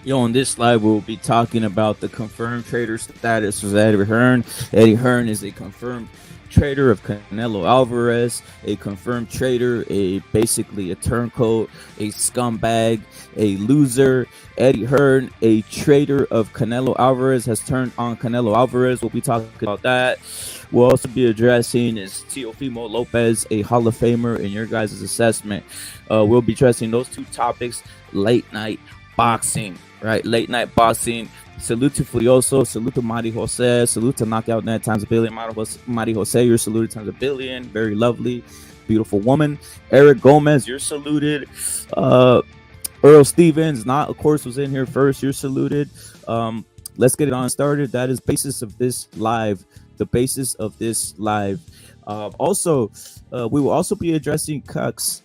Yo, on this live, we'll be talking about the confirmed trader status of Eddie Hearn. Eddie Hearn is a confirmed trader of Canelo Alvarez, a confirmed trader, basically a turncoat, a scumbag, a loser. Eddie Hearn, a trader of Canelo Alvarez, has turned on Canelo Alvarez. We'll be talking about that. We'll also be addressing is Teofimo Lopez, a Hall of Famer, in your guys' assessment. We'll be addressing those two topics: late night boxing, right? Late night boxing. Salute to Furioso, salute to Mari Jose, salute to Knockout Net times a billion. Mari Jose, you're saluted times a billion. Very lovely, beautiful woman. Eric Gomez, you're saluted. Earl Stevens, not of course, was in here first. You're saluted. Let's get it on started. That is basis of this live. The basis of this live. Also, we will also be addressing Cucks.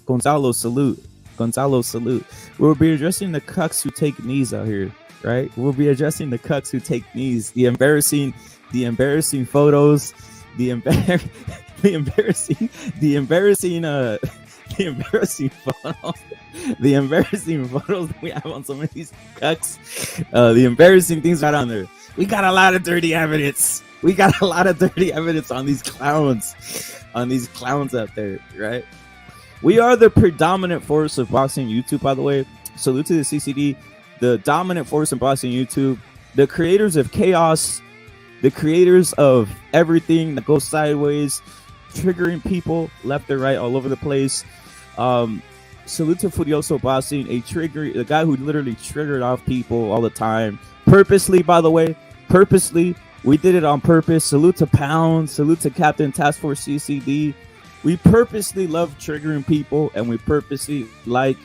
Gonzalo, salute. Gonzalo, salute. We'll be addressing the cucks who take knees out here, right? We'll be addressing the cucks who take knees, the embarrassing photos, the embarrassing photos that we have on some of these cucks, the embarrassing things right on there. We got a lot of dirty evidence. We got a lot of dirty evidence on these clowns out there, right? We are the predominant force of boxing YouTube, by the way. Salute to the CCD, the dominant force in boxing YouTube, the creators of chaos, the creators of everything that goes sideways, triggering people left and right all over the place. Salute to Furioso Boxing, a guy who literally triggered off people all the time. Purposely, by the way, purposely. We did it on purpose. Salute to Pound, salute to Captain Task Force CCD. We purposely love triggering people, and we purposely like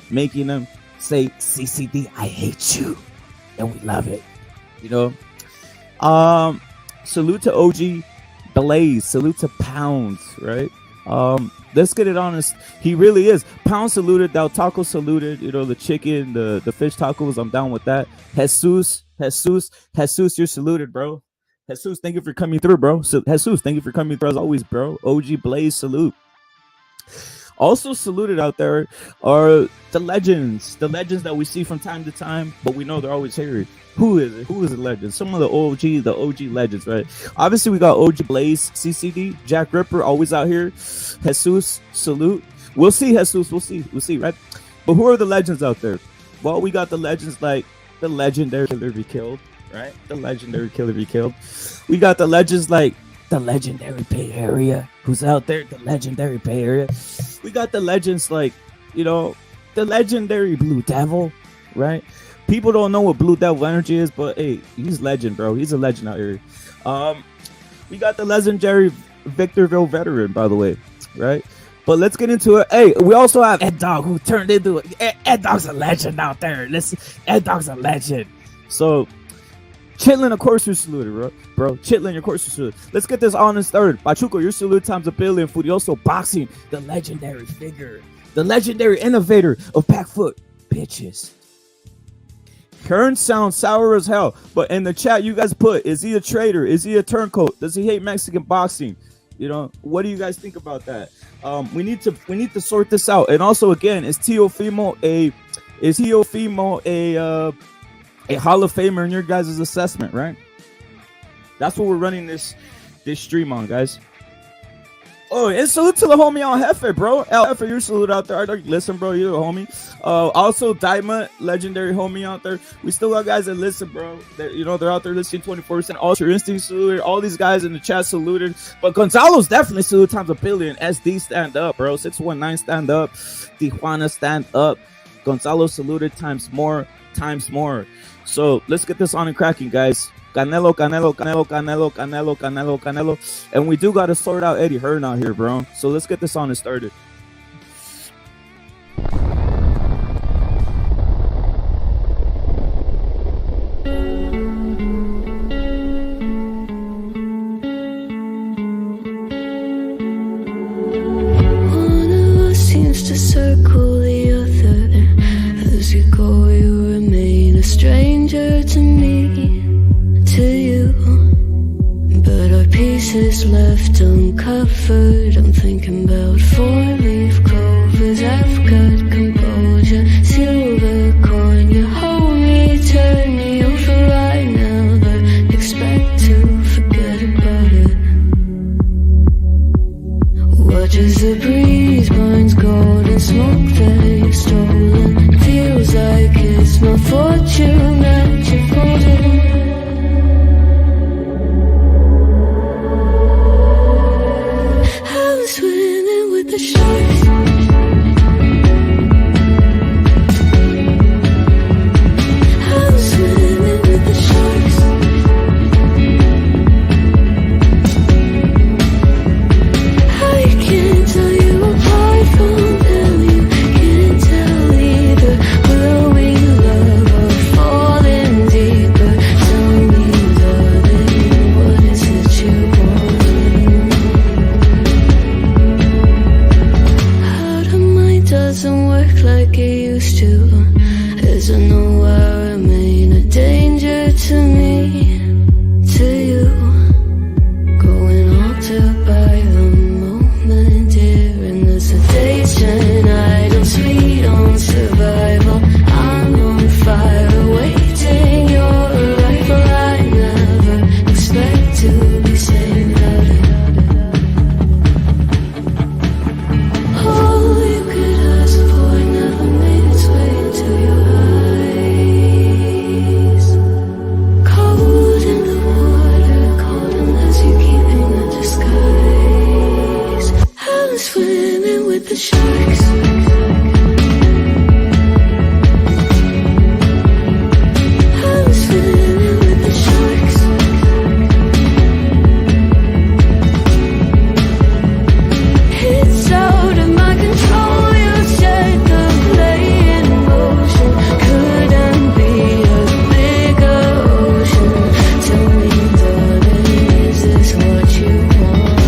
making them say, CCD, I hate you. And we love it. You know? Salute to OG Blaze. Salute to Pounds, right? Let's get it honest. He really is. Pound saluted. Del Taco saluted. You know, the chicken, the fish tacos. I'm down with that. Jesus, you're saluted, bro. Jesus, thank you for coming through, bro. So, Jesus, thank you for coming through as always, bro. OG Blaze, salute. Also saluted out there are the legends that we see from time to time, but we know they're always here. Who is it? Who is the legend? Some of the OG legends, right? Obviously, we got OG Blaze, CCD, Jack Ripper, always out here. Jesus, salute. We'll see, Jesus. We'll see, right? But who are the legends out there? Well, we got the legends like the legendary Killer Be Killed, right? The legendary Killer Be Killed. We got the legends like the legendary Bay Area. Who's out there? The legendary Bay Area. We got the legends like, you know, the legendary Blue Devil, right? People don't know what Blue Devil energy is, but hey, he's legend, bro. He's a legend out here. We got the legendary Victorville veteran, by the way, right? But let's get into it. Hey, we also have Ed Dog, who turned into it. Ed Dog's a legend out there. Ed Dog's a legend. So, Chitlin, of course, you're saluted, bro. Chitlin, of course, you're saluted. Let's get this on and started. Pachuco, you're saluted times a billion. Furioso Boxing, the legendary figure, the legendary innovator of backfoot bitches. Hearn sounds sour as hell, but in the chat you guys put, is he a traitor? Is he a turncoat? Does he hate Mexican boxing? You know, what do you guys think about that? We need to sort this out. And also, again, is Teofimo a Hall of Famer in your guys' assessment, right? That's what we're running this stream on, guys. Oh, and salute to the homie El Jefe, bro. El Jefe, you're salute out there. I don't listen, bro. You're a homie. Also, Daima, legendary homie out there. We still got guys that listen, bro. They're out there listening 24%. Ultra Instinct saluted. All these guys in the chat saluted. But Gonzalo's definitely saluted times a billion. SD stand up, bro. 619 stand up. Tijuana stand up. Gonzalo saluted times more. So let's get this on and cracking, guys. Canelo. And we do got to sort out Eddie Hearn out here, bro. So let's get this on and started. One of us seems to circle the other. As you go, you remain a stranger to me. To you, but our pieces left uncovered. I'm thinking about four-leaf clovers. I've got composure, silver coin, you hold as the breeze binds golden smoke that you've stolen. Feels like it's my fortune that you're holding. I'm swimming with the sharks. I'm swimming with the sharks. I can't tell you apart from them. You can't tell either. Will we love or fall in deeper? Tell me, darling, what is it you want? How the mind doesn't work like it used to. As I know I remain a danger to me, to you. Going altered by the moment, dear, in the sedation. I don't speed on survival. I'm on fire, waiting your arrival. I never expect to be saved out of all you could ask for never made its way into your eyes. Cold in the water, cold unless you're keeping a disguise. I'm swimming with the sharks. I'm swimming with the sharks. It's out of my control. You set the play in motion. Couldn't be a bigger ocean. Tell me, darling, is this what you want?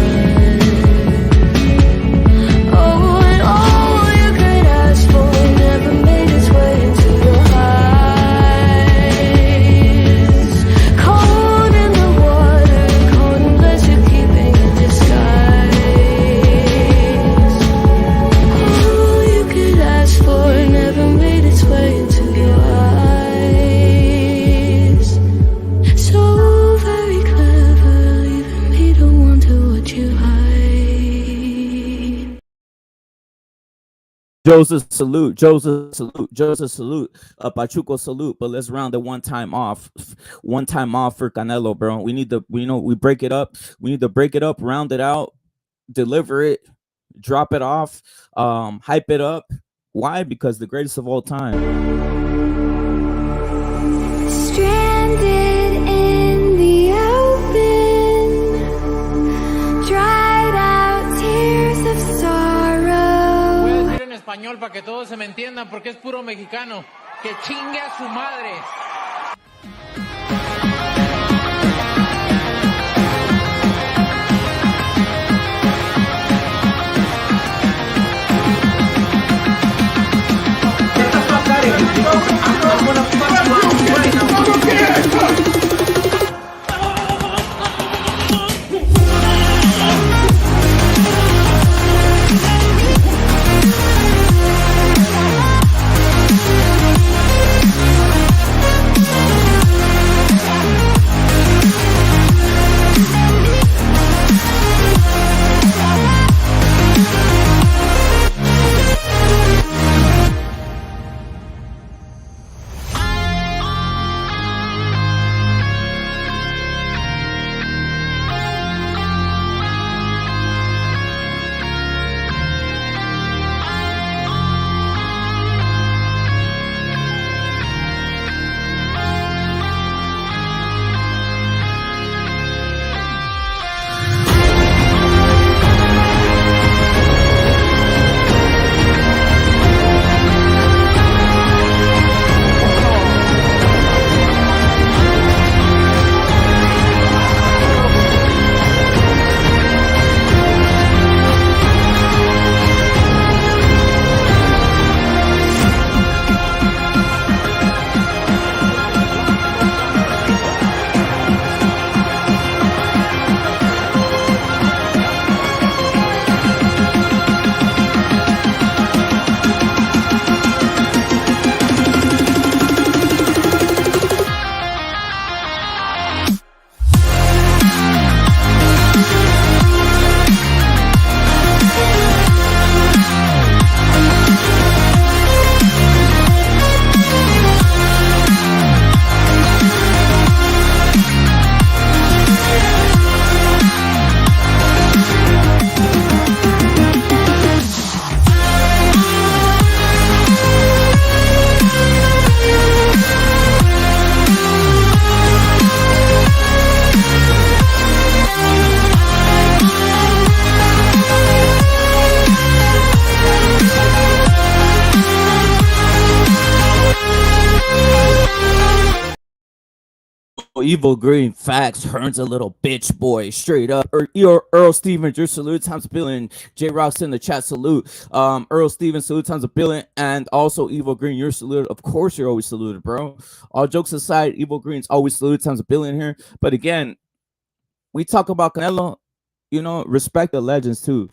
Oh, and all you could ask for never made its way into your eyes. Cold in the water, cold unless you're keeping a disguise. All you could ask for never made its way into your eyes. So very clever, leaving me to wonder what you hide. Joseph salute, Joseph salute, Joseph salute, Pachuco salute. But let's round it one time off for Canelo, bro. We need we break it up. We need to break it up, round it out, deliver it, drop it off, hype it up. Why? Because the greatest of all time. Stranded in the open, dried out tears of Voy a sorrow. decir en español para que todos se me entiendan porque es puro mexicano. Que chingue a su madre. Evil Green, facts. Hearn's a little bitch boy, straight up. Earl Stevens, your salute times a billion. J Rock's in the chat, salute. Earl Stevens, salute times a billion. And also Evil Green, your salute. Of course, you're always saluted, bro. All jokes aside, Evil Green's always saluted times a billion here. But again, we talk about Canelo, you know, respect the legends too.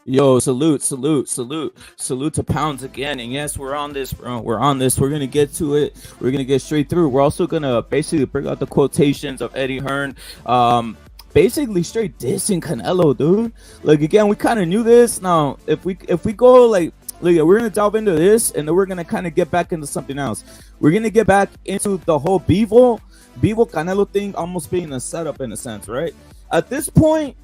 Yo, salute to Pounds again. And yes, we're on this, bro. We're gonna get to it. We're gonna get straight through. We're also gonna basically bring out the quotations of Eddie Hearn, basically straight dissing Canelo, dude. Like, again, we kind of knew this. Now if we go like we're gonna delve into this, and then we're gonna kind of get back into something else. We're gonna get back into the whole Bivol Canelo thing almost being a setup in a sense, right? At this point,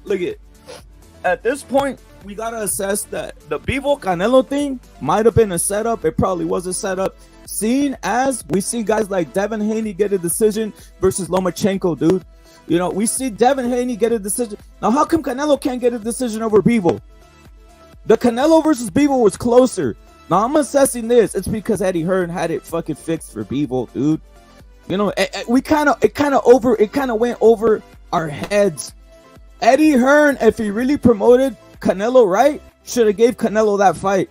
we gotta assess that the Bivol Canelo thing might have been a setup. It probably was a setup, seeing as we see guys like Devin Haney get a decision versus Lomachenko, dude. You know, we see Devin Haney get a decision. Now, how come Canelo can't get a decision over Bivol? The Canelo versus Bivol was closer. Now, I'm assessing this. It's because Eddie Hearn had it fucking fixed for Bivol, dude. You know, it kind of went over our heads. Eddie Hearn, if he really promoted Canelo right, should have gave Canelo that fight.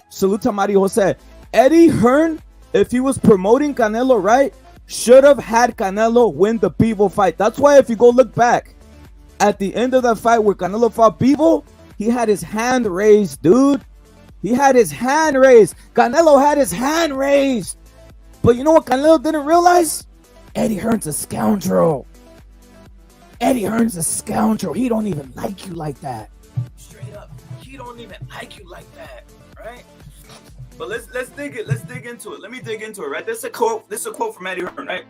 Salute to Mario Jose. Eddie Hearn, if he was promoting Canelo right, should have had Canelo win the Bivol fight. That's why if you go look back at the end of that fight where Canelo fought Bivol, he had his hand raised, dude. He had his hand raised. Canelo had his hand raised. But you know what Canelo didn't realize? Eddie Hearn's a scoundrel. Eddie Hearn's a scoundrel. He don't even like you like that. Straight up. He don't even like you like that, right? But let's dig into it. Let me dig into it, right? This is a quote from Eddie Hearn, right?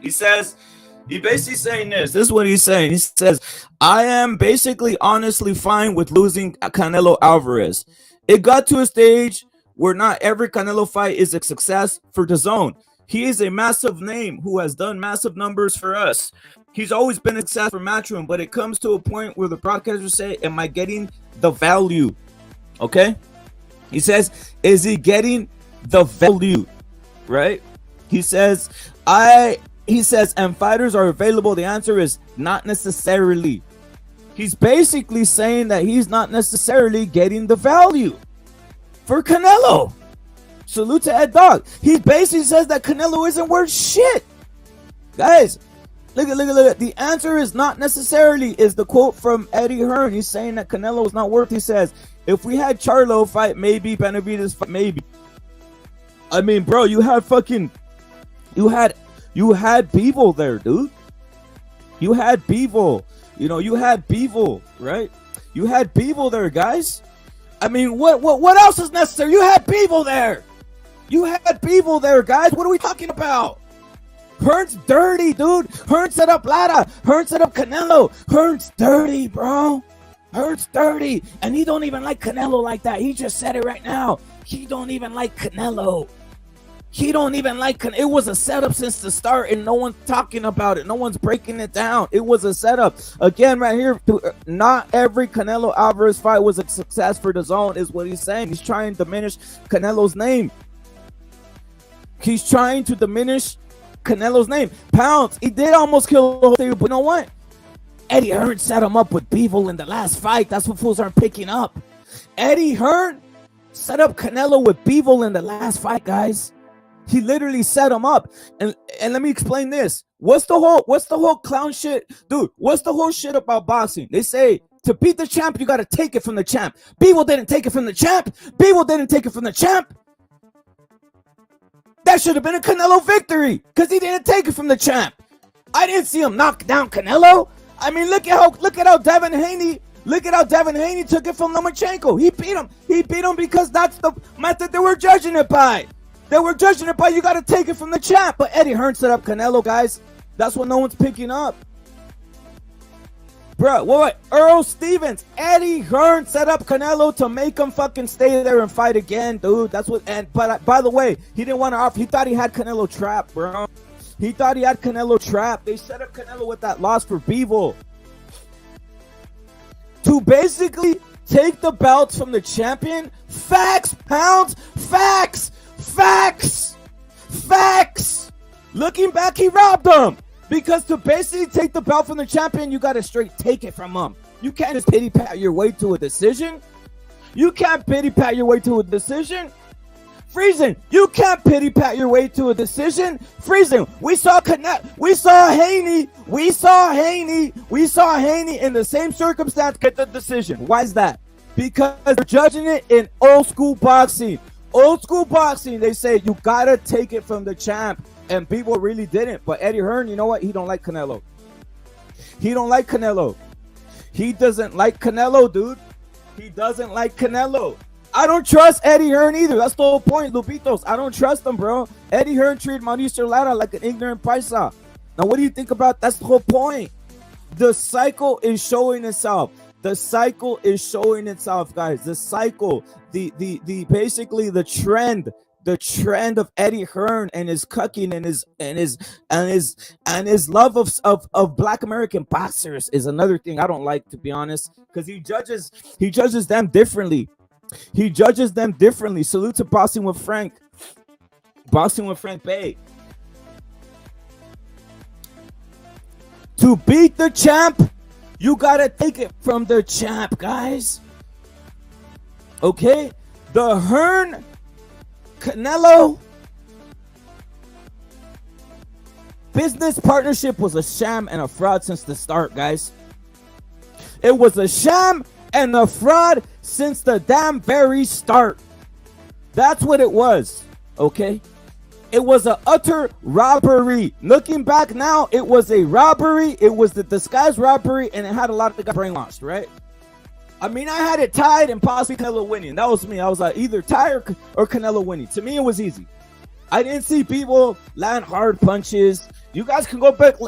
He basically saying this. This is what he's saying. He says, I am basically honestly fine with losing Canelo Alvarez. It got to a stage where not every Canelo fight is a success for DAZN. He is a massive name who has done massive numbers for us. He's always been a success for Matchroom, but it comes to a point where the broadcasters say, am I getting the value? Okay? He says, is he getting the value? Right? He says, and fighters are available. The answer is not necessarily. He's basically saying that he's not necessarily getting the value for Canelo. Salute to Ed Dog. He basically says that Canelo isn't worth shit. Guys, look at. The answer is not necessarily, is the quote from Eddie Hearn. He's saying that Canelo is not worth. He says, if we had Charlo fight, maybe Benavidez fight, maybe. I mean, bro, you had Pitbull there, dude. You had Pitbull. You know, you had Pitbull, right? You had Pitbull there, guys. I mean, what else is necessary? You had Pitbull there. You had Pitbull there, guys. What are we talking about? Hearn's dirty, dude. Hearn set up Lara. Hearn set up Canelo. Hearn's dirty, bro. Hearn's dirty. And he don't even like Canelo like that. He just said it right now. He don't even like Canelo. He don't even like it. Was a setup since the start, and no one's talking about it. No one's breaking it down. It was a setup. Again, right here, not every Canelo Alvarez fight was a success for the zone, is what he's saying. He's trying to diminish Canelo's name. He's trying to diminish Canelo's name. Pounds, he did almost kill the whole thing, but you know what? Eddie Hearn set him up with Pitbull in the last fight. That's what fools aren't picking up. Eddie Hearn set up Canelo with Pitbull in the last fight, guys. He literally set him up. And let me explain this. What's the whole clown shit? Dude, what's the whole shit about boxing? They say to beat the champ, you got to take it from the champ. Pitbull didn't take it from the champ. Pitbull didn't take it from the champ. That should have been a Canelo victory because he didn't take it from the champ. I didn't see him knock down Canelo. I mean, look at how Devin Haney took it from Lomachenko. He beat him. He beat him because that's the method they were judging it by. You got to take it from the champ. But Eddie Hearn set up Canelo, guys. That's what no one's picking up. Bro, what? Earl Stevens. Eddie Hearn set up Canelo to make him fucking stay there and fight again, dude. That's what. And but by the way, he didn't want to offer. He thought he had Canelo trapped, bro. He thought he had Canelo trapped. They set up Canelo with that loss for Pitbull to basically take the belts from the champion. Facts, Pounds. Facts. Looking back, he robbed him. Because to basically take the belt from the champion, you got to straight take it from him. You can't just pity pat your way to a decision. Friesen, you can't pity pat your way to a decision. Friesen, we saw Haney in the same circumstance get the decision. Why is that? Because they're judging it in old school boxing. They say you gotta take it from the champ, and people really didn't. But Eddie Hearn, you know what? He don't like Canelo. He doesn't like Canelo, dude. He doesn't like Canelo. I don't trust Eddie Hearn either. That's the whole point, Lupitos. I don't trust him, bro. Eddie Hearn treated Mauricio Lara like an ignorant paisa. Now, what do you think about? That's the whole point. The cycle is showing itself. The cycle is showing itself, guys. The cycle, the basically the trend of Eddie Hearn and his cucking and his love of Black American boxers is another thing I don't like, to be honest, because he judges them differently. Salute to Boxing with Frank Bay. To beat the champ, you gotta take it from the champ, guys. Okay? The Hearn Canelo business partnership was a sham and a fraud since the start, guys. It was a sham and a fraud since the damn very start. That's what it was, okay? It was an utter robbery. Looking back now, it was a robbery. It was the disguised robbery, and it had a lot of the guys brainwashed, right? I mean, I had it tied and possibly Canelo winning. That was me. I was like, either tie or Canelo winning. To me, it was easy. I didn't see people land hard punches. You guys can go back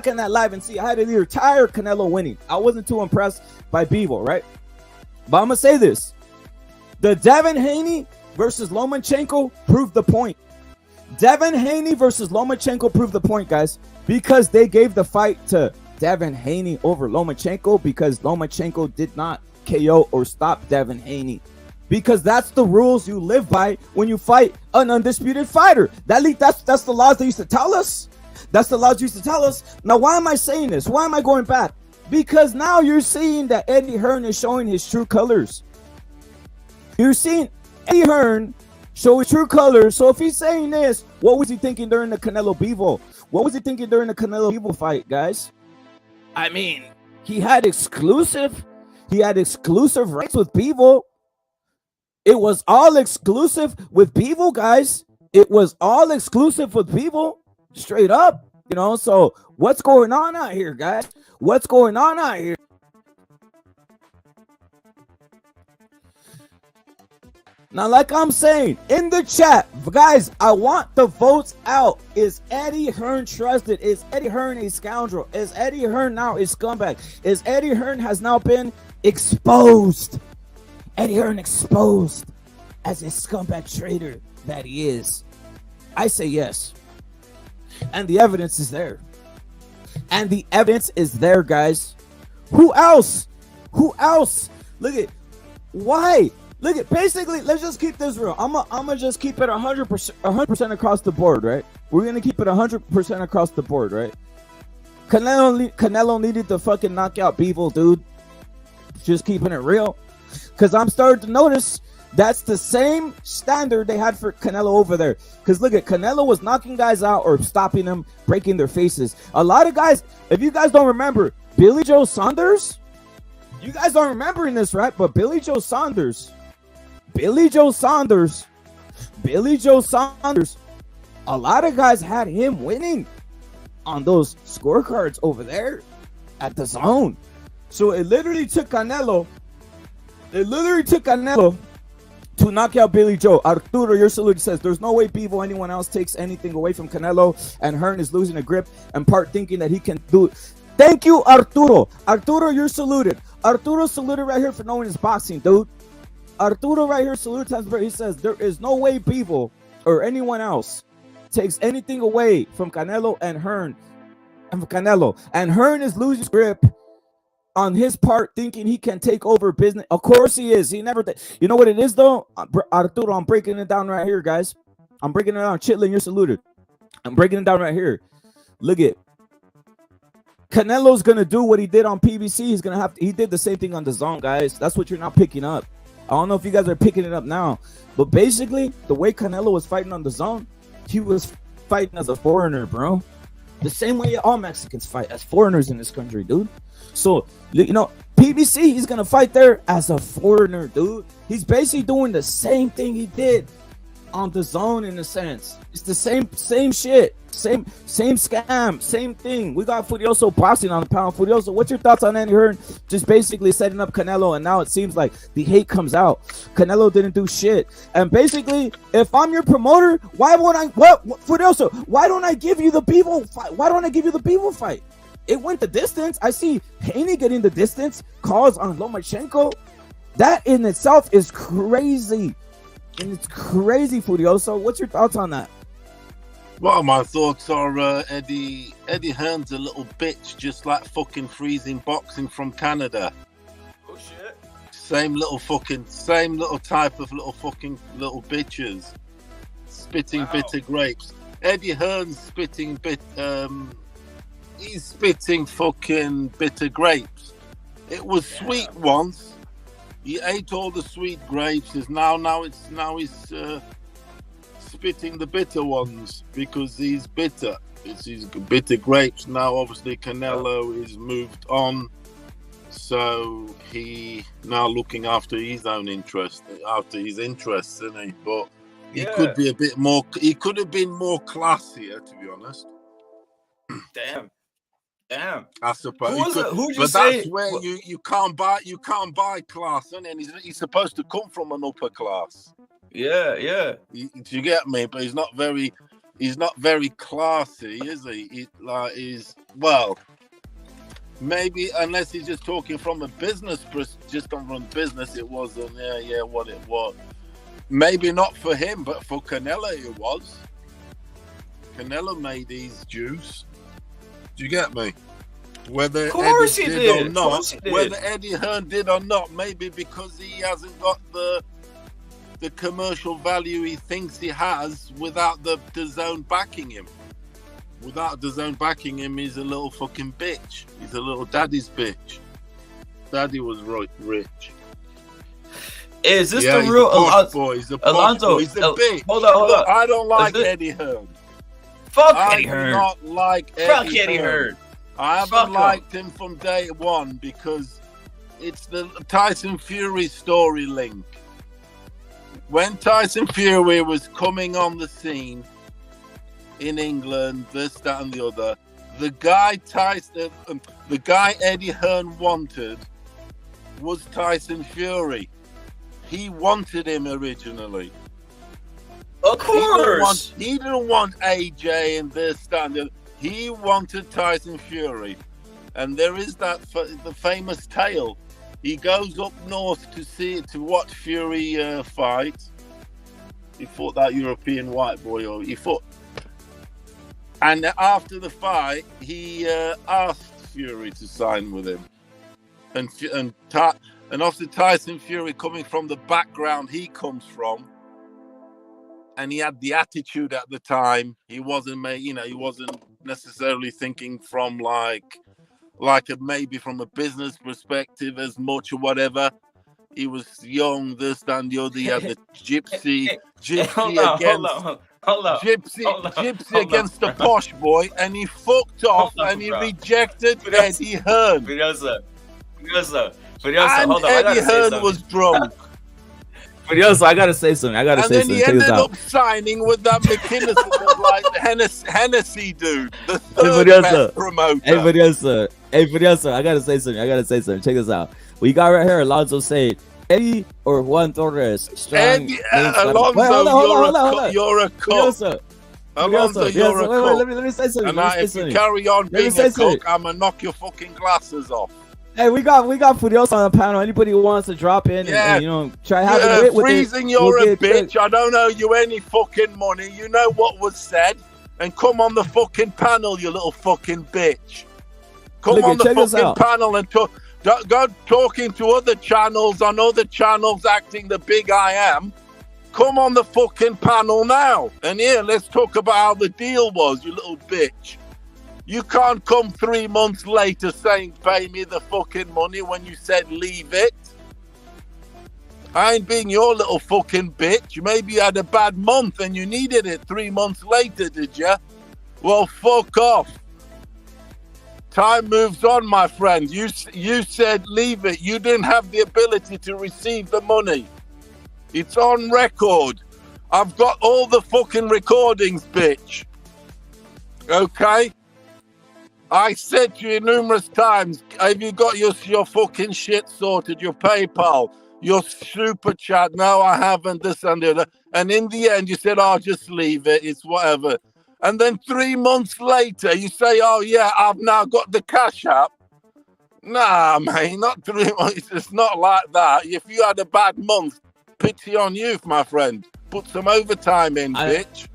in that live and see. I had it either tie or Canelo winning. I wasn't too impressed by Pitbull, right? But I'm going to say this. The Devin Haney versus Lomachenko proved the point. Devin Haney versus Lomachenko proved the point, guys, because they gave the fight to Devin Haney over Lomachenko because Lomachenko did not KO or stop Devin Haney. Because that's the rules you live by when you fight an undisputed fighter. That's the laws they used to tell us. Now, why am I saying this? Why am I going back? Because now you're seeing that Eddie Hearn is showing his true colors. You're seeing Eddie Hearn show his true colors. So if he's saying this, what was he thinking during the Canelo Bivol? What was he thinking during the Canelo Bivol fight, guys? I mean, he had exclusive rights with Bivol. It was all exclusive with Bivol, guys. It was all exclusive with Bivol, straight up. You know, so what's going on out here, guys? What's going on out here? Now, like I'm saying in the chat, guys, I want the votes out. Is Eddie Hearn trusted? Is Eddie Hearn a scoundrel? Is Eddie Hearn now a scumbag? Is Eddie Hearn has now been exposed? Eddie Hearn exposed as a scumbag traitor that he is. I say yes. And the evidence is there. And the evidence is there, guys. Who else? Who else? Look at why? Look at basically. Let's just keep this real. I'm gonna just keep it 100% across the board, right? We're gonna keep it 100% across the board, right? Canelo needed to fucking knock out Bivol, dude. Just keeping it real, because I'm starting to notice that's the same standard they had for Canelo over there. Because look at Canelo was knocking guys out or stopping them, breaking their faces. A lot of guys, if you guys don't remember, Billy Joe Saunders. You guys aren't remembering this, right? But Billy Joe Saunders, a lot of guys had him winning on those scorecards over there at the zone. So it literally took Canelo to knock out Billy Joe. Arturo, your salute says, there's no way Bivol anyone else takes anything away from Canelo, and Hearn is losing a grip and part thinking that he can do it. Thank you, Arturo. Arturo, you're saluted. Arturo saluted right here for knowing his boxing, dude. Arturo right here salutes. He says there is no way Bivol or anyone else takes anything away from Canelo and Hearn. And Hearn is losing his grip on his part, thinking he can take over business. Of course he is. He never. You know what it is though, Arturo. I'm breaking it down right here, guys. I'm breaking it down. Chitlin, you're saluted. I'm breaking it down right here. Look at Canelo's gonna do what he did on PBC. He's gonna have to. He did the same thing on the zone, guys. That's what you're not picking up. I don't know if you guys are picking it up now, but basically the way Canelo was fighting on the zone, he was fighting as a foreigner, bro. The same way all Mexicans fight as foreigners in this country, dude. So, you know, PBC, he's going to fight there as a foreigner, dude. He's basically doing the same thing he did on the zone in a sense. It's the same shit. Same scam, same thing. We got Furioso boxing on the pound. Furioso, what's your thoughts on Andy Hearn just basically setting up Canelo, and now it seems like the hate comes out. Canelo didn't do shit. And basically, if I'm your promoter, why won't I? What Furioso? Why don't I give you the Bivol fight? Why don't I give you the Bivol fight? It went the distance. I see Haney getting the distance. Calls on Lomachenko. That in itself is crazy. And it's crazy, Furioso. What's your thoughts on that? Well, my thoughts are Eddie Hearn's a little bitch, just like fucking freezing boxing from Canada. Oh shit. Same little type of little bitches. Spitting bitter grapes. Eddie Hearn's spitting he's spitting fucking bitter grapes. It was sweet once. He ate all the sweet grapes. Now he's spitting the bitter ones because he's bitter. He's bitter grapes. Now obviously Canelo is moved on, so he now looking after his own interest, after his interests, isn't he? But he could be a bit more. He could have been more classier, to be honest. Damn. I suppose. But that's where you can't buy class, and he's supposed to come from an upper class. Yeah. You get me? But he's not very classy, is he? Maybe unless he's just talking from a business, just from business, it wasn't. What it was. Maybe not for him, but for Canelo it was. Canelo made his juice. Do you get me? Whether Eddie did or not, whether Eddie Hearn did or not, maybe because he hasn't got the commercial value he thinks he has without the zone backing him. Without the zone backing him, he's a little fucking bitch. He's a little daddy's bitch. Daddy was rich. Is this Yeah, the he's real a posh boy. He's a posh Alonzo? boy. He's a bitch. Hold on. I don't like Is it- Eddie Hearn. Fuck I Eddie do Hearn. not like Fuck Eddie Eddie Hearn. Hearn. I Fuck haven't him. liked him from day one because it's the Tyson Fury story link. When Tyson Fury was coming on the scene in England, this, that, and the other, the guy Eddie Hearn wanted was Tyson Fury. He wanted him originally. Of course. He didn't want AJ and this, that, and the other. He wanted Tyson Fury. And there is the famous tale. He goes up north to watch Fury fight. He fought that European white boy, or he fought. And after the fight, he asked Fury to sign with him. And after Tyson Fury coming from the background he comes from, and he had the attitude at the time, he wasn't necessarily thinking from maybe from a business perspective as much or whatever. He was young, this, that, and the other. He had the gypsy against the posh boy, and he fucked off and he rejected Eddie Hearn. Furiosa, And hold on. Eddie Hearn was drunk. Furiosa, I gotta say something. And then he ended up signing with that McInnes, like the Hennessy dude, the third best promoter. Hey, Furiosa, I gotta say something. Check this out. We got right here Alonzo saying Eddie or Juan Torres. Eddie, Alonzo, you're a cook. Alonzo, you're a cook. Let me say something. And if you carry on being a cook, I'm gonna knock your fucking glasses off. Hey, we got Furiosa on the panel. Anybody who wants to drop in and try having a bit with freezing, you're a bitch. I don't owe you any fucking money. You know what was said. And come on the fucking panel, you little fucking bitch. Come on the fucking panel and talk. Go talking to other channels on other channels acting the big I am. Come on the fucking panel now. And here, let's talk about how the deal was, you little bitch. You can't come 3 months later saying pay me the fucking money when you said leave it. I ain't being your little fucking bitch. Maybe you had a bad month and you needed it 3 months later, did you? Well, fuck off. Time moves on, my friend. You said leave it. You didn't have the ability to receive the money. It's on record. I've got all the fucking recordings, bitch. Okay? I said to you numerous times, have you got your fucking shit sorted, your PayPal, your super chat? No, I haven't, this and the other. And in the end, you said, oh, just leave it. It's whatever. And then 3 months later, you say, oh, yeah, I've now got the cash app. Nah, mate, not 3 months. It's not like that. If you had a bad month, pity on you, my friend. Put some overtime in, bitch.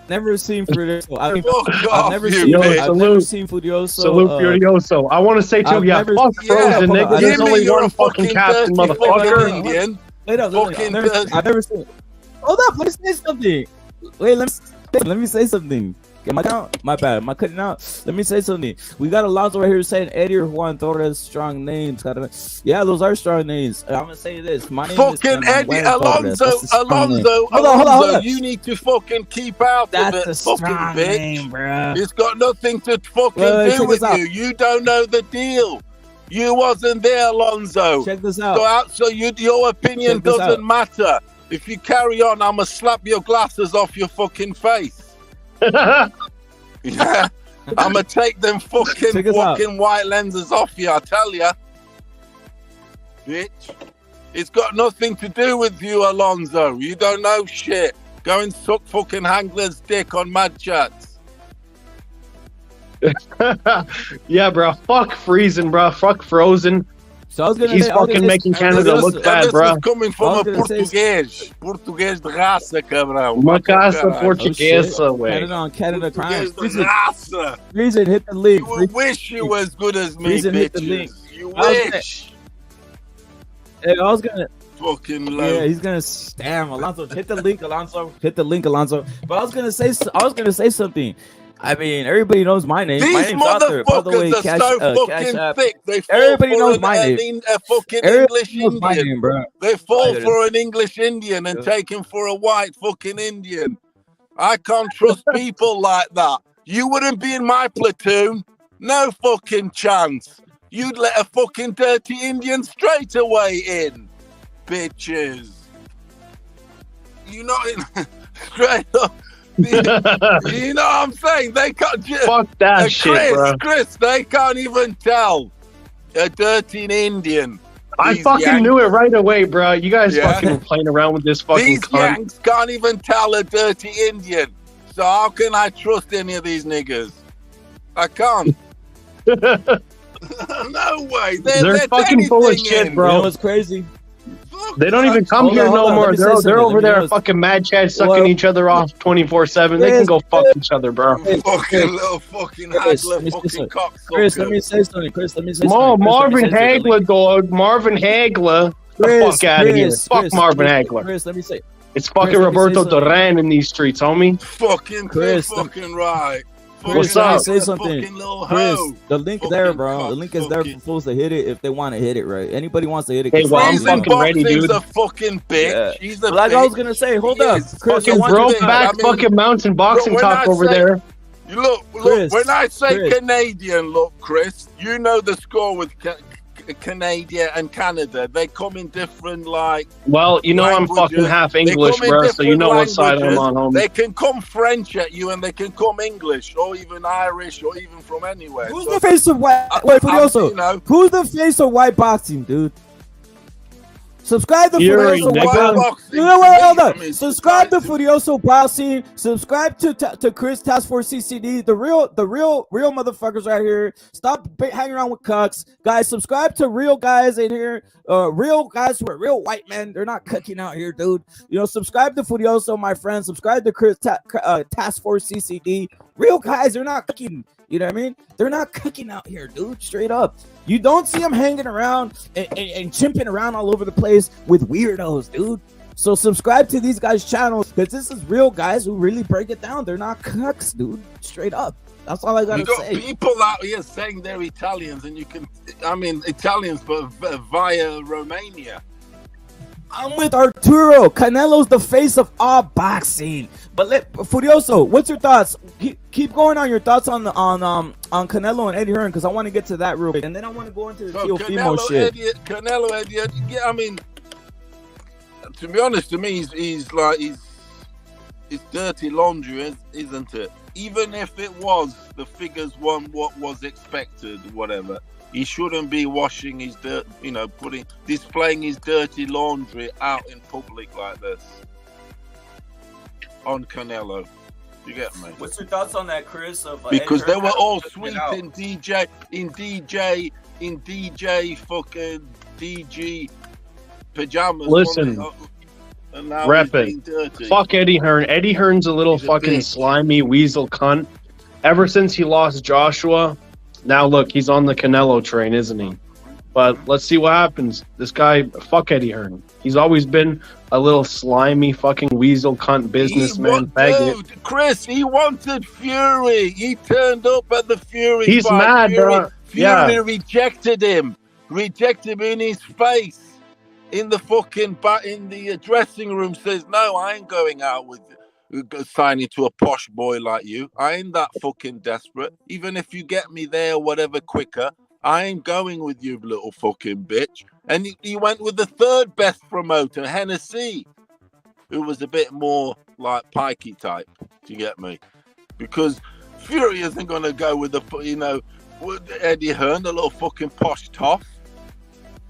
Never seen Furioso. I've never seen Furioso. Salute Furioso. I want to say to you, fuck Frozen, nigga. There's only one fucking captain, motherfucker. Wait up, I've never seen. Hold up, let me say something. Wait, let me say something. Am I out? My bad. Am I cutting out? Let me say something. We got Alonzo right here saying Eddie or Juan Torres, strong names. Yeah, those are strong names. I'm gonna say this. My name fucking is Eddie Alonzo. Hold on. You need to fucking keep out of it, fucking bitch. Name, bro. It's got nothing to fucking do with you. You don't know the deal. You wasn't there, Alonzo. Check this out. So your opinion doesn't matter. If you carry on, I'm gonna slap your glasses off your fucking face. Yeah, I'm gonna take them fucking white lenses off you, I tell ya, bitch. It's got nothing to do with you, Alonzo. You don't know shit. Go and suck fucking Hangler's dick on Mad Chats. Yeah, bro. Fuck freezing, bro. Fuck Frozen. So he's fucking making Canada look bad, bro. This is coming from a Português. Português de raça, cabrão. Uma caça portuguesa, way. Canada crimes. Reason hit the link. You wish you were as good as me, Reason hit the link. You wish. Hey, I was gonna... Fucking low. Yeah, he's gonna stamp Alonzo. Hit the link, Alonzo. Hit the link, Alonzo. But I was gonna say something. I mean, everybody knows my name. These My name's out there. By the way, motherfuckers are so fucking thick. They fall everybody for knows my name. A fucking Everybody English knows my Indian. name, bro. They fall for an English Indian and take him for a white fucking Indian. I can't trust people like that. You wouldn't be in my platoon. No fucking chance. You'd let a fucking dirty Indian straight away in. Bitches. You know it straight up. You know what I'm saying? They can't just fuck that shit, bro. Chris, they can't even tell a dirty Indian. I fucking knew it right away, bro. You guys fucking were playing around with this fucking These Yanks can't even tell a dirty Indian. So how can I trust any of these niggas? I can't. No way. They're fucking full of shit, bro. You know what's crazy? They don't even come here no more. They're over there fucking mad chat, sucking each other off 24/7. They can go fuck each other, bro. Fucking little fucking haggler, fucking cocksucker. Chris, let me say something. Marvin Hagler, dog. Marvin Hagler. The fuck out of here. Fuck Marvin Hagler. Chris, let me say. It's fucking Roberto Duran in these streets, homie. Fucking Chris, fucking right. What's up? Say something, Chris. The link there, bro. The link is there for fools to hit it if they want to hit it, right? Anybody wants to hit it. Hey, well, I'm fucking ready, dude. A fucking bitch. Yeah. He's a like bitch. I was gonna say, hold up, Chris. Fucking broke back, fucking mountain boxing talk over there. Look. Chris, when I say Chris. Canadian, look, Chris. You know the score with Canada and Canada. They come in different Well, you know languages. I'm fucking half English, bro. So you know what side I'm on, homie. They can come French at you, and they can come English, or even Irish, or even from anywhere. Who's the face of white? Wait, Furioso. Who's the face of white boxing, dude? Subscribe to Furioso White Boxing. Hold on. Subscribe to Furioso Boxing. Subscribe to Chris Task Force CCD. The real motherfuckers right here. Stop hanging around with cucks, guys. Subscribe to real guys in here. Real guys who are real white men. They're not cooking out here, dude. You know, subscribe to Furioso, my friend. Subscribe to Chris Task Force CCD. Real guys, they're not cooking. You know what I mean? They're not cooking out here, dude. Straight up. You don't see them hanging around and chimping around all over the place with weirdos, dude. So subscribe to these guys' channels because this is real guys who really break it down. They're not cucks, dude. Straight up. That's all I gotta say. You got people out here saying they're Italians, and you can, Italians, but via Romania. I'm with Arturo. Canelo's the face of all boxing. But Furioso, what's your thoughts? Keep going on your thoughts on Canelo and Eddie Hearn because I want to get to that real quick, and then I want to go into the Teofimo shit. Canelo, Eddie, yeah, I mean, to be honest, to me, he's dirty laundry, isn't it? Even if it was, the figures weren't what was expected, whatever. He shouldn't be washing his dirt, displaying his dirty laundry out in public like this. On Canelo. You get me? What's your thoughts on that, Chris? Because they were all sweet in DJ fucking DG pajamas. Listen, rep it. Fuck Eddie Hearn. Eddie Hearn's a little fucking slimy weasel cunt. Ever since he lost Joshua, now look, he's on the Canelo train, isn't he? But let's see what happens. This guy, fuck Eddie Hearn. He's always been a little slimy fucking weasel cunt businessman faggot. Dude, Chris, he wanted Fury. He turned up at the Fury He's fight. mad, bro. Fury rejected him in his face. In the fucking in the dressing room says, no, I ain't going out with signing to a posh boy like you. I ain't that fucking desperate. Even if you get me there or whatever quicker, I ain't going with you, little fucking bitch. And he went with the third best promoter, Hennessy, who was a bit more like pikey type. Do you get me? Because Fury isn't going to go with with Eddie Hearn, the little fucking posh toff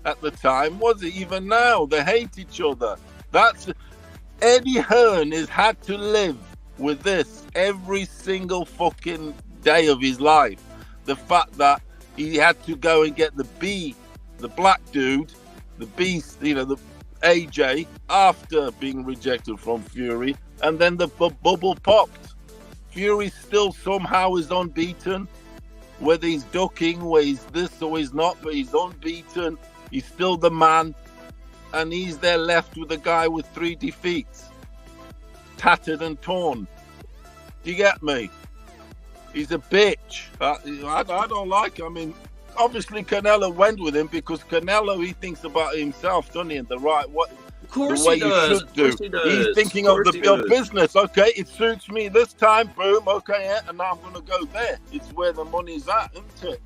at the time, was it? Even now, they hate each other. That's Eddie Hearn has had to live with this every single fucking day of his life. The fact that he had to go and get the black dude, the beast, the AJ, after being rejected from Fury, and then the bubble popped. Fury still somehow is unbeaten, whether he's ducking, whether he's this or he's not, but he's unbeaten. He's still the man, and he's there left with a guy with 3 defeats, tattered and torn. Do you get me? He's a bitch. I don't like him. I mean, obviously Canelo went with him because Canelo, he thinks about himself, doesn't he? In the right way. Of course the way he does. you should do. Of course he does. He's thinking of the business. Okay, it suits me this time. Boom. Okay, yeah, and now I'm going to go there. It's where the money's at, isn't it?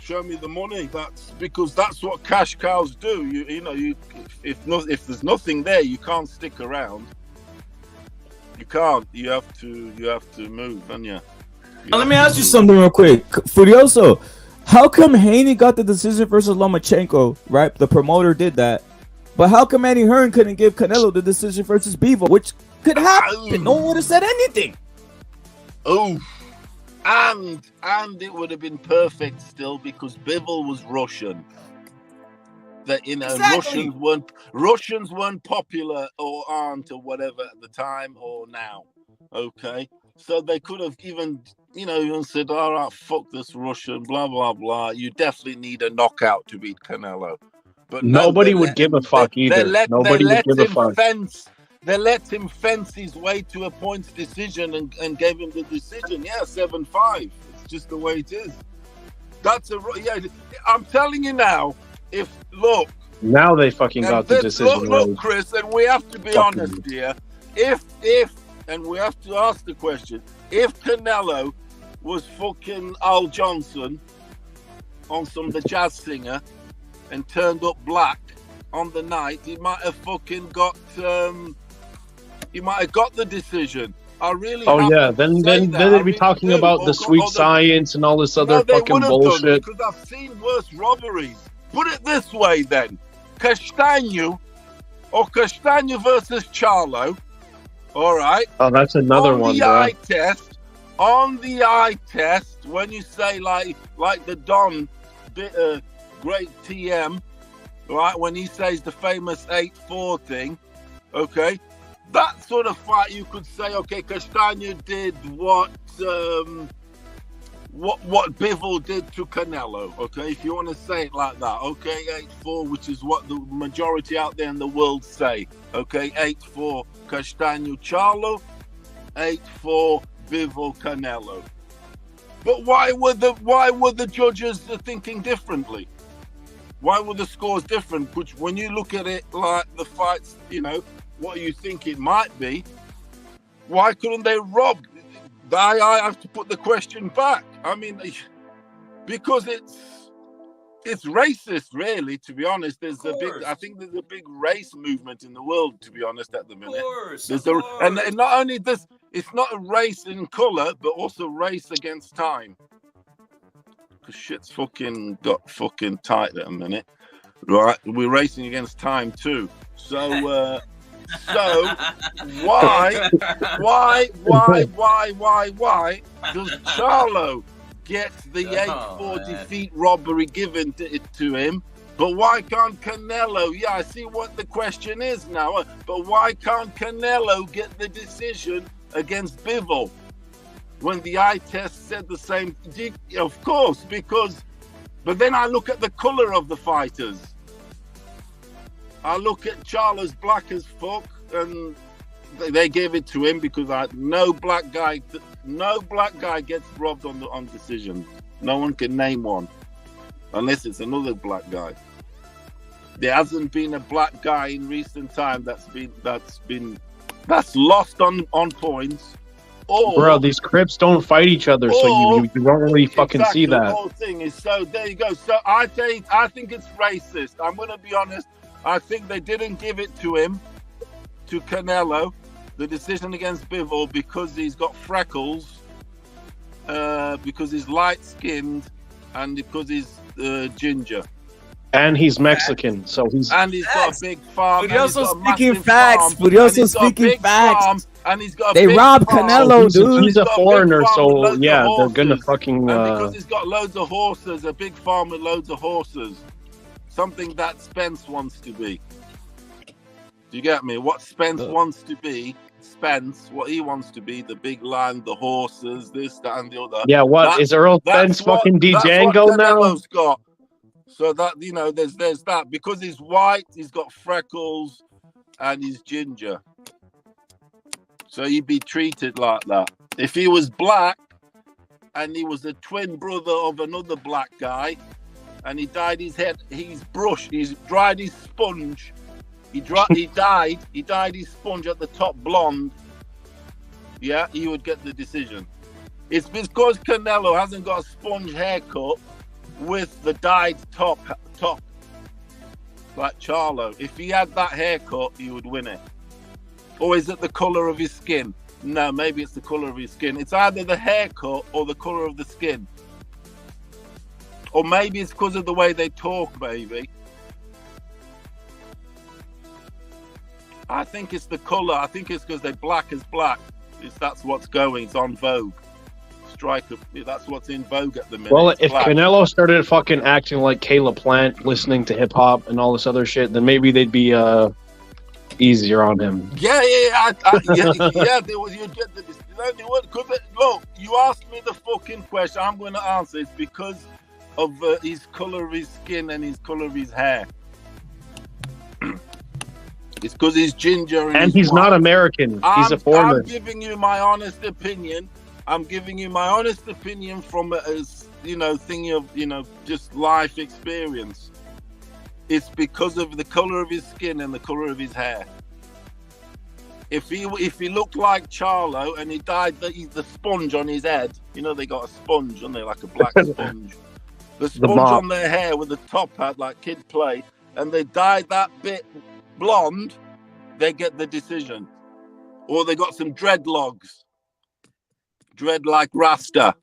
Show me the money. That's because that's what cash cows do. If there's nothing there, you can't stick around. You can't. You have to move, don't you? Now, let me ask you something real quick, Furioso. How come Haney got the decision versus Lomachenko? Right, the promoter did that. But how come Hearn couldn't give Canelo the decision versus Bivol, which could happen? No one would have said anything. Oh, and it would have been perfect still because Bivol was Russian. That exactly. Russians weren't popular or aren't or whatever at the time or now. Okay, so they could have even said, all right, fuck this Russian, blah blah blah. You definitely need a knockout to beat Canelo. But nobody would give a fuck either. Nobody would give a fuck. They let him fence his way to a points decision and gave him the decision. Yeah, 7-5. It's just the way it is. I'm telling you now. Now they fucking got the decision. Look, Chris, and we have to be honest here. And we have to ask the question: if Canelo was fucking Al Johnson on the jazz singer and turned up black on the night, he might have fucking got the decision. I really. Oh yeah, then they'd be talking about the sweet science and all this other fucking bullshit. Because I've seen worse robberies. Put it this way, then: Castaño versus Charlo. All right. Oh, that's another one. On the eye test, when you say like the Don, great TM, right? When he says the famous 8-4 thing, okay, that sort of fight you could say, okay, Castaño did what Bivol did to Canelo, okay, if you want to say it like that, okay, 8-4, which is what the majority out there in the world say, okay, 8-4 Castaño Charlo, 8-4 Bivol Canelo. But why were the judges thinking differently? Why were the scores different? Which, when you look at it like the fights, what you think it might be, why couldn't they rob? I have to put the question back. I mean, because it's racist, really. To be honest, I think there's a big race movement in the world. To be honest, at the minute, and not only this, it's not a race in color, but also race against time. Because shit's fucking got fucking tight at a minute, right? We're racing against time too. So. So why does Charlo get the 8-4 defeat robbery given to him, but why can't Canelo? Yeah, I see what the question is now, but why can't Canelo get the decision against Bivol when the eye test said the same? Of course, but then I look at the color of the fighters. I look at Charlo's black as fuck, and they gave it to him because no black guy gets robbed on decisions. No one can name one, unless it's another black guy. There hasn't been a black guy in recent time that's lost on points. Bro, these Crips don't fight each other, so you don't really fucking see that. The whole thing is so. There you go. So I think it's racist. I'm gonna be honest. I think they didn't give it to him, to Canelo, the decision against Bivol, because he's got freckles, because he's light-skinned, and because he's ginger. And he's Mexican, so he's... And he's got a big farm. But also speaking facts. But also speaking facts. And he's got they robbed Canelo, dude. He's a foreigner, so yeah, they're gonna fucking... And because he's got loads of horses, a big farm with loads of horses. Something that Spence wants to be. Do you get me? What Spence wants to be, what he wants to be, the big land, the horses, this, that, and the other. Yeah, is Earl Spence fucking Django now? Got. So that, there's that. Because he's white, he's got freckles, and he's ginger. So he'd be treated like that. If he was black, and he was the twin brother of another black guy, and he dyed his head. He's dried his sponge. He dyed his sponge at the top blonde. Yeah, he would get the decision. It's because Canelo hasn't got a sponge haircut with the dyed top, like Charlo. If he had that haircut, he would win it. Or is it the color of his skin? No, maybe it's the color of his skin. It's either the haircut or the color of the skin. Or maybe it's because of the way they talk, maybe. I think it's the color. I think it's because they're black as black. That's what's going. It's on Vogue. Striker. That's what's in Vogue at the minute. Well, if black. Canelo started fucking acting like Caleb Plant, listening to hip hop and all this other shit, then maybe they'd be easier on him. Yeah. There was, you'd get the. Look, you asked me the fucking question. I'm going to answer. It's because of his color of his skin and his color of his hair. It's because he's ginger and he's not American. He's a foreigner. I'm giving you my honest opinion. I'm giving you my honest opinion from a thing of just life experience. It's because of the color of his skin and the color of his hair. If he looked like Charlo and he dyed the sponge on his head, they got a sponge, don't they, like a black sponge. The sponge on their hair with the top hat like Kid Play, and they dyed that bit blonde, they get the decision. Or they got some dreadlocks. Dread like Rasta.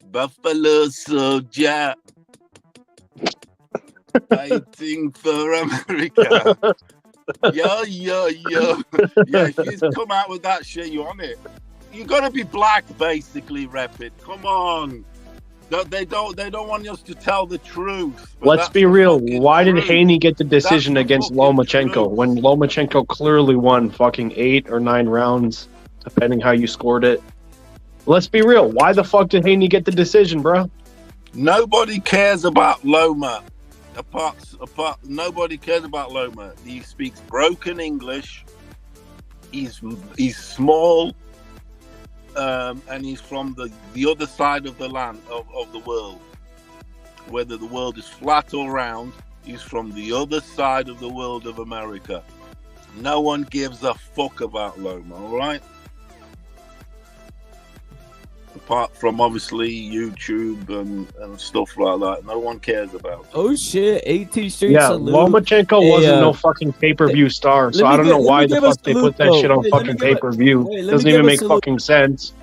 Buffalo soldier. Fighting for America. Yo. Yeah, if you come out with that shit, you on it. You gotta be black, basically, rep it. Come on. They don't want us to tell the truth. Let's be real. Why did Haney get the decision against Lomachenko when Lomachenko clearly won fucking 8 or 9 rounds, depending how you scored it? Let's be real. Why the fuck did Haney get the decision, bro? Nobody cares about Loma. Nobody cares about Loma. He speaks broken English. He's small. And he's from the other side of the land of the world. Whether the world is flat or round, he's from the other side of the world of America. No one gives a fuck about Loma, all right? Apart from obviously YouTube and stuff like that, no one cares about it. Oh shit, 18th Street. Yeah, salute. Lomachenko wasn't no fucking pay-per-view star, so I don't know why the fuck they put that shit on fucking pay-per-view. Doesn't even make fucking sense.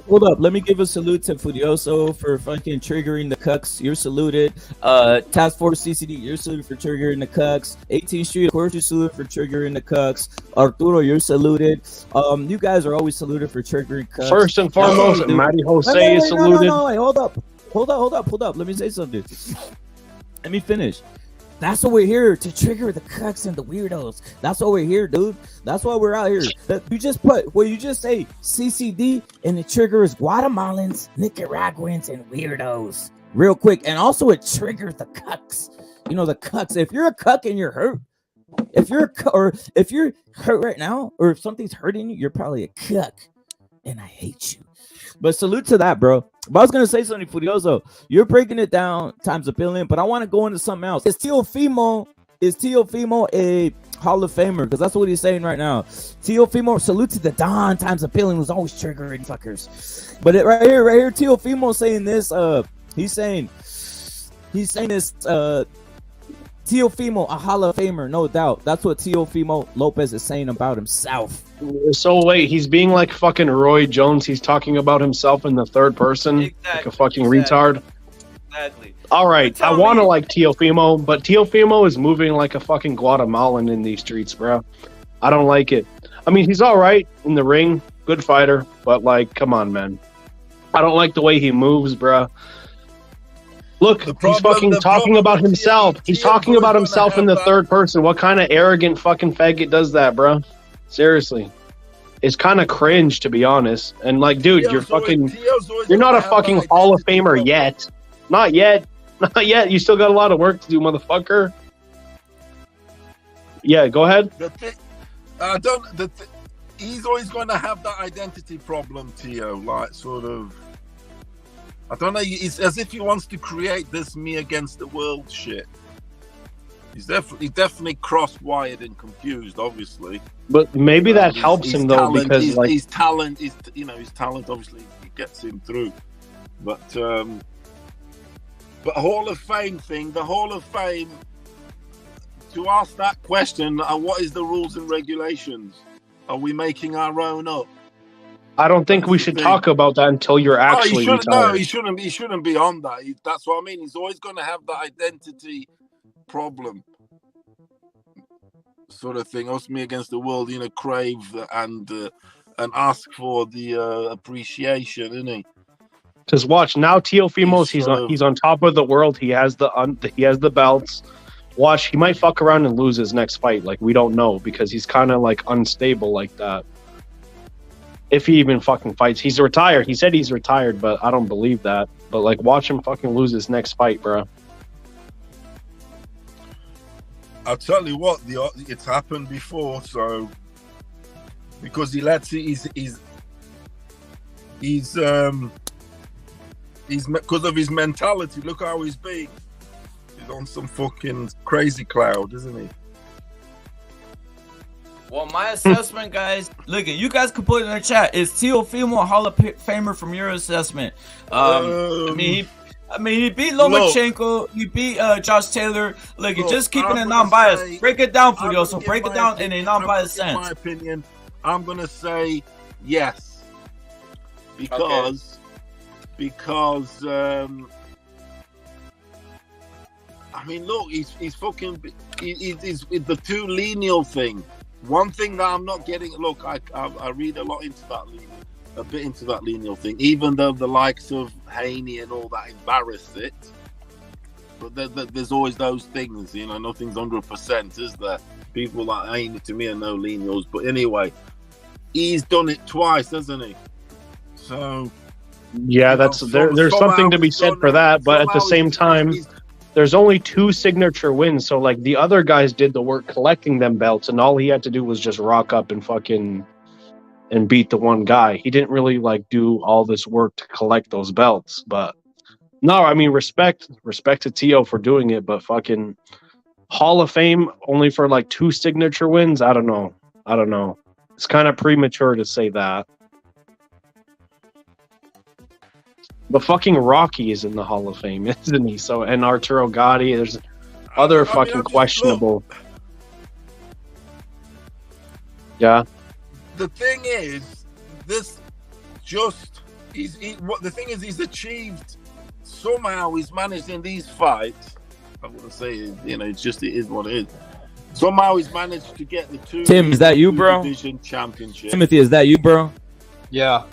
Hold up, let me give a salute to Furioso for fucking triggering the cucks. You're saluted. Task Force CCD, you're saluted for triggering the cucks. 18th Street, of course, you're saluted for triggering the cucks. Arturo, you're saluted. You guys are always saluted for triggering cucks. First and foremost, Matty Jose is saluted. No, hold up. Let me say something. Let me finish. That's what we're here to trigger the cucks and the weirdos. That's what we're here, dude. That's why we're out here. You just say CCD and the trigger is Guatemalans, Nicaraguans, and weirdos. Real quick. And also it triggers the cucks. The cucks. If you're a cuck and you're hurt, if you're hurt right now, or if something's hurting you, you're probably a cuck. And I hate you. But salute to that, bro. But I was going to say something, Furioso. You're breaking it down times a billion, but I want to go into something else. Is Teofimo a Hall of Famer? Because that's what he's saying right now. Teofimo, salute to the Don times a billion, who's always triggering fuckers. But right here, Teofimo saying this. He's saying this. Teofimo, a Hall of Famer, no doubt. That's what Teofimo Lopez is saying about himself. So wait, he's being like fucking Roy Jones. He's talking about himself in the third person, like a fucking retard. Exactly. All right, I want to like Teofimo, but Teofimo is moving like a fucking Guatemalan in these streets, bro. I don't like it. I mean, he's all right in the ring, good fighter, but like, come on, man. I don't like the way he moves, bro. Look, he's fucking talking about himself. He's talking about himself in the third person. What kind of arrogant fucking faggot does that, bro? Seriously. It's kind of cringe, to be honest. And like, dude, you're not a fucking Hall of Famer yet. Not yet. Not yet. You still got a lot of work to do, he's always going to have that identity problem, Teo. Like, sort of, I don't know. It's as if he wants to create this me against the world shit. He's definitely cross-wired and confused, obviously. But maybe that helps him though, talent, because his talent obviously gets him through. But Hall of Fame thing, the Hall of Fame. To ask that question, what is the rules and regulations? Are we making our own up? I don't think we should talk about that until you're actually retired. No, he shouldn't be on that. That's what I mean. He's always going to have that identity problem, sort of thing. Us, me against the world, crave and ask for the appreciation, isn't he? Because watch now, Teofimo's he's on top of the world. He has the belts. Watch, he might fuck around and lose his next fight. Like, we don't know, because he's kind of like unstable like that. If he even fucking fights, he's retired. He said he's retired, but I don't believe that. But like, watch him fucking lose his next fight, bro. I'll tell you what, it's happened before. So because he's because of his mentality. Look how he's being. He's on some fucking crazy cloud, isn't he? Well, my assessment, guys. Look, you guys can put it in the chat. Is Teofimo a Hall of Famer from your assessment? I mean, he beat Lomachenko. He beat Josh Taylor. Look, just keeping it non-biased. Break it down, Fudio. So break it down in a non-biased sense. In my opinion, I'm gonna say yes, because I mean, look, he's the too lineal thing. One thing that I'm not getting. Look, I read a lot into that, a bit into that lineal thing. Even though the likes of Haney and all that embarrass it, but there's always those things. Nothing's 100%, is there? People like Haney to me are no lineals. But anyway, he's done it twice, hasn't he? So yeah, there's something to be said for that. But at the same time, there's only 2 signature wins, so like the other guys did the work collecting them belts, and all he had to do was just rock up and fucking and beat the one guy. He didn't really like do all this work to collect those belts. But no, I mean, respect to Teo for doing it, but fucking Hall of Fame only for like 2 signature wins. I don't know. It's kind of premature to say that. But fucking Rocky is in the Hall of Fame, isn't he? So, and Arturo Gatti, there's other fucking questionable. Yeah. The thing is, the thing is, he's achieved somehow. He's managed in these fights. I wouldn't say it is what it is. Somehow he's managed to get the 2. Tim, is that you, bro? Division championship. Timothy, is that you, bro? Yeah.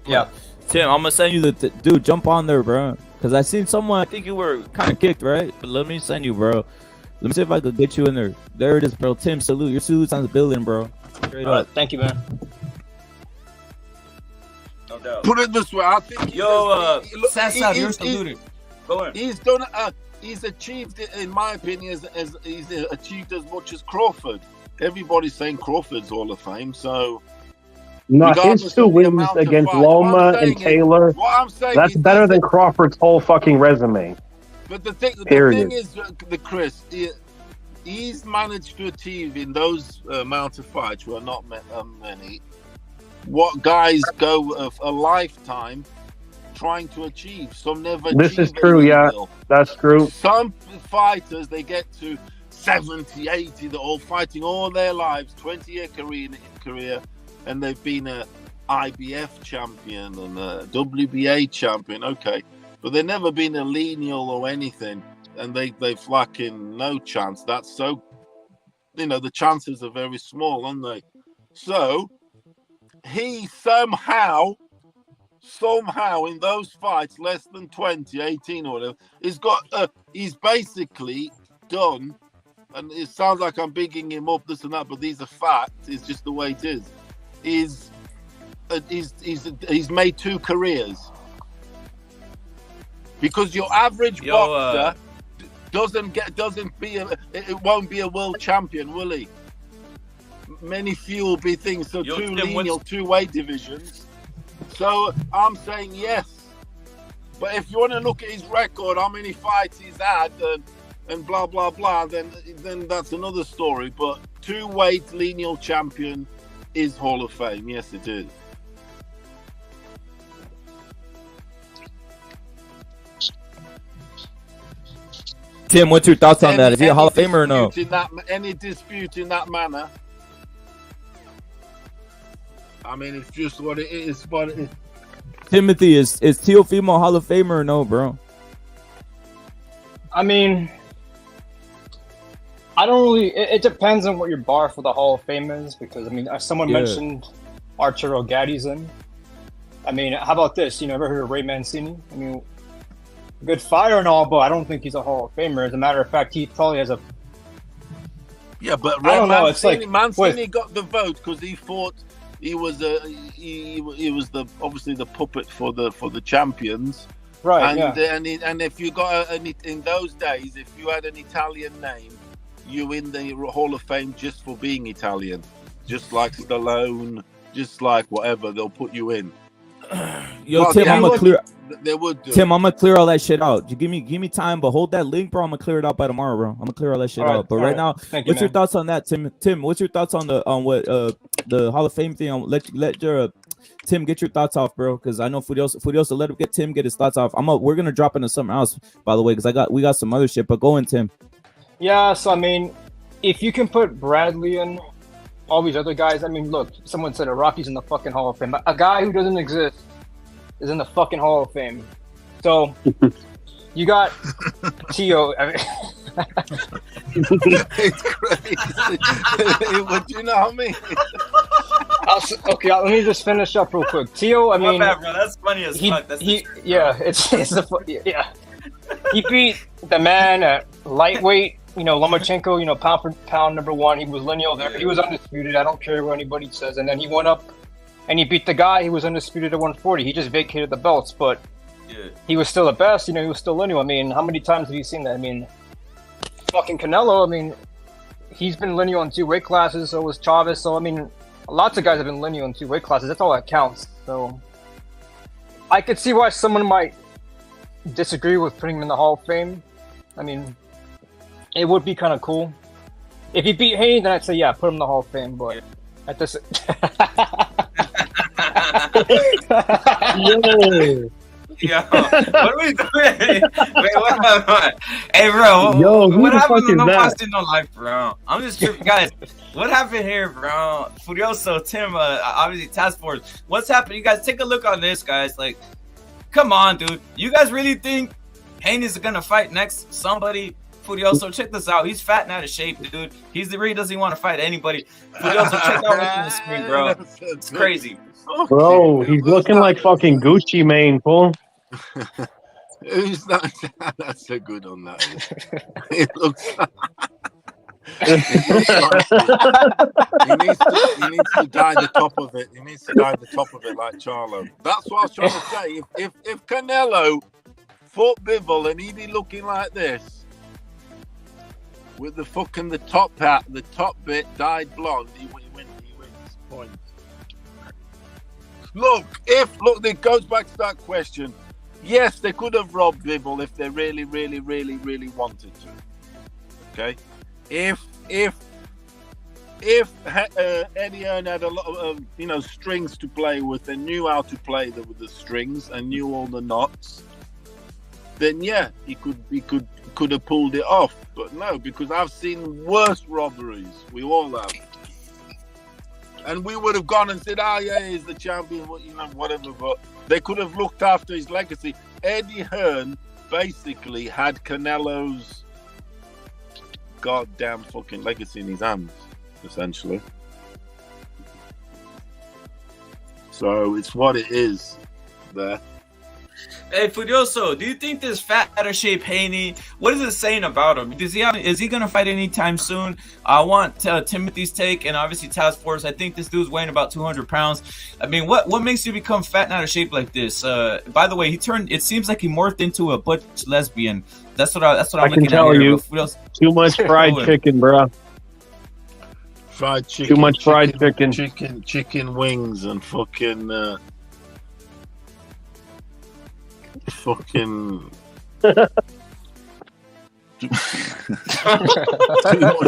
Yeah. Tim, I'm gonna send you the dude. Jump on there, bro. Cause I seen someone. I think you were kind of kicked, right? But let me send you, bro. Let me see if I could get you in there. There it is, bro. Tim, salute. Your salute's on the building, bro. Straight up. Thank you, man. No doubt. Put it this way, I think. Sasa, you're saluted. Go ahead. He's done. He's achieved, in my opinion, as he's achieved as much as Crawford. Everybody's saying Crawford's Hall of Fame, so. No, his 2 wins against Loma and Taylor. That's better than Crawford's whole fucking resume. But the thing is, Chris, he's managed to achieve in those amount of fights, who are not many, what guys go of a lifetime trying to achieve. Some never. This is true, yeah. That's true. Some fighters, they get to 70, 80, they're all fighting all their lives, 20-year career. And they've been a IBF champion and a WBA champion, okay. But they've never been a lineal or anything. And they've fucking no chance. That's so, the chances are very small, aren't they? So, he somehow in those fights, less than 20, 18 or whatever, he's basically done, and it sounds like I'm bigging him up, this and that, but these are facts, it's just the way it is. He's made 2 careers, because your average boxer it won't be a world champion, will he? many few will be things. So Yo, two Tim, lineal, two weight divisions. So I'm saying yes. But if you want to look at his record, how many fights he's had, and blah blah blah, then that's another story. But two weight lineal champion is Hall of Fame. Yes, it is. Tim, what's your thoughts on that? Is he a Hall of Famer or no? Any dispute in that manner? I mean, it's just what it is. But it is. Timothy, is Teofimo a Hall of Famer or no, bro? I mean, I don't really. It depends on what your bar for the Hall of Fame is, because I mean, someone mentioned Arturo Gaddison. I mean, how about this? You know, ever heard of Ray Mancini? I mean, good fighter and all, but I don't think he's a Hall of Famer. As a matter of fact, he probably has a. Yeah, but I don't know. It's like Mancini got the vote because he fought. He was the obviously the puppet for the champions, right? And if you got in those days, if you had an Italian name, you in the Hall of Fame just for being Italian, just like Stallone, just like whatever, they'll put you in. Yo, Tim, I'm gonna clear. They would do. Tim, I'm gonna clear all that shit out. You give me time, but hold that link, bro. I'm gonna clear it out by tomorrow, bro. I'm gonna clear all that shit out. But right now, what's your thoughts on that, Tim? Tim, what's your thoughts on what the Hall of Fame thing? Let your Tim get your thoughts off, bro, because I know Furioso let him get his thoughts off. We're gonna drop into something else, by the way, because we got some other shit. But go in, Tim. Yeah, so I mean, if you can put Bradley and all these other guys, I mean, look, someone said Rocky's in the fucking Hall of Fame. A guy who doesn't exist is in the fucking Hall of Fame. So you got Tio. I mean, it's crazy. What do you know what I mean? Okay, let me just finish up real quick. Tio, I mean, bad, bro. That's funny as fuck. He beat the man at lightweight. You know, Lomachenko. You know, pound for pound number one. He was lineal there. He was undisputed. I don't care what anybody says. And then he went up and he beat the guy who was undisputed at 140. He just vacated the belts, but he was still the best. You know, he was still lineal. I mean, how many times have you seen that? I mean, fucking Canelo. I mean, he's been lineal in two weight classes. So was Chavez. So I mean, lots of guys have been lineal in two weight classes. That's all that counts. So I could see why someone might disagree with putting him in the Hall of Fame. I mean, it would be kind of cool. If he beat Haney, then I'd say, yeah, put him in the Hall of Fame. But at this... Yo, what are we doing? Wait, what? Hey, bro. Yo, what happened to No Boston No Life, bro? I'm just tripping. Guys, what happened here, bro? Furioso, Tim, obviously Task Force. What's happening? You guys, take a look on this, guys. Like, come on, dude. You guys really think Haney's gonna fight next somebody? Furioso, check this out. He's fat and out of shape, dude. He really doesn't want to fight anybody. Furioso, check out what's on the screen, bro. It's crazy. Bro, he's looking like fucking Gucci Mane, fool. Who's that? That's a good on that. It looks he needs to dye the top of it. He needs to dye the top of it like Charlo. That's what I was trying to say. If Canelo fought Bivol and he'd be looking like this with the fucking the top hat, the top bit dyed blonde, he wins. Point. Look, it goes back to that question. Yes, they could have robbed Bivol if they really, really, really, really wanted to. Okay, if Eddie Hearn had a lot of strings to play with, and knew how to play with the strings and knew all the knots, then yeah, he could have pulled it off. But no, because I've seen worse robberies. We all have. And we would have gone and said, yeah, he's the champion, whatever. But they could have looked after his legacy. Eddie Hearn basically had Canelo's goddamn fucking legacy in his hands, essentially. So it's what it is there. Hey, Furioso, do you think this fat, out of shape Haney, what is it saying about him? Is he going to fight anytime soon? I want Timothy's take, and obviously Task Force. I think this dude's weighing about 200 pounds. I mean, what makes you become fat and out of shape like this? By the way, it seems like he morphed into a butch lesbian. That's what I'm looking at here. Too much fried chicken, bro. Fried chicken. Too much fried chicken. Chicken wings and fucking fucking. Too much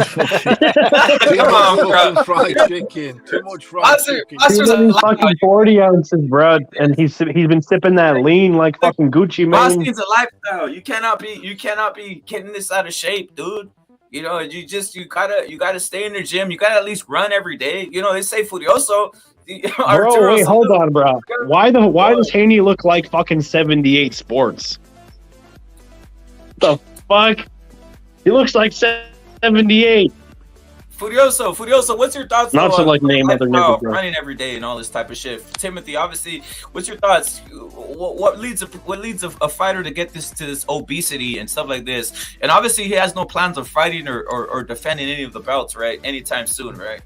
fucking fried chicken. Too much fried chicken. Too many fucking 40 ounces, bro. And he's been sipping that lean like fucking Gucci Mane. Boxing's a lifestyle. You cannot be getting this out of shape, dude. You know, you gotta stay in the gym. You gotta at least run every day. You know, they say Furioso. Bro, wait, hold on, bro. Why does Haney look like fucking 78 Sports? The fuck? He looks like 78. Furioso, what's your thoughts? Not to like name other niggas, bro. Running every day and all this type of shit. Timothy, obviously, what's your thoughts? What leads a fighter to get to this obesity and stuff like this? And obviously, he has no plans of fighting or defending any of the belts, right? Anytime soon, right?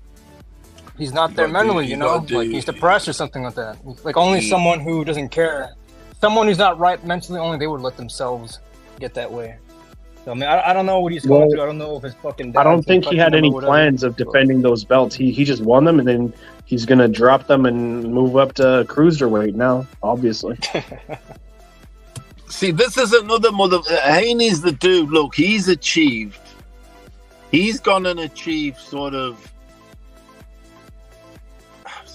He's not there mentally, you know, like he's depressed or something like that. Like only someone who doesn't care, someone who's not right mentally, only they would let themselves get that way. So, I mean, I don't know what he's going through. I don't know if his fucking. I don't think he had any plans of defending those belts. He just won them, and then he's gonna drop them and move up to cruiserweight now. Obviously. See, this is another mother. Haney's the dude. Look, he's gone and achieved sort of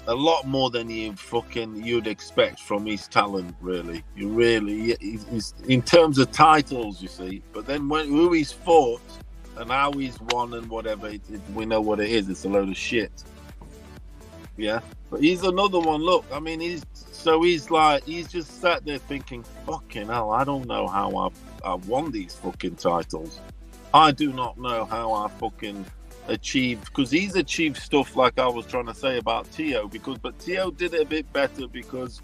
a lot more than you'd expect from his talent, really. He's in terms of titles, you see. But then who he's fought and how he's won and whatever, we know what it is. It's a load of shit. Yeah, but he's another one. Look, I mean, he's just sat there thinking, fucking hell, I don't know how I've won these fucking titles. I do not know how I fucking achieved, because he's achieved stuff like I was trying to say about Teo, but Teo did it a bit better because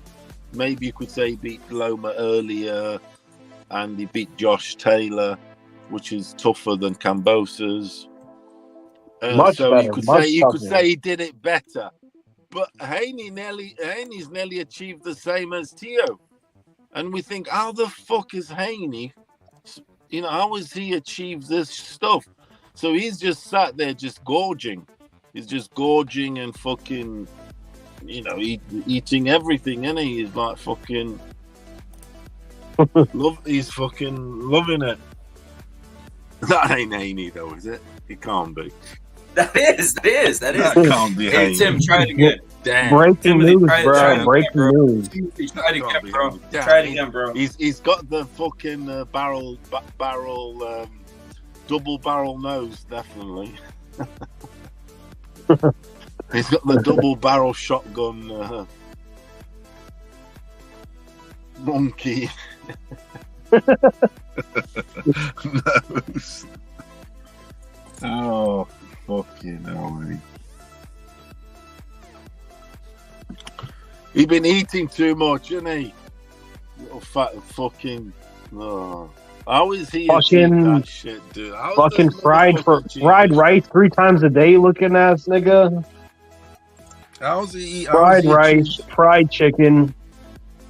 maybe you could say he beat Loma earlier and he beat Josh Taylor, which is tougher than Cambosa's. Much so better, you could say he did it better. But Haney's nearly achieved the same as Teo. And we think, how the fuck is Haney, how has he achieved this stuff? So he's just sat there just gorging. He's just gorging and fucking, eating everything, and he's like fucking, he's fucking loving it. That ain't Haney though, is it? It can't be. That is. That can't be Haney. Hey, Tim, try it again. Damn. Breaking news, bro. Breaking news. Try it again, bro. Try it again, bro. He's got the fucking barrel. Double barrel nose, definitely. He's got the double barrel shotgun monkey nose. Oh, fucking hell, man. He's been eating too much, hasn't he? Little fat fucking. Oh. How is he fucking that shit, dude? Fucking fried rice 3 times a day, looking ass nigga. How's he eat fried rice, fried chicken?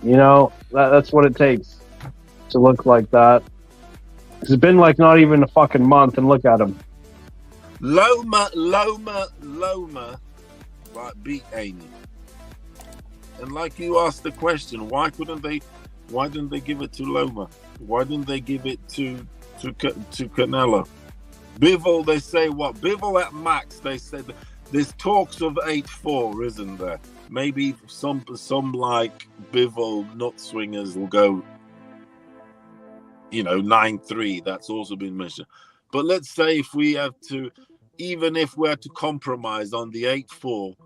That's what it takes to look like that. It's been like not even a fucking month, and look at him. Loma, like beat Haney. And like you asked the question, why didn't they give it to Loma? Why didn't they give it to Canelo? Bivol, they say what? Bivol at max, they said there's talks of 8-4, isn't there? Maybe some like Bivol nut swingers will go, 9-3. That's also been mentioned. But let's say if we had to compromise on the 8-4,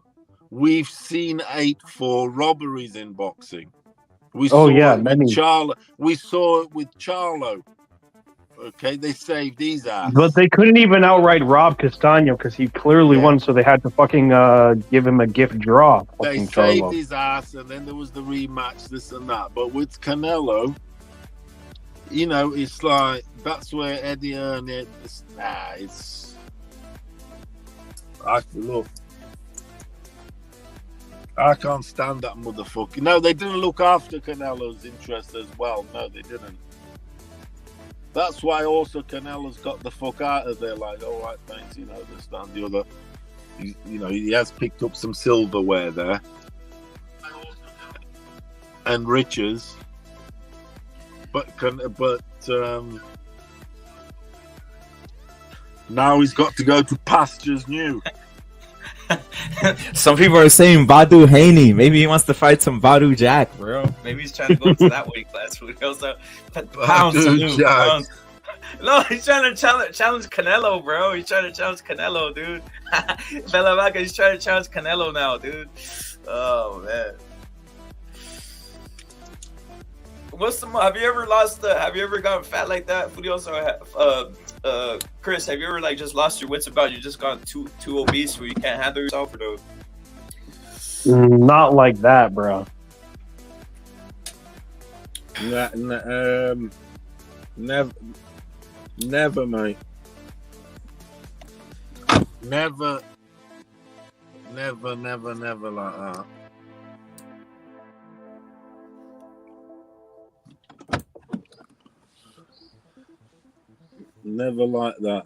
we've seen 8-4 robberies in boxing. We saw it with Charlo. Okay, they saved his ass. But they couldn't even outright rob Castano because he clearly won, so they had to fucking give him a gift draw. They saved his ass, and then there was the rematch, this and that. But with Canelo, it's like, that's where Eddie Hearn is. Look. I can't stand that motherfucker. No, they didn't look after Canelo's interest as well. No, they didn't. That's why also Canelo's got the fuck out of there. Like, all right, thanks, this, that, and the other. he has picked up some silverware there and riches, but now he's got to go to pastures new. Some people are saying Vadu Haney. Maybe he wants to fight some Vadu Jack, bro. Maybe he's trying to go to that weight class. Who knows? Pounds. No, he's trying to challenge Canelo, bro. He's trying to challenge Canelo, dude. Bella Vaca, he's trying to challenge Canelo now, dude. Oh man. Have you ever gotten fat like that? Furioso, Chris, have you ever like just lost your wits about you just gone too obese where you can't handle yourself or no? Not like that, bro. Never, mate. Never like that. Never like that.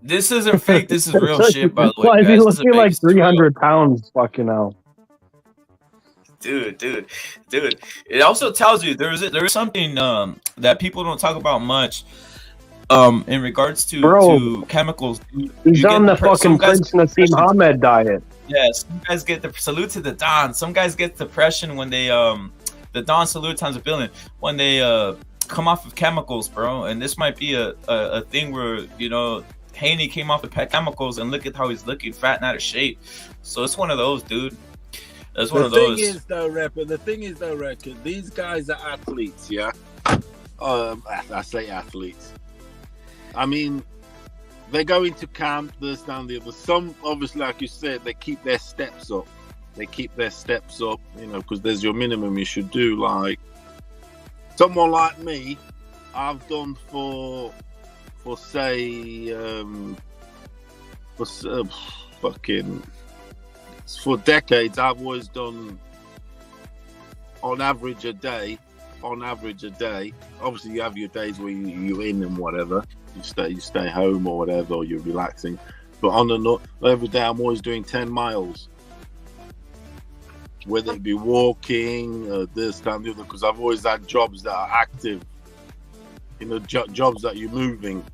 This isn't fake. This is real shit, by the way. Why is he looking like 300 pounds fucking out? Dude. It also tells you there is something that people don't talk about much in regards to chemicals. He's on the fucking Prince Nassim Hamed diet. Yeah, some guys get the salute to the Don. Some guys get depression when they the Don salute times a billion when they come off of chemicals, bro. And this might be a thing where Haney came off of chemicals and look at how he's looking, fat and out of shape. So it's one of those, dude. That's one of those. The thing is though, Record, these guys are athletes, yeah? I say athletes. I mean, they go into camp, this, that, and the other. Some, obviously, like you said, they keep their steps up. Because there's your minimum you should do. Like, someone like me, I've done for decades, I've always done on average a day. Obviously, you have your days where you're in and whatever. You stay home or whatever, or you're relaxing. But every day, I'm always doing 10 miles. Whether it be walking, this, that, and the other, because I've always had jobs that are active. Jobs that you're moving,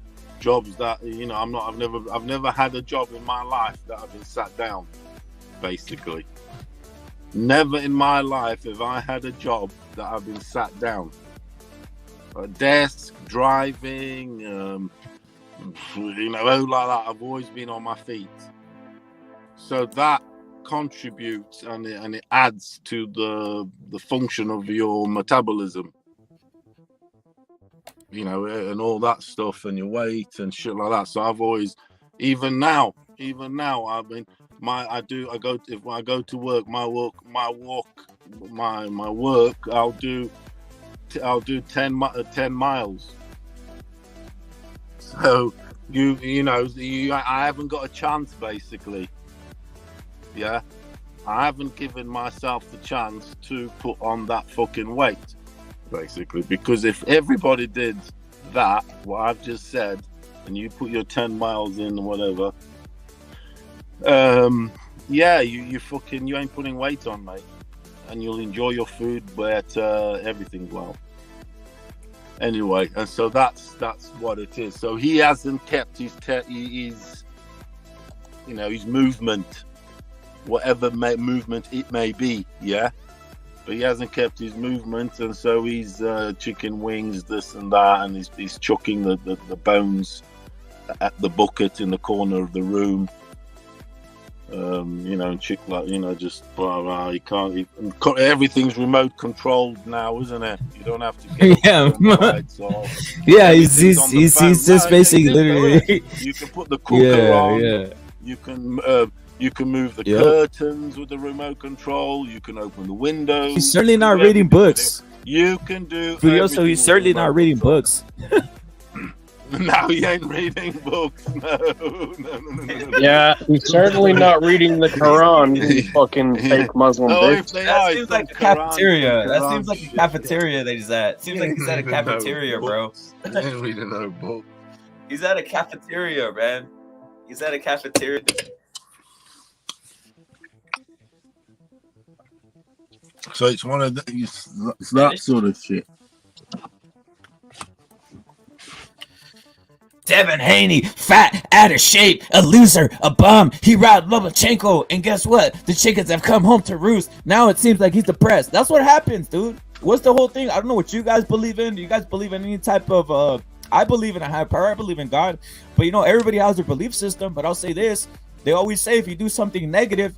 jobs that I've never had a job in my life that I've been sat down. Basically, never in my life have I had a job that I've been sat down. A desk, driving, all like that. I've always been on my feet. So that contributes and it adds to the function of your metabolism. And all that stuff, and your weight and shit like that. So I've always, even now, I've been. I go to work. My work. I'll do 10 miles. So I haven't got a chance, basically. Yeah, I haven't given myself the chance to put on that fucking weight, basically. Because if everybody did that, what I've just said, and you put your 10 miles in or whatever. You ain't putting weight on, mate, and you'll enjoy your food, but everything's well. Anyway, and so that's what it is. So he hasn't kept his movement, whatever movement it may be, yeah. But he hasn't kept his movement, and so he's chicken wings, this and that, and he's chucking the bones at the bucket in the corner of the room. Chick just blah blah. You can't. Everything's remote controlled now, isn't it? You don't have to get lights off. Yeah, he's just basically literally. You can put the cooker on. Yeah. You can move the curtains with the remote control. You can open the windows. He's certainly not reading books. You can do. So he's certainly not reading books. No, he ain't reading books. No. Yeah, he's certainly not reading the Quran. You fucking fake Muslim bitch. That seems like a cafeteria. That seems like a cafeteria that he's at. Seems like he's at a cafeteria, bro. He ain't reading no book. He's at a cafeteria, man. He's at a cafeteria. So it's one of it's that sort of shit. Devin Haney, fat, out of shape, a loser, a bum. He robbed Lomachenko, and guess what? The chickens have come home to roost. Now it seems like he's depressed. That's what happens, dude. What's the whole thing? I don't know what you guys believe in. Do you guys believe in any type of I believe in a higher power. I believe in God. But everybody has their belief system. But I'll say this. They always say if you do something negative,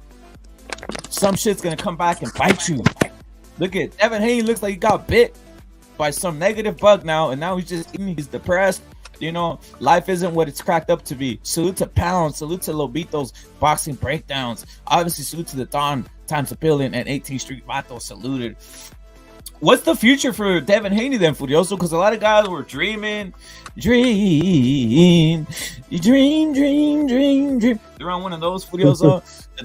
some shit's going to come back and bite you. Look at Devin Haney. Looks like he got bit by some negative bug now. And now he's depressed. Life isn't what it's cracked up to be. Salute to Pound. Salute to Lobito's boxing breakdowns. Obviously, salute to the Don times a billion and 18th Street Vato saluted. What's the future for Devin Haney then, Furioso? Because a lot of guys were dreaming. They're on one of those, Furioso,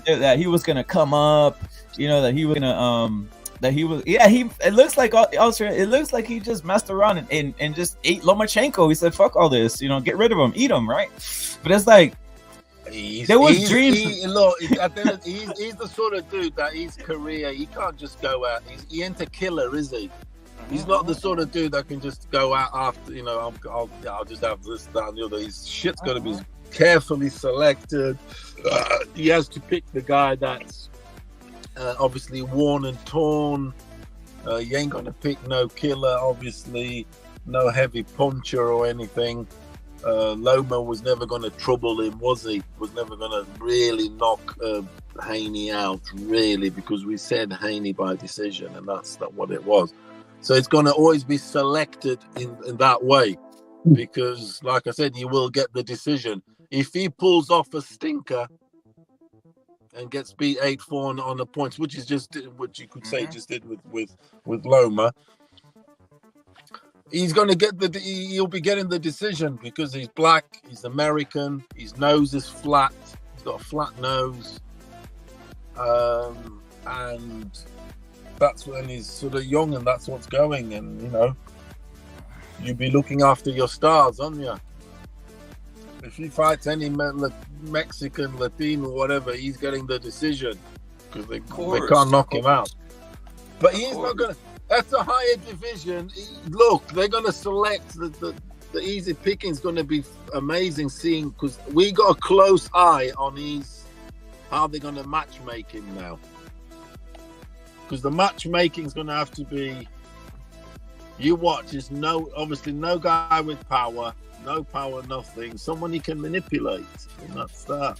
that he was gonna come up. That he was gonna it looks like also it looks like he just messed around and just ate Lomachenko. He said, fuck all this, get rid of him, eat him, right? But it's like there was dreams. Look, he's the sort of dude that his career, he can't just go out. He ain't a killer, is he? He's not the sort of dude that can just go out after, I'll just have this, that, and the other. His shit's got to be carefully selected. He has to pick the guy that's obviously worn and torn. You ain't gonna pick no killer, obviously, no heavy puncher or anything. Loma was never gonna trouble him, was he? Was never gonna really knock Haney out, really, because we said Haney by decision, and that's not what it was. So it's gonna always be selected in that way, because, like I said, you will get the decision. If he pulls off a stinker and gets beat 8-4 on the points, which is just what you could say just did with Loma, he's going to get he'll be getting the decision because he's black, he's American, his nose is flat, he's got a flat nose, and that's when he's sort of young, and that's what's going, and you'll be looking after your stars, aren't you? If he fights any Mexican, Latino, whatever, he's getting the decision because they can't knock him out. But he's not going to. That's a higher division. Look, they're going to select the easy picking is going to be amazing seeing, because we got a close eye on how they're going to matchmake him now. Because the matchmaking is going to have to be. You watch, is obviously no guy with power. No power, nothing. Someone he can manipulate, and that's that.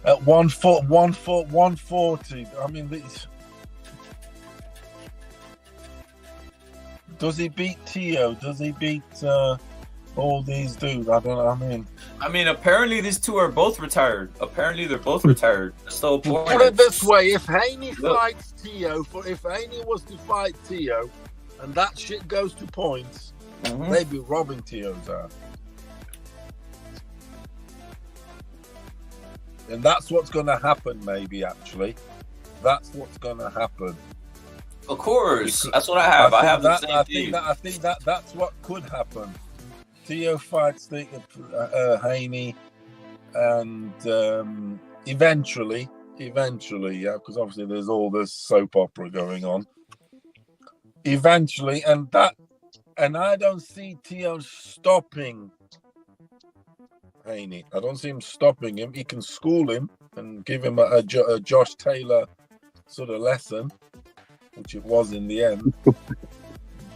At 140. I mean, does he beat Teo? Does he beat all these dudes? I don't know. I mean, apparently these two are both retired. Apparently they're both retired. So put it this way: if Haney fights Teo, if Haney was to fight Teo, and that shit goes to points, they'd be robbing Teo's ass. And that's what's going to happen. Maybe actually, that's what's going to happen. Of course, that's what I have. I have the same thing. I think that's what could happen. Teo fights Haney, and eventually, yeah, because obviously there's all this soap opera going on. Eventually, and I don't see Teo stopping Haney. I don't see him stopping him. He can school him and give him a Josh Taylor sort of lesson, which it was in the end.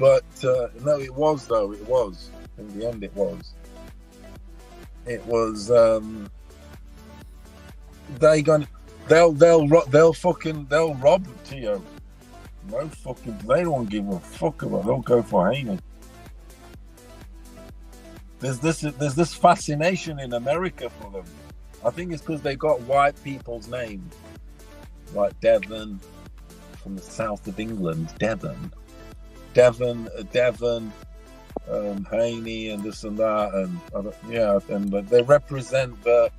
But no, it was though. It was. In the end, it was. They'll rob Teo. No fucking. They don't give a fuck about. They'll go for Haney. There's this fascination in America for them. I think it's because they got white people's names, like Devon from the south of England. Devon. Haney and this and that, and they represent the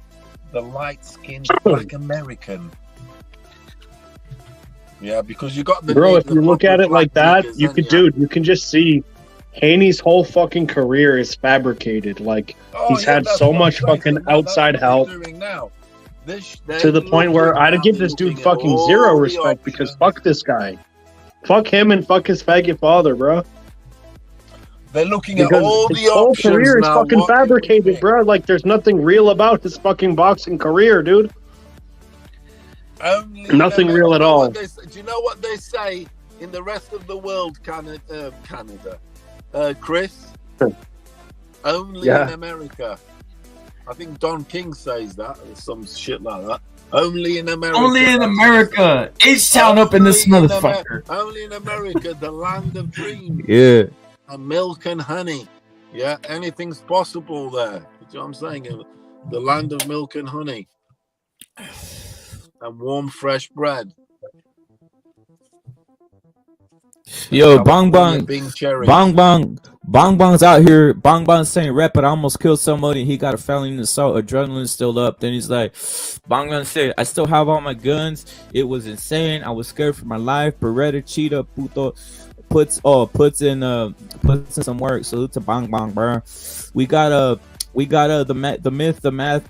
light-skinned Black American. Yeah, because you got the if you look at it like that, you can just see Haney's whole fucking career is fabricated. Like he's had so much fucking outside help. To the point where I'd give this dude fucking zero respect because fuck this guy. Fuck him and fuck his faggot father, bro. They're looking because at all the his whole options career is now. fucking fabricated, bro. Like, there's nothing real about his fucking boxing career, dude. Nothing real at all. Do you know what they say in the rest of the world, Canada? Chris? Only in America. I think Don King says that, or some shit like that. Only in America. Only in America. H-Town up in this motherfucker. Only in America, the land of dreams. Yeah. And milk and honey. Yeah, anything's possible there. You know what I'm saying? The land of milk and honey. And warm, fresh bread. Yo, Bong Bong. Bong Bong's out here. Bong Bong's saying, rep it. I almost killed somebody. He got a felony assault. Adrenaline's still up. Then he's like, Bong Bong said, I still have all my guns. It was insane. I was scared for my life. Beretta, cheetah, puto. Puts in some work. Salute to Bong Bong, bro. We got the myth, the man,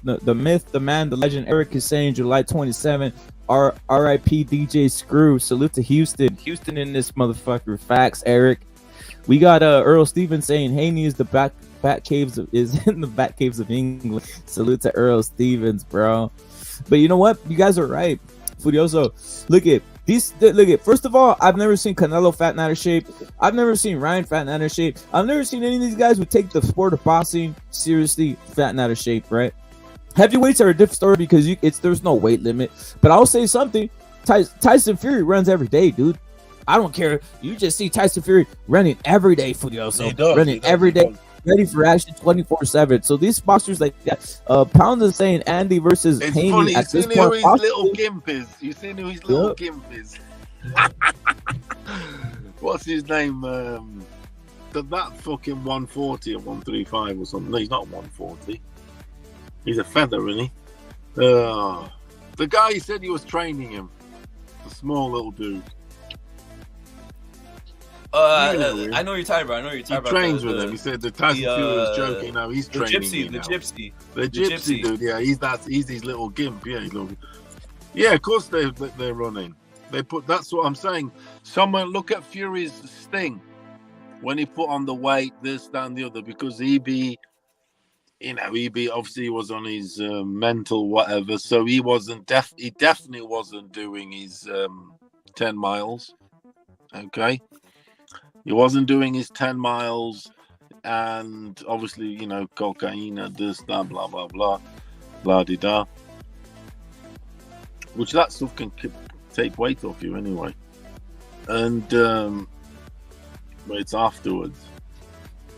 the legend. Eric is saying July 27th. R.I.P. DJ Screw. Salute to Houston in this motherfucker. Facts, Eric. We got Earl Stevens saying Haney is in the back caves of England. Salute to Earl Stevens, bro. But you know what? You guys are right. Furioso. Look at first of all, I've never seen Canelo fat and out of shape. I've never seen Ryan fat and out of shape. I've never seen any of these guys who take the sport of boxing seriously fat and out of shape, right? Heavyweights are a different story because there's no weight limit. But I'll say something. Tyson Fury runs every day, dude. I don't care. You just see Tyson Fury running every day, Furioso. Running every day. Ready for action 24/7. So these boxers like that, Pound is saying Andy versus Haney. Funny. You seen who his little gimp is? You seen who his little gimp is? What's his name? That fucking 140 or 135 or something. No, he's not 140. He's a feather, isn't he? The guy he said he was training him. The small little dude. I know you're talking about. He trains with him. He said the Tyson Fury was joking. Now he's training the gypsy dude. Yeah, he's his little gimp. Yeah, of course they're running. That's what I'm saying. Someone look at Fury's sting when he put on the weight, this, that, and the other, because obviously he was on his mental whatever, so he definitely wasn't doing his 10 miles. Okay. He wasn't doing his 10 miles, and obviously, cocaine, this, that, blah, blah, blah, blah-de-da. Which that stuff can take weight off you anyway. And, but it's afterwards.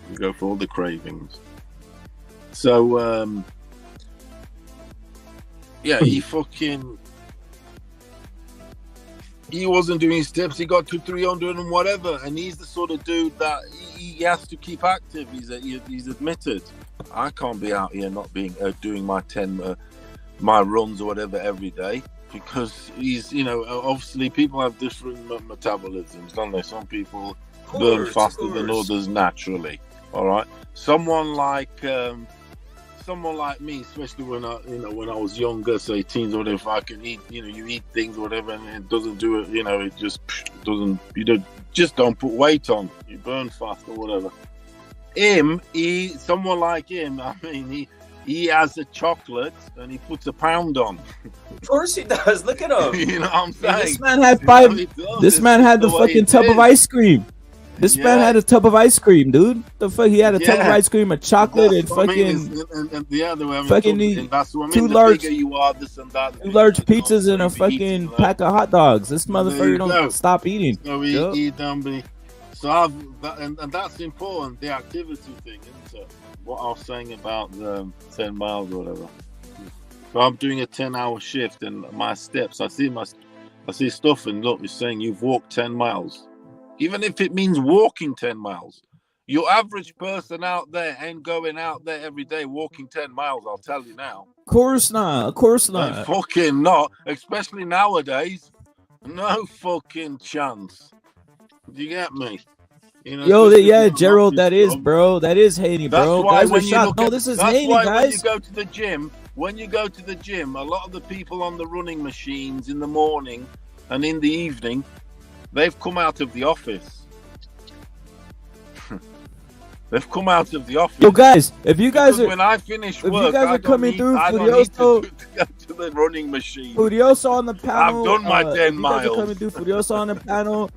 You go for all the cravings. So, he wasn't doing steps. He got to 300 and whatever, and he's the sort of dude that he has to keep active. He's admitted. I can't be out here not being doing my 10 my runs or whatever every day, because he's obviously people have different metabolisms, don't they? Some people burn faster than others naturally. All right, someone like me, especially when I was younger, say teens or whatever, if I can eat, you eat things or whatever, and it doesn't do it, it just doesn't, just don't put weight on, you burn fast or whatever. Someone like him, I mean, he has a chocolate and he puts a pound on. Of course he does. Look at him. You know what I'm saying? This man had This man had the fucking tub of ice cream. This man had a tub of ice cream, dude. The fuck, he had a tub of ice cream, a chocolate, and fucking, two large pizzas and a fucking pack of hot dogs. This motherfucker don't stop eating. So and that's important, the activity thing, isn't it? What I was saying about the 10 miles or whatever. So I'm doing a 10-hour shift, and my steps, I see stuff, and look, it's saying you've walked 10 miles. Even if it means walking 10 miles. Your average person out there ain't going out there every day walking 10 miles, I'll tell you now. Of course not. Fucking not. Especially nowadays. No fucking chance. Do you get me? Gerald, that is, bro. That is Haney, bro. Guys were shot. No, this is Haney, guys. When you go to the gym, when you go to the gym, a lot of the people on the running machines in the morning and in the evening, they've come out of the office. They've come out of the office. So guys, if you guys when I finish work, you guys are coming through, I don't need to go to the running machine. Furioso on the panel. I've done my 10 miles. You guys are coming through. Furioso on the panel.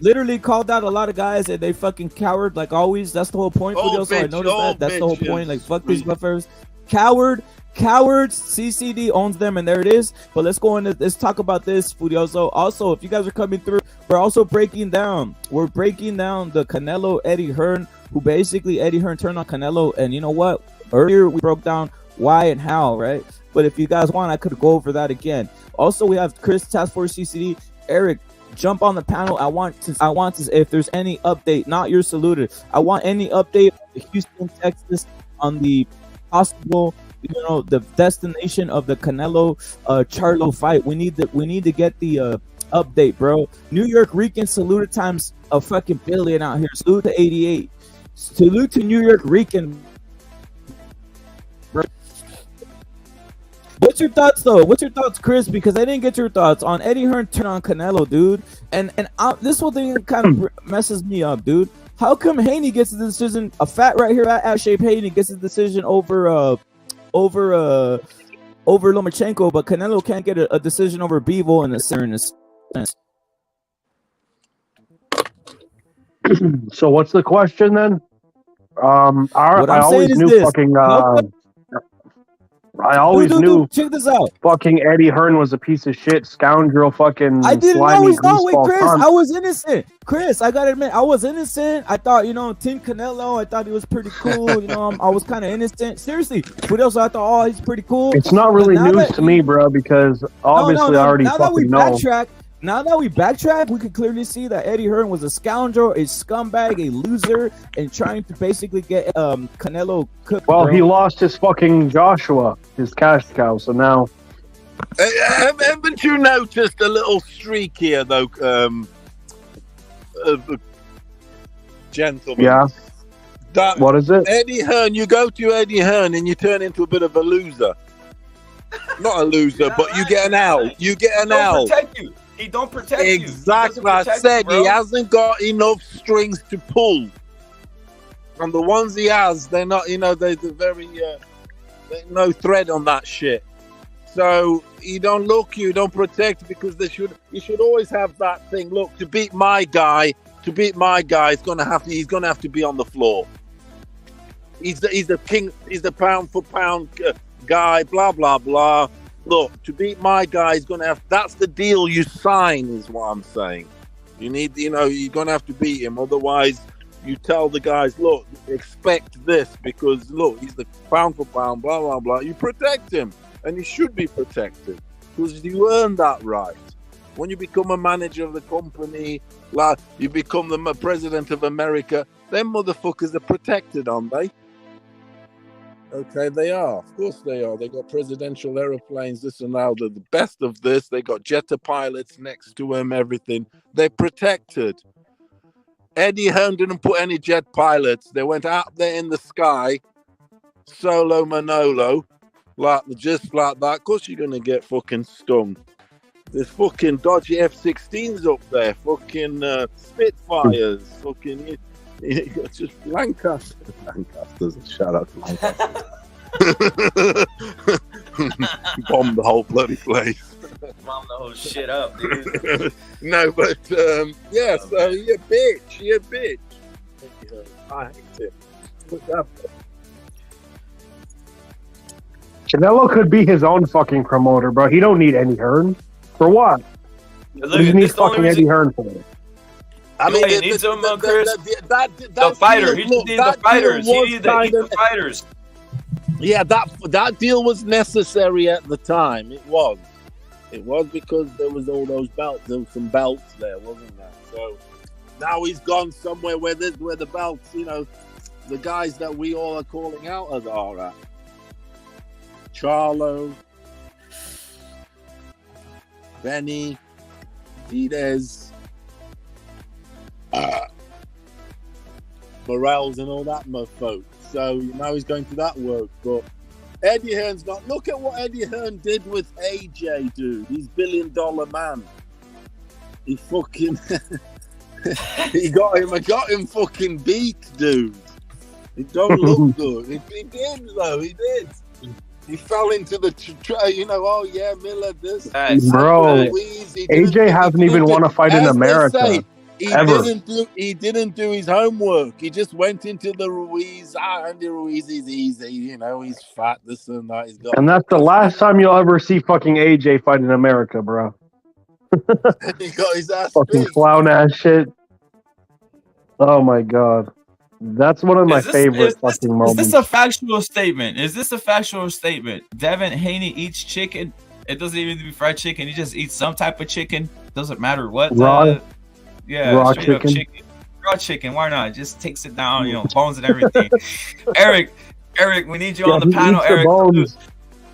Literally called out a lot of guys and they fucking coward like always. That's the whole point. Furioso, I noticed that. That's the whole point. Like fuck these buffers. Cowards. CCD owns them, and there it is. But let's go into let's talk about this, Furioso. Also, if you guys are coming through, we're also breaking down. We're breaking down the Canelo Eddie Hearn, who basically Eddie Hearn turned on Canelo, and you know what? Earlier we broke down why and how, right? But if you guys want, I could go over that again. Also, we have Chris Task Force CCD, Eric. Jump on the panel. I want to if there's any update, not your saluted. I want any update on Houston, Texas, on the possible, the destination of the Canelo Charlo fight. We need to get the update, bro. New York Rican saluted times a fucking billion out here. Salute to 88. Salute to New York Rican. Bro. What's your thoughts though? What's your thoughts, Chris? Because I didn't get your thoughts on Eddie Hearn turn on Canelo, dude. And this whole thing kind of messes me up, dude. How come Haney gets the decision? A fat right here at Shape Haney gets the decision over Lomachenko, but Canelo can't get a decision over Bivol in a sense. So what's the question then? I always knew fucking. I always knew. Check this out. Fucking Eddie Hearn was a piece of shit, scoundrel, fucking. I didn't know he's not. Wait, Chris, cunt. I was innocent. Chris, I gotta admit, I was innocent. I thought, Team Canelo. I thought he was pretty cool. I was kind of innocent. Seriously, what else? I thought, he's pretty cool. It's not really news to me, bro, because obviously I already fucking know. Now that we backtrack, we can clearly see that Eddie Hearn was a scoundrel, a scumbag, a loser, and trying to basically get Canelo cooked. Well, he lost his fucking Joshua, his cash cow, so now. Haven't you noticed a little streak here, though, gentlemen? Yeah. What is it? Eddie Hearn, you go to Eddie Hearn and you turn into a bit of a loser. Not a loser, but you get an L. You get an L. He don't protect you. Exactly. I said he hasn't got enough strings to pull. And the ones he has, they're not, they're very, there's no thread on that shit. So you don't protect, because you should always have that thing. Look, to beat my guy, he's gonna have to be on the floor. He's the king. He's the pound for pound guy. Blah blah blah. Look, to beat my guy, he's gonna have. That's the deal you sign, is what I'm saying. You need, you're gonna have to beat him. Otherwise, you tell the guys, look, expect this, because look, he's the pound for pound. Blah blah blah. You protect him, and he should be protected, because you earn that right. When you become a manager of the company, like you become the president of America, them motherfuckers are protected, aren't they? Okay, they are. Of course they are. They got presidential aeroplanes, this and now. They're the best of this. They got jetta pilots next to them, everything. They're protected. Eddie Hearn didn't put any jet pilots. They went out there in the sky, solo Manolo, just like that. Of course you're going to get fucking stung. There's fucking dodgy F-16s up there, fucking Spitfires, fucking... just Lancasters. Shout out to Lancaster. Bomb the whole bloody place. Bomb the whole shit up, dude. No, but yeah, so you're a bitch. I hate it. What's up? Canelo could be his own fucking promoter, bro. He don't need Eddie Hearn. For what? He needs fucking Eddie Hearn for it. I mean, he needs him, Chris. The fighter. He needs the fighters. He needs the fighters. Yeah, that deal was necessary at the time. It was. It was, because there was all those belts. There was some belts there, wasn't there? So now he's gone somewhere where the belts, the guys that we all are calling out are at. Charlo, Benny, Diaz, Morales and all that folks. So now he's going to that work. But Eddie Hearn's not. Look at what Eddie Hearn did with AJ, dude. He's $1 billion man. He fucking he got him fucking beat, dude. It don't look good. He did though. He did. He fell into the oh yeah, Miller this. Bro, AJ hasn't even won a fight in America. He didn't do his homework. He just went into the Ruiz. Andy Ruiz is easy, he's fat, this and that. And that's the last time you'll ever see fucking AJ fight in America, bro. He got his ass fucking clown ass shit. Oh my god. That's one of my favorite fucking moments. Is this a factual statement? Devin Haney eats chicken. It doesn't even be fried chicken. He just eats some type of chicken. Doesn't matter what. Raw chicken. Raw chicken. Why not? Just takes it down, bones and everything. Eric, we need you on the panel. Eric,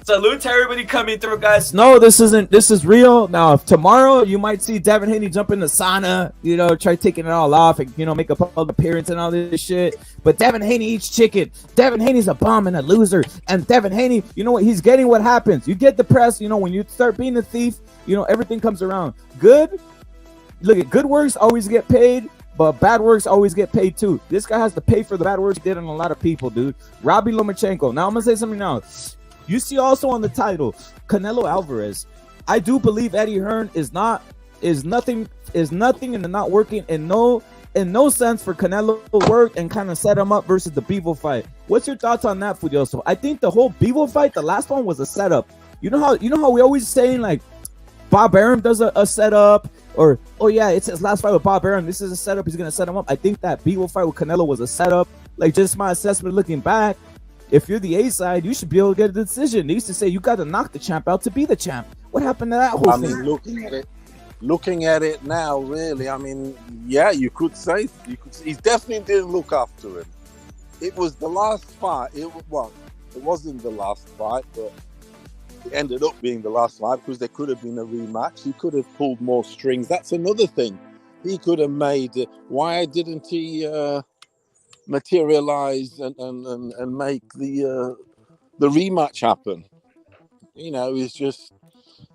salute to everybody coming through, guys. No, this is real. Now, if tomorrow you might see Devin Haney jump in the sauna, try taking it all off and, make a public appearance and all this shit. But Devin Haney eats chicken. Devin Haney's a bum and a loser. And Devin Haney, you know what? He's getting what happens. You get depressed, when you start being a thief, everything comes around. Good works always get paid, but bad works always get paid too. This guy has to pay for the bad works he did on a lot of people, dude. Robbie Lomachenko. Now, I'm going to say something now. You see also on the title, Canelo Alvarez. I do believe Eddie Hearn is nothing and not working in no sense for Canelo to work and kind of set him up versus the Bivol fight. What's your thoughts on that, Fudioso? I think the whole Bivol fight, the last one, was a setup. You know how we always saying like Bob Arum does a setup, or oh yeah, it's his last fight with Bob Arum. This is a setup. He's gonna set him up. I think that Bivol fight with Canelo was a setup. Like, just my assessment looking back. If you're the A side, you should be able to get a decision. They used to say you got to knock the champ out to be the champ. What happened to that whole thing? Looking at it now, really, yeah, you could say he definitely didn't look after him. It was the last fight. It wasn't the last fight, but it ended up being the last fight because there could have been a rematch. He could have pulled more strings. That's another thing. He could have made it. Why didn't he materialize and make the rematch happen? It's just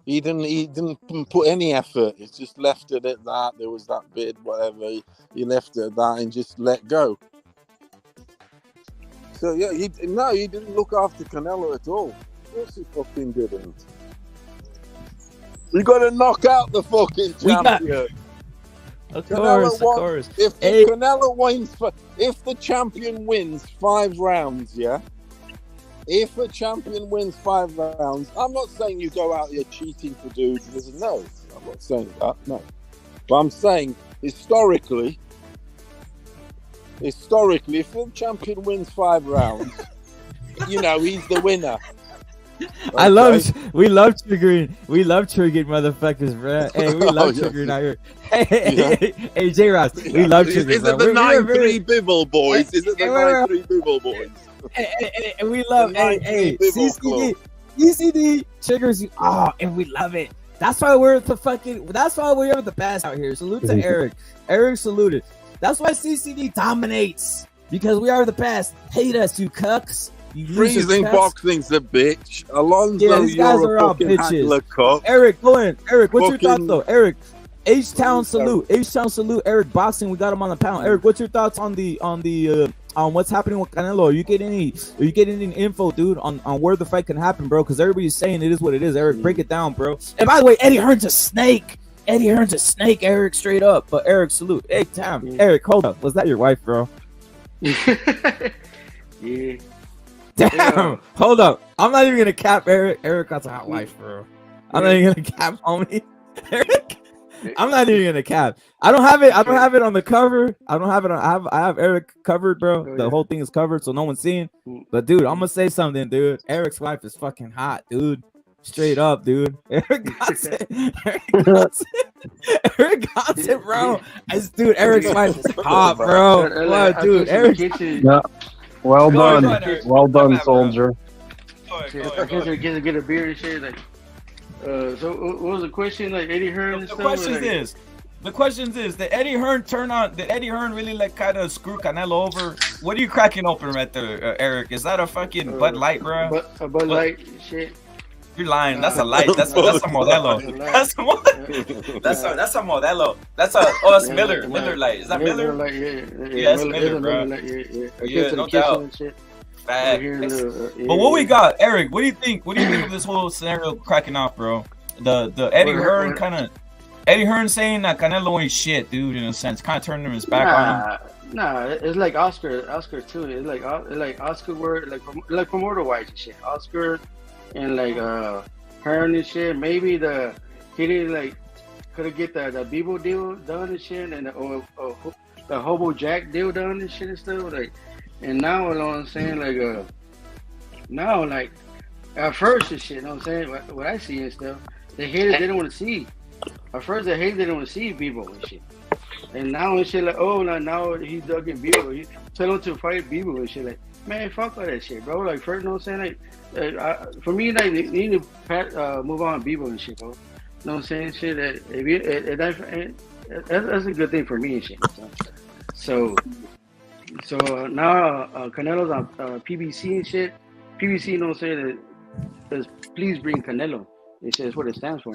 he didn't put any effort. He just left it at that. There was that bid, whatever. He left it at that and just let go. So yeah, he didn't look after Canelo at all. Of course he fucking didn't. We got to knock out the fucking champion. Of course. If Canelo wins, if the champion wins 5 rounds, yeah. If a champion wins 5 rounds, I'm not saying you go out here cheating for dudes. No, I'm not saying that. No, but I'm saying historically, if the champion wins 5 rounds, he's the winner. Okay. We love triggering motherfuckers, bro. Hey, we love triggering out here. Hey, J-Ross, we love triggering. Is it the 9-3 Bibble boys? Is it the 9-3 Bibble boys? Hey, we love CCD triggers you. Oh, and we love it. That's why we're the best out here. Salute to Eric. Eric saluted. That's why CCD dominates, because we are the best. Hate us, you cucks. Freezing boxing's a bitch. Alonzo, these guys are all bitches. Eric, go in. Eric, what's your thoughts though? Eric, H-Town salute. Eric, boxing. We got him on the panel. Eric, what's your thoughts on what's happening with Canelo? Are you getting any info, dude, on where the fight can happen, bro? Because everybody's saying it is what it is. Eric, break it down, bro. And by the way, Eddie Hearn's a snake. Eric, straight up. But Eric, salute. Hey, Tam. Eric, hold up. Was that your wife, bro? Yeah. Damn, hold up. I'm not even gonna cap Eric. Eric got a hot wife, bro. I'm not even gonna cap, homie. Eric, I'm not even gonna cap. I don't have it on the cover. I have Eric covered, bro. The whole thing is covered, so no one's seeing. But dude, I'm gonna say something, dude. Eric's wife is fucking hot, dude. Straight up, dude. Eric got it, bro. Dude, Eric's wife is hot, bro. What, dude? Eric. Yeah. Well done, soldier. I guess I get a beer and shit. So what was the question? Like Eddie Hearn and stuff? The question is, The question is, did Eddie Hearn did Eddie Hearn really like kind of screw Canelo over? What are you cracking open right there, Eric? Is that a fucking Bud Light, bro? A Bud Light shit. You're lying. That's a light. That's a Modelo. That's a Modelo. That's Miller. Miller Light. Is that Miller? Light, yeah, it's Miller, bro. Yeah, no doubt. Fact. But what we got, Eric? What do you think? What do you think of this whole scenario cracking off, bro? The Eddie Hearn Eddie Hearn saying that Canelo ain't shit, dude. In a sense, kind of turning his back on him. Nah, it's like Oscar too. It's like Oscar word, like promoter wise and shit. Oscar and like Hearn and shit. Maybe he didn't like could have get the Bebo deal done and shit, and the Hobo Jack deal done and shit and stuff. Like, and now you know what I'm saying, like now like at first and shit, you know what I'm saying. What I see and stuff, the haters didn't want to see. At first, the haters didn't want to see Bebo and shit. And now and shit like, oh, now he's ducking Bebo. He tell him to fight Bebo and shit. Like, man, fuck all that shit, bro. Like, first, you know what I'm saying? Like, for me, like, you need to move on Bebo and shit, bro. You know what I'm saying? Shit, that's a good thing for me and shit. So now Canelo's on PBC and shit. PBC, you know what I'm saying? Is please bring Canelo. It says what it stands for.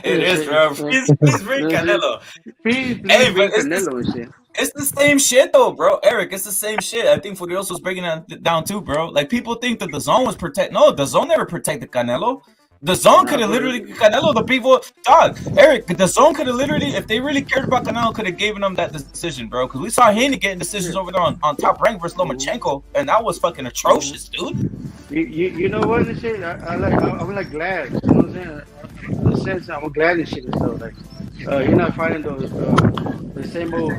It is, bro. Please bring Canelo. Please bring Canelo and shit. It's the same shit, though, bro. Eric, it's the same shit. I think Furioso was breaking that down, too, bro. Like, people think that the zone was protect. No, the zone never protected Canelo. The zone could have literally Canelo, the people, dog. Eric, the zone could have literally, if they really cared about Canelo, could have given them that decision, bro. Because we saw Haney getting decisions over there on Top Rank versus Lomachenko, and that was fucking atrocious, dude. You know what and shit? I'm like glad. You know what I'm saying? In the sense, I'm glad and shit and stuff. Like, you're not fighting those the same old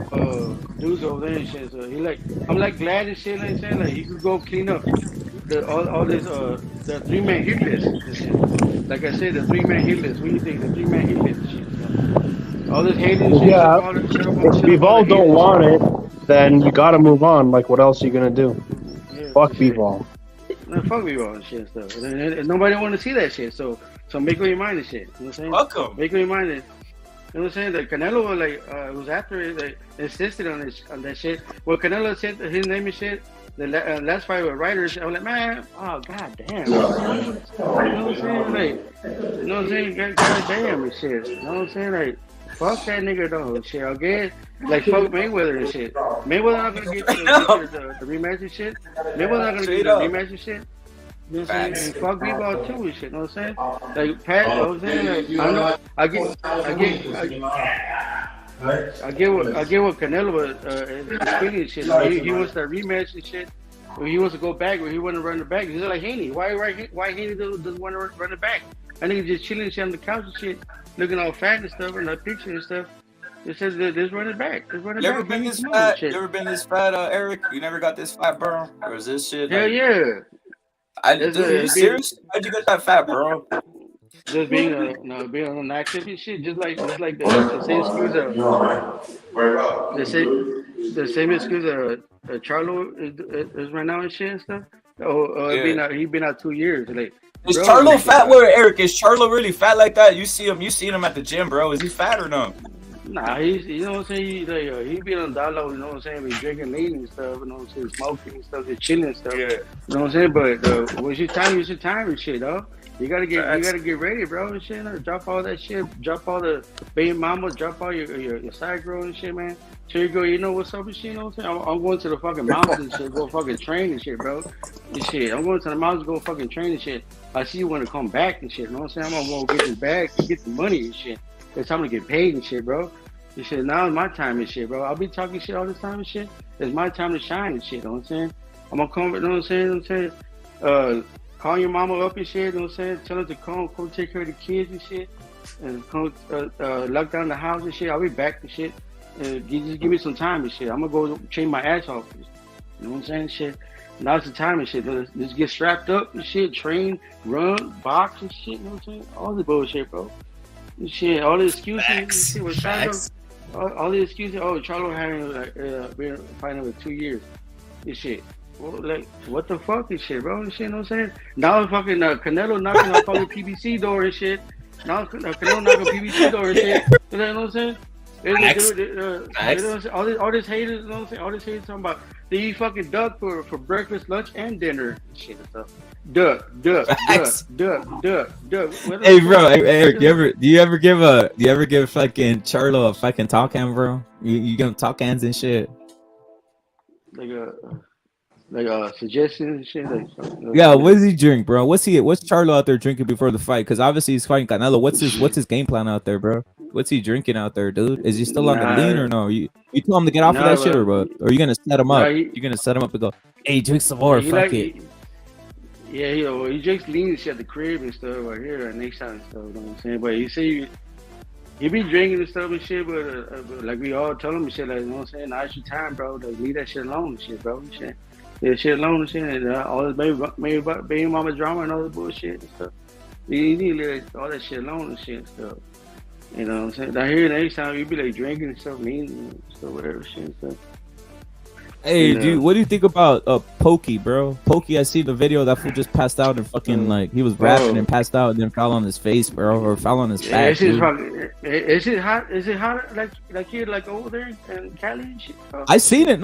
dudes over there and shit. So I'm like glad and shit. Like saying, like, you could go clean up all this the 3-man hit list. Like I said, the 3-man hit list. What do you think? The 3-man hit list shit. All this hating shit. Yeah. If Bivol don't want it, then you gotta move on. Like, what else are you gonna do? Yeah, fuck Bivol. Fuck Bivol and shit and stuff. And nobody want to see that shit. So make up your mind and shit. You know what I'm saying? Fuck him. Make up your mind. You know what I'm saying? That Canelo was after it. They insisted on that shit. Well, Canelo said his name and shit. The last fight with writers, I was like, man, oh god damn. You know what I'm saying? Like, you know what I'm saying? God damn and shit. You know what I'm saying? Like, fuck that nigga though. Shit, I'll get like fuck Mayweather and shit. Mayweather not gonna get the rematch and shit. Mayweather not gonna get the rematch and shit. You know what I'm saying? And fuck Bivol too and shit. You know what I'm saying? Like Pat, you know what I'm saying? Like, I know. I get what Canelo was feeling shit. Like, he wants that rematch and shit. Or he wants to go back, or he want to run it back. He's like Haney. Why Haney doesn't want to run it back? I think he's just chilling shit on the couch and shit, looking all fat and stuff, and that picture and stuff. It says just run it back. Just run it back. You ever been this fat, Eric? You never got this fat, bro? Or is this shit? Hell yeah. Are you serious? How'd you get that fat, bro? Just being on active and shit, just like the same excuse the same excuse Charlo is right now and shit and stuff. He been out 2 years. Like, is Charlo fat? Where Eric is Charlo really fat like that? You seen him at the gym, bro? Is he fat or no? Nah, he's, you know what I'm saying? He been on dollar, you know what I'm saying? He's drinking lean and stuff, you know what I'm saying? Smoking and stuff, just chilling and stuff. Yeah. You know what I'm saying? But when it's your time and shit, though. You gotta get ready, bro, and shit. Drop all that shit. Drop all the baby mama. Drop all your side girl and shit, man. So you go, you know what's up and shit, you know what I'm saying? I'm going to the fucking mountains and shit, go fucking train and shit, bro. And shit. I'm going to the mountains, go fucking train and shit. I see you want to come back and shit, you know what I'm saying? I'm gonna go get this bag, get the money and shit. It's time to get paid and shit, bro. And shit, now it's my time and shit, bro. I'll be talking shit all this time and shit. It's my time to shine and shit, you know what I'm saying? I'm gonna come, you know what I'm saying? Call your mama up and shit, you know what I'm saying? Tell her to come take care of the kids and shit. And come lock down the house and shit. I'll be back and shit. Just give me some time and shit. I'm gonna go train my ass off. You know what I'm saying? Shit. Now's the time and shit. Let's get strapped up and shit. Train, run, box and shit. You know what I'm saying? All the bullshit, bro. And shit. All the excuses and shit. With Charlo, all the excuses. Oh, Charlo having been fighting for 2 years. And shit. Well, like, what the fuck and shit, bro? And shit, you know what I'm saying? Now fucking Canelo knocking on fucking PBC door and shit. Now Canelo knocking on PBC door and shit. You know what I'm saying? All this haters, you know what I'm saying? All this haters talking about they eat fucking duck for breakfast, lunch, and dinner and shit and stuff. Duck. Hey, bro, Eric, do you ever give fucking Charlo a fucking talk hand, bro? You give him talk hands and shit. Like suggestions and shit. Yeah, what does he drink, bro? What's Charlo out there drinking before the fight? Because obviously he's fighting Canelo. What's his game plan out there, bro? What's he drinking out there, dude? Is he still on the lean or no? You tell him to get off of that shit or what? Or are you gonna set him up? You're gonna set him up and go, hey, drink some more, fuck it. He drinks lean and shit at the crib and stuff right here at next time and stuff. You know what I'm saying? But he say he be drinking and stuff and shit, but like we all tell him and shit, like, you know what I'm saying? Now it's your time, bro. Like, leave that shit alone and shit, bro. And shit. That shit alone and shit, and all this baby mama drama and all this bullshit and stuff. You need to leave all that shit alone and shit and stuff. You know what I'm saying? Down here next time you be like drinking and stuff, lean and stuff, whatever shit and stuff. Hey, dude, what do you think about Pokey, bro? Pokey, I see the video that fool just passed out and fucking like he was rapping and passed out and then fell on his face, bro, or fell on his back. Is it hot? Is it hot like here, like over there in Cali and shit? Bro? I seen it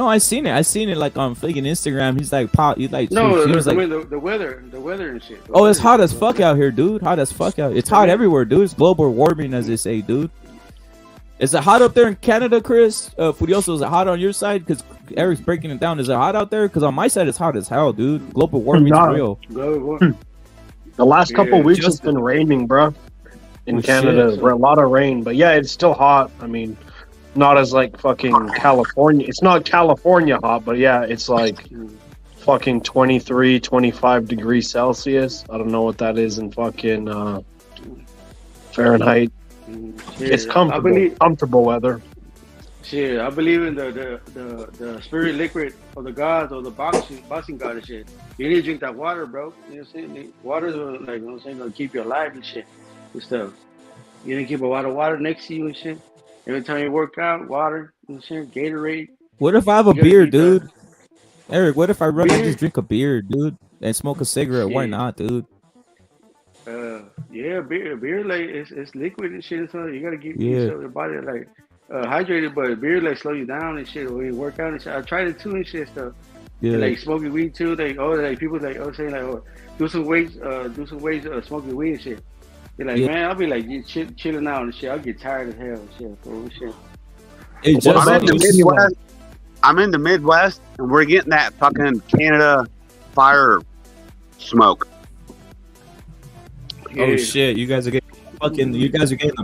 like on fucking Instagram. He's like the weather and shit. Oh, it's hot as fuck out here, dude. Hot as fuck out. It's hot everywhere, dude. It's global warming, as they say, dude. Is it hot up there in Canada, Chris? Furioso, is it hot on your side? Because Eric's breaking it down. Is it hot out there? Because on my side, it's hot as hell, dude. Global warming's real. The last couple weeks it's been raining, bro. In Canada, a lot of rain. But yeah, it's still hot. I mean, not as like fucking California. It's not California hot, but yeah, it's like fucking 23, 25 degrees Celsius. I don't know what that is in fucking Fahrenheit. It's comfortable weather. Shit, I believe in the spirit liquid of the gods or the boxing god and shit. You need to drink that water, bro. You know what I'm saying? Water's like, you know what I'm saying, gonna keep you alive and shit and stuff. You need to keep a lot of water next to you and shit. Every time you work out, water and shit, Gatorade. What if I have a beer, dude? Eric, what if I run and just drink a beer, dude, and smoke a cigarette? Shit. Why not, dude? Yeah, beer like it's liquid and shit and stuff. You gotta keep your body like hydrated, but beer like slow you down and shit when you work out and shit. I tried it too and shit stuff. Yeah. And, like smoking weed too. Like people like saying like do some weights smoking weed and shit. They're like, man, I'll be like chilling out and shit. I'll get tired as hell and shit. Hey, I'm in the Midwest and we're getting that fucking Canada fire smoke. Oh shit! You guys are getting the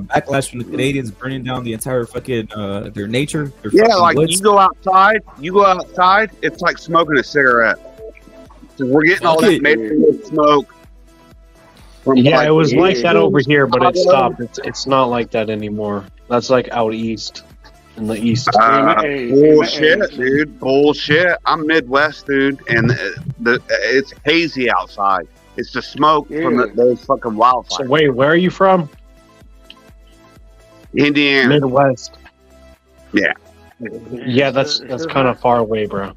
backlash from the Canadians burning down the entire fucking their nature. Like woods. You go outside, it's like smoking a cigarette. So we're getting all that nature smoke. It was like that over here, but it stopped. It's not like that anymore. That's like out east, in the east. Bullshit, dude. Bullshit. I'm Midwest, dude, and it's hazy outside. It's the smoke from those fucking wildfires. So wait, where are you from? Indiana. Midwest. Yeah. Yeah, that's kind of far away, bro.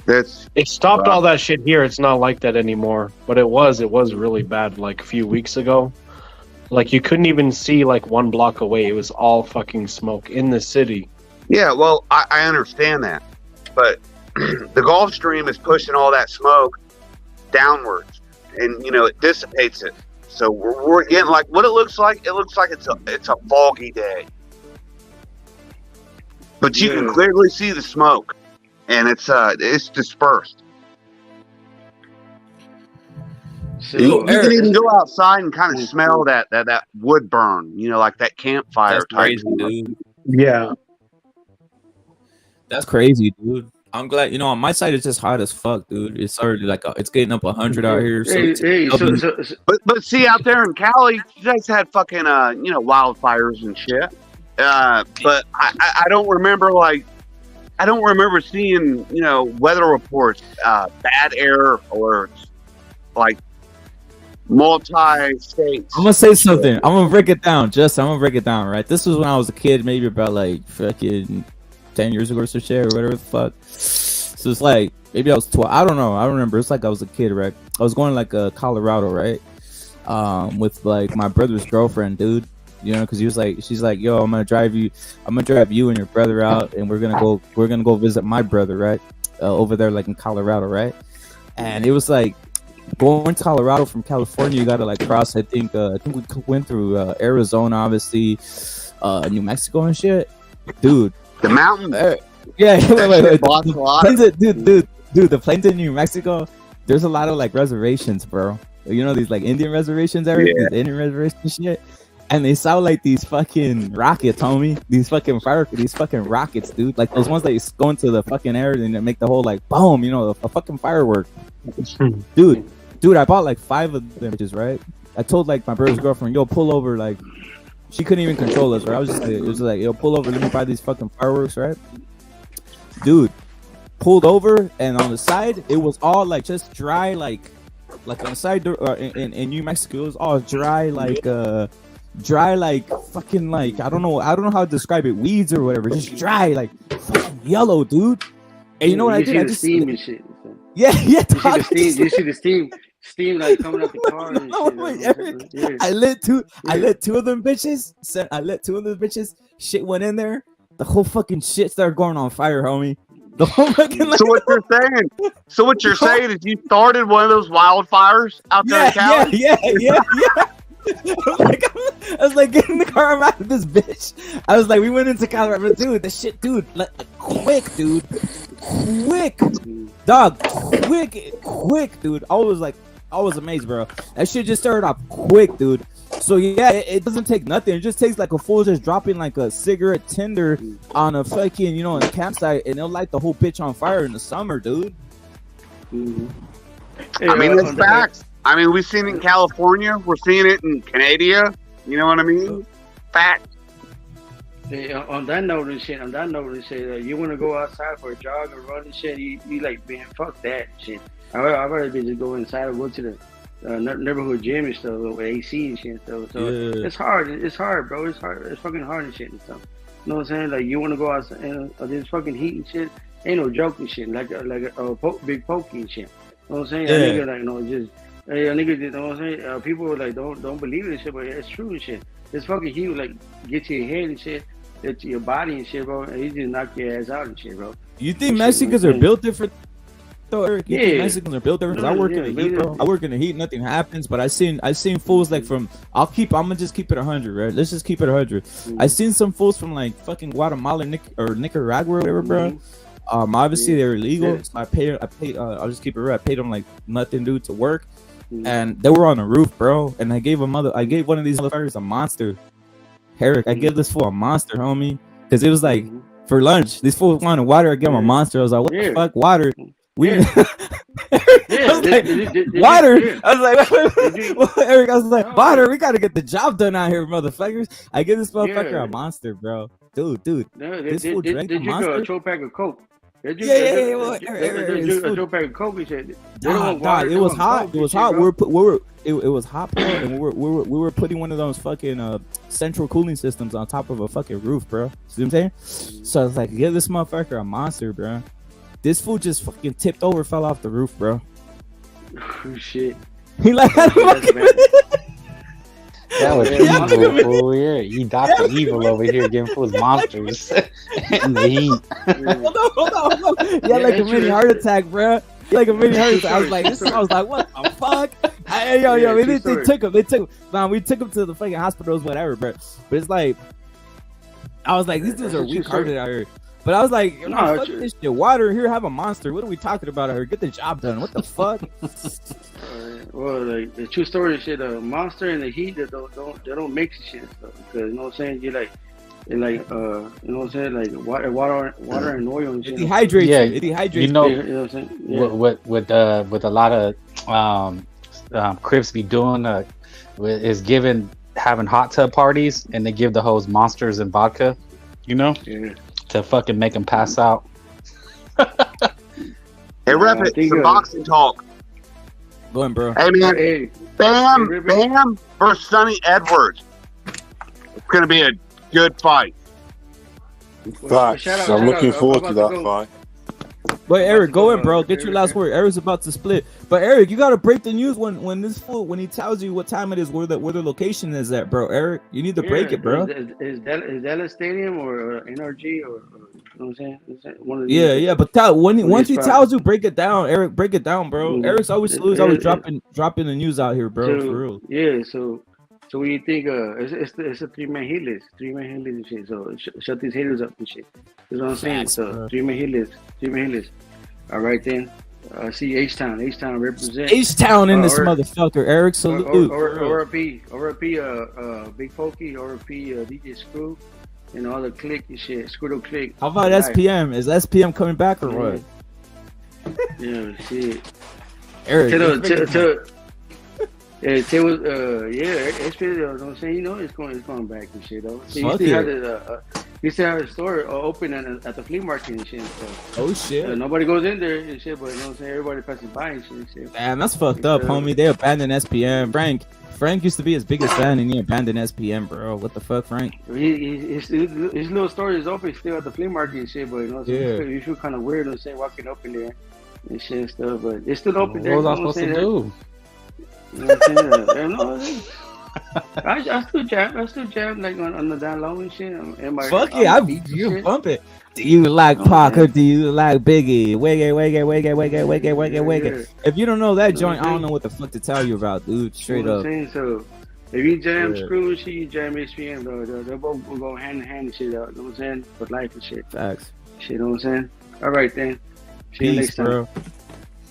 It stopped all that shit here. It's not like that anymore. But it was really bad like a few weeks ago. Like you couldn't even see like 1 block away. It was all fucking smoke in the city. Yeah, well, I understand that. But the Gulf Stream is pushing all that smoke downwards, and it dissipates it. So we're getting like what it looks like. It looks like it's a foggy day, but you can clearly see the smoke, and it's dispersed. So you can even go outside and kind of smell that wood burn. Like that campfire type. Crazy, dude. Yeah, that's crazy, dude. I'm glad, on my side it's just hot as fuck, dude. It's already like it's getting up 100 out here. But see, out there in Cali, you guys had fucking wildfires and shit. But I don't remember seeing weather reports, bad air or like multi-states. I'm gonna say something. I'm gonna break it down. I'm gonna break it down. Right, this was when I was a kid, maybe about like fucking 10 years ago or some shit or whatever the fuck. So it's like maybe I was 12. I don't know. I don't remember. It's like I was a kid, right? I was going like Colorado, right? With like my brother's girlfriend, dude. you know, because she's like, yo, I'm gonna drive you and your brother out, and we're gonna go visit my brother, right, over there, like in Colorado, right? And it was like going to Colorado from California, you gotta like cross. I think we went through Arizona, obviously, New Mexico and shit, dude. The mountain. Yeah, wait. Dude, the plains in New Mexico. There's a lot of like reservations, bro. You know these like Indian reservations, Eric? Yeah. These Indian reservation shit. And they sound like these fucking rockets, homie. These fucking rockets, dude. Like those ones that go into the fucking air and they make the whole like boom, you know, a fucking firework. Dude, I bought like 5 of them bitches, right? I told like my brother's girlfriend, yo, pull over. Like she couldn't even control us, right? I was just like, it was like, yo, pull over, let me buy these fucking fireworks, right? Dude, pulled over, and on the side it was all like just dry, like on the side in New Mexico, it was all dry, like fucking, like I don't know how to describe it, weeds or whatever, just dry, like fucking yellow, dude. And you know what I did? I just steam and shit. Yeah. You see the steam like coming out the car. And shit, yeah. I lit 2 of them bitches. Shit went in there. The whole fucking shit started going on fire, homie. The whole fucking, like, So what you're saying is you started one of those wildfires out there in Cali? Yeah. I was like, get in the car, I'm out of this bitch. I was like, we went into Colorado, dude. The shit, dude, like, quick, dog, quick, dude. I was amazed, bro. That shit just started off quick, dude. So yeah, it doesn't take nothing. It just takes like a fool just dropping like a cigarette tinder on a fucking, you know, in a campsite, and they'll light the whole bitch on fire in the summer, dude. Mm-hmm. I mean, it's facts. I mean, we've seen it in California. We're seeing it in Canada. You know what I mean? Facts. Hey, on that note and shit, you want to go outside for a jog or run and shit, you like, man, fuck that shit. I'd rather just go inside or go to the neighborhood gym and stuff with AC and shit and stuff. So yeah. It's hard, bro. It's hard. It's fucking hard and shit and stuff. You know what I'm saying? Like, you want to go outside and this fucking heat and shit. Ain't no joke and shit. Like a big pokey and shit. You know what I'm saying? Yeah. A nigga, like, you know, just a nigga, you know what I'm saying? People like don't believe it and shit, but it's true and shit. This fucking heat will like get to your head and shit, get to your body and shit, bro. And he just knock your ass out and shit, bro. You think Mexicans are built different? Eric, you think Yeah. Mexicans are built different? 'Cause I work in the heat, bro. I work in the heat, nothing happens. But I seen fools like from. I'm gonna just keep it 100, right? Let's just keep it 100. I seen some fools from like fucking Guatemala or Nicaragua or whatever, bro. Obviously they're illegal. So I paid. I'll just keep it real. I paid them like nothing, dude, to work, and they were on the roof, bro. And I gave one of these motherfuckers a monster. Eric, I gave this fool a monster, homie, because it was like for lunch. These fools wanted water. I gave him a monster. I was like, what the fuck, water? Water. I was like, Eric, I was like, water. We gotta get the job done out here, motherfuckers. I give this motherfucker a monster, bro. Dude. This fool drank a monster. A 12-pack of Coke. A 12-pack of Coke. He said, God, it was hot. It was hot. It was hot, bro, and we were putting one of those fucking central cooling systems on top of a fucking roof, bro. See what I'm saying? So I was like, give this motherfucker a monster, bro. This fool just fucking tipped over, fell off the roof, bro. Oh, shit. He like, that was evil, fool. Yeah, you Dr. Evil over here giving fools monsters in the heat. Hold on. Yeah, like a mini heart attack, bro. Like a mini heart attack. I was like, what the fuck? They took him. We took him to the fucking hospitals, whatever, bro. But it's like, I was like, these dudes are weak hearted out here. But I was like, fuck this shit. Water here, have a monster. What are we talking about out here? Get the job done. What the fuck? Well, like the true story shit, monster and the heat they don't mix shit stuff. Because you know what I'm saying, you know what I'm saying, like water and oil and shit. It dehydrates. Yeah, it dehydrates. You know what I'm saying? Yeah. With a lot of Crips be doing is having hot tub parties, and they give the hoes monsters and vodka, you know, to fucking make them pass out. Hey, Rapid, some boxing talk. Go ahead, bro. Hey, man. Bam versus Sonny Edwards. It's going to be a good fight. Facts. I'm looking forward to that fight. But Eric, go in, bro. Get your last word. Eric's about to split. But Eric, you gotta break the news when this fool, when he tells you what time it is, where the location is at, bro. Eric, you need to break it, bro. Is that a stadium or NRG or you know what I'm saying? Is that one of these? Yeah. But once he tells you, break it down, Eric. Break it down, bro. Eric's always dropping the news out here, bro. For real. Yeah. So when you think it's a 3-man hit list and shit. So shut these haters up and shit. You know what I'm saying? So 3-man hit list. All right then. I see H-Town represent. H-Town in this motherfucker. Eric, salute. RP, Big Pokey, RP, DJ Screw, and all the click and shit. Screw click. How about SPM? Is SPM coming back or what? Yeah, shit. Eric. SPM, you know what I'm saying? You know it's going back and shit though. So you still have a store open at the flea market and shit. So, oh shit! Nobody goes in there and shit, but you know what I'm saying? Everybody passes by and shit. Damn, that's fucked up, homie. They abandoned SPM. Frank used to be his biggest fan, and he abandoned SPM, bro. What the fuck, Frank? His little store is open still at the flea market and shit, but you know what I'm saying? You feel kind of weird, I'm saying, walking up in there and shit and stuff, but it's still open there. What was I supposed to do? You know what I'm saying? I still jab like on the down low and shit. Fuck yeah, you bump it. Do you like Pac or do you like Biggie? Wiggy. If you don't know that joint, I don't know what the fuck to tell you about, dude. Straight up. So if you jam Screw and shit, you jam HPM, though. They'll both go hand in hand and shit out. You know what I'm saying? For life and shit. Facts. Shit, you know what I'm saying? All right then. See you next time. Bro.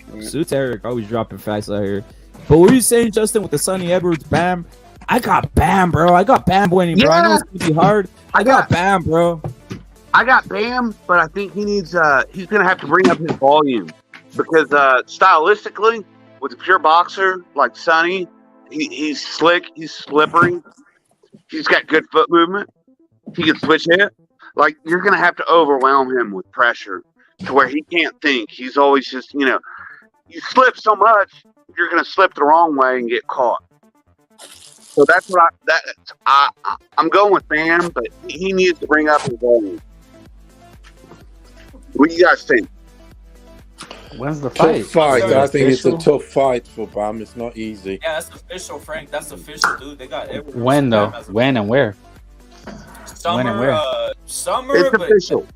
Right. Suits Eric always dropping facts out here. But what were you saying, Justin, with the Sonny Edwards Bam? I got Bam, bro. I got Bam winning, bro. I know it's gonna be hard. I got Bam, bro. I got Bam, but I think he needs he's gonna have to bring up his volume because stylistically, with a pure boxer like Sonny, he's slick, he's slippery, he's got good foot movement, he can switch hit. Like you're gonna have to overwhelm him with pressure to where he can't think. He's always just, you slip so much, you're gonna slip the wrong way and get caught. So that's what I'm going with Bam, but he needs to bring up his volume. What do you guys think? When's the fight? Tough fight. I think it's a tough fight for Bam. It's not easy. Yeah, that's official, Frank. That's official, dude. They got everyone. When though? When and where? Summer. When and where? Summer. It's official.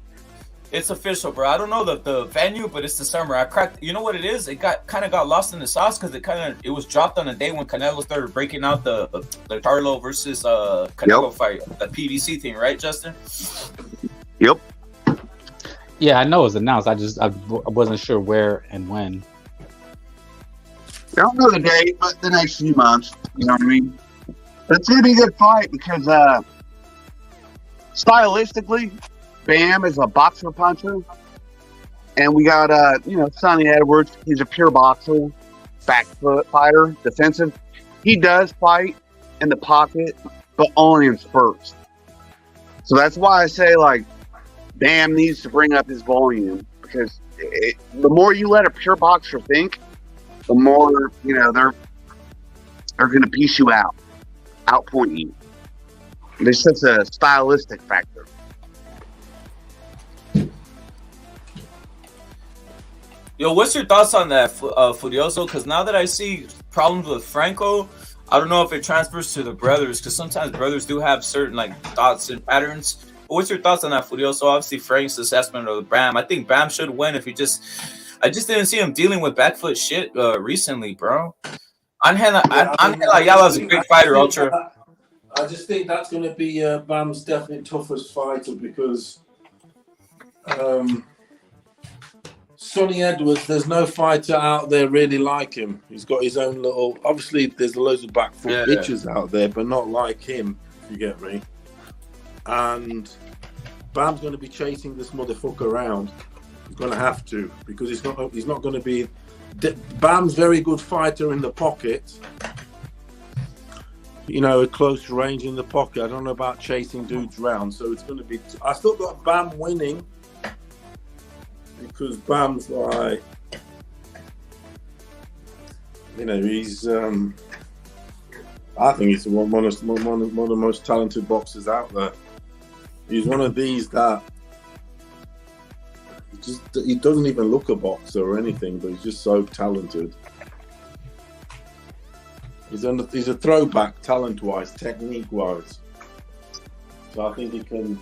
It's official, bro. I don't know the venue, but it's the summer. I cracked. You know what it is? It kind of got lost in the sauce because it was dropped on a day when Canelo started breaking out the Charlo versus Canelo fight, the PVC thing, right, Justin? Yep. Yeah, I know it was announced. I wasn't sure where and when. I don't know the date, but the next few months. You know what I mean? But it's gonna be a good fight because stylistically, Bam is a boxer puncher, and we got Sonny Edwards. He's a pure boxer, back foot fighter, defensive. He does fight in the pocket, but only in spurts. So that's why I say Bam needs to bring up his volume because the more you let a pure boxer think, the more they're going to piece you out, outpoint you. There's such a stylistic factor. Yo, what's your thoughts on that, Furioso? Because now that I see problems with Franco, I don't know if it transfers to the brothers, because sometimes brothers do have certain thoughts and patterns. But what's your thoughts on that, Furioso? Obviously, Frank's assessment of Bam. I think Bam should win if I just didn't see him dealing with back foot shit recently, bro. Angel Ayala's a great fighter, Ultra. I just think that's going to be Bam's definitely toughest fighter because Sonny Edwards, there's no fighter out there really like him. He's got his own little... Obviously, there's loads of back foot bitches out there, but not like him, if you get me. And Bam's going to be chasing this motherfucker around. He's going to have to, because he's not going to be... Bam's very good fighter in the pocket. A close range in the pocket. I don't know about chasing dudes around, so it's going to be... I still got Bam winning, because Bam's he's I think he's one of the most talented boxers out there. He's one of these that He doesn't even look a boxer or anything, but he's just so talented. He's a throwback talent-wise, technique-wise. So I think he can.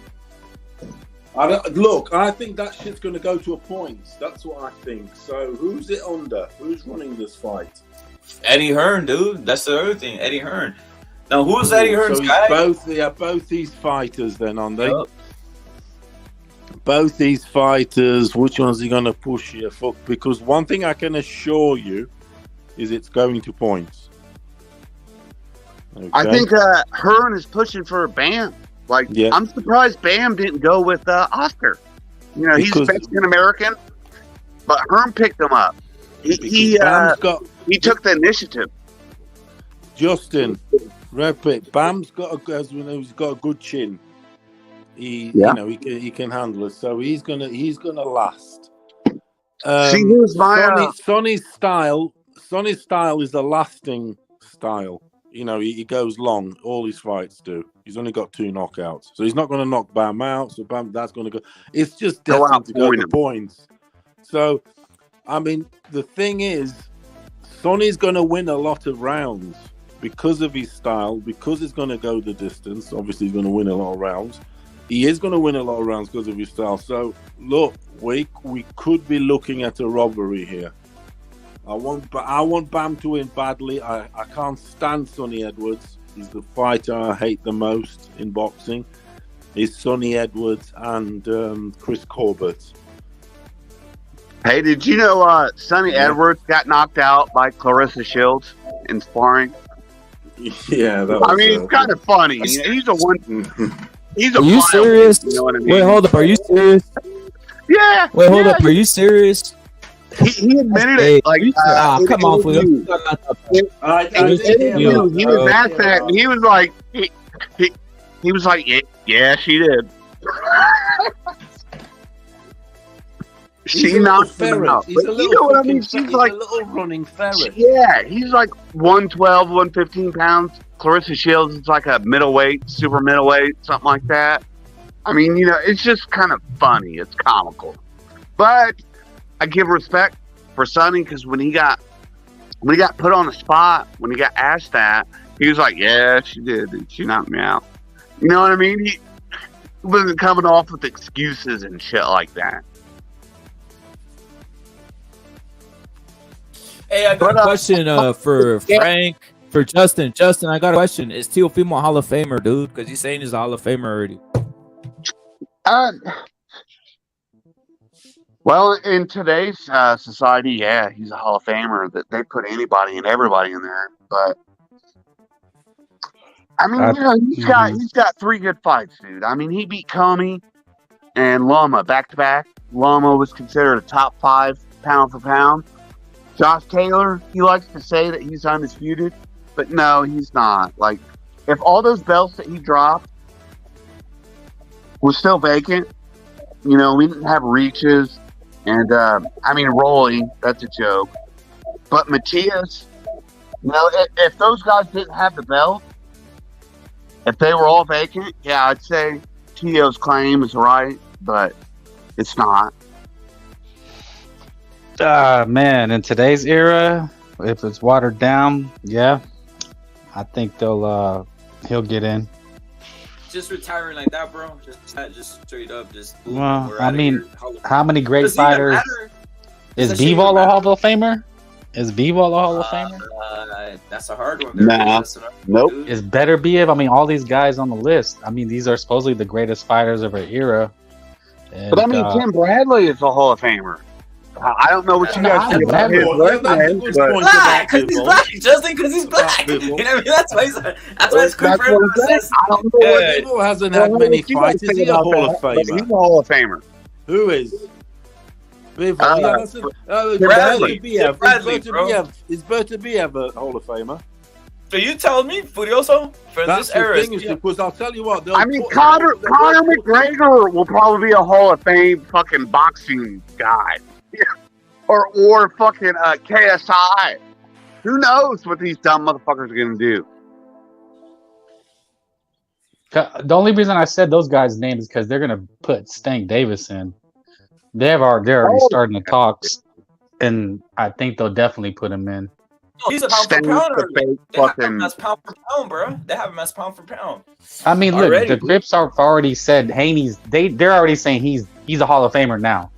I think that shit's going to go to a point. That's what I think. So who's it under? Who's running this fight? Eddie Hearn, dude. That's the other thing. Eddie Hearn. Now, who's Eddie Hearn's guy? Both these fighters then, aren't they? Yep. Both these fighters, which one's he going to push here? Fuck, because one thing I can assure you is it's going to points. Okay. I think Hearn is pushing for a Bam. Like, I'm surprised Bam didn't go with Oscar. You know, he's Mexican American, but Hearn picked him up. He took the initiative. Justin, real quick, Bam's got a good chin. He can handle it, so he's gonna last. See, here's my Sonny's style. Sonny's style is a lasting style. You know, he goes long. All his fights do. He's only got 2 knockouts, so he's not going to knock Bam out. So Bam, that's going to go. It's just destined to go to points. So, I mean, the thing is, Sonny's going to win a lot of rounds because of his style, because it's going to go the distance. Obviously, he's going to win a lot of rounds. He is going to win a lot of rounds because of his style. So, look, we could be looking at a robbery here. I want Bam to win badly. I can't stand Sonny Edwards. He's the fighter I hate the most in boxing. It's Sonny Edwards and Chris Corbett. Hey, did you know Sonny Edwards got knocked out by Clarissa Shields in sparring? Yeah, it's kind of funny. He's a one. He's a. Are you serious? You know what I mean? Wait, hold up. Are you serious? Yeah. Wait, hold up. Are you serious? He admitted it. Like, come on, Phil. He was asked that, and he was like, he was like, yeah, she did. She knocked him out. He's a little, you know what I mean? She's like a little running ferret. Yeah, he's like 112, 115 pounds. Clarissa Shields is like a middleweight, super middleweight, something like that. I mean, you know, it's just kind of funny. It's comical, but I give respect for Sonny because when he got put on the spot, when he got asked that, he was like, "Yeah, she did. She knocked me out." You know what I mean? He wasn't coming off with excuses and shit like that. Hey, I got a question for Frank, for Justin. Justin, I got a question. Is Teofimo a Hall of Famer, dude? Because he's saying he's a Hall of Famer already. Well, in today's society, yeah, he's a Hall of Famer. That they put anybody and everybody in there. But I mean, you know, he's got 3 good fights, dude. I mean, he beat Comey and Loma back to back. Loma was considered a top 5 pound for pound. Josh Taylor, he likes to say that he's undisputed, but no, he's not. Like, if all those belts that he dropped were still vacant, you know, we didn't have reaches. And, I mean, Rolly, that's a joke. But Matias, you know, if those guys didn't have the belt, if they were all vacant, yeah, I'd say Tio's claim is right, but it's not. Man, in today's era, if it's watered down, yeah, I think he'll get in. Just retiring like that, bro. Just straight up, just. Well, I mean, how many great fighters? Is Bivol a Hall of Famer? Is Bivol a Hall of Famer? That's a hard one. Nah, nope. Is Better Biev? I mean, all these guys on the list. I mean, these are supposedly the greatest fighters of our era. And, but I mean, Tim Bradley is a Hall of Famer. I don't know what you guys think about his resume, black, because he's black, Justin, because he's black. You know what I mean? That's why it's confirmed. I don't know what Pitbull hasn't had many fights. Is he a Hall of Famer? He's a Hall of Famer. Who is? Pitbull. Is Berta Biev a Hall of Famer? So you tell me, Furioso, for That's this era. Because I'll tell you what. I mean, Conor McGregor will probably be a Hall of Fame fucking boxing guy. or fucking KSI. Who knows what these dumb motherfuckers are going to do? The only reason I said those guys' names is because they're going to put Stank Davis in. They're already starting the talks, and I think they'll definitely put him in. No, he's a pound for pound. They have him as pound for pound, bro. They have him as pound for pound. I mean, look, the Crips are already said Haney's. They're already saying he's a Hall of Famer now.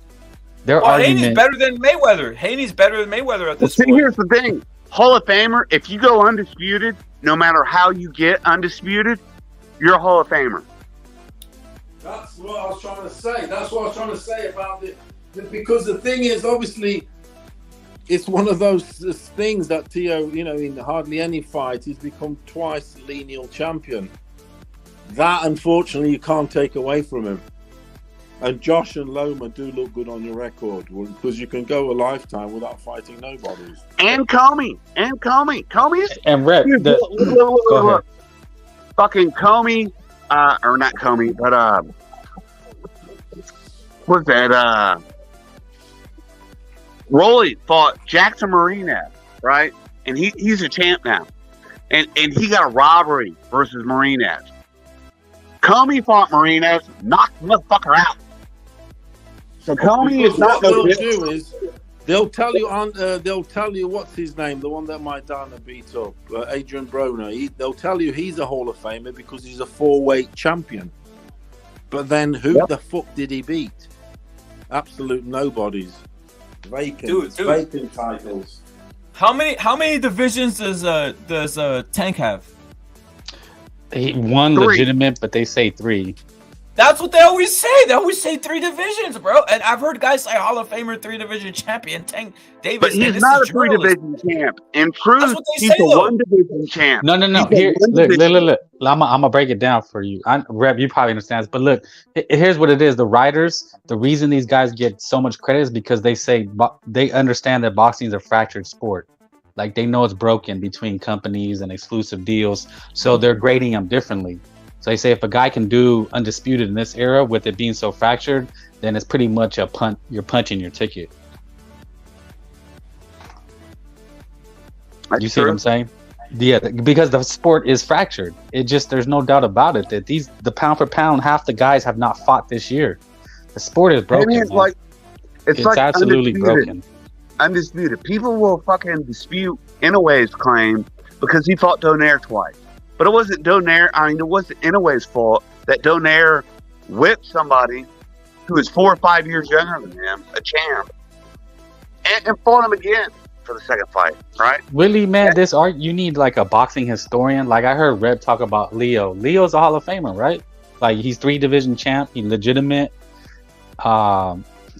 Haney's better than Mayweather. Haney's better than Mayweather at this point. Here's the thing: Hall of Famer. If you go undisputed, no matter how you get undisputed, you're a Hall of Famer. That's what I was trying to say. That's what I was trying to say about it. Because the thing is, obviously, it's one of those things that Teo, in hardly any fight, he's become twice lineal champion. That, unfortunately, you can't take away from him. And Josh and Loma do look good on your record because you can go a lifetime without fighting nobodies. And Comey. Comey's and Rep. Look. Fucking Comey, or not Comey, but what's that? Rolly fought Jackson Martinez, right? And he's a champ now. And he got a robbery versus Martinez. Comey fought Martinez, knocked the motherfucker out. So Comey is not what they'll do is they'll tell you what's his name, the one that Maidana beat up, Adrian Broner. They'll tell you he's a Hall of Famer because he's a 4-weight champion. But then who the fuck did he beat? Absolute nobodies. Vacant titles. How many divisions does Tank have? One 3. legitimate, but they say 3. That's what they always say. They always say 3 divisions, bro. And I've heard guys say Hall of Famer, 3-division champion, Tank Davis. But he's not a 3-division champ. In truth, he's a 1-division champ. No. Here, look. I'm gonna break it down for you. Rep, you probably understand this, but look, here's what it is. The writers, the reason these guys get so much credit is because they say they understand that boxing is a fractured sport. Like they know it's broken between companies and exclusive deals, so they're grading them differently. So they say if a guy can do undisputed in this era with it being so fractured, then it's pretty much a punt. You're punching your ticket. You see what I'm saying? Yeah, because the sport is fractured. There's no doubt about it that the pound for pound, half the guys have not fought this year. The sport is broken. It's like absolutely broken. Undisputed. People will fucking dispute Inoue's claim because he fought Donaire twice. But it wasn't Donaire. It wasn't Inoue's fault that Donaire whipped somebody who is 4 or 5 years younger than him, a champ, and fought him again for the second fight, right? Really, man, you need like a boxing historian. Like I heard Reb talk about Leo. Leo's a Hall of Famer, right? Like he's 3-division champ. He's legitimate.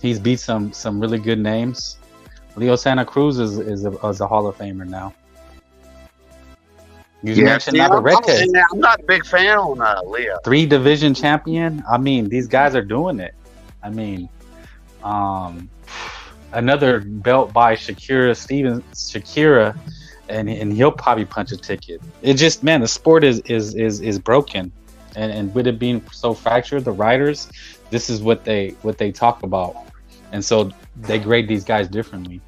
He's beat some really good names. Leo Santa Cruz is a Hall of Famer now. You mentioned I'm not a big fan on Leo. 3-division champion. I mean, these guys are doing it. I mean, another belt by Shakira, and he'll probably punch a ticket. It just, man, the sport is broken, and with it being so fractured, the writers, this is what they talk about, and so they grade these guys differently.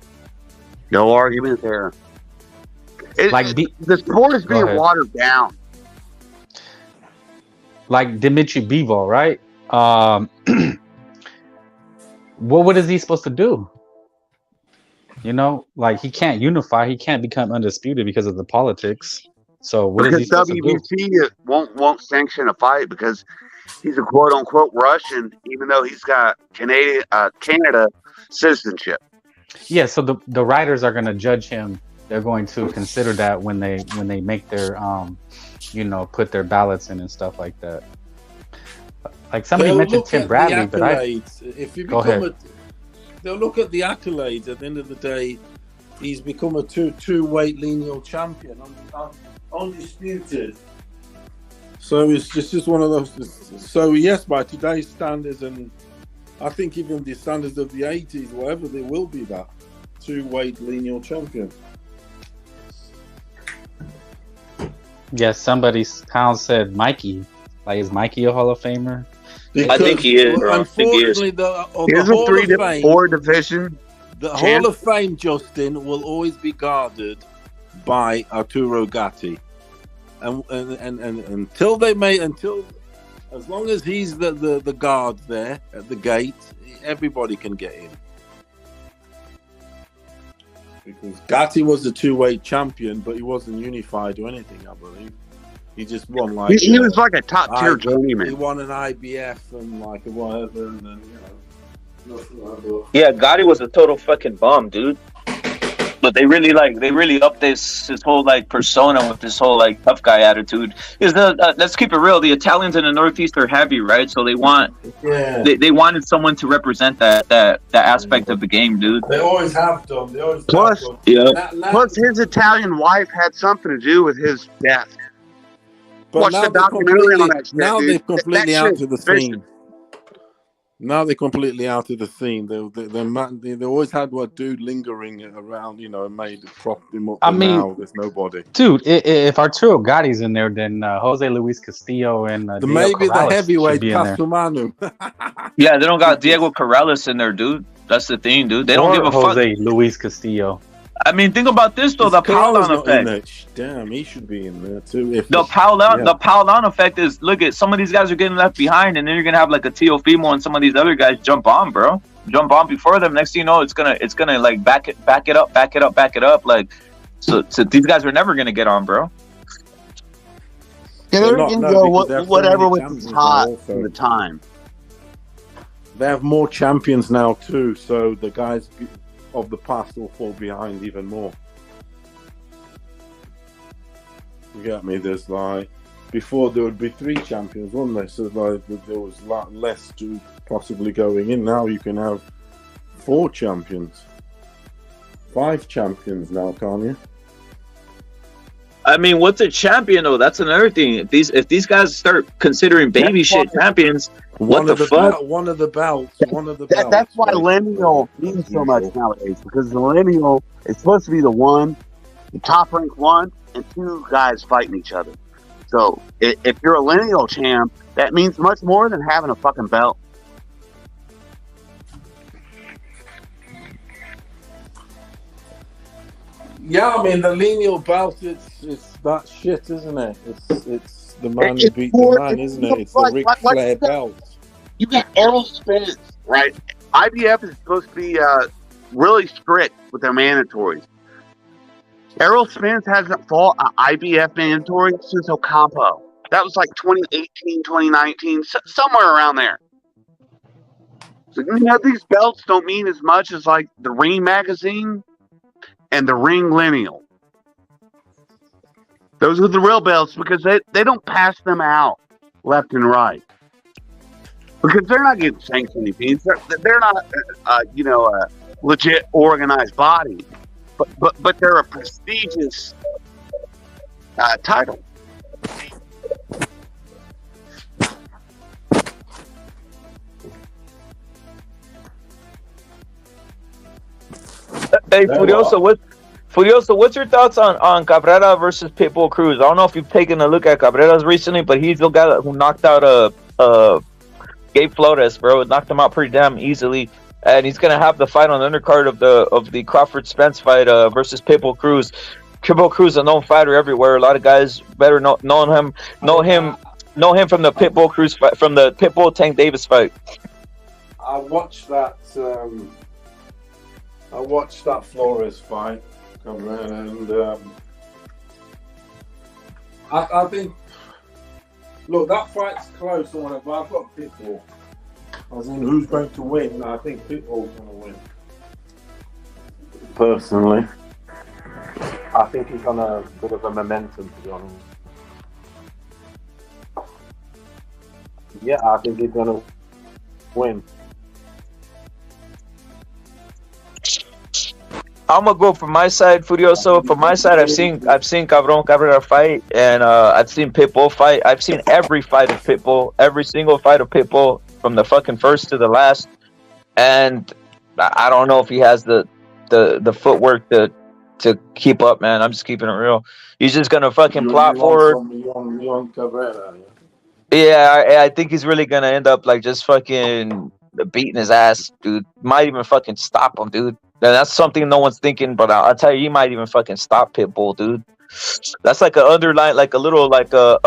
No argument there. The sport is being watered down. Like Dimitri Bivol, right? What is he supposed to do? Like he can't unify. He can't become undisputed because of the politics. So what is he supposed to do? WBC won't sanction a fight because he's a quote unquote Russian, even though he's got Canada citizenship. Yeah, so the writers are going to judge him. They're going to consider that when they make their put their ballots in and stuff like that. Like somebody mentioned Tim Bradley, but they'll look at the accolades. At the end of the day, he's become a two-weight lineal champion, undisputed. So it's just one of those. So yes, by today's standards, and I think even the standards of the 80s, whatever, there will be that two-weight lineal champion. Yes, Pound said Mikey. Like, is Mikey a Hall of Famer? Because, I think he is, bro. Unfortunately, the Hall of Fame, 4 division. The Hall of Fame, Justin, will always be guarded by Arturo Gatti, and until As long as he's the guard there at the gate, everybody can get in. Because Gatti was the 2-weight champion, but he wasn't unified or anything, I believe. He just won like... He was like a top-tier journeyman. He won an IBF and like a whatever, and then, Yeah, Gotti was a total fucking bum, dude. But they really upped his whole like persona with this whole like tough guy attitude. Is let's keep it real. The Italians in the Northeast are heavy, right? So they wanted someone to represent that aspect of the game, dude. They always have done. Plus his Italian wife had something to do with his death. But watch the documentary on that shit, now dude. they're completely That out shit's of the vicious. scene. Now they're completely out of the scene. They always had one dude lingering around, and made it propped him up. I mean, now there's nobody. Dude, if Arturo Gotti's in there, then Jose Luis Castillo and Maybe the heavyweight Casumanu. Yeah, they don't got Diego Corrales in there, dude. That's the thing, dude. They don't give a fuck. Jose Luis Castillo. I mean, think about this though. The Paulon effect. Damn, he should be in there too. The Paulon effect is, look at some of these guys are getting left behind, and then you're gonna have like a Teofimo and some of these other guys jump on, bro. Jump on before them. Next thing you know, it's gonna like back it up. Like, so these guys are never gonna get on, bro. Yeah, they're gonna go whatever was hot at the time. They have more champions now too, so the guys of the past will fall behind even more. You get me? There's like before there would be 3 champions, wasn't there? So like there was a lot less to possibly going in. Now you can have 4 champions, 5 champions now, can't you? I mean, what's a champion though? That's another thing. If these guys start considering baby shit champions, what the fuck? One of the belts. That's why lineal means so much nowadays, because the lineal is supposed to be the top rank 1 and 2 guys fighting each other. So if you're a lineal champ, that means much more than having a fucking belt. Yeah, I mean the lineal belt. It's that shit, isn't it? It's the man who beat the man, isn't it? It's the Ric Flair belt. You got Errol Spence, right? IBF is supposed to be really strict with their mandatories. Errol Spence hasn't fought an IBF mandatory since Ocampo. That was like 2018, 2019, somewhere around there. So these belts don't mean as much as like the Ring magazine and the Ring lineal. Those are the real belts because they don't pass them out left and right. Because they're not getting sanctioned fees. They're not, a legit organized body. But they're a prestigious title. Hey, Furioso, what's your thoughts on Cabrera versus Pitbull Cruz? I don't know if you've taken a look at Cabrera's recently, but he's the guy who knocked out Gabe Flores, bro. Knocked him out pretty damn easily, and he's gonna have the fight on the undercard of the Crawford Spence fight versus Pitbull Cruz. Pitbull Cruz, a known fighter everywhere. A lot of guys better know him from the Pitbull Cruz fight, from the Pitbull Tank Davis fight. I watched that Flores fight, and I think, look, that fight's close on it, but I've got Pitbull. As in, who's going to win? I think Pitbull's going to win. Personally, I think he's on a bit of a momentum, to be honest. Yeah, I think he's going to win. I'm gonna go from my side, Furioso. From my side, I've seen Cabrera fight, and I've seen Pitbull fight. I've seen every fight of Pitbull, every single fight of Pitbull, from the fucking first to the last. And I don't know if he has the footwork to keep up, man. I'm just keeping it real. He's just gonna fucking plot forward. Yeah, I think he's really gonna end up like just fucking beating his ass, dude. Might even fucking stop him, dude. And that's something no one's thinking, but I'll tell you, he might even fucking stop Pitbull, dude. That's like a underline, like a little, like a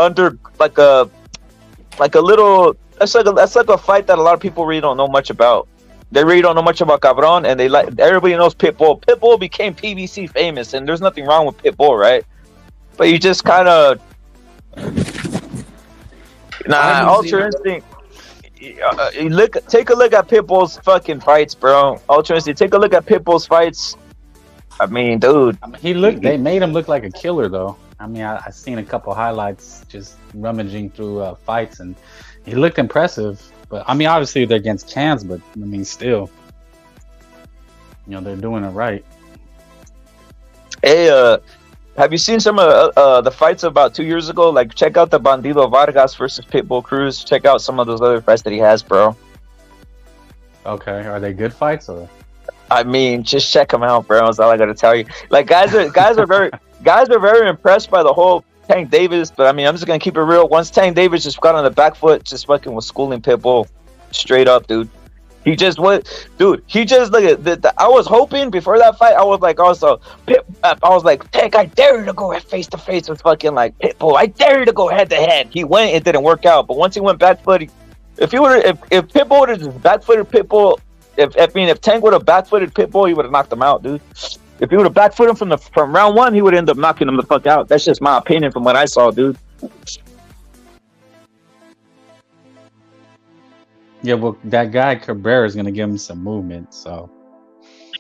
like a little. That's like a fight that a lot of people really don't know much about. They really don't know much about Cabron, and everybody knows Pitbull. Pitbull became PBC famous, and there's nothing wrong with Pitbull, right? But you just kind of Ultra Instinct. Take a look at Pitbull's fucking fights, bro. Ultra Instinct, take a look at Pitbull's fights. I mean, dude, They made him look like a killer, though. I mean, I seen a couple highlights just rummaging through fights, and he looked impressive. But I mean, obviously they're against cans, but I mean, still, they're doing it right. Hey, have you seen some of the fights about 2 years ago? Like, check out the Bandido Vargas versus Pitbull Cruz. Check out some of those other fights that he has, bro. Okay, are they good fights or? I mean, just check them out, bro. That's all I gotta tell you. Like, guys are very impressed by the whole Tank Davis. But I mean, I'm just gonna keep it real. Once Tank Davis just got on the back foot, just fucking was schooling Pitbull, straight up, dude. He just look at I was hoping before that fight. I was like, Tank, I dare you to go face to face with fucking like Pitbull. I dare you to go head to head. He went, it didn't work out. But once he went back foot, if Pitbull would have just back footed Pitbull. If Tank would have back-footed Pitbull, he would have knocked him out, dude. If he would have back-footed him from round one, he would end up knocking him the fuck out. That's just my opinion from what I saw, dude. Yeah, well, that guy Cabrera is gonna give him some movement, so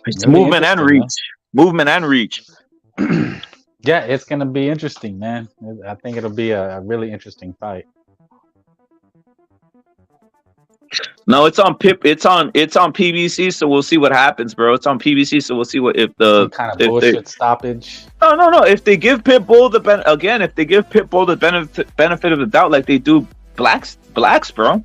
it's movement and reach. Movement and reach. Yeah, it's gonna be interesting, man. I think it'll be a really interesting fight. No, it's on PBC, so we'll see what happens, bro. It's on PBC, so we'll see what if the kind of bullshit stoppage. No. If they give Pitbull the benefit of the doubt, like they do blacks, bro.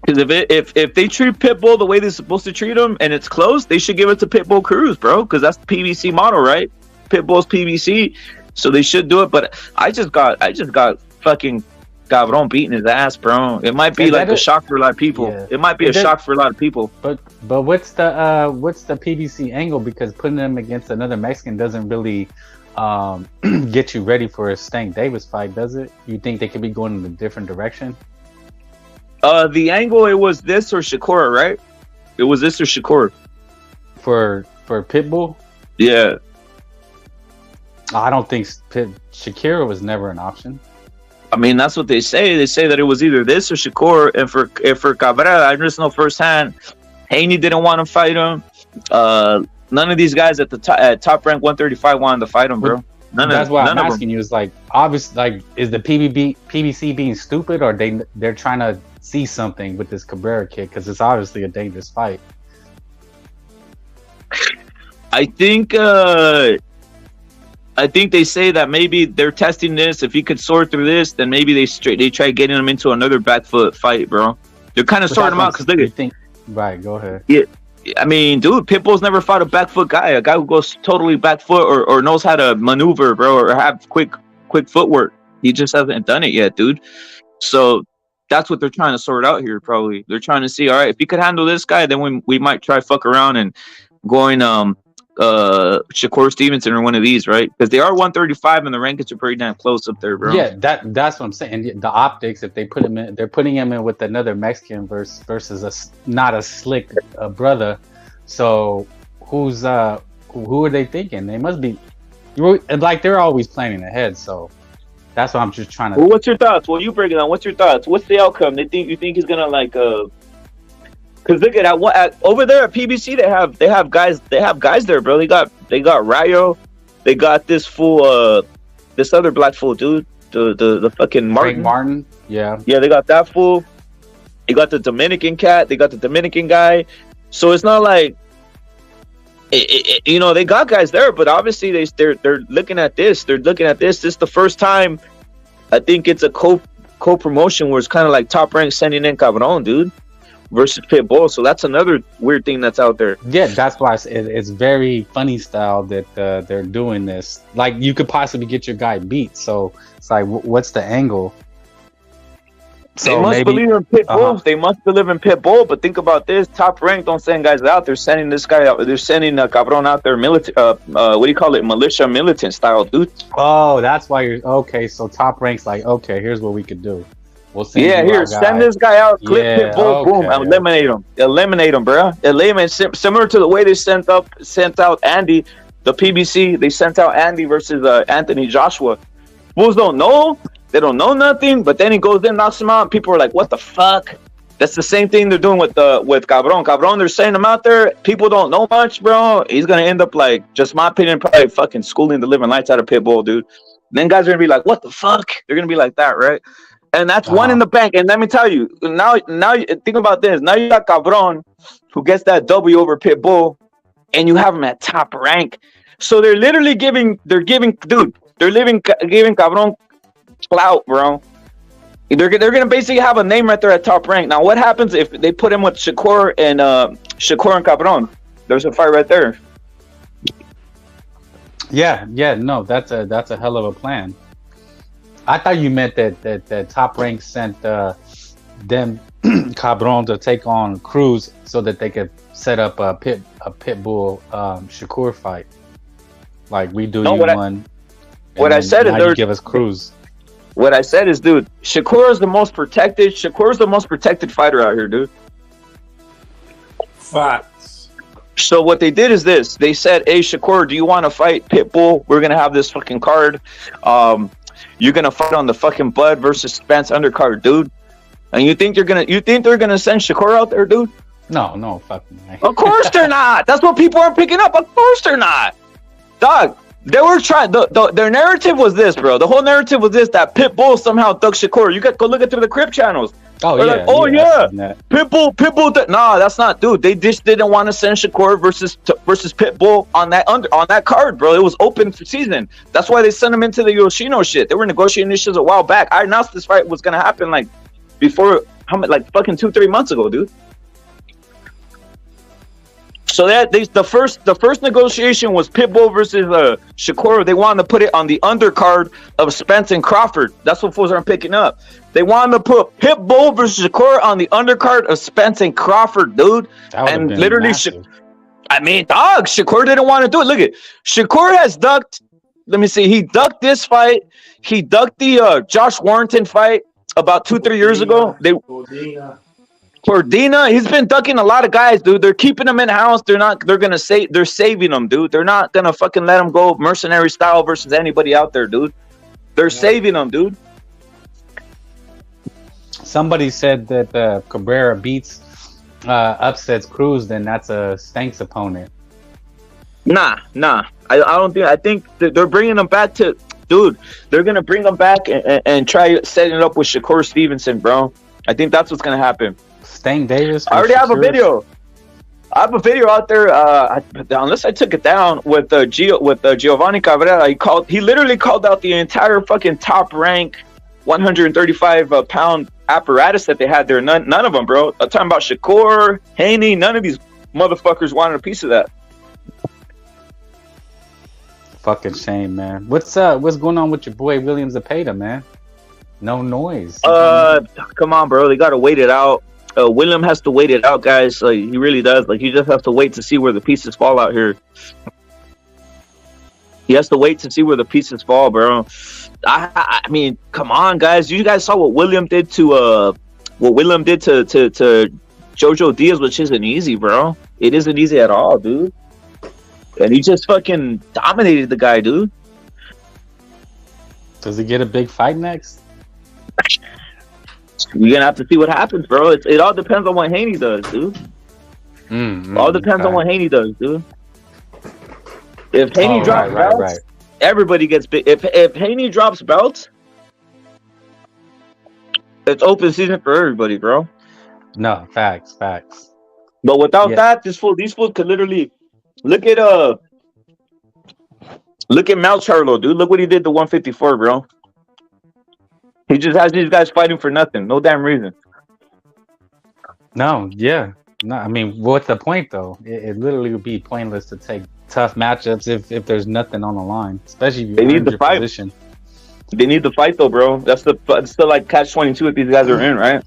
Because if they treat Pitbull the way they're supposed to treat him, and it's close, they should give it to Pitbull Cruz, bro. Because that's the PBC model, right? Pitbull's PBC, so they should do it. But I just got fucking Cabron beating his ass, bro. It might be like a shock for a lot of people. Yeah. It might be a shock for a lot of people. But what's the PBC angle? Because putting them against another Mexican doesn't really get you ready for a Stank Davis fight, does it? You think they could be going in a different direction? The angle, it was this or Shakur, right? It was this or Shakur. For Pitbull? Yeah. I don't think Shakira was never an option. I mean, that's what they say. They say that it was either this or Shakur. And for Cabrera, I just know firsthand, Haney didn't want to fight him. None of these guys at top rank 135 wanted to fight him, bro. That's why I'm asking you. Is like obvious. Like, is the PBC being stupid, or they're trying to see something with this Cabrera kid? Because it's obviously a dangerous fight. I think they say that maybe they're testing this. If he could sort through this, then maybe they try getting him into another back foot fight, bro. They're kind of sorting him out because they think. Right, go ahead. Yeah, I mean, dude, Pitbull's never fought a back foot guy. A guy who goes totally back foot or knows how to maneuver, bro, or have quick footwork. He just hasn't done it yet, dude. So that's what they're trying to sort out here. Probably they're trying to see, all right, if he could handle this guy, then we might try fuck around and going Shakur Stevenson or one of these, right? Because they are 135 and the rankings are pretty damn close up there, bro. Yeah, that's what I'm saying. The optics, if they put him in, they're putting him in with another Mexican versus not a slick brother. So who are they thinking? They must be like they're always planning ahead. So that's what I'm just trying to. Well, what's your thoughts? Well, you break it down. What's your thoughts? What's the outcome? You think he's gonna like Because look at that over there at PBC, they have guys there, bro. They got Rayo, they got this fool, this other black fool, dude, the fucking Martin. Yeah, they got that fool. They got the Dominican cat. They got the Dominican guy. So it's not like, they got guys there, but obviously they're looking at this. They're looking at this. This is the first time I think it's a co-promotion where it's kind of like Top Rank sending in Cabron, dude, versus Pitbull. So that's another weird thing that's out there. Yeah, that's why it's very funny style that they're doing this. Like, you could possibly get your guy beat. So it's like, what's the angle? They must believe in Pitbull. They must believe in Pitbull. But think about this: Top Rank don't send guys out. They're sending this guy out. They're sending Cabron out there, what do you call it? Militia, militant style, dude. Oh, that's why you're okay. So Top Rank's like, okay, here's what we could do. We'll send send this guy out. Clip Pitbull, boom, eliminate him, bro. Similar to the way they sent out Andy, the PBC. They sent out Andy versus Anthony Joshua. Fools don't know. They don't know nothing, but then he goes in, knocks him out, and people are like, what the fuck? That's the same thing they're doing with Cabron. Cabron, they're sending him out there. People don't know much, bro. He's going to end up like, just my opinion, probably fucking schooling the living lights out of Pitbull, dude. And then guys are going to be like, what the fuck? They're going to be like that, right? And that's one in the bank. And let me tell you, now think about this. Now you got Cabron, who gets that W over Pitbull, and you have him at Top Rank. So they're literally giving Cabron clout, bro. They're gonna basically have a name right there at Top Rank. Now, what happens if they put him with Shakur and Cabron? There's a fight right there. Yeah, no, that's a hell of a plan. I thought you meant that Top Rank sent them Cabron to take on Cruz so that they could set up a Pitbull Shakur fight. Like we do one. What I said is you give us Cruz. What I said is, dude, Shakur is the most protected. Shakur is the most protected fighter out here, dude. Facts. So what they did is this. They said, hey, Shakur, do you want to fight Pitbull? We're going to have this fucking card. You're going to fight on the fucking Bud versus Spence undercard, dude. And you think they're going to send Shakur out there, dude? No, fucking. Of course they're not. That's what people aren't picking up. Of course they're not. Dog. They were trying. Their narrative was this, bro. The whole narrative was this: that Pitbull somehow dug Shakur. You got go look at through the Crip channels. Oh yeah. Pitbull. Nah, that's not, dude. They just didn't want to send Shakur versus Pitbull on that card, bro. It was open for season. That's why they sent him into the Yoshino shit. They were negotiating this shit a while back. I announced this fight was gonna happen like before, fucking 2-3 months ago, dude. So the first negotiation was Pitbull versus Shakur. They wanted to put it on the undercard of Spence and Crawford. That's what fools aren't picking up. They wanted to put Pitbull versus Shakur on the undercard of Spence and Crawford, dude. And literally, Shakur didn't want to do it. Look at Shakur has ducked. Let me see. He ducked this fight. He ducked the Josh Warrington fight about 2-3 years ago. Cordina, he's been ducking a lot of guys, dude. They're keeping him in house. They're saving him, dude. They're not gonna fucking let him go mercenary style versus anybody out there, dude. They're saving him, dude. Somebody said that Cabrera upsets Cruz, then that's a Stanks opponent. Nah. I think they're bringing him back to, dude. They're gonna bring him back and try setting it up with Shakur Stevenson, bro. I think that's what's gonna happen. Stank Davis. I already have a video. I have a video out there. Unless I took it down with Giovanni Cabrera. He literally called out the entire fucking Top Rank 135 pound apparatus that they had there. None of them, bro. I'm talking about Shakur, Haney. None of these motherfuckers wanted a piece of that. Fucking shame, man. What's going on with your boy William Zepeda, man? No noise. Come on, bro. They gotta wait it out. William has to wait it out, guys. Like, he really does. Like, he just has to wait to see where the pieces fall out here. He has to wait to see where the pieces fall, bro. I mean, come on, guys. You guys saw what William did to Jojo Diaz, which isn't easy, bro. It isn't easy at all, dude. And he just fucking dominated the guy, dude. Does he get a big fight next? You're gonna have to see what happens, bro. It all depends on what Haney does, dude. All depends on what Haney does, dude. If Haney drops belts, everybody gets big. If Haney drops belts, it's open season for everybody, bro. No, facts. But without that, these fools could literally look at Mal Charlo, dude. Look what he did to 154, bro. He just has these guys fighting for nothing. No damn reason. No, I mean, what's the point, though? It literally would be pointless to take tough matchups if there's nothing on the line, especially if they need the fight. Position. They need the fight though, bro. That's the like catch-22 that these guys are in, right?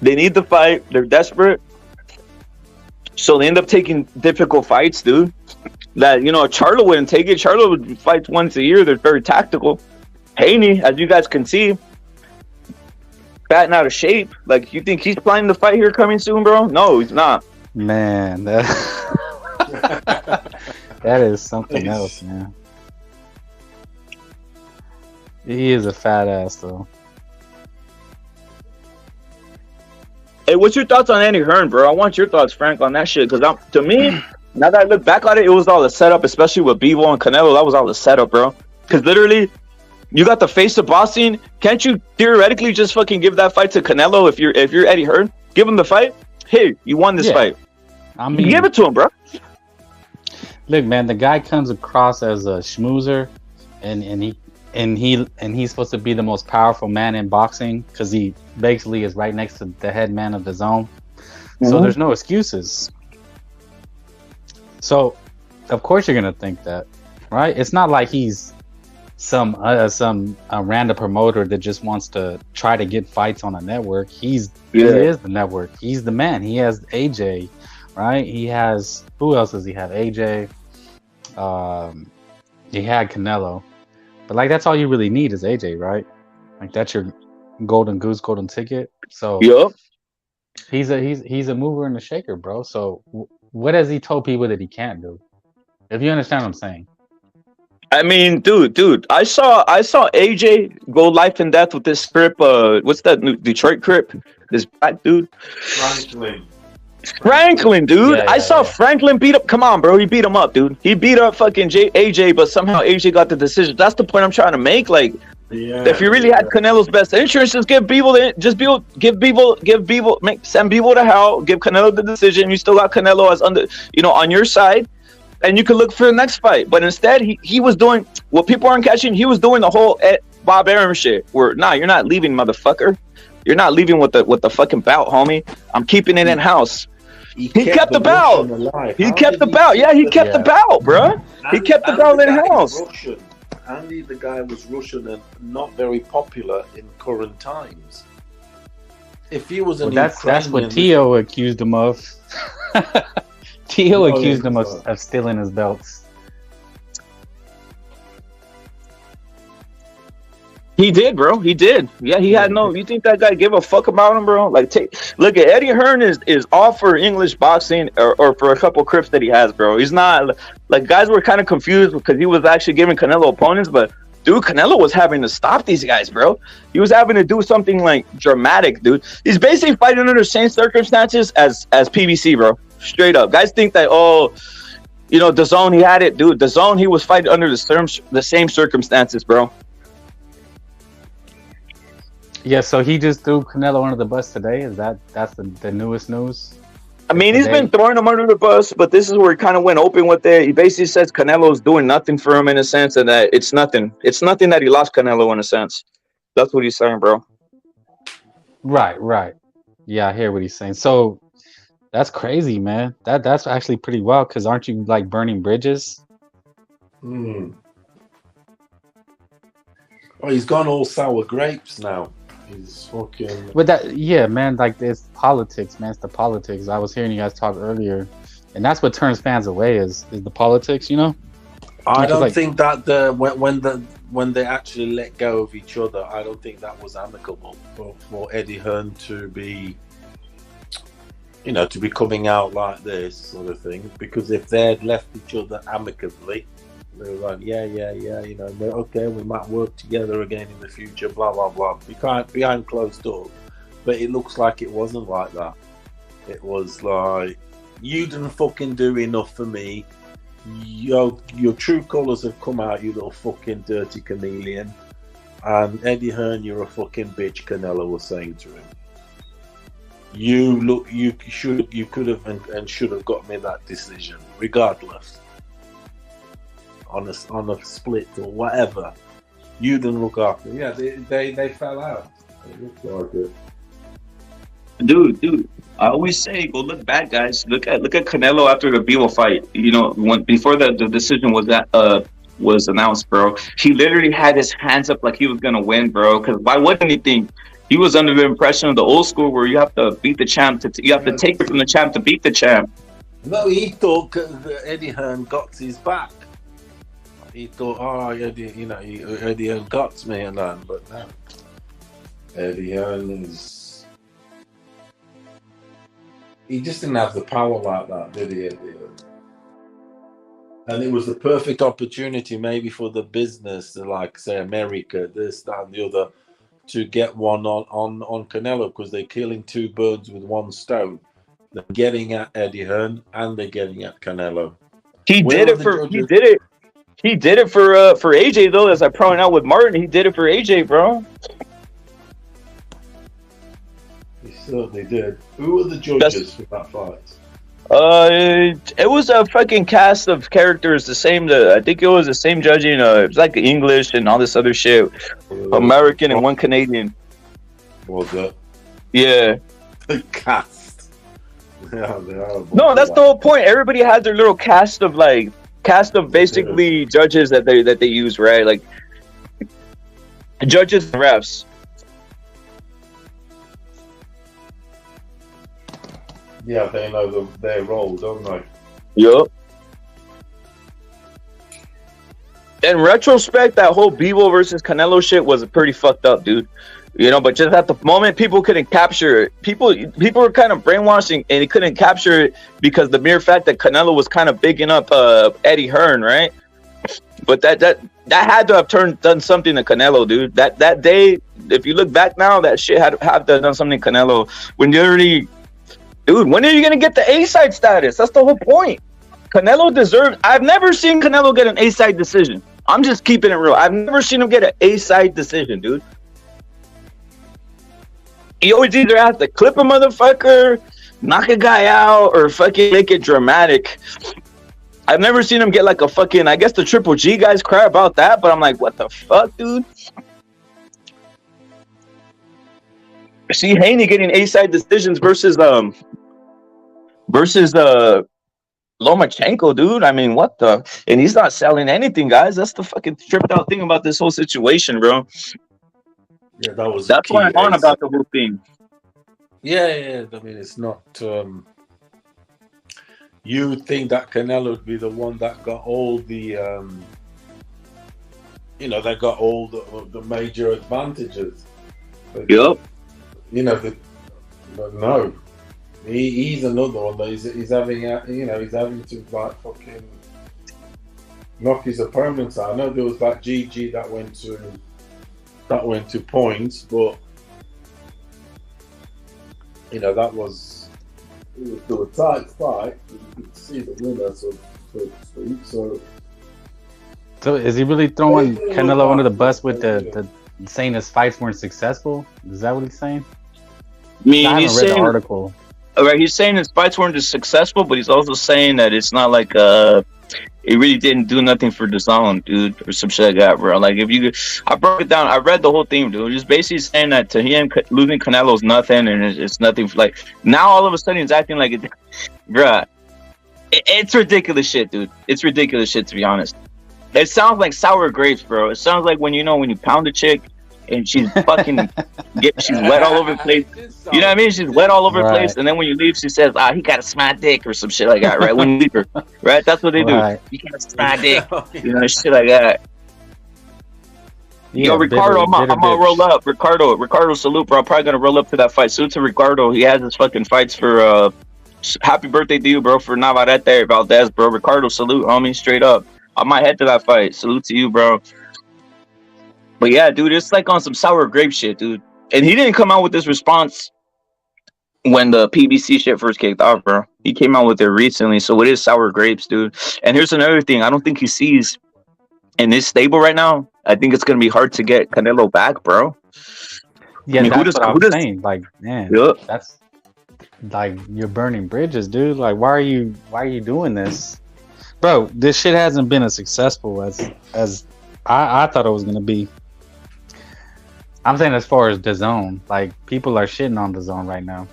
They need the fight. They're desperate, so they end up taking difficult fights, dude. That Charlo wouldn't take it. Charlo would fight once a year. They're very tactical. Haney, as you guys can see, batting out of shape. Like, you think he's planning the fight here coming soon, bro? No, he's not. Man, that is something else, man. He is a fat ass, though. Hey, what's your thoughts on Andy Hearn, bro? I want your thoughts, Frank, on that shit. Because to me, now that I look back on it, it was all the setup, especially with Bivol and Canelo. That was all the setup, bro. Because literally, you got the face of boxing. Can't you theoretically just fucking give that fight to Canelo if you're Eddie Hearn? Give him the fight. Hey, you won this fight. I mean, give it to him, bro. Look, man, the guy comes across as a schmoozer, and he's supposed to be the most powerful man in boxing because he basically is right next to the head man of the zone. So there's no excuses. So, of course, you're gonna think that, right? It's not like he's some random promoter that just wants to try to get fights on a network. He is the network. He's the man. He has AJ, right? He has, who else does he have? AJ. He had Canelo, but like that's all you really need is AJ, right? Like that's your golden goose, golden ticket. So he's a mover and a shaker, bro. So what has he told people that he can't do? If you understand what I'm saying. I mean, dude, I saw AJ go life and death with this Crip. What's that new Detroit Crip? This black dude. Franklin, dude. I saw Franklin beat up. Come on, bro. He beat him up, dude. He beat up fucking AJ, but somehow AJ got the decision. That's the point I'm trying to make. Like, if you really had Canelo's best interest, just send Bivol, send Bivol to hell, give Canelo the decision. You still got Canelo as on your side. And you could look for the next fight, but instead he was doing what people aren't catching. He was doing the whole Bob Arum shit. Where you're not leaving, motherfucker. You're not leaving with the fucking bout, homie. I'm keeping it in house. He kept the belt. He kept the belt. Yeah, he kept the belt, bro. He kept the belt in house. Andy, the guy was Russian and not very popular in current times. If he was that's what Teo accused him of. Teo accused him of stealing his belts. He did, bro. He did. Yeah, he had no. You think that guy gave a fuck about him, bro? Like, look at Eddie Hearn is all for English boxing or for a couple Crips that he has, bro. He's not like guys were kind of confused because he was actually giving Canelo opponents, but dude, Canelo was having to stop these guys, bro. He was having to do something like dramatic, dude. He's basically fighting under the same circumstances as PBC, bro. Straight up, guys think that the zone he had it, dude. The zone he was fighting under the same circumstances, bro. Yeah, so he just threw Canelo under the bus today. That's the newest news? I mean, he's been throwing him under the bus, but this is where he kind of went open with it. He basically says Canelo's doing nothing for him in a sense, and that it's nothing. It's nothing that he lost Canelo in a sense. That's what he's saying, bro. Right. Yeah, I hear what he's saying. So that's crazy, man. That's actually pretty wild. Because aren't you like burning bridges? Oh, he's gone all sour grapes now. He's fucking. But man. Like it's politics, man. It's the politics. I was hearing you guys talk earlier, and that's what turns fans away is the politics. I don't think that when they actually let go of each other, I don't think that was amicable for Eddie Hearn to be. To be coming out like this sort of thing, because if they had left each other amicably, they were like, yeah, okay, we might work together again in the future, blah, blah, blah. Behind closed doors. But it looks like it wasn't like that. It was like, you didn't fucking do enough for me. Your true colours have come out, you little fucking dirty chameleon. And Eddie Hearn, you're a fucking bitch, Canelo was saying to him. You could have and should have got me that decision, regardless. On a split or whatever. You didn't look after. Yeah, they fell out. It looked like it. Dude, I always say go look back, guys. Look at Canelo after the Bivol fight. Before the decision was that was announced, bro, he literally had his hands up like he was gonna win, bro. Because why wouldn't he think? He was under the impression of the old school where you have to beat the champ you have to take it from the champ to beat the champ. No, he thought that Eddie Hearn got his back. He thought, oh, Eddie Hearn got me and that, but no. Eddie Hearn is... He just didn't have the power like that, did he, Eddie Hearn? And it was the perfect opportunity maybe for the business, like, say, America, this, that, and the other, to get one on Canelo, because they're killing two birds with one stone. They're getting at Eddie Hearn and they're getting at Canelo. He did it for AJ though, as I pointed out with Martin. He did it for AJ, bro. He certainly did. Who were the judges for that fight? It was a fucking cast of characters. The same. I think it was the same judging. It was like English and all this other shit. American and one Canadian. Was it? Yeah. The cast. Yeah, no, that's the whole point. Everybody has their little cast of basically judges that they use, right? Like judges and refs. Yeah, they know their role, don't they? Yup. In retrospect, that whole Bivol versus Canelo shit was pretty fucked up, dude. You know, but just at the moment, people couldn't capture it. People were kind of brainwashing, and they couldn't capture it because the mere fact that Canelo was kind of bigging up Eddie Hearn, right? But that had to have done something to Canelo, dude. That day, if you look back now, that shit had to have done something to Canelo. When you already, dude, when are you gonna get the A-side status? That's the whole point. Canelo deserves. I've never seen Canelo get an A-side decision. I'm just keeping it real. I've never seen him get an A-side decision, dude. He always either has to clip a motherfucker, knock a guy out, or fucking make it dramatic. I've never seen him get like a fucking, I guess the Triple G guys cry about that, but I'm like, what the fuck, dude? I see Haney getting A-side decisions versus Lomachenko, dude. I mean, what the? And he's not selling anything, guys. That's the fucking tripped out thing about this whole situation, bro. Yeah, that's what I'm on about the whole thing. Yeah. I mean, it's not. You would think that Canelo would be the one that got all the, that got all the major advantages. But, yep. But no, he's another one that he's having to like fucking knock his opponents out. I know there was that GG that went to points, but that was a tight fight. You could see the winner, so to speak. So is he really throwing Canelo under the bus with the saying his fights weren't successful? Is that what he's saying? I mean, I he's haven't read saying the article. Right, he's saying his fights weren't as successful, but he's also saying that it's not like he really didn't do nothing for the zone, dude, or some shit like that, bro. Like, I broke it down. I read the whole thing, dude. He's basically saying that to him, losing Canelo's nothing, and it's nothing. Like, now all of a sudden he's acting like it, bruh. It's ridiculous shit, dude. It's ridiculous shit, to be honest. It sounds like sour grapes, bro. It sounds like when you pound a chick and she's fucking she's wet all over the place. You know what I mean? She's wet all over the place, and then when you leave, she says, he got a smart dick or some shit like that, right? When you leave her, right? That's what they do. You got a smart dick, shit like that. Yeah, Ricardo, I'm gonna roll up. Ricardo, salute, bro. I'm probably gonna roll up to that fight. Salute to Ricardo. He has his fucking fights for happy birthday to you, bro, for Navarrete Valdez, bro. Ricardo, salute, homie, straight up. I might head to that fight. Salute to you, bro. But yeah, dude, it's like on some sour grape shit, dude. And he didn't come out with this response when the PBC shit first kicked off, bro. He came out with it recently, so it is sour grapes, dude. And here's another thing. I don't think he sees in this stable right now. I think it's going to be hard to get Canelo back, bro. Yeah, that's what I'm saying. Like, man, that's like you're burning bridges, dude. Like, why are you doing this? Bro, this shit hasn't been as successful as I thought it was going to be. I'm saying as far as DAZN, like people are shitting on DAZN right now.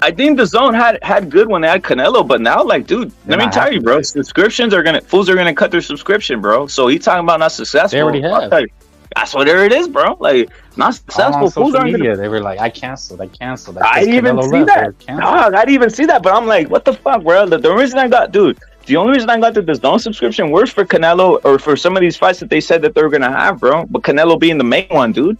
I think the zone had good when they had Canelo, but now, like, dude, let me tell you, bro, fools are gonna cut their subscription, bro. So he talking about not successful. They already have. That's what it is, bro. Like, not successful. On Fools social aren't media, gonna... they were like, I canceled. I didn't even see that. Dog, I didn't even see that. But I'm like, what the fuck, bro? The reason I got, dude, the only reason I got the zone subscription was for Canelo or for some of these fights that they said that they were gonna have, bro. But Canelo being the main one, dude.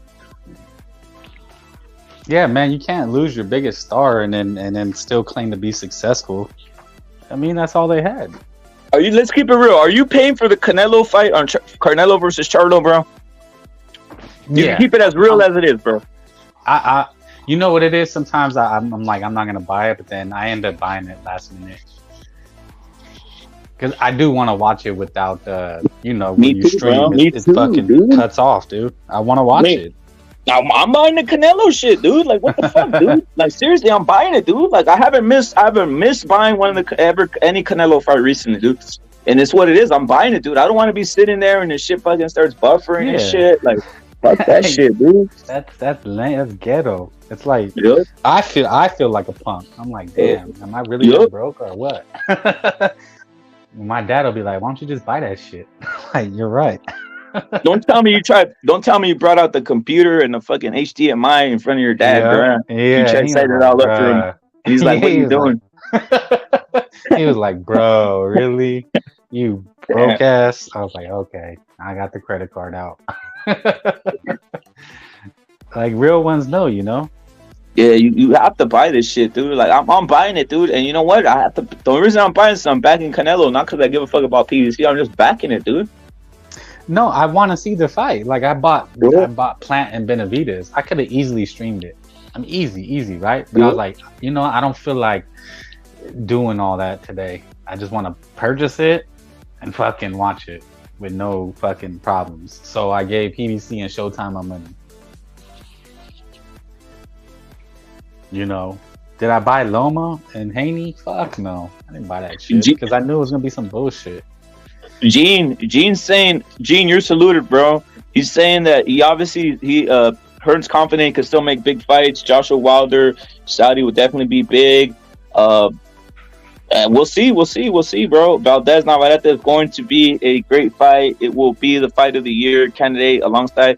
Yeah, man, you can't lose your biggest star and then still claim to be successful. I mean, that's all they had. Let's keep it real. Are you paying for the Canelo fight on Canelo versus Charlo, bro? You can keep it as real as it is, bro. I you know what it is? Sometimes I'm like, I'm not gonna buy it, but then I end up buying it last minute. Because I do want to watch it without, when you stream, it fucking cuts off, dude. I want to watch it. I'm buying the Canelo shit, dude. Like, what the fuck, dude? Like, seriously, I'm buying it, dude. Like, I haven't missed buying any Canelo fight recently, dude. And it's what it is. I'm buying it, dude. I don't want to be sitting there and the shit fucking starts buffering and shit. Like, fuck that shit, dude. That's lame. That's ghetto. It's like I feel like a punk. I'm like, damn, am I really that broke or what? My dad will be like, why don't you just buy that shit? Like, you're right. Don't tell me you brought out the computer and the fucking HDMI in front of your dad, bro. Yeah, you tried to set it all up for him. He's like, what are you doing? He was like, bro, really? You broke ass? I was like, okay, I got the credit card out. Like, real ones know, you know? Yeah, you have to buy this shit, dude. Like, I'm buying it, dude. And you know what? The only reason I'm buying this, I'm backing Canelo, not because I give a fuck about PVC. I'm just backing it, dude. No, I want to see the fight. Like, I bought Plant and Benavidez. I could have easily streamed it. I mean, easy, right? But I was like, I don't feel like doing all that today. I just want to purchase it and fucking watch it with no fucking problems. So I gave PVC and Showtime my money. Did I buy Loma and Haney? Fuck no. I didn't buy that shit because I knew it was going to be some bullshit. Gene's saying, Gene, you're saluted, bro. He's saying that Hearn's confident he can still make big fights. Joshua Wilder, Saudi would definitely be big. And we'll see, bro. Valdez Navarrete is going to be a great fight. It will be the fight of the year candidate alongside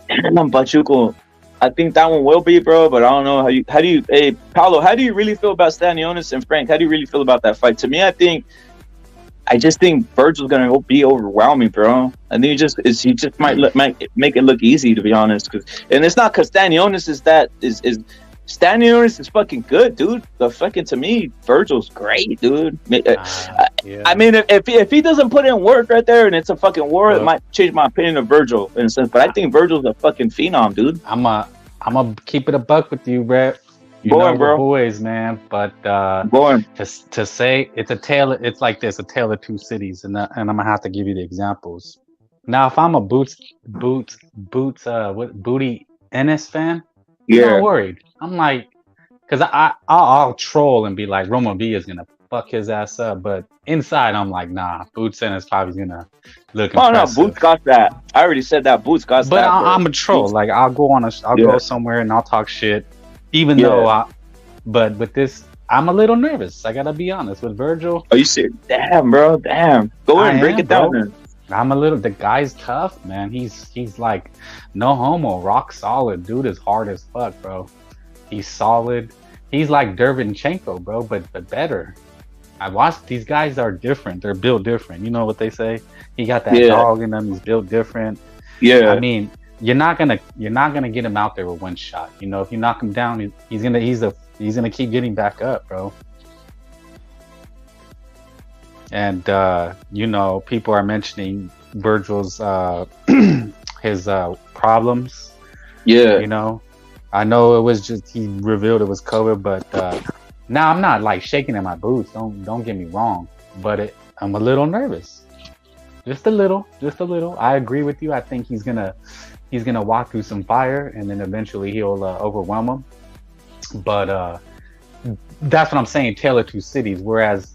Pachuco. I think that one will be, bro, but I don't know hey, Paolo, how do you really feel about Stanionis and Frank? How do you really feel about that fight? To me, I just think Virgil's gonna be overwhelming, bro. I think he just might make it look easy, to be honest. And it's not because Stanionis Stanionis is fucking good, dude. To me, Virgil's great, dude. I mean, if he doesn't put in work right there and it's a fucking war, it might change my opinion of Virgil in a sense. But I think Virgil's a fucking phenom, dude. I'm gonna keep it a buck with you, Brett. We're boys, man. But to say it's like this, a tale of two cities, and I'm gonna have to give you the examples. Now, if I'm a Booty Ennis fan, I'm not worried. I'm like, because I'll troll and be like, Roman V is gonna fuck his ass up, but inside I'm like, nah, Boots Ennis probably gonna look impressive. No, Boots got that. I already said that. Boots got that. But I'm a troll. Like, I'll go somewhere and I'll talk shit. Even though but with this, I'm a little nervous. I gotta be honest with Virgil. Are you serious? Damn, bro. Damn. Go ahead and break it down, man. The guy's tough, man. He's like, no homo, rock solid. Dude is hard as fuck, bro. He's solid. He's like Dervinchenko, bro, but better. I watched, these guys are different. They're built different. You know what they say? He got that dog in him. He's built different. Yeah. I mean, you're not gonna get him out there with one shot. If you knock him down, he's gonna keep getting back up, bro. And people are mentioning Virgil's his problems. Yeah. I know it was just, he revealed it was COVID, but now I'm not like shaking in my boots. Don't get me wrong, but I'm a little nervous. Just a little. I agree with you. I think he's gonna walk through some fire, and then eventually he'll overwhelm him. But that's what I'm saying. Tale of two cities. Whereas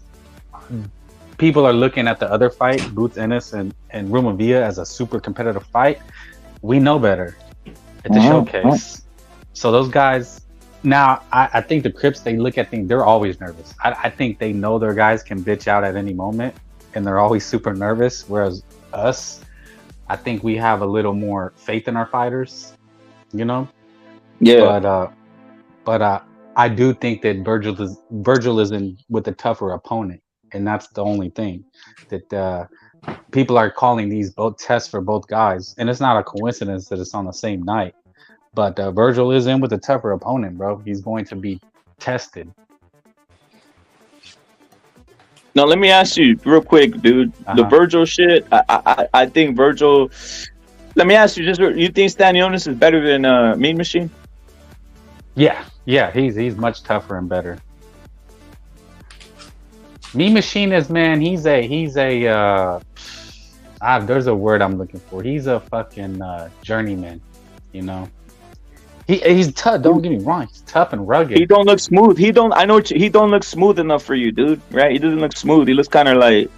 people are looking at the other fight, Boots Ennis and Rumavia, as a super competitive fight. We know better. It's a showcase. So those guys, Now, I think the Crips, they look at things, they're always nervous. I think they know their guys can bitch out at any moment, and they're always super nervous. Whereas us, I think we have a little more faith in our fighters, you know? Yeah. But I do think that Virgil is in with a tougher opponent, and that's the only thing that people are calling these both tests for both guys, and it's not a coincidence that it's on the same night. But Virgil is in with a tougher opponent, bro. He's going to be tested. Now let me ask you real quick, dude. The Virgil shit. I think Virgil. Let me ask you, you think Stanionis is better than Mean Machine? Yeah, he's much tougher and better. Mean Machine is, man, he's a there's a word I'm looking for. He's a fucking journeyman, you know. He's tough. Don't get me wrong. He's tough and rugged. He don't look smooth. He don't look smooth enough for you, dude. Right? He doesn't look smooth. He looks kind of like.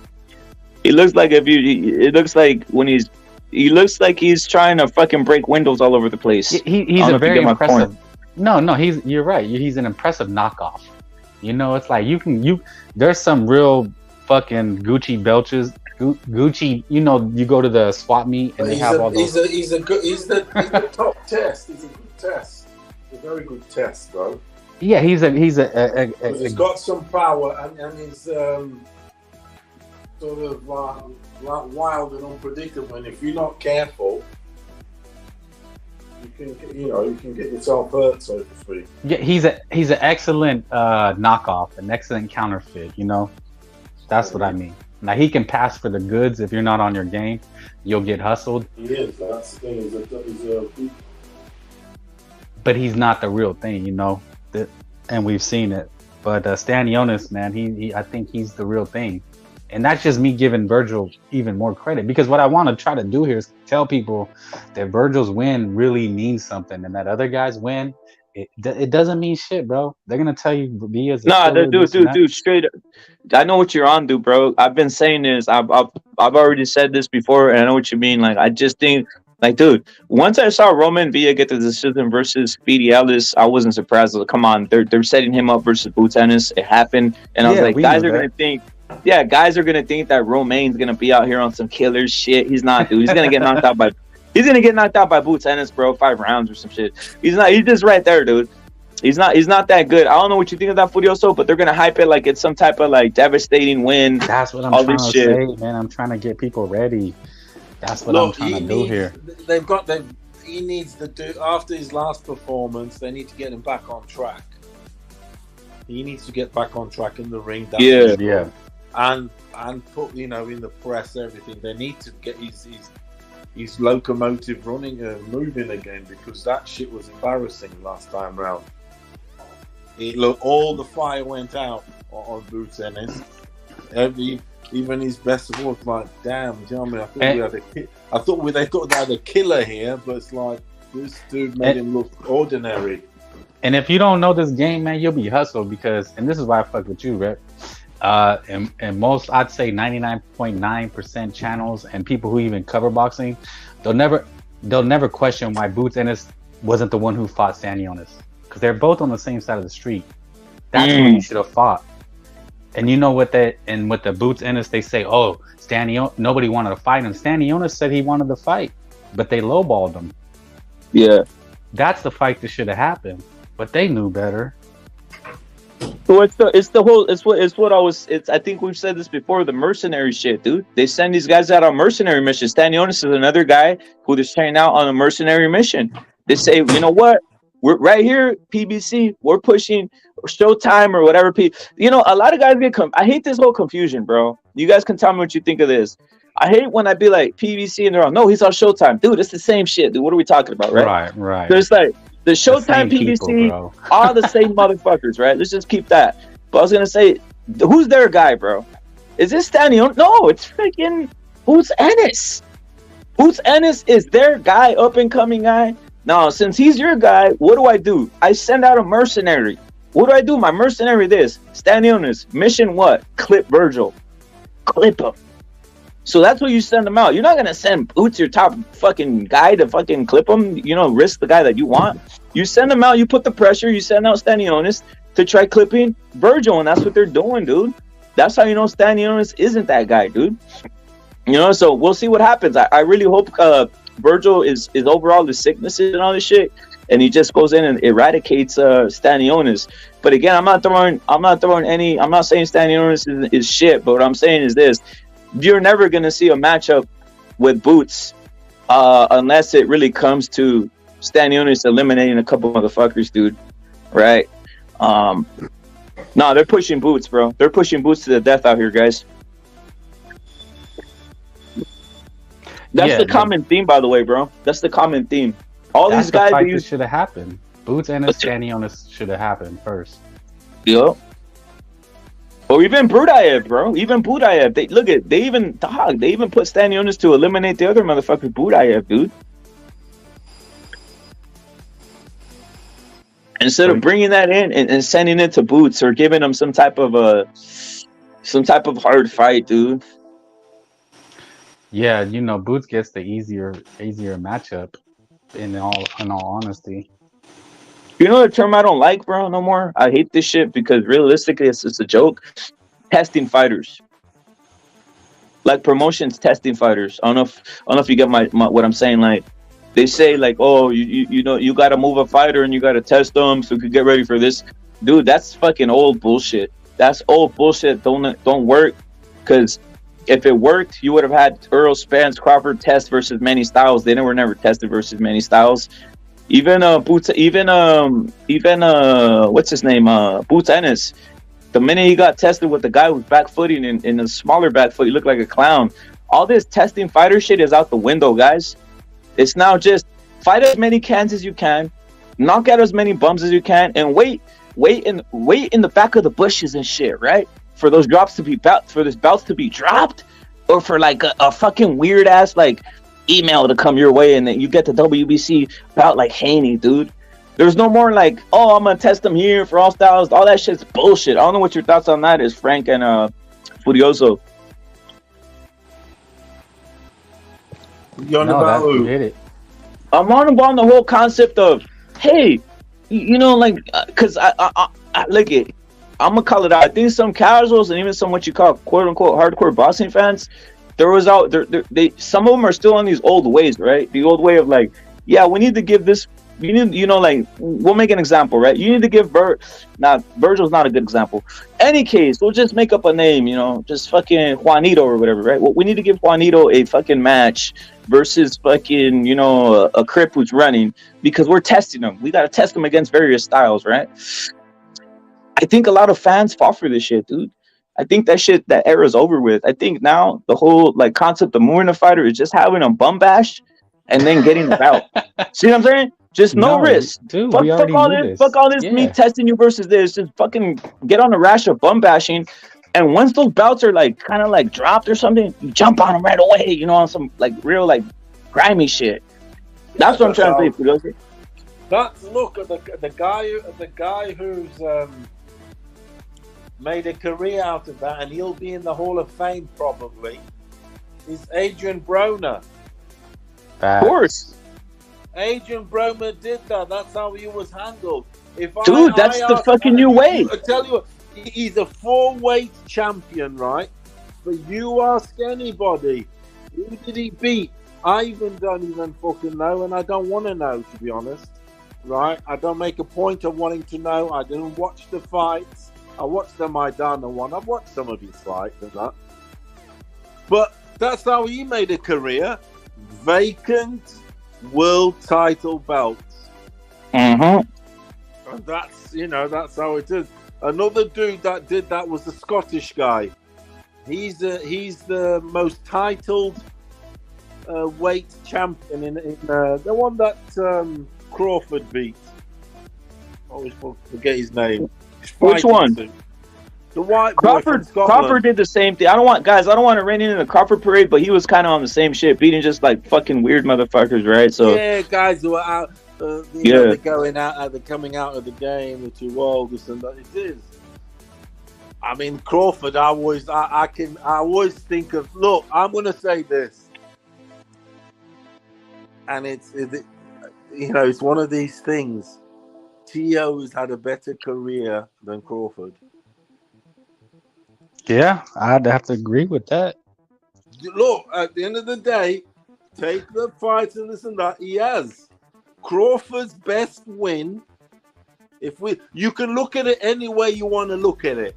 It looks like it looks like when he looks like he's trying to fucking break windows all over the place. He's a very impressive. No, you're right. He's an impressive knockoff. You know, it's like there's some real fucking Gucci belches. Gucci, you know, you go to the swap meet and they have all those. He's the top test. He's a good test. He's a very good test, bro. Yeah, he's he's got some power and he's sort of like wild and unpredictable. And if you're not careful, you can get yourself hurt, so to speak. Yeah, he's an excellent knockoff, an excellent counterfeit. You know, that's what I mean. Now he can pass for the goods. If you're not on your game, you'll get hustled. He is. That's the thing. But he's not the real thing, you know. And we've seen it. But Stanionis, man, I think he's the real thing. And that's just me giving Virgil even more credit, because what I want to try to do here is tell people that Virgil's win really means something, and that other guys win, it doesn't mean shit, bro. They're gonna tell you be as dude, straight up. I know what you're on, dude, bro. I've been saying this. I've already said this before, and I know what you mean. Like, I just think, like, dude, once I saw Roman Villa get the decision versus Speedy Ellis, I wasn't surprised. Like, come on, they're setting him up versus Boots Ennis. It happened, and I was like, guys are gonna think. Yeah, guys are gonna think that Romaine's gonna be out here on some killer shit. He's not, dude. He's gonna get knocked out by. He's gonna get knocked out by Boots Ennis, bro. 5 rounds or some shit. He's not. He's just right there, dude. He's not that good. I don't know what you think of that Furioso, but they're gonna hype it like it's some type of like devastating win. That's what I'm trying to say, man. I'm trying to get people ready. That's what I'm trying to do here. He needs to do after his last performance. They need to get him back on track. He needs to get back on track in the ring. Yeah. And put, you know, in the press, everything. They need to get his locomotive running and moving again, because that shit was embarrassing last time round. All the fire went out on Boots Ennis. Even his best of all, like, damn, do you know what I mean? I thought they had a killer here, but it's like this dude made him look ordinary. And if you don't know this game, man, you'll be hustled, because, and this is why I fuck with you, Rep. And most, I'd say 99.9% channels and people who even cover boxing, they'll never question why Boots Ennis wasn't the one who fought Stanionis, because they're both on the same side of the street. That's when you should have fought. And you know what with the Boots Ennis, they say, oh, nobody wanted to fight him. Stanionis said he wanted to fight, but they lowballed him. Yeah, that's the fight that should have happened, but they knew better. So I think we've said this before, the mercenary shit, dude. They send these guys out on mercenary missions. Stanionis is another guy who they're sending out on a mercenary mission. They say, you know what? We're right here, PBC, we're pushing Showtime or whatever. You know, a lot of guys I hate this whole confusion, bro. You guys can tell me what you think of this. I hate when I be like PBC and they're all, no, he's on Showtime. Dude, it's the same shit, dude. What are we talking about, right? Right. There's like the Showtime PBC, all the same motherfuckers, right? Let's just keep that. But I was gonna say, who's their guy, bro? Is this Stanley? No, it's freaking Boots Ennis. Boots Ennis is their guy, up and coming guy. Now, since he's your guy, what do? I send out a mercenary. What do? My mercenary this. Stanionis, mission what? Clip Virgil. Clip him. So that's what you send them out. You're not going to send Boots, your top fucking guy, to fucking clip him, you know, risk the guy that you want. You send him out. You put the pressure. You send out Stanionis to try clipping Virgil, and that's what they're doing, dude. That's how you know Stanionis isn't that guy, dude. You know, so we'll see what happens. I really hope Virgil is over all the sicknesses and all this shit, and he just goes in and eradicates Stanionis. But again, I'm not saying Stanionis is shit, but what I'm saying is this: you're never gonna see a matchup with Boots unless it really comes to Stanionis eliminating a couple motherfuckers, dude. Right? No, they're pushing Boots, bro. They're pushing Boots to the death out here, guys. That's the common theme, by the way, bro. That's the common theme. All these guys should have happened. Boots and Stanionis should have happened first. Yep. Or even Budayev, bro. Even Budayev. They even put Stanionis to eliminate the other motherfucker, Budayev, dude. Instead of bringing that in and sending it to Boots or giving him some type of hard fight, dude. Yeah, you know, Boots gets the easier matchup. In all honesty, you know the term I don't like, bro. No more. I hate this shit because realistically, it's just a joke. Testing fighters, like promotions, testing fighters. I don't know if you get my what I'm saying. Like they say, like, oh, you know, you got to move a fighter and you got to test them so you can get ready for this, dude. That's fucking old bullshit. That's old bullshit. Don't work, because if it worked, you would have had Earl Spence Crawford test versus Manny Styles. They were never tested versus Manny Styles. Even Boots, what's his name? Boots Ennis. The minute he got tested with the guy who's back footing in a smaller back foot, he looked like a clown. All this testing fighter shit is out the window, guys. It's now just fight as many cans as you can, knock out as many bums as you can, and wait in the back of the bushes and shit, right? For those drops to be for this belts to be dropped, or for like a fucking weird ass like email to come your way and then you get the WBC bout like Haney, dude. There's no more like, oh, I'm gonna test them here for all styles. All that shit's bullshit. I don't know what your thoughts on that is, Frank and Furioso. You're on about who? I'm on the whole concept of, hey, you know, like, cause I look it. I'm gonna call it out. I think some casuals and even some what you call quote unquote hardcore boxing fans, some of them are still on these old ways, right? The old way of like, yeah, we need to give this. You need, you know, like we'll make an example, right? You need to give Virgil's not a good example. Any case, we'll just make up a name, you know, just fucking Juanito or whatever, right? Well, we need to give Juanito a fucking match versus fucking, you know, a Crip who's running because we're testing them. We gotta test them against various styles, right? I think a lot of fans fall for this shit, dude. I think that era's over with. I think now the whole like concept of moving a fighter is just having them bum bashed and then getting the bout. See what I'm saying? Just no risk. Dude, fuck all this me testing you versus this. Just fucking get on the rash of bum bashing. And once those bouts are like kind of like dropped or something, you jump on them right away, you know, on some like real like grimy shit. That's what I'm trying to say. That's look at the guy who's made a career out of that, and he'll be in the Hall of Fame probably, is Adrian Broner. Of course. Adrian Broner did that. That's how he was handled. Dude, that's the fucking new way. I tell you what, he's a 4-weight champion, right? But you ask anybody, who did he beat? I don't even fucking know, and I don't want to know, to be honest. Right? I don't make a point of wanting to know. I didn't watch the fights. I watched the Maidana one. I've watched some of his fights and that. But that's how he made a career. Vacant world title belts. Mm-hmm. And that's how it is. Another dude that did that was the Scottish guy. He's the most titled weight champion in the one that Crawford beat. I always forget his name. Which one? The white Crawford did the same thing. I don't want to run into the Crawford parade, but he was kind of on the same shit, beating just like fucking weird motherfuckers, right? So yeah, guys who are out, they're going out, they're coming out of the game, they're too old, this and that. It is. I mean, Crawford. I always think of. Look, I'm going to say this, and it's one of these things. Teo's had a better career than Crawford. Yeah, I'd have to agree with that. Look, at the end of the day, take the fight and this and that. He has Crawford's best win. You can look at it any way you want to look at it.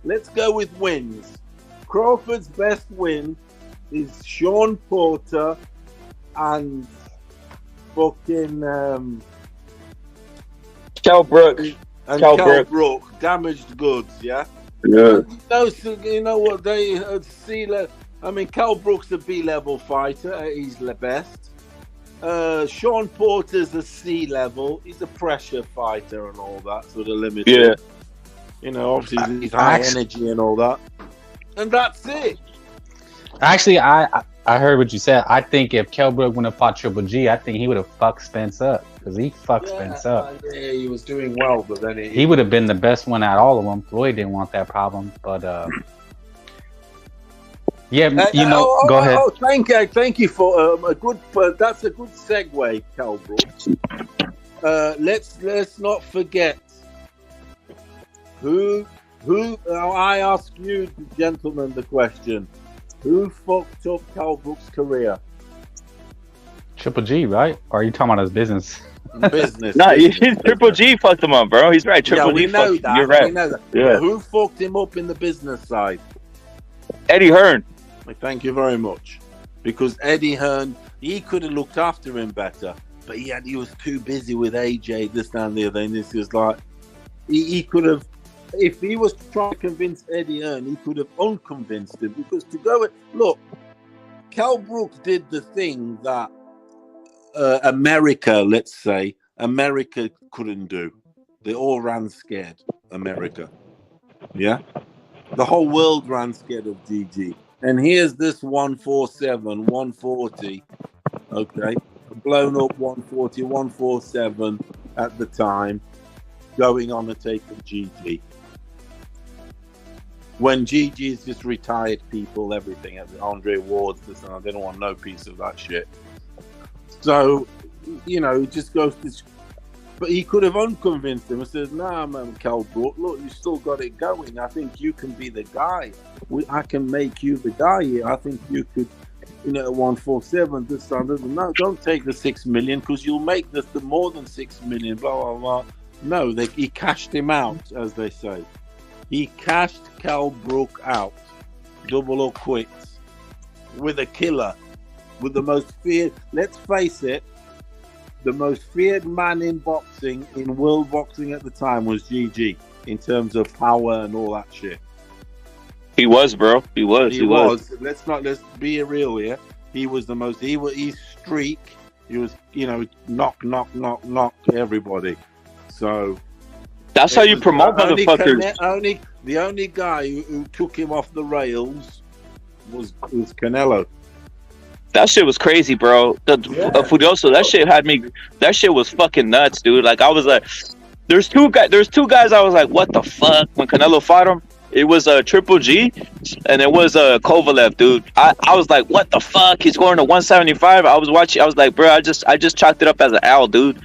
Let's go with wins. Crawford's best win is Sean Porter and fucking Cal Brooks. And Cal Brooks. Damaged goods, yeah? Yeah. You know what? They C-level. I mean, Cal Brooks a B-level fighter. He's the best. Sean Porter's a C-level. He's a pressure fighter and all that, sort of limited. Yeah. You know, obviously he's high energy and all that. And that's it. Actually, I heard what you said. I think if Kell Brook wouldn't have fought Triple G, I think he would have fucked Spence up. Because he fucked Spence up. Yeah, he was doing well, but then he would have been the best one out of all of them. Floyd didn't want that problem. But, yeah, go ahead. Oh, thank you for a good. That's a good segue, Cal Brooks. Let's not forget who. I ask you, gentlemen, the question: who fucked up Cal Brooks' career? Triple G, right? Or are you talking about his business? Business. No, Triple G fucked him up, bro. He's right. Triple G fucked him. You're right. We know that. Yeah. But who fucked him up in the business side? Eddie Hearn. Thank you very much. Because Eddie Hearn, he could have looked after him better, but he was too busy with AJ, this and the other. And this is like, he could have, if he was trying to convince Eddie Hearn, he could have unconvinced him. Because to go, look, Cal Brooks did the thing that America, let's say, America couldn't do. They all ran scared, America. Yeah? The whole world ran scared of GG. And here's this 147, 140, okay? Blown up 140, 147 at the time, going on a take of GG. When GG's just retired people, everything, Andre Ward's, this and that, they don't want no piece of that shit. So, it just goes to... But he could have unconvinced him and says, nah, man, Cal Brook, look, you still got it going. I think you can be the guy. I can make you the guy here. I think you could, 147, this, that, no, don't take the 6 million because you'll make the more than 6 million, blah, blah, blah. No, he cashed him out, as they say. He cashed Cal Brook out. Double or quits. With a killer. With the most feared, let's face it, the most feared man in boxing, in world boxing at the time, was GG in terms of power and all that shit. He was, bro. He was. Let's be real here. He was the most. His streak. He was, knock everybody. So that's how you promote motherfuckers. The only guy who took him off the rails was Canelo. That shit was crazy, bro. Furioso, that shit was fucking nuts, dude. Like, I was like, there's two guys I was like, what the fuck? When Canelo fought him, it was Triple G, and it was Kovalev, dude. I was like, what the fuck? He's going to 175. I was watching. I was like, bro, I just chalked it up as an L, dude.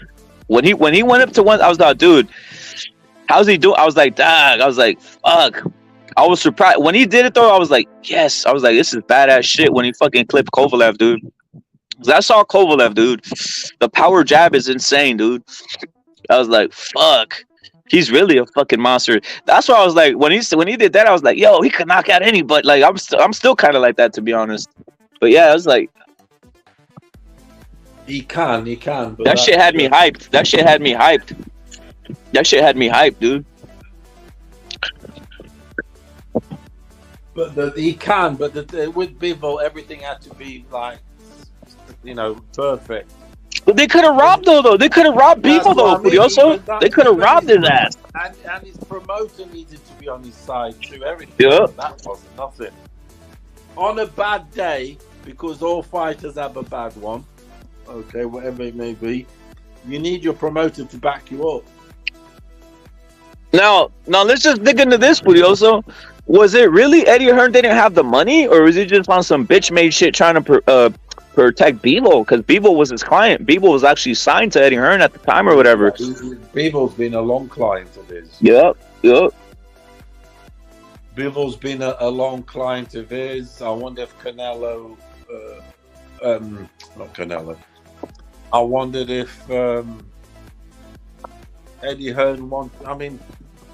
When he went up to one, I was like, dude, how's he doing? I was like, dog. I was like, fuck. I was surprised when he did it though. I was like, yes. I was like, this is badass shit. When he fucking clipped Kovalev, dude. Cause I saw Kovalev, dude. The power jab is insane, dude. I was like, fuck. He's really a fucking monster. That's why I was like, when he did that, I was like, yo, he could knock out anybody. Like, I'm still kind of like that, to be honest. But yeah, I was like, he can. But that shit had me hyped. That shit had me hyped, dude. But he can. But with Bivol, everything had to be like, perfect. But they could have robbed though. They could have robbed Bivol though, Furioso. They could have robbed his ass. And his promoter needed to be on his side too. Everything. Yeah. That wasn't nothing. On a bad day, because all fighters have a bad one. Okay, whatever it may be, you need your promoter to back you up. Now let's just dig into this, Furioso. Was it really Eddie Hearn didn't have the money, or was he just on some bitch made shit trying to protect Bivol because Bivol was his client. Bivol was actually signed to Eddie Hearn at the time or whatever. Bivol's been a long client of his. Yep. Bivol's been a long client of his. I wonder if Canelo, not Canelo. I wondered if Eddie Hearn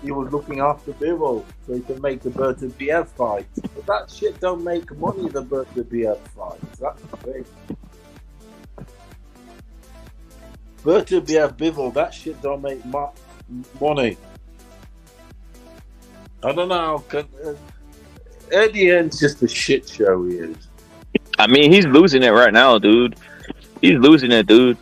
he was looking after Bivol so he could make the Berta BF fight. But that shit don't make money, the Berta BF fights. That's the thing. Berta BF Bivol, that shit don't make money. I don't know. Eddie Hearn's just a shit show, he is. I mean, he's losing it right now, dude. He's losing it, dude.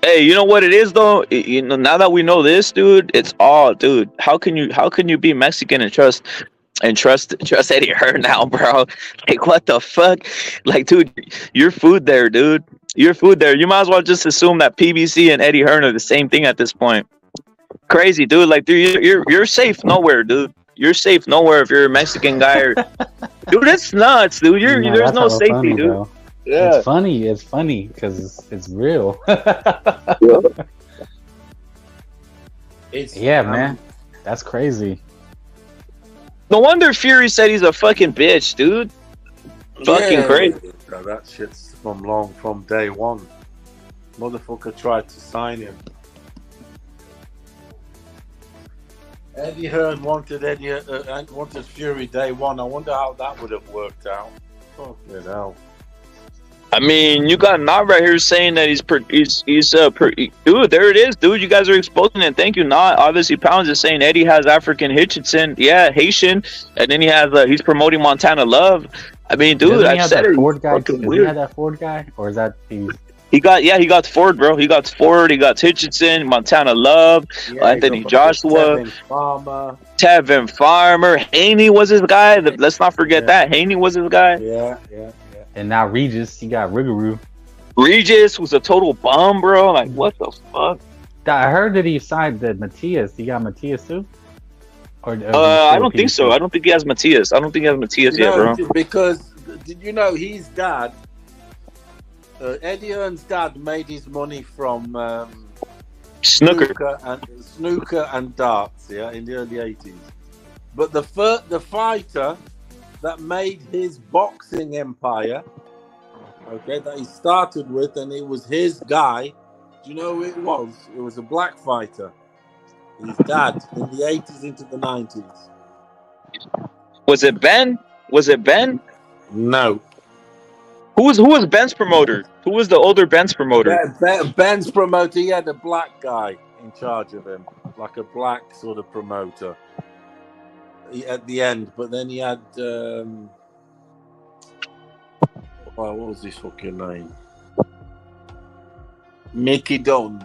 Hey, you know what it is though? Now that we know this, dude, it's all, dude. How can you be Mexican and trust Eddie Hearn now, bro? Like, what the fuck? Like, dude, your food there, dude. Your food there. You might as well just assume that PBC and Eddie Hearn are the same thing at this point. Crazy, dude. Like, dude, you're safe nowhere, dude. You're safe nowhere if you're a Mexican guy. Dude, it's nuts, dude. There's no safety, funny, dude. Bro. Yeah. It's funny because it's real. Yeah, man. That's crazy. No wonder Fury said he's a fucking bitch, dude. Fucking crazy. No, that shit's from day one. Motherfucker tried to sign him. Eddie Hearn wanted Fury day one. I wonder how that would have worked out. Fucking hell. I mean, you got Knot right here saying that dude, there it is, dude. You guys are exposing it. Thank you, Knot. Obviously, Pounds is saying Eddie has African Hitchinson. Yeah, Haitian. And then he has, he's promoting Montana Love. I mean, dude, I've said it. Ford guy? Does he have that Ford guy? Or is that the... He got Ford, bro. He got Ford. He got Hitchinson, Montana Love, Anthony Joshua, Tevin Farmer. Haney was his guy. Let's not forget that. Haney was his guy. Yeah. And now Regis, he got Rigaroo. Regis was a total bum, bro. Like, what the fuck? I heard that he signed the Matias. He got Matias too? Or I don't think so. I don't think he has Matias. I don't think he has Matias yet, bro. Because, did you know his dad, Eddie Hearn's dad made his money from snooker and darts, in the early 80s. But the fighter that made his boxing empire, that he started with, and it was his guy. Do you know who it was? It was a black fighter. His dad in the 80s into the 90s. Was it Ben? No. Who was Ben's promoter? Who was the older Ben's promoter? Ben's promoter, he had a black guy in charge of him, like a black sort of promoter. At the end, but then he had what was his fucking name? Mickey Dunn.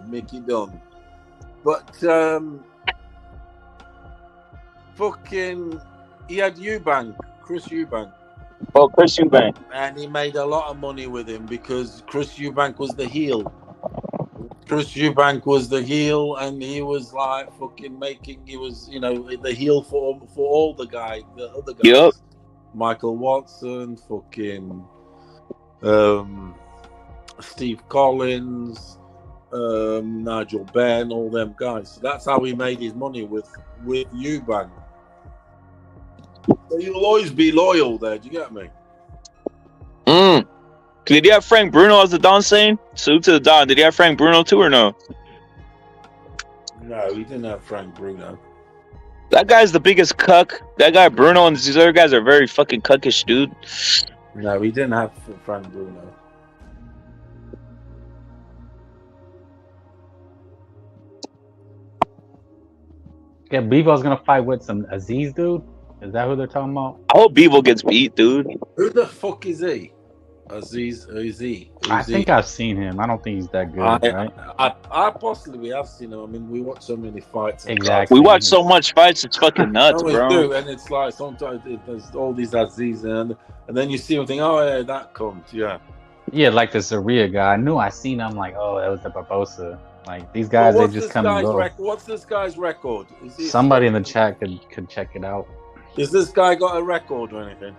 But fucking he had Chris Eubank. Oh, Chris Eubank. And he made a lot of money with him because Chris Eubank was the heel. And he was like fucking he was, the heel for all the other guys. Yep. Michael Watson, fucking Steve Collins, Nigel Benn, all them guys. So that's how he made his money with Eubank. So you'll always be loyal there, do you get me? Did he have Frank Bruno as the Don saying? Salute to the Don. Did he have Frank Bruno too or no? No, he didn't have Frank Bruno. That guy's the biggest cuck. That guy Bruno and these other guys are very fucking cuckish, dude. No, he didn't have Frank Bruno. Yeah, Bevo's gonna fight with some Aziz dude. Is that who they're talking about? I hope Bevo gets beat, dude. Who the fuck is he? Aziz, is he? I think I've seen him. I don't think he's that good, right? I possibly have seen him. I mean, we watch so many fights. Exactly. We watch so much fights, it's fucking nuts, bro. Do, and it's like sometimes there's all these Aziz and then you see him think, oh yeah, that comes, yeah. Yeah, like the Zaria guy. I knew I seen him. Like, oh, that was the Barbosa. Like these guys, they just come and go. What's this guy's record? Somebody in the chat could check it out. Has this guy got a record or anything?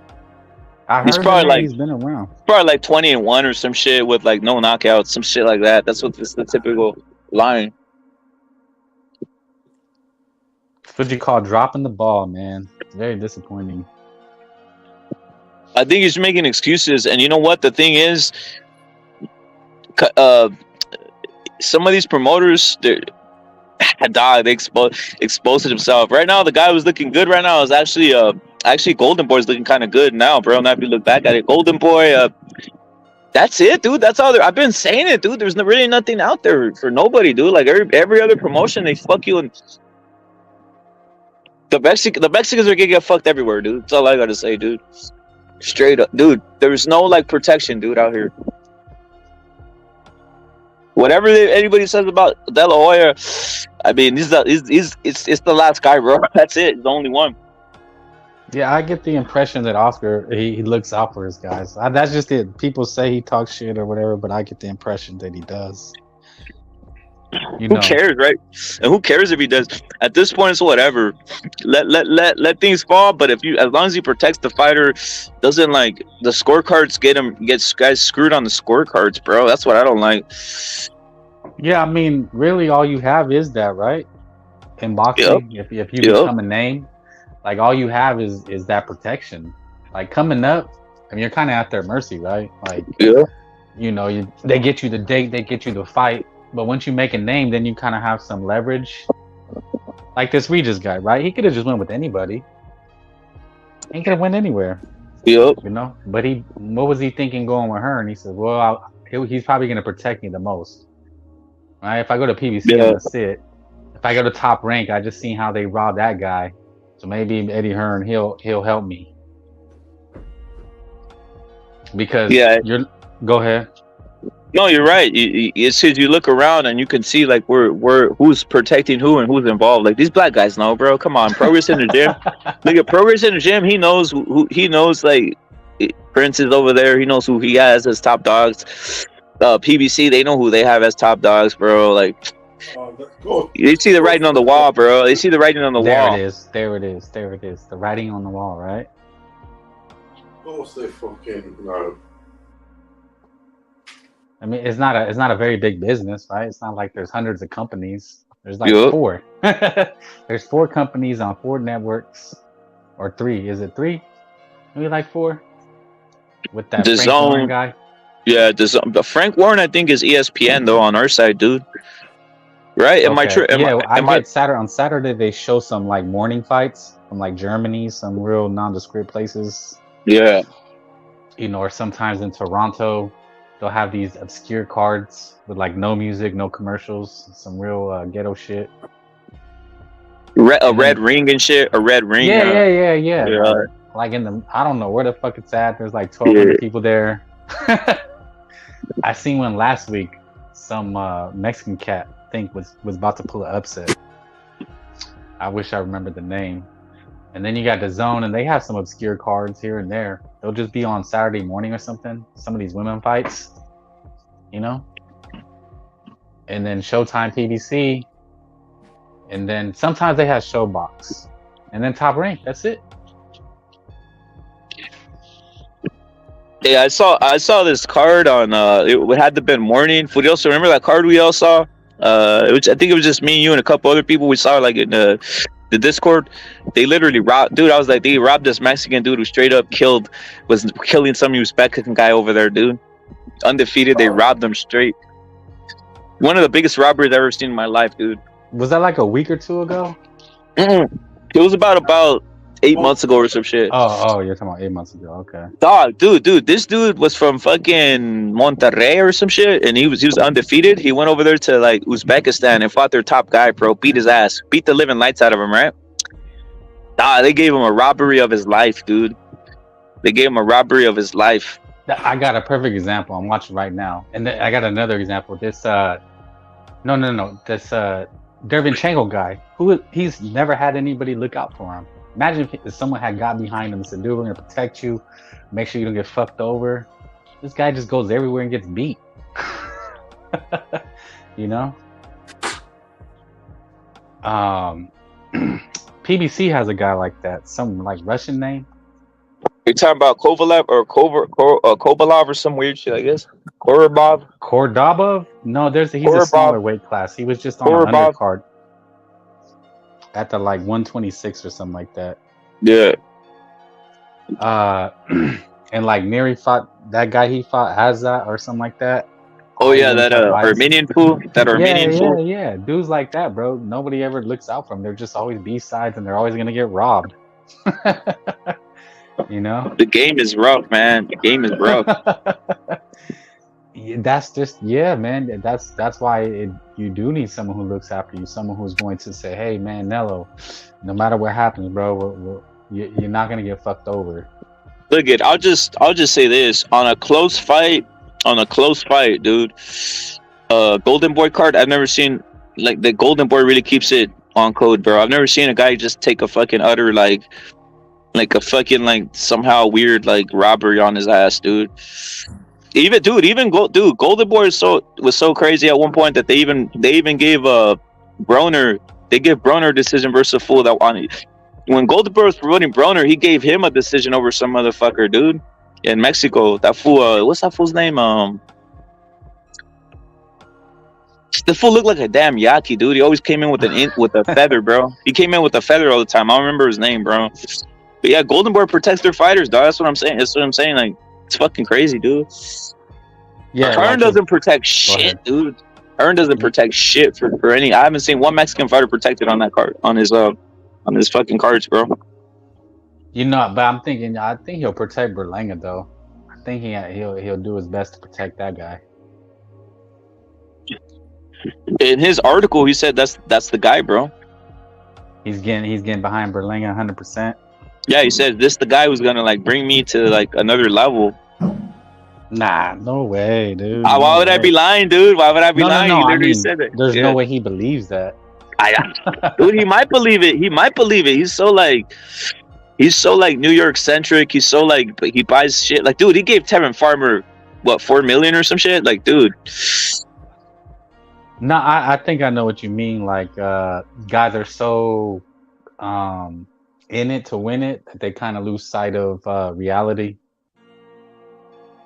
He's probably like he's been around. probably like 20-1 or some shit with like no knockouts, some shit like that. That's what the typical line. That's what you call dropping the ball, man. It's very disappointing. I think he's making excuses, and you know what? The thing is, some of these promoters, they exposed himself. Right now, the guy who's looking good right now is actually Golden Boy's looking kind of good now, bro. Now if you look back at it, Golden Boy, that's it, dude. That's all. I've been saying it, dude. There's really nothing out there for nobody, dude. Like every other promotion, they fuck you, and the Mexicans are gonna get fucked everywhere, dude. That's all I gotta say, dude. Straight up, dude. There's no like protection, dude, out here. Whatever anybody says about De La Hoya, I mean, it's the last guy, bro. That's it. It's the only one. Yeah, I get the impression that Oscar he looks out for his guys. That's just it. People say he talks shit or whatever, but I get the impression that he does. Who cares, right? And who cares if he does? At this point, it's whatever. Let things fall. But as long as he protects the fighter, doesn't like the scorecards get guys screwed on the scorecards, bro. That's what I don't like. Yeah, I mean, really, all you have is that, right? In boxing, if you become a name, like all you have is that protection. Like coming up, I mean, you're kind of at their mercy, right? Like, they get you the date, they get you the fight. But once you make a name, then you kind of have some leverage. Like this Regis guy, right? He could have just went with anybody. He could have went anywhere. Yep. But what was he thinking going with Hearn? He said, well, he's probably going to protect me the most. Right? If I go to PBC, I'm going to sit. If I go to Top Rank, I just seen how they robbed that guy. So maybe Eddie Hearn, he'll help me. Because go ahead. No, you're right. It's because you look around and you can see like who's protecting who and who's involved. Like these black guys know, bro. Come on, Progress in the gym. Look at Progress in the gym. He knows who he knows. Like Prince is over there. He knows who he has as top dogs. PBC, they know who they have as top dogs, bro. Like you see the writing on the wall, bro. They see the writing on the wall. There it is. The writing on the wall, right? Of course they fucking know. I mean, it's not a very big business, right? It's not like there's hundreds of companies. There's like 4. There's 4 companies on 4 networks, or 3. Is it 3? Maybe like 4. With that Frank Warren guy. Yeah, but Frank Warren, I think, is ESPN though on our side, dude. Right? Am I true? On Saturday they show some like morning fights from like Germany, some real nondescript places. Yeah. Or sometimes in Toronto. They'll have these obscure cards with like no music, no commercials, some real ghetto shit. A red ring and shit. A red ring. Yeah. Like I don't know where the fuck it's at. There's like 1,200 people there. I seen one last week. Some Mexican cat, I think, was about to pull an upset. I wish I remembered the name. And then you got the Zone, and they have some obscure cards here and there. They'll just be on Saturday morning or something. Some of these women fights, And then Showtime PBC. And then sometimes they have Showbox. And then Top Rank. That's it. Yeah, I saw this card on it had to been morning. Furioso, remember that card we all saw? I think it was just me, you, and a couple other people we saw like in the Discord. They literally robbed, dude. I was like, they robbed this Mexican dude who straight up was killing some Uzbek guy over there, dude. Undefeated. They robbed him straight. One of the biggest robberies I've ever seen in my life, dude. Was that like a week or 2 ago? It was about 8 months ago or some shit. Oh, you're talking about 8 months ago. Okay. Dog, dude, this dude was from fucking Monterrey or some shit, and he was undefeated. He went over there to like Uzbekistan and fought their top guy, bro. Beat his ass, beat the living lights out of him, right? Dog, they gave him a robbery of his life, dude. They gave him a robbery of his life. I got a perfect example. I'm watching right now, and then I got another example. This no, this Dervinchenko guy, he's never had anybody look out for him. Imagine if someone had got behind him and said, dude, we're going to protect you. Make sure you don't get fucked over. This guy just goes everywhere and gets beat. PBC has a guy like that. Some like Russian name. You're talking about Kovalev or Kovalov or some weird shit, I guess. Kordabov? No, he's a smaller weight class. He was just on an undercard at the like 126 or something like that. Yeah. And like Miri fought that guy. He fought Azat or something like that. Oh yeah, that Armenian fool. That Armenian fool. Yeah. Dudes like that, bro. Nobody ever looks out for them. They're just always B-sides, and they're always gonna get robbed. You know. The game is rough, man. The game is rough. That's just man. That's why you do need someone who looks after you. Someone who's going to say, "Hey, man, Nello, no matter what happens, bro, you're not gonna get fucked over." Look it. I'll just say this: on a close fight, dude. Golden Boy card. I've never seen like the Golden Boy really keeps it on code, bro. I've never seen a guy just take a fucking utter like a fucking like somehow weird like robbery on his ass, dude. Golden Boy was so crazy at one point that they even gave Broner. They gave Broner a decision versus a fool that wanted. When Golden Boy was promoting Broner, he gave him a decision over some motherfucker, dude, in Mexico. That fool, what's that fool's name? The fool looked like a damn yaki, dude. He always came in with a feather, bro. He came in with a feather all the time. I don't remember his name, bro. But yeah, Golden Boy protects their fighters, dog. That's what I'm saying. Like, it's fucking crazy, dude. Yeah, Hearn doesn't protect shit, dude. Hearn doesn't protect shit for any. I haven't seen one Mexican fighter protected on that card on his fucking cards, bro. You know, but I think he'll protect Berlanga though. I think he'll do his best to protect that guy. In his article, he said that's the guy, bro. He's getting behind Berlanga 100%. Yeah, he said this the guy who's gonna like bring me to like another level. Nah, no way, dude. Why would I be lying, dude? Why would I be lying? No, He literally said it. There's no way he believes that. Dude, he might believe it. He's so like New York centric. He's so like he buys shit. Like, dude, he gave Tevin Farmer what, $4 million or some shit. Like, dude. No, I think I know what you mean. Like, guys are so in it to win it that they kind of lose sight of reality.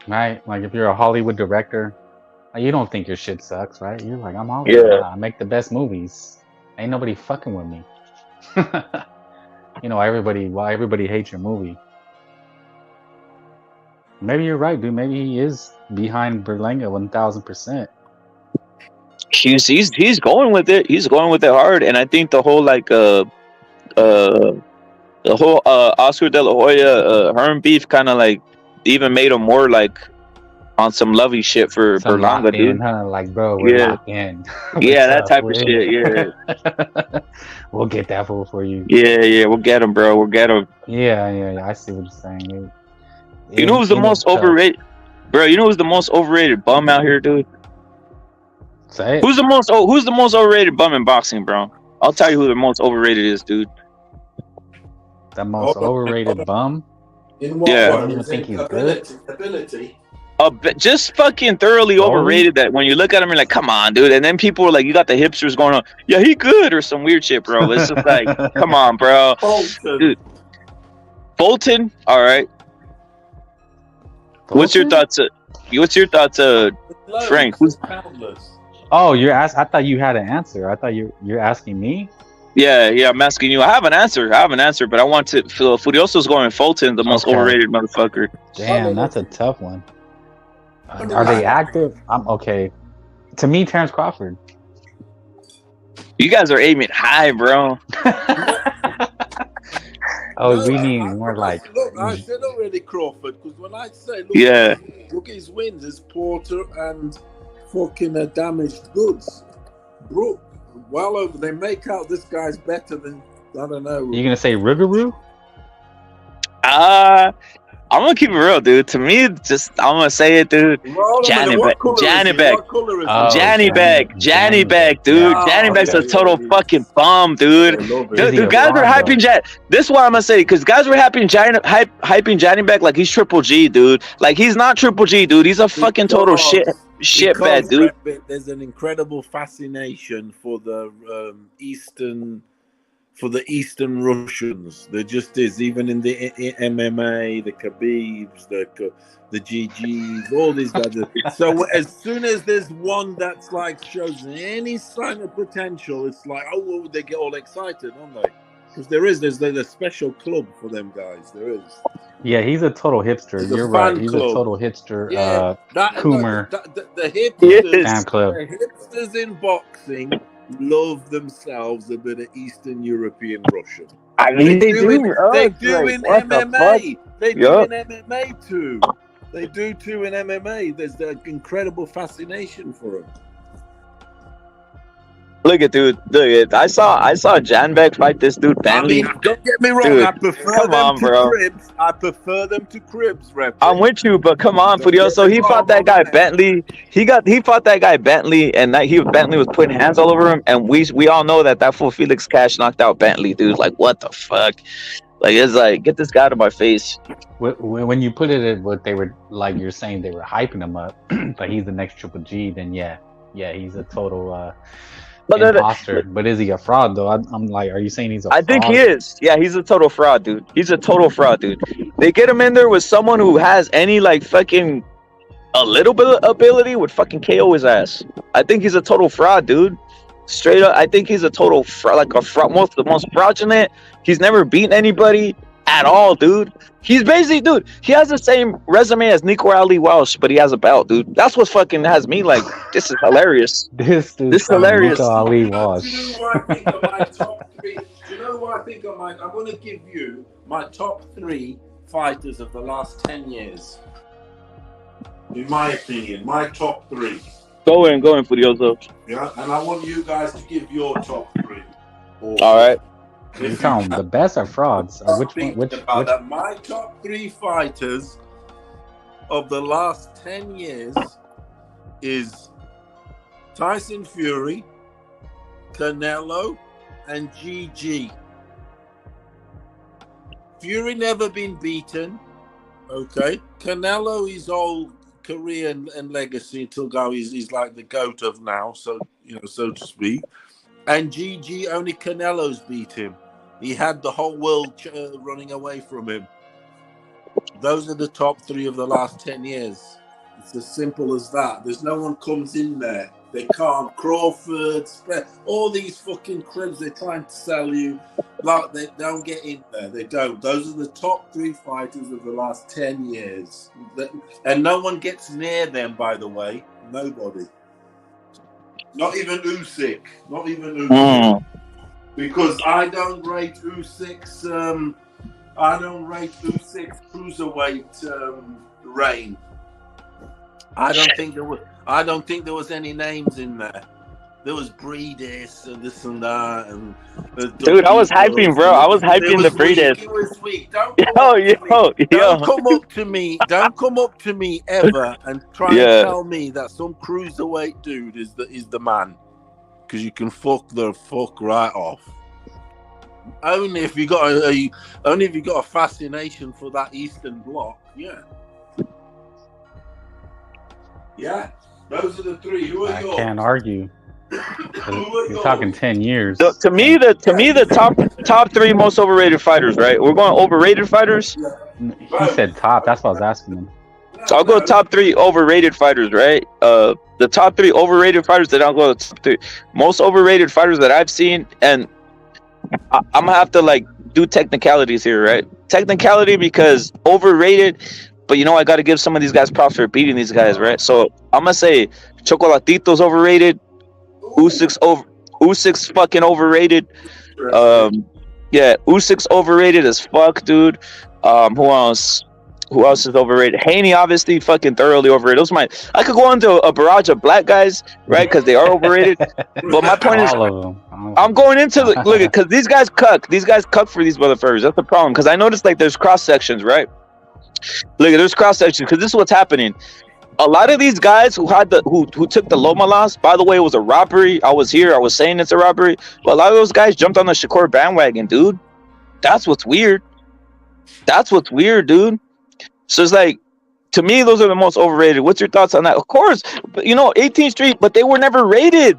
Right? Like, if you're a Hollywood director, you don't think your shit sucks, right? You're like, I'm Hollywood. Yeah. I make the best movies. Ain't nobody fucking with me. You know, everybody hates your movie. Maybe you're right, dude. Maybe he is behind Berlanga 1000%. He's going with it. He's going with it hard, and I think the whole like the whole Oscar De La Hoya Hearn beef kind of like even made him more like on some lovey shit for Berlanga, dude. Huh? Like, bro, we're locked in. Yeah, that type of shit. Yeah, we'll get that fool for you. Yeah, we'll get him, bro. We'll get him. Yeah. I see what you're saying. You know who's the most overrated, bro? You know who's the most overrated bum out here, dude? Say it. Who's the most overrated bum in boxing, bro? I'll tell you who the most overrated is, dude. The most overrated bum? In what yeah. way? I don't even think he's good. Ability. Just fucking thoroughly overrated that when you look at him, you're like, come on, dude. And then people are like, you got the hipsters going on, yeah, he good or some weird shit, bro. It's just like, come on, bro. Bolton. Dude. Bolton, all right. Bolton? What's your thoughts, Frank? Who's Countless. Oh, I thought you had an answer. I thought you're asking me. Yeah, I'm asking you. I have an answer, but I want to. Furioso's going Fulton, the most overrated motherfucker. Damn, that's a tough one. Are they active? I'm okay. To me, Terrence Crawford. You guys are aiming high, bro. We need more like. Look, I said already Crawford, because when I say look at his wins, it's Porter and fucking damaged goods. Brooke, well over. They make out this guy's better than, I don't know. You gonna say Rougarou? I'm gonna keep it real, dude. To me, I'm gonna say it, dude. Janibek, dude. Janibek's a total fucking bum, dude. Dude, guys were hyping This is what I'm gonna say, because guys were hyping Janibek like he's Triple G, dude. Like, he's not Triple G, dude. He's a fucking total shit bad, dude. There's an incredible fascination for the Eastern for the Eastern Russians. There just is, even in the MMA, the Khabibs, the GGs, all these guys. So as soon as there's one that's like shows any sign of potential, it's like, oh, well, they get all excited, don't they? Because there's a special club for them guys. There is. Yeah, he's a total hipster. You're right. He's club. A total hipster. Yeah, Coomer. The hipsters, fan club. The hipsters in boxing love themselves a bit of Eastern European Russian. I mean, they do in MMA. They do in MMA too. They do too in MMA. There's the incredible fascination for them. Look at dude. Look at I saw Janbek fight this dude Bentley. I mean, don't get me wrong. Dude, I prefer them to Cribs. I prefer them to Cribs. Rep. I'm with you, but come on, Furioso. He fought that guy Bentley. He fought that guy Bentley, and Bentley was putting hands all over him. And we all know that fool Felix Cash knocked out Bentley, dude. Like what the fuck? Like it's like get this guy out of my face. When you put it at what they were like, you're saying they were hyping him up, like he's the next Triple G. Then yeah, he's a total. Imposter, but is he a fraud though? I'm like, are you saying he's a fraud? I think he is. Yeah, he's a total fraud, dude. He's a total fraud, dude. They get him in there with someone who has any like fucking a little bit of ability would fucking KO his ass. I think he's a total fraud, dude. Straight up, I think he's a total fraud, like a fraud, the most fraudulent. He's never beaten anybody at all, dude. He's basically, dude, he has the same resume as Nico Ali Welsh, but he has a belt, dude. That's what fucking has me like, this is hilarious. This is hilarious. Nico Ali Welsh. Do you know what I think of my top three? Do you know what I think of my? I'm going to give you my top 3 fighters of the last 10 years. In my opinion, my top 3. Go in, Furioso. Yeah, and I want you guys to give your top 3. All right. You count the best or frauds? Or which one? Which? My top 3 fighters of the last 10 years is Tyson Fury, Canelo, and GG. Fury never been beaten. Okay, Canelo is all career and legacy until go. He's like the GOAT of now, so so to speak. And GG, only Canelo's beat him. He had the whole world running away from him. Those are the top 3 of the last 10 years. It's as simple as that. There's no one comes in there. They can't. Crawford, all these fucking cribs they're trying to sell you. Like they don't get in there. They don't. Those are the top 3 fighters of the last 10 years. And no one gets near them, by the way. Nobody. Not even Usyk. Not even Usyk. Because I don't rate Usyk's cruiserweight reign. I don't think there was any names in there. There was Breedis and this and that and dude, I was hyping, bro. I was hyping the Breedis. It was weak. Don't come up to me. Don't come up to me ever and try and tell me that some cruiserweight dude is the man. Because you can fuck right off. Only if you got a fascination for that Eastern Bloc, yeah. Those are the 3. Who are yours? I can't argue. You're talking 10 years. So, to me, the top 3 most overrated fighters, right? We're going overrated fighters. He said top. That's what I was asking him. So I'll go top 3 overrated fighters, right? The top 3 overrated fighters that I'll go top 3 most overrated fighters that I've seen, and I'm gonna have to like do technicalities here, right? Technicality because overrated, but I got to give some of these guys props for beating these guys, right? So I'm gonna say Chocolatito's overrated, Usyk's fucking overrated. Usyk's overrated as fuck, dude. Who else is overrated? Haney, obviously, fucking thoroughly overrated. I could go into a barrage of black guys, right? Because they are overrated. But my point is, I'm going into look because these guys cuck. These guys cuck for these motherfuckers. That's the problem. Because I noticed like there's cross sections, right? Look, there's cross sections because this is what's happening. A lot of these guys who took the Loma loss, by the way, it was a robbery. I was here. I was saying it's a robbery. But a lot of those guys jumped on the Shakur bandwagon, dude. That's what's weird. Dude. So it's like, to me, those are the most overrated. What's your thoughts on that? Of course, but 18th Street, but they were never rated.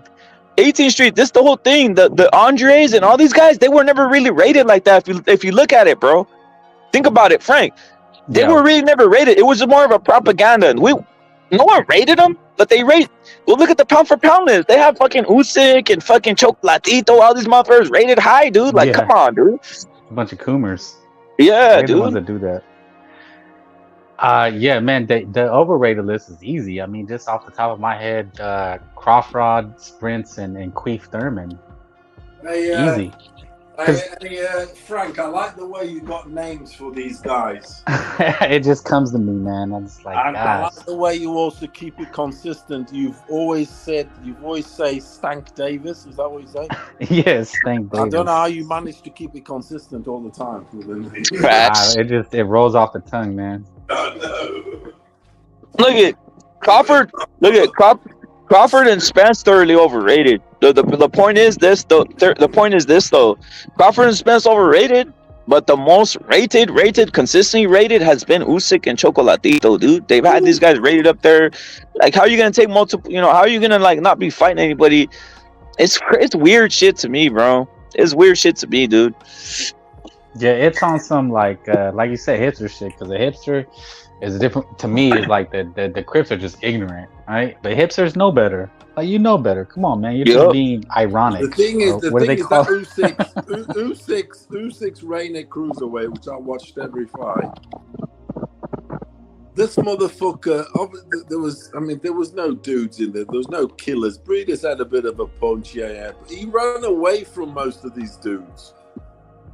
18th Street. This the whole thing. The Andres and all these guys, they were never really rated like that. If you look at it, bro, think about it, Frank. They were really never rated. It was more of a propaganda. No one rated them, but they rate. Well, look at the pound for pound list. They have fucking Usyk and fucking Chocolatito. All these motherfuckers rated high, dude. Like, come on, dude. A bunch of coomers. Yeah, They're dude. the ones that do that. Yeah, man. The overrated list is easy. I mean, just off the top of my head, Crawford, Sprints, and Queef Thurman. Easy. Frank, I like the way you got names for these guys. It just comes to me, man. I'm just like, and I like the way you also keep it consistent. You always say Stank Davis. Is that what you say? Yes, Stank Davis. I don't know how you manage to keep it consistent all the time. It rolls off the tongue, man. Look at Crawford. Crawford and Spence thoroughly overrated. The point is this though. The point is this though. Crawford and Spence overrated, but the most rated, consistently rated has been Usyk and Chocolatito, dude. They've had these guys rated up there. Like, how are you gonna take multiple? You know, how are you gonna like not be fighting anybody? It's weird shit to me, bro. It's weird shit to me, dude. Yeah, it's on some like you said, hipster shit. Because a hipster is different to me. Is like the Crips are just ignorant, right? But hipsters know better. Like, you know better. Come on, man. You're just being ironic. The thing is, that Usyk's reign at cruiserweight, which I watched every fight. This motherfucker, there was no dudes in there. There was no killers. Breeders had a bit of a punch, yeah. But he ran away from most of these dudes.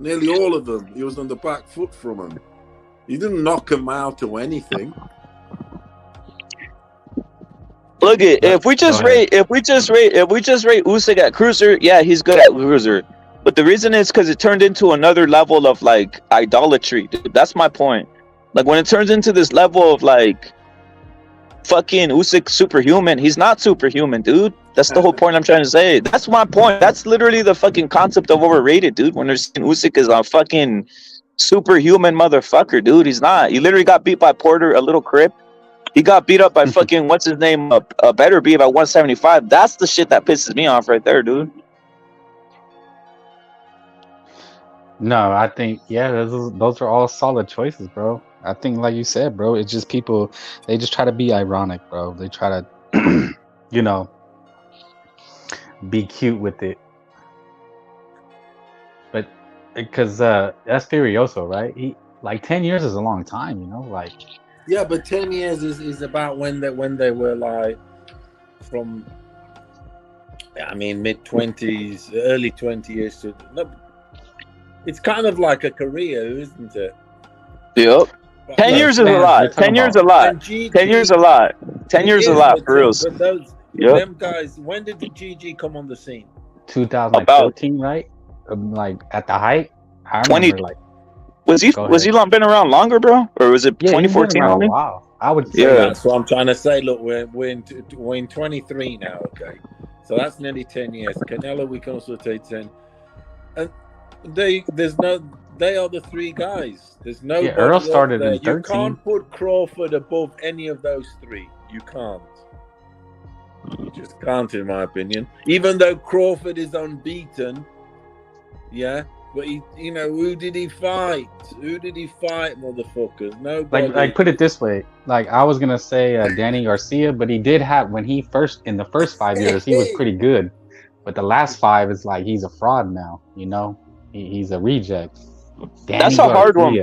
Nearly all of them. He was on the back foot from them. He didn't knock them out or anything. Look at if we just rate Usyk at cruiser, yeah, he's good at cruiser. But the reason is because it turned into another level of like idolatry, dude. That's my point. Like, when it turns into this level of like fucking Usyk superhuman, he's not superhuman, dude. That's the whole point I'm trying to say. That's my point. That's literally the fucking concept of overrated, dude. When they're saying Usyk is a fucking superhuman motherfucker, dude. He's not. He literally got beat by Porter, a little crip. He got beat up by fucking what's his name, Better Be, by 175. That's the shit that pisses me off right there, dude. No, I think those are all solid choices, bro. I think, like you said, bro, it's just people, they just try to be ironic, bro. They try to, be cute with it. But because that's Furioso, right? He like 10 years is a long time, like. Yeah, but 10 years is about when they were like from, mid-20s, early 20s to no. It's kind of like a career, isn't it? Yep. 10 years is a lot. 10 years a lot. 10 years a lot. 10 years a lot, for real. But them guys, when did the GG come on the scene? 2014, right? Like at the height. I remember, like. Was he been around longer, bro? Or was it 2014? Wow. I would say that's what I'm trying to say. Look, we're in 23 now, okay? So that's nearly 10 years. Canelo, we can also take 10. And they are the three guys. There's no. Yeah, Earl started in 13. You can't put Crawford above any of those three. You can't. You just can't, in my opinion. Even though Crawford is unbeaten, yeah. But who did he fight? Who did he fight, motherfuckers? Nobody. Like put it this way. Like, I was gonna say Danny Garcia, but he did have in the first 5 years he was pretty good, but the last 5 is like he's a fraud now. He's a reject. That's a hard one,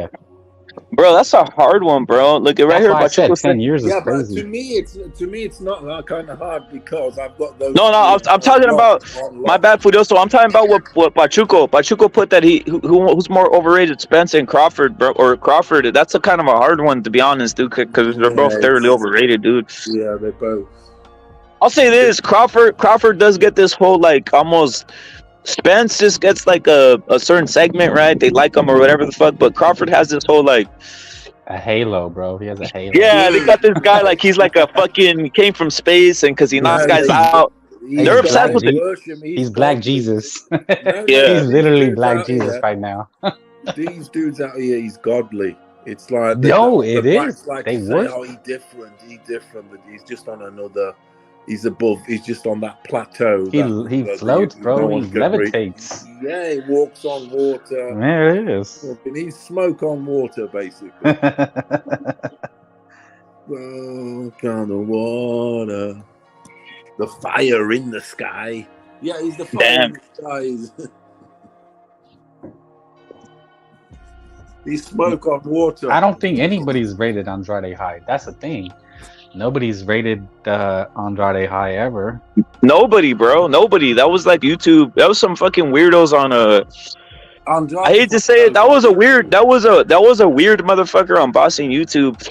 bro. That's a hard one, bro. Look at right here. I said 10 years is crazy. But to me, it's not kind of hard because I've got those. No. I'm talking about my bad, Fudioso. I'm talking about what Pachuco. Pachuco put that who's more overrated, Spence and Crawford, bro, or Crawford. That's a kind of a hard one, to be honest, dude, because they're both thoroughly overrated, dude. Yeah, they're both. I'll say this: Crawford does get this whole like almost. Spence just gets like a certain segment, right? They like him or whatever the fuck, but Crawford has this whole like a halo, bro. He has a halo. Yeah, they got this guy like he's like a fucking came from space, and because he knocks guys out, they're obsessed with it. He's Black Jesus. Yeah, he's literally Black Jesus right now. These dudes out here, he's godly. It's like it is. Like they say, work. oh, he's different, but he's just on another He's above. He's just on that plateau. He floats, bro. He levitates. Yeah, he walks on water. There it is. He's smoke on water, basically. Smoke on the water. The fire in the sky. Yeah, he's the fire in the skies. He's smoke on water. I don't think anybody's rated Andrade high. That's the thing. Nobody's rated Andrade high ever. Nobody, bro. Nobody. That was like YouTube. That was some fucking weirdos on a. I hate to say it. That was a weird motherfucker on boxing YouTube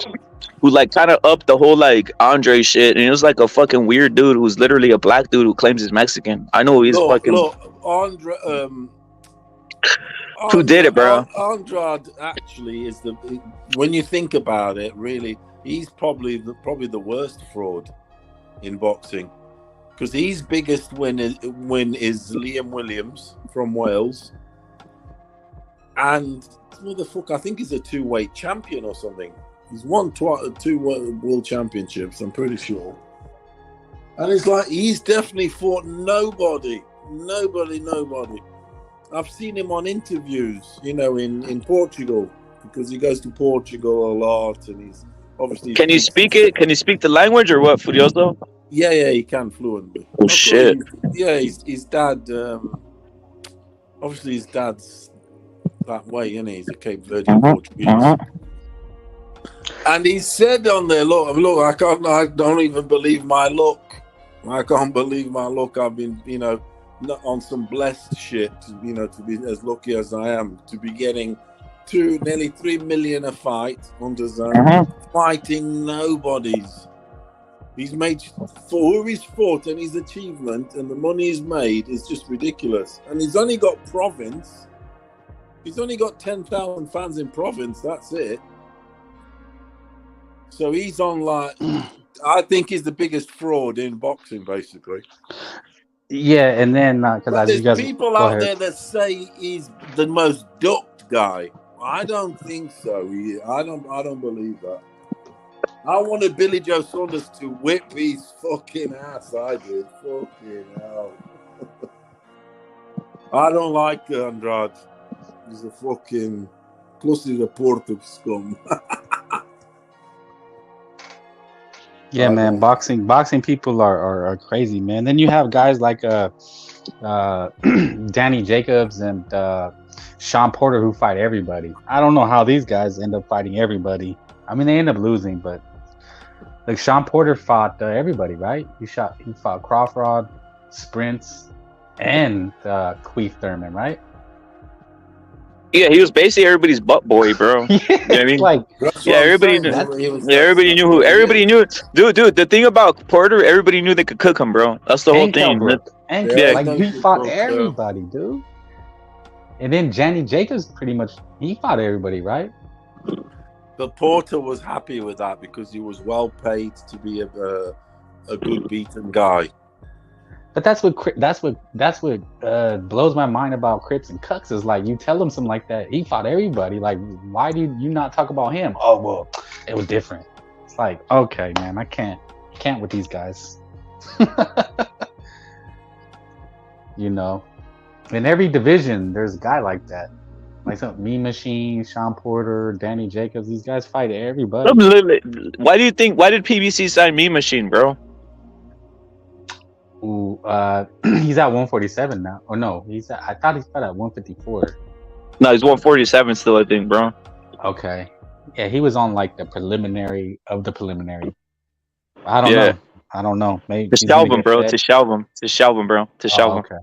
who like kind of upped the whole like Andre shit, and it was like a fucking weird dude who's literally a black dude who claims he's Mexican. I know he's fucking. Who did it, bro? Andrade actually is when you think about it, really, he's probably the worst fraud in boxing, because his biggest win is Liam Williams from Wales, and what the fuck? I think he's a 2-weight champion or something. He's won 2 world championships, I'm pretty sure. And it's like he's definitely fought nobody. I've seen him on interviews, in Portugal, because he goes to Portugal a lot, and he's obviously. Can you speak it? Can you speak the language or what, Furioso? Yeah, he can fluently. Oh shit! His dad. Obviously, his dad's that way, isn't he? He's a Cape Verdean Portuguese. And he said on there, look, I don't even believe my luck. I can't believe my luck. I've been, not on some blessed shit, to be as lucky as I am, to be getting nearly 3 million a fight under zone, fighting nobodies. He's made for who he's fought, and his achievement and the money he's made is just ridiculous. And he's only got province. He's only got 10,000 fans in province. That's it. So he's on I think he's the biggest fraud in boxing, basically. Yeah, and then there's people out there that say he's the most ducked guy. I don't think so. I don't believe that. I wanted Billy Joe Saunders to whip his fucking ass. I did. Fucking hell. I don't like Andrade. He's a fucking. Plus, he's a Porto scum. Yeah, man, boxing people are crazy, man. Then you have guys like Danny Jacobs and Sean Porter who fight everybody. I don't know how these guys end up fighting everybody. I mean, they end up losing, but like Sean Porter fought everybody, right? He fought Crawford, Sprints, and Queef Thurman, right? Yeah, he was basically everybody's butt boy, bro. You know what I mean? Everybody knew who. Everybody knew. Dude. The thing about Porter, everybody knew they could cook him, bro. That's the whole thing. He fought everybody, dude. And then Danny Jacobs, pretty much, he fought everybody, right? But Porter was happy with that because he was well paid to be a good beaten guy. But that's what blows my mind about Crips and Cucks is like, you tell them something like that, he fought everybody. Like, why do you not talk about him? Oh well, it was different. It's like, okay, man, I can't with these guys. In every division, there's a guy like that. Like some Mean Machine, Sean Porter, Danny Jacobs. These guys fight everybody. Why did PBC sign Mean Machine, bro? Ooh, he's at 147 now. Or no, I thought he fought at 154. No, he's 147 still, I think, bro. Okay. Yeah, he was on like the preliminary of the preliminary. I don't know. I don't know. Maybe to shelve him, bro. To shelve him, bro. To shelve him. Okay.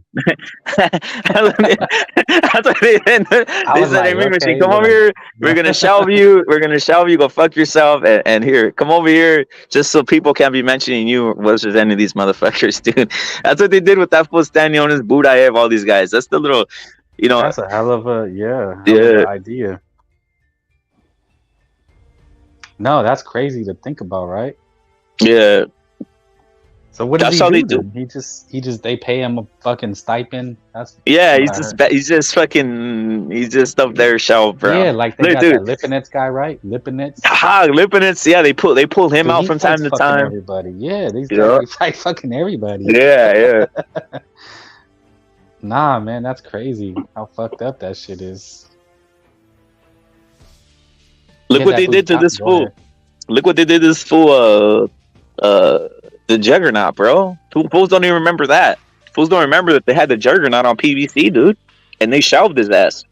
That's what they said. They said, "Hey, Machine, come over here. We're gonna shelve you. We're gonna shelve you. Go fuck yourself. And here, come over here, just so people can't be mentioning you versus any of these motherfuckers, dude." That's what they did with that fool standing on his Budayev. All these guys. That's the little, That's a hell of a idea. No, that's crazy to think about, right? Yeah. So what does That's he how do? they do. Then? He just they pay him a fucking stipend. That's Yeah, what I heard. he's just up there shelf, bro. Yeah, like they Look, got dude. that Lipinets guy, right? Lipinets. Lipinets, yeah, they pull him So out he from fights time to fucking time. everybody. Yeah, these Yeah. guys they fight fucking everybody. Yeah. Nah, man, that's crazy. How fucked up that shit is. Look Yeah, what that they fool- did to this go fool. ahead. Look what they did to this fool. The Juggernaut, bro. Fools don't even remember that. Fools don't remember that they had the Juggernaut on PVC, dude, and they shelved his ass.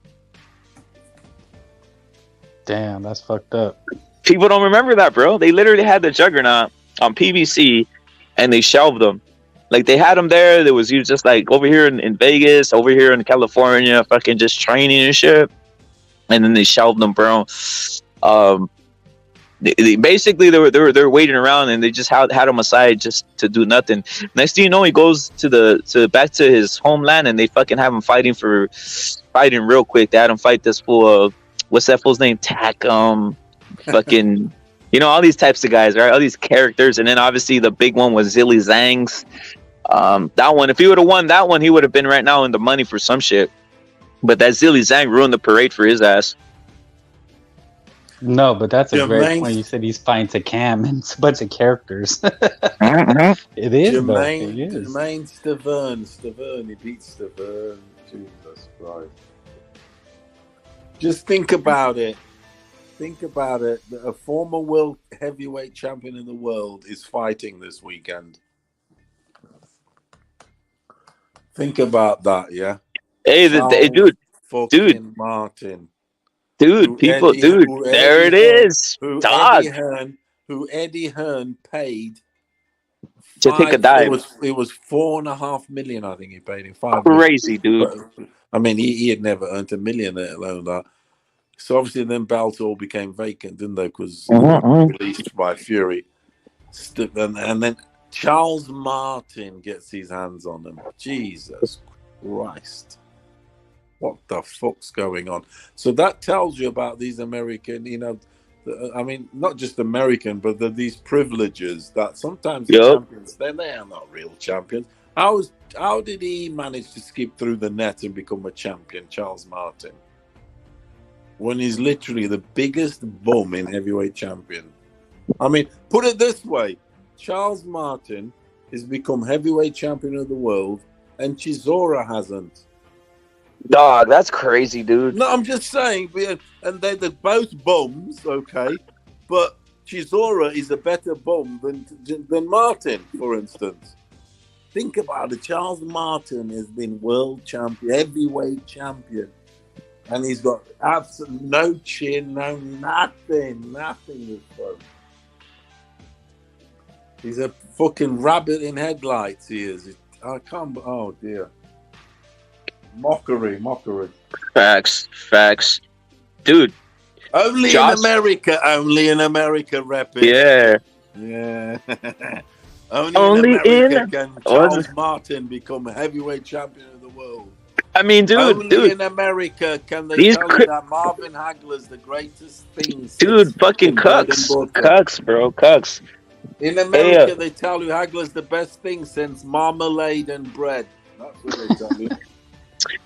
Damn, that's fucked up. People don't remember that, bro. They literally had the Juggernaut on PVC, and they shelved him. Like they had him there. He was just like over here in Vegas, over here in California, fucking just training and shit. And then they shelved him, bro. They basically they were waiting around, and they just had him aside just to do nothing. Next thing you know, he goes back to his homeland, and they fucking have him fighting real quick. They had him fight this fool. What's that fool's name? Tack. Fucking. All these types of guys, right? All these characters, and then obviously the big one was Zilly Zhang's. That one, if he would have won that one, he would have been right now in the money for some shit. But that Zilly Zhang ruined the parade for his ass. No, but that's a great Jermaine- point. You said he's fighting to Cam and it's a bunch of characters. Mhm. It is, though. Jermaine, It is. Jermaine Stavern, he beat Stavern. Jesus Christ. Just think about it. Think about it. That a former world heavyweight champion in the world is fighting this weekend. Think about that, yeah? Hey, dude, Fucking Martin. dude, people, Eddie there it Hearn- is, Who dog. Eddie Hearn paid To take a dive. It was 4.5 million. I think he paid him 5 Crazy, dude. But, I mean, he had never earned $1 million, let alone that. So obviously, then belts all became vacant, didn't they? Because released by Fury, and then Charles Martin gets his hands on them. Jesus Christ. What the fuck's going on? So that tells you about these American, I mean, not just American, but these privileges that sometimes the champions, they are not real champions. How did he manage to skip through the net and become a champion, Charles Martin? When he's literally the biggest bum in heavyweight champion. I mean, put it this way. Charles Martin has become heavyweight champion of the world and Chisora hasn't. Dog, that's crazy, dude. No, I'm just saying, and they're both bums, okay, but Chisora is a better bum than Martin, for instance. Think about it. Charles Martin has been world champion, heavyweight champion, and he's got absolutely no chin, no nothing this fun. He's a fucking rabbit in headlights, he is. I can't, oh dear. Mockery. Facts. Dude. Only in America, rep it. Yeah. Only in America can Charles Martin become heavyweight champion of the world. I mean, Only in America can they tell you that Marvin Hagler's the greatest thing. Dude, fucking cucks, bro. In America, they tell you Hagler's the best thing since marmalade and bread. That's what they tell you.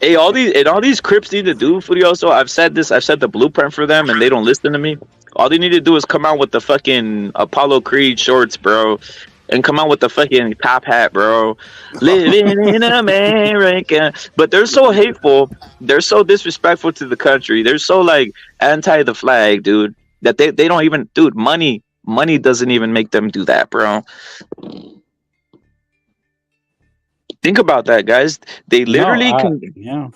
Hey, all these Crips need to do, Furioso. I've said the blueprint for them, and they don't listen to me. All they need to do is come out with the fucking Apollo Creed shorts, bro, and come out with the fucking top hat, bro. Living in America. But they're so hateful. They're so disrespectful to the country. They're so like anti the flag, dude. That they don't even, dude. Money doesn't even make them do that, bro. Think about that, guys. They literally Yeah.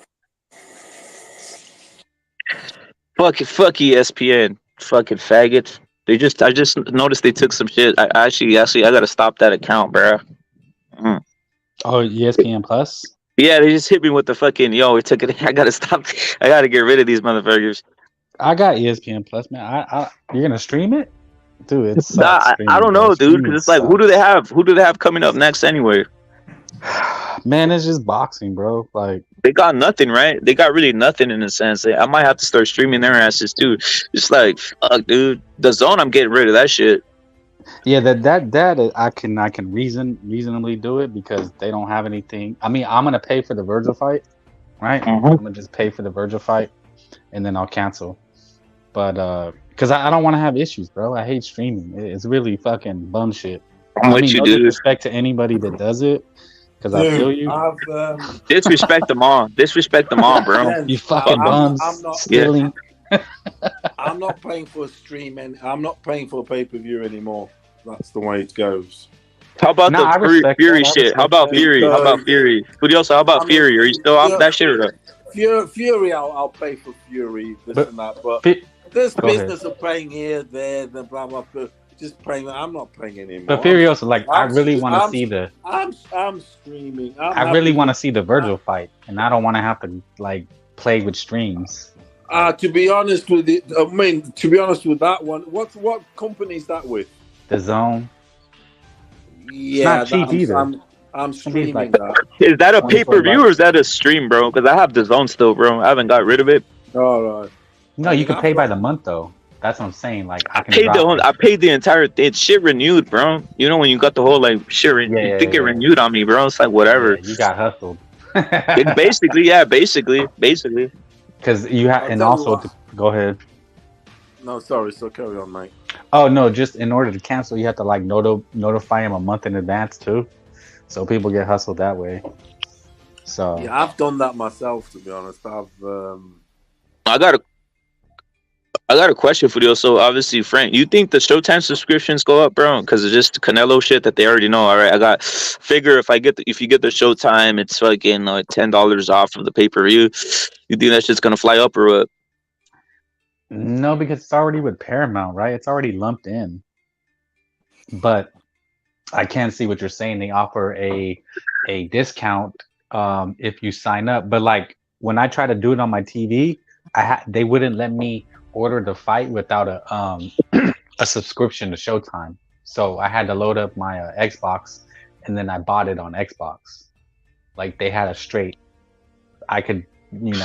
Fuck ESPN. Fucking faggots. I just noticed they took some shit. I actually I gotta stop that account, bro. Oh, ESPN Plus? Yeah, they just hit me with the fucking we took it. I gotta stop. I gotta get rid of these motherfuckers. I got ESPN Plus, man. You're gonna stream it? Dude, it's I don't know, dude, because it's like who do they have coming up next anyway? Man, it's just boxing, bro. Like they got nothing, right? They got really nothing in a sense. I might have to start streaming their asses too. Just like fuck, dude. The Zone, I'm getting rid of that shit. Yeah, that I can reasonably do it because they don't have anything. I mean, I'm gonna pay for the Virgil fight, right? I'm gonna just pay for the Virgil fight, and then I'll cancel. But because I don't want to have issues, bro. I hate streaming. It's really fucking bum shit. I'm I with mean, you, no dude. disrespect to anybody that does it, because I feel Dude, you. Disrespect them all. Disrespect them all, bro. Gents, You fucking bums I'm not. stealing. I'm not paying for a stream, and I'm not paying for a pay-per-view anymore. That's the way it goes. How about Nah, I the respect Fury that. I shit? How respect about that. Fury? How about Fury? Furiosa, how about Fury? Are you still off that shit or not? Fury, I'll pay for Fury, this But and that. But this go ahead. business of paying here, there, the blah blah blah, just paying. I'm not paying anymore. But Furiosa, like, I really want to see the. I'm streaming. I really want to see the Virgil fight, and I don't want to have to like play with streams. To be honest with it, I mean, to be honest with that one, what company is that with? The Zone. Yeah, it's not cheap either. I'm streaming like, that. Is that a pay-per-view or is that a stream, bro? Because I have the Zone still, bro. I haven't got rid of it. All right. No, you can pay by the month though. That's what I'm saying. Like I can. I paid the entire. It's shit renewed, bro. You know when you got the whole like shit. You think it renewed on me, bro? It's like whatever. Yeah, you got hustled. Basically. Because you have, and also go ahead. No, sorry. So carry on, mate. Oh no, just in order to cancel, you have to like notify him a month in advance too, so people get hustled that way. So yeah, I've done that myself. To be honest, I got a question for you. So obviously, Frank, you think the Showtime subscriptions go up, bro? Because it's just Canelo shit that they already know. All right, I got figure if you get the Showtime, it's fucking $10 off of the pay-per-view. You think that shit's gonna fly up or what? no, because it's already with Paramount, right? It's already lumped in. But I can't see what you're saying. They offer a discount if you sign up. But like when I try to do it on my TV, they wouldn't let me order the fight without a subscription to Showtime. So I had to load up my Xbox, and then I bought it on Xbox. Like they had a straight. I could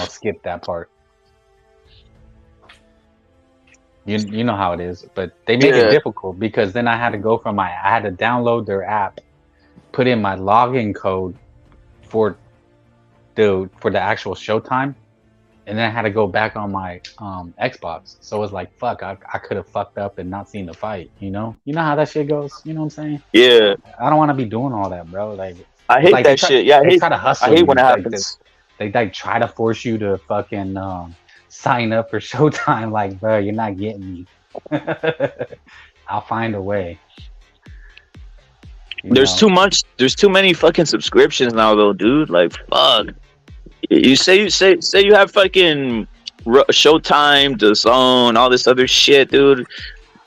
skip that part. You know how it is, but they make it difficult because then I had to go from I had to download their app, put in my login code for the actual Showtime, and then I had to go back on my Xbox. So it was like, fuck, I could have fucked up and not seen the fight. You know how that shit goes. You know what I'm saying? Yeah. I don't want to be doing all that, bro. Like I hate that shit. Yeah, they try to hustle. I hate when it happens. They like try to force you to fucking sign up for Showtime. Like, bro, you're not getting me. I'll find a way. There's too many fucking subscriptions now, though, dude. Like, fuck. You say you have fucking Showtime, The Zone, all this other shit, dude.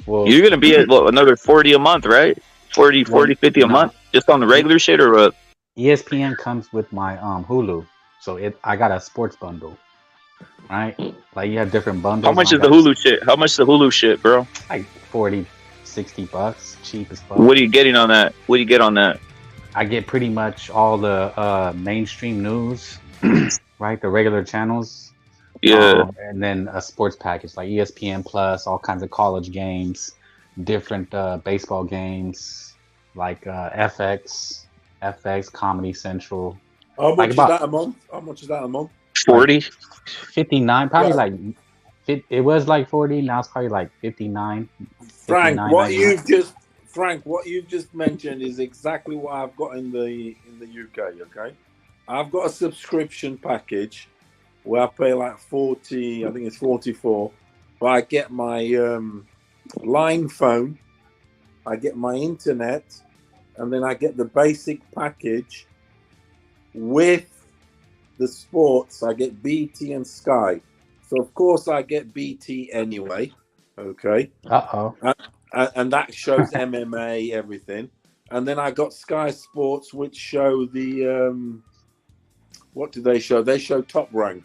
Well, you're gonna be at another 40 a month, right? 40, 50 a month, just on the regular shit, or what? ESPN comes with my Hulu, so I got a sports bundle, right? Like you have different bundles. How much is the Hulu shit, bro? Like $40-$60, cheap as fuck. What are you getting on that? What do you get on that? I get pretty much all the mainstream news, right? The regular channels. Yeah. And then a sports package like ESPN Plus, all kinds of college games, different baseball games, like FX, Comedy Central. How much is that a month? How much is that a month? 40? 59, probably like it was like 40, now it's probably like 59. Frank, what you've just mentioned is exactly what I've got in the UK, okay? I've got a subscription package where I pay like 40, I think it's 44, but I get my line phone, I get my internet, and then I get the basic package with the sports. I get BT and Sky. So, of course, I get BT anyway, okay? And that shows MMA, everything. And then I got Sky Sports, which show the... what do they show? They show Top Rank,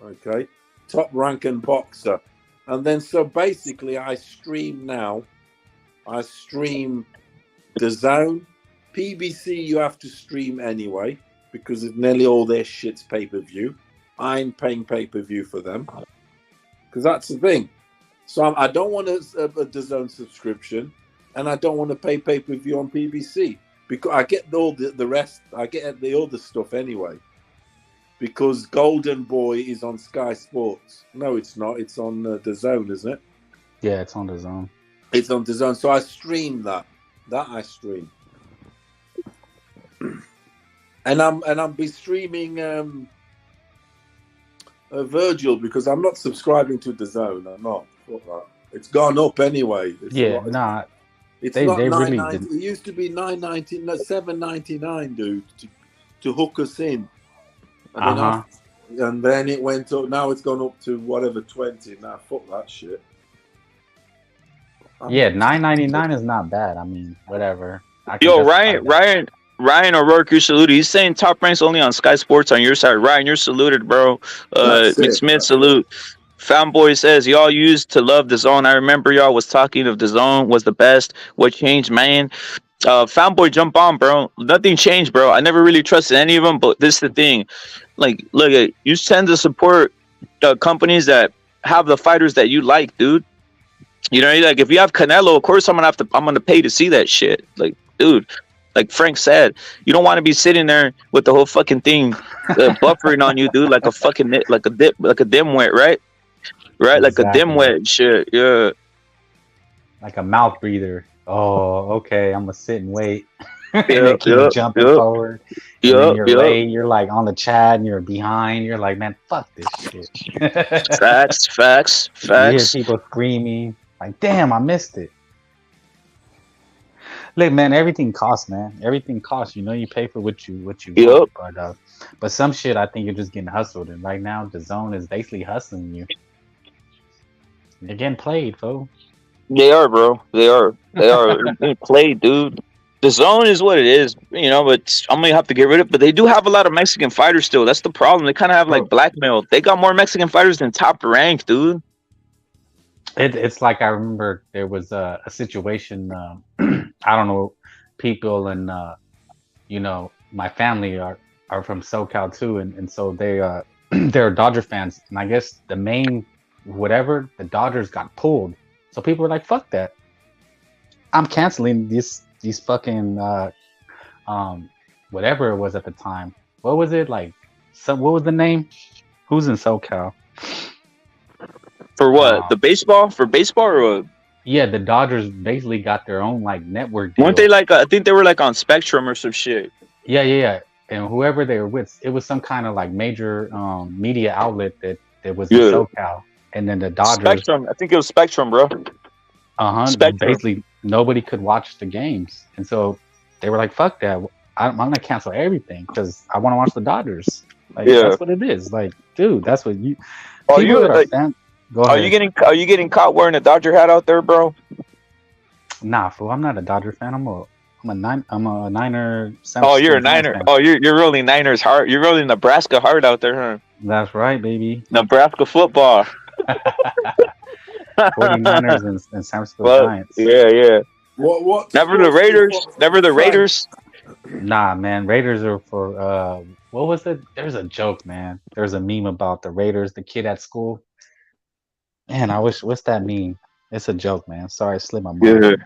okay? Top Rank and Boxer. And then, so basically, I stream now. I stream The Zone. PBC, you have to stream anyway, because of nearly all their shit's pay-per-view. I'm paying pay-per-view for them. Because that's the thing. So I don't want a DAZN subscription. and I don't want to pay pay-per-view on PBC because I get all the rest. I get the other stuff anyway. Because Golden Boy is on Sky Sports. No, it's not. It's on the Zone, isn't it? Yeah, it's on the Zone. It's on the Zone. So I stream that. That I stream. And I'm be streaming Virgil because I'm not subscribing to the Zone. I'm not. It's gone up anyway. It's Yeah, It's they not really $9.90. didn't. It used to be $9.99, $7.99, dude, to hook us in. And then it went up. Now it's gone up to whatever 20. Now fuck that shit. Yeah, $9.99 is not bad. I mean, whatever. Yo, Ryan O'Rourke, you're saluted. He's saying Top Rank's only on Sky Sports on your side. Ryan, you're saluted, bro. McSmith, salute. Fanboy says, y'all used to love the Zone. I remember y'all was talking of the Zone was the best. What changed, man? Fanboy, jump on, bro. Nothing changed, bro. I never really trusted any of them, but this is the thing. Like, look, you tend to support companies that have the fighters that you like, dude. You know, like if you have Canelo, of course I'm gonna pay to see that shit. Like, dude, like Frank said, you don't want to be sitting there with the whole fucking thing buffering on you, dude, like a fucking like a dimwit, right? Right, exactly. Like a dimwit shit, yeah. Like a mouth breather. Oh, okay. I'm gonna sit and wait. Keep jumping forward. You're late. You're like on the chat, and you're behind. You're like, man, fuck this shit. Facts. You hear people screaming. Like, damn, I missed it. Look, man, everything costs, man. Everything costs. You know, you pay for what you want. But some shit, I think you're just getting hustled. And right now, the Zone is basically hustling you. You're getting played, fool. They are, bro. They are being played, dude. The Zone is what it is, you know. But I'm gonna have to get rid of it. But they do have a lot of Mexican fighters still. That's the problem. They kind of have like blackmail. They got more Mexican fighters than Top Rank, dude. It's like I remember there was a situation. I don't know, people and you know, my family are from SoCal too, and so they're Dodger fans. And I guess the main the Dodgers got pulled. So people were like, "Fuck that! I'm canceling these fucking whatever it was at the time. What was it like? What was the name? Who's in SoCal? For what? The baseball? For baseball or what? Yeah, the Dodgers basically got their own like network deal. Weren't they like? I think they were like on Spectrum or some shit. Yeah. And whoever they were with, it was some kind of like major media outlet that was in SoCal. And then the Dodgers. Spectrum. I think it was Spectrum, bro. Spectrum. Basically, nobody could watch the games, and so they were like, "Fuck that! I'm gonna cancel everything because I want to watch the Dodgers." Like, that's what it is. Like, dude, that's what you. Are you getting caught wearing a Dodger hat out there, bro? Nah, fool. I'm not a Dodger fan. I'm a Niner. Oh, you're a Niner. Fan. Oh, you're really Niners heart. You're really Nebraska heart out there, huh? That's right, baby. Nebraska football. 49ers and San Francisco Giants. Yeah. What? Never the Raiders. Never the Raiders. Nah, man. Raiders are for what was it? There's a joke, man. There's a meme about the Raiders, the kid at school. Man, what's that meme? It's a joke, man. Sorry, I slipped my mind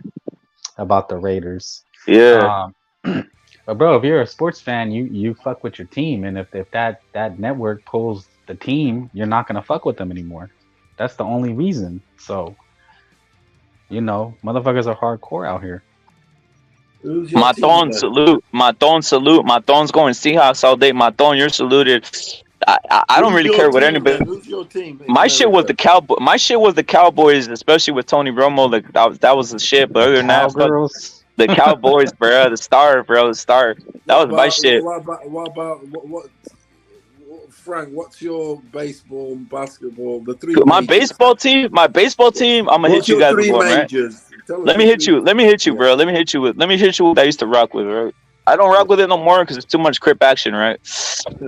about the Raiders. Yeah. But bro, if you're a sports fan, you fuck with your team, and if that network pulls the team, you're not gonna fuck with them anymore. That's the only reason. So, you know, motherfuckers are hardcore out here. Maton, salute. Maton's going Seahawks all day. Maton, you're saluted. I don't really care what anybody. Who's your team? My shit was the Cowboys. My shit was the Cowboys, especially with Tony Romo. Like that was the shit. But other than that, the Cowboys, bro, the star. That was my shit. What? Frank, what's your baseball and basketball? The three. My baseball team. I'm gonna hit you guys with one, right? Let me hit you, bro. Let me hit you with what I used to rock with, right? I don't rock with it no more because it's too much crip action, right?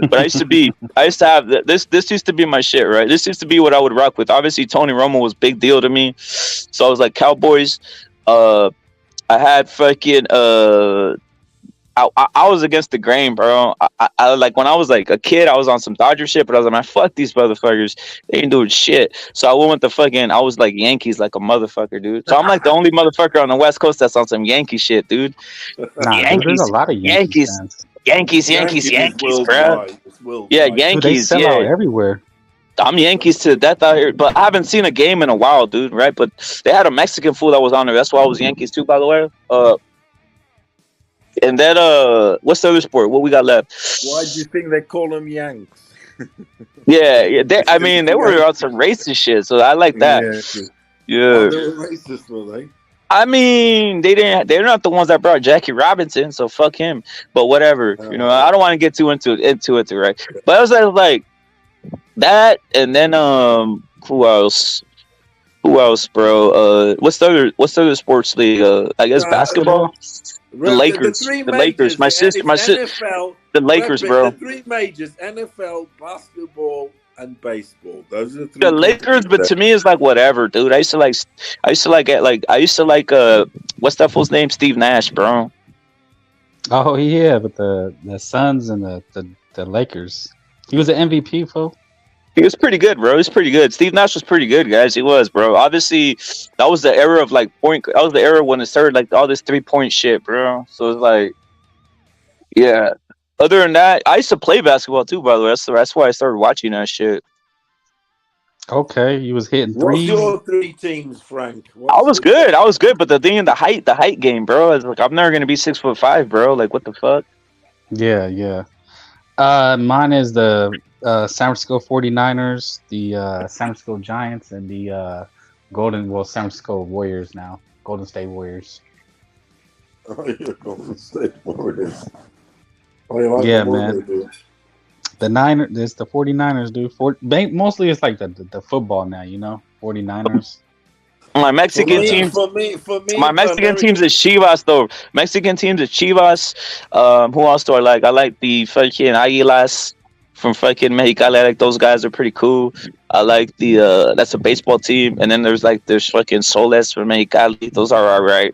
But I used to have this used to be my shit, right? This used to be what I would rock with. Obviously, Tony Romo was a big deal to me, so I was like Cowboys. I had fucking I was against the grain, bro. I like when I was like a kid, I was on some Dodger shit, but I was like, man, fuck these motherfuckers. They ain't doing shit. So I went with the fucking. I was like Yankees, like a motherfucker, dude. So I'm like the only motherfucker on the West Coast that's on some Yankee shit, dude. Nah, dude, there's a lot of Yankees fans. Yankees, bro. Yeah, Yankees. Dude, they sell out everywhere. I'm Yankees to death out here, but I haven't seen a game in a while, dude. Right? But they had a Mexican fool that was on there. That's why I was Yankees too, by the way. And then what's the other sport? What we got left? Why do you think they call them Yanks? Yeah. I mean, they were on some racist shit, so I like that. Yeah. Oh, they were racist, were they? I mean, they're not the ones that brought Jackie Robinson, so fuck him. But whatever, you know, I don't want to get too into it, right? But I was like that, and then who else, bro? What's the other sports league? I guess basketball. The Lakers. The Lakers. My sister. NFL, the Lakers, bro. The three majors: NFL, basketball, and baseball. Those are the three. The Lakers, but to me, it's like whatever, dude. I used to like what's that fool's name? Steve Nash, bro. Oh yeah, but the Suns and the Lakers. He was an MVP, fool. He was pretty good, bro. He was pretty good. Steve Nash was pretty good, guys. He was, bro. Obviously, that was the era of like point. That was the era when it started like all this 3-point shit, bro. So it's like, yeah. Other than that, I used to play basketball too, by the way. That's why I started watching that shit. Okay, you was hitting threes. What's your three teams, Frank? I was good, but the thing in the height game, bro, is like I'm never gonna be 6'5", bro. Like what the fuck? Yeah. Mine is the San Francisco 49ers, the San Francisco Giants, and the San Francisco Warriors now. Golden State Warriors. Oh, you're Golden State Warriors. Yeah, man. The Niners, the 49ers, dude. Mostly it's like the football now, you know? 49ers. My Mexican teams. For me, my Mexican teams is Chivas, though. Mexican teams is Chivas. Who else do I like? I like the fucking Águilas from fucking Mexicali. I like those guys. Are pretty cool. I like the that's a baseball team. And then there's fucking Soles from Mexicali. Those are all right.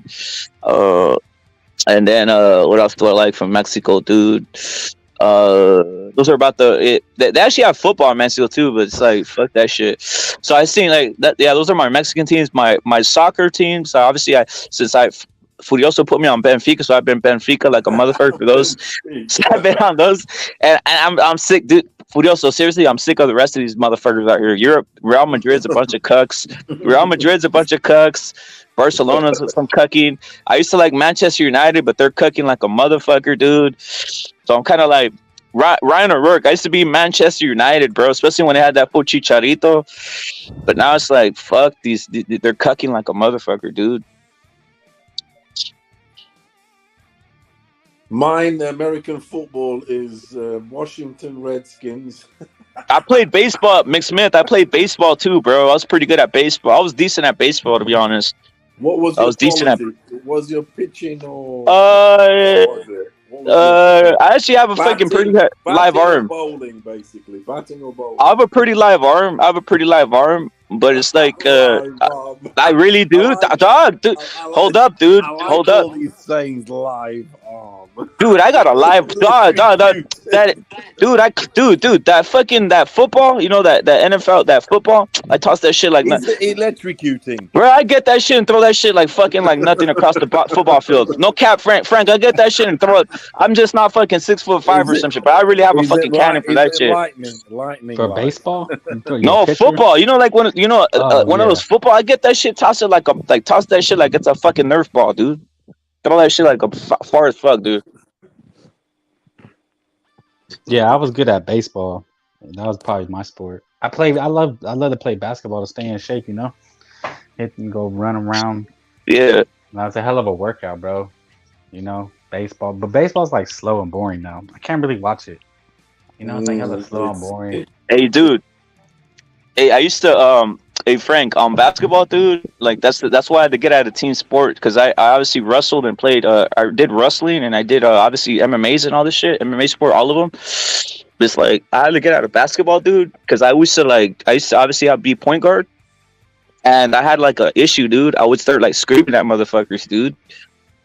And then what else do I like from Mexico, dude? Those are about they actually have football in Mexico too, but it's like fuck that shit. So I seen like that. Yeah, those are my Mexican teams. My soccer teams. Obviously, Furioso put me on Benfica, so I've been Benfica like a motherfucker for those. So I've been on those, and I'm sick, dude. Furioso, seriously, I'm sick of the rest of these motherfuckers out here. Europe, Real Madrid's a bunch of cucks. Barcelona's some cucking. I used to like Manchester United, but they're cucking like a motherfucker, dude. So I'm kind of like Ryan O'Rourke. I used to be Manchester United, bro, especially when they had that full Chicharito. But now it's like, fuck, they're cucking like a motherfucker, dude. Mine, American football, is Washington Redskins. I played baseball, McSmith. I played baseball too, bro. I was pretty good at baseball. I was decent at baseball, to be honest. What was I was decent at? Was your pitching or? I actually have a fucking pretty live arm. Bowling, basically, batting or bowling. I have a pretty live arm. But it's like I really do, dog. Dude, hold up, dude. Hold up. All these sayings live arm. Dude, I got a live dog. That football. You know that NFL, that football. I toss that shit like electrocuting. Bro, I get that shit and throw that shit like fucking like nothing across the football field. No cap, Frank. I get that shit and throw it. I'm just not fucking 6'5" or some shit, but I really have a fucking cannon for that shit. Lightning for baseball? No, football. You know, like one of those football. I get that shit, toss that shit like it's a fucking Nerf ball, dude. Throw that shit like far as fuck, dude. Yeah, I was good at baseball. That was probably my sport. I love to play basketball to stay in shape, you know. Hit and go run around. Yeah. That's a hell of a workout, bro. You know, baseball. But baseball's like slow and boring now. I can't really watch it. You know, it's like hella slow and boring. Hey, dude. Hey, I used to hey Frank, basketball, dude. Like that's why I had to get out of team sport, because I obviously wrestled and played. I did wrestling and I did obviously MMAs and all this shit, MMA sport, all of them. It's like I had to get out of basketball, dude, because I used to obviously I'd be point guard, and I had like a issue, dude. I would start like screaming at motherfuckers, dude.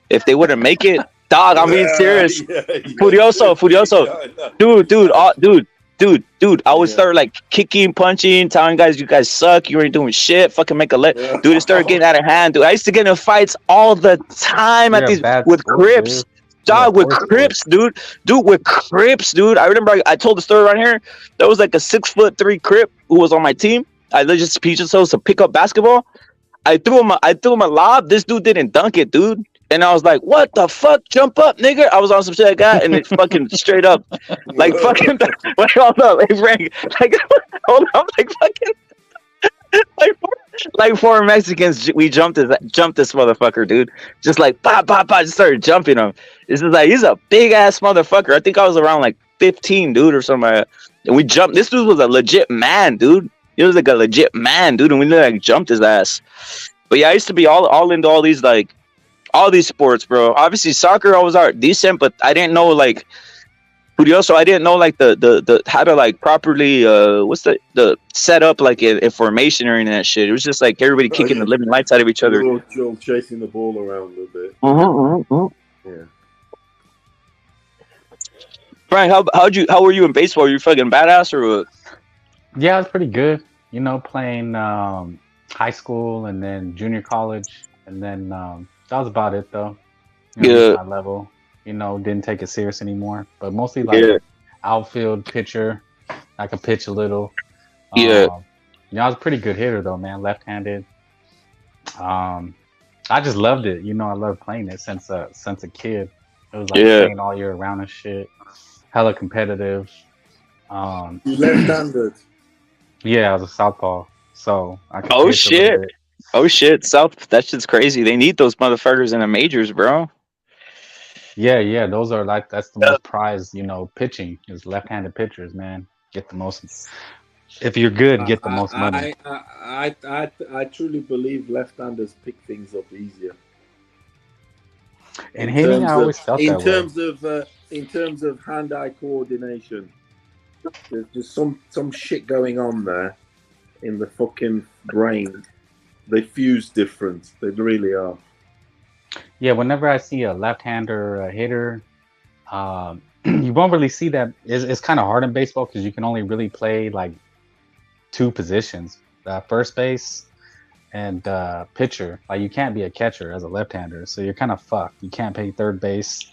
If they wouldn't make it, Dog, I'm being serious. Furioso. Dude. I would start like kicking, punching, telling guys, you guys suck. You ain't doing shit. Fucking make a lit. Dude, it started getting out of hand, dude. I used to get in fights all the time at these with Crips. Dog, with Crips, dude. With Crips, dude. I remember I told the story around here. There was like a 6'3" Crip who was on my team. I just teach ourselves to pick up basketball. I threw him a lob. This dude didn't dunk it, dude. And I was like, what the fuck? Jump up, nigga. I was on some shit like that, and it's fucking straight up. Like, fucking, like, hold up, hey, Frank. Like, hold up, like, fucking, like four Mexicans, we jumped this motherfucker, dude. Just like, just started jumping him. This is like, he's a big-ass motherfucker. I think I was around, like, 15, dude, or something like that. And we jumped. This dude was a legit man, dude. He was, like, a legit man, dude, and we, like, jumped his ass. But, yeah, I used to be all into all these, like, all these sports, bro. Obviously, soccer I was decent, but I didn't know like Curioso. I didn't know like the how to like properly what's the set up like a formation or any of that shit. It was just like everybody kicking the living lights out of each other. Joel chasing the ball around a bit. Yeah. Frank, how were you in baseball? Were you fucking badass or what? Yeah, I was pretty good. You know, playing high school and then junior college, and then that was about it though. You know, my level. You know, didn't take it serious anymore. But mostly like outfield pitcher. I could pitch a little. You know, I was a pretty good hitter though, man. Left-handed. I just loved it. You know, I loved playing it since a kid. It was like playing all year round and shit. Hella competitive. You left-handed. Yeah, I was a southpaw. So I could pitch a little bit. Oh shit, South, that shit's crazy. They need those motherfuckers in the majors, bro. Yeah, those are like, that's the most prized, you know, pitching is left-handed pitchers, man. Get the most, if you're good, get the most money. I truly believe left-handers pick things up easier. And Haney, I always felt that way. In terms of hand-eye coordination, there's just some shit going on there in the fucking brain. They fuse different. They really are. Yeah, whenever I see a left-hander hitter, you won't really see that. It's kind of hard in baseball because you can only really play like two positions, first base and pitcher. Like you can't be a catcher as a left-hander, so you're kind of fucked. You can't play third base,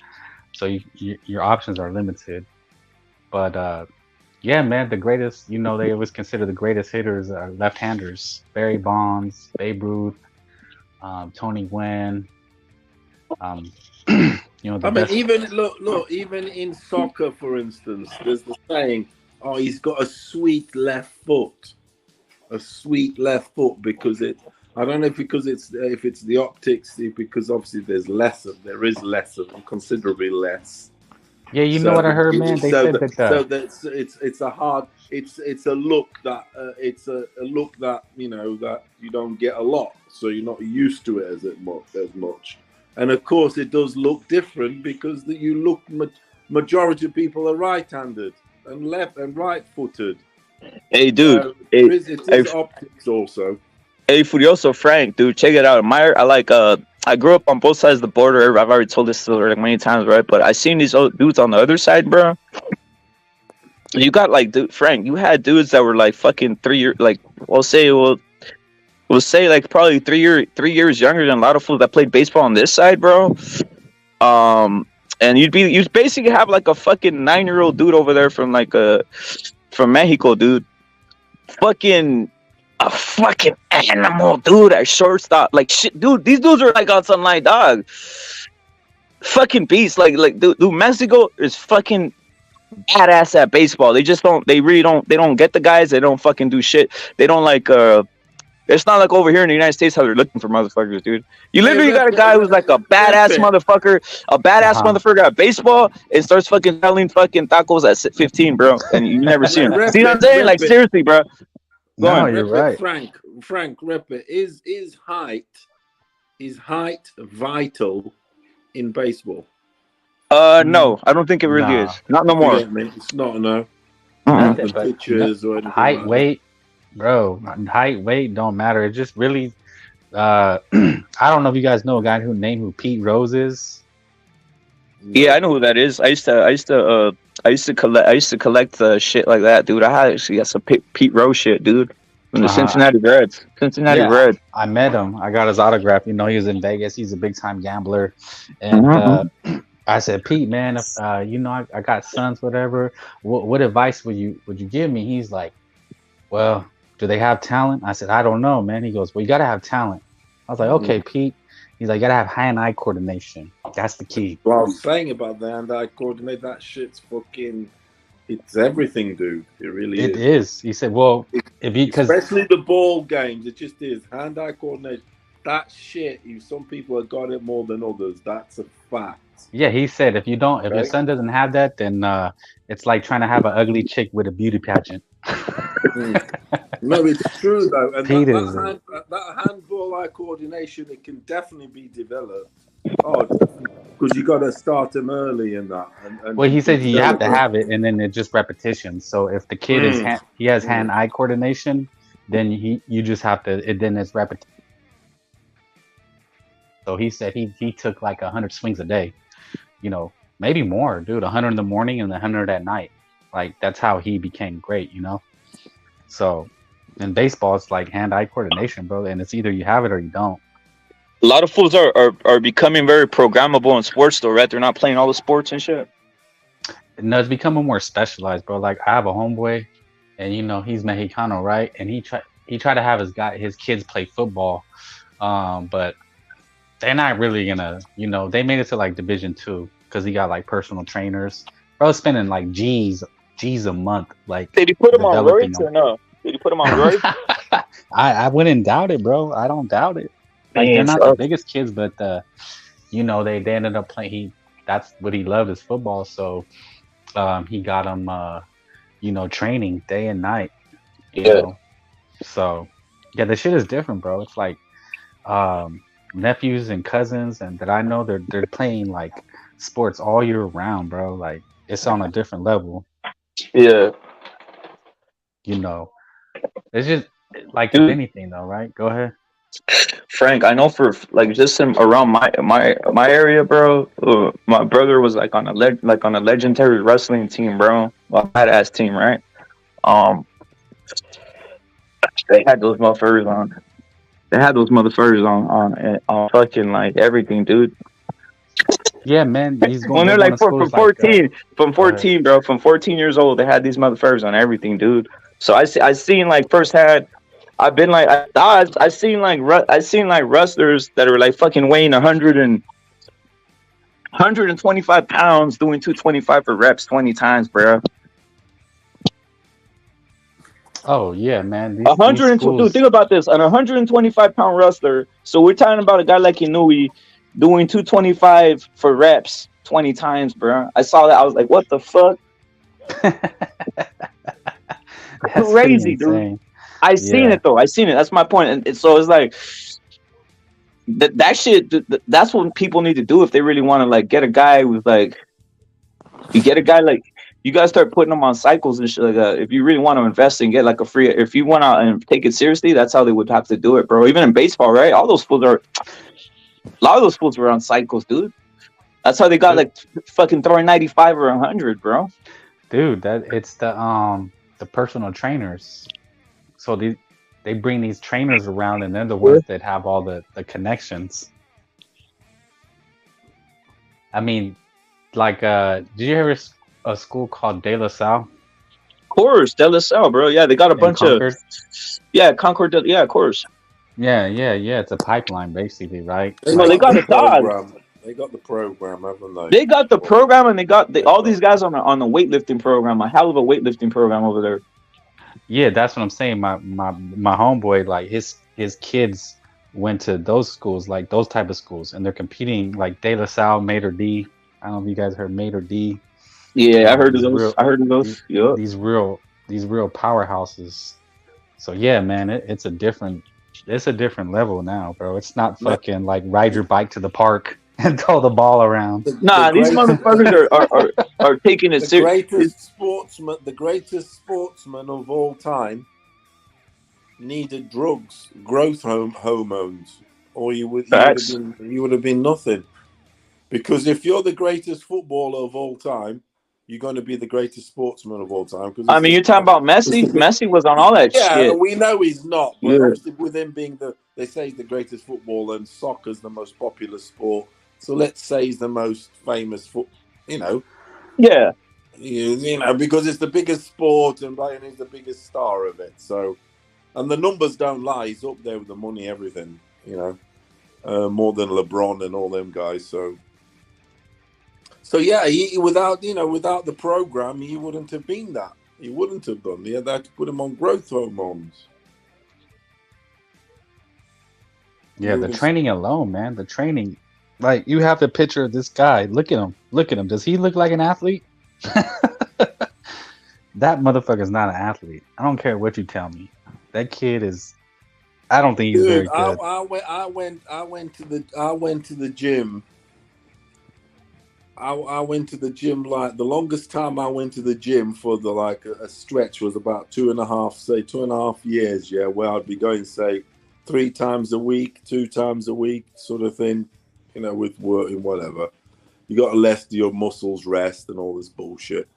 so your options are limited. But yeah, man, the greatest, you know, they always consider the greatest hitters are left-handers. Barry Bonds, Babe Ruth, Tony Gwynn. You know, I mean, even even in soccer, for instance, there's the saying, "Oh, he's got a sweet left foot," because it. I don't know if it's the optics, because obviously there is less of them, considerably less. Yeah, you know what I heard, man. They said that it's a look that you know that you don't get a lot, so you're not used to it as much. And of course, it does look different because majority of people are right-handed and left and right-footed. Hey, dude, it is optics also. Hey, Furioso Frank, dude, check it out. I grew up on both sides of the border. I've already told this story like many times, right? But I seen these dudes on the other side, bro. You got like, dude, Frank, you had dudes that were like fucking 3 years, like we'll say like probably 3 years younger than a lot of fools that played baseball on this side, bro. And you'd basically have like a fucking 9-year-old dude over there from Mexico, dude. A fucking animal, dude, at shortstop. Like shit, dude, these dudes are like on some like dog. Fucking beast. Like dude, Mexico is fucking badass at baseball. They don't get the guys, they don't fucking do shit. They don't like it's not like over here in the United States how they're looking for motherfuckers, dude. You literally got a guy who's like a badass motherfucker at baseball and starts fucking selling fucking tacos at 15, bro. And you never see him. See what I'm saying? Like seriously, bro. No, you're right. Frank, is height vital in baseball? No, I don't think it really is. Not no more. It's not no. Pictures or height, weight, bro. Height, weight don't matter. It just really. I don't know if you guys know a guy who Pete Rose is. Yeah, I know who that is. I used to collect shit like that, dude. I actually got some Pete Rose shit, dude, from the Cincinnati Reds. Reds. I met him. I got his autograph. You know, he was in Vegas. He's a big time gambler, and I said, Pete, man, if you know, I got sons, whatever. What advice would you give me? He's like, well, do they have talent? I said, I don't know, man. He goes, well, you gotta have talent. I was like, okay, Pete. He's like, you gotta have hand-eye coordination. That's the key. Well, I was saying about the hand-eye coordinate, that shit's fucking, it's everything, dude. It really is. It is. He said, well, especially the ball games, it just is. Hand-eye coordination, that shit, some people have got it more than others. That's a fact. Yeah, he said, if your son doesn't have that, then it's like trying to have an ugly chick with a beauty pageant. No, it's true though, and Pete that handball-eye coordination, it can definitely be developed. Oh, because you got to start them early and that. And well, he said you have to have it, and then it's just repetition. So if the kid he has hand-eye coordination, then you just have to. Then it's repetition. So he said he took like 100 swings a day, you know, maybe more, dude. 100 in the morning and 100 at night. Like that's how he became great, you know. So in baseball, it's like hand-eye coordination, bro, and it's either you have it or you don't. A lot of fools are becoming very programmable in sports, though, right? They're not playing all the sports and shit. No, it's becoming more specialized, bro. Like I have a homeboy, and you know he's Mexicano, right? And he tried to have his kids play football, but they're not really gonna, you know, they made it to like Division II because he got like personal trainers. Bro, spending like G's a month. Like, did he put him on roids or no? Did he put him on roids? I wouldn't doubt it, bro. I don't doubt it. Like they're not the biggest kids, but you know, they ended up playing. That's what he loved is football. So he got him, you know, training day and night. You know? So yeah, the shit is different, bro. It's like nephews and cousins, and that I know they're playing like sports all year round, bro. Like it's on a different level. Yeah. You know, it's just like anything, though, right? Go ahead. Frank, I know for like just around my area, bro. My brother was like on a legendary wrestling team, bro. Well, badass team, right? They had those motherfuckers on. They had those motherfuckers on fucking like everything, dude. Yeah, man. When they're like from 14, bro, from 14 years old, they had these motherfuckers on everything, dude. So I seen like firsthand. I've been like I seen like wrestlers that are like fucking weighing 125 pounds doing 225 for reps 20 times, bro. Oh yeah, man. 102. Dude, think about this: an 125-pound wrestler. So we're talking about a guy like Inui doing 225 for reps 20 times, bro. I saw that. I was like, what the fuck? Crazy, dude. I seen it though. I seen it. That's my point. And so it's like that shit. That's what people need to do if they really want to like get a guy with like. You get a guy like you gotta start putting them on cycles and shit like that. If you really want to invest and get like a free, if you want to and take it seriously, that's how they would have to do it, bro. Even in baseball, right? A lot of those fools were on cycles, dude. That's how they got like fucking throwing 95 or 100, bro. Dude, it's the personal trainers. So they bring these trainers around, and they're the ones that have all the connections. I mean, like, did you hear a school called De La Salle? Of course, De La Salle, bro. Yeah, they got a bunch Concord? Concord. Yeah, of course. Yeah. It's a pipeline, basically, right? They got the program. They got the program, haven't they? They got the program, and they got all these guys on the weightlifting program. A hell of a weightlifting program over there. Yeah, that's what I'm saying. My homeboy, like his kids went to those schools, like those type of schools, and they're competing like De La Salle, Mater D. I don't know if you guys heard Mater D. Yeah, I heard of those. Yeah, these real powerhouses. So yeah, man, it's a different level now, bro. It's not fucking like ride your bike to the park and throw the ball around. Nah, these motherfuckers are taking it serious. The greatest sportsman of all time needed drugs, growth hormones, or you would have been nothing. Because if you're the greatest footballer of all time, you're going to be the greatest sportsman of all time. I mean, you're talking about Messi. Messi was on all that shit. We know he's not, but Yeah. obviously with him being they say he's the greatest footballer and soccer's the most popular sport. So let's say he's the most famous Yeah. Because it's the biggest sport and he's the biggest star of it. So, and the numbers don't lie. He's up there with the money, everything, more than LeBron and all them guys. So yeah, without the program, he wouldn't have been that. He wouldn't have done. They had to put him on growth hormones. Yeah, the training alone, man. The training. Like, you have the picture of this guy. Look at him. Look at him. Does he look like an athlete? That motherfucker's not an athlete. I don't care what you tell me. That kid is. I don't think he's very good. I went to the gym. I went to the gym, like the longest time I went to the gym for a stretch was about 2.5 years, where I'd be going, say, 3 times a week, 2 times a week, sort of thing, with work and whatever. You got to let your muscles rest and all this bullshit.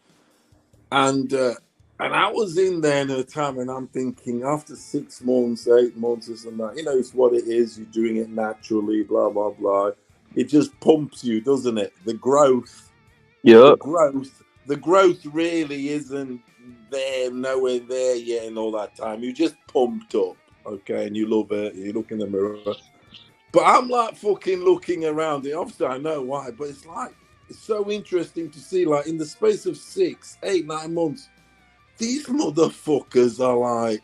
And I was in there at a time, and I'm thinking, after 6 months, 8 months, this and that, it's what it is. You're doing it naturally, blah blah blah. It just pumps you, doesn't it? The growth. Yeah. The growth really isn't there, nowhere there yet in all that time. You just pumped up, okay, and you love it. You look in the mirror. But I'm like fucking looking around it. Obviously, I know why, but it's so interesting to see, like, in the space of 6, 8, 9 months, these motherfuckers are like,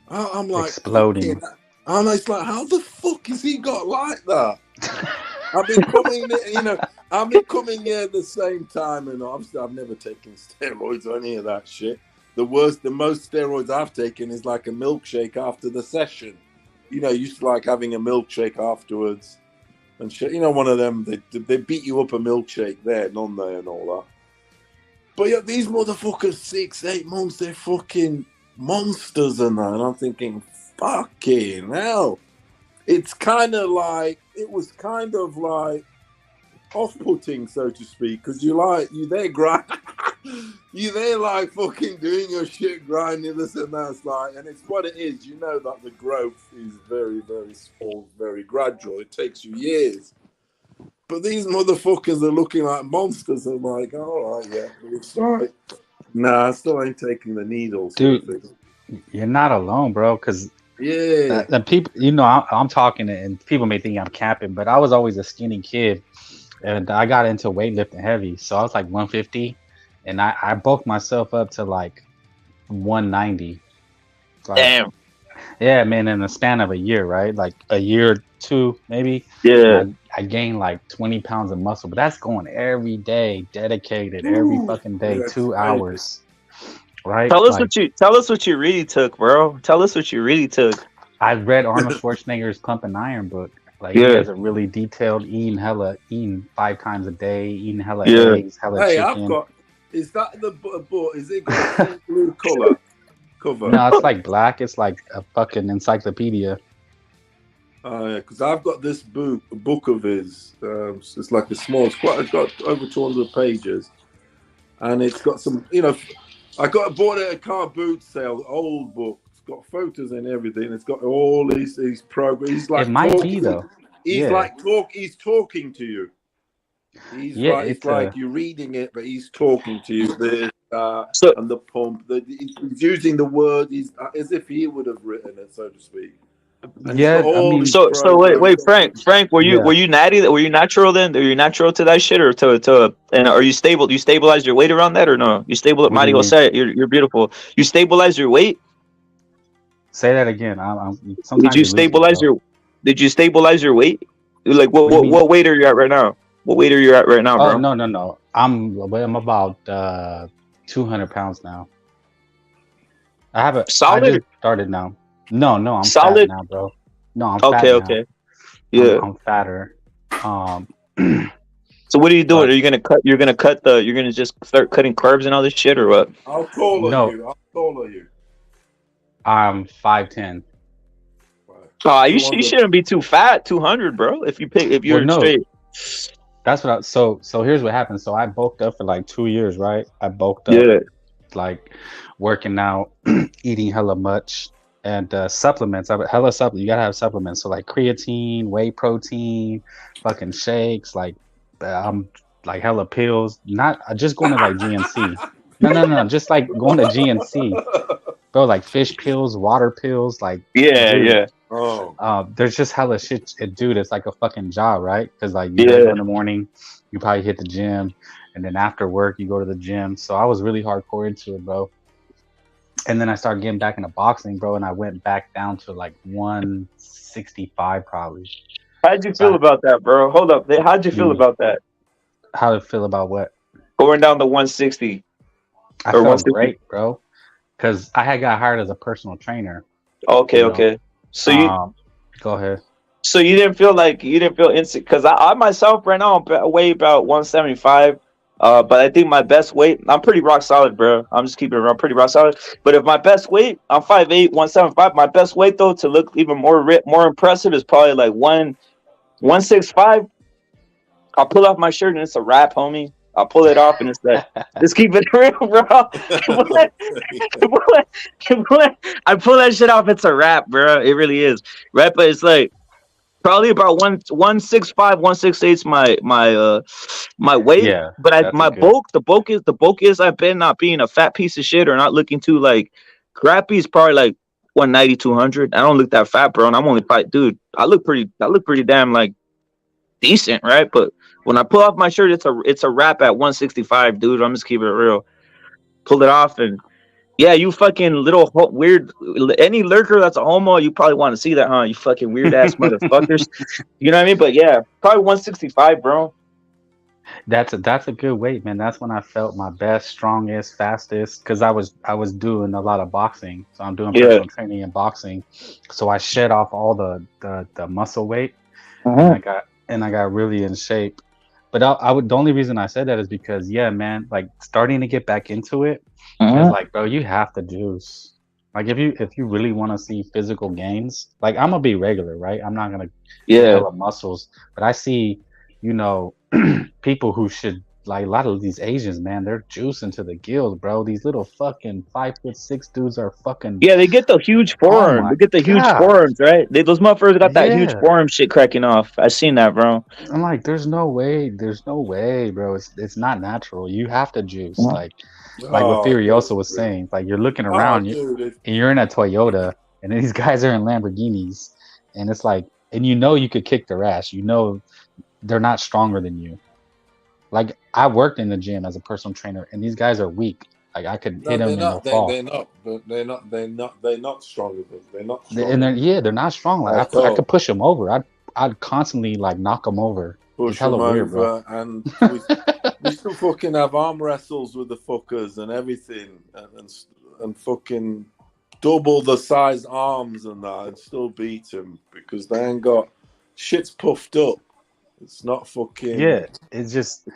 I'm like exploding. And it's like, how the fuck has he got like that? I've been coming here at the same time, and obviously I've never taken steroids or any of that shit. The most steroids I've taken is like a milkshake after the session. Used to like having a milkshake afterwards and shit. One of them, they beat you up a milkshake there, don't they, and all that. But yeah, these motherfuckers, 6, 8 months, they're fucking monsters and that. And I'm thinking, fucking hell. It was kind of like off-putting, so to speak, because you there like fucking doing your shit, grinding this and that, and it's what it is. That the growth is very, very small, very gradual. It takes you years. But these motherfuckers are looking like monsters. I'm like, all right, yeah, it's like, nah, I still ain't taking the needles. Dude, you're not alone, bro, because the people, I'm talking, and people may think I'm capping, but I was always a skinny kid, and I got into weightlifting heavy, so I was like 150, and I bulked myself up to like 190. Damn. Yeah, man, in the span of a year, right? Like a year or 2, maybe. Yeah. I gained like 20 pounds of muscle, but that's going every day, dedicated, every fucking day, 2 hours. Right? Tell us what you really took, bro. Tell us what you really took. I read Arnold Schwarzenegger's Pump and Iron book. Like, he has a really detailed eating 5 times a day, eating hella eggs, hella chicken. Is that the book? Is it got a blue cover? No, it's like black. It's like a fucking encyclopedia. Because I've got this book of his. It's like a small. It's got over 200 pages, and it's got some. I bought it at a car boot sale. Old book. It's got photos and everything. It's got all these programs. He's like, it might be though. He's talking to you. It's like you're reading it, but he's talking to you. And the pump. He's using the word. He's as if he would have written it, so to speak. And wait, Frank, were you natty? Were you natural then? Are you natural to that shit, or and are you stable? Do you stabilize your weight around that, or no? You stable? Mario say you're beautiful. You stabilize your weight. Say that again. Did you stabilize your weight? Like what weight are you at right now? What weight are you at right now, bro? No. I'm about 200 pounds now. I just started now. No, I'm solid fat now, bro. No, I'm fat now. Okay. Yeah, I'm fatter. So what are you doing? Are you gonna cut? You're gonna just start cutting carbs and all this shit, or what? How tall are you? I'm 5'10". You shouldn't be too fat. 200, bro. If you're straight. That's what. So here's what happened. So I bulked up for like 2 years, right? I bulked up, Yeah. like working out, eating hella much, and supplements. I hella supplements. You gotta have supplements. So like creatine, whey protein, fucking shakes, like I'm like hella pills. Not just going to like GNC. No. Just like going to GNC, bro. Like fish pills, water pills, like Yeah, dude. yeah. Oh, There's just hella shit, dude. It's like a fucking job, right? Because like you wake Yeah. up in the morning, you probably hit the gym, and then after work you go to the gym. So I was really hardcore into it, bro. And then I started getting back into boxing, bro, and I went back down to like 165 probably. How'd you So feel about that, bro? Hold up. How'd you feel about that? how to feel about what? Going down to 160 I or felt 160? great, bro, because I had got hired as a personal trainer. Okay, You know, okay. So you go ahead. so you didn't feel instant because I myself right now weigh about 175. But I think my best weight, I'm pretty rock solid, bro. I'm just keeping it around pretty rock solid. But if my best weight, I'm 5'8", 175. My best weight though to look even more impressive is probably like 165. I'll pull off my shirt and it's a wrap, homie. I'll pull it off and it's like, just keep it real, bro. I pull that shit off, it's a wrap, bro. It really is, right? But it's like probably about 165, 168 is my weight. Yeah, But my bulk, the bulk is I've been not being a fat piece of shit or not looking too like crappy is probably like 190, 200. I don't look that fat, bro. And I'm only probably, dude. I look pretty damn like decent, right? But when I pull off my shirt, it's a wrap at 165, dude. I'm just keeping it real. Pull it off and yeah, you fucking little weird. Any lurker that's a homo, you probably want to see that, huh? You fucking weird ass motherfuckers. You know what I mean? But yeah, probably 165, bro. That's a good weight, man. That's when I felt my best, strongest, fastest. Because I was doing a lot of boxing, so I'm doing personal training in boxing. So I shed off all the muscle weight, and I got really in shape. But the only reason I said that is because yeah, man, like starting to get back into it. It's like, bro, you have to juice. Like if you really want to see physical gains, like I'm gonna be regular, right? I'm not gonna develop muscles, but I see, people who should, like a lot of these Asians, man, they're juicing to the gills, bro. These little fucking 5'6" dudes are fucking they get the huge forearm. They get the huge forearms, right? Those motherfuckers got that huge forearm shit cracking off. I seen that, bro. I'm like, there's no way, bro. It's not natural. You have to juice, like what Furiosa was saying. Like you're looking around, and you're in a Toyota, and these guys are in Lamborghinis, and it's like, and you could kick their ass. They're not stronger than you. Like I worked in the gym as a personal trainer, and these guys are weak. Like I could hit them and they'll fall. They're not stronger. They're not. They're not strong. Like I could push them over. I'd constantly like knock them over. Push them over, bro. And we still fucking have arm wrestles with the fuckers and everything, and fucking double the size arms and that, and still beat them because they ain't got shit's puffed up. It's not fucking. Yeah, it's just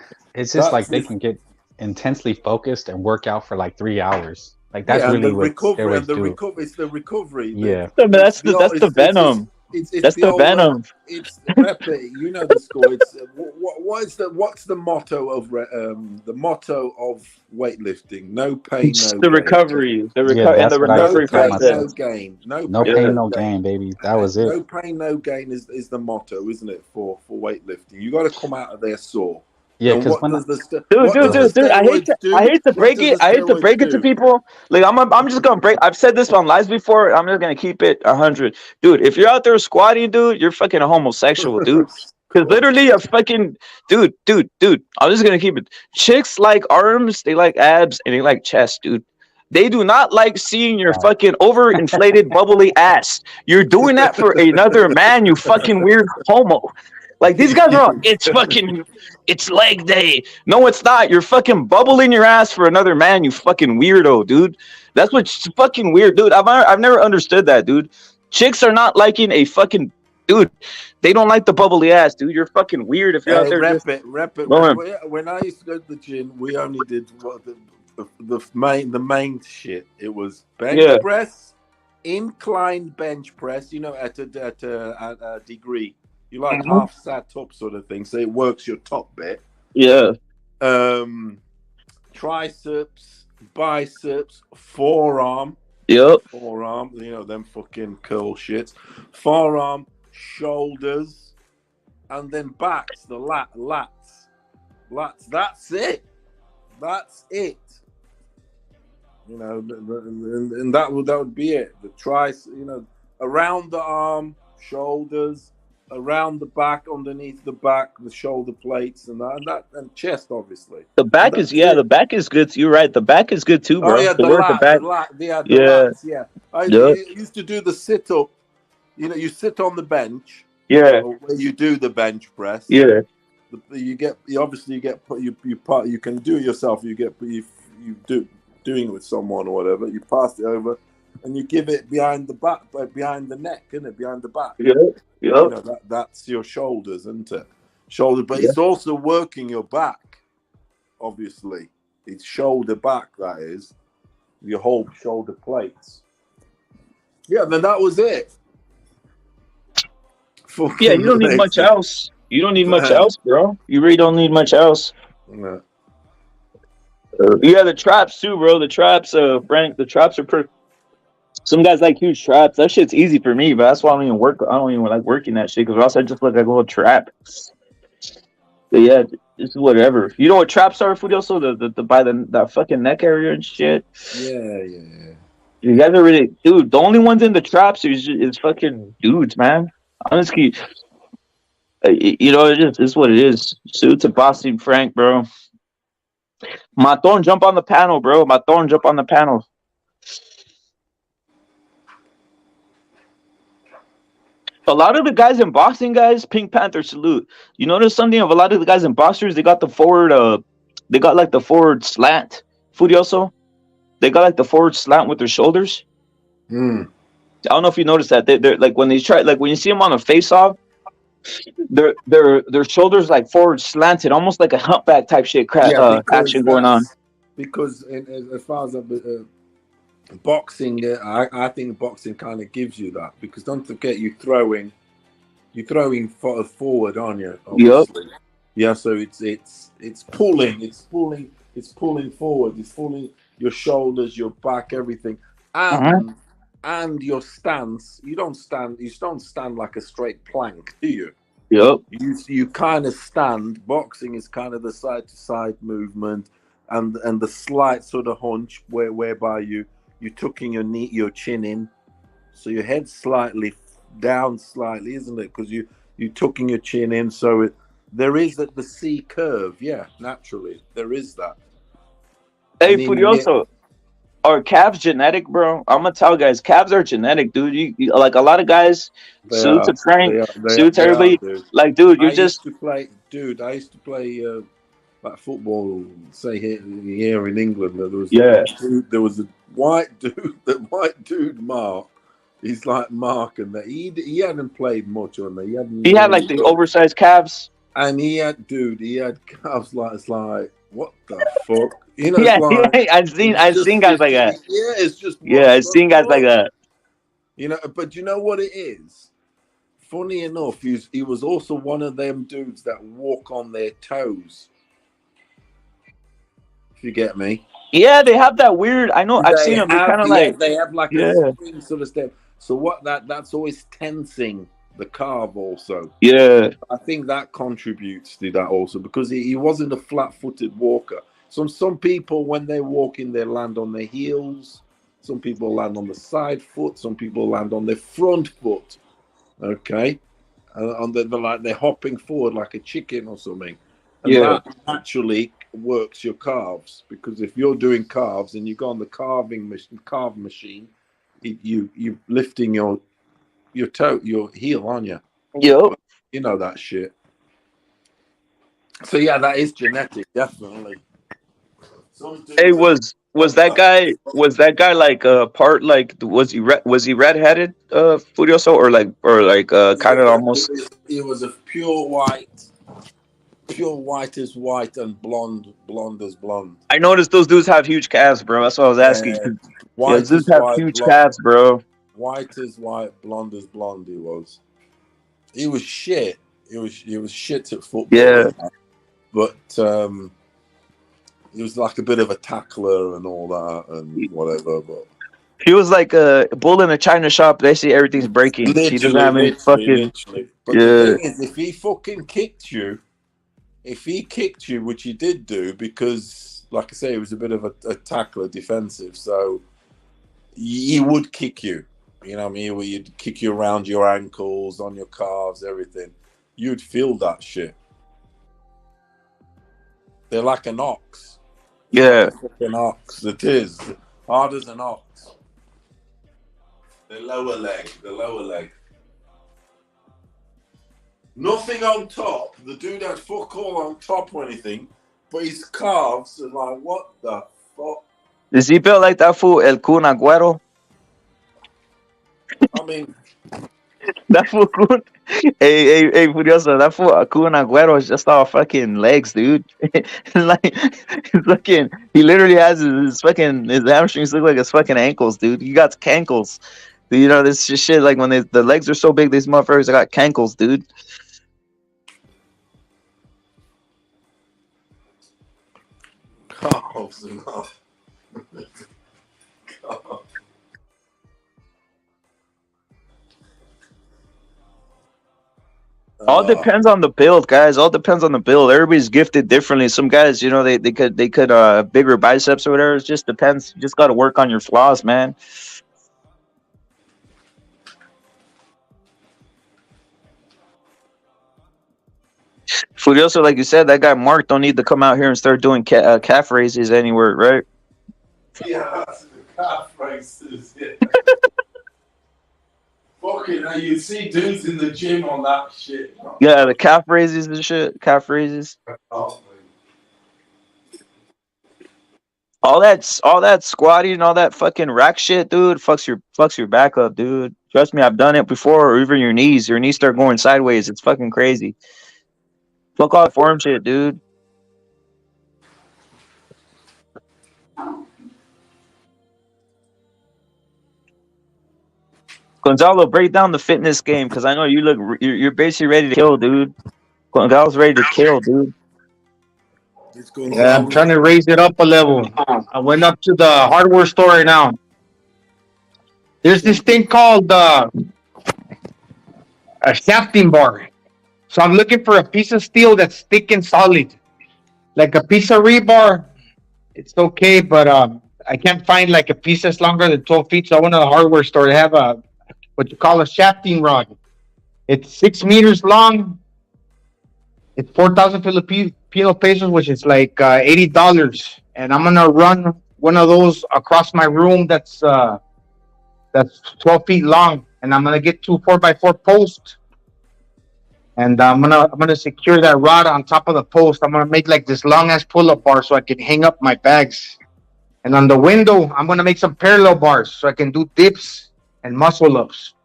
like they can get intensely focused and work out for like 3 hours. Like that's really what steroids do. It's the recovery. Yeah, that's the venom. That's the venom. It's you know the score. It's what's the motto of weightlifting? No pain, no the recovery. The recovery process. No pain, no gain, baby. That was it. No pain, no gain is the motto, isn't it? For weightlifting, you got to come out of there sore. Yeah, because dude, I hate to break it to people. Like I'm just gonna break. I've said this on lives before. I'm just gonna keep it 100, dude. If you're out there squatting, dude, you're fucking a homosexual, dude. Because literally, a fucking dude. I'm just gonna keep it. Chicks like arms, they like abs, and they like chest, dude. They do not like seeing your fucking overinflated, bubbly ass. You're doing that for another man, you fucking weird homo. Like these guys are all, it's leg day. No, it's not. You're fucking bubbling your ass for another man, you fucking weirdo, dude. That's what's fucking weird, dude. I've never understood that, dude. Chicks are not liking a fucking dude. They don't like the bubbly ass, dude. You're fucking weird if you're out there. Rep it. When I used to go to the gym, we only did the main shit. It was bench press, incline bench press. At a degree. You like half sat up sort of thing, so it works your top bit. Yeah. Triceps, biceps, forearm. Yep. Forearm, you know, them fucking curl shits. Forearm, shoulders, and then backs, the lats. That's it. That's it. You know, and that would be it. The triceps, you know, around the arm, shoulders, around the back, underneath the back, the shoulder plates, and chest, obviously. The back is the back is good. You're right. The back is good too, bro. Oh yeah, the lats. Yeah. I used to do the sit up. You know, you sit on the bench. Yeah. Where you do the bench press. Yeah. You can do it yourself. You do doing it with someone or whatever. You pass it over, and you give it behind the back, behind the neck, isn't it? Behind the back. Yeah. You know, that's your shoulders, isn't it? Shoulder, but it's also working your back. Obviously, it's shoulder back. That is your whole shoulder plates. Yeah, then that was it. Yeah, you don't need much else. You don't need much else, bro. You really don't need much else. Yeah. Yeah, the traps too, bro. The traps, Frank. The traps are pretty. Some guys like huge traps. That shit's easy for me, but that's why I don't even work. I don't even like working that shit because else I just look like a little trap. But yeah, it's whatever. You know what traps are, Fudioso? The by that fucking neck area and shit. Yeah. You guys are really, dude. The only ones in the traps is fucking dudes, man. Honestly, you know, it's what it is. Suits and Boston Frank, bro. Maton, jump on the panel, bro. Maton, jump on the panel. A lot of the guys in boxing, guys, Pink Panther salute. You notice something of a lot of the guys in boxers, they got the forward, they got like the forward slant. Furioso, they got like the forward slant with their shoulders. I don't know if you noticed that. They're like when they try, like when you see them on a face-off, their shoulders like forward slanted, almost like a humpback type shit action going on. Because as far as boxing, I think boxing kind of gives you that, because don't forget you're throwing forward, aren't you? Obviously. Yep. Yeah, so it's pulling forward, it's pulling your shoulders, your back, everything, and your stance. You don't stand like a straight plank, do you? Yep. You kind of stand. Boxing is kind of the side to side movement, and the slight sort of hunch whereby you're tucking your chin in, so your head's slightly down, isn't it? Because you're tucking your chin in, so there is the C curve. Yeah, naturally there is that. Hey, Furioso, are calves genetic, bro? I'm gonna tell guys, calves are genetic, dude. You like a lot of guys, suits and Frank, suits everybody. Like, dude, I used to play like football. Say here in England, there was a white dude, Mark. He's like Mark, and he hadn't played much on there. He had like the oversized calves, and he had calves like, it's like, what the fuck, you know? I've seen guys like that. Yeah, it's just I've seen guys like that. You know, but you know what it is? Funny enough, he was also one of them dudes that walk on their toes. If you get me. Yeah, they have that weird. I know. I've seen them. They're kind of like they have like a spring sort of step. So what that's always tensing the calf also. Yeah, I think that contributes to that also, because he wasn't a flat-footed walker. Some people, when they're walking, they land on their heels. Some people land on the side foot. Some people land on their front foot. Okay, and they're hopping forward like a chicken or something. And that actually works your calves, because if you're doing calves and you go on the carve machine, you're lifting your heel, aren't you? Yep. You know that shit. So yeah, that is genetic, definitely. Hey, was that guy like part, like, was he redheaded, Furioso, or like kind of almost? He was a pure white as white and blonde as blonde. I noticed those dudes have huge calves, bro. That's what I was asking. White dudes have huge calves, bro. White as white, blonde as blonde. He was. he was shit. He was shit at football. Yeah. But he was like a bit of a tackler and all that and whatever. But he was like a bull in a china shop. They see everything's breaking. He doesn't have any fucking. But the thing is, if he fucking kicked you, which he did do, because like I say, he was a bit of a tackler, defensive, so he would kick you. You know what I mean? He'd kick you around your ankles, on your calves, everything. You'd feel that shit. They're like an ox. Yeah. Like an ox. It is. Hard as an ox. The lower leg. Nothing on top. The dude had fuck all on top or anything, but his calves are like, what the fuck? Is he built like that fool, El Kun Agüero? I mean, that fool Kun. Hey, Furioso, that fool Kun Agüero is just all fucking legs, dude. Like, fucking, he literally has his hamstrings look like his fucking ankles, dude. He got cankles. You know, this just shit, like when the legs are so big, these motherfuckers got cankles, dude. calves enough. All depends on the build, guys. All depends on the build. Everybody's gifted differently. Some guys, you know, they could bigger biceps or whatever. It just depends. You just got to work on your flaws, man. Furioso, like you said, that guy Mark don't need to come out here and start doing calf raises anywhere, right? Yeah, calf raises. Yeah. Fucking hell, you see dudes in the gym on that shit. Yeah, the calf raises and shit. Calf raises. Oh, all that squatting and all that fucking rack shit, dude, fucks your back up, dude. Trust me, I've done it before. Or even your knees start going sideways. It's fucking crazy. Fuck all that form shit, dude. Gonzalo, break down the fitness game, because I know you're basically ready to kill, dude. Gonzalo's ready to kill, dude. Yeah, I'm trying to raise it up a level. I went up to the hardware store right now. There's this thing called a shafting bar. So I'm looking for a piece of steel that's thick and solid. Like a piece of rebar, it's okay, but I can't find like a piece that's longer than 12 feet. So I went to the hardware store to have what you call a shafting rod. It's 6 meters long. It's 4,000 Filipino pesos, which is like $80. And I'm gonna run one of those across my room that's 12 feet long. And I'm gonna get 2 4x4 posts. And I'm gonna secure that rod on top of the post. I'm gonna make like this long ass pull-up bar so I can hang up my bags. And on the window, I'm gonna make some parallel bars so I can do dips and muscle ups.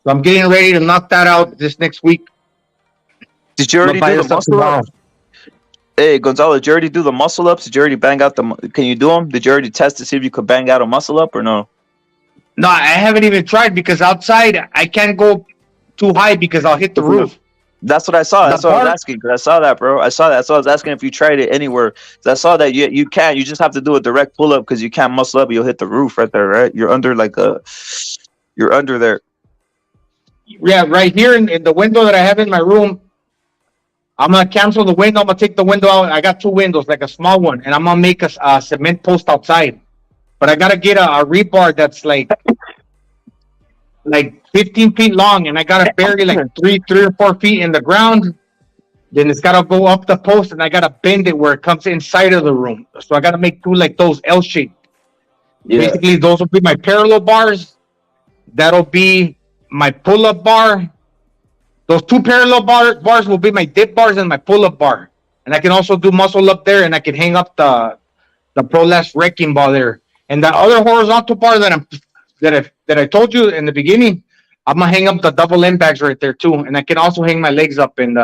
So I'm getting ready to knock that out this next week. Did you already do the muscle ups? Hey, Gonzalo, did you already do the muscle ups? Did you already bang out can you do them? Did you already test to see if you could bang out a muscle up or no? No, I haven't even tried because outside I can't go too high because I'll hit the roof. That's what I saw. That's what I was asking. Cause I saw that, bro. I saw that. So I was asking if you tried it anywhere. So I saw that you can't. You just have to do a direct pull up because you can't muscle up. You'll hit the roof right there, right? You're under You're under there. Yeah, right here in the window that I have in my room. I'm gonna cancel the window. I'm gonna take the window out. I got 2 windows, like a small one, and I'm gonna make a cement post outside. But I gotta get a rebar that's like 15 feet long, and I gotta bury like 3 or 4 feet in the ground. Then it's gotta go up the post, and I gotta bend it where it comes inside of the room. So I gotta make 2 like those L shaped. Yeah. Basically, those will be my parallel bars. That'll be my pull-up bar. Those 2 parallel bars will be my dip bars and my pull-up bar. And I can also do muscle up there, and I can hang up the prolapse wrecking ball there. And the other horizontal bar that I told you in the beginning, I'm gonna hang up the double end bags right there too. And I can also hang my legs up and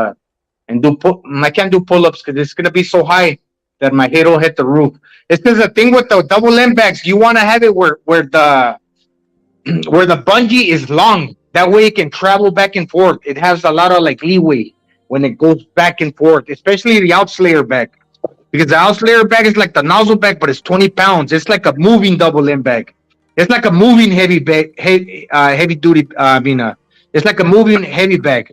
do I can't do pull-ups because it's gonna be so high that my head will hit the roof. It's because the thing with the double end bags, you want to have it where the bungee is long. That way it can travel back and forth. It has a lot of like leeway when it goes back and forth, especially the outslayer bag. Because the outslayer bag is like the nozzle bag, but it's 20 pounds. It's like a moving double end bag. It's like a moving heavy bag, heavy duty. It's like a moving heavy bag.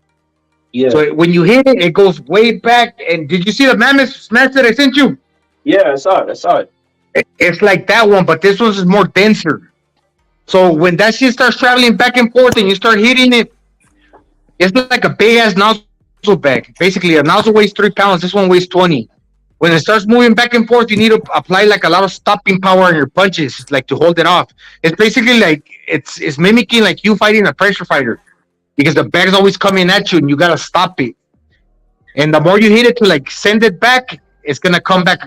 Yeah. So when you hit it, it goes way back. And did you see the mammoth smash that I sent you? Yeah, I saw it. It's like that one, but this one is more denser. So when that shit starts traveling back and forth and you start hitting it, it's like a big ass nozzle bag. Basically, a nozzle weighs 3 pounds. This one weighs 20. When it starts moving back and forth, you need to apply like a lot of stopping power on your punches, like to hold it off. It's basically like it's mimicking like you fighting a pressure fighter, because the bag's always coming at you and you gotta stop it. And the more you hit it to like send it back, it's gonna come back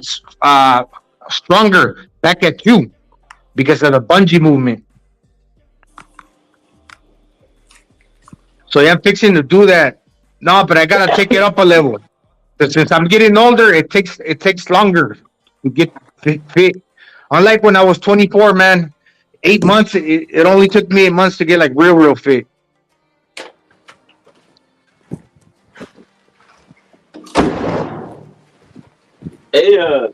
stronger back at you because of the bungee movement. So yeah, I'm fixing to do that. No, but I gotta take it up a level. Since I'm getting older, it takes longer to get fit. Unlike when I was 24, man, 8 months. It only took me 8 months to get like real fit. Hey,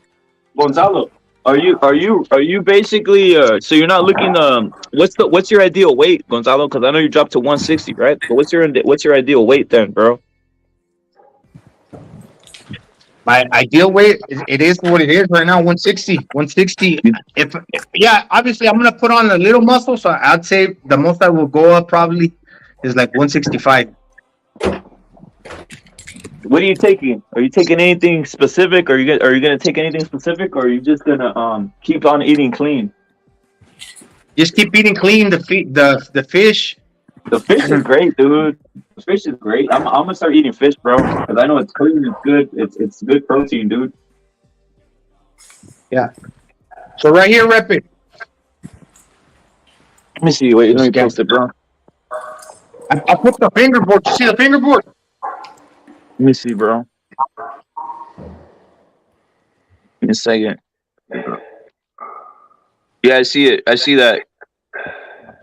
Gonzalo, are you basically so you're not looking what's your ideal weight, Gonzalo? Because I know you dropped to 160, right? But what's your ideal weight then, bro? My ideal weight, it is what it is right now, 160. 160. If obviously I'm gonna put on a little muscle, so I'd say the most I will go up probably is like 165. What are you taking? Are you taking anything specific? Are you gonna take anything specific, or are you just gonna keep on eating clean? Just keep eating clean. The fish. The fish is great, dude. The fish is great. I'm gonna start eating fish, bro, because I know it's clean. It's good. It's good protein, dude. Yeah. So right here, rep it. Let me see. Wait, let me post it, bro. I put the fingerboard. You see the fingerboard? Let me see, bro. Give me a second. Yeah, I see it. I see that.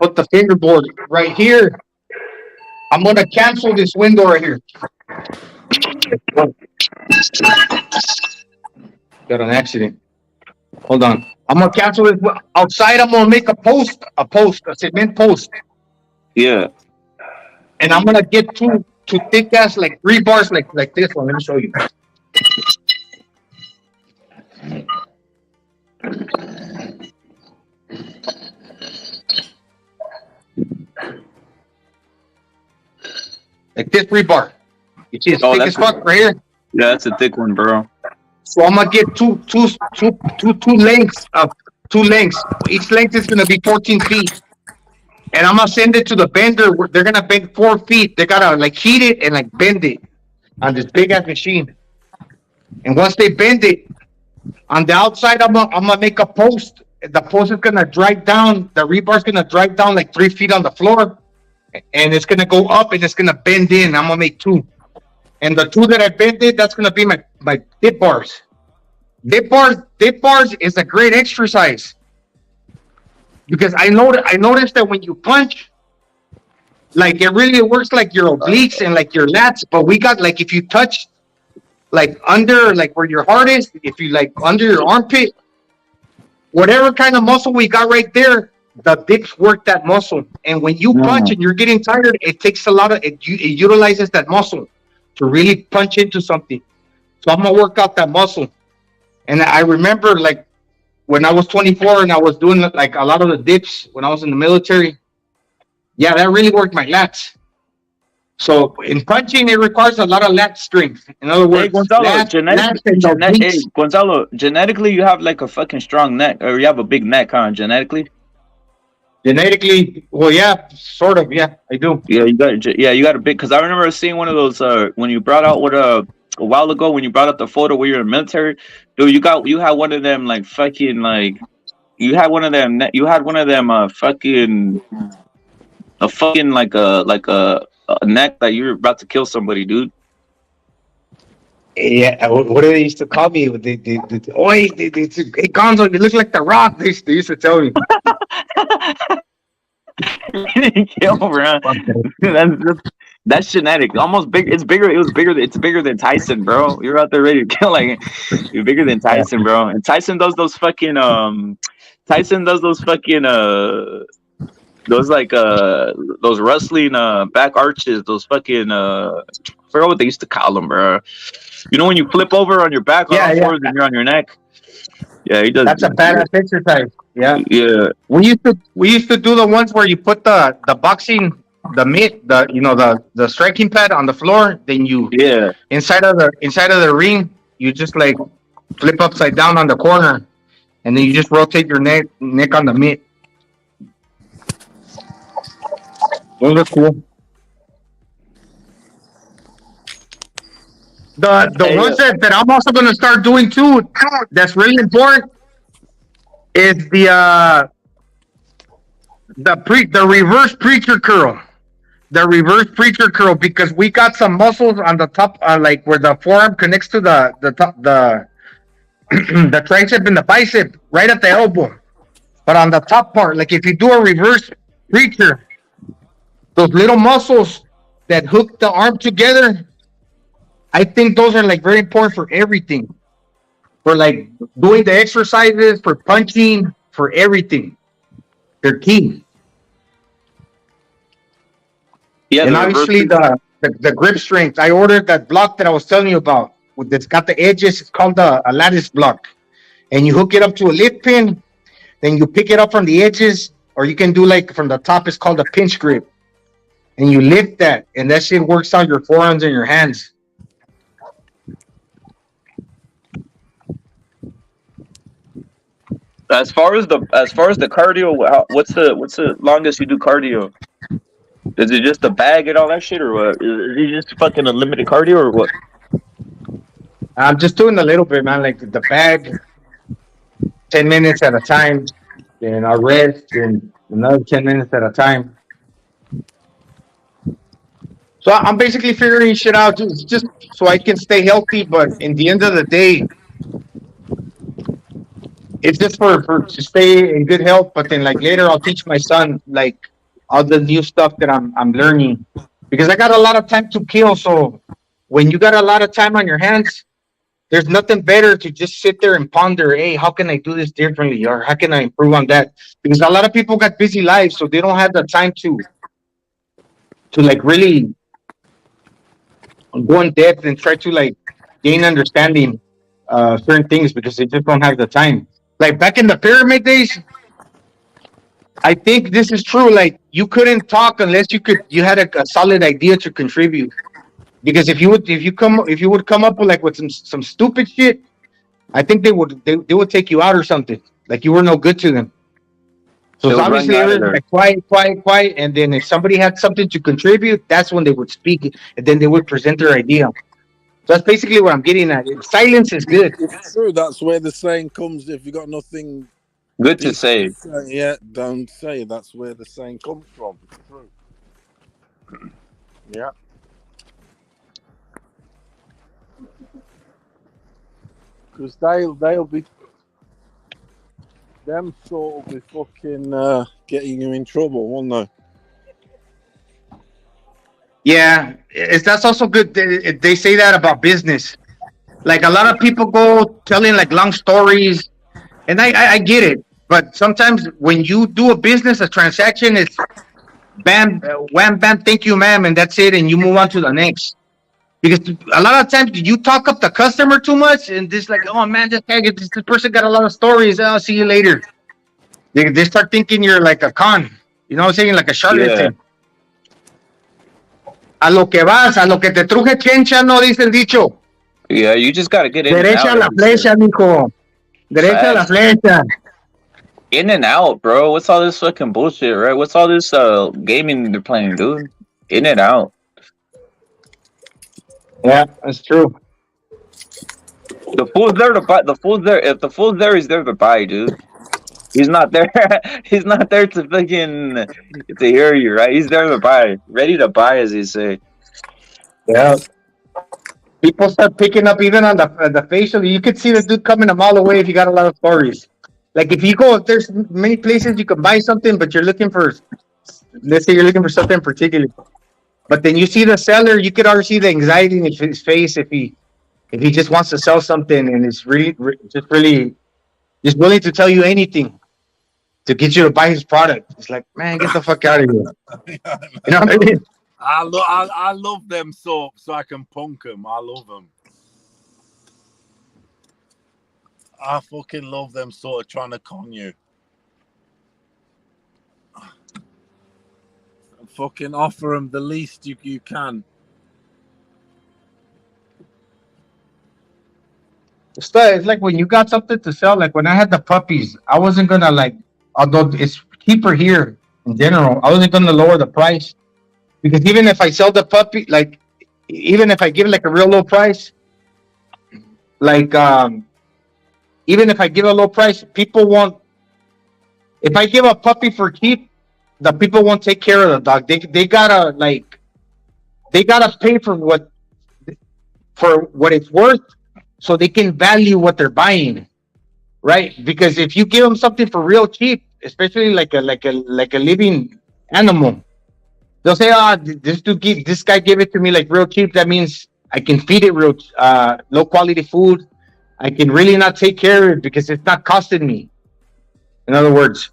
Put the fingerboard right here. I'm gonna cancel this window right here. Got an accident. Hold on. I'm gonna cancel it outside. I'm gonna make a cement post. Yeah. And I'm gonna get two thick ass like 3 bars like this one. Let me show you. Like this rebar. You see it's thick as fuck right here? Yeah, that's a thick one, bro. So I'm gonna get two lengths. Each length is gonna be 14 feet. And I'm gonna send it to the bender. They're gonna bend 4 feet. They gotta like heat it and like bend it on this big ass machine. And once they bend it, on the outside, I'm gonna make a post. The post is gonna drag down. The rebar's gonna drag down like 3 feet on the floor, and it's gonna go up and it's gonna bend in. I'm gonna make 2, and the 2 that I bended, that's gonna be my dip bars. Dip bars is a great exercise because I noticed that when you punch, like it really works like your obliques and like your lats. But we got like if you touch like under like where your heart is, if you like under your armpit, whatever kind of muscle we got right there, the dips work that muscle. And when you punch and you're getting tired, it takes a lot of it utilizes that muscle to really punch into something. So I'm gonna work out that muscle. And I remember like when I was 24 and I was doing like a lot of the dips when I was in the military. Yeah, that really worked my lats. So in punching, it requires a lot of lat strength. In other words, Gonzalo, genetically, you have like a fucking strong neck, or you have a big neck, huh? Genetically, well, yeah, sort of, yeah, I do. Yeah, you got a big. Because I remember seeing one of those when you brought out a while ago when you brought up the photo where you're in the military, dude. You had one of them like fucking like you had one of them fucking a fucking like a neck that you're about to kill somebody, dude. Yeah, what do they used to call me? Hey, Gonzo, you look like The Rock. They used to tell me. kill, bro. That's genetic. Almost big. It's bigger. It was bigger. It's bigger than Tyson, bro. You're out there ready to kill. Like you're bigger than Tyson, bro. And Tyson does those fucking those like those wrestling back arches. Those fucking I forgot what they used to call them, bro. You know when you flip over on your back on all fours and you're on your neck. Yeah, he does. That's a badass exercise. Yeah. Yeah. We used to do the ones where you put the boxing, the mitt, the striking pad on the floor. Then you inside of the ring, you just like flip upside down on the corner, and then you just rotate your neck on the mitt. Those are cool. The ones that I'm also gonna start doing too, that's really important, is the reverse preacher curl. The reverse preacher curl, because we got some muscles on the top, like where the forearm connects to the top, the tricep and the bicep, right at the elbow. But on the top part, like if you do a reverse preacher, those little muscles that hook the arm together, I think those are like very important for everything. For like doing the exercises, for punching, for everything. They're key. Yeah, and obviously the grip strength. I ordered that block that I was telling you about. It's got the edges. It's called a lattice block. And you hook it up to a lift pin. Then you pick it up from the edges. Or you can do like from the top. It's called a pinch grip. And you lift that. And that shit works out your forearms and your hands. As far as the cardio, what's the longest you do cardio? Is it just the bag and all that shit, or what? Is it just fucking unlimited cardio, or what? I'm just doing a little bit, man. Like the bag, 10 minutes at a time, then I rest, and another 10 minutes at a time. So I'm basically figuring shit out just so I can stay healthy. But in the end of the day, it's just for to stay in good health. But then like later, I'll teach my son like all the new stuff that I'm learning, because I got a lot of time to kill. So when you got a lot of time on your hands, there's nothing better to just sit there and ponder, hey, how can I do this differently, or how can I improve on that? Because a lot of people got busy lives, so they don't have the time to like really go in depth and try to like gain understanding certain things, because they just don't have the time. Like back in the pyramid days, I think this is true. Like you couldn't talk unless you had a solid idea to contribute. Because if you would come up with some stupid shit, I think they would take you out or something. Like you were no good to them. So it's obviously everything like quiet, and then if somebody had something to contribute, that's when they would speak, and then they would present their idea. So that's basically what I'm getting at. Silence is good. It's true. That's where the saying comes: if you got nothing good to say, don't say. That's where the saying comes from. It's true. Yeah. Because they'll be them sort of be fucking getting you in trouble, won't they? Yeah, that's also good. They say that about business. Like a lot of people go telling like long stories, and I get it. But sometimes when you do a business, a transaction, it's bam, wham, bam, thank you, ma'am, and that's it, and you move on to the next. Because a lot of times you talk up the customer too much, and this like, oh man, this person got a lot of stories. I'll see you later. They start thinking you're like a con. You know what I'm saying? Like a charlatan. Yeah. A lo que vas, a lo que te truje chencha, no dice el dicho. Yeah, you just gotta get in Derecha and out. La flecha, mijo. Derecha la flecha. In and out, bro. What's all this fucking bullshit, right? What's all this gaming they're playing, dude? In and out. Yeah, that's true. The fool's there to buy. The fool's there. If the fool's there, he's there to buy, dude. He's not there. He's not there to fucking to hear you, right? He's there to buy, ready to buy, as you say. Yeah. People start picking up even on the facial. You could see the dude coming a mile away if you got a lot of stories. Like if you go, there's many places you can buy something, but you're looking for let's say you're looking for something in particular, but then you see the seller, you could already see the anxiety in his face if he just wants to sell something and is really just willing to tell you anything to get you to buy his product. It's like, man, get the fuck out of here. You know what I mean? I love them so I can punk them. I love them. I fucking love them sort of trying to con you. And fucking offer them the least you can. It's like when you got something to sell, like when I had the puppies, I wasn't gonna like, although it's cheaper here in general, I wasn't gonna lower the price. Because even if I sell the puppy, like, even if I give like a real low price, like, even if I give a low price, people won't. If I give a puppy for cheap, the people won't take care of the dog. They gotta pay for what it's worth, so they can value what they're buying, right? Because if you give them something for real cheap, especially like a living animal, they'll say, this guy gave it to me like real cheap. That means I can feed it real low quality food. I can really not take care of it because it's not costing me. In other words,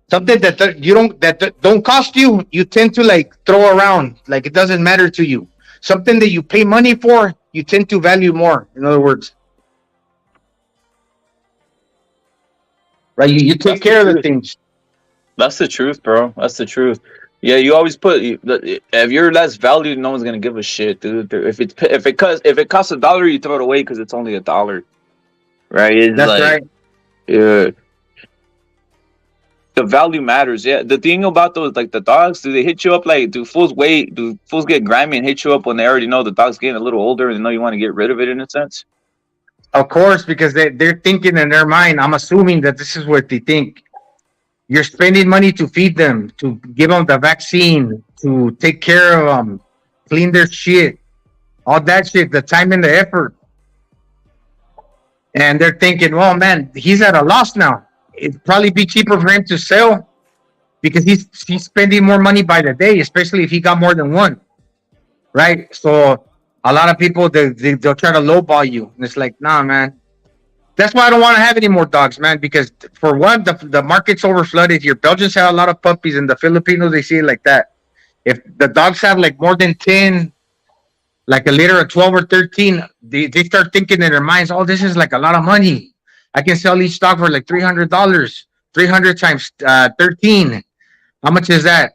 something that don't cost you, you tend to like throw around like it doesn't matter to you. Something that you pay money for, you tend to value more. In other words, right? You take care of the things. That's the truth, bro. That's the truth. Yeah, you always put if you're less valued, no one's gonna give a shit, dude. If it costs $1, you throw it away because it's only $1, right? It's That's right. Yeah, the value matters. Yeah, the thing about those like the dogs, do they hit you up like do fools get grimy and hit you up when they already know the dog's getting a little older and they know you want to get rid of it in a sense? Of course, because they're thinking in their mind. I'm assuming that this is what they think. You're spending money to feed them, to give them the vaccine, to take care of them, clean their shit, all that shit, the time and the effort. And they're thinking, well, man, he's at a loss now. It'd probably be cheaper for him to sell because he's spending more money by the day, especially if he got more than one, right? So a lot of people, they'll try to lowball you. And it's like, nah, man. That's why I don't want to have any more dogs, man, because for one, the market's overflooded here. Belgians have a lot of puppies, and the Filipinos, they see it like that. If the dogs have like more than 10, like a litter of 12 or 13, they start thinking in their minds, oh, this is like a lot of money. I can sell each dog for like $300. 300 times 13. How much is that?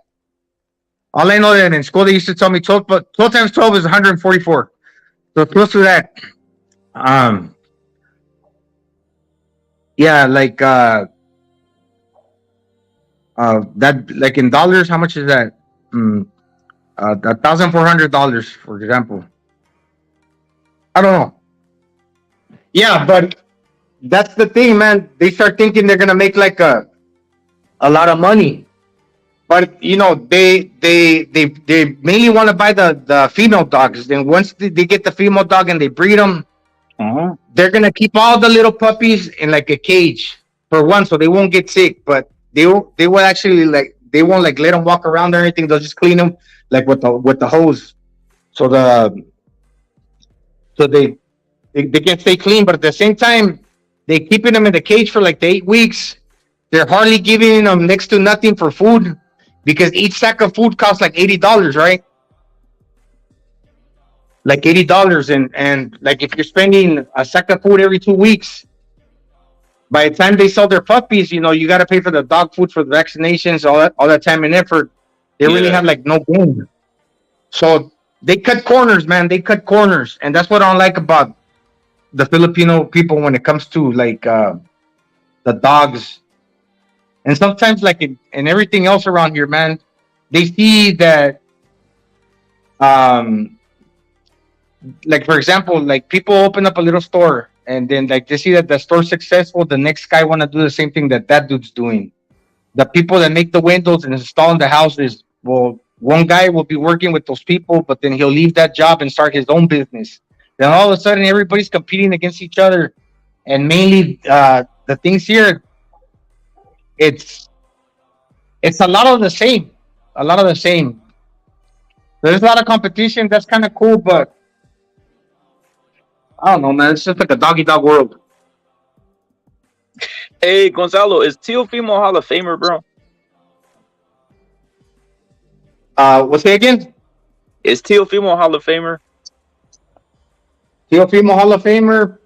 All I know that in school they used to tell me 12 times 12 is 144. So close to that. Yeah, like that, like in dollars, how much is that? $1,400, for example. I don't know. Yeah, but that's the thing, man. They start thinking they're gonna make like a lot of money, but you know they mainly want to buy the female dogs. Then once they get the female dog and they breed them. They're gonna keep all the little puppies in like a cage for one, so they won't get sick. But they will actually like they won't like let them walk around or anything. They'll just clean them like with the hose, so they can stay clean. But at the same time, they keeping them in the cage for like 8 weeks. They're hardly giving them next to nothing for food because each sack of food costs like $80, right? Like $80, and like if you're spending a sack of food every 2 weeks, by the time they sell their puppies, you know, you got to pay for the dog food, for the vaccinations, all that time and effort. They really have like no gain. So they cut corners, man. They cut corners, and that's what I don't like about the Filipino people when it comes to like the dogs, and sometimes like in everything else around here, man. They see that like for example, like people open up a little store and then like they see that the store's successful, the next guy want to do the same thing that dude's doing. The people that make the windows and install in the houses, well, one guy will be working with those people, but then he'll leave that job and start his own business. Then all of a sudden everybody's competing against each other. And mainly the things here, it's it's a lot of the same. A lot of the same. There's a lot of competition. That's kind of cool, but I don't know, man. It's just like a dog world. Hey, Gonzalo, is Teofimo Hall of Famer, bro? What's it again? Is Teofimo Hall of Famer? Teofimo Hall of Famer.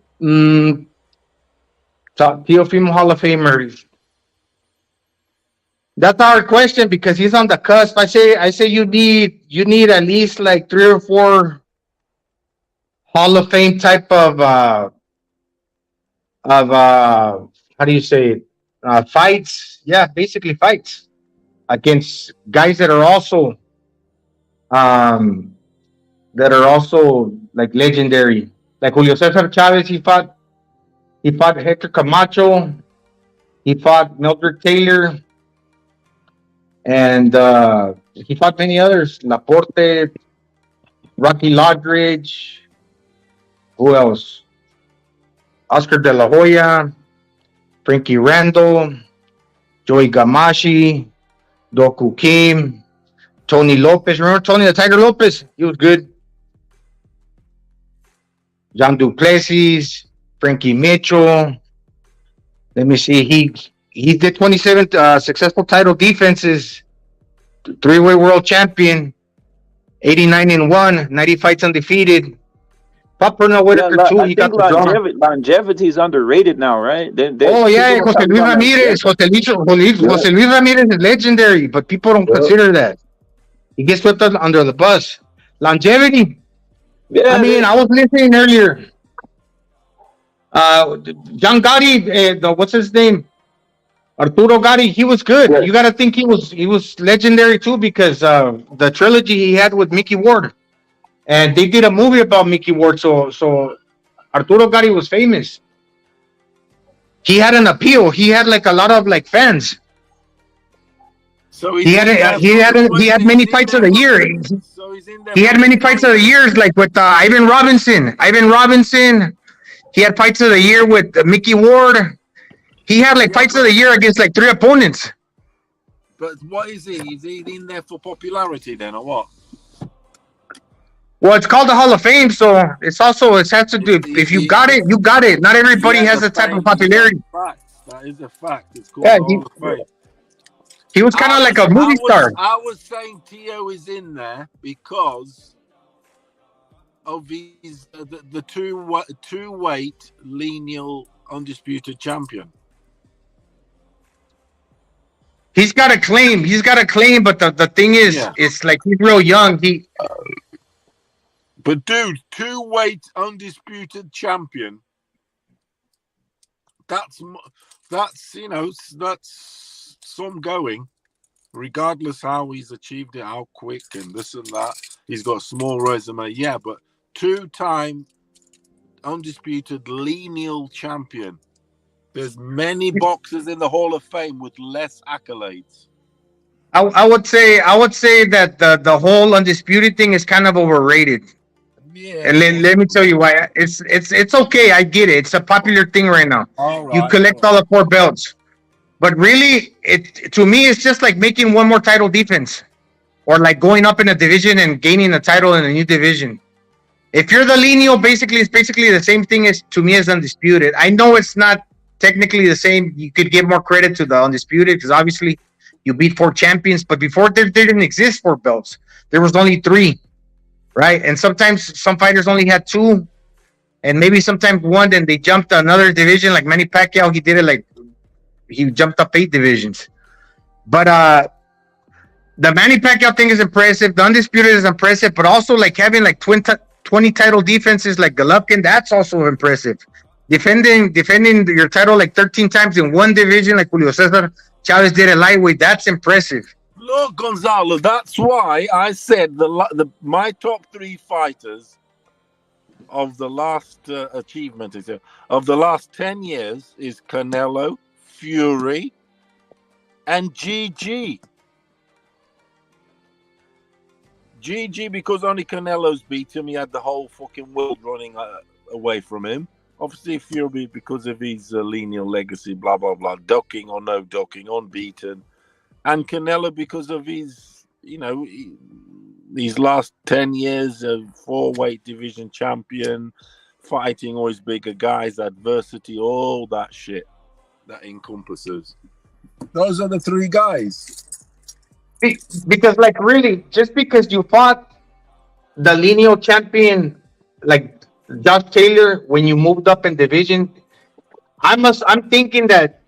Teofimo Hall of Famer. That's a hard question because he's on the cusp. I say you need at least like 3 or 4 Hall of Fame type of how do you say it? Fights. Yeah, basically fights against guys that are also like legendary. Like Julio Cesar Chavez, he fought Hector Camacho, he fought Mildred Taylor, and he fought many others. Laporte, Rocky Lodridge, who else? Oscar De La Hoya, Frankie Randall, Joey Gamashi, Doku Kim, Tony Lopez. Remember Tony the Tiger Lopez? He was good. John Duplessis, Frankie Mitchell. Let me see. He did 27 successful title defenses, 3-way world champion, 89-1, 90 fights undefeated. Fought Pernell Whitaker too. I think longevity is underrated now, right? Jose Luis Ramirez. Jose Luis Ramirez is legendary, but people don't consider that. He gets swept under the bus. Longevity. Yeah, I was listening earlier. John Gotti, what's his name? Arturo Gotti, he was good. Yeah. You got to think he was legendary too because the trilogy he had with Mickey Ward, and they did a movie about Mickey Ward. So Arturo Gotti was famous. He had an appeal. He had like a lot of like fans. So he had many fights of the year. He had many fights of the years, like with Ivan Robinson. He had fights of the year with Mickey Ward. He had like fights of the year against like 3 opponents. But what is he? Is he in there for popularity then, or what? Well, it's called the Hall of Fame, so it has to do. If you got it, you got it. Not everybody has the type of popularity. That is a fact. It's called the Hall of Fame. He was kind of like a movie star. I was saying Teo is in there because of his the two-weight lineal undisputed champion. He's got a claim. But the thing is, it's like he's real young. But dude, 2-weight undisputed champion. That's some going, regardless how he's achieved it, how quick and this and that. He's got a small resume, but 2-time undisputed lineal champion. There's many boxers in the Hall of Fame with less accolades. I would say that the whole undisputed thing is kind of overrated. Yeah. And let me tell you why. It's okay. I get it. It's a popular thing right now. You collect all the 4 belts. But really, to me, it's just like making one more title defense, or like going up in a division and gaining a title in a new division. If you're the lineal, it's basically the same thing as undisputed. I know it's not technically the same. You could give more credit to the undisputed because obviously you beat 4 champions. But before there didn't exist 4 belts. There was only 3, right? And sometimes some fighters only had 2, and maybe sometimes 1. Then they jumped to another division, like Manny Pacquiao. He did it like. He jumped up 8 divisions. But the Manny Pacquiao thing is impressive. The undisputed is impressive, but also like having like 20 title defenses like Golovkin, that's also impressive. Defending your title like 13 times in one division like Julio Cesar Chavez did at lightweight, that's impressive. Look, Gonzalo, that's why I said my top 3 fighters of the last achievement of the last 10 years is Canelo, Fury, and GG. GG because only Canelo's beat him. He had the whole fucking world running away from him. Obviously, Fury because of his lineal legacy, blah, blah, blah. Ducking or no ducking, unbeaten. and Canelo because of his, these last 10 years of 4-weight division champion, fighting always bigger guys, adversity, all that shit that encompasses. Those are the three guys. Because, like, really, just because you fought the lineal champion, like Josh Taylor, when you moved up in division, I'm thinking that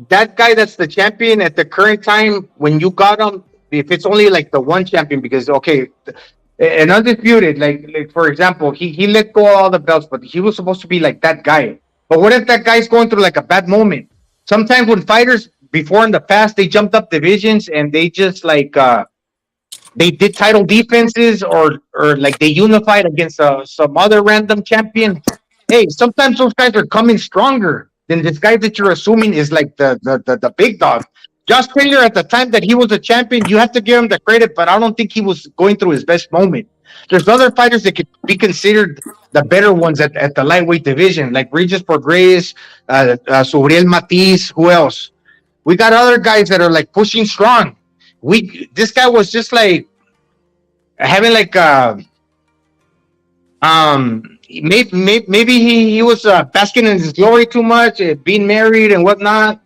guy that's the champion at the current time, when you got him, if it's only like the one champion, because an undisputed, like for example, he let go of all the belts, but he was supposed to be like that guy. But what if that guy's going through like a bad moment? Sometimes when fighters before in the past, they jumped up divisions and they just like they did title defenses or like they unified against some other random champion. Hey, sometimes those guys are coming stronger than this guy that you're assuming is like the big dog. Josh Taylor, at the time that he was a champion, you have to give him the credit, but I don't think he was going through his best moment. There's other fighters that could be considered the better ones at the lightweight division, like Regis Prograis, Sobriel Matiz. Who else? We got other guys that are like pushing strong. This guy was just like having like maybe he was basking in his glory too much, being married and whatnot,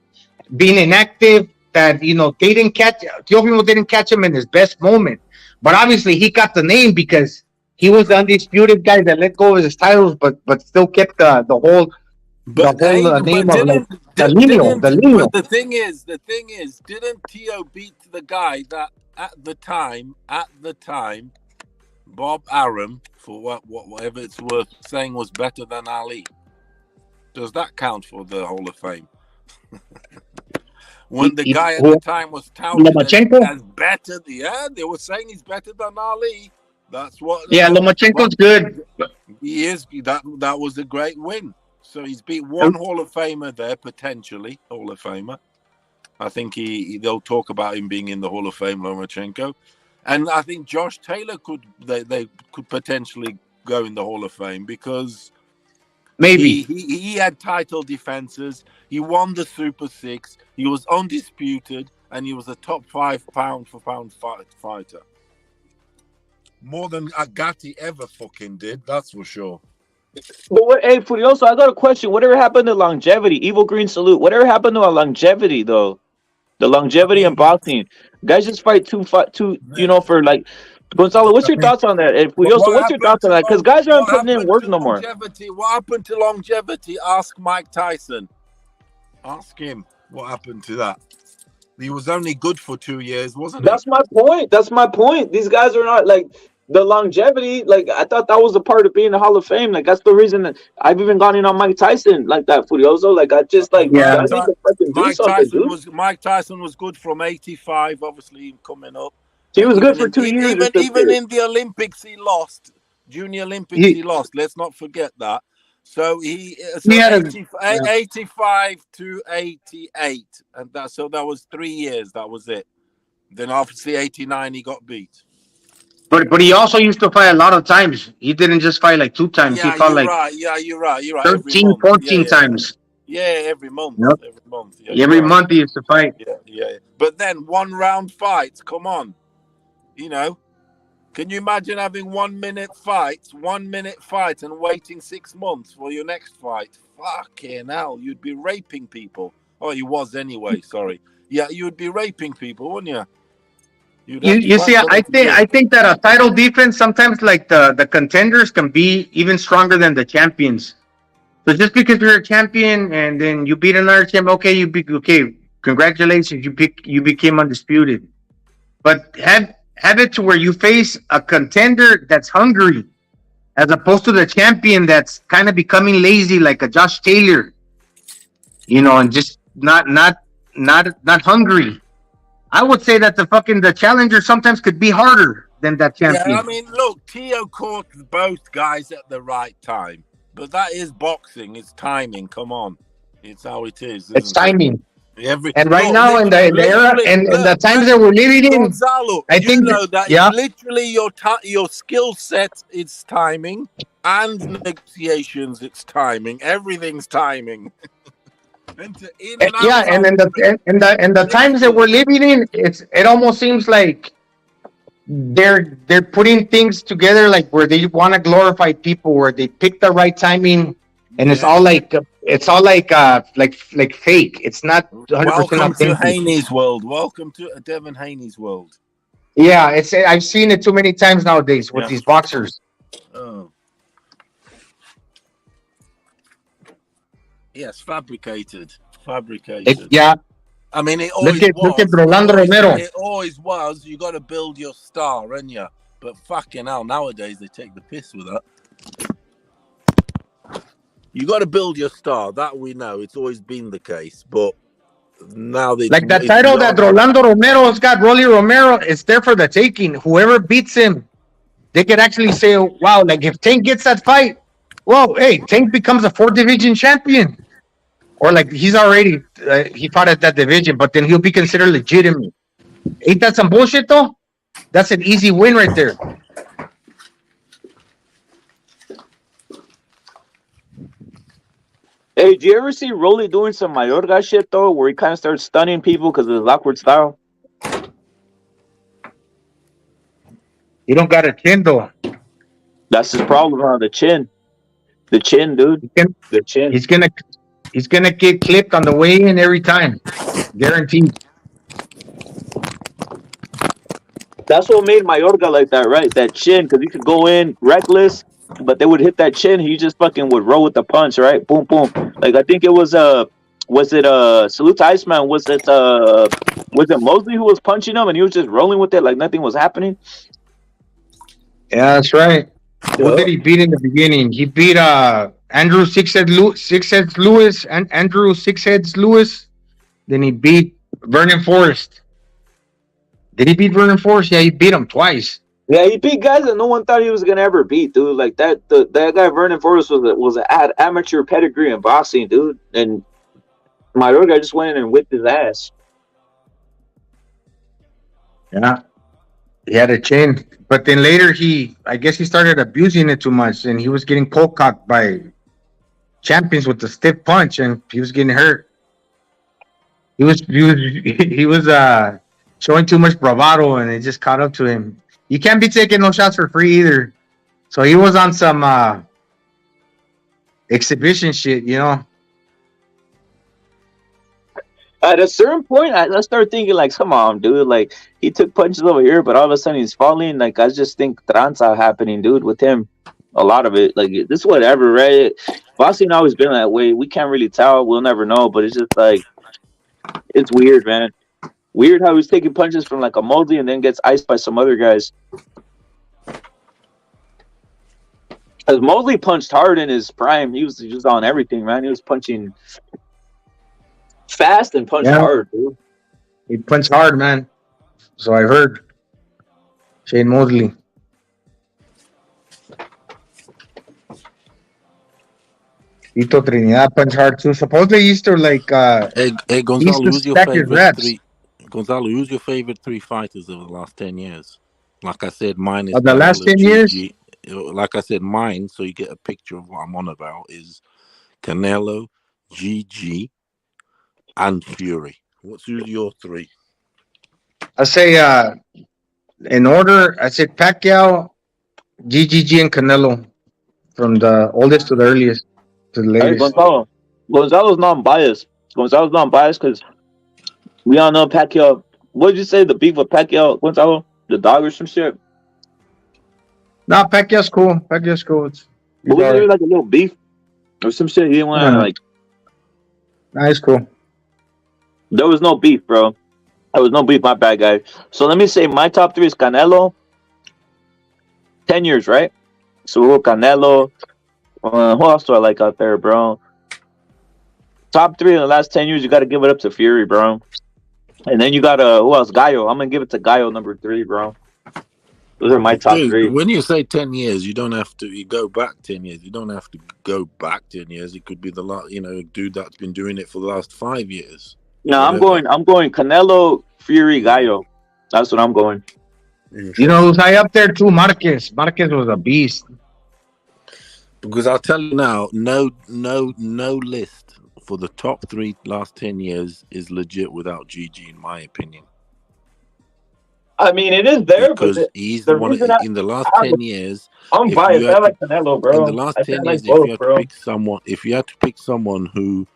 being inactive. That Teofimo didn't catch him in his best moment, but obviously he got the name because he was the undisputed guy that let go of his titles, but still kept the whole name of like the Lino. But the thing is, didn't Teo beat the guy that at the time, Bob Arum, for whatever it's worth, saying was better than Ali? Does that count for the Hall of Fame? When the guy at the time was touted as better, they were saying he's better than Ali. That's what. Yeah, Lomachenko's good. He is. That was a great win. So he's beat one Hall of Famer there, potentially Hall of Famer. I think they'll talk about him being in the Hall of Fame, Lomachenko, and I think Josh Taylor they could potentially go in the Hall of Fame because maybe he had title defenses. He won the Super Six. He was undisputed, and he was a top 5 pound-for-pound fighter. More than Agati ever fucking did, that's for sure. But hey, Furioso, I got a question. Whatever happened to longevity? Evil Green Salute. Whatever happened to our longevity, though? The longevity in boxing. Guys just fight two, for like. Gonzalo, what's your thoughts on that? And Furioso, what's your thoughts on that? Because guys aren't putting in work no more. What happened to longevity? Ask Mike Tyson. Ask him what happened to that. He was only good for 2 years, wasn't he? That's my point. These guys are not like the longevity. Like I thought that was a part of being in the Hall of Fame. Like that's the reason that I've even gone in on Mike Tyson like that, Furioso. Like I just like Mike Tyson was good from 85. Obviously coming up. He was good for 2 years. Even in the Olympics, he lost. Junior Olympics, he lost. Let's not forget that. So he had 85 to 88, and that was 3 years. That was it. Then obviously 89, he got beat. But he also used to fight a lot of times. He didn't just fight like 2 times. Yeah, he fought like right. Yeah, you're right. 13, 14 times. Yeah, every month. Yep. Every month. Yeah, every month he used to fight. Yeah. But then 1 round fights. Come on. Can you imagine having 1 minute fights, and waiting 6 months for your next fight? Fucking hell, you'd be raping people. Oh, you was anyway, sorry. Yeah, you'd be raping people, wouldn't you? You see, I think that a title defense, sometimes like the contenders can be even stronger than the champions. So just because you're a champion and then you beat another champion, congratulations, you became undisputed. But have it to where you face a contender that's hungry, as opposed to the champion that's kind of becoming lazy, like a Josh Taylor, and just not hungry. I would say that the challenger sometimes could be harder than that champion. Yeah, I mean, look, Teo caught both guys at the right time, but that is boxing. It's timing. Come on, it's how it is. It's timing. And right now in the era and the times that we're living in, Gonzalo, I think literally your skill set, it's timing, and negotiations, it's timing. Everything's timing. Yeah, and in the times that we're living in, it almost seems like they're putting things together like where they want to glorify people, where they pick the right timing, and it's all like fake. It's not 100% Welcome to authentic. Haney's world. Welcome to Devin Haney's world. Yeah, I've seen it too many times nowadays with these boxers. Oh. Yes, fabricated. Yeah. I mean, it always look at Rolando Romero. It always was. You got to build your star, ain't you? But fucking hell, nowadays they take the piss with that. You got to build your star. That we know. It's always been the case. But now they like that title that Rolando Romero's got, Rolly Romero, it's there for the taking. Whoever beats him, they could actually say, "Wow!" Like if Tank gets that fight, well, hey, Tank becomes a 4th division champion. Or like he's already he fought at that division, but then he'll be considered legitimate. Ain't that some bullshit though? That's an easy win right there. Hey, do you ever see Rolly doing some Mayorga shit though, where he kind of starts stunning people because of his awkward style? He don't got a chin though. That's his problem, huh? The chin, dude. The chin. He's gonna get clipped on the way in every time, guaranteed. That's what made Mayorga like that, right? That chin, because he could go in reckless, but they would hit that chin. He just fucking would roll with the punch, right? Boom, boom. Like I think it was Salute to Iceman? Was it Mosley who was punching him and he was just rolling with it like nothing was happening? Yeah, that's right. Who did he beat in the beginning? He beat Andrew Sixheads Lewis and Andrew Sixheads Lewis. Then he beat Vernon Forrest. Did he beat Vernon Forrest? Yeah, he beat him twice. Yeah, he beat guys that no one thought he was gonna ever beat, dude. Like that guy Vernon Forrest was an amateur pedigree in boxing, dude. And Mayorga just went in and whipped his ass. Yeah, he had a chin, but then later I guess he started abusing it too much, and he was getting cold cocked by champions with the stiff punch, and he was getting hurt. He was showing too much bravado, and it just caught up to him. You can't be taking no shots for free either. So he was on some exhibition shit, you know. At a certain point, I started thinking, like, come on, dude. Like, he took punches over here, but all of a sudden he's falling. Like, I just think tranza happening, dude, with him. A lot of it. Like, this whatever, right? Boxing always been that way. We can't really tell. We'll never know. But it's just, like, it's weird, man. Weird how he's taking punches from, like, a Mosley and then gets iced by some other guys. Because Mosley punched hard in his prime. He was on everything, man. He was punching fast and punched hard, dude. He punched hard, man. So I heard. Shane Mosley. Ito Trinidad punched hard too. Supposedly he used to like hey Gonzalo, who's your favorite three? Gonzalo, who's your favorite 3 fighters of the last 10 years? Like I said, mine is the last 10 years. Like I said, mine, so you get a picture of what I'm on about, is Canelo, GG, and Fury. What's your 3? I say in order, I said Pacquiao, GGG, and Canelo, from the oldest to the earliest to the latest. Hey, Gonzalo's non-biased. Gonzalo's non-biased because we all know Pacquiao. What did you say? The beef with Pacquiao, Gonzalo? The dog or some shit? No, Pacquiao's cool. Pacquiao's cool. Was there like a little beef or some shit? He didn't want to like. Nah, it's cool. There was no beef, bro. There was no beef, my bad guy. So let me say my top 3 is Canelo. 10 years, right? So we'll go Canelo. Who else do I like out there, bro? Top 3 in the last 10 years, you got to give it up to Fury, bro. And then you got who else? Gallo. I'm gonna give it to Gallo, number 3, bro. Those are my top 3. When you say 10 years, you don't have to. You go back 10 years. You don't have to go back 10 years. It could be the dude that's been doing it for the last 5 years. No, I'm going Canelo, Fury, Gallo. That's what I'm going. You know who's high up there too? Marquez. Marquez was a beast. Because I'll tell you now, no list for the top 3 last 10 years is legit without GG, in my opinion. I mean, it is there, because but he's the the one reason in the last 10 years. I'm If biased. you I had like to, Canelo, bro. in the last I 10 like years, if both, you had bro. to pick someone, who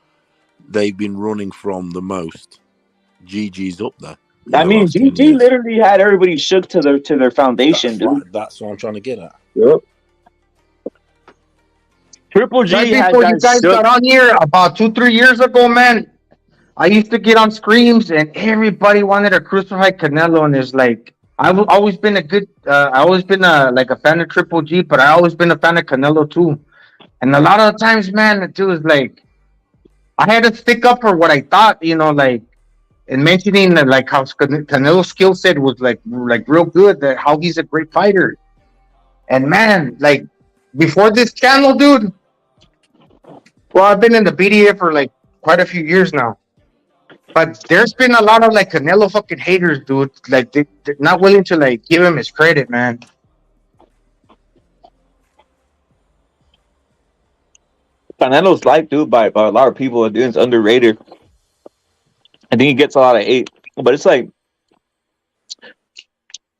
they've been running from the most, GG's up there. I mean, GG literally had everybody shook to their foundation, dude. That's what I'm trying to get at. Yep. Triple G Right had before you guys guys shook. got on here about 2-3 years ago, man, I used to get on screams and everybody wanted to crucify Canelo, and it's like I've always been like a fan of Triple G, but I always been a fan of Canelo too. And a lot of the times, man, it was like I had to stick up for what I thought, like, and mentioning that, like, how Canelo's skill set was like real good, that how he's a great fighter. And man, like, before this channel, dude, well, I've been in the BDA for like quite a few years now, but there's been a lot of like Canelo fucking haters, dude. Like, they're not willing to like give him his credit, man. Canelo's liked, dude, by a lot of people. Dude, it's underrated. I think he gets a lot of hate, but it's like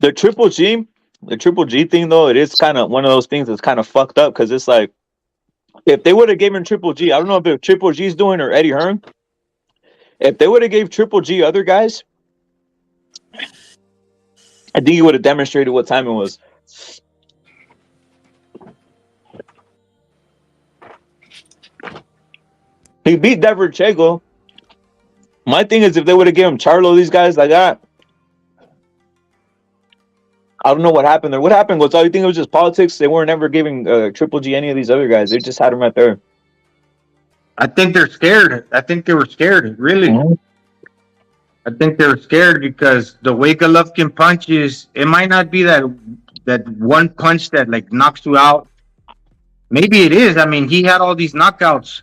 the Triple G thing, though. It is kind of one of those things that's kind of fucked up, because it's like, if they would have given Triple G, I don't know if Triple G's doing or Eddie Hearn, if they would have gave Triple G other guys, I think he would have demonstrated what time it was. He beat Deverchego. My thing is, if they would have given Charlo, these guys like that, I don't know what happened there. What happened was, you think it was just politics? They weren't ever giving Triple G any of these other guys. They just had him right there. I think they're scared. I think they were scared, really. Mm-hmm. I think they were scared because the way Golovkin punches, it might not be that one punch that like knocks you out. Maybe it is. I mean, he had all these knockouts,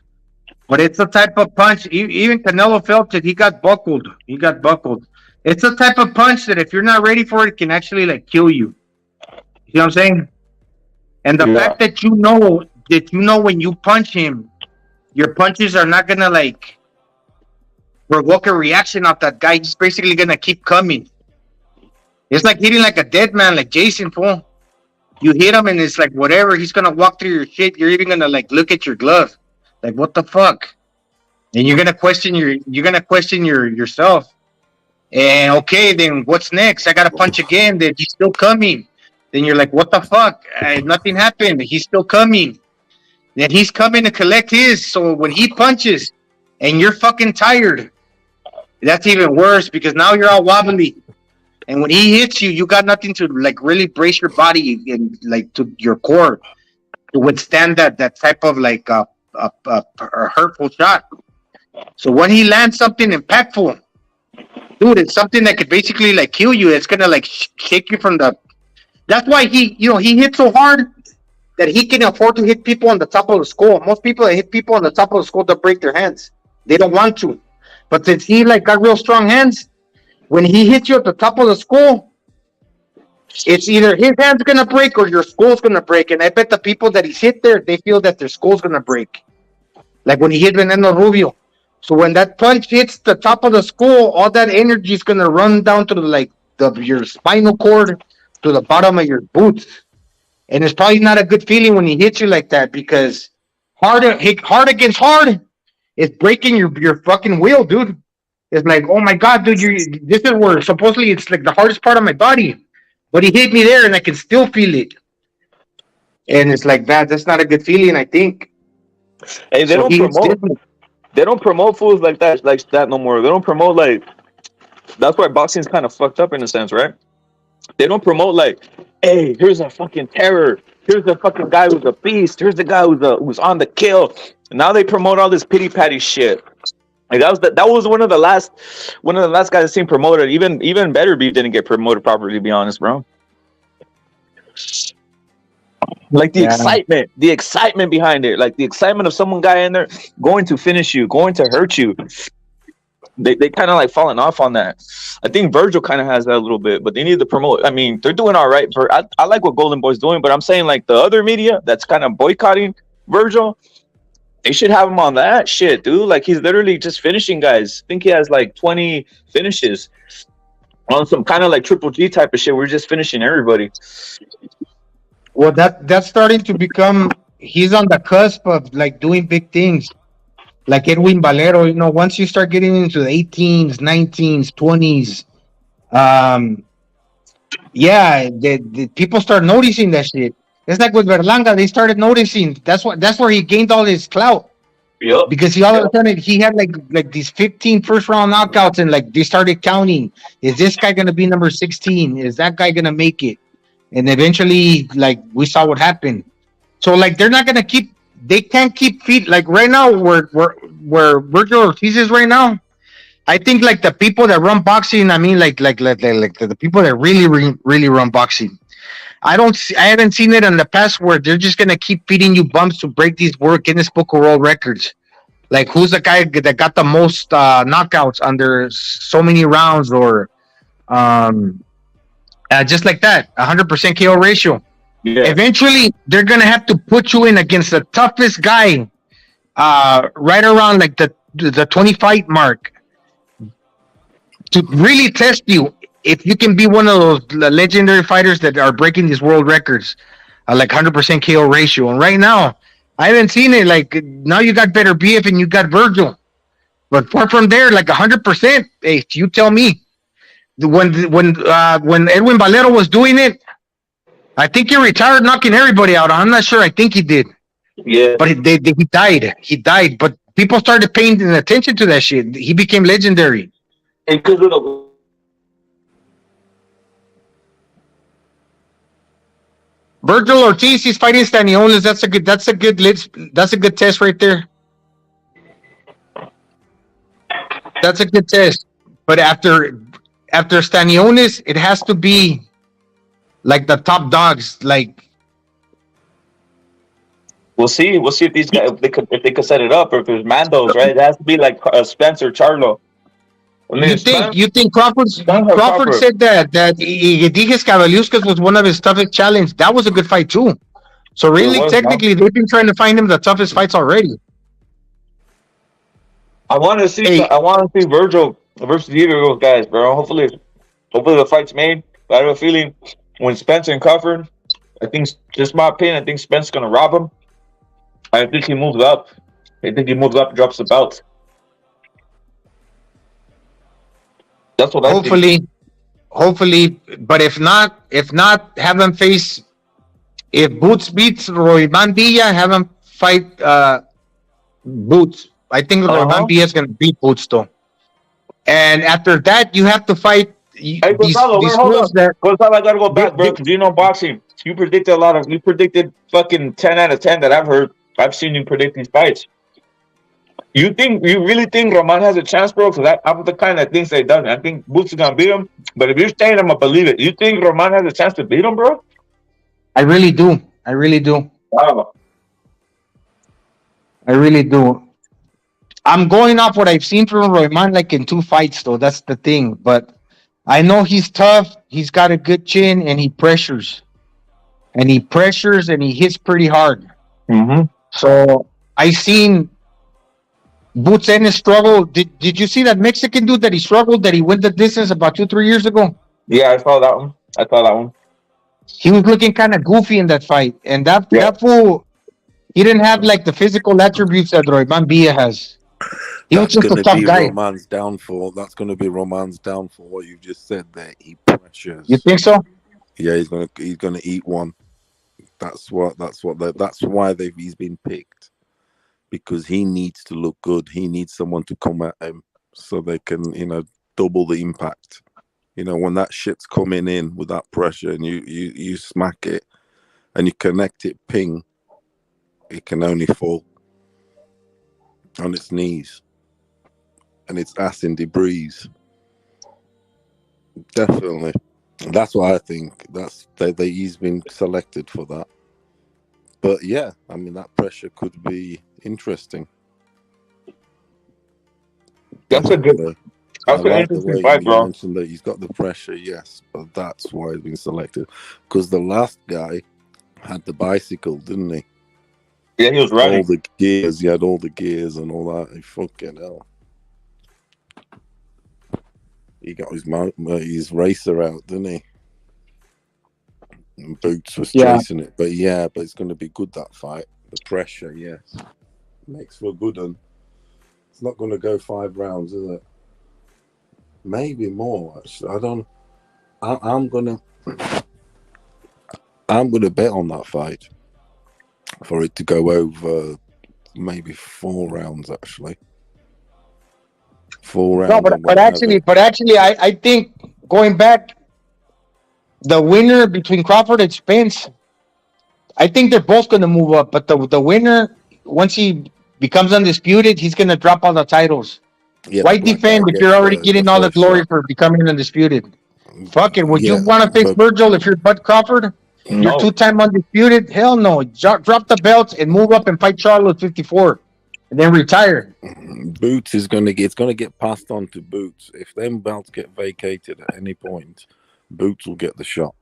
but it's the type of punch. Even Canelo felt it. He got buckled. It's the type of punch that if you're not ready for it, can actually like kill you. You know what I'm saying? And the fact that you know when you punch him, your punches are not gonna like provoke a reaction off that guy. He's basically gonna keep coming. It's like hitting like a dead man, like Jason, fool. You hit him and it's like whatever. He's gonna walk through your shit. You're even gonna like look at your glove, like what the fuck, and you're gonna question yourself. And okay, then what's next? I gotta punch again. Then he's still coming. Then you're like, what the fuck? Nothing happened. He's still coming. Then he's coming to collect his. So when he punches and you're fucking tired, that's even worse because now you're all wobbly. And when he hits you, you got nothing to like really brace your body and like to your core to withstand that type of like a hurtful shot. So when he lands something impactful, dude, it's something that could basically like kill you. It's gonna like shake you from the. That's why he hits so hard that he can afford to hit people on the top of the skull. Most people that hit people on the top of the skull, they'll break their hands. They don't want to, but since he like got real strong hands, when he hits you at the top of the skull, it's either his hand's gonna break or your skull's gonna break. And I bet the people that he's hit there, they feel that their skull's gonna break. Like when he hit Veneno Rubio. So when that punch hits the top of the skull, all that energy is gonna run down to your spinal cord to the bottom of your boots, and it's probably not a good feeling when he hits you like that because hard against hard is breaking your fucking will, dude. It's like, oh my god, dude, this is where supposedly it's like the hardest part of my body, but he hit me there and I can still feel it, and it's like that's not a good feeling. I think. Hey, they don't promote fools like that no more. They don't promote like. That's why boxing's kind of fucked up in a sense, right? They don't promote like, hey, here's a fucking terror. Here's the fucking guy who's a beast. Here's the guy who's on the kill. And now they promote all this pity patty shit. Like that was one of the last guys seen promoted. Even Better Beef didn't get promoted properly, to be honest, bro. Like the excitement behind it, like the excitement of someone guy in there going to finish you, going to hurt you. They kind of like falling off on that. I think Virgil kind of has that a little bit, but they need to promote. I mean, they're doing all right. I like what Golden Boy's doing, but I'm saying like the other media that's kind of boycotting Virgil, They should have him on that shit, dude. Like, he's literally just finishing guys. I think he has like 20 finishes on some kind of like Triple G type of shit. We're just finishing everybody. Well, that's starting to become. He's on the cusp of like doing big things, like Edwin Valero. You know, once you start getting into the 18s, 19s, 20s, yeah, the people start noticing that shit. It's like with Berlanga, they started noticing. That's where he gained all his clout. Yep. Because he all of a sudden he had like these 15 first round knockouts, and like they started counting. Is this guy gonna be number 16? Is that guy gonna make it? And eventually, like, we saw what happened. So like they're not gonna keep. They can't keep feet like right now. Where Virgil Ortiz is right now. I think like the people that run boxing. I mean, like the people that really run boxing. I haven't seen it in the past where they're just gonna keep feeding you bumps to break these Guinness Book of World Records. Like, who's the guy that got the most knockouts under so many rounds, or just like that, 100% KO ratio. Yeah. Eventually, they're gonna have to put you in against the toughest guy, right around like the 20 fight mark, to really test you. If you can be one of those legendary fighters that are breaking these world records, like 100% KO ratio. And right now, I haven't seen it. Like, now you got Better BF and you got Virgil. But far from there, like 100%, hey, you tell me. When Edwin Valero was doing it, I think he retired knocking everybody out. I'm not sure. I think he did. Yeah. But he died. He died. But people started paying attention to that shit. He became legendary. And because of the Virgil Ortiz, he's fighting Stanionis. That's a good test right there. That's a good test. But after Stanionis, it has to be like the top dogs. Like, we'll see if these guys if they could set it up, or if there's Mandos, right? It has to be like Spencer Charlo. I mean, you think Crawford said that Dijes Cavaliuskas was one of his toughest challenges? That was a good fight too. So really, technically, they've been trying to find him the toughest fights already. I want to see Virgil versus either of those guys, bro. Hopefully the fight's made. But I have a feeling when Spence and Crawford, I think, just my opinion, I think Spence is gonna rob him. I think he moves up. Drops the belt. That's what I think. Hopefully, but if not, have him face. If Boots beats Royman Villa, have him fight Boots. I think Royman Villa is going to beat Boots though. And after that, you have to fight. Hey, Gonzalo, I gotta go back, bro. Because you know boxing. You predicted fucking 10 out of 10 that I've heard. I've seen you predict these fights. You really think Roman has a chance, bro? Because I'm the kind that thinks that he doesn't. I think Boots is gonna beat him. But if you're saying, I'm gonna believe it. You think Roman has a chance to beat him, bro? I really do. Wow. I really do. I'm going off what I've seen from Roman, like in 2 fights, though. That's the thing. But I know he's tough. He's got a good chin, and he pressures. And he hits pretty hard. Mm-hmm. So I seen Boots in his struggle. Did you see that Mexican dude that he struggled, that he went the distance about 2-3 years ago? Yeah, I saw that one. He was looking kind of goofy in that fight, and that fool, he didn't have like the physical attributes that Royman Villa has. He was just a tough guy. Roman's downfall. That's going to be Roman's downfall. What you just said there, he pressures. You think so? Yeah, he's gonna eat one. That's why he's been picked. Because he needs to look good. He needs someone to come at him so they can, double the impact. When that shit's coming in with that pressure and you smack it and you connect it ping, it can only fall on its knees and its ass in debris. Definitely. That's what I think. He's been selected for that. But yeah, I mean, that pressure could be interesting. That's an interesting fight, bro. Mentioned that he's got the pressure, yes, but that's why he's been selected. Because the last guy had the bicycle, didn't he? Yeah, he was All running. the gears. He had all the gears and all that. He fucking hell. He got his racer out, didn't he? And Boots was chasing it. But it's going to be good, that fight. The pressure, yes. Makes for a good one. It's not going to go 5 rounds, is it? Maybe more, actually. I'm gonna bet on that fight for it to go over maybe 4 rounds, actually. 4 rounds. No, but actually, I think going back, the winner between Crawford and Spence, I think they're both going to move up. But the winner, once he becomes undisputed, he's going to drop all the titles. Yeah, Why defend if you're already getting all the glory for becoming undisputed? Fuck it. Would you want to face Virgil if you're Bud Crawford? No. You're 2-time undisputed? Hell no. Drop the belts and move up and fight Charlo at 54. And then retire. Boots is going to get passed on to Boots. If them belts get vacated at any point, Boots will get the shot.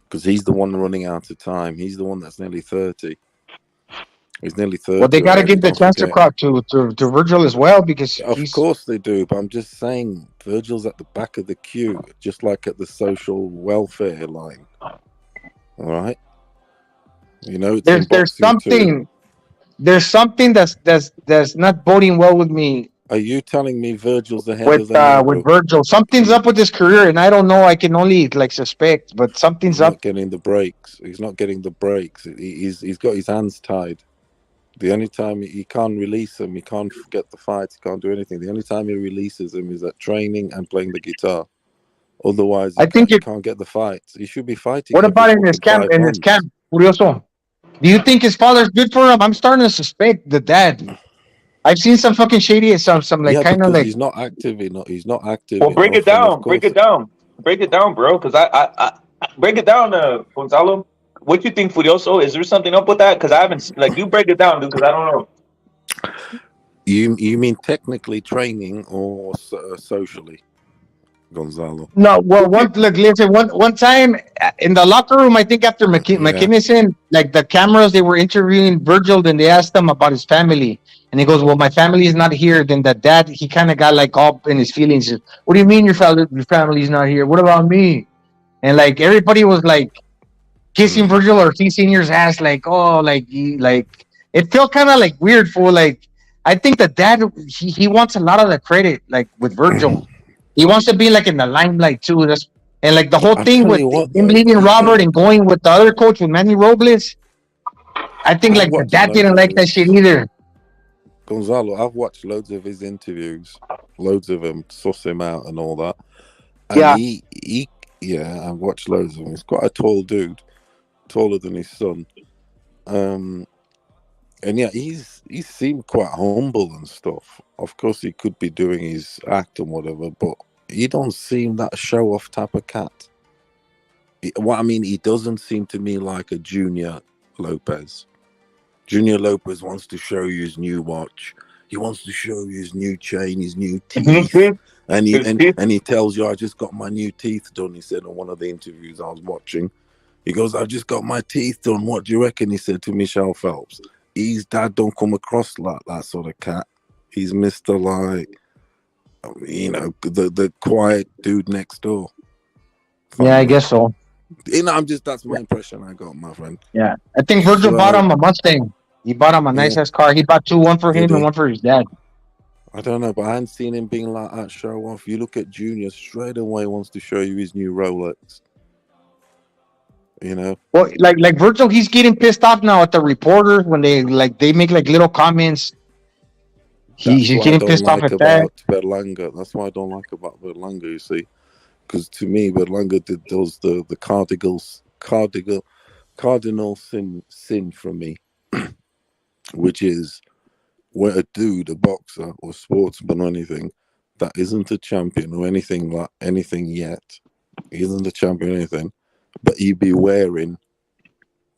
Because he's the one running out of time. He's the one that's nearly 30. He's nearly 30. Well, they got to give the chance to Virgil as well, because of course they do. But I'm just saying, Virgil's at the back of the queue, just like at the social welfare line. All right, you know, there's something that's not boding well with me. Are you telling me Virgil's ahead with Virgil? Something's up with his career, and I don't know. I can only suspect, but something's up. Not getting the breaks. He's not getting the breaks. He's got his hands tied. The only time he can't release them, he can't get the fights, he can't do anything. The only time he releases them is at training and playing the guitar. Otherwise, he can't get the fights. He should be fighting. What about in his camp? Curioso. Do you think his father's good for him? I'm starting to suspect the dad. I've seen some fucking shady, some kind of like. He's not active. He's not active. Well, break it down, bro. Because I break it down, Gonzalo. What you think, Furioso? Is there something up with that? Because I haven't, you break it down, dude, because I don't know. You mean technically training or socially, Gonzalo? No, well, one time in the locker room, I think after McKinnison, like the cameras, they were interviewing Virgil, and they asked him about his family. And he goes, well, my family is not here. Then the dad, he kind of got like all in his feelings. What do you mean your family's not here? What about me? And like everybody was like, kissing Virgil or T Senior's ass, like, oh, like it felt kind of like weird for like. I think the dad he wants a lot of the credit, like with Virgil. He wants to be like in the limelight too. And like the whole thing with him leaving Robert and going with the other coach with Manny Robles. I think like the dad didn't like that shit either. Gonzalo, I've watched loads of his interviews, loads of them, suss him out and all that. And I've watched loads of them. He's quite a tall dude. Taller than his son, and he's seemed quite humble and stuff. Of course, he could be doing his act and whatever, but he don't seem that show-off type of cat. He doesn't seem to me like a Junior Lopez. Junior Lopez wants to show you his new watch. He wants to show you his new chain, his new teeth, and he tells you, "I just got my new teeth done." He said on one of the interviews I was watching. He goes, "I just got my teeth done. What do you reckon?" He said to Michelle Phelps. His dad don't come across like that sort of cat. He's Mr. The quiet dude next door. Yeah, I guess so. That's my impression I got, my friend. Yeah. I think Virgil bought him a Mustang. He bought him a nice ass car. He bought two, one for him and one for his dad. I don't know, but I hadn't seen him being like that show off. You look at Junior, straight away wants to show you his new Rolex. You know, well, like Virgil, he's getting pissed off now at the reporters when they make like little comments. He's getting pissed off at that. Berlanga. That's why I don't like about Berlanga. You see, because to me, Berlanga does the cardinal sin from me, which is where a dude, a boxer or sportsman or anything that isn't a champion or anything yet, he isn't a champion or anything. But he'd be wearing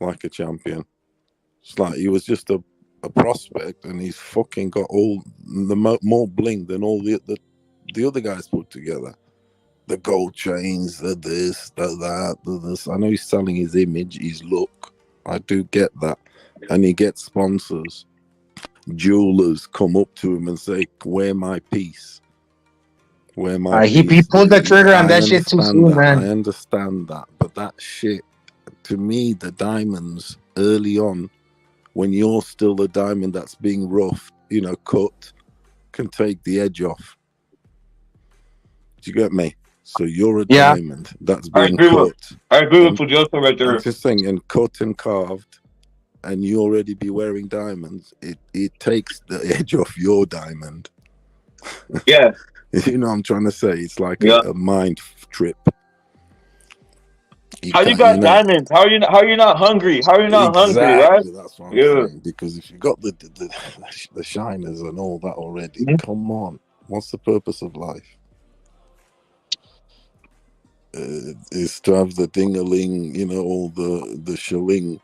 like a champion. It's like he was just a prospect, and he's fucking got all the more bling than all the other guys put together. The gold chains, the this, the that, the this. I know he's selling his image, his look. I do get that. and he gets sponsors, jewelers come up to him and say, "Wear my piece. Wear my He piece." pulled the trigger on that shit too soon, man. I understand that, but that shit, to me, the diamonds early on, when you're still a diamond that's being rough, cut, can take the edge off. Do you get me? So you're a diamond that's being cut. I agree with Fujioka right there. I'm just saying, and cut and carved, and you already be wearing diamonds, it takes the edge off your diamond. Yeah. You know what I'm trying to say? It's like a mind trip. How you got diamonds? How are you not hungry? How are you not hungry, right? That's what I'm saying. Because if you got the shiners and all that already, come on. What's the purpose of life? Is to have the ding-a-ling, all the shilling,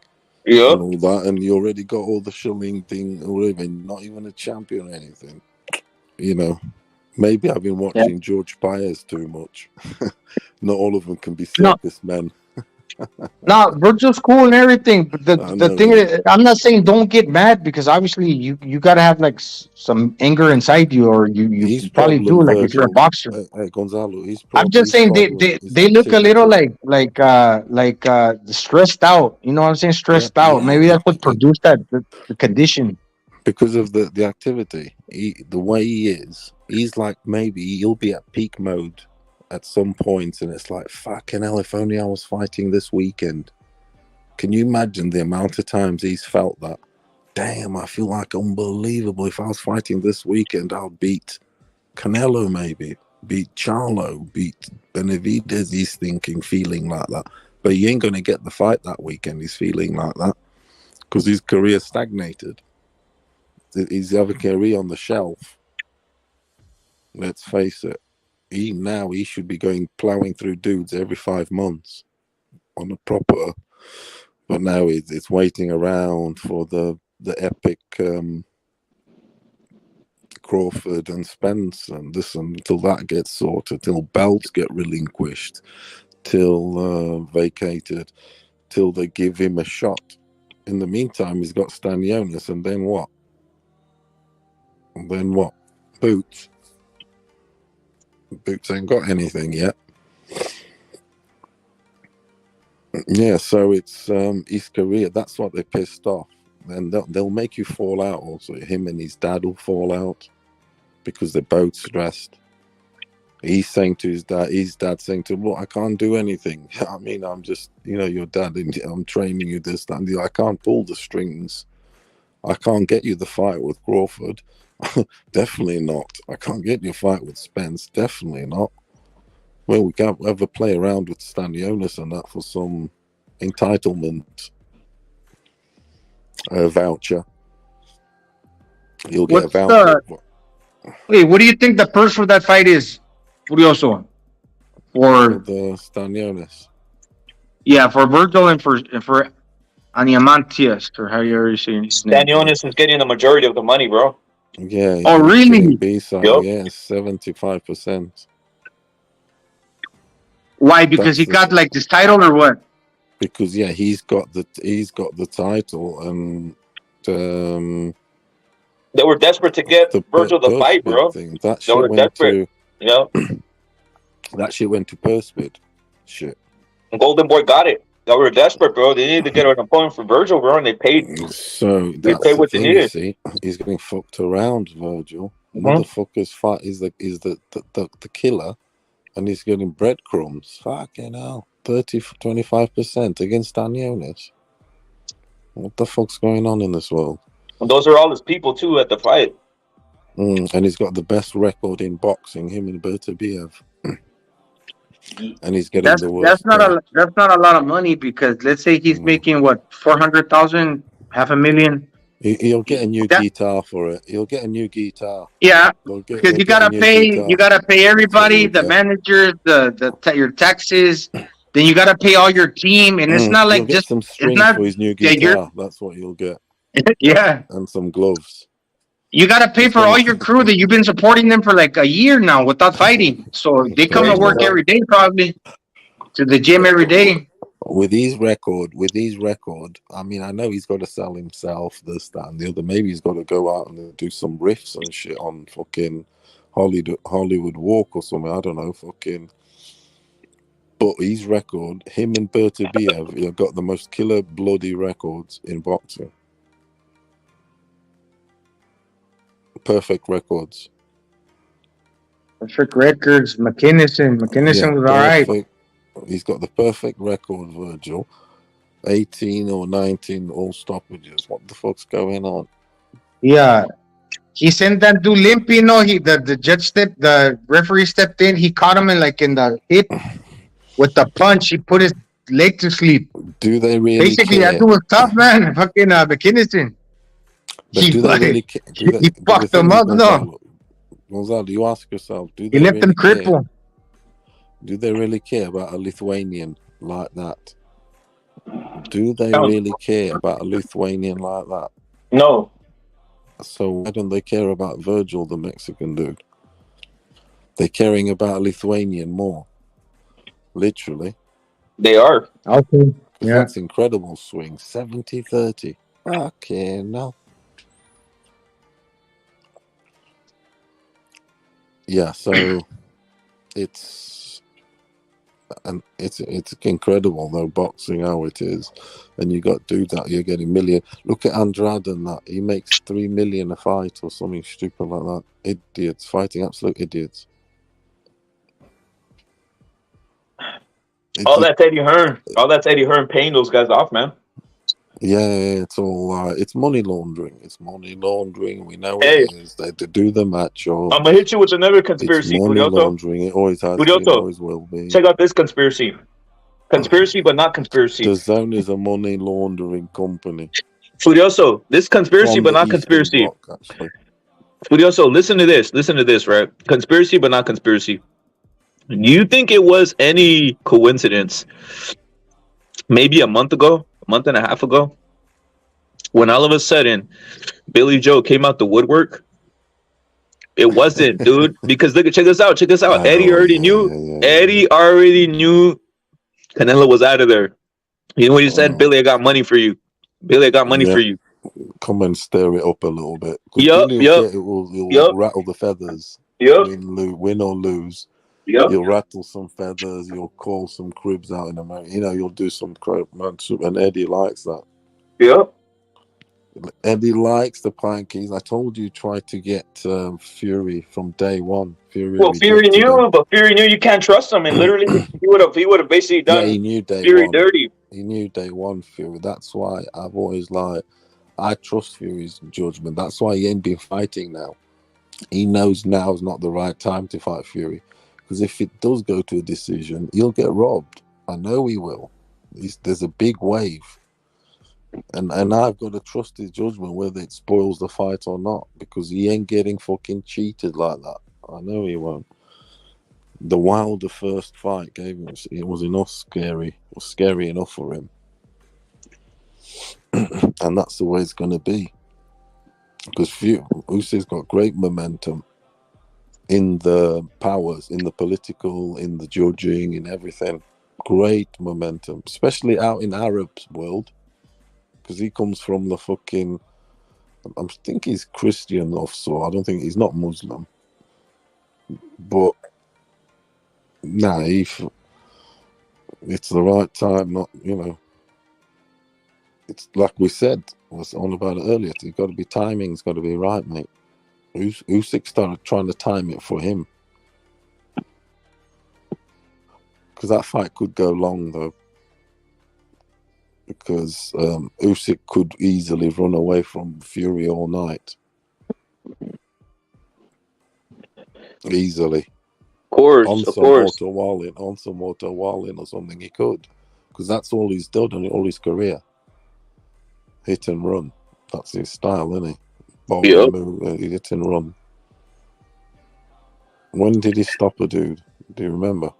and all that, and you already got all the shilling thing already, not even a champion or anything. Maybe I've been watching George Paez too much. Not all of them can be circus men. No, Virgil's cool and everything, but the thing is, I'm not saying don't get mad, because obviously you gotta have like some anger inside you, or you probably do, like if you're a boxer. Hey, Gonzalo, I'm just saying they look a little like stressed out. You know what I'm saying? Stressed out. Maybe that's what produced the condition. Because of the activity, the way he is, he's like, maybe he'll be at peak mode at some point, and it's like, fucking hell, if only I was fighting this weekend. Can you imagine the amount of times he's felt that? Damn, I feel like unbelievable. If I was fighting this weekend, I'll beat Canelo, maybe beat Charlo, beat Benavidez. He's feeling like that, but he ain't gonna get the fight that weekend. He's feeling like that because his career stagnated. He's having a career on the shelf. Let's face it. He should be plowing through dudes every 5 months on a proper, but now it's waiting around for the epic Crawford and Spence and this, until that gets sorted, till belts get relinquished, till vacated, till they give him a shot. In the meantime, he's got Stanionis, and then what? Boots. Boots ain't got anything yet. Yeah, so it's his career. That's what they're pissed off, and they'll make you fall out. Also, him and his dad will fall out because they're both stressed. He's saying to his dad's saying to him, "Look, I can't do anything. I mean, I'm just, your dad. I'm training you this, that, and I can't pull the strings. I can't get you the fight with Crawford." Definitely not. I can't get you a fight with Spence. Definitely not. Well, we can't ever play around with Stanionis and that for some entitlement voucher. You'll get a voucher. Wait, what do you think the purse for that fight is? Furioso. For the Stanionis. Yeah, for Virgil and for Aniamantias, or how you already saying his name. Stanionis is getting the majority of the money, bro. Yeah. Oh, really? Yeah, 75%. Why? Because he got like this title, or what? Because he's got the title, and they were desperate to get Virgil the fight, bro. That they were desperate. That shit went to purse bid. Shit. And Golden Boy got it. They were desperate, bro. They needed to get an opponent for Virgil, bro, and they paid. So they paid what they needed. See, he's getting fucked around, Virgil. Motherfucker's fight is the killer, and he's getting breadcrumbs. Fucking hell, 25% against Stanionis. What the fuck's going on in this world? And those are all his people too at the fight. And he's got the best record in boxing. Him and Bertabiev. And he's getting the worst. That's not a lot of money, because let's say he's making what, 400,000, $500,000. He'll get a new guitar for it. He'll get a new guitar. Yeah, because you gotta pay everybody, the managers, your taxes. Then you gotta pay all your team, and it's not like just some strings for his new guitar. That's what you'll get. Yeah, and some gloves. You gotta pay for all your crew that you've been supporting them for like a year now without fighting. So they come to work every day, probably to the gym every day. With his record, I mean, I know he's got to sell himself, this, that, and the other. Maybe he's got to go out and do some riffs and shit on fucking Hollywood Walk or something. I don't know, fucking. But his record, him and Bertabiev, have got the most killer bloody records in boxing. Perfect records. Perfect records. McKinnison was all right. He's got the perfect record, Virgil. 18 or 19 all stoppages. What the fuck's going on? Yeah. He sent that dude limp, the judge the referee stepped in, he caught him in the hip with the punch, he put his leg to sleep. Do they really Basically, care? that dude was tough, man. Fucking McKinnison. But do they really care? He fucked him up, though. Gonzalo, you ask yourself, He left him crippled. Do they really care about a Lithuanian like that? Do they really care about a Lithuanian like that? No. So why don't they care about Virgil, the Mexican dude? They're caring about a Lithuanian more. Literally. They are. Okay. Yeah. That's incredible swing. 70-30. Okay, no. Yeah, so it's incredible though, boxing how it is, and you got dudes out here getting million. Look at Andrade and that, he makes 3 million a fight or something stupid like that. Idiots fighting absolute idiots. All that's Eddie Hearn. All that's Eddie Hearn paying those guys off, man. Yeah, it's all it's money laundering. It's money laundering. We know it is. They do the match. I'm gonna hit you with another conspiracy. It's money laundering. It always has. It always will be. Check out this conspiracy. Conspiracy, but not conspiracy. The Zone is a money laundering company. Furioso, this conspiracy, but not conspiracy. Furioso, listen to this. Listen to this, right? Conspiracy, but not conspiracy. Do you think it was any coincidence? Maybe a month and a half ago, when all of a sudden Billy Joe came out the woodwork. It wasn't, dude, because look, check this out. Eddie already knew. Eddie already knew Canelo was out of there. You know what he said? Billy, I got money for you. Billy, I got money for you. Come and stir it up a little bit. Yep. It will rattle the feathers. Yep. Win or lose. Yep. You'll rattle some feathers. You'll call some cribs out in America. You'll do some crap, and Eddie likes that. Yep. Eddie likes the plankies. I told you, try to get Fury from day one. Fury knew, but Fury knew you can't trust him, and literally he would have basically done he knew day Fury one. dirty. He knew day one Fury. That's why I've always I trust Fury's judgment. That's why he ain't been fighting now. He knows now is not the right time to fight Fury. Because if it does go to a decision, he'll get robbed. I know he will. There's a big wave. And I've got to trust his judgment whether it spoils the fight or not. Because he ain't getting fucking cheated like that. I know he won't. The Wilder first fight it was enough scary. It was scary enough for him. And that's the way it's going to be. Because Usyk's got great momentum. In the powers, in the political, in the judging, in everything. Great momentum, especially out in Arab's world. Because he comes from the fucking... I think he's Christian also. I don't think he's not Muslim. But... Nah, it's the right time, not, It's like we said, I was on about it earlier. It's got to be timing, it's got to be right, mate. Usyk started trying to time it for him. Because that fight could go long, though. Because Usyk could easily run away from Fury all night. Easily. Of course, on some Motor Walling or something, he could. Because that's all he's done all his career. Hit and run. That's his style, isn't he? Hit and run. When did he stop a dude? Do you remember?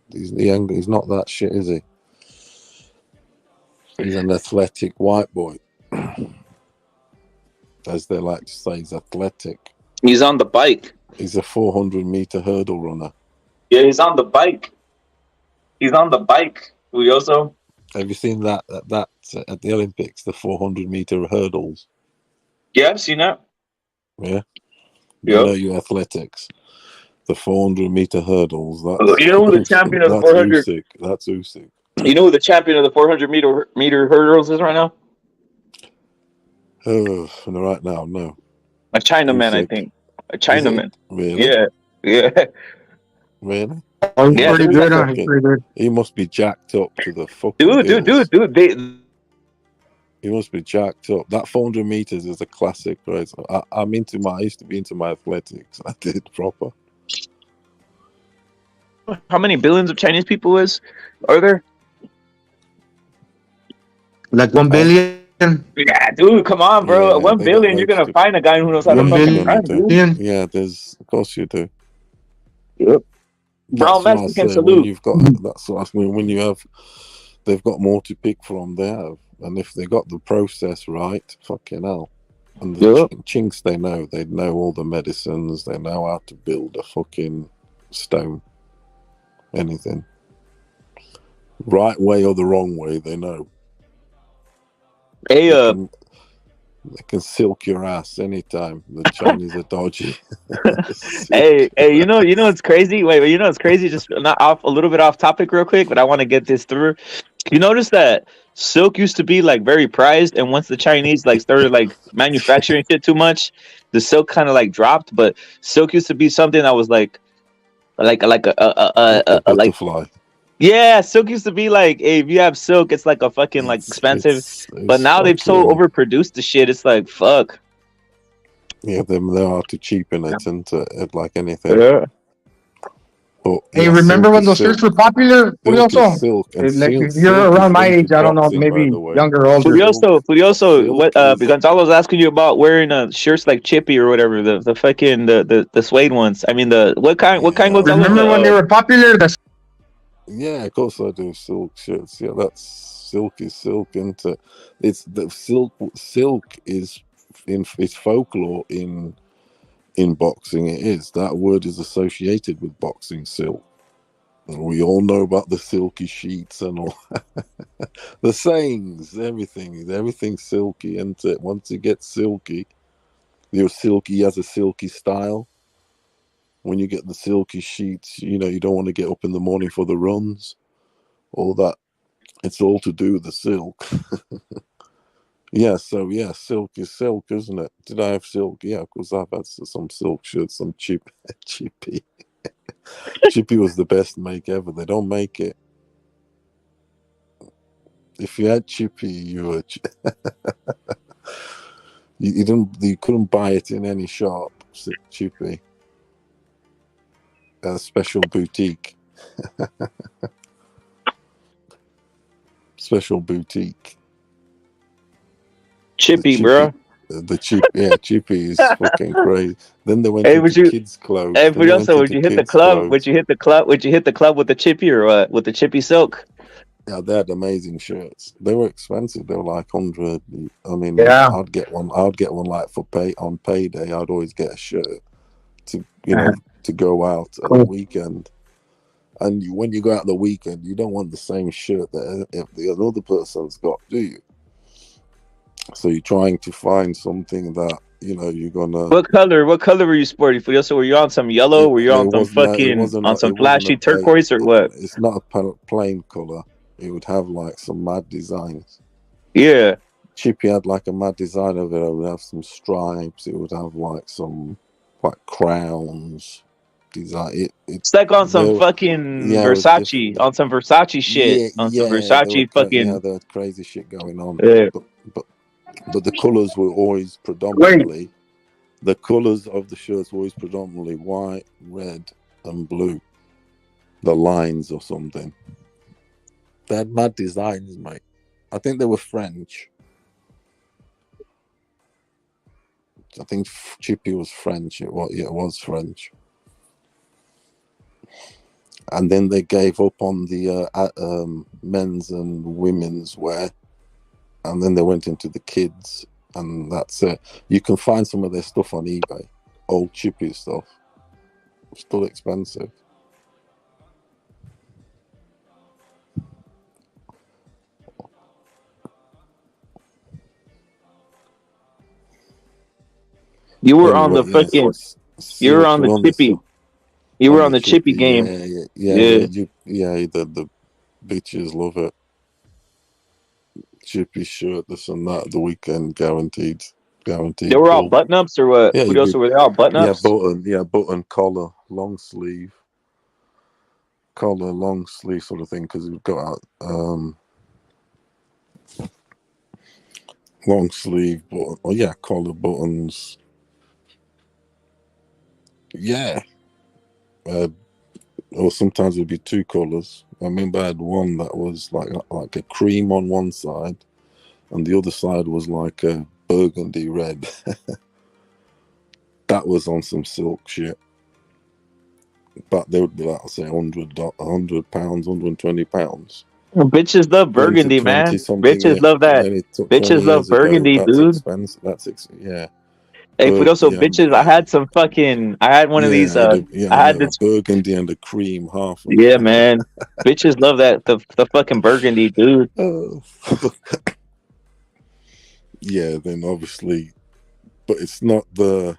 He's not that shit, is he? He's an athletic white boy. As they like to say, he's athletic. He's on the bike. He's a 400-meter hurdle runner. Yeah, he's on the bike. He's on the bike, Furioso. Have you seen that at the Olympics, the 400-meter hurdles? Yeah, I've seen that. Yeah. Yep. You know your athletics. The 400-meter hurdles. You know who the champion of the 400? That's Usyk. You know who the champion of the 400-meter hurdles is right now? Right now, no. A Chinaman, I think. A Chinaman. Really? Yeah. Yeah. Really? Oh, he's pretty good. He's pretty good. He must be jacked up to the fucking dude. He must be jacked up. That 400 meters is a classic, right? I used to be into my athletics. I did proper. How many billions of Chinese people are there? Like 1 billion. Yeah, dude, come on, bro. Yeah, 1 billion, you're gonna find a guy who knows how to fucking run, dude. Yeah, of course you do. Yep. Brown Mexican salute. They've got more to pick from. They have, and if they got the process right, fucking hell. And the chinks, they know all the medicines. They know how to build a fucking stone. Anything, right way or the wrong way, they know. Hey, they can silk your ass anytime. The Chinese are dodgy. hey, you know it's crazy. Wait, you know it's crazy. Just not off a little bit off topic, real quick, but I want to get this through. You notice that silk used to be like very prized, and once the Chinese like started like manufacturing shit too much, the silk kind of like dropped. But silk used to be something that was like a butterfly. Yeah, silk used to be like, hey, if you have silk, it's like a fucking like expensive. But now they've so overproduced the shit. It's like fuck. Yeah, they know how to cheapen it into it like anything. Yeah. But, hey, remember when those shirts were popular? Furioso. If you're around my age, I don't know, maybe younger or older. Furioso. What? Gonzalo's asking you about wearing shirts like Chippy or whatever. The fucking the suede ones. I mean what kind? Gonzalo? Remember when they were popular? Yeah, of course I do. Silk shirts. Yeah, that's silk is silk, into it's the silk. Silk is it's folklore in boxing. It is, that word is associated with boxing, silk. And we all know about the silky sheets and all the sayings, everything's silky, isn't it? Once it gets silky, your silky has a silky style. When you get the silky sheets, you don't want to get up in the morning for the runs. All that, it's all to do with the silk. Yeah, so silk is silk, isn't it? Did I have silk? Yeah, of course I've had some silk shirts, some Chippy. Chippy was the best make ever. They don't make it. If you had Chippy, you were you couldn't buy it in any shop. Chippy. A special boutique. Special boutique. Chippy, bro. Chippy is fucking crazy. Then they went to kids' clothes. Hey, Furioso, would you hit the club? Would you hit the club with the Chippy or what? With the Chippy silk? Yeah, they had amazing shirts. They were expensive. They were like 100. I mean, I'd get one like on payday. I'd always get a shirt to go out at the weekend. And when you go out the weekend, you don't want the same shirt that if the other person's got, do you? So you're trying to find something that you're gonna. What color were you sporting? So were you on some yellow? Were you on some some flashy turquoise or what? It's not a plain color. It would have like some mad designs. Yeah. Chippy had like a mad design of it. It would have some stripes. It would have like some crowns. Design. It's like on some fucking Versace, on some Versace shit, some Versace fucking. Yeah, there was crazy shit going on. Yeah. But the colors were always predominantly. The colors of the shirts were always predominantly white, red, and blue. The lines or something. They had mad designs, mate. I think they were French. I think Chippy was French. It was French. And then they gave up on the men's and women's wear, and then they went into the kids, and that's it. You can find some of their stuff on eBay, old Chippy stuff. Still expensive. You were on Anyway, the yeah, fucking. see You were what on you're the on chippy. You were on the chippy game. The bitches love it. Chippy shirt, this and that, the weekend guaranteed. They were all Gold. button ups or what? Yeah, What else were they all button ups? button collar, long sleeve, long sleeve sort of thing, because we've got long sleeve button. Oh yeah, collar buttons. Yeah. Or sometimes it would be two colors. I remember I had one that was like a cream on one side, and the other side was like a burgundy red. That was on some silk shit. But they would be like, say, £100, £100, £120. Well, bitches love burgundy, man. Bitches love that. Bitches love burgundy, dude. Yeah. Hey, but also bitches. I had some fucking. I had one of these. I had this burgundy and the cream half. Yeah, man. Bitches love that. The fucking burgundy, dude. Yeah, then obviously, but it's not the.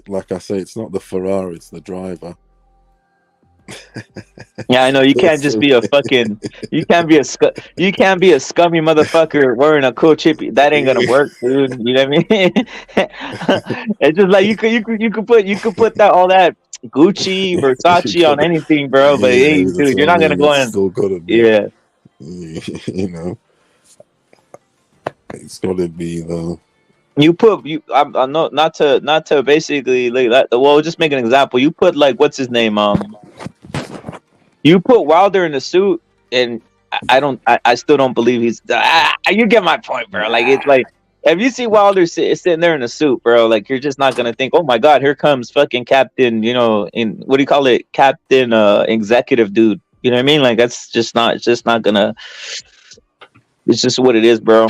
Like I say, it's not the Ferrari. It's the driver. Yeah, I know. You can't just be a fucking. You can't be a scummy motherfucker wearing a cool chip. That ain't gonna work, dude. You know what I mean? It's just like you could put that all that Gucci, Versace on anything, bro. But hey, dude, you're not gonna go in. Still gotta be, yeah. You know, it's gotta be the. I'm not to basically like that. Well, just make an example. You put like what's his name? You put Wilder in a suit, and I still don't believe he's. You get my point, bro. Like it's like if you see Wilder sitting there in a suit, bro, like you're just not gonna think, oh my god, here comes fucking Captain. You know, in what do you call it, Captain Executive dude. You know what I mean? Like that's just not. It's just not gonna. It's just what it is, bro.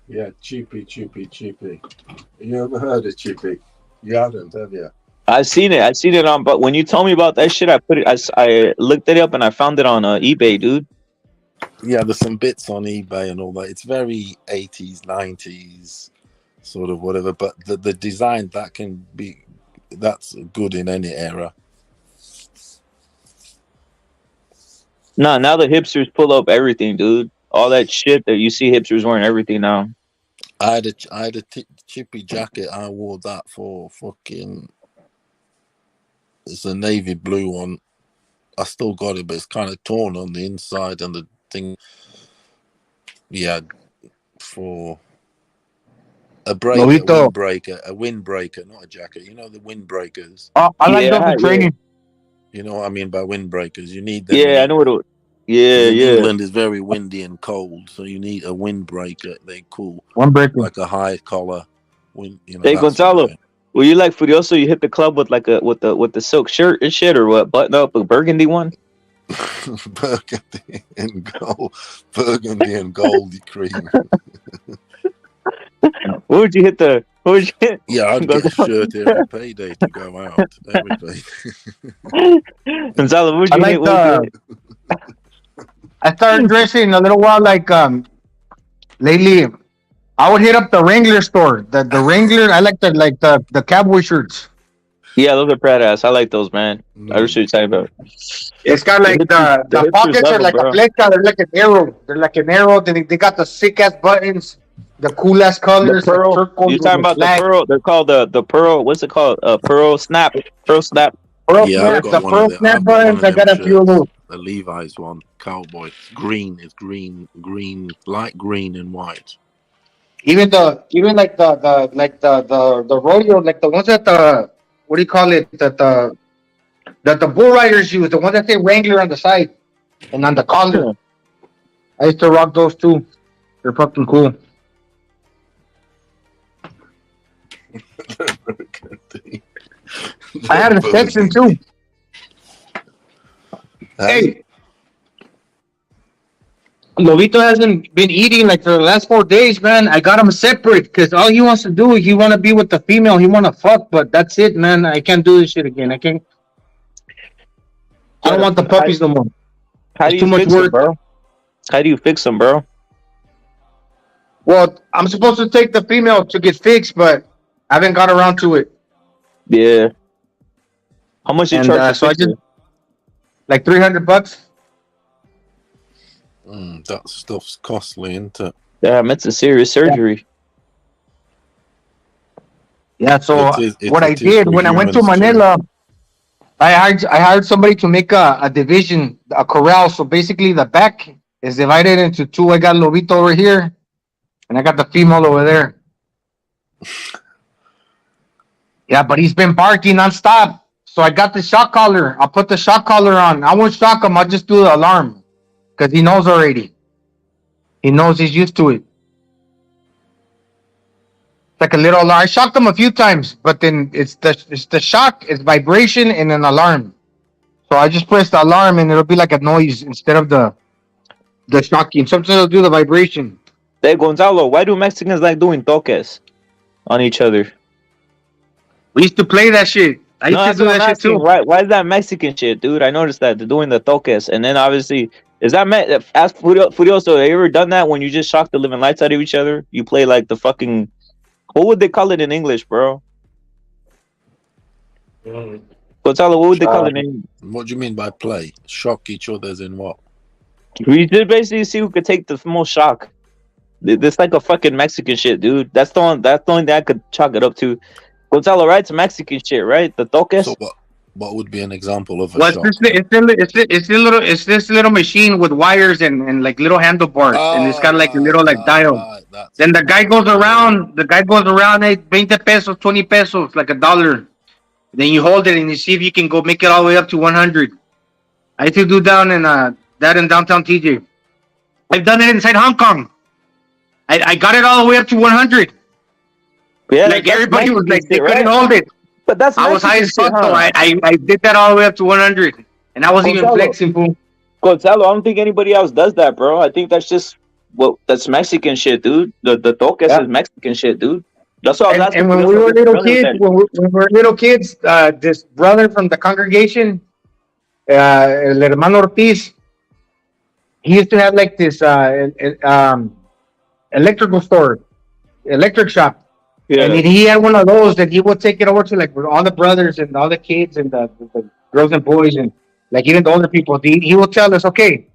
Yeah, Chippy. You ever heard of Chippy? You haven't, have you? I've seen it on. But when you told me about that shit, I looked it up and I found it on eBay, dude. Yeah, there's some bits on eBay and all that. It's very 80s, 90s, sort of whatever. But the design that's good in any era. Nah, now the hipsters pull up everything, dude. All that shit that you see hipsters wearing everything now. I had a Chippy jacket. I wore that for fucking. It's a navy blue one. I still got it, but it's kind of torn on the inside and the thing. Yeah, for a windbreaker, not a jacket. You know the windbreakers. I like those for training. You know what I mean by windbreakers. You need them. Yeah, I know what it. Yeah. England is very windy and cold, so you need a windbreaker. They're cool. Windbreaker, like a high collar. Hey Gonzalo, were you like Furioso? You hit the club with like with the silk shirt and shit, or what? Button up a burgundy one. Burgundy and gold cream. What would you hit? Yeah, I'd get a shirt every payday to go out. Every day. Gonzalo, what would you hit? I started dressing a little while like lately. I would hit up the Wrangler store. The Wrangler. I like the cowboy shirts. Yeah, those are badass. I like those, man. I was what you're talking about. It's got like the pockets are like a flecha. They're like an arrow. Then they got the sick ass buttons, the cool ass colors. The pearl. You're talking about the pearl. They're called the pearl. What's it called? Pearl snap. Pearl snap. The pearl snap buttons. I got a few of those. The Levi's one, cowboy. It's green. It's green, light green and white. Even the rodeo, like the ones that what do you call it? That the bull riders use, the ones that say Wrangler on the side and on the collar. I used to rock those too. They're fucking cool. I had a section too. Hey, Lobito hasn't been eating like for the last 4 days, man. I got him separate because all he wants to do is he want to be with the female. He want to fuck, but that's it, man. I can't do this shit again. I don't want the puppies no more. How do you too much work, bro? How do you fix them, bro? Well, I'm supposed to take the female to get fixed, but I haven't got around to it. Yeah. How much you And charge so I to fix just it? like $300. That stuff's costly, isn't it? Damn, it's a serious surgery. Yeah. So what I did for when I went to humans too. Manila, I hired somebody to make a division, a corral. So basically, the back is divided into two. I got Lobito over here, and I got the female over there. Yeah, but he's been barking nonstop. So I got the shock collar. I'll put the shock collar on. I won't shock him. I'll just do the alarm because he knows already. He knows he's used to it. It's like a little alarm. I shocked him a few times, but then it's the shock, it's vibration and an alarm. So I just press the alarm and it'll be like a noise instead of the shocking. Sometimes it'll do the vibration. Hey, Gonzalo, why do Mexicans like doing toques on each other? We used to play that shit. I used to do that shit too. Why is that Mexican shit, dude? I noticed that they're doing the toques, and then obviously, is that ask Furioso? Have you ever done that when you just shock the living lights out of each other? You play like the fucking, what would they call it in English, bro? Gonzalo, what would they call it in English? What do you mean by play? Shock each other's in what? We just basically see who could take the most shock. This like a fucking Mexican shit, dude. That's the only thing I could chalk it up to. Gonzalo, right? It's Mexican shit, right? The toques. So what would be an example of a Well, shock? it's this little machine with wires and like little handlebars, and it's got like a little like dial. Then the guy goes around. Hey, 20 pesos, 20 pesos, like $1. Then you hold it and you see if you can go make it all the way up to 100. I used to do down in that in downtown TJ. I've done it inside Hong Kong. I got it all the way up to 100. Yeah, like everybody was like they couldn't hold it. But that's I was high as Mexican fuck, shit, so huh? I did that all the way up to 100, and I wasn't even Gonzalo. flexing, fool. Gonzalo, I don't think anybody else does that, bro. I think that's just that's Mexican shit, dude. The toques is Mexican shit, dude. That's what I was asking. And when we were little kids, this brother from the congregation, El Hermano Ortiz, he used to have like this electrical store, electric shop. Yeah. And he had one of those that he would take it over to like with all the brothers and all the kids and the girls and boys and like even the older people. He would tell us, okay,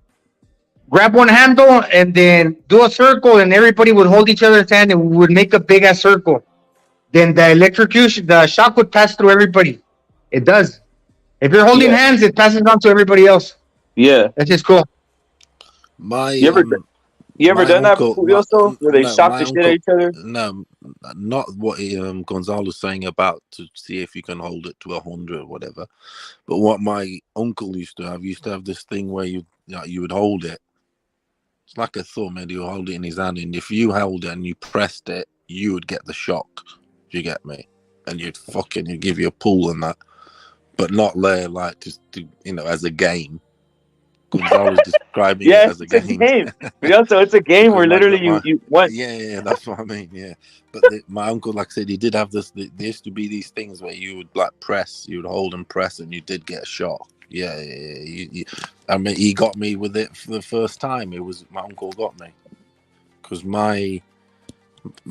grab one handle and then do a circle, and everybody would hold each other's hand and we would make a big ass circle. Then the shock would pass through everybody. It does. If you're holding hands, it passes on to everybody else. Yeah. That's just cool. You ever done that Furioso, where they shock the shit at each other? No, not what Gonzalo's saying about to see if you can hold it to 100 or whatever. But what my uncle used to have this thing where you would hold it. It's like a thumb, and you hold it in his hand, and if you held it and you pressed it, you would get the shock. Do you get me? And you'd give you a pull and that, but not there like just to, as a game. Gonzalo's describing it as a game. Yeah, so it's a game where literally you won. Yeah, that's what I mean. Yeah, but my uncle, like I said, he did have this. There used to be these things where you would like press, you would hold and press, and you did get a shock. Yeah. I mean, he got me with it for the first time. My uncle got me because my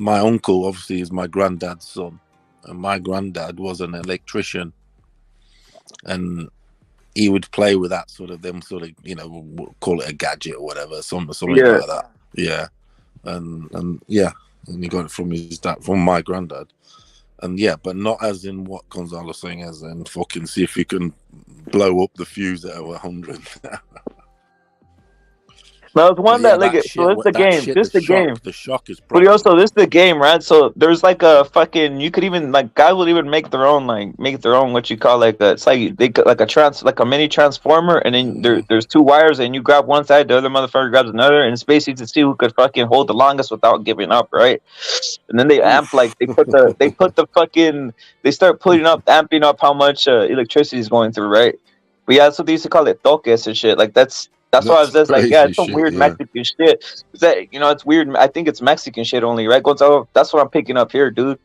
uncle obviously is my granddad's son, and my granddad was an electrician, and he would play with that sort of we'll call it a gadget or whatever, something like that. Yeah, and he got it from his dad, from my granddad, and but not as in what Gonzalo's saying, as in fucking see if you can blow up the fuse at 100. No, it's one that so it's the game. This is the game. The shock is But also, this is the game, right? So there's like a fucking. You could even guys will even make their own what you call it's like they like a mini transformer, and then there's two wires, and you grab one side, the other motherfucker grabs another, and it's basically to see who could fucking hold the longest without giving up, right? And then they amp they start amping up how much electricity is going through, right? But yeah, that's what they used to call it toques and shit. Like that's why I was just like, it's some weird Mexican shit. Is that it's weird. I think it's Mexican shit only, right? Gonzalo, that's what I'm picking up here, dude.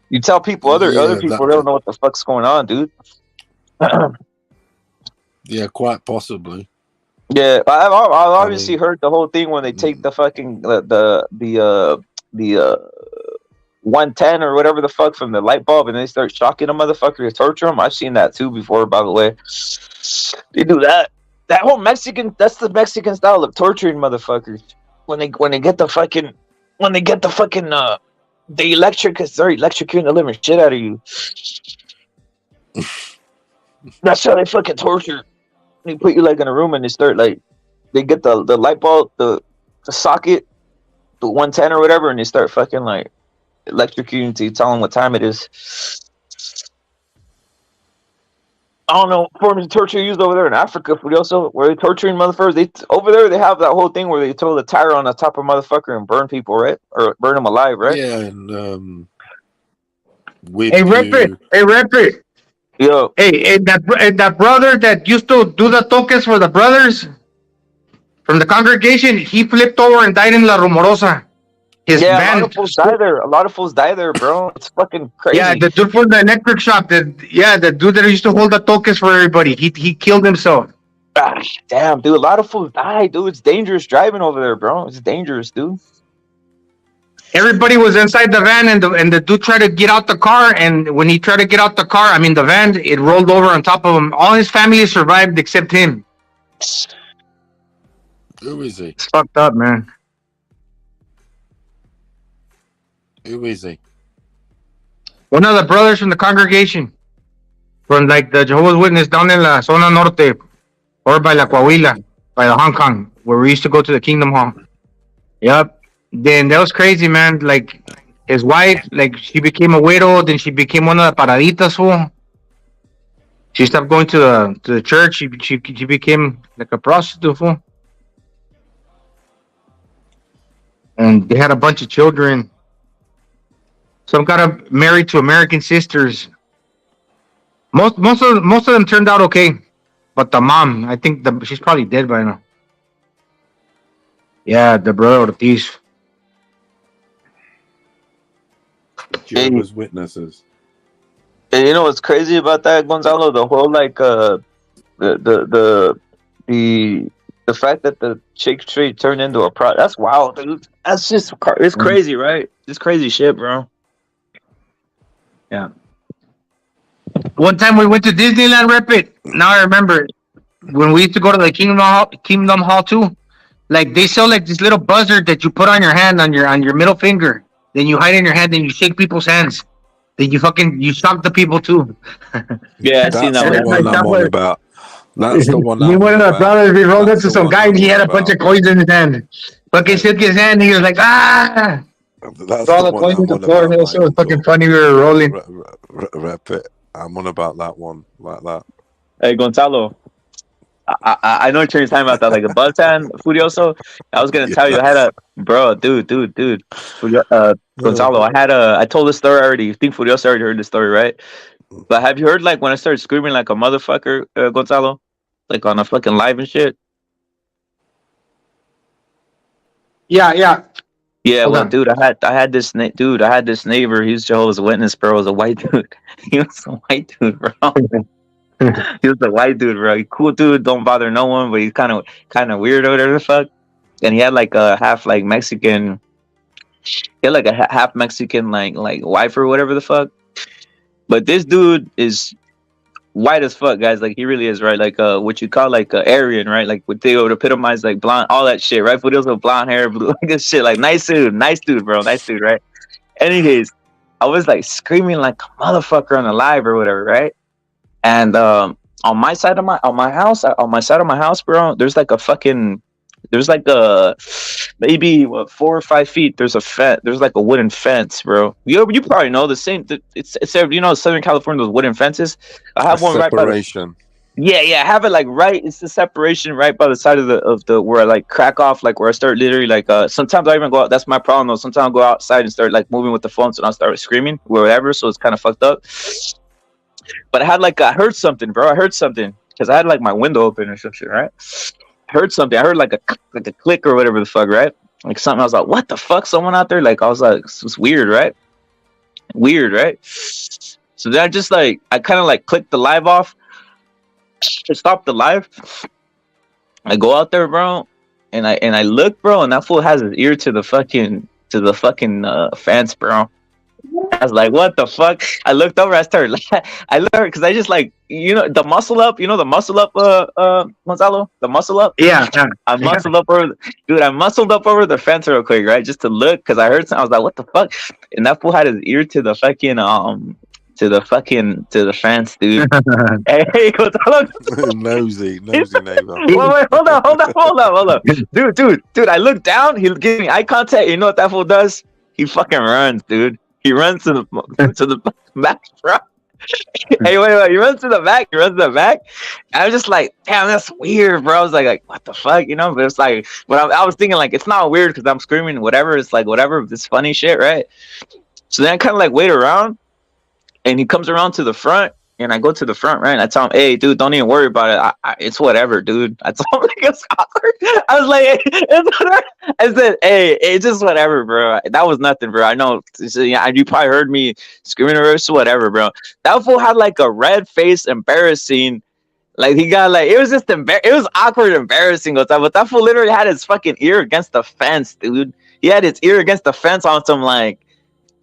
You tell people, other people, they don't know what the fuck's going on, dude. Yeah, quite possibly. Yeah, I've obviously heard the whole thing when they take the fucking the 110 or whatever the fuck from the light bulb and they start shocking a motherfucker to torture him. I've seen that too before, by the way. They do that. That whole Mexican, that's the Mexican style of torturing motherfuckers. When they get the fucking they electrocuting the living shit out of you. That's how they fucking torture. They put you like in a room and they start like they get the light bulb, the socket, the 110 or whatever, and they start fucking like electrocuting to you, tell them what time it is. I don't know forms of torture used over there in Africa, but also where they torturing motherfuckers. Over there they have that whole thing where they throw the tire on the top of a motherfucker and burn people, right? Or burn them alive, right? Yeah, and Hey, Ripper. Yo. Hey, that brother that used to do the toques for the brothers from the congregation, he flipped over and died in La Rumorosa. His van. A lot of fools die there. A lot of fools die there, bro. It's fucking crazy. Yeah, the dude from the electric shop. The dude that used to hold the toques for everybody. He killed himself. Gosh, damn, dude. A lot of fools die, dude. It's dangerous driving over there, bro. It's dangerous, dude. Everybody was inside the van, and the dude tried to get out the car. And when he tried to get out the car, the van, it rolled over on top of him. All his family survived except him. Who is he? It's fucked up, man. Who is he? One of the brothers from the congregation, from like the Jehovah's Witness down in La Zona Norte, or by La Coahuila, by the Hong Kong, where we used to go to the Kingdom Hall. Yep. Then that was crazy, man. Like his wife, like she became a widow, then she became one of the paraditas, fool. She stopped going to the church. She became like a prostitute, fool. And they had a bunch of children. Some got married to American sisters. Most of them turned out okay, but the mom, I think she's probably dead by now. Yeah, the brother Ortiz. Jehovah's Witnesses. And you know what's crazy about that, Gonzalo? The whole like the fact that the chick trade turned into a pro. That's wild, dude. That's just it's crazy, right? It's crazy shit, bro. Yeah. One time we went to Disneyland, Rapid. Now I remember when we used to go to the Kingdom Hall too. Like they sell like this little buzzer that you put on your hand on your middle finger. Then you hide in your hand and you shake people's hands. Then you shock the people too. Yeah, I've seen that one. I'm on about. That's the one. Me one of the brothers, we rolled into some guy and he had a bunch of coins in his hand. Fucking shook his hand and he was like, ah! That's all the coins on the floor and it was so fucking funny. We were rolling. Rep it. I'm on about that one like that. Hey, Gonzalo. I know what you're talking about that, like a buzz hand, Furioso. I was gonna tell you, I had a dude. Gonzalo, I told this story already. You think Furioso already heard this story, right? But have you heard like when I started screaming like a motherfucker, Gonzalo, like on a fucking live and shit? Yeah. Well, dude, I had this neighbor. He was Jehovah's Witness, bro. He was a white dude. He was a white dude, bro. He was a white dude, bro. He cool dude, don't bother no one, but he's kind of weird or whatever the fuck. And he had like a half like Mexican, half Mexican like wife or whatever the fuck. But this dude is white as fuck, guys. Like he really is, right? Like what you call like Aryan, right? Like what they would epitomize like blonde, all that shit, right? But he was with blonde hair, blue, like this shit, like nice dude, bro, nice dude, right? Anyways, I was like screaming like a motherfucker on the live or whatever, right? And on my side of my house, bro, there's like maybe 4 or 5 feet. There's like a wooden fence, bro. You probably know the same. It's Southern California, those wooden fences. I have one separation. I have it like right. It's the separation right by the side of the where I like crack off, like where I start literally like sometimes I even go out. That's my problem though. Sometimes I'll go outside and start like moving with the phone, so I'll start screaming or whatever. So it's kind of fucked up. But I heard something, bro. I heard something because I had like my window open or some shit, right? I heard something. I heard like a click or whatever the fuck, right? Like something. I was like, what the fuck? Someone out there? Like I was like, it's weird, right? Weird, right? So then I kind of like clicked the live off to stop the live. I go out there, bro, and I look, bro, and that fool has his ear to the fucking fence, bro. I was like, what the fuck? I looked over, I started I looked because I just like, the muscle up, Gonzalo? The muscle up? Yeah. I muscled up over the fence real quick, right? Just to look, because I heard something. I was like, what the fuck? And that fool had his ear to the fucking to the fence, dude. Hey, Gonzalo. nosy neighbor. Wait, hold on. Dude, I look down, he's giving me eye contact. You know what that fool does? He fucking runs, dude. He runs to the back, bro. Hey, wait. He runs to the back. I was just like, damn, that's weird, bro. I was like, what the fuck, But it's like, but I was thinking, like, it's not weird because I'm screaming, whatever. It's like, whatever, this funny shit, right? So then I kind of like wait around, and he comes around to the front, and I go to the front, right? And I tell him, hey, dude, don't even worry about it. It's whatever, dude. I told him, like, it's awkward. I was like, hey, it's whatever. I said, hey, it's just whatever, bro. That was nothing, bro. I know. You probably heard me screaming or whatever, bro. That fool had like a red face, embarrassing. Like he got like, it was just it was awkward, embarrassing. But that fool literally had his fucking ear against the fence, dude. He had his ear against the fence on some like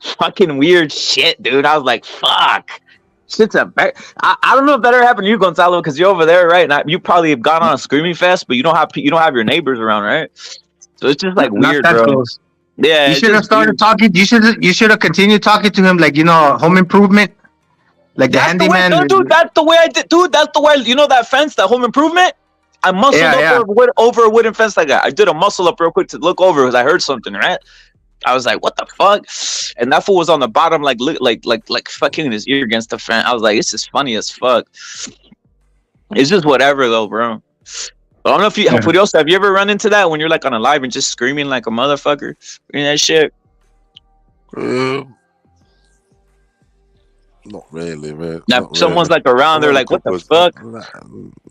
fucking weird shit, dude. I was like, fuck. Shit's I don't know if that ever happened to you, Gonzalo, because you're over there, right? And you probably have gone on a screaming fest, but you don't have your neighbors around, right? So it's just like weird, bro. Close. Yeah, you should have started talking. You should have continued talking to him, like home improvement, like the handyman. Dude, that's the way I did. Dude, that's the way. That fence, that home improvement. I muscled up over a wooden fence like that. I did a muscle up real quick to look over because I heard something, right? I was like, what the fuck? And that fool was on the bottom, like fucking his ear against the fence. I was like, this is funny as fuck. It's just whatever, though, bro. I don't know if have you ever run into that when you're like on a live and just screaming like a motherfucker? That shit. Not really, man. Now, someone's like around, they're like, what the fuck?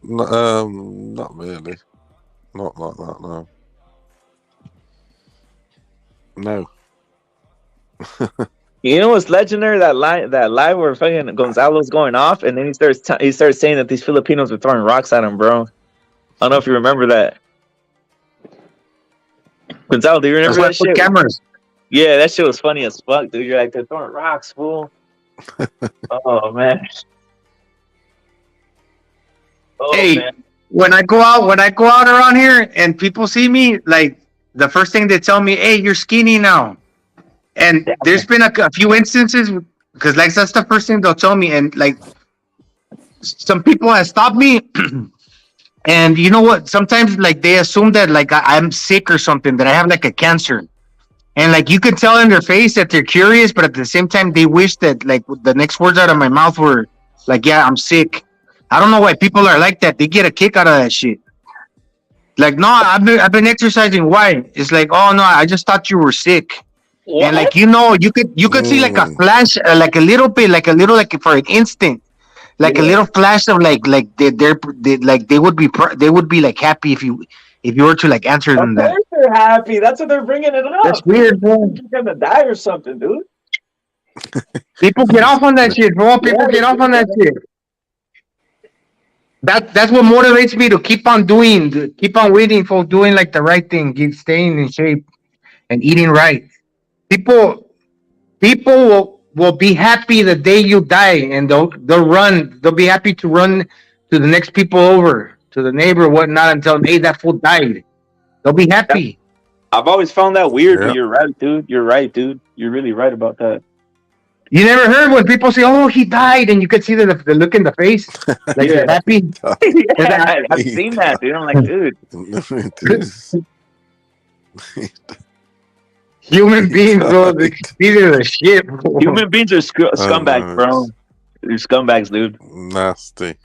Not really. Not like that, no. No. You know what's legendary? That live where fucking Gonzalo's going off, and then he starts saying that these Filipinos were throwing rocks at him, bro. I don't know if you remember that. Gonzalo, do you remember that shit? Cameras. Yeah, that shit was funny as fuck, dude. You're like, they're throwing rocks, fool. Oh man. Man. When I go out around here and people see me, like the first thing they tell me, hey, you're skinny now. And there's been a few instances because like that's the first thing they'll tell me, and like some people have stopped me. And you know what? Sometimes like they assume that like I'm sick or something, that I have like a cancer. And like you could tell in their face that they're curious, but at the same time they wish that like the next words out of my mouth were like, yeah, I'm sick. I don't know why people are like that. They get a kick out of that shit. Like, no, I've been exercising. Why? It's like, oh no, I just thought you were sick. What? And like you could see like a flash, like a little bit, like for an instant. Like a little flash of like they would be like happy if you were to like answer them that. Of course they're happy. That's what they're bringing it up. That's weird, bro. You're gonna die or something, dude. People get off on that shit, bro. People get off on that shit. That's what motivates me to keep on waiting for doing like the right thing, staying in shape and eating right. People will be happy the day you die, and they'll be happy to run to the next people over, to the neighbor or whatnot, and tell them, hey, that fool died. They'll be happy. I've always found that weird, but you're right, dude. You're really right about that. You never heard when people say, oh, he died, and you could see the look in the face, like they're happy? Yeah, I've seen that, dude. I'm like, dude. Human beings, bro, these are the shit, bro. Human beings are scumbags, bro. They're scumbags, dude. Nasty.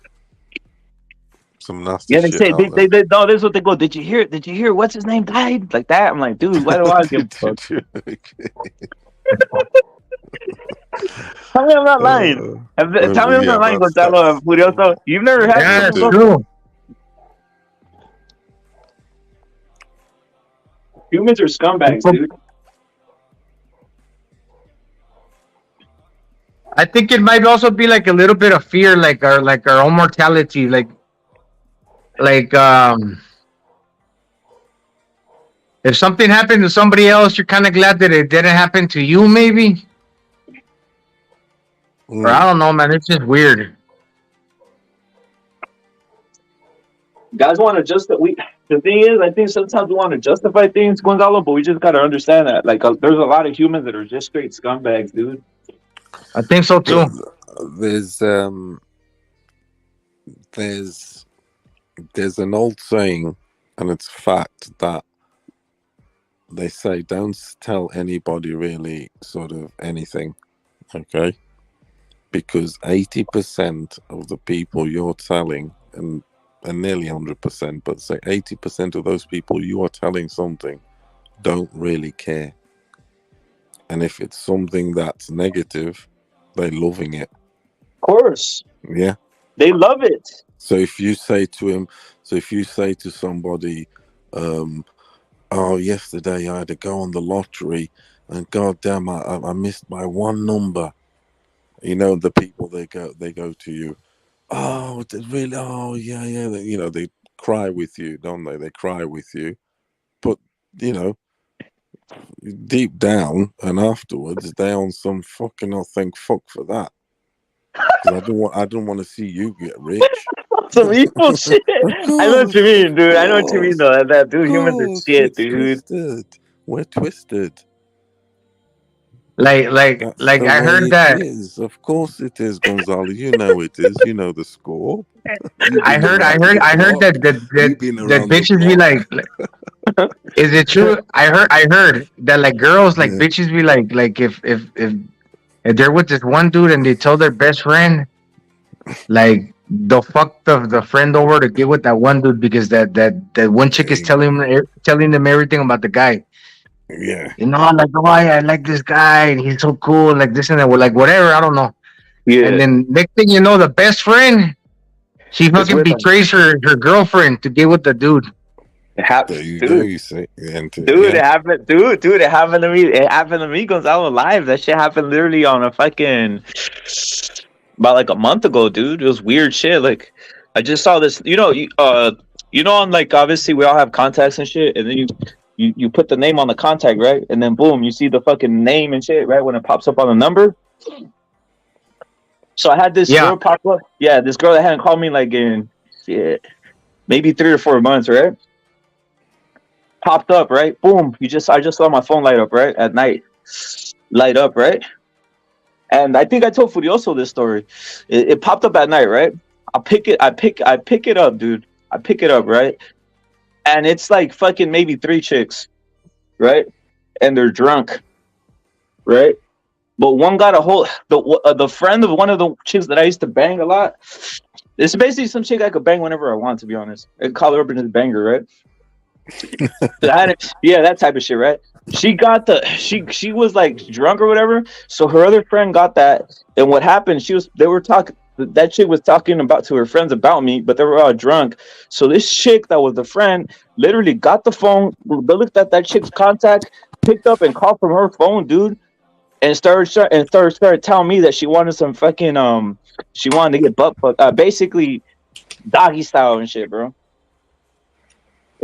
Some nasty. Yeah, they shit say they no. This is what they go. Did you hear? What's his name died like that? I'm like, dude, why do I give a fuck? Tell me I'm not lying. Tell me I'm not lying, Gonzalo Furioso. You've never had this before? Humans are scumbags, dude. I think it might also be like a little bit of fear, like our own mortality, like If something happened to somebody else, you're kind of glad that it didn't happen to you, maybe. Or I don't know, man. It's just weird. Guys want to just the thing is, I think sometimes we want to justify things, Gonzalo, but we just got to understand that there's a lot of humans that are just straight scumbags, dude. I think so too. There's an old saying, and it's fact, that they say don't tell anybody really sort of anything, okay? Because 80% of the people you're telling, and nearly 100%, but say 80% of those people you are telling something don't really care. And if it's something that's negative, they're loving it. Of course. Yeah. They love it. So if you say to somebody, oh, yesterday I had to go on the lottery and goddamn, I missed my one number. You know, the people, they go to you, oh, really? Oh, yeah. You know, they cry with you, don't they? They cry with you. But, you know, deep down and afterwards, they're on some fucking, I'll thank fuck for that. Because I don't want to see you get rich. Some evil shit. I know what you mean, dude. I know what you mean, though. That dude, humans are shit, dude. We're twisted. Like I heard that. Of course it is, Gonzalo. You know it is. You know the score. I heard that bitches be like, is it true? I heard that like girls like bitches be like if they're with this one dude and they tell their best friend, like they'll fuck the friend over to get with that one dude because that one chick is telling them everything about the guy. Yeah. You know, like, oh, I like this guy and he's so cool, like this and that. We're like, whatever, I don't know. Yeah. And then next thing you know, the best friend, she fucking betrays her girlfriend to get with the dude. It happened. Dude, it happened. Dude, it happened to me. It happened to me. Gonzalo live. That shit happened literally on a fucking about like a month ago, dude. It was weird shit. Like, I just saw this. You know, on like obviously we all have contacts and shit, and then you put the name on the contact, right? And then boom, you see the fucking name and shit, right? When it pops up on the number. So I had this girl pop up. Yeah, this girl that hadn't called me like in maybe 3 or 4 months, right? Popped up, right? Boom. I just saw my phone light up, right? At night. Light up, right? And I think I told Furioso this story. It popped up at night, right? I pick it up, dude. I pick it up, right? And it's like fucking maybe 3 chicks, right? And they're drunk, right? But one got a hold. The friend of one of the chicks that I used to bang a lot. It's basically some chick I could bang whenever I want, to be honest. I could call her up and just bang her, right? That type of shit, right? She got she was like drunk or whatever. So her other friend got that, and what happened? That chick was talking to her friends about me, but they were all drunk. So this chick that was the friend literally got the phone, looked at that chick's contact, picked up and called from her phone, dude, and started telling me that she wanted some fucking she wanted to get butt fucked, basically doggy style and shit, bro.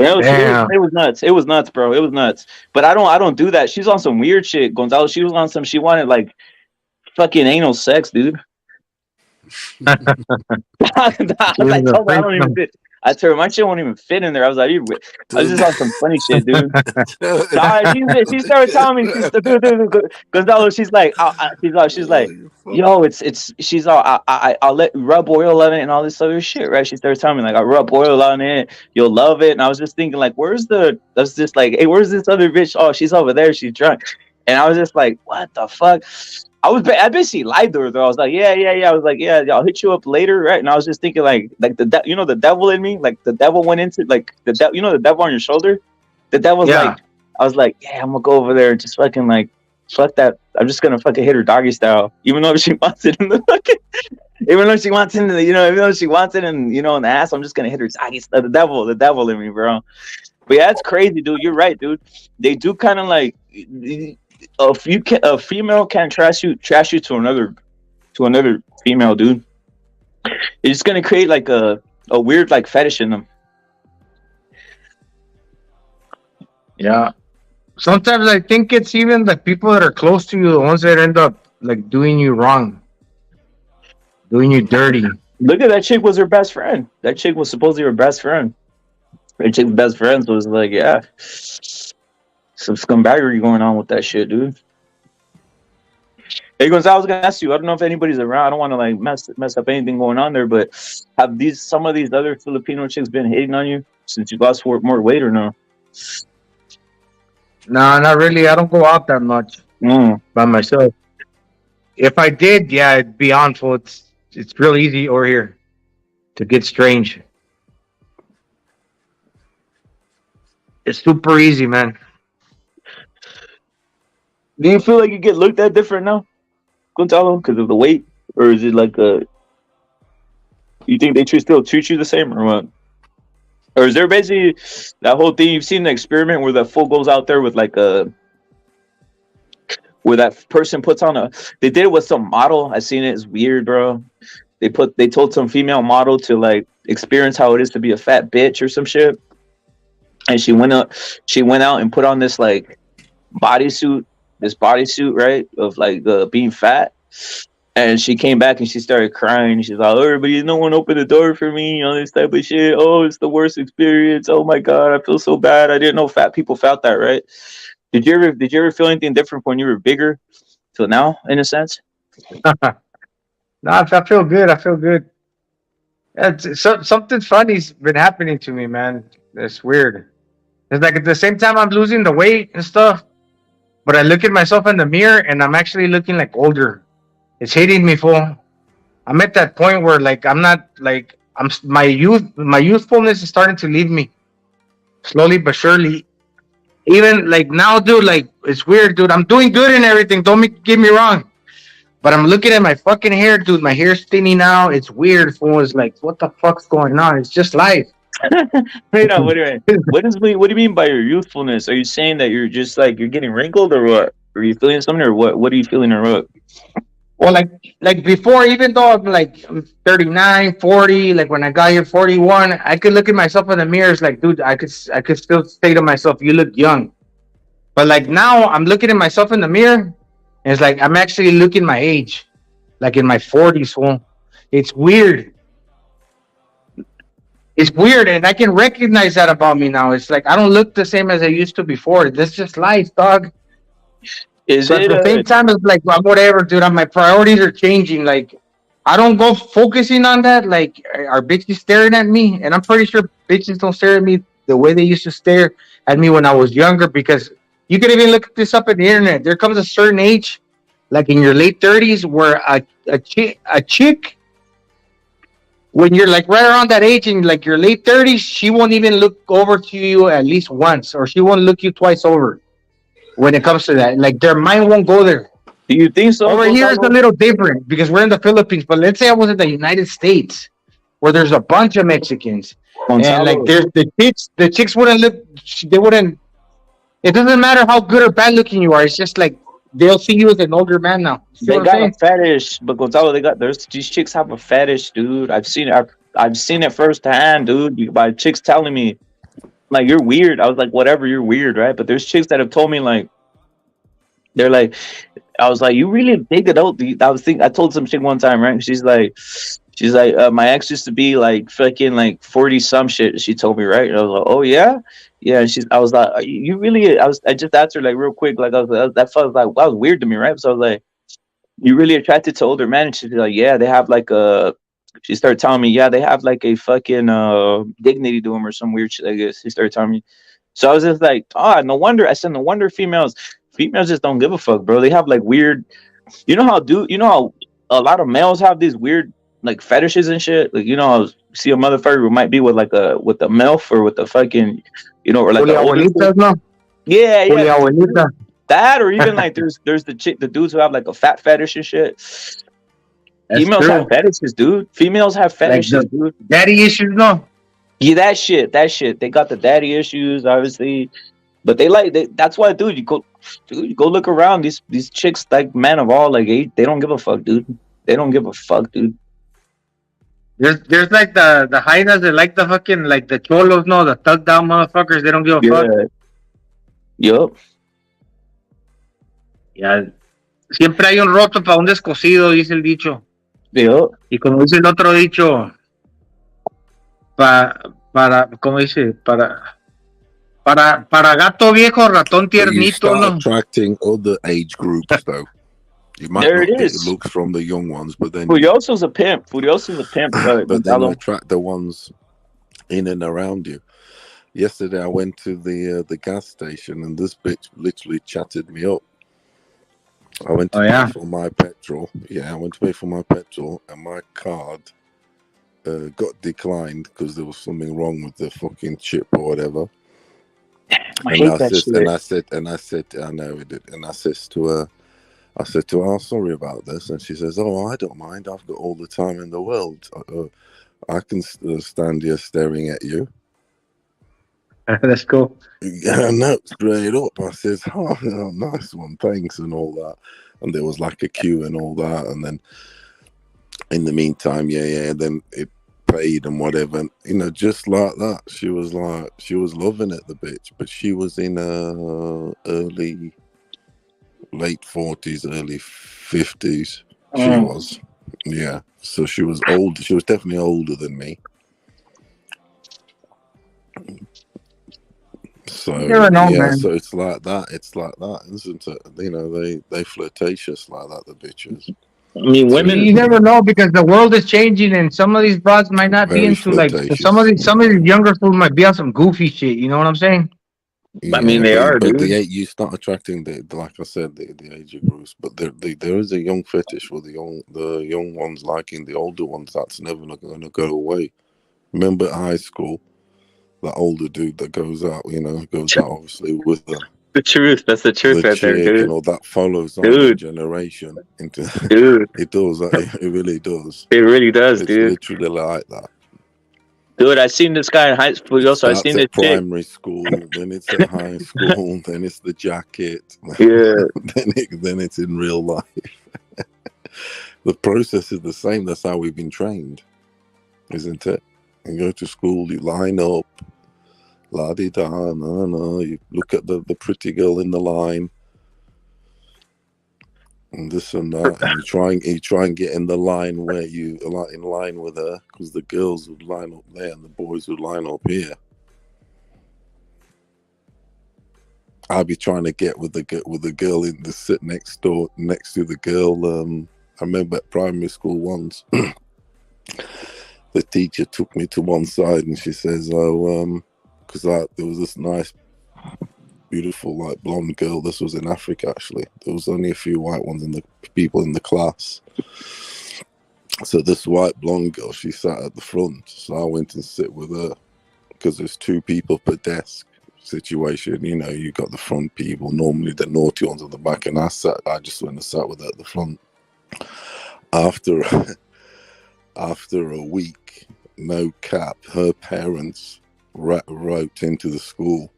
It was nuts. It was nuts, bro. It was nuts. But I don't do that. She's on some weird shit, Gonzalo. She was on some. She wanted like fucking anal sex, dude. I told her my shit won't even fit in there. I was like, I was just on some funny shit, dude. She started telling me, Gonzalo. She's like, yo, she's all, I'll let you rub oil on it and all this other shit, right? She started telling me like, I rub oil on it, you'll love it. And I was just thinking like, where's this other bitch? Oh, she's over there, she's drunk. And I was just like, what the fuck? I basically lied to her though. I was like, yeah. I was like, yeah, I'll hit you up later, right? And I was just thinking like the devil in me, like the devil went into like the devil on your shoulder. The devil's like, I was like, yeah, I'm gonna go over there and just fucking like, fuck that. I'm just gonna fucking hit her doggy style, even though she wants it in the fucking, even though she wants it in the, even though she wants it in, in the ass. I'm just gonna hit her doggy style. The devil in me, bro. But yeah, that's crazy, dude. You're right, dude. They do kind of like. A female can't trash you to another female, dude. It's gonna create like a weird like fetish in them. Yeah. Sometimes I think it's even the people that are close to you, the ones that end up like doing you wrong, doing you dirty. Look at that chick was her best friend. That chick was supposedly her best friend. Her chick's best friends was like, yeah, some scumbaggery going on with that shit, dude. Hey, Gonzalo, I was gonna ask you. I don't know if anybody's around. I don't want to like mess up anything going on there, but have some of these other Filipino chicks been hating on you since you lost more weight or no? No, not really. I don't go out that much by myself. If I did, yeah, it'd be on. So it's real easy over here to get strange. It's super easy, man. Do you feel like you get looked at different now, Gonzalo, because of the weight, or is it like you think they still treat you the same, or what? Or is there basically that whole thing? You've seen the experiment where the fool goes out there with like where that person puts on they did it with some model. I seen it. It's weird, bro. They told some female model to like experience how it is to be a fat bitch or some shit. And she went out and put on this like bodysuit, right? Of like being fat. And she came back and she started crying. She's like, everybody, no one opened the door for me, all this type of shit. Oh, it's the worst experience. Oh my God, I feel so bad. I didn't know fat people felt that, right? Did you ever feel anything different when you were bigger till now, in a sense? No, I feel good. I feel good. Something funny's been happening to me, man. It's weird. It's like at the same time I'm losing the weight and stuff, but I look at myself in the mirror and I'm actually looking like older. It's hitting me, fool. I'm at that point where like I'm not like my youthfulness is starting to leave me slowly but surely. Even like now, dude, like it's weird, dude. I'm doing good and everything. Get me wrong, but I'm looking at my fucking hair, dude. My hair's thinning out. It's weird, fool. It's like, what the fuck's going on? It's just life. Wait on, what do you mean by your youthfulness? Are you saying that you're just like you're getting wrinkled, or what? Are you feeling something, or what? What are you feeling, or what? Well, like before, even though I'm 39, 40, like when I got here 41, I could look at myself in the mirror. It's like, dude, I could still say to myself, you look young. But like now, I'm looking at myself in the mirror, and it's like I'm actually looking my age, like in my 40s. Fool. It's weird. It's weird, and I can recognize that about me now. It's like I don't look the same as I used to before. That's just life, dog. But at the same time, it's like, well, whatever, dude. My priorities are changing. Like, I don't go focusing on that. Like, are bitches staring at me? And I'm pretty sure bitches don't stare at me the way they used to stare at me when I was younger. Because you can even look this up on the internet. There comes a certain age, like in your late 30s, where a chick, when you're like right around that age in like your late 30s, she won't even look over to you at least once, or she won't look you twice over. When it comes to that, like their mind won't go there. Do you think so? Over here it's a little different because we're in the Philippines. But let's say I was in the United States, where there's a bunch of Mexicans, and like there's the chicks wouldn't look. They wouldn't. It doesn't matter how good or bad looking you are. It's just like they'll see you as an older man now. They got a fetish, but Gonzalo, these chicks have a fetish, dude. I've seen it firsthand, dude. By chicks telling me, like, you're weird. I was like, whatever, you're weird, right? But there's chicks that have told me, like, they're like, I was like, you really big adult. I told some chick one time, right? She's like, my ex used to be like fucking like 40 some shit. She told me, right? And I was like, oh yeah, yeah. I was like, you really? I just asked her like real quick, like that felt like that was weird to me, right? So I was like, you really attracted to older men? And she's like, yeah, they have like a. She started telling me, yeah, they have like a fucking dignity to them or some weird shit, I guess. She started telling me. So I was just like, no wonder. I said, no wonder females just don't give a fuck, bro. They have like weird, you know how a lot of males have these weird like fetishes and shit. Like, you know, see a motherfucker who might be with a MILF or with a fucking, you know, or like yeah. That, or even like there's the dudes who have like a fat fetish and shit. Females have fetishes, dude. Females have fetishes, like dude. Daddy issues, no? Yeah, that shit. They got the daddy issues, obviously. But that's why, dude, you go look around. These chicks, like, man of all, like, they don't give a fuck, dude. They don't give a fuck, dude. There's like the hyenas that like the fucking, like the cholos, no, the thug down motherfuckers. They don't give a fuck. Yup. Ya, siempre hay un roto para un descosido, dice el dicho. Yup. Y como dice el otro dicho, ¿cómo dice? Para gato viejo, ratón But you tiernito, start ¿no? attracting other age groups, though. You might There not it get is. looks from the young ones, but then Furioso's a pimp. Furioso's a pimp. but then you Gonzalo. attract the ones in and around you. Yesterday, I went to the gas station, and this bitch literally chatted me up. I went to pay for my petrol. Yeah, I went to pay for my petrol, and my card got declined because there was something wrong with the fucking chip or whatever. I hate that shit. And I said, I know it did. And I said to her, oh, sorry about this. And she says, oh, I don't mind. I've got all the time in the world. I can stand here staring at you. That's cool. Yeah, no, straight up. I says, oh, nice one, thanks, and all that. And there was like a queue and all that. And then in the meantime, then it paid and whatever. And, you know, just like that, she was loving it, the bitch. But she was in late 40s, early 50s. She was. Yeah. So she was old. She was definitely older than me. So never know, man. so it's like that, isn't it? You know, they flirtatious like that, the bitches. I mean, women. You never know because the world is changing, and some of these broads might not be into like some of these younger fools might be on some goofy shit. You know what I'm saying? I mean, they are, but dude. You start attracting like I said, the age groups. But there is a young fetish for the young ones liking the older ones. That's never going to go away. Remember at high school, that older dude that goes out, obviously with the truth. That's the truth right there, dude. You know, that follows on the generation into. Dude, it does. It really does. It really does, dude. It's literally like that. Dude, I seen this guy in high school. Also, I seen this primary school, then it's at high school, then it's the jacket. Yeah. then it's in real life. The process is the same. That's how we've been trained, isn't it? You go to school, you line up, la-di-da, no. You look at the pretty girl in the line, and this and that, and you try and get in the line where you are like in line with her, because the girls would line up there and the boys would line up here. I'll be trying to get with the girl in the sit next to the girl. I remember at primary school once. The teacher took me to one side and she says, because there was this nice, beautiful, like blonde girl. This was in Africa, actually. There was only a few white ones people in the class. So this white blonde girl, she sat at the front. So I went and sit with her because there's 2 people per desk situation. You know, you got the front people, normally the naughty ones at the back. And I just went and sat with her at the front. After a week, no cap, her parents wrote into the school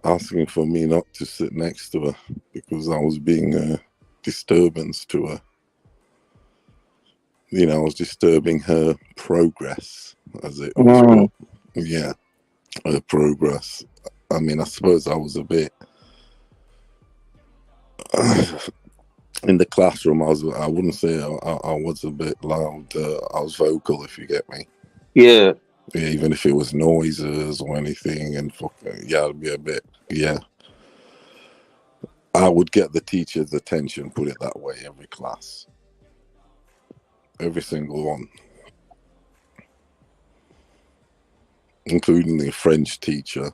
asking for me not to sit next to her because I was being a disturbance to her. You know, I was disturbing her progress, as it was called. Yeah, her progress. I mean, I suppose I was a bit... in the classroom, I wouldn't say I was a bit loud. I was vocal, if you get me. Yeah. Yeah, even if it was noises or anything, and it'd be a bit. Yeah. I would get the teacher's attention, put it that way, every class. Every single one. Including the French teacher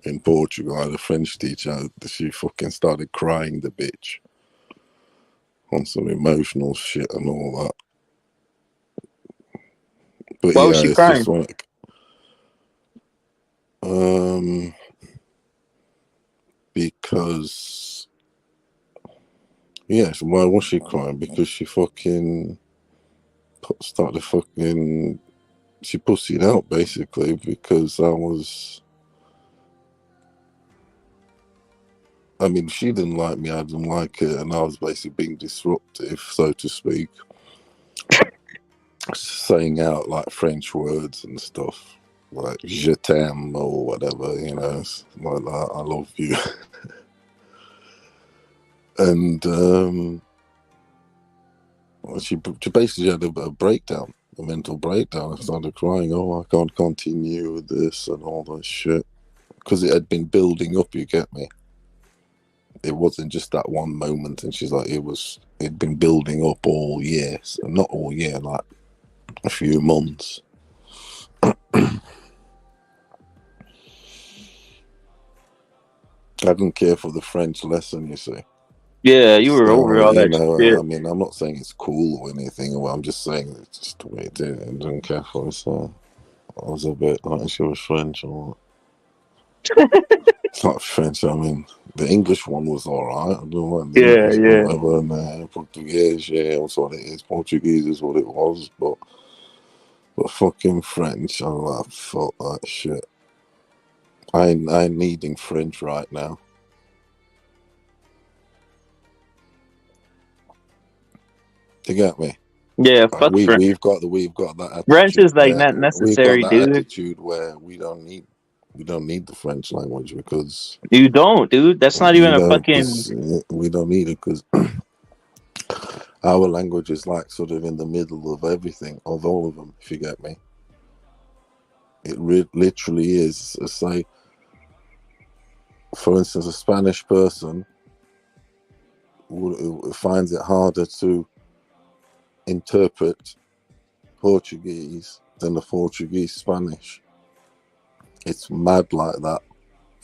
in Portugal. I had a French teacher, she fucking started crying, the bitch. On some emotional shit and all that. But why was she crying? Because why was she crying? Because she fucking she pussied out basically because she didn't like me, I didn't like her, and I was basically being disruptive, so to speak. Saying out like French words and stuff. like je t'aime or whatever, you know, it's like that, I love you. And she basically had a breakdown, a mental breakdown. I started crying. Oh, I can't continue with this and all that shit, because it had been building up. You get me? It wasn't just that one moment. And she's like, it'd been building up all year, so not all year, like a few months. I didn't care for the French lesson, you see. Yeah, you were over all that shit. I mean, I'm not saying it's cool or anything. I'm just saying it's just the way it is. I didn't care for it, so I was a bit like, she was French or it's not French. I mean, the English one was alright. I don't like the English or whatever. And Portuguese, yeah, that's what it is. Portuguese is what it was, but fucking French, I'm like, fuck that shit. I'm needing French right now. You get me? Yeah, fuck we've got that attitude. French is like not necessary, we've got that dude. attitude where we don't need the French language because you don't, dude. That's not even a fucking. We don't need it because our language is like sort of in the middle of everything, of all of them. If you get me, it literally is. Say, for instance, a Spanish person finds it harder to interpret Portuguese than the Portuguese Spanish. It's mad like that.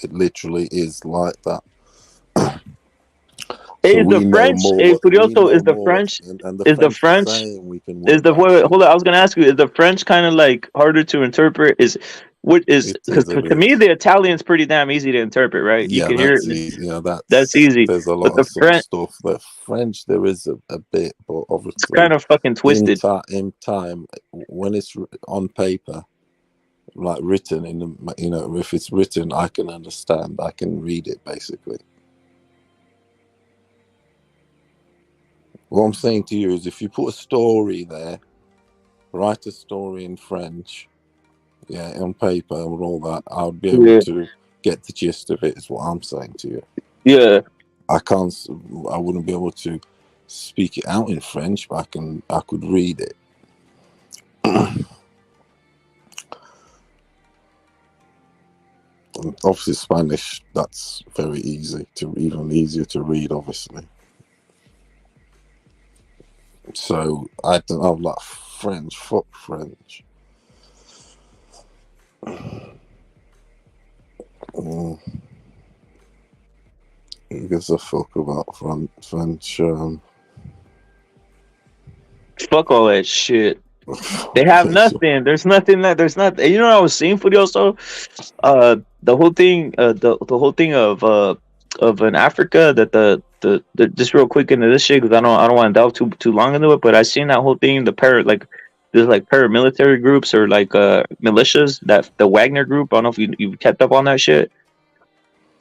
It literally is like that. Is the French? Furioso, is the French? Is the French? Is the hold on? I was gonna ask you. Is the French kind of like harder to interpret? Because to me the Italian's pretty damn easy to interpret, right? You can hear it. Yeah, that's easy. There's a lot of stuff. The French there is a bit, but obviously it's kind of fucking twisted. In time, when it's on paper, like written in the, you know, if it's written, I can understand. I can read it basically. What I'm saying to you is, if you put a story there, write a story in French, yeah, on paper and all that, I would be able to get the gist of it. Is what I'm saying to you. Yeah, I wouldn't be able to speak it out in French, but I could read it. And obviously, Spanish, that's very easy even easier to read, obviously. So I don't know, like French, fuck French. Who gives a fuck about French? Fuck all that shit. They have nothing. There's nothing. You know what I was saying for you also? The whole thing. The whole thing of in Africa that the just real quick into this shit, because I don't want to delve too long into it. But I seen that whole thing. There's like paramilitary groups or like militias, that the Wagner group. I don't know if you kept up on that shit.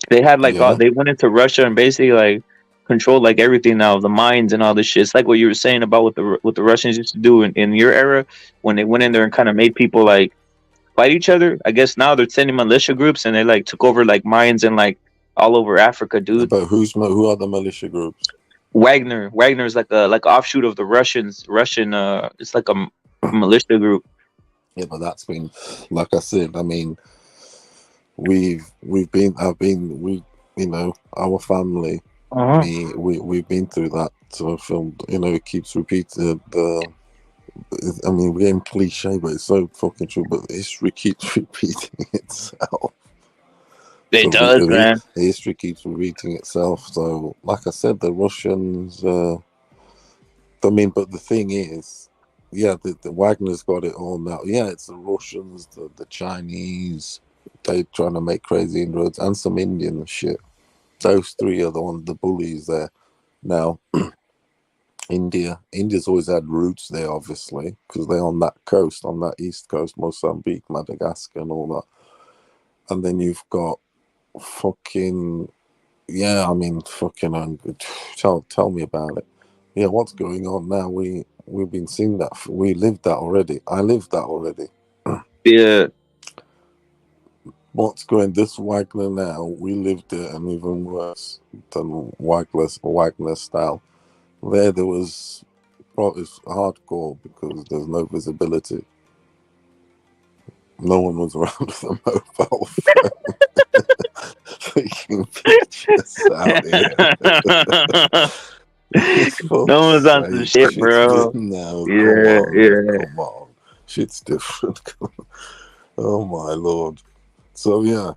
They had like they went into Russia and basically like controlled like everything now, the mines and all this shit. It's like what you were saying about what the Russians used to do in your era when they went in there and kind of made people like fight each other. I guess now they're sending militia groups and they like took over like mines and like all over Africa, dude. But who are the militia groups? Wagner's like a offshoot of the Russian. It's like a militia group. Yeah, but that's been, like I said, I mean, you know, our family, we've been through that sort of film. You know, it keeps repeating. I mean, we're getting cliche, but it's so fucking true. But history keeps repeating itself. It does, man. History keeps repeating itself. So, like I said, the Russians. I mean, but the thing is, yeah, the Wagner's got it all now. Yeah, it's the Russians, the Chinese. They're trying to make crazy inroads, and some Indian shit. Those three are the bullies there. Now, India's always had roots there, obviously, because they're on that coast, on that east coast, Mozambique, Madagascar, and all that. And then you've got fucking, yeah, I mean, fucking, tell me about it. Yeah, what's going on now? We've been seeing that. We lived that already. I lived that already. Yeah. what's going this Wagner now, we lived it and even worse than Wagner style. There was it's hardcore because there's no visibility. No one was around with a mobile phone taking pictures out here. No one's on some shit, bro. Now, Yeah. come on. Shit's different. Oh my lord. So yeah.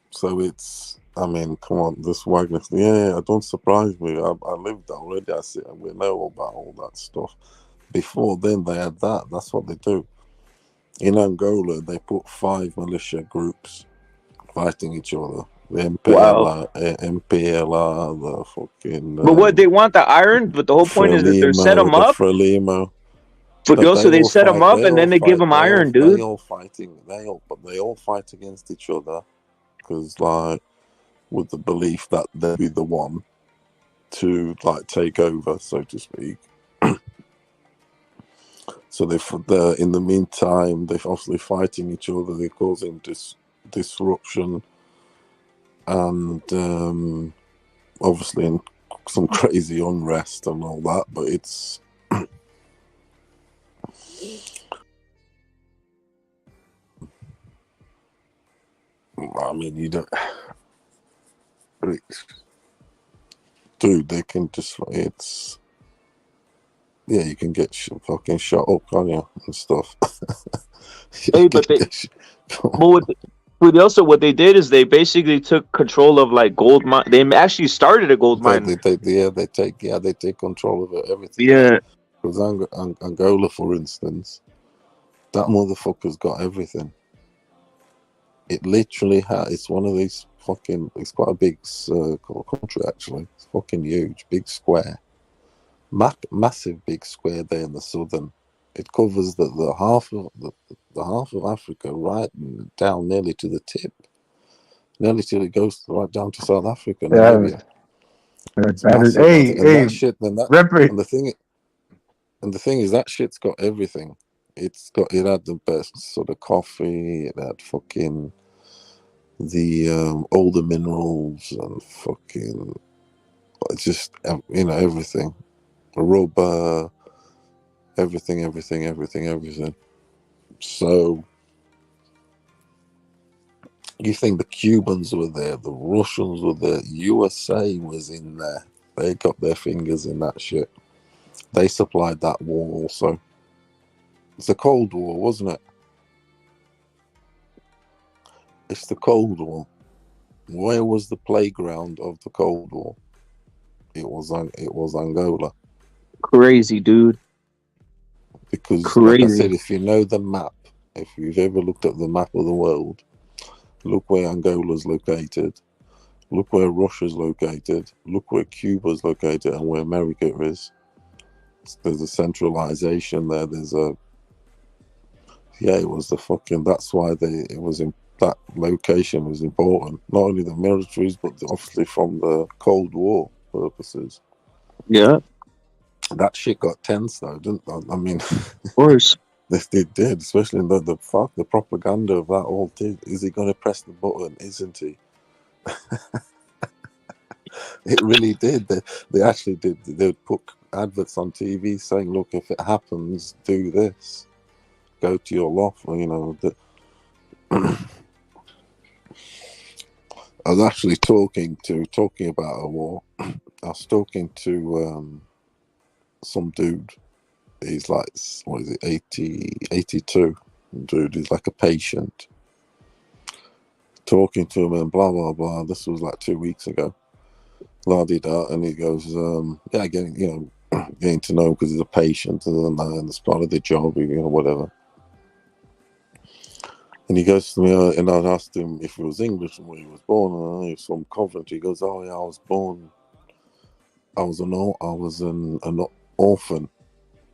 So it's, I mean, come on, this Wagner. Yeah, don't surprise me. I lived already. I see. We know about all that stuff. Before then, they had that. That's what they do. In Angola, they put 5 militia groups fighting each other. The MPLA, the fucking. But what they want the iron? But the whole point is that they set them up. Frelimo. But also they set them up and then they give them iron, dude. They all fight against each other because, like, with the belief that they'll be the one to, like, take over, so to speak. So they're in the meantime, they're obviously fighting each other. They're causing disruption, and obviously in some crazy unrest and all that. But it's I mean, you don't, dude. They can just yeah, you can get fucking shot up, can't you, and stuff. Hey, but what they did is they basically took control of like gold mine. They actually started a gold mine. They take control of it, everything. Yeah. Because Angola, for instance, that motherfucker's got everything. It literally it's one of these fucking. It's quite a big country actually. It's fucking huge, big square. Massive big square there in the southern. It covers the half of Africa right down nearly to the tip, nearly till it goes right down to South Africa. It's massive. And the thing is that shit's got everything. It had the best sort of coffee. It had fucking all the minerals and fucking just everything. Rubber, everything. So you think the Cubans were there, the Russians were there, USA was in there. They got their fingers in that shit. They supplied that war also. It's the Cold War, wasn't it? It's the Cold War. Where was the playground of the Cold War? It was Angola. Crazy, dude. Because, like I said, if you know the map, if you've ever looked at the map of the world, look where Angola's located, look where Russia's located, look where Cuba's located, and where America is. There's a centralization there. It was the fucking. That's why that location was important. Not only the militaries, but obviously from the Cold War purposes. Yeah. That shit got tense though, didn't it? I mean, of course. They did, especially in the propaganda of that all did. Is he going to press the button? Isn't he? It really did. They actually did. They would put adverts on TV saying, "Look, if it happens, do this. Go to your loft." I was actually talking about a war. I was talking to some dude. He's like, what is it, 82 dude. He's like a patient. Talking to him and blah blah blah. This was like 2 weeks ago. La-di-da, and he goes, getting to know him because he's a patient and it's part of the job, whatever. And he goes to me, and I asked him if he was English and where he was born, and he was from Coventry. He goes, "Oh yeah, I was born. I was an orphan,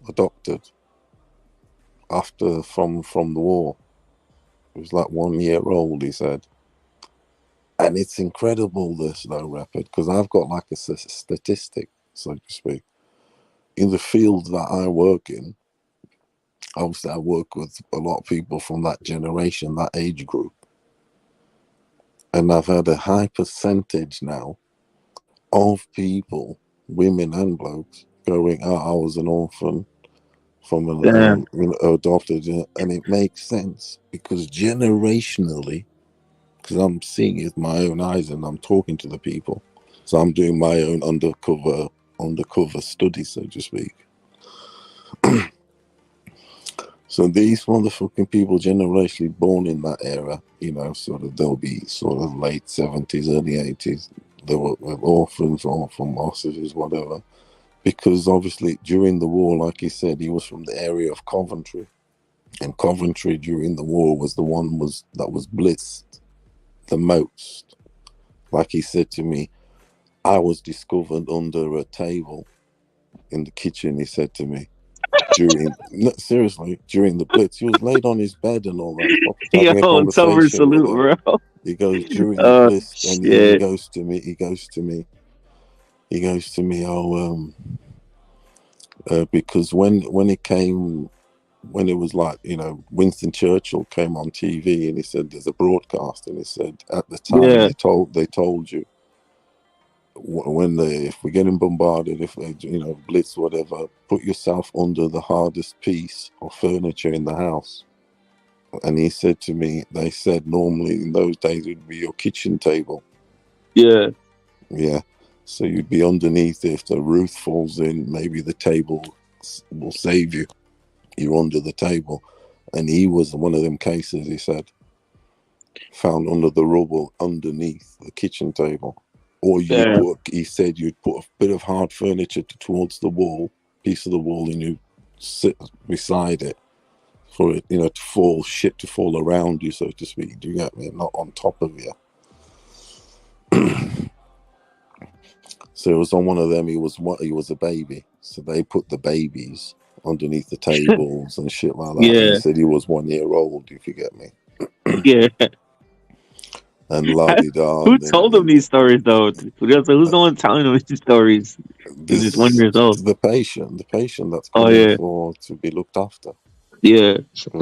adopted from the war. He was like 1 year old," he said. And it's incredible this though, Rapid, because I've got like a statistic, so to speak, in the field that I work in. Obviously, I work with a lot of people from that generation, that age group. And I've had a high percentage now of people, women and blokes, going, "Oh, I was an orphan from an adopted," and it makes sense because generationally, because I'm seeing it with my own eyes and I'm talking to the people, so I'm doing my own undercover study, so to speak. So these motherfucking people generationally born in that era, sort of, they'll be sort of late 70s, early 80s. They were orphans or from hostages, whatever. Because obviously during the war, like he said, he was from the area of Coventry. And Coventry during the war was the one that was blitzed the most. Like he said to me, I was discovered under a table in the kitchen, he said to me. Seriously, during the blitz, he was laid on his bed and all that stuff, having a conversation salute, with him. bro. He goes during the blitz, and he goes to me, because when it came, when it was like, Winston Churchill came on TV and he said there's a broadcast, and he said at the time they told you, if we're getting bombarded, if they blitz, whatever, put yourself under the hardest piece of furniture in the house. And he said to me, they said normally in those days it would be your kitchen table. Yeah. So you'd be underneath it. If the roof falls in, maybe the table will save you. You're under the table. And he was one of them cases, he said, found under the rubble underneath the kitchen table. Or he said you'd put a bit of hard furniture towards the wall, piece of the wall, and you sit beside it for it, to fall around you, so to speak. Do you get me? Not on top of you. So it was on one of them. He was a baby, so they put the babies underneath the tables and shit like that. And he said he was 1 year old. If you get me. And who told him these stories though? Who's the one telling him these stories? He's just 1 year old. The patient that's coming for to be looked after. Yeah. I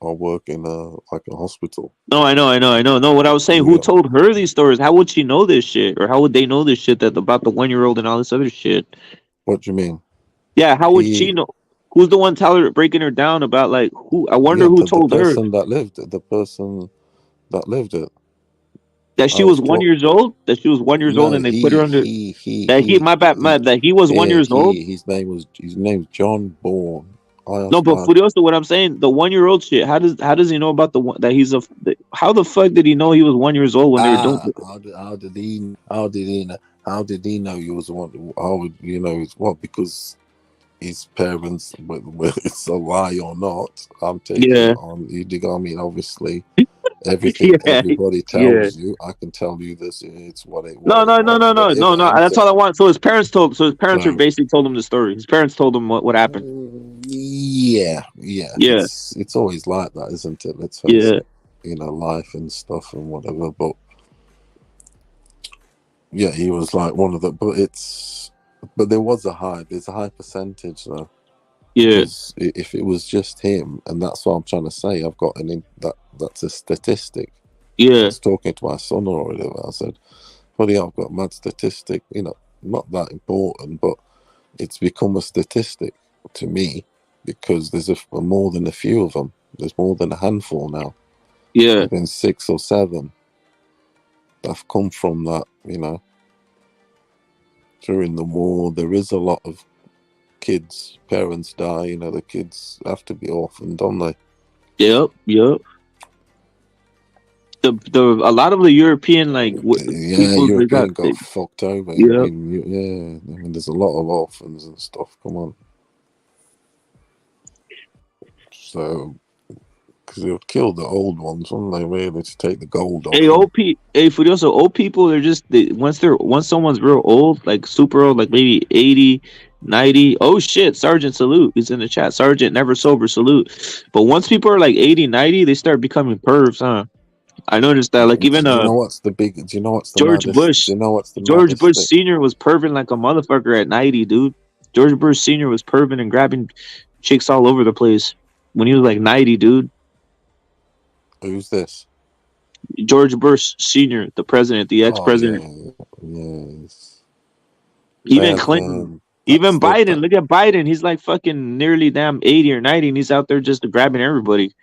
work in a hospital. No, I know. No, what I was saying, who told her these stories? How would she know this shit? Or how would they know this shit about the 1 year old and all this other shit? What do you mean? Yeah, how would she know? Who's the one breaking her down about who? I wonder who told her. The person that lived it. That she was 1 year old. That she was 1 year old, and they put her under. That he was 1 year old. His name's John Bourne. No, but Furioso, what I'm saying, the 1 year old shit. How does he know about that he's how the fuck did he know he was 1 year old when they were doing it? How did he know he was one? How would what? Because his parents, whether it's a lie or not, I'm taking it on. You dig? I mean, obviously, everything everybody tells you, I can tell you this. It's what it was. No. That's all I want. So his parents were basically told him the story. His parents told him what happened. Yeah. It's always like that, isn't it? Let's face it. Life and stuff and whatever. But yeah, he was like one of the. But there's a high percentage though. Yeah. If it was just him, and that's what I'm trying to say, I've got that's a statistic. Yeah. I was talking to my son or whatever. I said, "Buddy, I've got a mad statistic. Not that important, but it's become a statistic to me because there's more than a few of them. There's more than a handful now. Yeah. There's been 6 or 7 that've come from that. During the war, there is a lot of parents die. The kids have to be orphaned, don't they? Yep. A lot of the European European got fucked over. Yeah. I mean, there's a lot of orphans and stuff. Come on. So, because they'll kill the old ones, wouldn't they? Really, to take the gold off. Furioso, old people, once someone's real old, like super old, like maybe 80, 90. Oh shit, Sergeant salute. He's in the chat. Sergeant never sober salute. But once people are like 80, 90, they start becoming pervs, huh? I noticed that. Like even George Bush. George Bush Senior was perving like a motherfucker at 90, dude. George Bush Senior was perving and grabbing chicks all over the place when he was like 90, dude. Who's this? George Bush Sr., the president, the ex-president. Yes. Even Clinton, even Biden. Look at Biden. He's like fucking nearly damn 80 or 90, and he's out there just grabbing everybody.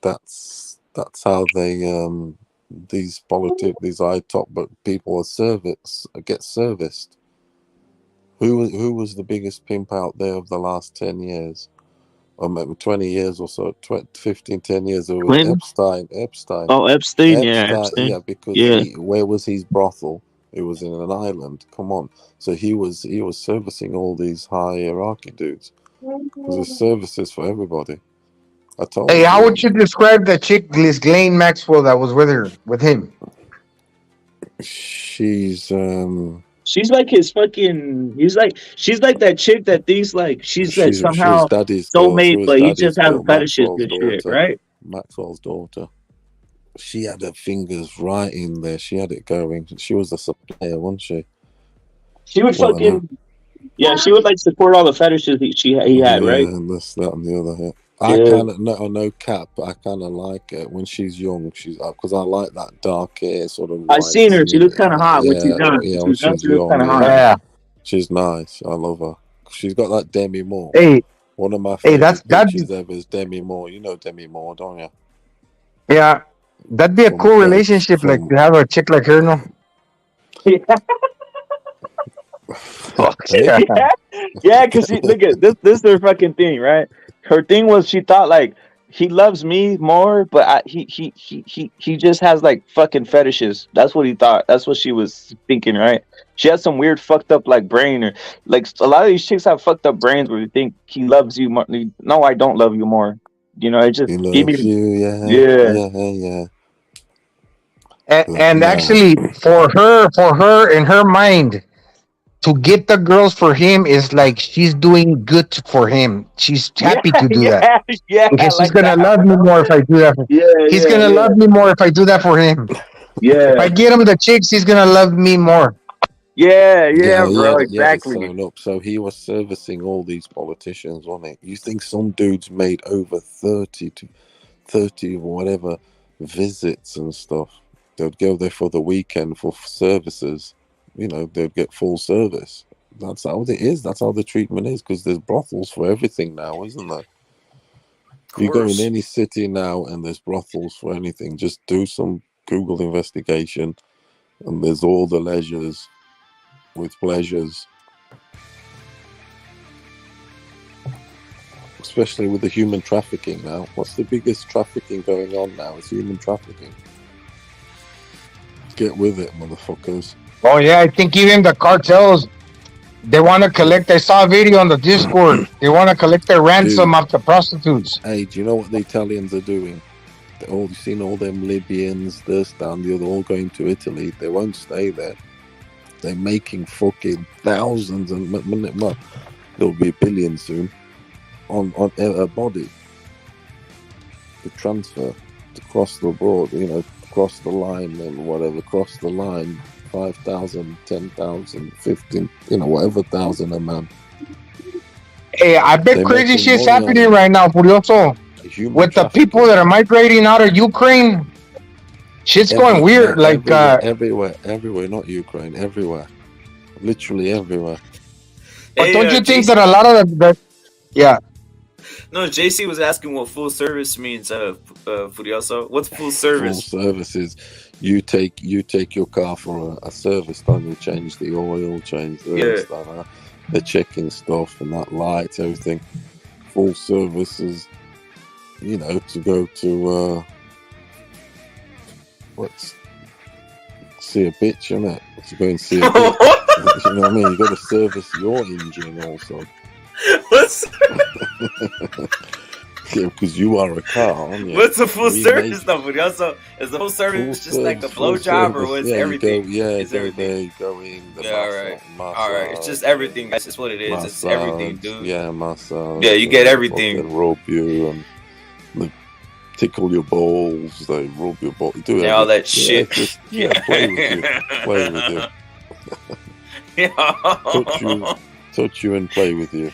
That's how they these high top but people get serviced. Who was the biggest pimp out there of the last 10 years? Or maybe 20 years or so, 15, 10 years. It was Clinton? Epstein. Oh, Epstein. Epstein. Yeah, because Yeah. where was his brothel? It was in an island. Come on. So he was servicing all these hierarchy dudes. Because there's services for everybody. I told Hey, you. how would you describe the chick, this Ghislaine Maxwell, that was with him? She's like his fucking. She's like that chick that thinks like she's like somehow soulmate, but he just has fetishes and shit, right? Maxwell's daughter. She had her fingers right in there. She had it going. She was a supplier, wasn't she? She would fucking. Yeah, she would like support all the fetishes he had, right? And this, that, and the other. Yeah. Yeah. I kind of no cap. But I kind of like it when she's young. She's because I like that dark hair sort of. I seen her. She looks kind of hot when she's young. Yeah, when she's young. Kind of hot. Yeah. She's nice. I love her. She's got that Demi Moore. Hey. One of my Hey, favorite bitches ever is Demi Moore. You know Demi Moore, don't you? Yeah. That'd be a cool relationship, like to have a chick like her, no? Yeah, because look at this. This is their fucking thing, right? Her thing was she thought like he loves me more, but he just has like fucking fetishes. That's what he thought. That's what she was thinking, right? She has some weird fucked up like brain, or like a lot of these chicks have fucked up brains where they think he loves you more. No, I don't love you more. You know, it just He give me loves you, yeah. And actually, for her in her mind, to get the girls for him is like she's doing good for him. She's happy to do that. Yeah, because like he's gonna love me more if I do that. He's gonna love me more if I do that for him. Yeah. If I get him the chicks, he's gonna love me more. Yeah, bro, exactly. So he was servicing all these politicians, wasn't he? You think some dudes made over 30 or whatever visits and stuff? They'd go there for the weekend for services. You know, they'd get full service. That's how it is. That's how the treatment is, because there's brothels for everything now, isn't there? You go in any city now and there's brothels for anything. Just do some Google investigation and there's all the leisures with pleasures. Especially with the human trafficking now. What's the biggest trafficking going on now? It's human trafficking. Get with it, motherfuckers. Oh yeah, I think even the cartels, they want to collect. I saw a video on the Discord. They want to collect their ransom off the prostitutes. Hey, do you know what the Italians are doing? You've seen all them Libyans, this, that, and the other, all going to Italy. They won't stay there. They're making fucking thousands, and there'll be a billion soon on a body to transfer to cross the board. You know, cross the line and whatever. Cross the line. 5,000, 10,000, 15, whatever thousand a man. Hey, I bet crazy shit's happening right now, Furioso. With the people that are migrating out of Ukraine, shit's going weird. Everywhere, not Ukraine, everywhere. Literally everywhere. But don't you think that a lot of the yeah. No, JC was asking what full service means, Furioso. What's full service? Full service is you take your car for a service, don't you? Change the oil, change the checking stuff and that lights, everything. Full service is, to go to see a bitch, innit? To go and see a bitch. You know what I mean? You got to service your engine also. What's yeah, because you are a car, aren't you? What's a full service though? Also, is the full service just like a blow job, or what's everything? It's everything. Go in. All right. It's just everything. That's just what it is. Massage, it's everything, dude. Yeah, massage. Yeah, you get everything. Rub you and they tickle your balls. They rub your balls. Do all that shit. Play with you. Touch you and play with you.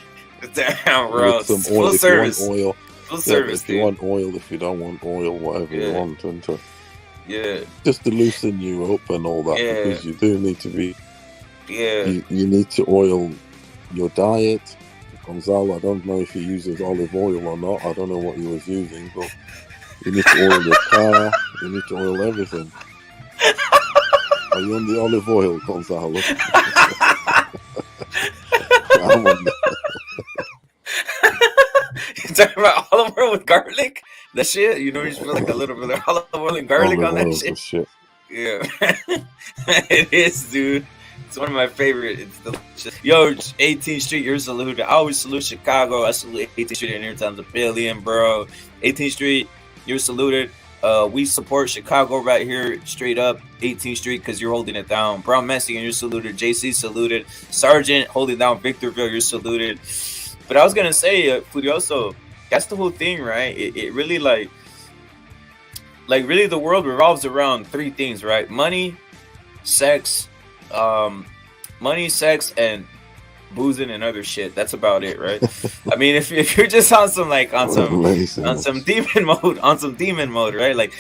Damn, bro. Some full service. Oil. Full service, if you want oil, if you don't want oil, whatever you want. Yeah. Just to loosen you up and all that, because you do need to be. Yeah. You need to oil your diet. Gonzalo, I don't know if he uses olive oil or not. I don't know what he was using, but you need to oil your car. You need to oil everything. Are you on the olive oil, Gonzalo? I'm on the... You talking about olive oil with garlic? That shit? You know, you just put like a little bit of olive oil and garlic on that shit. Yeah. It is, dude. It's one of my favorite. It's delicious. Yo, 18th Street, you're saluted. I always salute Chicago. I salute 18th Street and every time's a billion, bro. 18th Street, you're saluted. We support Chicago right here, straight up 18th Street, because you're holding it down. Brown Mexican, you're saluted. JC saluted. Sergeant holding down Victorville, you're saluted. But I was gonna say, Furioso, that's the whole thing, right? It really like really the world revolves around three things, right? Money, sex, and boozing and other shit. That's about it, right? I mean, if you're just on some demon mode, right? Like,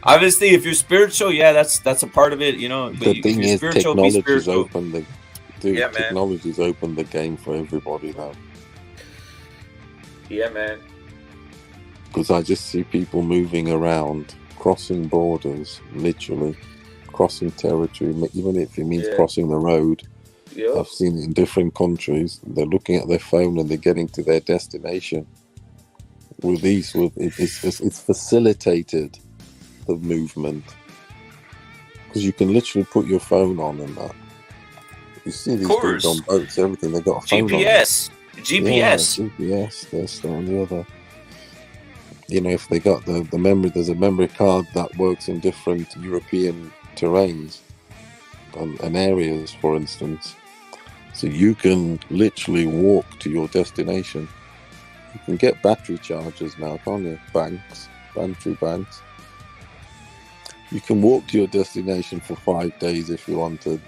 obviously, if you're spiritual, yeah, that's a part of it, you know. But the thing is, technology's opened technology's opened the game for everybody now. Yeah, man. Because I just see people moving around, crossing borders, literally crossing territory, even if it means crossing the road. Yep. I've seen it in different countries. They're looking at their phone and they're getting to their destination. It's facilitated the movement, because you can literally put your phone on and that. You see these dudes on boats, everything. They got a phone GPS. on. GPS, this, that, and the other. You know, if they got the memory, there's a memory card that works in different European terrains and areas, for instance. So you can literally walk to your destination. You can get battery chargers now, can't you? Battery banks. You can walk to your destination for 5 days if you wanted.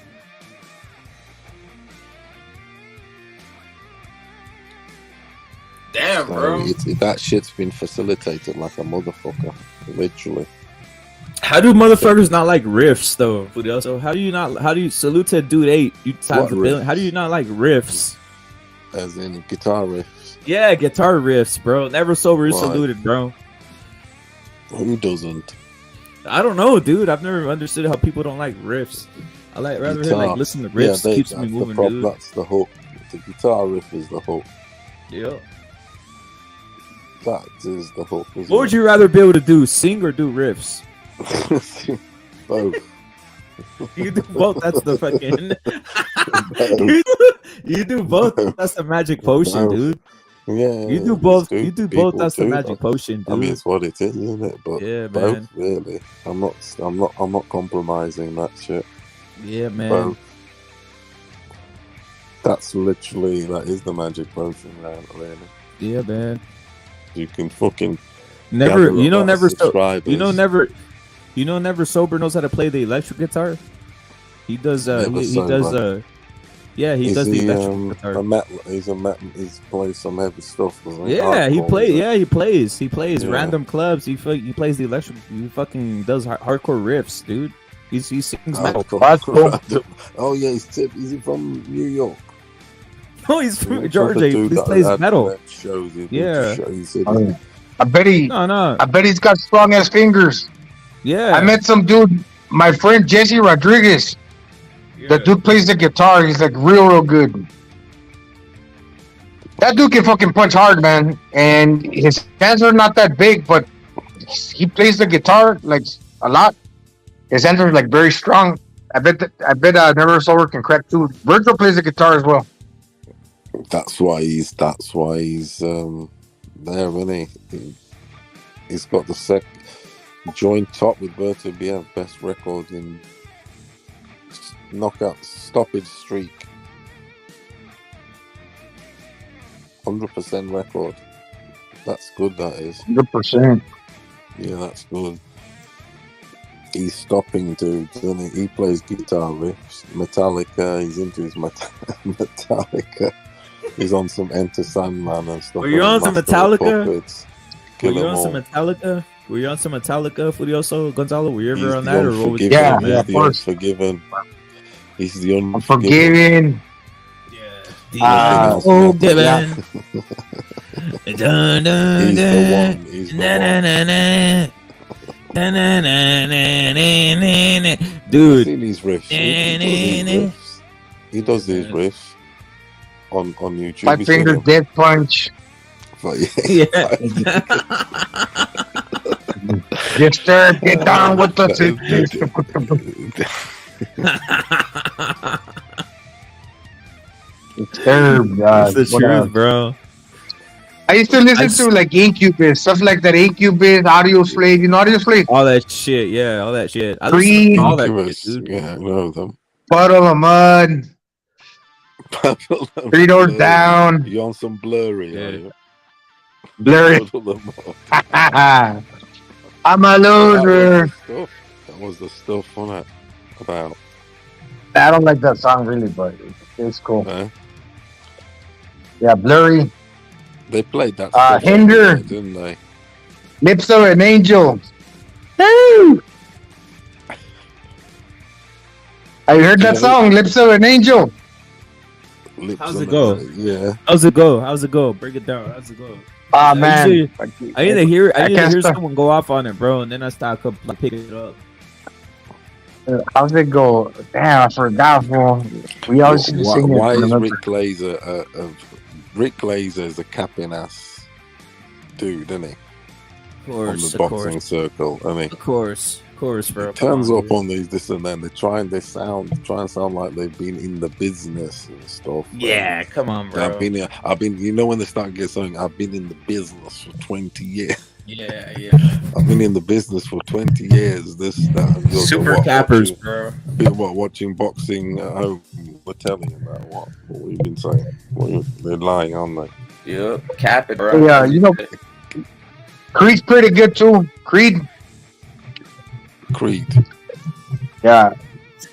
Damn, bro. That shit's been facilitated like a motherfucker, literally. How do motherfuckers not like riffs though? So how do you salute to Dude 8? You times a billion. How do you not like riffs? As in guitar riffs. Yeah, guitar riffs, bro. Never sober is saluted, bro. Who doesn't? I don't know, dude. I've never understood how people don't like riffs. I rather listen to riffs. Keeps me moving, dude. That's the hook. The guitar riff is the hook. Yeah. That is the hook. What would you rather be able to do, sing or do riffs? Both. You do both. That's the fucking. you do both. That's the magic potion, dude. Yeah. You do both. You do both. That's the magic potion, dude. I mean, it's what it is, isn't it? But yeah, both, man. really. I'm not compromising that shit. Yeah, man. Both. That is the magic potion, man. Really. Yeah, man. You can fucking never sober knows how to play the electric guitar. He does. He does the electric guitar. He's plays some heavy stuff. Yeah, he plays. He plays random clubs. He plays the electric. He fucking does hardcore riffs, dude. He sings metal. Oh yeah, he's from New York. No, he's from Georgia. He plays metal. Yeah. I bet he's got strong ass fingers. Yeah. I met some dude, my friend Jesse Rodriguez. Yeah. The dude plays the guitar. He's like real good. That dude can fucking punch hard, man. And his hands are not that big, but he plays the guitar like a lot. His hands are like very strong. I bet Never Sober can crack too. Virgil plays the guitar as well. That's why he's there, isn't he? He's got the joint top with Berto BF, best record in knockout stoppage streak. 100% record. That's good, that is. 100%. Yeah, that's good. He's stopping dudes, isn't he? He plays guitar riffs. Metallica, he's into his Metallica. He's on some Enter Sandman and stuff. Are you on some Metallica? Are you on some Metallica? Were you on some Metallica, Furioso, Gonzalo? Were you ever He's on the that, or what was? unforgiven. Yeah, He's of the course. unforgiven. He's the I'm unforgiven. forgiving. Oh, Yeah. Given. Dun, dun, He's the dun. one. He's the Na, na, one. na, na. Na, na, na, na, na, na, na. I've Dude. seen these riffs. He does these riffs. He does these riffs on YouTube. Five He's seen Finger them. Death Punch. But Yeah. Disturb, get down with the Disturb, That's the truth, bro. I used to listen to like Incubus, stuff like that. Incubus, Audio Slave, you know Audio Slave? All that shit, yeah, all that shit. I Creed. listen to all that Incubus. shit, dude. Yeah, I know them. Puddle of Mud, Three Doors Down, You on some blurry? Are you? Blurry. Puddle of Mud. I'm a loser. That was the stuff, wasn't it? About. I don't like that song really, but it's cool. Eh? Yeah, Blurry. They played that stuff Hinder. everywhere, didn't they? Lips of an Angel. Woo! Have you heard that song, Lips of an Angel? Lips How's on it go? Yeah. How's it go? How's it go? Break it down. How's it go? Ah, man. I either hear I can't stop. someone go off on it, bro, and then I start like picking it up. How's it go? Damn, I forgot, fool. We always used to sing it. Why is remember? Rick Glazer is a capping ass dude, isn't he? Of course, on the of boxing course. circle, I mean, Of course, bro. turns up on these this and then they try and sound like they've been in the business and stuff. Yeah, come on, bro. I've been you know when they start getting something, I've been in the business for 20 years. Yeah. I've been in the business for 20 years. This, that, and the other. Super cappers, bro. People watching boxing at home, we're telling you about what we've been saying. They're lying, aren't they? Yep, cap it, bro. Yeah, you know, Creed's pretty good too. Creed. Yeah.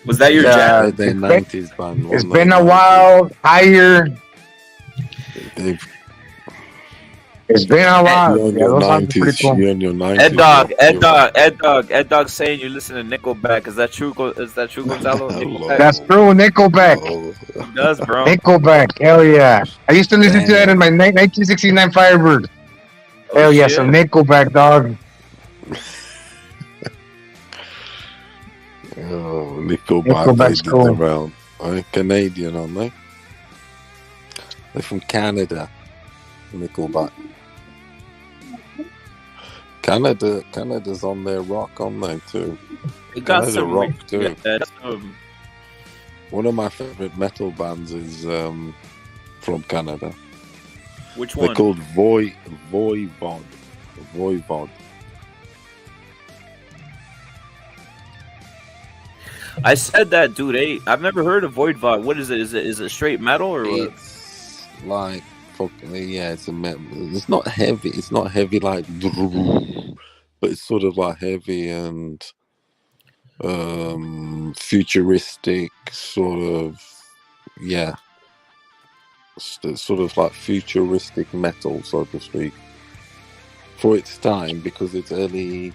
Was that your jab? They're 90s band. It's been a while. Higher. It's been a while. You're in Yeah, your those songs are pretty 90s. cool. You're in your 90s. Ed Dog saying you listen to Nickelback. Is that true? Is that true, Gonzalo? Nickelback? That's true. Nickelback. It does, bro. Nickelback. Hell yeah. I used to listen to that in my 1969 Firebird. Hell yeah, shit. some Nickelback, dog. Oh, Nickelback. Nickelback's They did cool. around. Canadian, aren't they? They're from Canada. Nickelback. Canada's on their rock, aren't they too? It got Canada some rock too. Yeah, One of my favorite metal bands is from Canada. which one? They're called Voivod. I said that, dude. I've never heard of Voidvod. What is it? Is it straight metal or what? It's like yeah, it's a metal. It's not heavy. It's not heavy like, but it's sort of like heavy and futuristic, sort of. Yeah, sort of like futuristic metal, so to speak, for its time, because it's early.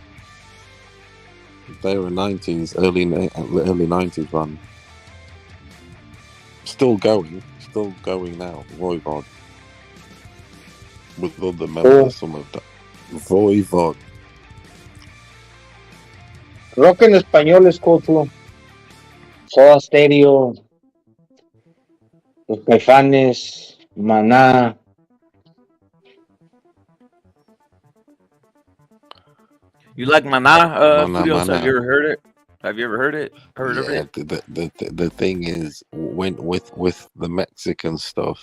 They were 90s, early 90s run. Still going now. Voivod. With other members, some of that. Voivod. Rock en español es cool too. Soda Stereo, Los Caifanes, Maná. You like Maná? Maná, Furios? Maná. Have you ever heard it? Have you ever heard it? Heard of Yeah, it? the thing is, when with the Mexican stuff,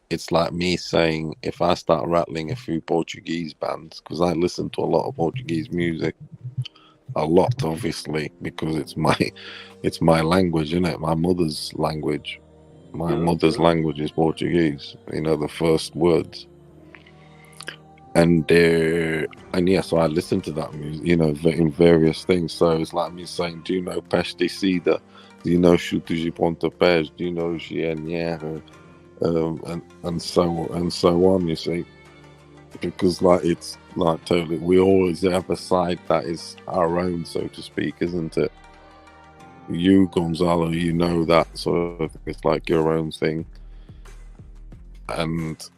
it's like me saying, if I start rattling a few Portuguese bands, because I listen to a lot of Portuguese music, a lot obviously, because it's my language, isn't it? My mother's language. My mother's language is Portuguese. You know, the first words. And yeah, so I listen to that music, you know, in various things. So it's like me saying, do you know Pesticida? Do you know Chutos e Pontapés? Do you know Gianniere? And so on, you see. because like it's like totally. We always have a side that is our own, so to speak, isn't it? You, Gonzalo, you know that sort of. It's like your own thing, and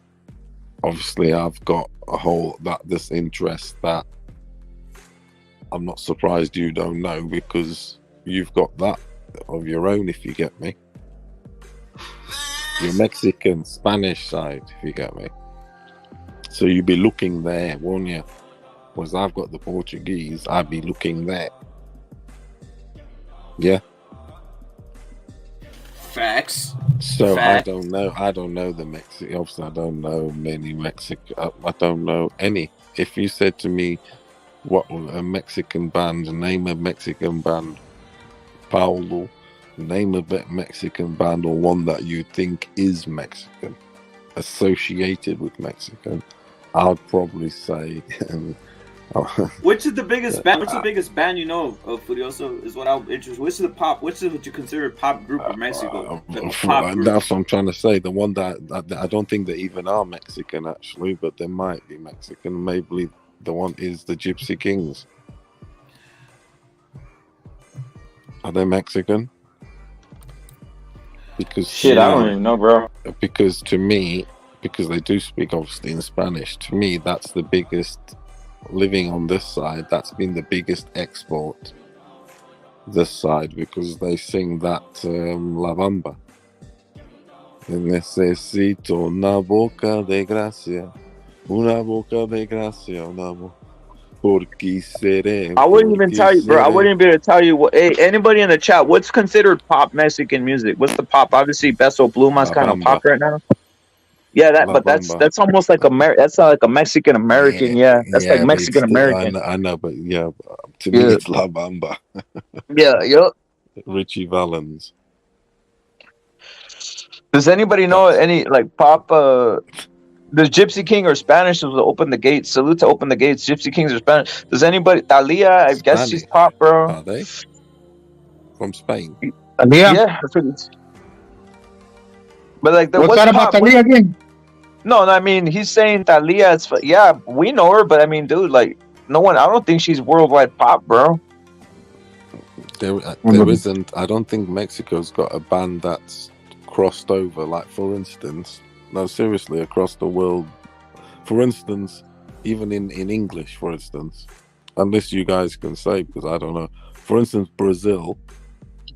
obviously I've got this interest that I'm not surprised you don't know, because you've got that of your own, if you get me. Your Mexican, Spanish side, if you get me. So you'd be looking there, won't you? Whereas I've got the Portuguese, I'd be looking there. Yeah. Facts. So Facts. I don't know the Mexican. Obviously, I don't know many Mexican. I don't know any. If you said to me, what a Mexican band, name a Mexican band, Paulo, name a Mexican band or one that you think is Mexican, associated with Mexican, I'd probably say. Which is the biggest band? What's the biggest band you know of Furioso? Is what I'm interested. Which is the pop? Which is what you consider a pop group of Mexico? Pop group. That's what I'm trying to say. The one that I don't think they even are Mexican actually, but they might be Mexican. Maybe the one is the Gypsy Kings. Are they Mexican? Because shit, I don't even know, bro. Because to me, because they do speak obviously in Spanish, to me that's the biggest. Living on this side, that's been the biggest export this side, because they sing that La Bamba. Necesito una boca de gracia, una boca de gracia, una boca. Porque seré. I wouldn't even tell you, bro. I wouldn't be able to tell you what. Hey, anybody in the chat, what's considered pop Mexican music? What's the pop? Obviously, Beso Pluma's kind of pop right now. Yeah, that's almost like that's like a Mexican American. Yeah, that's like Mexican American. I know, but yeah, to me it's La Bamba. Yeah, yep. Richie Valens. Does anybody know any like pop? The Gypsy King or Spanish was to open the gates. Salute to open the gates. Gypsy Kings or Spanish. Does anybody? Thalia, I guess she's pop, bro. Are they from Spain? Thalia? Yeah, that's what it's. But like, what's that about Thalia again? No, I mean he's saying Thalia. Yeah, we know her, but I mean, dude, like no one. I don't think she's worldwide pop, bro. There isn't. I don't think Mexico's got a band that's crossed over. Like for instance, no, seriously, across the world. For instance, even in English, for instance, unless you guys can say, because I don't know. For instance, Brazil.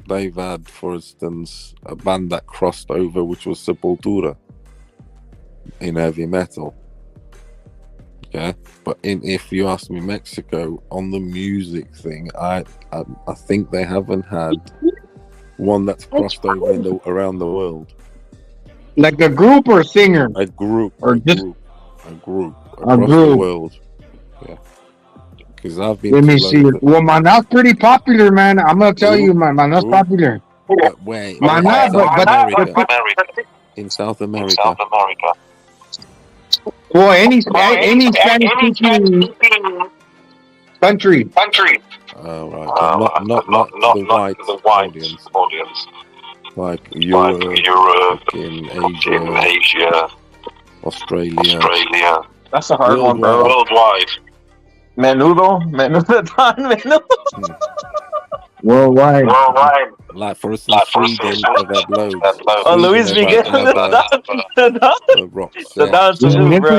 They've had, for instance, a band that crossed over, which was Sepultura in heavy metal. Yeah, but if you ask me, Mexico on the music thing, I think they haven't had one that's crossed over around the world. Like a group or singer? A group, or just a group across the world. Yeah. Because I've been. Let me see. Well, Mana's pretty popular, man. I'm gonna tell you, Mana's popular. But wait, Mana, in South America. Well, any Spanish-speaking country. Oh, right. Not the white audience. Like Europe, in Asia, Australia. That's a hard one, bro. Worldwide. Menudo. Worldwide. Like for instance, Sweden, they've had loads. Oh, Luis Miguel. The dance salute, bro.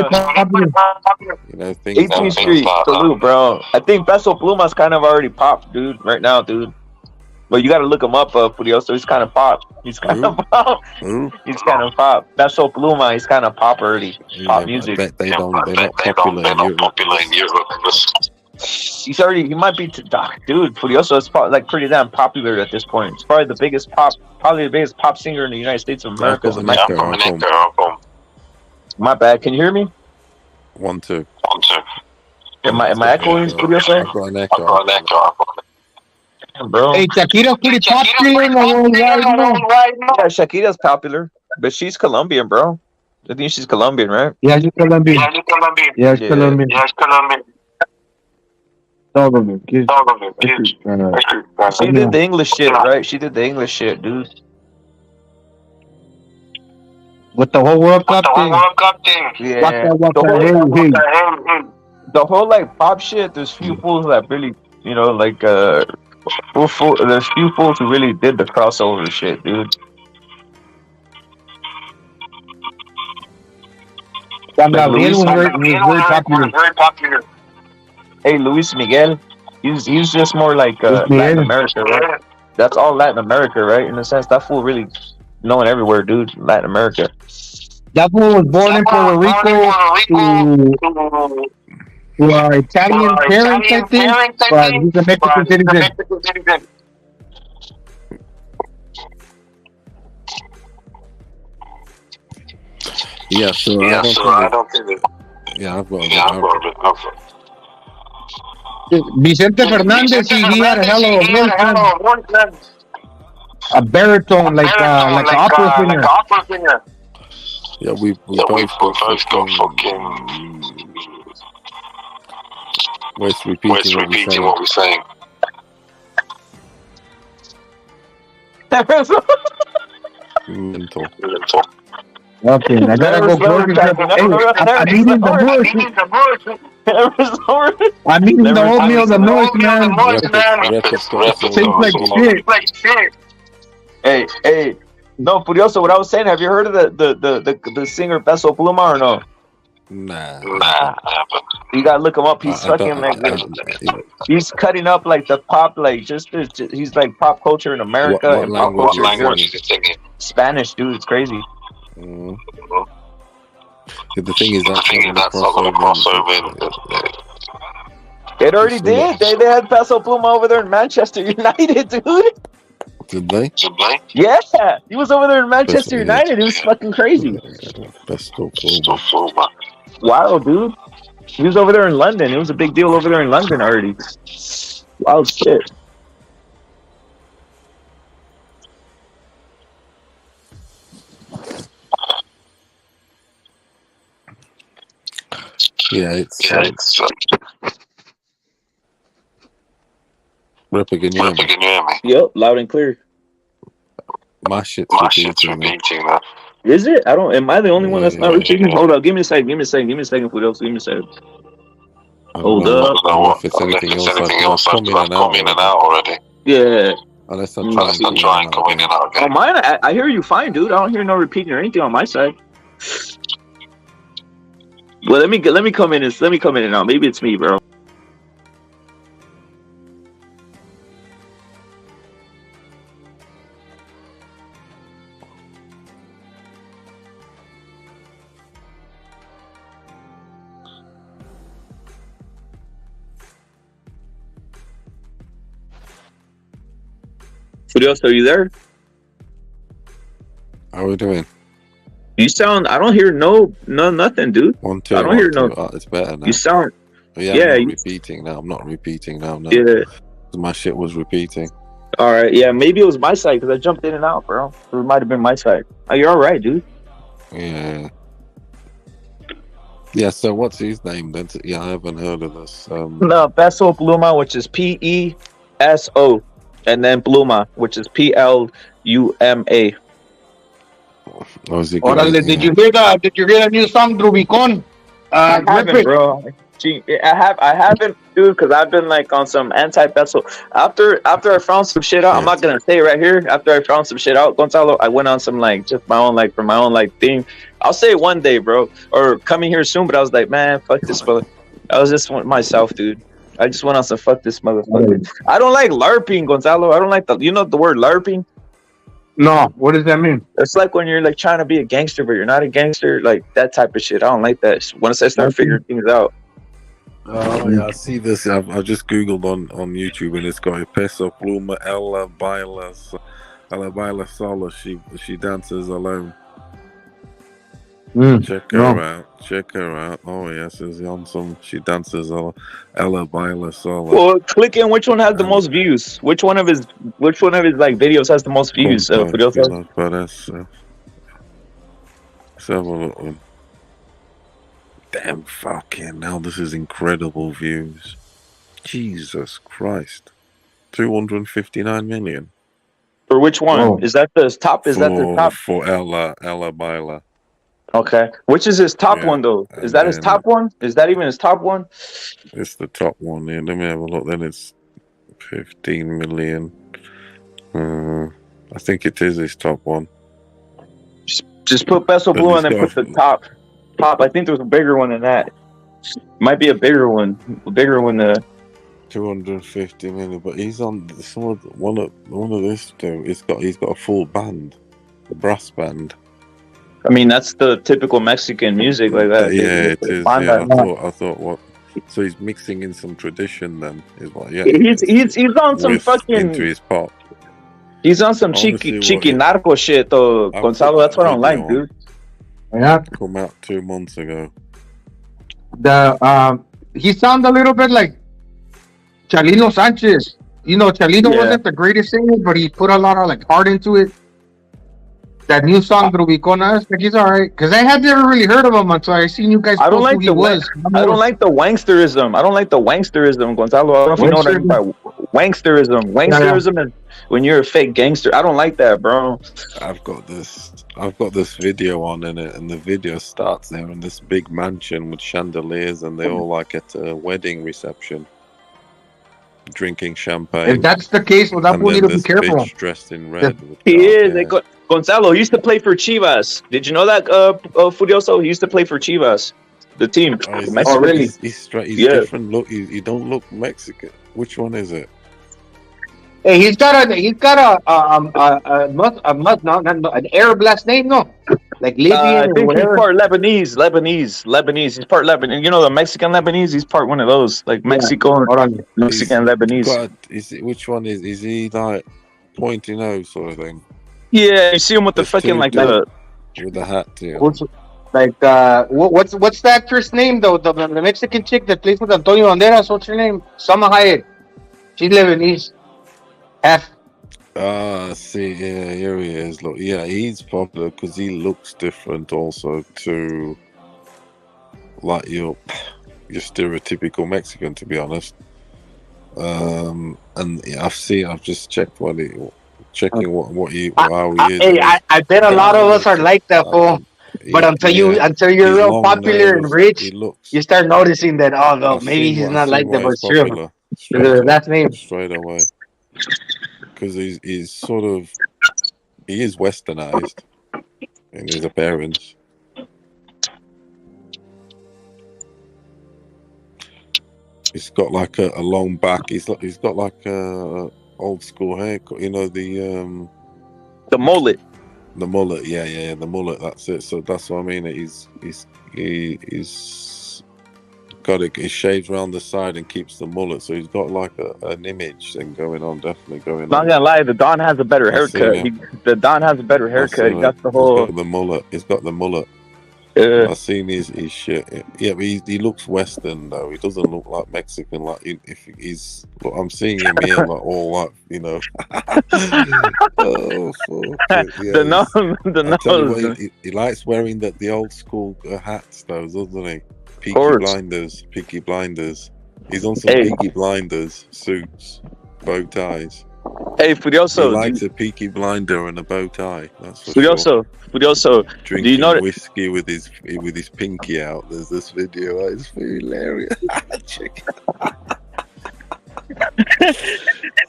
You know, things 18th Street salute, bro. I think Beso Pluma's kind of already popped, dude. Right now, dude. But you got to look him up, Furioso. He's kind of pop. He's kind of pop. He's kind of pop. Beso Pluma. He's kind of pop already. Pop music. I bet they're not popular in Europe. He might be, dude. Furioso is like pretty damn popular at this point. It's probably the biggest pop singer in the United States of America. My bad. Can you hear me? 1, 2. Am I echoing, Furioso? I've got an echo. Bro. Hey, Shakira's pretty popular right now. Yeah, Shakira's popular, but she's Colombian, bro. I think she's Colombian, right? Yeah, she's Colombian. Yeah, she's Colombian. All of them. She did the English shit, right? She did the English shit, dude. With the whole World Cup thing. Yeah. The whole like pop shit. There's few fools that really, like there's few fools who really did the crossover shit, dude. San Like Gabriel was very popular. Hey, Luis Miguel. He's just more like Latin America, right? That's all Latin America, right? In a sense, that fool really known everywhere, dude. Latin America. That fool was born in Puerto Rico to Italian parents, I think, but he's a Mexican citizen. Yeah, so I don't think that. Yeah, I've got a bit. Vicente Fernandez, he had a hell of a voice, man. A baritone, like an opera singer. Yeah, we both got fucking. Wait, repeating what we're saying. Mental. Okay, I gotta go close it. I'm eating the bush. I'm eating the oatmeal, the noise, man. Tastes like shit. Hey, no, Furioso, what I was saying, have you heard of the singer Peso Pluma or no? Nah. You gotta look him up. He's fucking he's cutting up like the pop, like just he's like pop culture in America. What language is he singing? Spanish, dude. It's crazy. The thing is that's not gonna cross over. It already did. They had Peso Pluma over there in Manchester United, dude. Did they? Yeah, he was over there in Manchester United. It was fucking crazy. Peso Pluma. Wow, dude. He was over there in London. It was a big deal over there in London already. Wild shit. Yeah, it's Ripper, can you hear me? Yep, loud and clear. My shit's repeating. Is it? I don't. Am I the only one that's not repeating? Hold up. Give me a second. Give me a second. Fidel. Give me a second. Hold up. If it's anything else, I'm coming in and out already. Yeah. Unless I'm trying to go in and out again. On mine, I hear you fine, dude. I don't hear no repeating or anything on my side. Well, let me come in and out. Maybe it's me, bro. Furios, are you there? How are we doing? You sound. I don't hear nothing, dude. 1, 2. I don't hear no. It's better now. You sound. I'm not repeating now. No. Yeah. My shit was repeating. All right. Yeah. Maybe it was my side because I jumped in and out, bro. It might have been my side. Oh, you're all right, dude. Yeah. Yeah. So what's his name then? Yeah, I haven't heard of this. No, Peso Pluma, which is PESO, and then Pluma, which is PLUMA. Orale, did you hear the new song Rubicon? I haven't, bro. I haven't, dude, because I've been like on some anti-Peso. After I found some shit out, I'm not gonna say it right here. After I found some shit out, Gonzalo, I went on some like just my own like for my own like thing. I'll say it one day, bro, or coming here soon. But I was like, man, fuck this mother. I was just myself, dude. I just went on some fuck this motherfucker. I don't like LARPing, Gonzalo. I don't like the word LARPing. No, what does that mean? It's like when you're like trying to be a gangster, but you're not a gangster, like that type of shit. I don't like that. Once I start figuring things out. Oh yeah, I see this. I just googled on YouTube and it's got Peso Pluma Ella baila sola. She dances alone. Check her out. Oh yes, is on some. She dances Ella baila sola. Well, click in which one has the most views. Which one of his like videos has the most views? Several. Damn fucking hell! This is incredible views. Jesus Christ, 259 million. For which one? Is that the top? Is that the top? For Ella Baila. Okay. Which is his top Yeah, one though? Is and that his then top one? Is that even his top one? it's the top one. Yeah, let me have a look. Then it's 15 million. I think it is his top one. Just put Peso But Blue he's and then got put the top. I think there's a bigger one than that. Might be a bigger one. A bigger one. 250 million, but he's on one of this though. He's got a full band, a brass band. I mean, that's the typical Mexican music like that. Yeah, it is. Banda. Yeah, I thought what. So he's mixing in some tradition then, is what? Yeah, He's on some fucking into his pop. He's on some Honestly, cheeky narco shit though, I'll Gonzalo. put That's what I don't video like, on. dude. Yeah. Come out 2 months ago. He sounds a little bit like Chalino Sanchez. You know, Chalino wasn't the greatest singer, but he put a lot of like heart into it. That new song, Rubiconas, like he's all right. Because I had never really heard of him until I seen you guys. I don't post like who he the was. I don't like the wangsterism. I don't like the wangsterism, Gonzalo. I don't know if you know what I mean by wangsterism. Wangsterism is when you're a fake gangster. I don't like that, bro. I've got this video on in it, and the video starts there in this big mansion with chandeliers, and they're all like at a wedding reception, drinking champagne. If that's the case, well, that And fool then need to be this careful. bitch dressed in red. with He dark is. hair. Gonzalo used to play for Chivas. Did you know that, Furioso? He used to play for Chivas, the team. Oh, really? He's straight. He's different. Look, he don't look Mexican. Which one is it? Hey, he's got an Arab last name, no? Like Libyan I or think whatever. he's part Lebanese. He's part Lebanese. You know the Mexican Lebanese. He's part one of those, like Mexico, Mexican Lebanese. Which one is he like pointy nose sort of thing? Yeah, you see him with the fucking like the with the hat. Yeah. What's the actress name though? The Mexican chick that plays with Antonio Banderas. What's her name? Salma Hayek. She's Lebanese. See, yeah, here he is. Look, yeah, he's popular because he looks different also to like your stereotypical Mexican, to be honest. And yeah, I've just checked how he is. Hey, I bet a lot of us are like that, fool. But until you're real popular and rich, you start noticing that. Oh no, maybe he's not like that, but it's true. That's name straight away. Because he's sort of he is westernized in his appearance. He's got like a long back. He's got like a old school haircut. You know the mullet. The mullet, yeah, the mullet. That's it. So that's what I mean. He's got it. He shaves around the side and keeps the mullet. So he's got like an image thing going on. Definitely going on. Not gonna lie, the Don has a better haircut. The Don has a better haircut. He got the whole. He's got the mullet. He's got the mullet. I've seen his shit. Yeah, but he looks Western though. He doesn't look like Mexican. Like if he's, look, I'm seeing him here like all like you know. Oh fuck! Yeah, the nose. He likes wearing the old school hats though, doesn't he? Peaky Blinders. He's on some Peaky Blinders suits, bow ties. Hey, Furioso. He likes a Peaky Blinder and a bow tie. That's for Furioso. Drinking do you know whiskey with his pinky out. There's this video. It's hilarious. Check it out.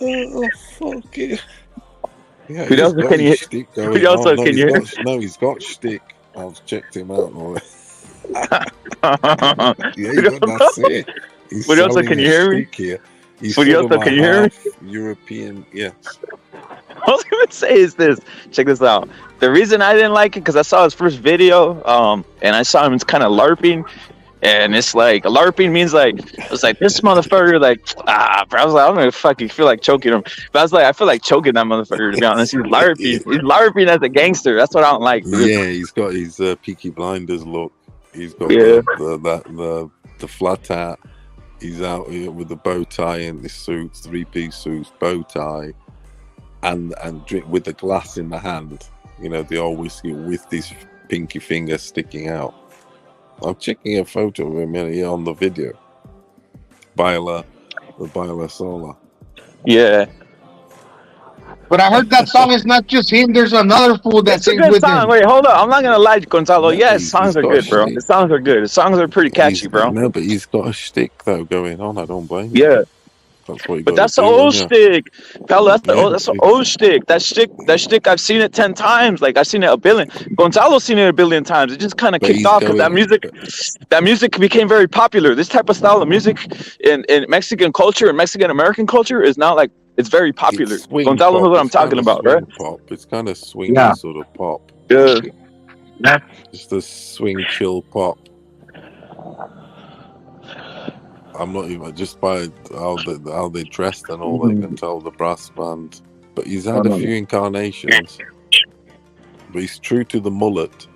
Oh fuck it. Yeah, Furioso, can you? Furioso, can you? No, he's got shtick. I've checked him out already. That's it. Furioso, can you hear me? Furioso, can you hear me? European, yes. All I was gonna say is this. Check this out. The reason I didn't like it because I saw his first video, and I saw him kind of LARPing, and it's like LARPing means like it's like this motherfucker like bro, I was like I don't know if fucking feel like choking him, but I was like I feel like choking that motherfucker to be honest. He's LARPing. He's LARPing as a gangster. That's what I don't like. Dude. Yeah, he's got his Peaky Blinders look. He's got the flat hat. He's out here with the bow tie and the suits, 3-piece suits, bow tie, and drink with the glass in the hand. You know, the old whiskey with his pinky finger sticking out. I'm checking a photo of him here on the video. The Baila Sola. Yeah. But I heard that song is not just him. There's another fool that It's a sings good with song. him. Wait, hold up. I'm not gonna lie, Gonzalo. No, Yes, he's songs are got a good, bro. shtick. The songs are good. The songs are pretty catchy, bro. No, but he's got a shtick though going on. I don't blame him. Yeah. That's what you But got that's to the do, old isn't stick, pal. That's the Yeah, that's the old stick. That stick. I've seen it 10 times. Like I've seen it a billion. Gonzalo's seen it a billion times. It just kind of But kicked he's off because going. that music became very popular. This type of style of music in Mexican culture and Mexican American culture is now like it's very popular. It's swing Gonzalo knows pop. what I'm It's talking kind of about, right? swing pop. It's kind of swingy Yeah. sort of pop. Yeah. Just a swing chill pop. I'm not even just by how they dressed and all. They can tell the brass band. But he's had a few incarnations. But he's true to the mullet.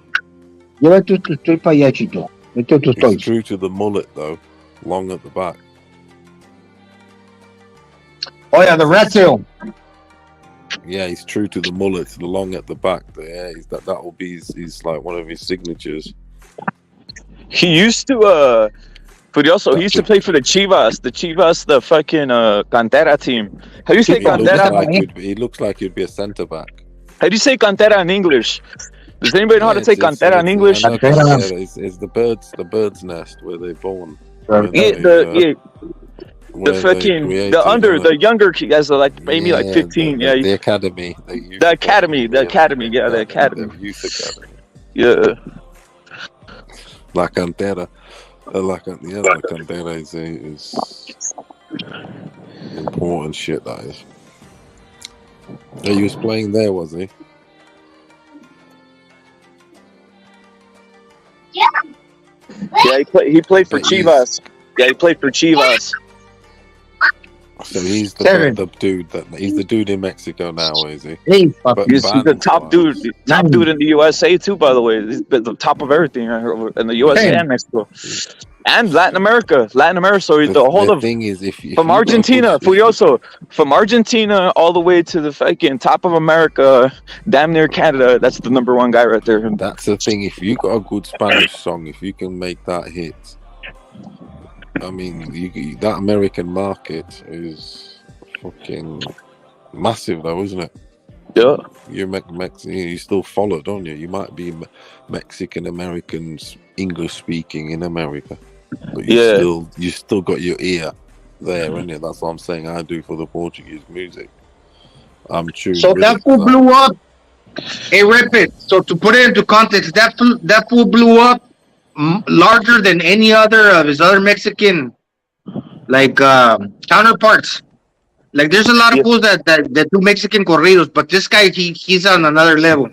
Llévate tu estoy payachito. Vete tus He's toys. true to the mullet though, long at the back. Oh yeah, the rat tail. Yeah, he's true to the mullet, the long at the back. Yeah, that will be his like one of his signatures. He used to but he used to play for the Chivas, the fucking Cantera team. How do you say Cantera? He looks like he'd be a centre back. How do you say Cantera in English? Does anybody know how to say Cantera in English? It's the bird's nest where they're born. The younger guys are like maybe like 15. The academy. The academy. Yeah, the academy. The youth academy. Yeah. La Cantera. La Cantera is important shit, that is. Yeah, he was playing there, was he? Yeah, he played for Chivas. Yeah, he played for Chivas. So he's the dude in Mexico now, is he? He's the top dude in the USA too, by the way. He's the top of everything in the USA and Mexico. And Latin America. So the thing is, if from Argentina, Furioso, from Argentina all the way to the fucking top of America, damn near Canada. That's the number one guy right there. That's the thing. If you got a good Spanish song, if you can make that hit, I mean, that American market is fucking massive, though, isn't it? Yeah. You still follow, don't you? You might be Mexican Americans, English speaking in America, but you still got your ear there, isn't it? That's what I'm saying. I do for the Portuguese music. I'm true. So that fool blew up. Hey, rip it. So to put it into context, that fool blew up larger than any other of his other Mexican counterparts. Like there's a lot of fools that do Mexican corridos, but this guy he's on another level.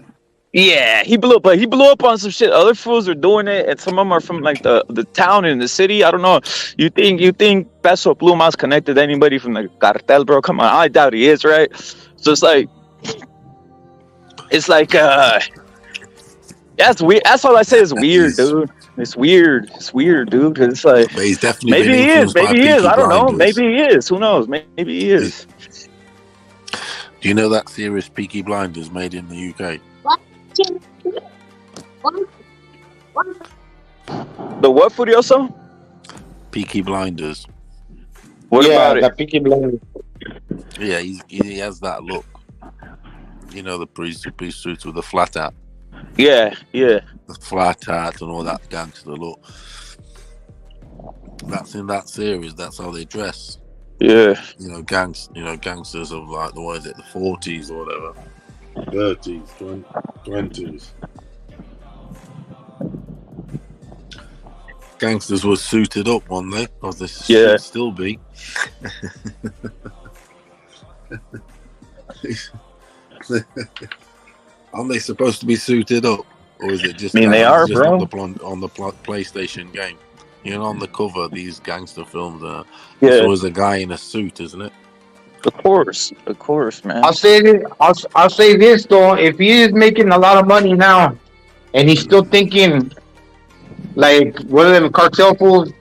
Yeah, he blew up on some shit. Other fools are doing it, and some of them are from like the town and the city. I don't know. You think Peso Pluma's connected to anybody from the cartel, bro? Come on, I doubt he is, right? So it's like that's weird. That's all I say is weird, dude. It's weird, dude. Cause it's like but he's definitely maybe he is. I don't know. Maybe he is. Who knows? Maybe he is. Do you know that series Peaky Blinders made in the UK? The what, Furioso? Peaky Blinders. What about it? Peaky Blinders. Yeah, he has that look. You know, the priest suits with the flat hat. Yeah. The flat hat and all that gangster look. That's in that series. That's how they dress. Yeah. Gangsters of like the 40s or whatever, 30s, 20s. Gangsters were suited up, weren't they? Because they should still be. Aren't they supposed to be suited up, or is it just? I mean, they are, bro. On the PlayStation game, on the cover, these gangster films are. Yeah. There's always a guy in a suit, isn't it? Of course, man. I'll say this though: if he is making a lot of money now, and he's still thinking like one of them cartel fools,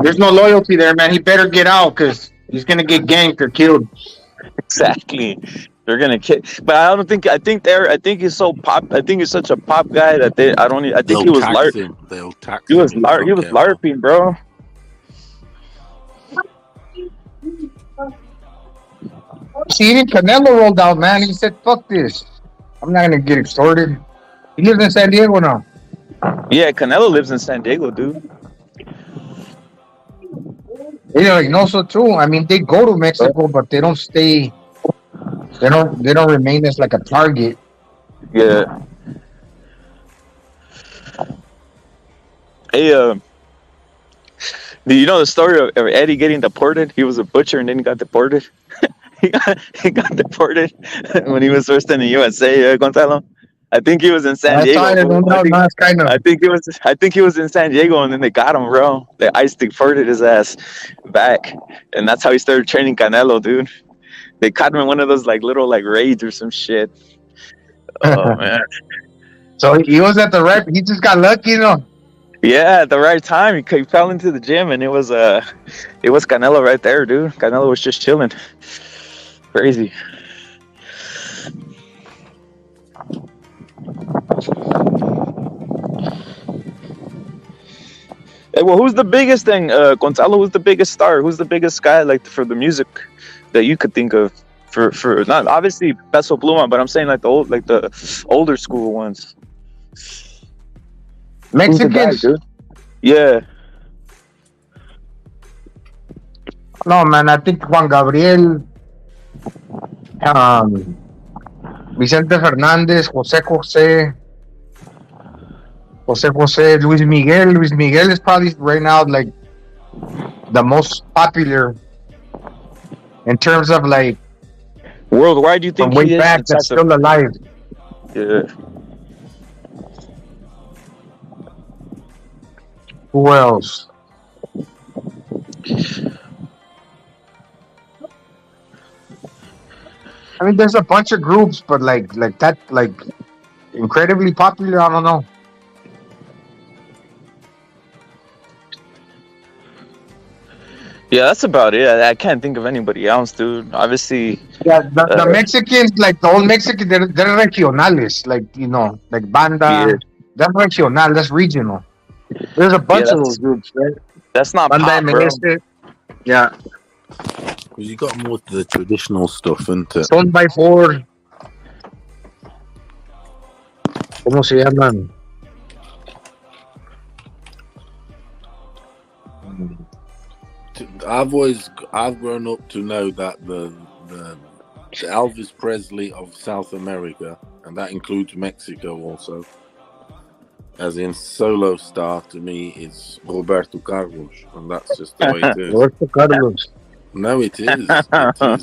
there's no loyalty there, man. He better get out because he's gonna get ganked or killed. Exactly. They're gonna kick, but I don't think. I think he's so pop. I think he's such a pop guy that they. I don't. I think he was LARPing. They'll tax He was LARPing, bro. See, even Canelo rolled out, man. He said, "Fuck this. I'm not gonna get extorted." He lives in San Diego now. Yeah, Canelo lives in San Diego, dude. Yeah, like no, so too. I mean, they go to Mexico, but they don't stay. They don't remain as like a target. Yeah. Hey, do you know the story of Eddie getting deported? He was a butcher and then he got deported. he got deported when he was first in the USA, Gonzalo. I think he was in San That's Diego. I don't know. That's kind of. I think he was in San Diego, and then they got him, bro. They ice deported his ass back, and that's how he started training Canelo, dude. They caught him in one of those like little like raids or some shit. Oh man. So he was at the right. He just got lucky, you know. Yeah, at the right time, he fell into the gym, and it was Canelo right there, dude. Canelo was just chilling. Crazy. Hey, well, who's the biggest thing, Gonzalo? Who's the biggest star? Who's the biggest guy like for the music that you could think of? For not obviously Peso Pluma, but I'm saying like the older school ones. Mexicans, dude. Yeah. No, man. I think Juan Gabriel, Vicente Fernandez, Jose, Luis Miguel. Luis Miguel is probably right now like the most popular in terms of like worldwide. Do you think from way he back is that's still alive? Yeah. Who else? I mean, there's a bunch of groups, but like that, like incredibly popular. I don't know. Yeah, that's about it. I can't think of anybody else, dude. Obviously. Yeah, the Mexicans, like the old Mexicans, they're regionales, like you know, like banda. Yeah. That's regional. That's regional. There's a bunch of those groups, right? That's not Banda pop, bro. MS. Yeah. Because you got more of the traditional stuff, isn't it? Son by Four. ¿Cómo se llaman? I've grown up to know that the Elvis Presley of South America, and that includes Mexico also, as in solo star to me is Roberto Carlos, and that's just the way it is. Roberto Carlos. No, it is. It is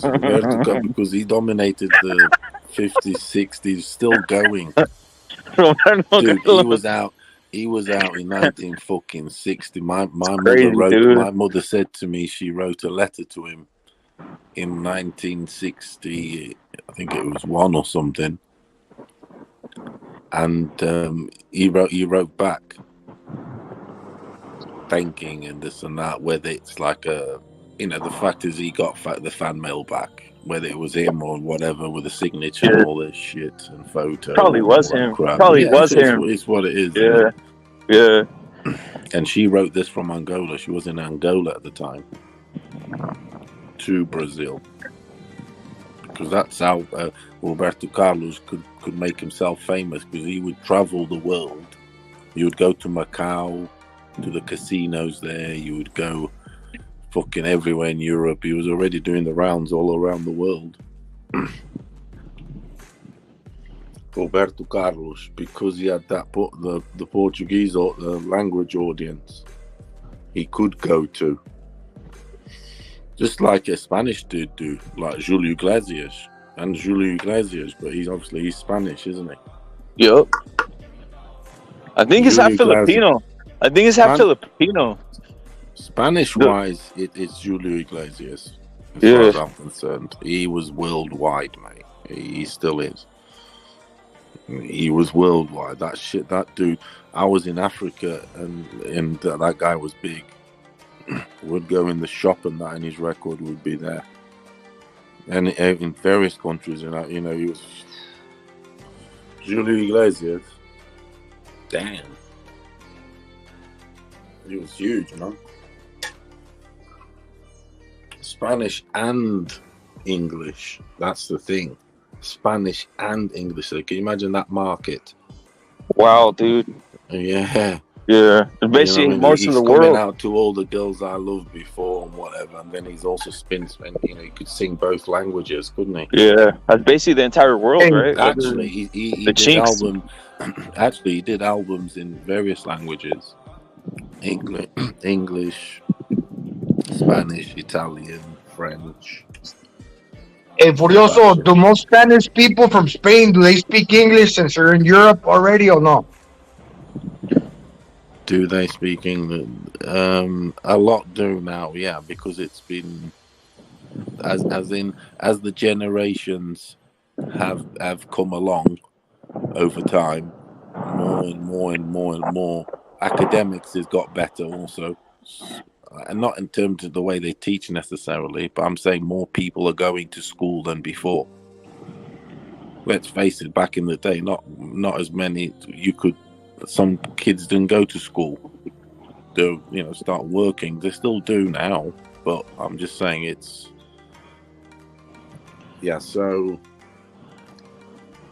Roberto Carlos because he dominated the 50s, 60s, still going. Dude, he was out in 1960. My mother said to me she wrote a letter to him in 1960. I think it was 1 or something, and he wrote back thanking and this and that. Whether it's like the fact is he got the fan mail back. Whether it was him or whatever, with a signature and all this shit and photo. Probably was him. Crap. Probably was him. It's what it is. Yeah. Yeah. And she wrote this from Angola. She was in Angola at the time. To Brazil. Because that's how Roberto Carlos could make himself famous, because he would travel the world. You would go to Macau, to the casinos there. You would go fucking everywhere in Europe. He was already doing the rounds all around the world. Roberto Carlos, because he had that the Portuguese or the language audience he could go to, just like a Spanish dude do, like Julio Iglesias, but he's Spanish, isn't he? Yep. I think he's half Filipino. Filipino. Spanish wise, it's Julio Iglesias. As far as I'm concerned, he was worldwide, mate. He still is. He was worldwide. That dude. I was in Africa, and that guy was big. Would go in the shop, and his record would be there. And in various countries, he was Julio Iglesias. Damn, he was huge, man. Spanish and English. That's the thing. Spanish and English. So can you imagine that market? Wow, dude. Yeah. Yeah. Basically, most of the coming world. out to all the girls I loved before and whatever, and then he's also and he could sing both languages, couldn't he? Yeah, that's basically the entire world, right? Actually, he the did chinks. album. Actually, he did albums in various languages: English, Spanish, Italian, French. Hey, Furioso, do most Spanish people from Spain, do they speak English since they're in Europe already or no? Do they speak English? A lot do now, yeah, because it's been as the generations have come along over time, more and more and more and more. Academics has got better also, and not in terms of the way they teach necessarily, but I'm saying more people are going to school than before. Let's face it, back in the day, not as many. Some kids didn't go to school. They'll, start working. They still do now, but I'm just saying so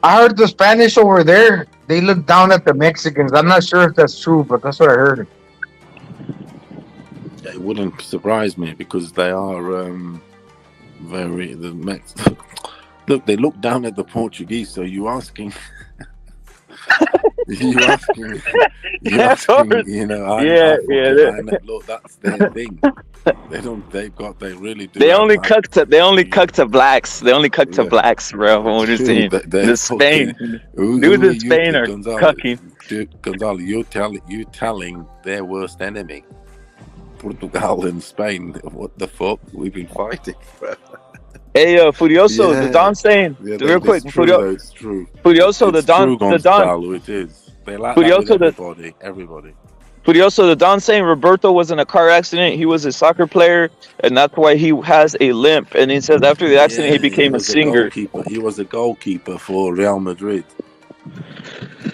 I heard the Spanish over there, they look down at the Mexicans. I'm not sure if that's true, but that's what I heard. it wouldn't surprise me because they are look, they look down at the Portuguese, so you asking look, that's their thing. They really do. They only cook to blacks. They only cook to blacks, bro. From what you're saying. The Spain dudes in Spain are cooking. Gonzalo, you're telling their worst enemy, Portugal and Spain. What the fuck? We've been fighting, bro. Hey, Furioso, the Don saying real quick. It's true. Furioso, the Don. It is. They like Furioso, everybody. Furioso, the Don saying Roberto was in a car accident. He was a soccer player, and that's why he has a limp. And he says after the accident, he became a singer. He was a goalkeeper for Real Madrid.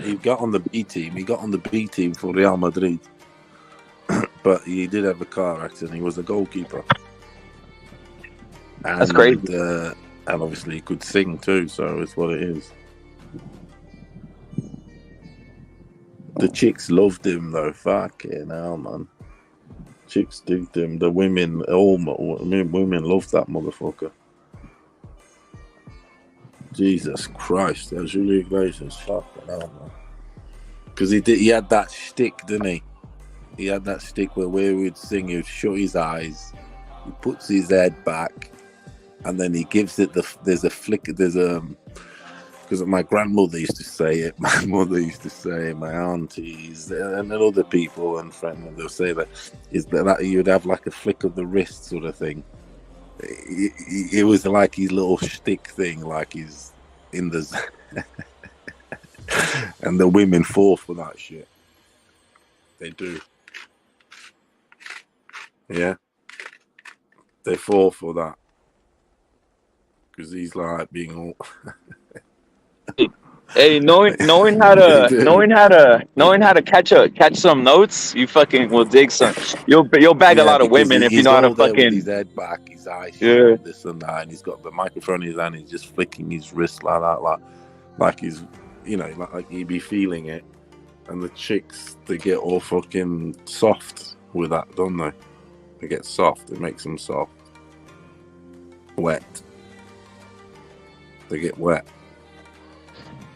He got on the B team for Real Madrid. But he did have a car accident. He was a goalkeeper. That's crazy. And obviously he could sing too, so it's what it is. The chicks loved him though. Fucking hell, man. Chicks digged him. The women, women loved that motherfucker. Jesus Christ, that's Julio Iglesias. Fucking hell, man. Because he had that shtick, didn't he? He had that stick where he would sing, he would shut his eyes, he puts his head back, and then he gives it because my grandmother used to say it, my mother used to say it, my aunties, and other people and friends, they'll say that you'd have like a flick of the wrist sort of thing. It was like his little shtick thing, like he's in the... and the women fall for that shit. They do. Yeah. They fall for that. Because he's like being all... Hey, knowing how to catch some notes, you fucking will dig some. You'll bag a lot of women if you know how to fucking. With his head back, his eyes shut, this and that, and he's got the microphone in his hand. He's just flicking his wrist like that, like he's, like he'd be feeling it. And the chicks, they get all fucking soft with that, don't they? They get soft. It makes them soft, wet. They get wet.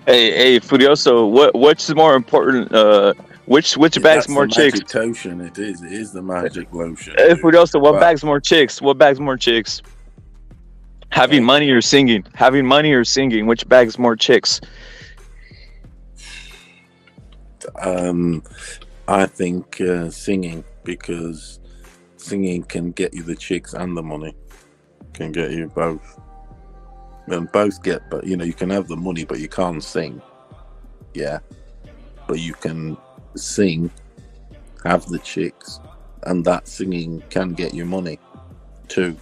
Hey, Furioso, what's more important? Which bags more chicks? Magic lotion, it is the magic lotion. Hey, Furioso, what bags more chicks? What bags more chicks? Having money or singing? Having money or singing? Which bags more chicks? I think singing, because singing can get you the chicks and the money. Can get you both. And both get, but you can have the money, but you can't sing. Yeah, but you can sing, have the chicks, and that singing can get you money too.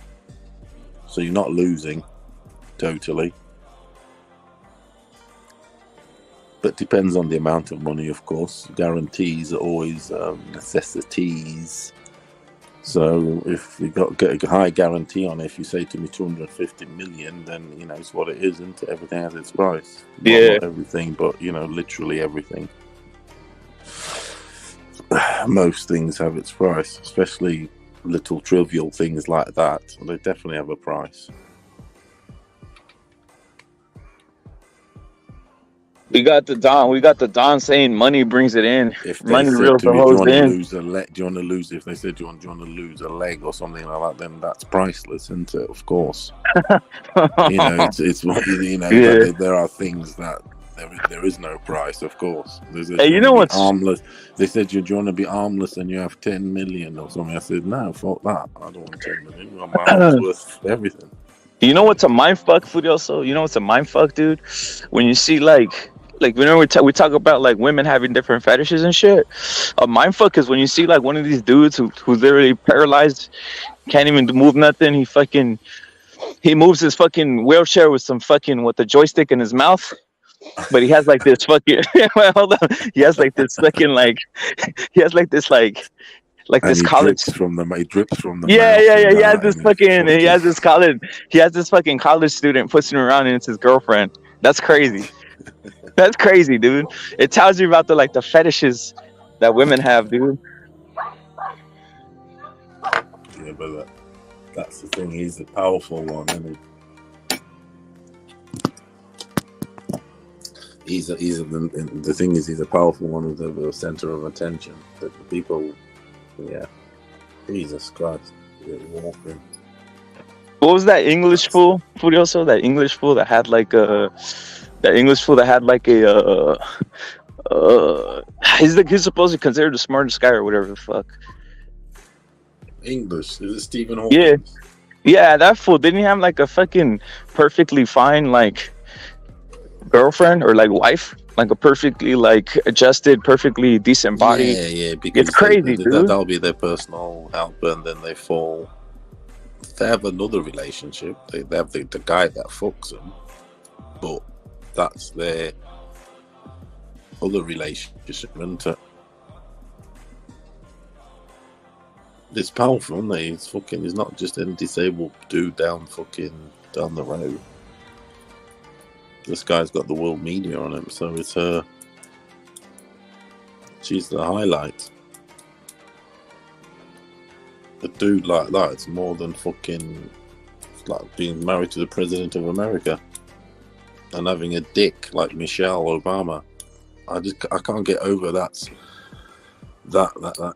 So you're not losing totally. But depends on the amount of money, of course. Guarantees are always necessities. So if you get a high guarantee on it, if you say to me 250 million, then you know it's what it is, isn't it? Everything has its price. Yeah. Not everything, but you know, literally everything. Most things have its price, especially little trivial things like that. They definitely have a price. We got the Don saying money brings it in. If they Money said reels to the me, do you hoes want to in. lose a leg? Do you want to lose? If they said, do you want to lose a leg or something like that, then that's priceless, isn't it? Of course. You know, it's you know, Yeah. there are things that there is no price. Of course. Hey, you know what's armless? They said, do you want to be armless and you have 10 million or something? I said, no, fuck that. I don't want 10 million. My arm is worth everything. You know what's a mind fuck, Furioso? You know what's a mind fuck, dude? When you see like whenever we talk about like women having different fetishes and shit. A mind fuck is when you see like one of these dudes who's literally paralyzed, can't even move nothing. He moves his fucking wheelchair with a joystick in his mouth. But he has like this fucking well, hold on. He has like this fucking like And this he college drips from the mouth. yeah. and He has that, this and fucking he has this fucking college student pushing around and it's his girlfriend. That's crazy. That's crazy, dude. It tells you about the fetishes that women have, dude. Yeah, but that's the thing. He's the powerful one, isn't he? The thing is, he's a powerful one with the center of attention. That the people, yeah. Jesus Christ, walking. What was that English fool? Furioso? That English fool that had like a. He's supposed to be considered the smartest guy or whatever the fuck. English? Is it Stephen Hawking? Yeah, that fool. Didn't he have like a fucking perfectly fine like girlfriend or like wife? Like a perfectly like adjusted, perfectly decent body. Yeah, because it's crazy, dude. That'll be their personal helper, and then they fall. They have another relationship. They have the guy that fucks them, but that's their other relationship, isn't it? It's powerful, isn't it? He's not just a disabled dude down the road. This guy's got the world media on him, so it's her. She's the highlight. A dude like that, it's more than it's like being married to the President of America and having a dick like Michelle Obama. I can't get over that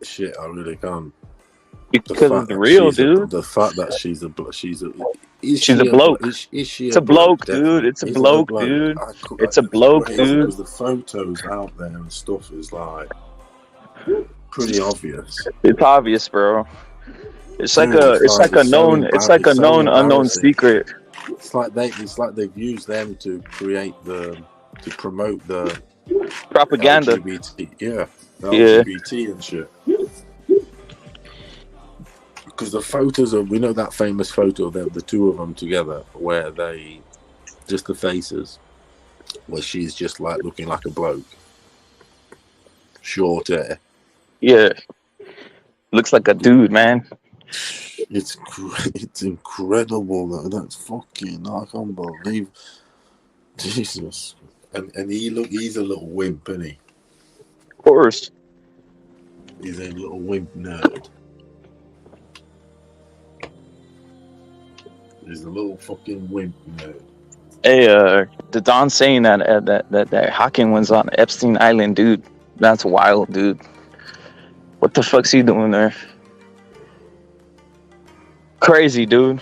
shit. I really can't. Because it's real, dude. The fact that she's a bloke. Is she a bloke, dude. It's a bloke, dude. It's a bloke, dude. Because the photos out there and stuff is like pretty obvious. It's obvious, bro. It's like a known unknown secret. It's like they've used them to promote the propaganda. LGBT, LGBT and shit. Because the photos we know that famous photo of the two of them together, where just the faces, where she's just like looking like a bloke, short hair. Yeah, looks like a dude, man. It's incredible. That's fucking. I can't believe. Jesus, and he's a little wimp, isn't he? Of course. He's a little wimp nerd. He's a little fucking wimp nerd. Hey, the Don saying that Hawking was on Epstein Island, dude. That's wild, dude. What the fuck's he doing there? Crazy, dude.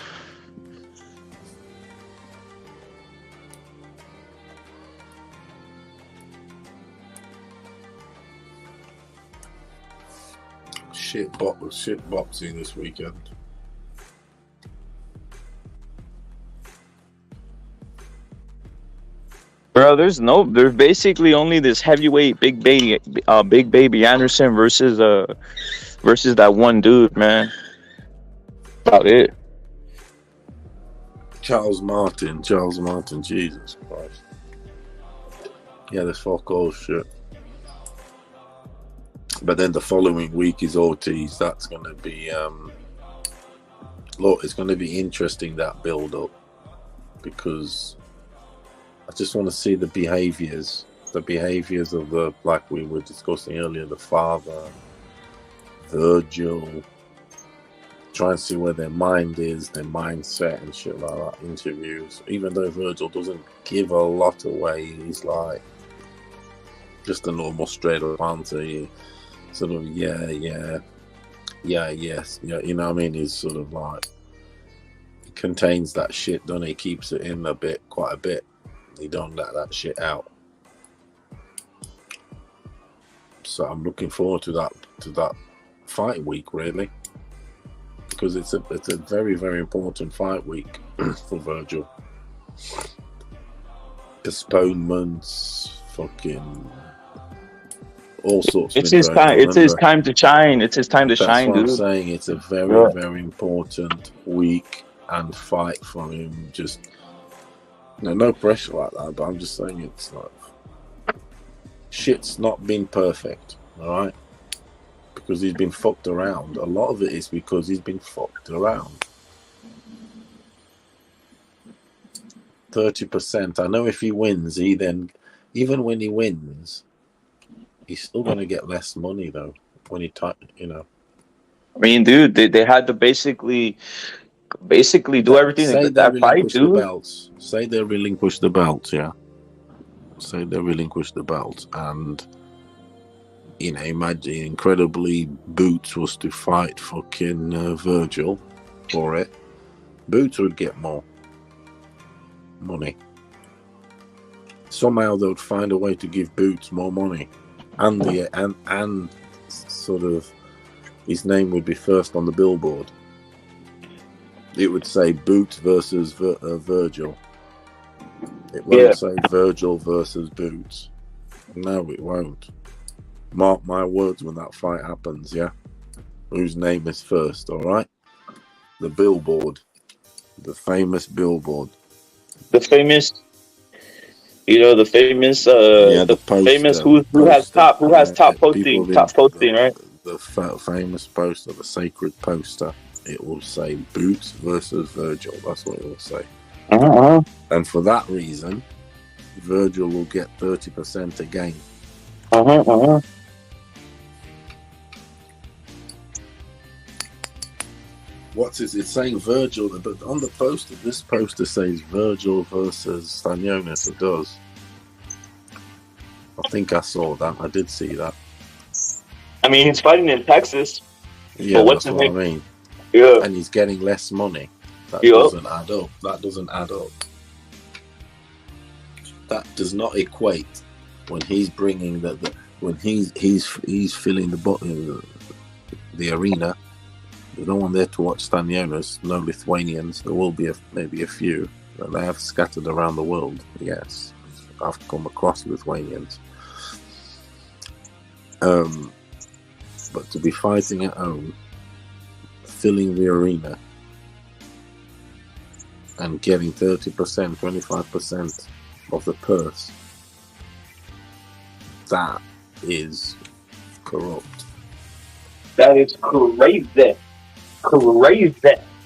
Shit boxing this weekend. Bro, there's basically only this heavyweight Big Baby Anderson versus that one dude, man. About it. Charles Martin, Jesus Christ. Yeah, this fuck all shit. But then the following week is Ortiz. That's gonna be Look, it's going to be interesting, that build up, because I just want to see the behaviors of the, like we were discussing earlier, the father, Virgil. Try and see where their mind is, their mindset and shit like that. Interviews, even though Virgil doesn't give a lot away, he's like just a normal straight up answer. He sort of yes, yeah, you know what I mean? He's sort of like, he contains that shit, don't he? Keeps it in quite a bit. He don't let that shit out. So I'm looking forward to that fight week, really, because it's a very, very important fight week for Virgil. Postponements, fucking all sorts. It's his time. It's his time to shine. It's his time to shine, dude. That's what I'm saying. It's a very, very important week and fight for him. Just no pressure like that. But I'm just saying, it's like shit's not been perfect, all right? Because he's been fucked around. A lot of it is because he's been fucked around. 30%. I know if he wins, even when he wins, he's still going to get less money, though, when he, you know. I mean, dude, they had to basically do everything to get that fight, dude. Say they relinquish the belts, yeah. Say they relinquish the belts, and, you know, imagine incredibly Boots was to fight fucking Virgil for it. Boots would get more money. Somehow they would find a way to give Boots more money, and sort of his name would be first on the billboard. It would say Boots versus Virgil. It won't say Virgil versus Boots. No, it won't. Mark my words when that fight happens, yeah? Whose name is first, all right? The billboard. The famous billboard. The famous, the famous, the poster, famous who has top posting, right? The famous poster, the sacred poster. It will say Boots versus Virgil. That's what it will say. And for that reason, Virgil will get 30% again. It's saying Virgil, but on the poster, this poster says Virgil versus Stanionis. It does. I think I saw that. I did see that. I mean, he's fighting in Texas. Yeah, that's what I mean. Yeah. And he's getting less money. That doesn't add up. That doesn't add up. That does not equate when he's bringing when he's filling the arena. There's no one there to watch Stanionis, no Lithuanians. There will be maybe a few, but they have scattered around the world. Yes, I've come across Lithuanians. But to be fighting at home, filling the arena, and getting 30%, 25% of the purse, that is corrupt. That is crazy.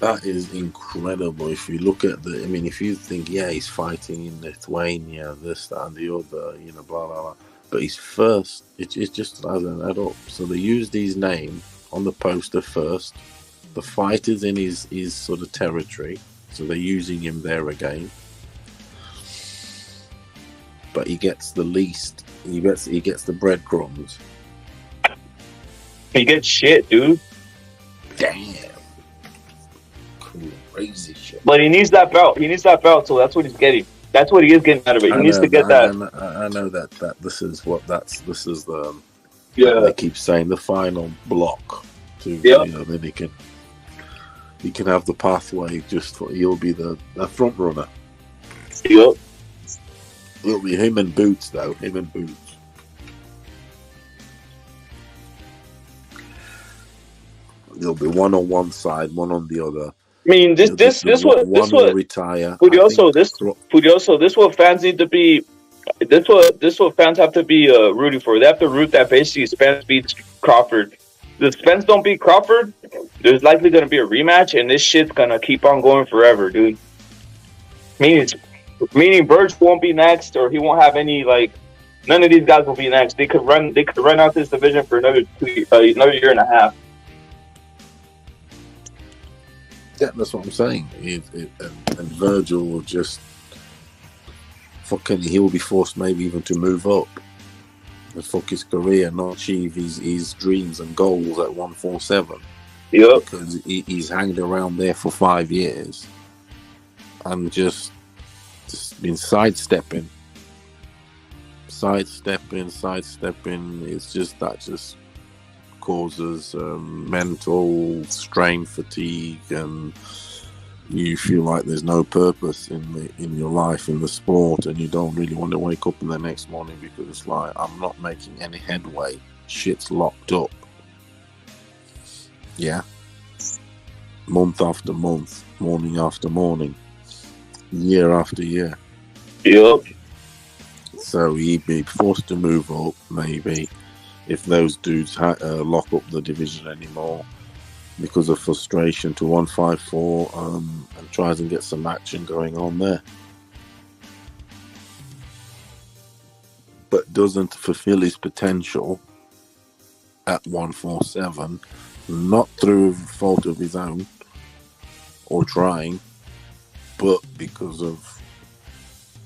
That is incredible. If you look at if you think, he's fighting in Lithuania, this, that, and the other, blah, blah, blah. But he's first, it's just doesn't add up. So they use his name on the poster first. The fight is in his sort of territory, so they're using him there again. But he gets the least. He gets the breadcrumbs. He gets shit, dude. Damn. Crazy shit. But he needs that belt, so that's what he's getting. That's what he is getting out of it. He needs to get that. I know that this is the they keep saying the final block to then he can have the pathway he'll be the front runner. Yep. It'll be him and Boots though. Him and Boots. There'll be one on one side, one on the other. I mean, this what retire. This what fans need to be. This what fans have to be rooting for. They have to root that basically Spence beats Crawford. the Spence don't beat Crawford, there's likely gonna be a rematch, and this shit's gonna keep on going forever, dude. Meaning Verge won't be next, or he won't have any like. None of these guys will be next. They could run out this division for another year and a half. Yeah, that's what I'm saying. And Virgil will just fucking. He will be forced maybe even to move up and fuck his career, not achieve his dreams and goals at 147. Yep. Because he's hanged around there for 5 years and just been sidestepping. It's just that just causes mental strain, fatigue, and you feel like there's no purpose in your life, in the sport, and you don't really want to wake up in the next morning because it's like, I'm not making any headway. Shit's locked up. Yeah. Month after month, morning after morning, year after year. Yep. So he'd be forced to move up, maybe, if those dudes lock up the division anymore because of frustration, to 154 and tries and get some action going on there. But doesn't fulfill his potential at 147, not through fault of his own or trying, but because of,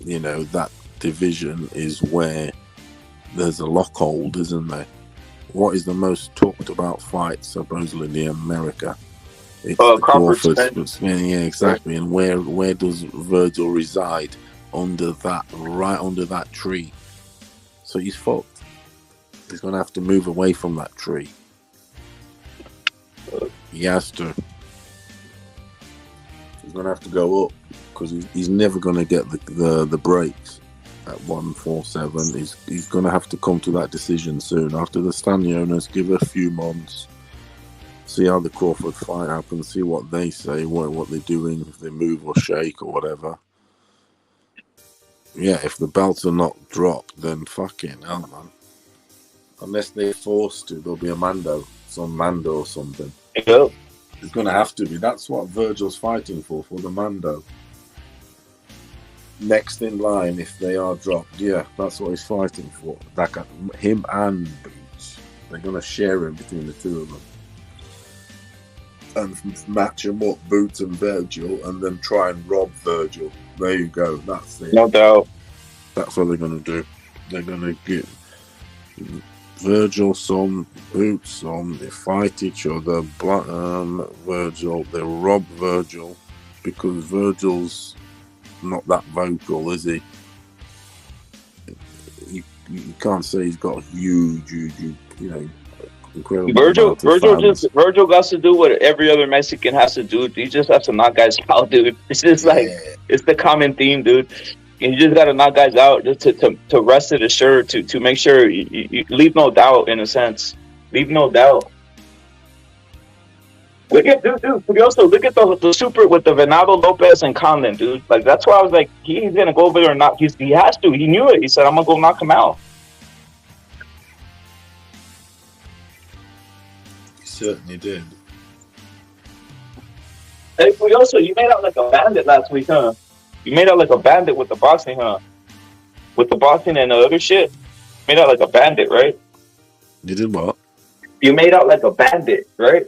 that division is where there's a lockhold, isn't there? What is the most talked about fight supposedly in America? It's the Crawford. Yeah, exactly. And where does Virgil reside? Right under that tree. So he's fucked. He's gonna have to move away from that tree. He has to. He's gonna have to go up because he's never gonna get the breaks at 147. He's gonna have to come to that decision soon. After the Stanley owners give it a few months, see how the Crawford fight happens, see what they say, what they're doing, if they move or shake or whatever. Yeah, if the belts are not dropped, then fucking hell, man. Unless they're forced to, there'll be some Mando or something. Yep. It's gonna have to be. That's what Virgil's fighting for the Mando. Next in line, if they are dropped, yeah, that's what he's fighting for. Him and Boots, they're gonna share him between the two of them, and match him up, Boots and Virgil, and then try and rob Virgil. There you go. That's it. No doubt. That's what they're gonna do. They're gonna get Virgil some, Boots some. They fight each other. Virgil, they rob Virgil because Virgil's not that vocal, is he? You can't say he's got huge, incredible. Virgil got to do what every other Mexican has to do. He just has to knock guys out, dude. It's just it's the common theme, dude. And you just got to knock guys out just to rest it assured, to make sure you leave no doubt, in a sense. Leave no doubt. Look at the super with the Venado, Lopez, and Conlon, dude. Like, that's why I was like, he's gonna go over there and knock. He has to. He knew it. He said, "I'm gonna go knock him out." He certainly did. Hey, Furioso, you made out like a bandit last week, huh? You made out like a bandit with the boxing, huh? With the boxing and the other shit. Made out like a bandit, right? You did what? You made out like a bandit, right?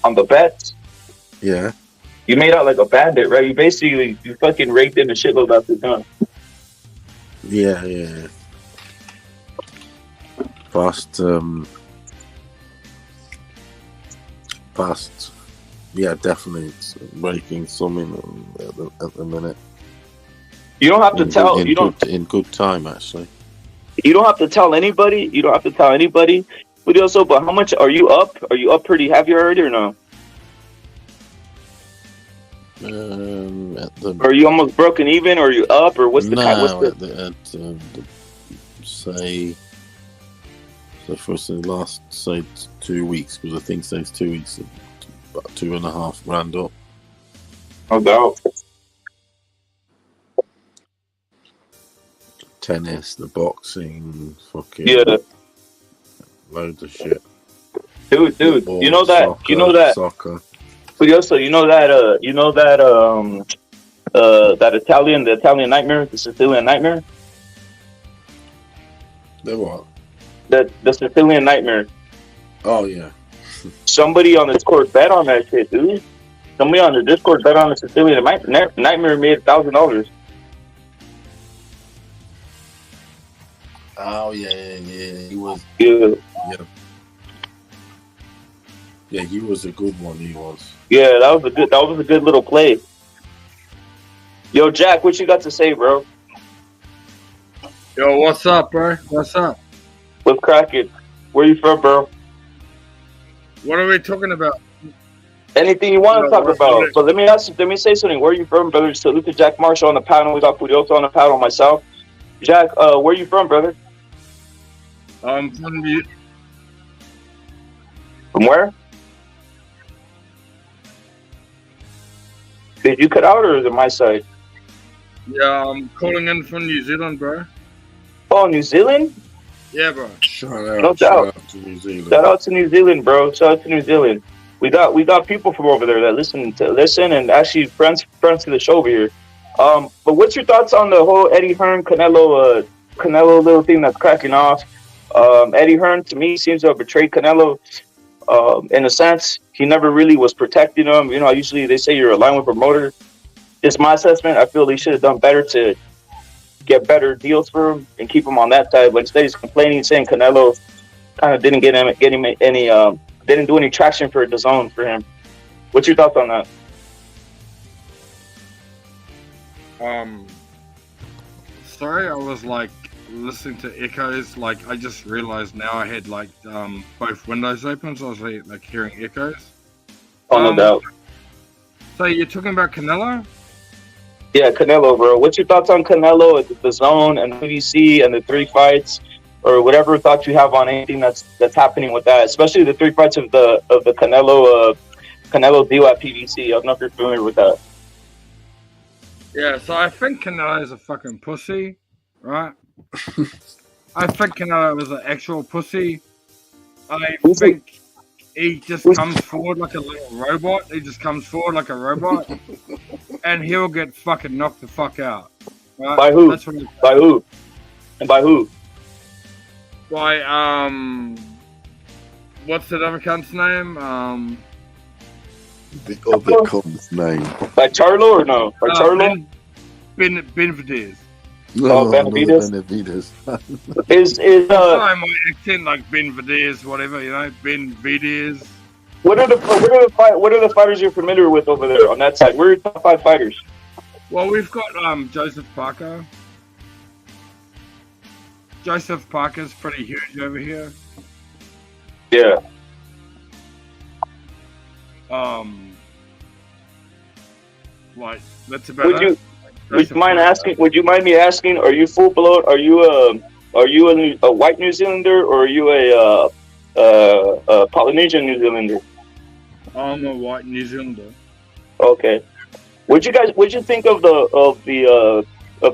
On the bets. Yeah. You made out like a bandit, right? You fucking raked in the shitload after done. Yeah. Past. Yeah, definitely. It's breaking some in at the minute. You don't have to tell. In good time, actually. You don't have to tell anybody. But also, how much are you up? Are you up pretty heavy already or no? Are you almost broken even, or are you up, or what's the say the first and last, say 2 weeks, because I think says 2 weeks, about 2.5 grand up. No doubt. Tennis, the boxing, fucking Loads of shit. Dude, Football, you know that, soccer. Curioso, that the Italian nightmare, the Sicilian nightmare, The what? the Sicilian nightmare. Oh yeah. Somebody on the Discord bet on that shit, dude. Somebody on the Discord bet on the Sicilian nightmare made $1,000. Oh yeah. He was. Yeah. Yeah, he was a good one. He was. Yeah, that was a good little play. Yo, Jack, what you got to say, bro? Yo, what's up, bro? What's up? What's cracking? Where you from, bro? What are we talking about? Anything you want to talk about. But let me say something. Where are you from, brother? Salute to Jack Marshall on the panel. We got Curioso on the panel, myself. Jack, where are you from, brother? From where? Did you cut out or is it my side? Yeah, I'm calling in from New Zealand, bro. Oh, New Zealand? Yeah, bro. Shout out to New Zealand. Shout out to New Zealand, bro. Shout out to New Zealand. We got people from over there that listen and actually friends to the show over here. But what's your thoughts on the whole Eddie Hearn Canelo little thing that's cracking off? Eddie Hearn to me seems to have betrayed Canelo. In a sense, he never really was protecting him. You know, usually they say you're a line with promoter. It's my assessment. I feel they should have done better to get better deals for him and keep him on that side. But instead, he's complaining, saying Canelo kind of didn't get him any didn't do any traction for the zone for him. What's your thoughts on that? Sorry, I was like listening to echoes. Like I just realized now I had like both windows open, so I was like hearing echoes. Oh, no doubt. So you're talking about Canelo? Yeah, Canelo, bro. What's your thoughts on Canelo, the zone, and the PVC, and the 3 fights, or whatever thoughts you have on anything that's happening with that, especially the 3 fights of the Canelo deal at PVC? I don't know if you're familiar with that. Yeah, so I think Canelo is a fucking pussy, right? I think Canelo is an actual pussy. I think he just comes forward like a little robot. He just comes forward like a robot, and he'll get fucking knocked the fuck out. Right? By who? That's what by who? And by who? By what's that other cunt's name? The other cunt's name. By Charlo or no? By Charlo? Benavidez. No, Benavidez. Is Sorry, my accent like Benavidez, whatever, you know, Benavidez. What are the fighters you're familiar with over there on that side? Where are your top 5 fighters? Well, we've got Joseph Parker. Joseph Parker's pretty huge over here. Yeah. Like that's about it. Would you mind me asking? Are you full blown? Are you a white New Zealander or are you a Polynesian New Zealander? I'm a white New Zealander. Okay. What'd you think of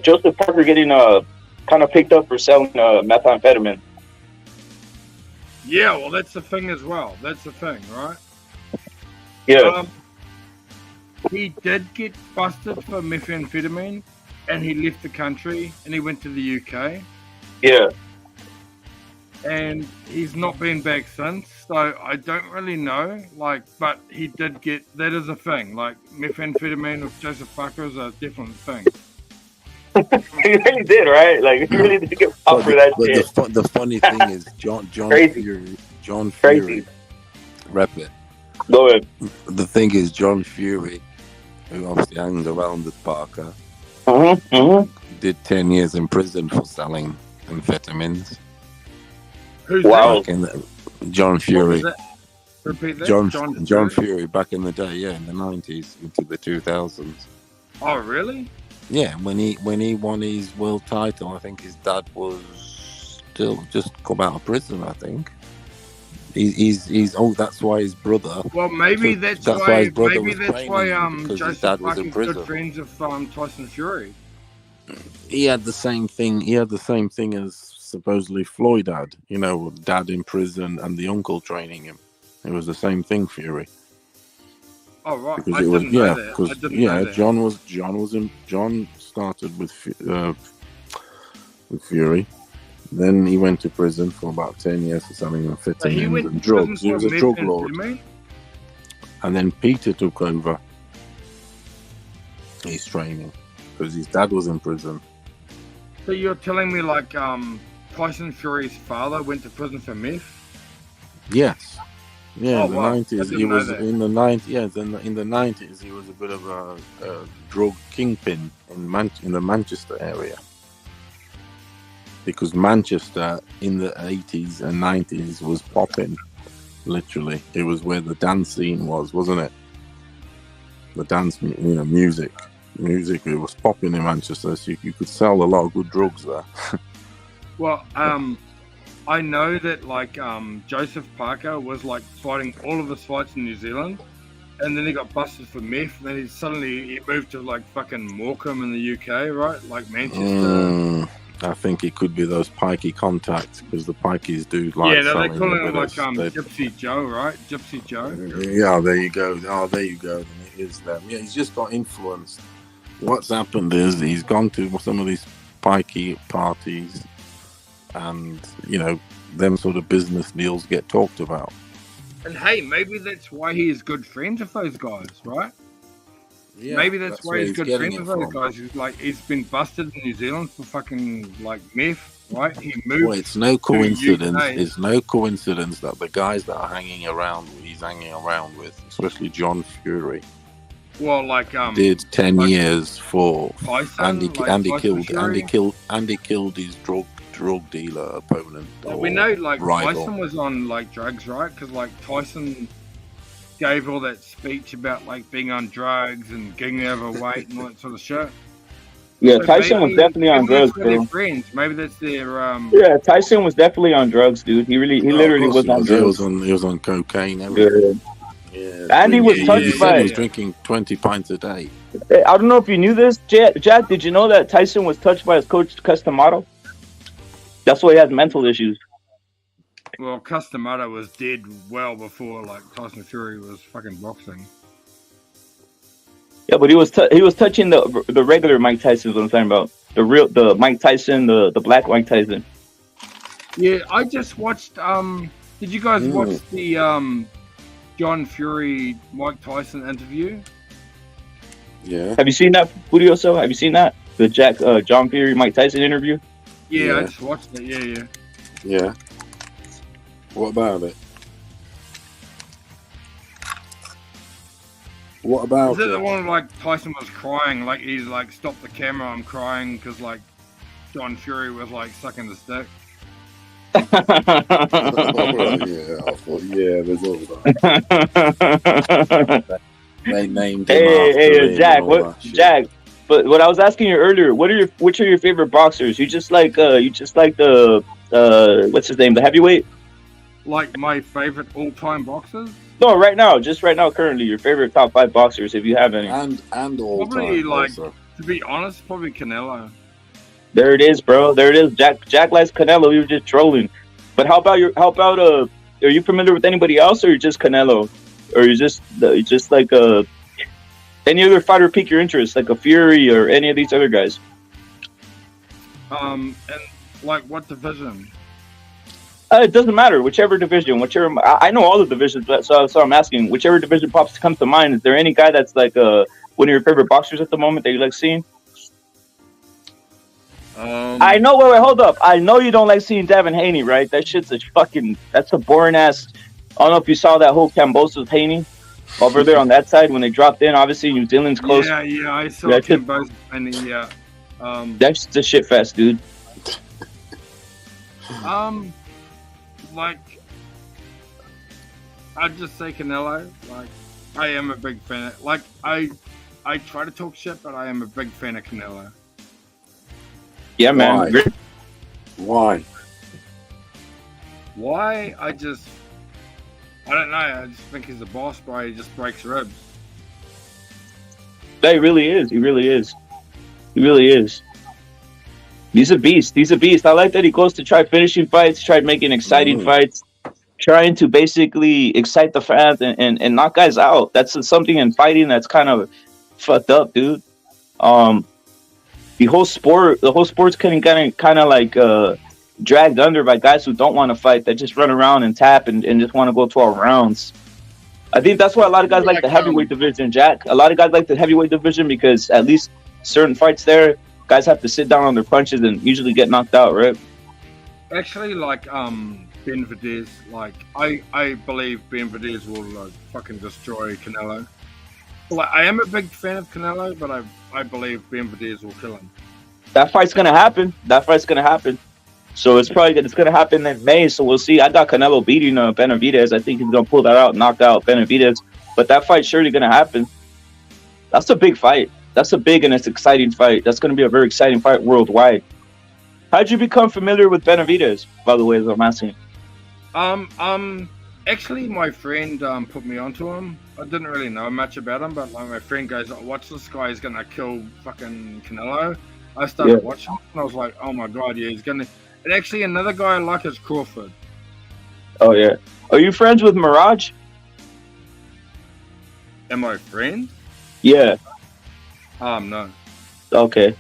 Joseph Parker getting kind of picked up for selling methamphetamine? Yeah, well, that's the thing as well. That's the thing, right? Yeah. He did get busted for methamphetamine, and he left the country, and he went to the UK. Yeah. And he's not been back since, so I don't really know. Like, but he did get, that is a thing. Like, methamphetamine with Joseph Parker is a different thing. He really did, right? Like, he really did get popped for that shit. The funny thing is, John Fury, rep it. Go ahead. The thing is, John Fury, who obviously hangs around with Parker, did 10 years in prison for selling amphetamines. Who's that? John Fury. Repeat that? John Fury back in the day, yeah, in the 90s into the 2000s. Oh, really? Yeah, when he won his world title, I think his dad was still just come out of prison, I think. He's that's why his brother. Well, maybe that's why his brother Joseph Parker is good friends of Tyson Fury. He had the same thing. He had the same thing as supposedly Floyd had. You know, dad in prison and the uncle training him. It was the same thing, Fury. Oh right, Because I it was didn't know that. because I didn't know that. John started with Fury. Then he went to prison for about 10 years for selling amphetamines and drugs. He was a drug lord. And then Peter took over his training because his dad was in prison. So you're telling me like Tyson Fury's father went to prison for meth? Yes. Yeah, Oh, in the wow. 90s. I He didn't know was that. in the 90s. Yeah, in the 90s, he was a bit of a drug kingpin in the Manchester area. Because Manchester in the 80s and 90s was popping, literally. It was where the dance scene was, wasn't it? The dance, music. Music, it was popping in Manchester, so you could sell a lot of good drugs there. Well, I know that like Joseph Parker was like fighting all of his fights in New Zealand, and then he got busted for meth. And then he moved to like fucking Morecambe in the UK, right? Like Manchester. I think it could be those pikey contacts because the pikeys do like. Yeah, no, they selling call a him bit like of- Gypsy Joe, right? Gypsy Joe. Yeah, there you go. Oh, there you go. Then it is them. Yeah, he's just got influenced. What's happened is he's gone to some of these pikey parties, and them sort of business deals get talked about. And hey, maybe that's why he is good friends with those guys, right? Yeah, maybe that's why where he's good getting friends it with those from. guys. He's been busted in New Zealand for fucking like meth, right? He moved. Well, it's no to coincidence. UK. It's no coincidence that the guys that are he's hanging around with, especially John Fury, Well, like did 10 like years for Tyson, like Andy Tyson Fury. killed his drug dealer opponent. Well, we know like rival. Tyson was on like drugs, right? Because like Tyson gave all that speech about like being on drugs and getting overweight and all that sort of shit. Yeah, So Tyson was definitely on maybe that's drugs, where they're bro. friends. Maybe that's their Yeah, Tyson was definitely on drugs, dude. He literally was on He drugs. was on cocaine. Yeah. Everything. Yeah. Andy was He touched said by he was drinking 20 pints a day. Hey, I don't know if you knew this, Jack. Did you know that Tyson was touched by his coach Customato? That's why he has mental issues. Well, Customato was dead well before like Tyson Fury was fucking boxing. Yeah, but he was touching the regular Mike Tyson. Is what I'm talking about. The Mike Tyson, the black Mike Tyson. Yeah, I just watched. Did you guys watch the John Fury Mike Tyson interview? Yeah. Have you seen that, Furioso? Have you seen that? The John Fury Mike Tyson interview? Yeah, I just watched it. Yeah. Yeah. What about it? What about Is it it? the one like Tyson was crying? Like he's like, stop the camera, I'm crying because like John Fury was like sucking the stick. Yeah, I thought, there's all that. They named him after him Jack, and all that shit. Jack? But what I was asking you earlier, which are your favorite boxers? You just like the what's his name, the heavyweight? Like my favorite all-time boxers? No, right now, currently, your favorite top 5 boxers, if you have any. And all Probably time like, also. to be honest, probably Canelo. There it is, bro. There it is. Jack likes Canelo. You were just trolling. But how about are you familiar with anybody else, or you're just Canelo, or you just like any other fighter pique your interest, like a Fury or any of these other guys? And like what division? It doesn't matter. Whichever division, I know all the divisions, so I'm asking. Whichever division comes to mind. Is there any guy that's like one of your favorite boxers at the moment that you like seeing? I know. Wait, hold up. I know you don't like seeing Devin Haney, right? That shit's that's a boring ass. I don't know if you saw that whole Cambosos Haney over there on that side when they dropped in. Obviously, New Zealand's close. Yeah, I saw That's him both, and That's the shit fest, dude. Like, I'd just say Canelo. Like, I am a big fan of, like, I try to talk shit, but I am a big fan of Canelo. Yeah, man. Why? I don't know. I just think he's a boss, bro. He just breaks ribs. Yeah, he really is. He really is. He's a beast. He's a beast. I like that he goes to try finishing fights, tried making exciting fights, trying to basically excite the fans and knock guys out. That's something in fighting that's kind of fucked up, dude. The whole sport's kind of like dragged under by guys who don't want to fight, that just run around and tap and just want to go 12 rounds. I think that's why a lot of guys like the heavyweight division, Jack. A lot of guys like the heavyweight division because at least certain fights there, guys have to sit down on their punches and usually get knocked out, right? Actually, like Benavidez, like I believe Benavidez will fucking destroy Canelo. Like, I am a big fan of Canelo, but I believe Benavidez will kill him. That fight's gonna happen. So it's gonna happen in May. So we'll see. I got Canelo beating Benavidez. I think he's gonna pull that out, knock out Benavidez. But that fight's surely gonna happen. That's a big fight. That's a big and it's exciting fight. That's gonna be a very exciting fight worldwide. How'd you become familiar with Benavidez, by the way, as I'm asking? Actually, my friend put me onto him. I didn't really know much about him, but like my friend goes, "Oh, watch this guy. He's gonna kill fucking Canelo." I started watching, and I was like, "Oh my god, yeah, he's gonna." And actually, another guy I like is Crawford. Oh yeah. Are you friends with Mirage? Am I friend? Yeah. No. Okay.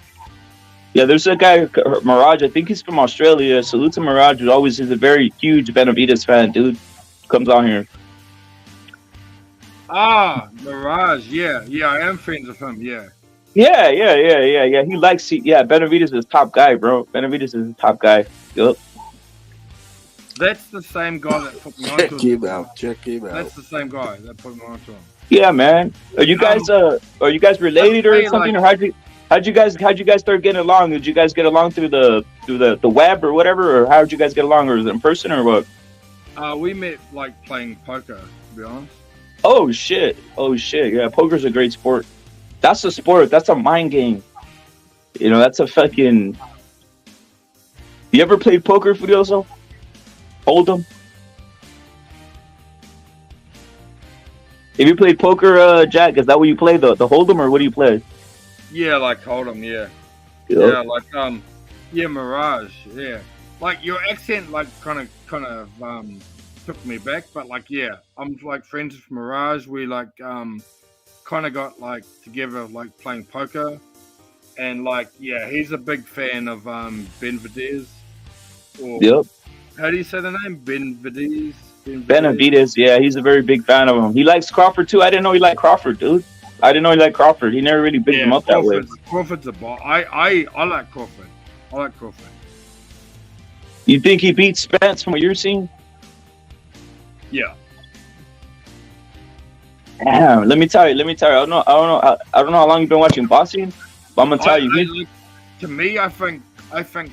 Yeah, there's a guy, Mirage. I think he's from Australia. Salute to Mirage. He's a very huge Benavidez fan, dude. Comes on here. Mirage. Yeah, I am friends with him. Yeah. Yeah. He likes. Benavidez is top guy, bro. Benavidez is the top guy. Yup. That's the same guy that put me onto him. Check him out. That's the same guy that put me onto him. Yeah, man. Are you guys related or something? Or how'd you guys start getting along? Did you guys get along through the web or whatever, or how'd you guys get along, or was it in person or what? We met like playing poker, to be honest. Oh shit. Yeah, poker's a great sport. That's a sport. That's a mind game. You know, that's a fucking. You ever played poker, Furioso? Hold'em. If you played poker, Jack, is that what you play? The Hold'em, or what do you play? Yeah, like Hold'em. Yeah. Yeah, like Mirage. Yeah, like your accent, like kind of took me back, but like I'm like friends with Mirage. We like kind of got like together like playing poker, and like he's a big fan of Benavidez. Yep. How do you say the name? Benavidez. Benavidez, yeah, he's a very big fan of him. He likes Crawford too. I didn't know he liked Crawford, dude. I didn't know he liked Crawford. He never really picked him up that way. Crawford's a ball. I like Crawford. You think he beats Spence from what you're seeing? Yeah. Damn, let me tell you. I don't know how long you've been watching boxing, but I'm gonna tell you. To me, I think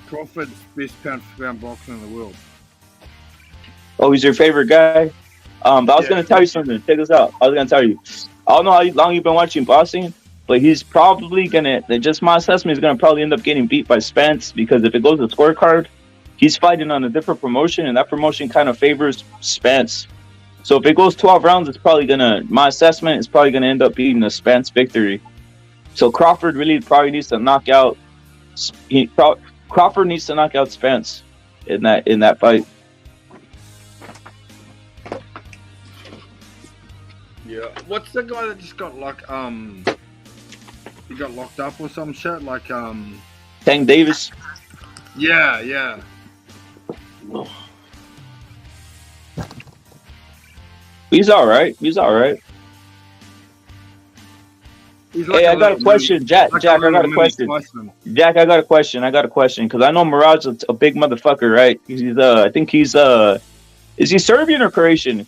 Crawford's best pound for pound boxer in the world. Oh, he's your favorite guy? But I was gonna tell you something. Check this out. I was gonna tell you. I don't know how long you've been watching boxing, but he's probably gonna. Just my assessment is gonna probably end up getting beat by Spence, because if it goes to scorecard, he's fighting on a different promotion, and that promotion kind of favors Spence. So if it goes 12 rounds, it's probably gonna. My assessment is probably gonna end up being a Spence victory. So Crawford really probably needs to knock out. Crawford needs to knock out Spence in that fight. Yeah. What's the guy that just got like he got locked up or some shit? Like Tank Davis. Yeah. He's all right. Hey, I got a question, Jack. I got a question. Jack, I got a question because I know Mirage is a big motherfucker, right? He's I think he's is he Serbian or Croatian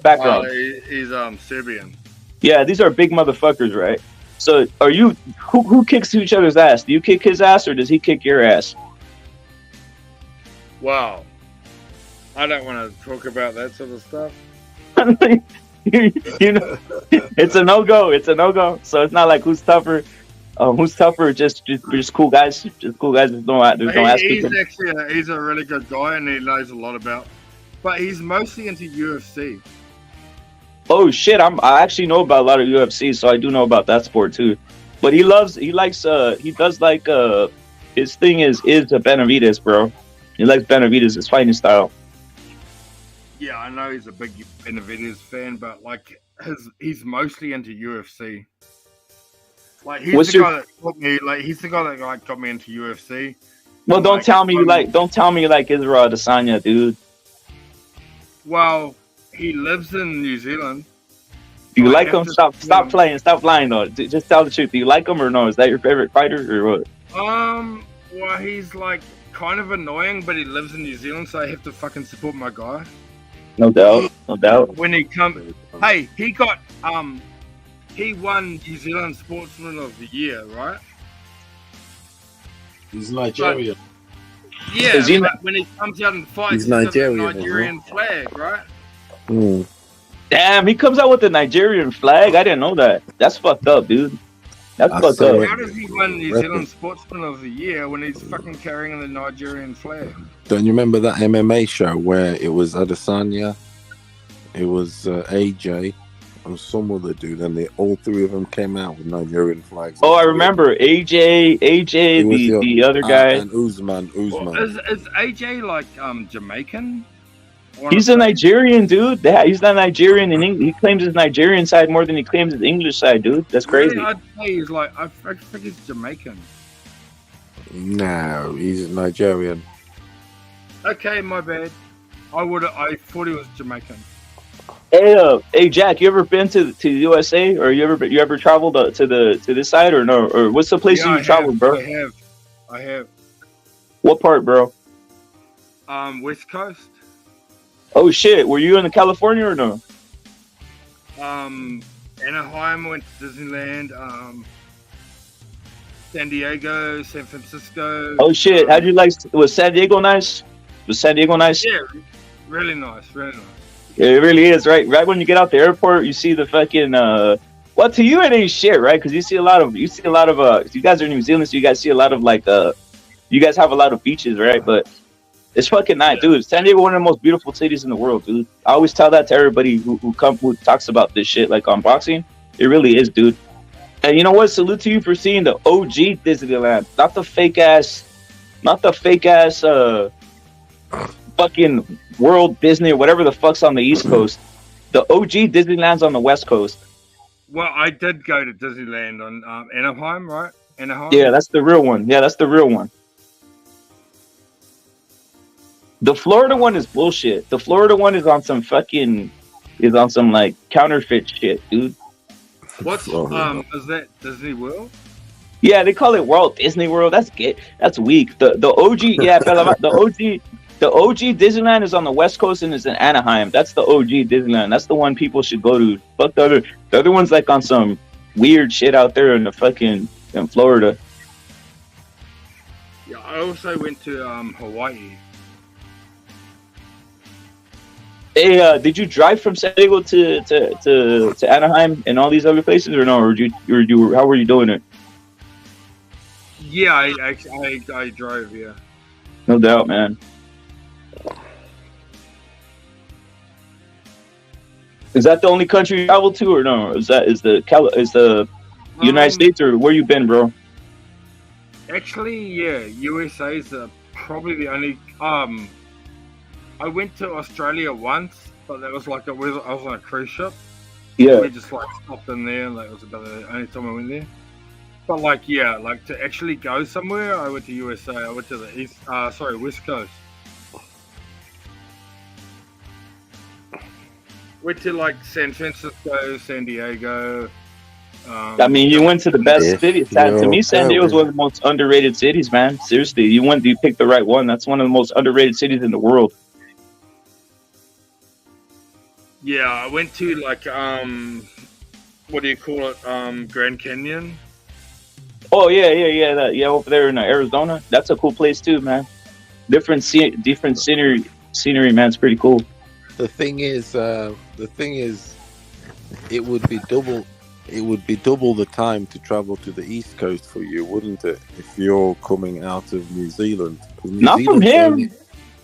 background? He's Serbian. Yeah, these are big motherfuckers, right? So, are you who kicks each other's ass? Do you kick his ass or does he kick your ass? Wow, I don't want to talk about that sort of stuff. You know, it's a no-go. So it's not like who's tougher. Just cool guys. Just cool guys. There's no ass kicking. He's a really good guy and he knows a lot about. But he's mostly into UFC. Oh shit! I actually know about a lot of UFC, so I do know about that sport too. But he does like his thing is a Benavidez, bro. He likes Benavidez, his fighting style. Yeah, I know he's a big Benavidez fan, but like he's mostly into UFC. Like he's the guy that got me. Like he's the guy that got me into UFC. Well, don't tell me you like Israel Adesanya, dude. Well, he lives in New Zealand. Do you like him? Stop playing. Stop lying though. Just tell the truth. Do you like him or no? Is that your favorite fighter or what? Well, he's like kind of annoying, but he lives in New Zealand, so I have to fucking support my guy. No doubt. No doubt. When he comes, hey, he got he won New Zealand Sportsman of the Year, right? He's Nigerian. Yeah, but when he comes out and fights, He's Nigerian, got the Nigerian flag, right? Damn, he comes out with the Nigerian flag. I didn't know that. That's fucked up, dude. That's fucked up. How does he win New Zealand Sportsman of the Year when he's fucking carrying the Nigerian flag? Don't you remember that MMA show where it was Adesanya, it was AJ, and some other dude, and all three of them came out with Nigerian flags. Oh, I remember AJ, the other guy, and Usman. Well, is AJ like Jamaican? He's a Nigerian, dude. He's not Nigerian, and he claims his Nigerian side more than he claims his English side, dude. That's crazy. Really, I'd say he's like I think he's Jamaican. No, he's Nigerian. Okay, my bad. I thought he was Jamaican. Hey, Jack, you ever been to the USA, or you ever traveled to this side, or no? Or what's the place you traveled, bro? I have. What part, bro? West Coast. Oh shit, were you in California or no? Anaheim, went to Disneyland. San Diego, San Francisco. Oh shit, how'd you like? Was San Diego nice? Was San Diego nice? Yeah, really nice, really nice. Yeah, it really is, right? Right when you get out the airport, you see the fucking well, to you it ain't shit, right? Because you see a lot of you guys are New Zealand, so you guys see a lot of you guys have a lot of beaches, right? But it's fucking nice, dude. San Diego, one of the most beautiful cities in the world, dude. I always tell that to everybody who talks about this shit, like on boxing. It really is, dude. And you know what? Salute to you for seeing the OG Disneyland, not the fake ass, fucking World Disney or whatever the fuck's on the East Coast. The OG Disneyland's on the West Coast. Well, I did go to Disneyland on Anaheim, right? Anaheim. Yeah, that's the real one. The Florida one is bullshit. The Florida one is on some like counterfeit shit, dude. What's is that Disney World? Yeah, they call it Walt Disney World. That's weak. The OG, yeah, the OG Disneyland is on the West Coast and is in Anaheim. That's the OG Disneyland. That's the one people should go to. Fuck the other one's like on some weird shit out there in Florida. Yeah, I also went to Hawaii. Hey, did you drive from San Diego to Anaheim and all these other places, or no? Or how were you doing it? Yeah, I drove. Yeah. No doubt, man. Is that the only country you traveled to, or no? Is the United States, or where you been, bro? Actually, yeah, USA is probably the only. I went to Australia once, but that was I was on a cruise ship. Yeah. We just stopped in there, and that was about the only time I went there. But to actually go somewhere, I went to USA. I went to the West Coast. Went to San Francisco, San Diego. I mean, you went to the best city. To me, San Diego is one of the most underrated cities, man. Seriously, you picked the right one. That's one of the most underrated cities in the world. Yeah, I went to what do you call it? Grand Canyon. Oh yeah, over there in Arizona. That's a cool place too, man. Different scenery, man. It's pretty cool. The thing is, it would be double. It would be double the time to travel to the East Coast for you, wouldn't it? If you're coming out of New Zealand. Not from him.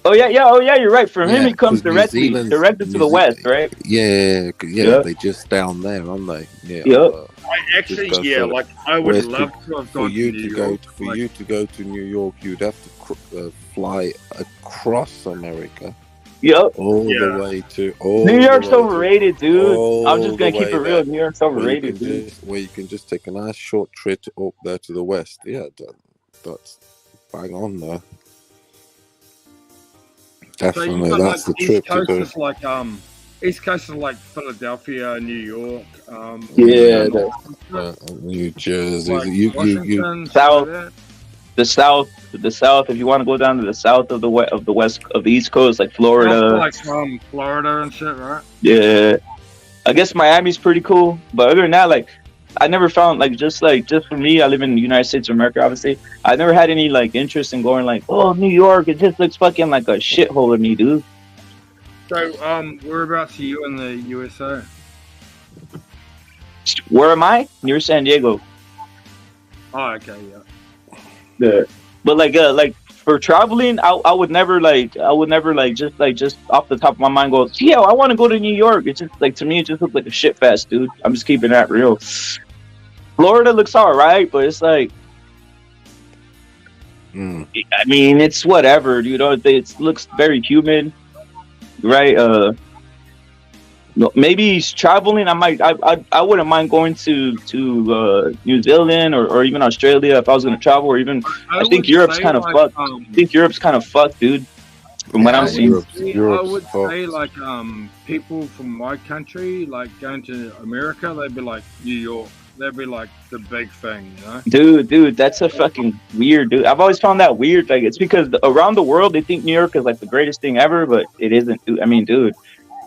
Oh yeah, you're right. From him, Yeah, he comes 'cause New directly Zealand's- to the west, right? Yeah, Yep. they're just down there, aren't they? Yeah. Yep. I actually, Just go yeah, further. like I would Whereas love to have for gone you to to New go York. for you to go to New York, you'd have to fly across America. Yep. All Yeah. the way to New York's overrated, dude. I'm just gonna keep it real. there. New York's overrated, dude. Where you can just take a nice short trip up there to the west. Yeah, that's bang on there. So Definitely, you got that's like the East trip to Coast do. is like East Coast is like Philadelphia, New York, Yeah, New Jersey. like You Washington, South. like that. The south. If you want to go down to the south of the East Coast, like Stuff Florida. like Florida and shit, right? Yeah, I guess Miami's pretty cool, but other than that, like, I never found just for me, I live in the United States of America, obviously. I never had any like interest in going like, oh, New York. It just looks fucking like a shithole to me, dude. So, whereabouts are you in the USA? Where am I? Near San Diego. Oh, okay, yeah. Yeah. But like for traveling, I would never just off the top of my mind go, yeah, I want to go to New York. It's just like, to me, it just looks like a shit fest, dude. I'm just keeping that real. Florida looks alright, but it's like, I mean, it's whatever, dude. It looks very humid, right? No, maybe traveling. I wouldn't mind going to New Zealand or even Australia if I was going to travel, or even I think Europe's kind of fucked. I think Europe's kind of fucked, dude. From what I'm seeing, I would say like people from my country, like going to America, they'd be like New York. They'd be like the big thing, you know? Dude, that's a fucking weird, dude. I've always found that weird. Like, it's because around the world they think New York is like the greatest thing ever, but it isn't. Dude. I mean, dude,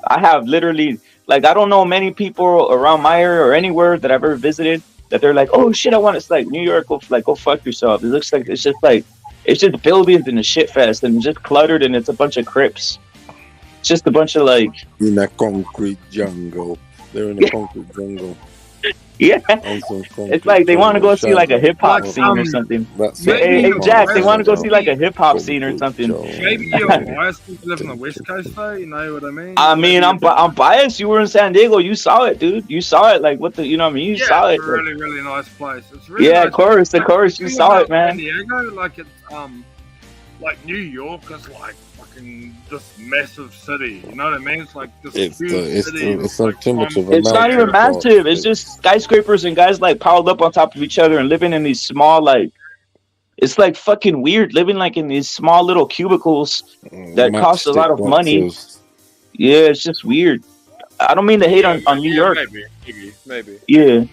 I have literally, like, I don't know many people around my area or anywhere that I've ever visited that they're like, oh shit, I want to, like, New York, go fuck yourself. It looks like it's just buildings and a shit fest and just cluttered, and it's a bunch of crypts. It's just a bunch of like in a concrete jungle. They're in a concrete jungle. Yeah, it's like they want to go see like a hip hop scene or something. Hey, Jack, they want to go see like a hip hop scene or something. Maybe you're biased to live on the West Coast, though. You know what I mean? I mean, I'm biased. You were in San Diego. You saw it, dude. You saw it. Like, what the, you know what I mean? You saw it. It's a really, really nice place. It's really yeah, nice. of course, you saw it, man. San Diego, like it's like New York is like fucking this massive city. You know what I mean? It's like this huge city. It's not too much of a It's not even massive. It's just skyscrapers and guys like piled up on top of each other and living in these small, like, it's like fucking weird living like in these small little cubicles that cost a lot of money. Yeah, it's just weird. I don't mean to hate on New York. Maybe. Yeah.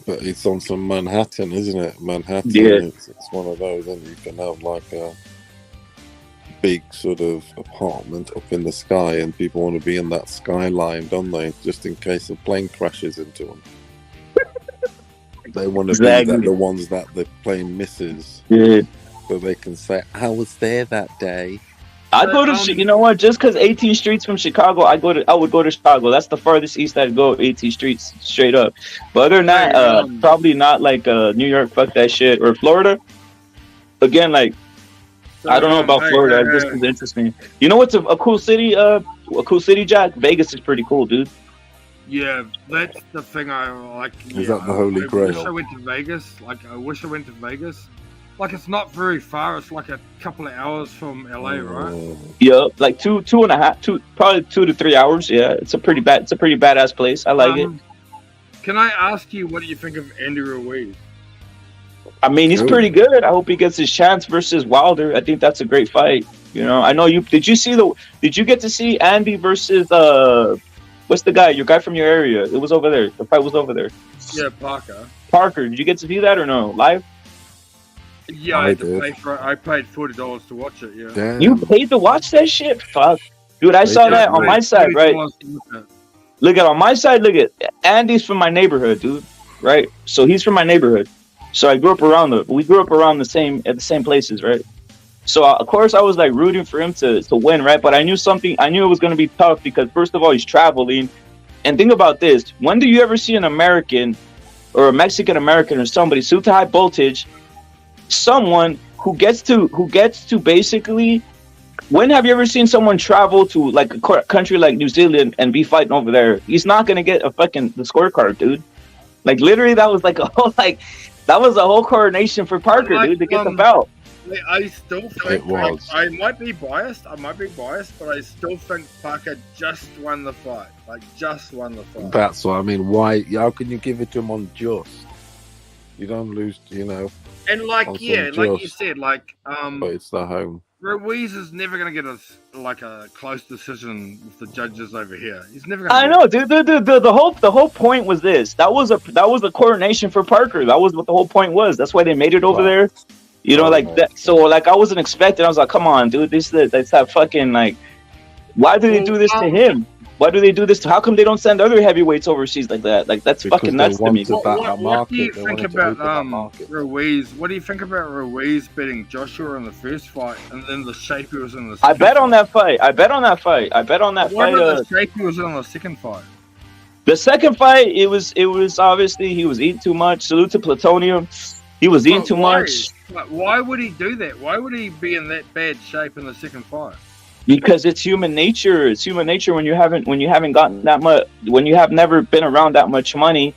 But it's on some Manhattan, isn't it? Manhattan. Yeah. It's one of those, and you can have like a big sort of apartment up in the sky, and people want to be in that skyline, don't they? Just in case a plane crashes into them. They want to be the ones that the plane misses. Yeah. So they can say, I was there that day. I'd go to, you know what? Just because 18 streets from Chicago, I would go to Chicago. That's the farthest east I'd go, 18 streets straight up. But other than that, probably not like New York, fuck that shit, or Florida. Again, like, I don't know about Florida. This is interesting. You know what's a cool city? A cool city, Jack? Vegas is pretty cool, dude. Yeah, that's the thing I like. Is that the Holy Grail? I wish I went to Vegas. Like, it's not very far. It's like a couple of hours from LA, right? Yeah, like probably 2 to 3 hours. Yeah, it's a pretty badass place. I like it. Can I ask you, what do you think of Andy Ruiz? I mean, he's pretty good. I hope he gets his chance versus Wilder. I think that's a great fight. You know, I know you. Did you get to see Andy versus what's the guy? Your guy from your area? It was over there. The fight was over there. Yeah, Parker. Parker, did you get to see that or no? Live? Yeah, I paid $40 to watch it. Yeah. Damn. You paid to watch that shit? Fuck, dude, I saw that on my side, right? Look at on my side. Look at Andy's from my neighborhood, dude. Right? So he's from my neighborhood. So we grew up around the same places, right? So of course I was like rooting for him to win, right? But I knew it was going to be tough because first of all he's traveling, and think about this: when do you ever see an American or a Mexican American or somebody super high voltage, someone who gets to basically When have you ever seen someone travel to like a country like New Zealand and be fighting over there? He's not gonna get the scorecard, dude. Like literally, that was like a whole that was a whole coronation for Parker, dude, to get the belt. I still think I might be biased, but I still think Parker just won the fight. Like just won the fight. That's what I mean. Why? How can you give it to him on just? You don't lose, And like on you said, but it's the home. Ruiz is never gonna get a close decision with the judges over here. He's never I know, dude. The whole point was this. That was a coronation for Parker. That was what the whole point was. That's why they made it over there. Like that. So like I wasn't expecting. I was like, come on, dude. That's that fucking like. Why do they do this to him? Why do they do this? How come they don't send other heavyweights overseas like that? Like that's because fucking nuts to me. What do you think about Ruiz? What do you think about Ruiz beating Joshua in the first fight, and then the shape he was in the second I bet on that fight. I bet on that fight. What about the shape he was in the second fight? The second fight, it was obviously he was eating too much. Salute to Plutonium. He was eating too much. Why would he do that? Why would he be in that bad shape in the second fight? Because it's human nature. It's human nature when you haven't gotten that much, when you have never been around that much money.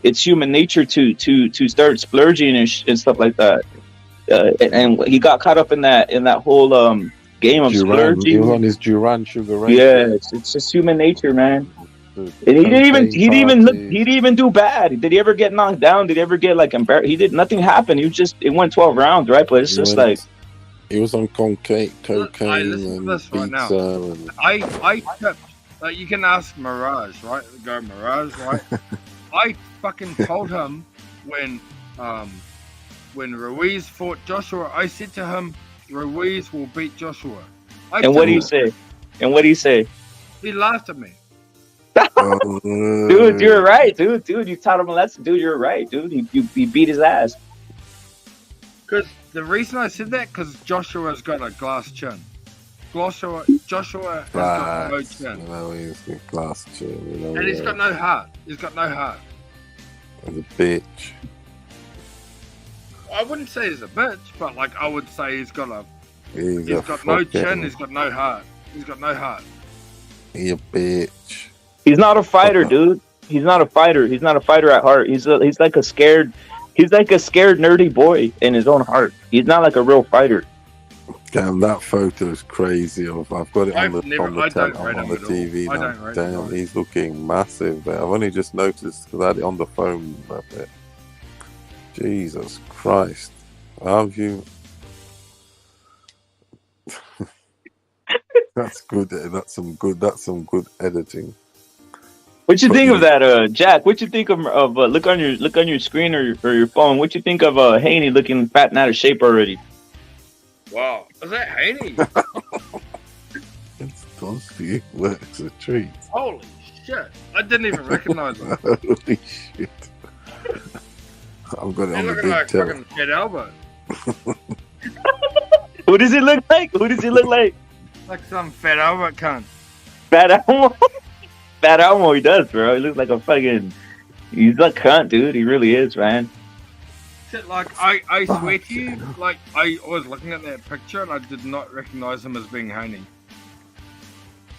It's human nature to start splurging and stuff like that. And he got caught up in that whole game of splurging. He was on his Duran sugar ray. Yeah, it's just human nature, man. And he didn't even do bad. Did he ever get knocked down? Did he ever get like embarrassed? He did. Nothing happened. It went 12 rounds, right? But it's just like. He was on cocaine and pizza. And... I tipped. Like you can ask Mirage, right? Go Mirage, right? I fucking told him when Ruiz fought Joshua, I said to him, Ruiz will beat Joshua. And what do you say? He laughed at me. Dude, you're right, dude. You taught him a lesson, dude. You're right, dude. He beat his ass. Because the reason I said that, because Joshua's got a glass chin. Joshua has got no chin. He's got glass chin. And he's got no heart. He's got no heart. He's a bitch. I wouldn't say he's a bitch, but like I would say he's got no chin. He's got no heart. He's got no heart. He's a bitch. He's not a fighter, dude. He's not a fighter. He's not a fighter at heart. He's like a scared nerdy boy in his own heart. He's not like a real fighter. Damn, that photo is crazy. I've got it on the TV now. Damn, he's looking massive there. I've only just noticed because I had it on the phone a bit. Jesus Christ. How have you... That's good. That's some good editing. What you think of that, Jack? What you think of look on your screen or your phone? What you think of Haney looking fat and out of shape already? Wow, is that Haney? It's Dusty. Works a treat. Holy shit! I didn't even recognize him. Holy shit! I've got it on the big like fucking Fat Albert. Who does it look like? Like some Fat Albert cunt. Fat Elmo, he does, bro. He looks like a fucking... He's a cunt, dude. He really is, man. Shit, like, I swear to you, like, I was looking at that picture and I did not recognize him as being Haney.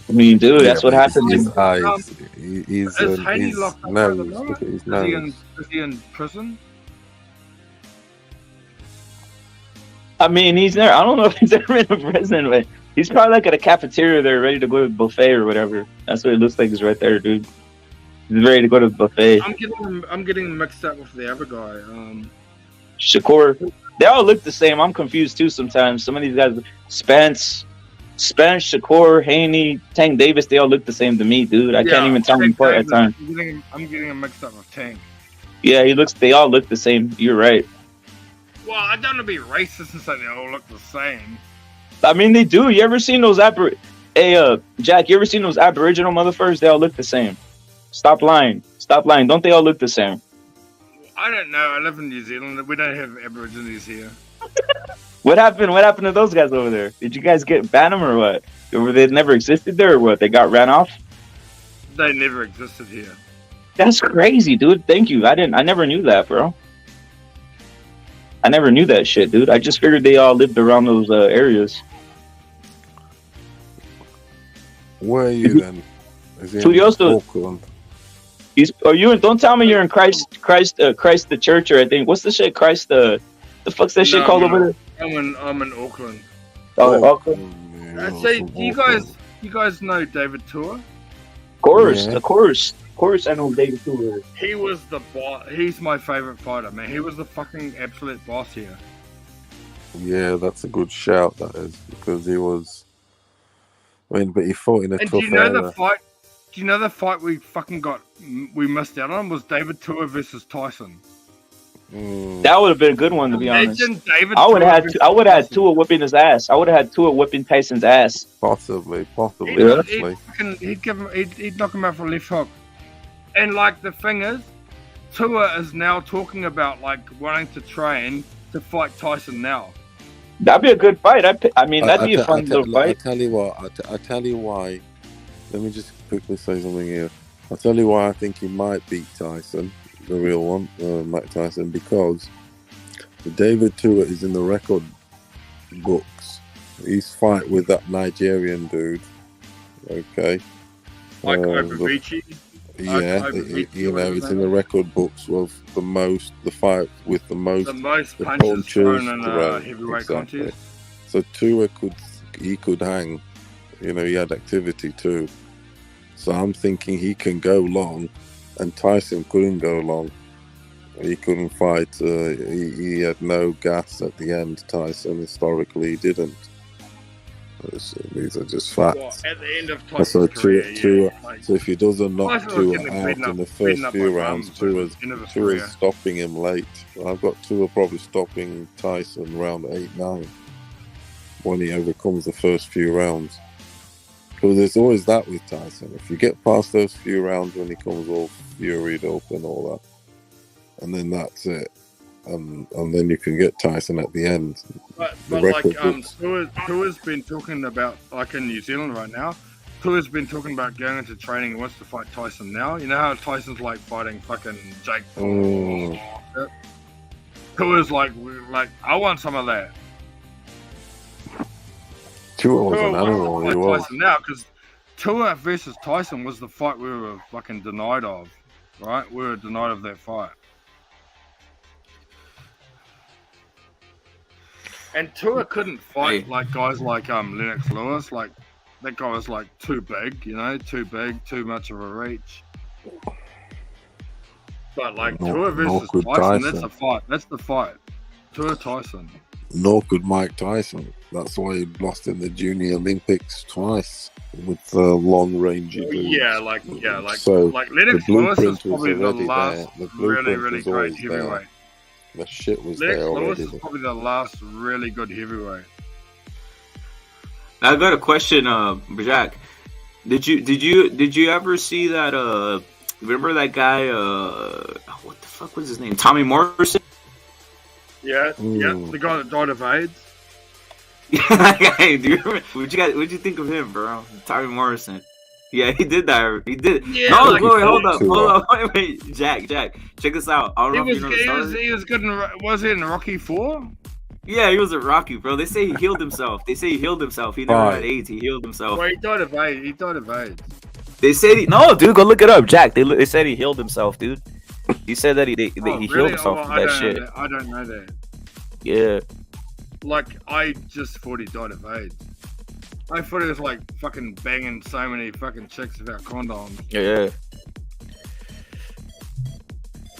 I mean, dude, that's what happens. His eyes. He's is Haney locked up by the Look at his nose. Is he in prison? I mean, he's never... I don't know if he's ever in a prison, but... He's probably like at a cafeteria there, ready to go to the buffet or whatever. That's what it looks like. He's right there, dude. He's ready to go to the buffet. I'm getting mixed up with the other guy. Shakur. They all look the same. I'm confused too sometimes. Some of these guys, Spence, Shakur, Haney, Tank Davis, they all look the same to me, dude. I can't even tell them apart at times. I'm getting a mixed up with Tank. Yeah, they all look the same. You're right. Well, I don't want to be racist and say they all look the same. I mean, they do. You ever seen those Jack, you ever seen those Aboriginal motherfuckers? They all look the same. Stop lying. Don't they all look the same? I don't know. I live in New Zealand. We don't have Aborigines here. What happened to those guys over there? Did you guys ban them or what? Or they never existed there or what? They got ran off? They never existed here. That's crazy, dude. Thank you. I never knew that, bro. I never knew that shit, dude. I just figured they all lived around those areas. Where are you then? Is he in Furioso, Auckland? are you in? Don't tell me you're in Christ the church, or I think what's the shit? Christ the fuck's that shit No, called over there? I'm in Auckland. Oh, Auckland. I say, do you guys know David Tour? Of course. I know David Tour. He was the boss. He's my favorite fighter, man. He was the fucking absolute boss here. Yeah, that's a good shout. That is because he was. I mean, but he fought in a And tough do you know area. the fight? Do you know the fight we missed out on was David Tour versus Tyson. That would have been a good one, to be honest. Imagine David I would have Tour had Tua whipping his ass. I would have had Tua whipping Tyson's ass. Possibly. He'd knock him out for a left hook. And like the thing is, Tua is now talking about like wanting to train to fight Tyson now. That'd be a good fight. I mean, that'd be a fun little fight. I tell you what. I tell you why. Let me just quickly say something here. I'll tell you why I think he might beat Tyson, the real one, Mike Tyson, because David Tua is in the record books. His fight with that Nigerian dude. Okay. Like Ivavici. Yeah, it's in the record books of the fight with the most punches thrown in a heavyweight contest. So Tua could hang. He had activity too. So I'm thinking he can go long, and Tyson couldn't go long. He couldn't fight. He had no gas at the end. Tyson historically he didn't. These are just facts. Well, at the end of Tyson's So career, so if he doesn't knock Tyson was Tua getting out beaten in up- the beaten first up few by rounds, bums at the end of his career. Tua's stopping him late. I've got Tua probably stopping Tyson round 8-9 when he overcomes the first few rounds. Because there's always that with Tyson. If you get past those few rounds when he comes all furied up and all that, and then that's it. And then you can get Tyson at the end. But The like record books. Tua's been talking about, like in New Zealand right now, Tua's been talking about going into training and wants to fight Tyson now. You know how Tyson's like fighting fucking Jake Paul. Tua's like I want some of that. Tua was Tua an wants animal. to He fight was. Tyson now because Tua versus Tyson was the fight we were fucking denied of, right? We were denied of that fight. And Tua couldn't fight like guys like Lennox Lewis. Like that guy was like too big, too big, too much of a reach. But like Tua versus could Tyson, that's Tyson. a fight. That's the fight. Tua Tyson. Nor could Mike Tyson. That's why he lost in the Junior Olympics twice with long range. Yeah, like So Lennox the Lewis is blueprint was probably the already last there. The really, blueprint really was great always heavyweight. there. The shit was Lennox there Lewis already. is probably the last really good heavyweight. I got a question, Jack. Did you ever see that? Remember that guy? What the fuck was his name? Tommy Morrison. Yeah, the guy that died of AIDS. Hey, do you remember? What'd you think of him, bro? Tommy Morrison. Yeah, he did that. He did. Yeah, no, like wait, hold up. Wait, Jack, check this out. I don't know if you know the story. He was good in. Was he in Rocky 4? Yeah, he was a Rocky, bro. They say he healed himself. He never Right. had AIDS. He healed himself. Well, he died of AIDS. They said no, dude. Go look it up, Jack. They said he healed himself, dude. He said that he Really? healed himself Oh, from I that don't shit. know that. I don't know that. Yeah. Like, I just thought he died of AIDS. I thought he was like fucking banging so many fucking chicks without condoms. Yeah.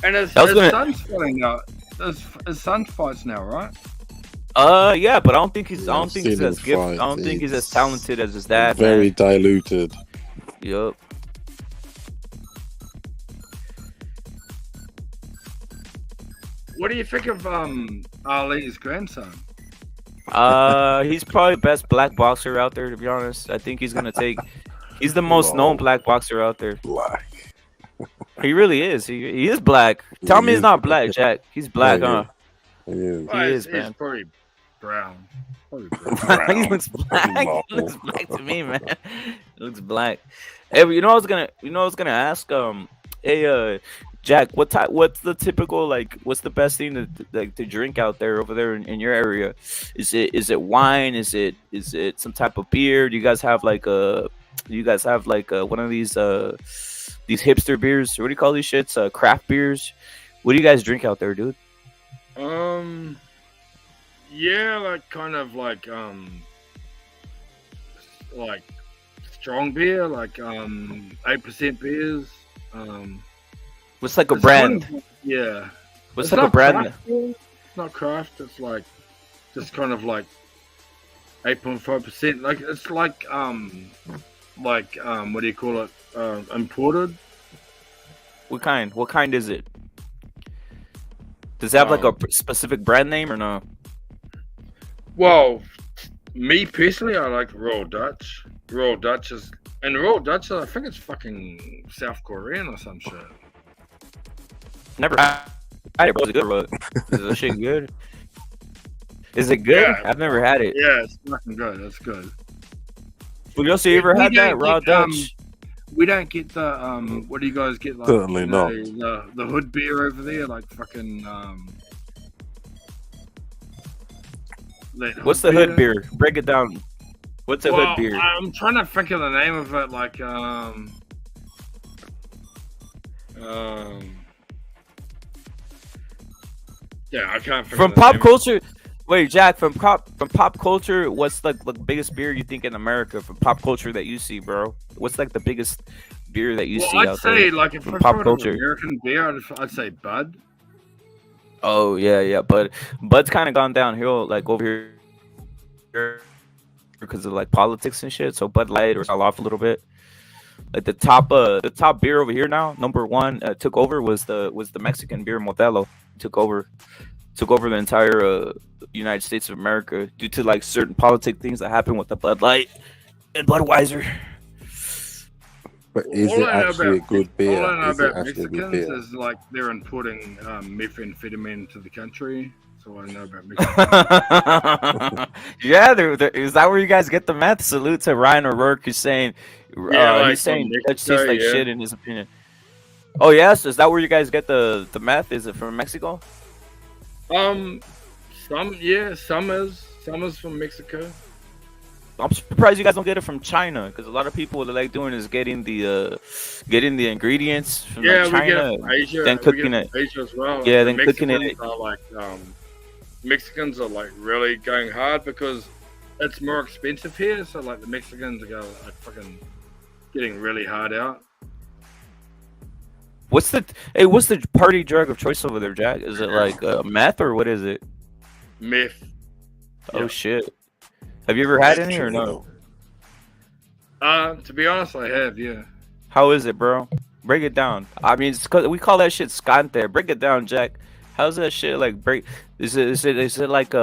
And his I was gonna- son's fighting now. His son fights now, right? Yeah, but I don't think he's. I don't I've think he's seen as him gifted. I fight. don't think he's as It's talented as his dad. Very man. diluted. Yup. What do you think of Ali's grandson? He's probably the best black boxer out there. To be honest, I think he's gonna take. He's the most known black boxer out there. Black. He really is. He is black. Tell me he's not black, Jack. He's black, huh? He is. He is, He's man. probably brown. He looks black. He looks black to me, man. He looks black. Hey, but you know I was gonna ask. Hey, Jack, what's the typical what's the best thing to drink out there over there in your area? Is it wine? Is it some type of beer? Do you guys have like you guys have like one of these hipster beers? What do you call these shits? Craft beers. What do you guys drink out there, dude? Yeah, like kind of like strong beer, like 8% beers. What's like a it's brand? kind of- yeah. What's It's like a not brand? craft beer, it's not craft. It's like just kind of like 8.5%. Like it's like what do you call it? Imported. What kind? What kind is it? Does it have like a specific brand name or no? Well, me personally, I like Royal Dutch. Royal Dutch is, and Royal Dutch, I think it's fucking South Korean or some shit. Never had it, bro. Is it good, bro? Is the shit good? Is it good? Yeah. I've never had it. Yeah, it's fucking good. It's good. Furioso, you ever We had that don't raw get, Dutch? We don't get the what do you guys get? Like, Certainly not. The hood beer over there, like fucking What's the hood beer? Break it down. What's a hood beer? I'm trying to think of the name of it. Like yeah, I can't. Think From of the pop name. culture. Wait, Jack. From pop culture, what's like the biggest beer you think in America from pop culture that you see, bro? What's like the biggest beer that you see I'd out say there? like if from I pop thought of culture. American beer, I'd say Bud. Oh yeah, but Bud's kind of gone downhill like over here because of like politics and shit. So Bud Light or fell off a little bit. Like the top beer over here now, number one took over was the Mexican beer Modelo. Took over the entire United States of America due to like certain politic things that happened with the Bud Light and Budweiser. But is All it I know actually a about- good beer? All I know Is it about actually a good Mexicans beer? is like they're importing methamphetamine into the country. So I know about Mexicans. Yeah, is that where you guys get the meth? Salute to Ryan O'Rourke who's saying Yeah, he's saying from that tastes Mexico, like yeah. shit in his opinion. Oh yes, is that where you guys get the meth? Is it from Mexico? Some is from Mexico. I'm surprised you guys don't get it from China because a lot of people what they like doing is getting the ingredients from Yeah, like, we get China, it from Asia. then we cooking get it. from Asia as well. Yeah, Like, then cooking it. Mexicans are like really going hard because it's more expensive here. So like the Mexicans are going like fucking getting really hard out. What's the party drug of choice over there, Jack? Is it like meth or what is it? Meth. Oh shit! Have you ever had any or no? To be honest, I have. Yeah. How is it, bro? Break it down. I mean, we call that shit scante. Break it down, Jack. How's that shit like? Is it like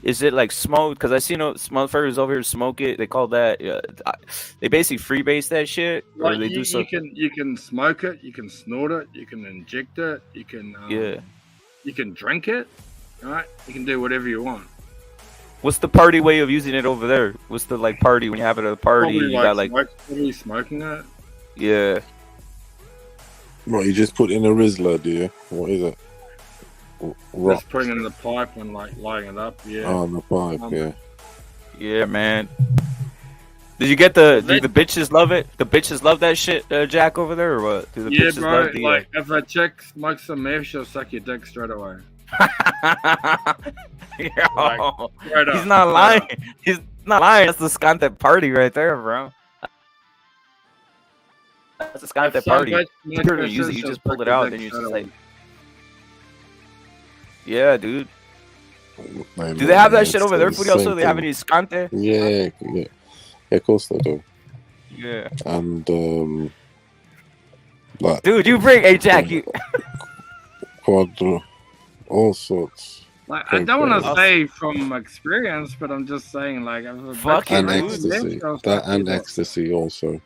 is it like smoke? Because I see motherfuckers over here smoke it. They call that. They basically freebase that shit, or Like they do you something. can smoke it, you can snort it, you can inject it, you can you can drink it. Right? You can do whatever you want. What's the party way of using it over there? What's the like party when you have it at a party? Probably You got like probably smoking it. yeah. What, you just put in a Rizzler, do you? What is it? Rock. Just putting it in the pipe and like lighting it up. Yeah. Oh, on the pipe, yeah. Yeah, man. Did you get do the bitches love it? The bitches love that shit, Jack, over there, or what? Do the Yeah, bitches bro. love the Like if a chick smokes some meth, she'll suck your dick straight away. Yo, straight he's up, not straight lying. up. He's not lying. That's the Scante party right there, bro. That's the Scante party. You couldn't use it. You just pulled it out, and you just like, yeah, dude. Do they have that shit over there, Furioso? They have any Scante? Yeah, of course they do. Yeah. And like Dude, you bring Jack. You quadra, all sorts. Like I don't want to Cocaine. say from experience, but I'm just saying like if a Fuck bitch And smokes meth, ecstasy. she'll That suck your and dick. ecstasy also.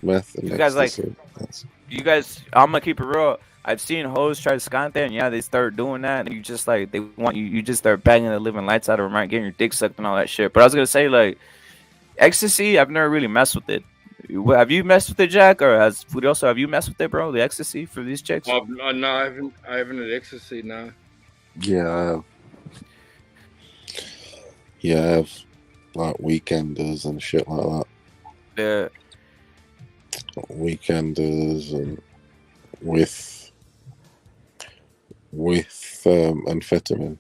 Meth and You guys like- ecstasy. That's- you guys, I'm gonna keep it real. I've seen hoes try to Scante, and yeah, they start doing that, and you just like they want you. You just start banging the living lights out of them, right? Getting your dick sucked and all that shit. But I was gonna say like ecstasy. I've never really messed with it. Have you messed with it, Jack, or has Furioso? Have you messed with it, bro? The ecstasy for these chicks? No, I haven't had ecstasy now. Yeah, I have. Yeah, I have like weekenders and shit like that. Yeah. Weekenders and with amphetamine,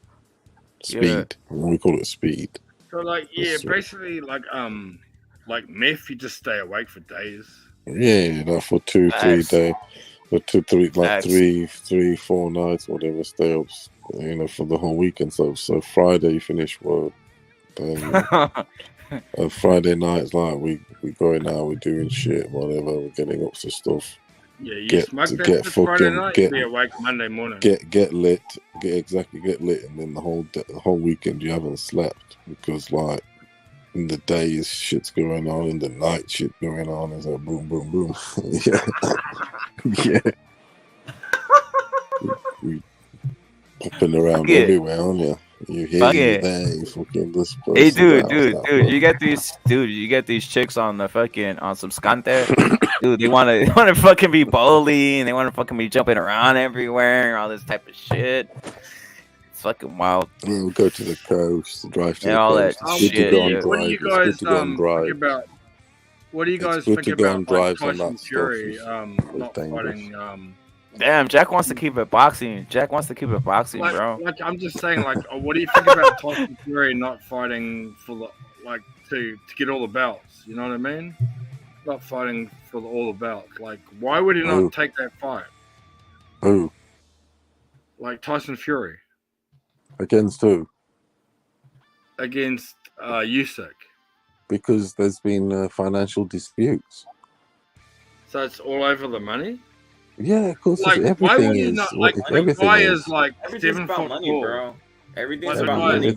speed. We call it speed. So like basically like meth, you just stay awake for days. Yeah, like for 2-3 days, for 2-3 like 3-4 nights, whatever. Stay up, for the whole weekend. So Friday you finish work, then Friday night it's like we going out, we're doing shit, whatever. We're getting up to stuff. Yeah, you smoke that Friday night, you'll be awake Monday morning. Get lit, get lit, and then the whole weekend you haven't slept because like in the day is shit's going on, in the night shit going on. It's like boom, boom, boom. yeah. we popping around everywhere, aren't you? You here, you there, you fucking this place. Hey, dude, you get these chicks on the fucking on some scante. Dude, they want to fucking be bullying, they want to fucking be jumping around everywhere, all this type of shit. It's fucking wild. We'll go to the coast, drive to and the all coast. that shit. What do you guys think about? What do you guys think about Tyson Fury not fighting? Damn, Jack wants to keep it boxing. Bro. Like I'm just saying, like, what do you think about Tyson Fury not fighting for the to get all the belts? You know what I mean? Not fighting for all the belts. Like, why would he not take that fight? Who? Like Tyson Fury. Against who? Against Usyk. Because there's been financial disputes. So it's all over the money? Yeah, of course. Like, everything is. Why is like 7 foot money, tall? bro. Everything's Like, about money.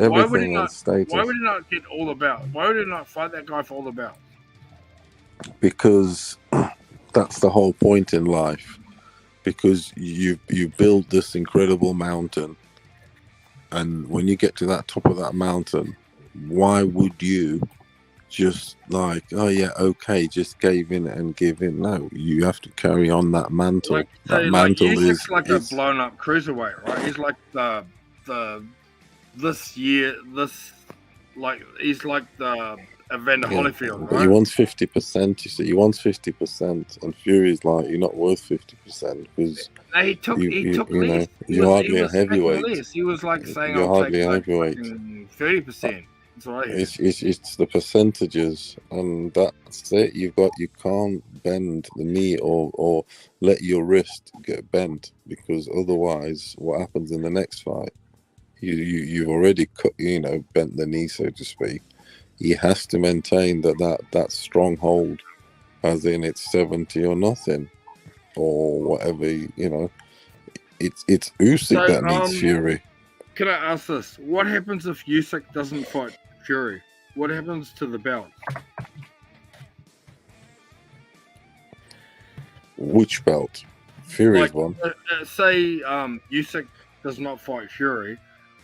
Why would he not? Status. Why would he not get all the belts? Why would he not fight that guy for all the belts? Because that's the whole point in life. Because you build this incredible mountain, and when you get to that top of that mountain, why would you just like, oh yeah, okay, just give in and give in? No, you have to carry on that mantle. Like, that so, mantle is like a blown up cruiserweight, right? He's like he's like the Evander Holyfield, right? He wants 50%. You see, he wants 50%, and Fury's like, you're not worth 50% because he took less. You're hardly a heavyweight. He was like saying, you're "I'll hardly take a heavyweight." 30%. That's what I hear. It's the percentages, and that's it. You can't bend the knee or let your wrist get bent, because otherwise, what happens in the next fight? You've already bent the knee, so to speak. He has to maintain that stronghold, as in it's 70 or nothing, or whatever. It's Usyk that needs Fury. Can I ask this? What happens if Usyk doesn't fight Fury? What happens to the belt? Which belt? Fury's one. Say Usyk does not fight Fury.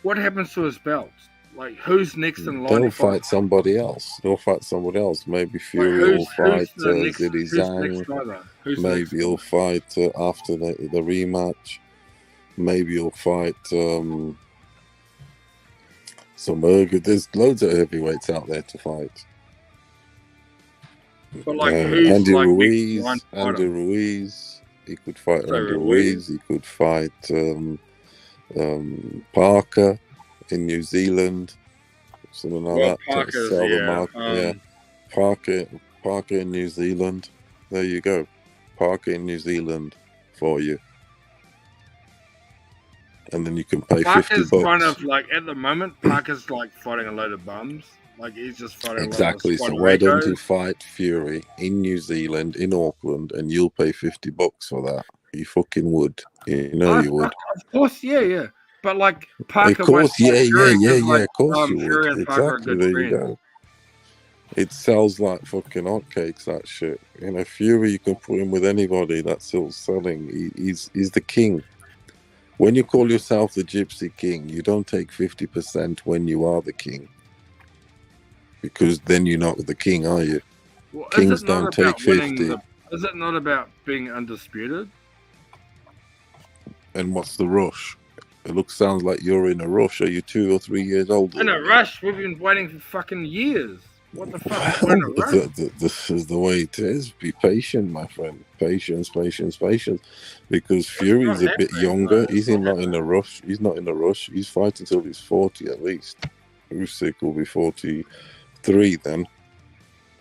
What happens to his belt? Like, who's next in line? They'll fight somebody else. Maybe Fury will fight Zidane Zhang. Maybe he'll fight after the rematch. Maybe he'll fight there's loads of heavyweights out there to fight. But like, who's Andy like Ruiz. He could fight Andy Ruiz. He could fight Parker in New Zealand, something like that. Parker in New Zealand. There you go. Parker in New Zealand for you. And then you can pay Parker's $50. kind of like, at the moment, Parker's like fighting a load of bums. Like, he's just fighting Exactly. a lot of So why don't you fight Fury in New Zealand, in Auckland, and you'll pay $50 for that? You fucking would. You would. Of course, yeah. But like, Parker, Of course, yeah. Of course you Fury would. and Parker are Exactly. good There friends. you go. It sells like fucking hotcakes, that shit. Fury, you can put him with anybody. That's still selling. He's the king. When you call yourself the Gypsy King, you don't take 50% when you are the king, because then you're not the king, are you? Well, Kings don't take 50. Is it not about being undisputed? And what's the rush? It sounds like you're in a rush. Are you 2 or 3 years older? In a rush? We've been waiting for fucking years. What the fuck? We're in a rush. This is the way it is. Be patient, my friend. Patience. Because Fury's a bit younger. He's not in a rush. He's not in a rush. He's fighting till he's 40 at least. Usyk will be 43 then.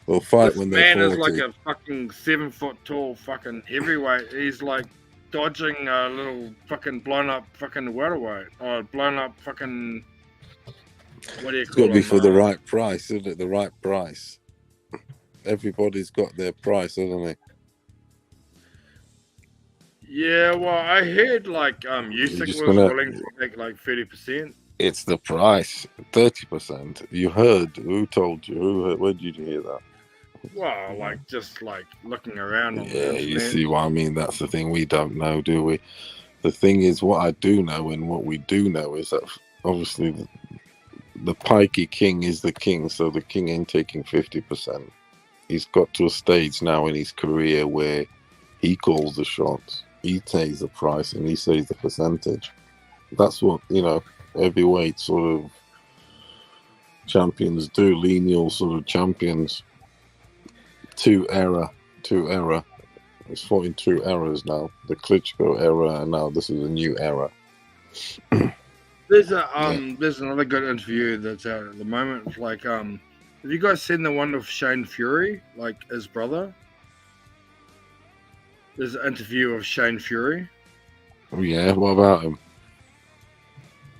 They'll fight This when they're man 40. is like a fucking 7 foot tall fucking heavyweight. He's like dodging a little fucking blown up fucking welterweight or blown up fucking. What do you It's call got to be him? for the right price, isn't it? The right price. Everybody's got their price, haven't they? Yeah, well, I heard like Usyk just was gonna- willing to take like 30%. It's the price, 30%. You heard? Who told you? Who heard? Where did you hear that? Well, like just like looking around on Yeah, the you internet. see what I mean? That's the thing. We don't know, do we? The thing is, what I do know and what we do know is that obviously the pikey king is the king, so the king ain't taking 50%. He's got to a stage now in his career where he calls the shots, he says the price, and he says the percentage. That's what, heavyweight sort of champions do, lineal sort of champions. Two era. It's fought in 2 eras now. The Klitschko era, and now this is a new era. There's another good interview that's out at the moment. It's like have you guys seen the one of Shane Fury, like his brother? There's an interview of Shane Fury. Oh, yeah, what about him?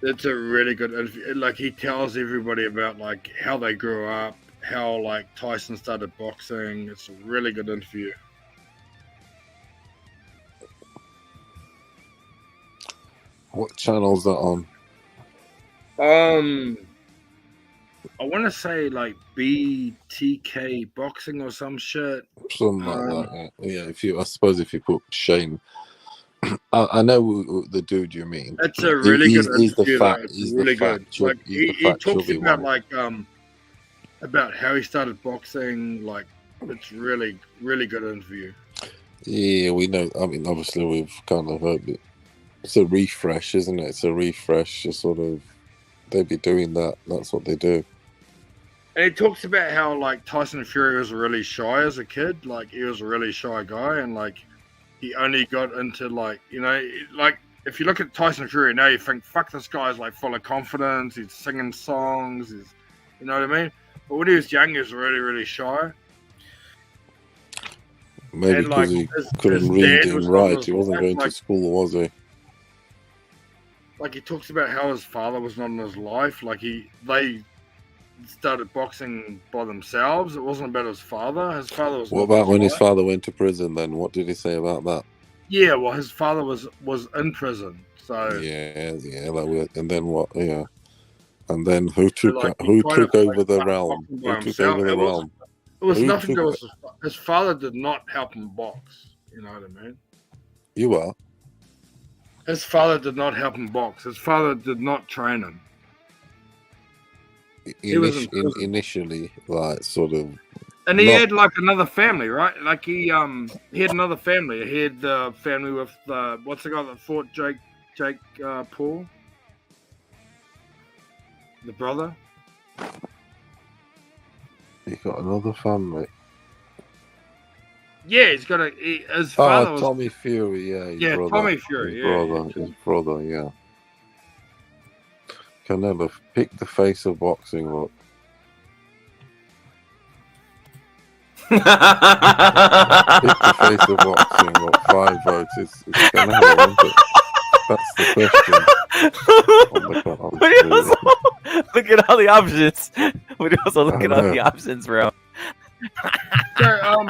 It's a really good interview. Like he tells everybody about like how they grew up, how like Tyson started boxing. It's a really good interview. What channel's that on? I want to say like BTK boxing or some shit. Something like that. Yeah, I suppose if you put Shane, I know the dude you mean. It's a really good He's the interview. fat. It's He's really the fat. good. Chub, Like he's he the fat, talks chubby about one. like about how he started boxing. Like it's really good interview. Yeah, we know. I mean, obviously we've kind of heard it. It's a refresh, isn't it? It's a refresh. It's sort of they be doing that. That's what they do. And he talks about how like Tyson Fury was really shy as a kid. Like he was a really shy guy, and like he only got into like like if you look at Tyson Fury now, you think fuck, this guy's like full of confidence. He's singing songs. He's you know what I mean. But when he was young, he was really shy. Maybe And, because like, he his couldn't read dad and was write. not He wasn't his going life, to school, was he? Like he talks about how his father was not in his life. Like they started boxing by themselves. It wasn't about his father. His father was. What not about when his life. father went to prison? Then what did he say about that? Yeah, well, his father was in prison. So Yeah. And then what? Yeah. And then who took like, he who kind took of, over like, the started realm? boxing by Who took himself. over the realm? It was Who nothing to do took- with his father. Did not help him box. You know what I mean? You are. His father did not help him box. His father did not train him. He was in prison. Initially, like sort of. And he not- had like another family, right? Like he had another family. He had the family with what's the guy that fought Jake Paul, the brother. He got another family. Yeah, he's got his father was Tommy Fury, yeah. His brother, Tommy Fury, his brother, yeah. Canelo, pick the face of boxing, look. Pick the face of boxing, look. 5 votes. It's Canelo, isn't it? That's the question. Look at all the options. We also look at all the options, bro. So,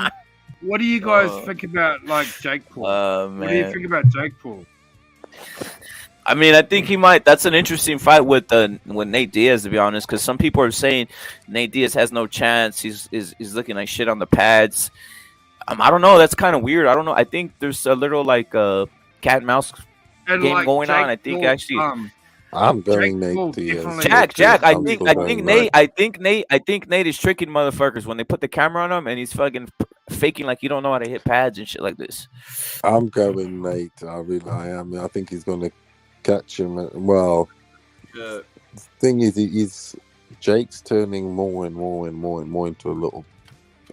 what do you guys think about like Jake Paul? What do you man. think about Jake Paul? I mean, I think he might. That's an interesting fight with Nate Diaz, to be honest, because some people are saying Nate Diaz has no chance. He's looking like shit on the pads. I don't know. That's kind of weird. I don't know. I think there's a little like cat and mouse And, game like, going on. I Jake think Paul, actually. I'm going Jake Paul Nate Diaz. definitely- Jack. I I'm think still going Nate. I think Nate is tricking motherfuckers when they put the camera on him and he's fucking faking like you don't know how to hit pads and shit like this. I'm going Nate. I am. I think he's going to catch him. Well, the thing is, Jake's turning more and more into a little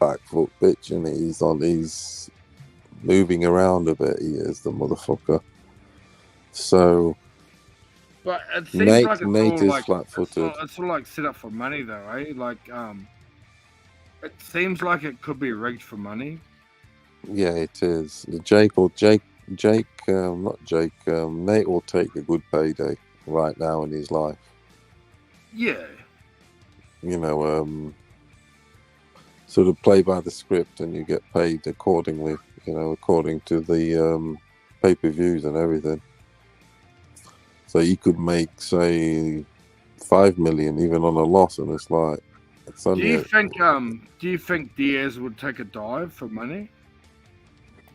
back foot bitch, and he's moving around a bit. He is the motherfucker. So But it seems Nate like it's Nate all is like flat-footed. it's all like set up for money, though, eh? Like, it seems like it could be rigged for money. Yeah, it is. Nate will take a good payday right now in his life. Yeah. You know, sort of play by the script, and you get paid accordingly. You know, according to the pay-per-views and everything. So you could make, say, 5 million even on a loss, and it's like it's Do only. you think Diaz would take a dive for money?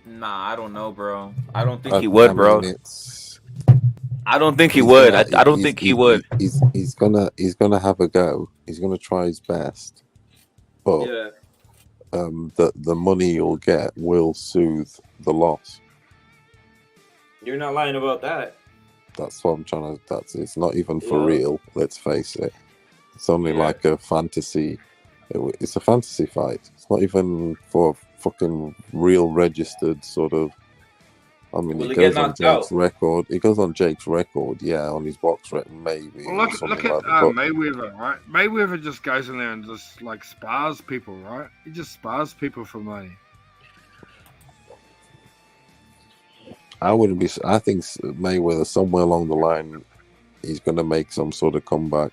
Nah, I don't know, bro. I don't think I he would, bro. mean, I don't think he he's would. gonna- I don't he's- think he would. He's gonna have a go. He's gonna try his best, but Yeah. the money you'll get will soothe the loss. You're not lying about that. That's what I'm trying to. It's not even for Yeah. real. Let's face it. It's only Yeah. like a fantasy. It's a fantasy fight. It's not even for fucking real registered sort of. I mean, Will it he get goes on knocked Jake's out? record. It goes on Jake's record, yeah, on his box record, maybe. Well, or look something at like that. But Mayweather, right? Mayweather just goes in there and just like spars people, right? He just spars people for money. I wouldn't be. I think Mayweather somewhere along the line, he's going to make some sort of comeback.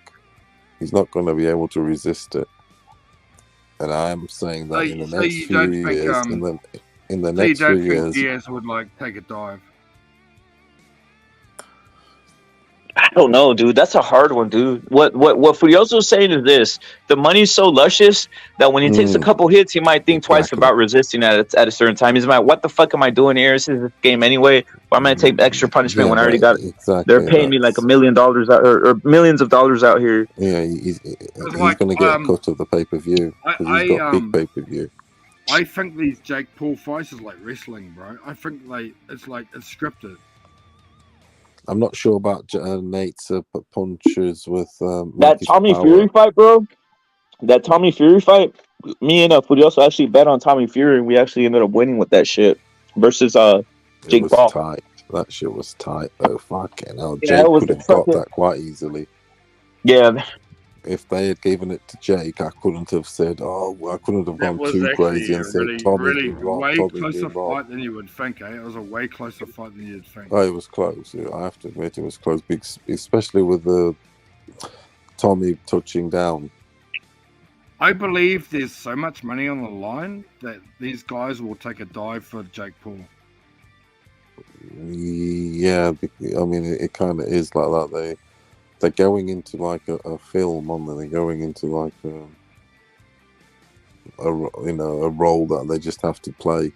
He's not going to be able to resist it. And I'm saying that in the So next you few don't think, years, in the So you next don't few think years, Diaz would like take a dive? I don't know, dude. That's a hard one, dude. What Furioso's saying is this: the money's so luscious that when he takes a couple hits, he might think twice about resisting at a certain time. He's like, "What the fuck am I doing here? This is this game anyway. Why am I taking extra punishment Yeah, when I already but got? exactly, They're paying me like $1 million out or millions of dollars out here." yeah, he's like, going to get a cut of the pay-per-view because he's got big pay-per-view. I think these Jake Paul fights is like wrestling, bro. I think it's scripted. I'm not sure about Nate's punches with That Mikey's Tommy power. Fury fight, bro. That Tommy Fury fight. Me and Furioso actually bet on Tommy Fury, and we actually ended up winning with that shit versus It Jake was Paul. tight. That shit was tight though. Fucking hell, Yeah, Jake it was could have the got fucking- that quite easily. Yeah. If they had given it to Jake, I couldn't have said, "Oh, I couldn't have That gone was too actually crazy a and said really, Tommy's really been wrong, way Tommy's closer been wrong." fight than you would think, eh? It was a way closer fight than you'd think. Oh, it was close. I have to admit, it was close, especially with the Tommy touching down. I believe there's so much money on the line that these guys will take a dive for Jake Paul. Yeah, I mean, it kind of is like that. They're going into like a film, aren't they? They're going into like a role that they just have to play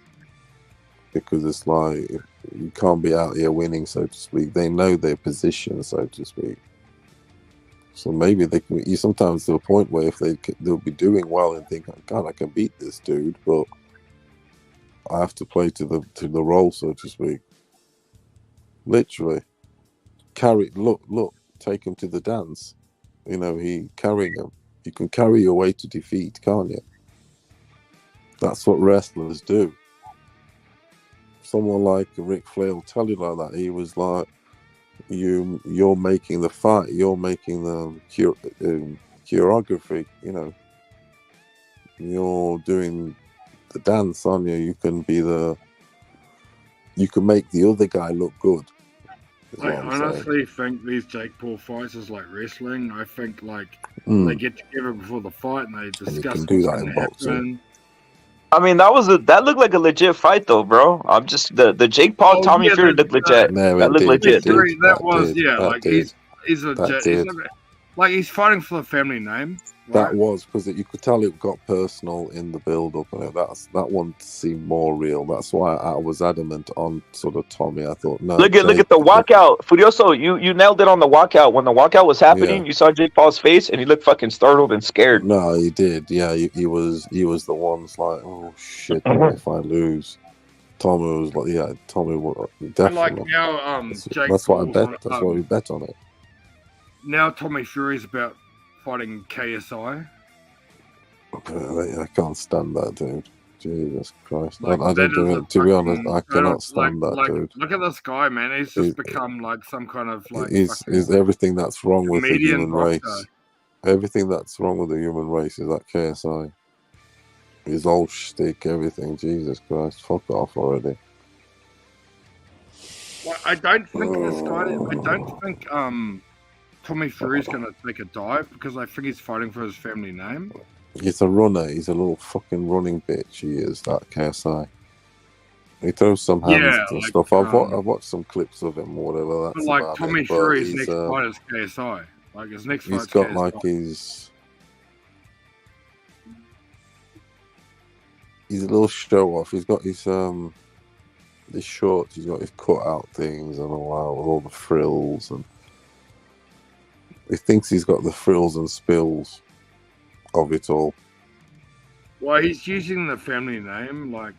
because it's like you can't be out here winning, so to speak. They know their position, so to speak. So maybe they can. You sometimes to a point where if they'll be doing well and think, "Oh, God, I can beat this dude," but I have to play to the role, so to speak. Literally, look, take him to the dance. You know, he carrying him. You can carry your way to defeat, can't you? That's what wrestlers do. Someone like Ric Flair will tell you like that. He was like, you're making the fight, you're making the choreography, you know. You're doing the dance, aren't you? You can make the other guy look good. is I what I'm saying. honestly think these Jake Paul fights is like wrestling. I think like Mm. they get together before the fight and they discuss can do what's that going in to boxing. happen. I mean, that looked like a legit fight, though, bro. I'm just the Jake Paul Tommy Fury looked legit. No, that it looked did, legit, it did. dude. That was did, yeah, that like did. he's a That he's did. like he's fighting for the family name. That was because you could tell it got personal in the build-up, and that one seemed more real. That's why I was adamant on sort of Tommy. I thought, no, Look at the walkout, Furioso. You nailed it on the walkout. When the walkout was happening, you saw Jake Paul's face, and he looked fucking startled and scared. No, he did. Yeah, he was the ones like, oh shit, what if I lose? Tommy was like, yeah, Tommy would And definitely. like now, Jake That's why I Paul's bet. on, That's why we bet on it. now Tommy Fury's about fighting KSI. I can't stand that dude. Jesus Christ! Like, I that don't is do a it. To be honest, fucking- I cannot stand that dude. Look at this guy, man. He's just become like some kind of like Is everything that's wrong with the comedian human boxer. race? Everything that's wrong with the human race is that KSI. His old shtick, everything. Jesus Christ! Fuck off already. Well, I don't think this guy. I don't think Tommy Fury's gonna take a dive because I think he's fighting for his family name. He's a runner. He's a little fucking running bitch. He is, that KSI. He throws some hands and like, stuff. I've watched some clips of him, whatever. That's But like about Tommy it. But Fury's he's, next fight is KSI. Like his next he's fight's got KSI. like he's a little show off. He's got his shorts. He's got his cut out things and all that with all the frills, and he thinks he's got the frills and spills of it all. Well, he's using the family name. Like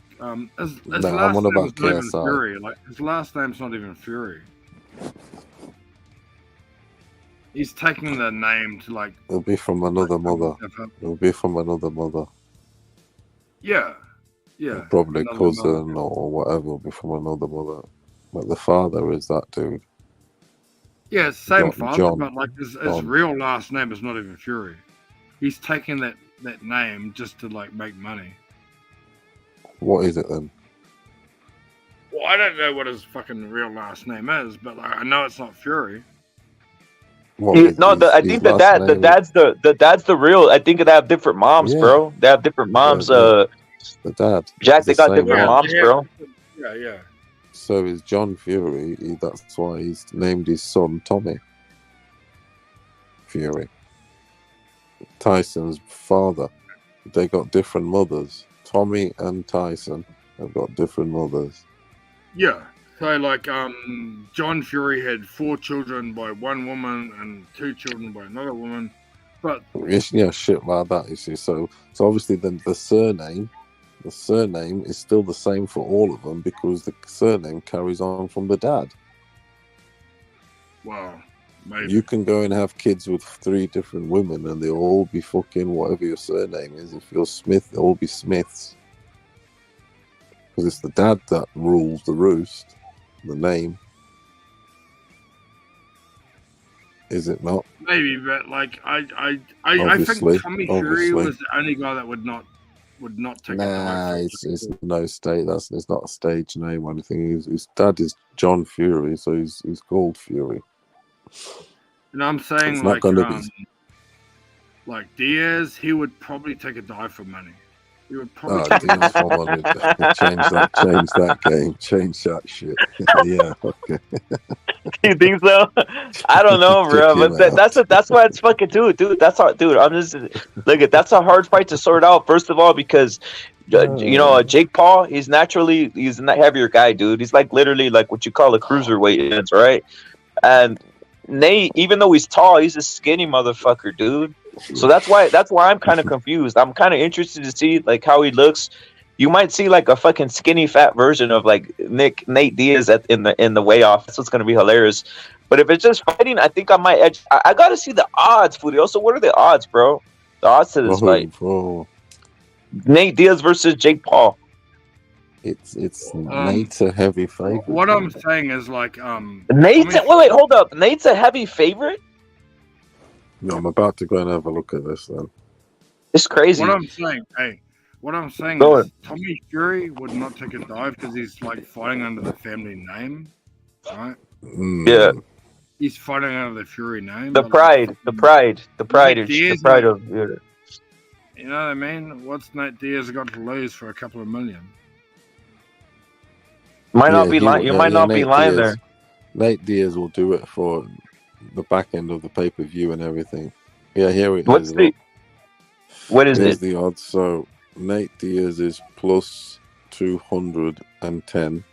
his No, last I'm on name's about not even KSI. Fury. Like his last name's not even Fury. He's taking the name to like. It'll be from another mother. It'll be from another mother. Yeah. Probably another cousin mother. or whatever will be from another mother. But the father is that dude. Yeah, same John- father, John. but like his John. real last name is not even Fury. He's taking that name just to like make money. What is it then? Well, I don't know what his fucking real last name is, but like, I know it's not Fury. What, I his think the last name- dad's the real. I think they have different moms, Yeah. bro. They have different moms. The dad. Jack, is they the got same different one. moms, bro. Yeah. So is John Fury. That's why he's named his son Tommy Fury. Tyson's father. They got different mothers. Tommy and Tyson have got different mothers. Yeah. So like John Fury had 4 children by one woman and 2 children by another woman. But Yeah, shit like that. You see, so obviously then the surname is still the same for all of them because the surname carries on from the dad. wow, maybe. You can go and have kids with 3 different women, and they'll all be fucking whatever your surname is. If you're Smith, they'll all be Smiths because it's the dad that rules the roost. The name, is it not? Maybe, but like I Obviously, think Tommy Fury obviously. was the only guy that would not take a Nah, dive. it's no stage. It's not a stage name or anything. His dad is John Fury, so he's called Fury. You know what I'm saying? It's not Like gonna be. like Diaz, he would probably take a dive for money. He would probably Oh, take a Diaz, come on, change that game, change that shit. Yeah, okay. You think so? I don't know, bro. Check But him out. that's why it's fucking dude. That's how, dude. I'm just look at that's a hard fight to sort out. First of all, because Jake Paul, he's a heavier guy, dude. He's like literally like what you call a cruiserweight, right? And Nate, even though he's tall, he's a skinny motherfucker, dude. So that's why I'm kind of confused. I'm kind of interested to see like how he looks. You might see like a fucking skinny fat version of like Nate Diaz in the weigh off. That's what's gonna be hilarious. But if it's just fighting, I think I might edge. I gotta see the odds, Fudio. So what are the odds, bro? The odds to this fight. Bro. Nate Diaz versus Jake Paul. It's Nate's a heavy favorite. What I'm saying is like Nate's wait, hold up. Nate's a heavy favorite? No, I'm about to go and have a look at this then. It's crazy. What I'm saying Go is Tommy Fury would not take a dive because he's like fighting under the family name, right? Yeah. He's fighting under the Fury name. The but, pride of Diaz, yeah. You know what I mean? What's Nate Diaz got to lose for a couple of million? Might not be lying. You might not be lying there. Nate Diaz will do it for the back end of the pay-per-view and everything. Yeah, here it What's is. what is Here's it? the odds. So Nate Diaz is plus 210.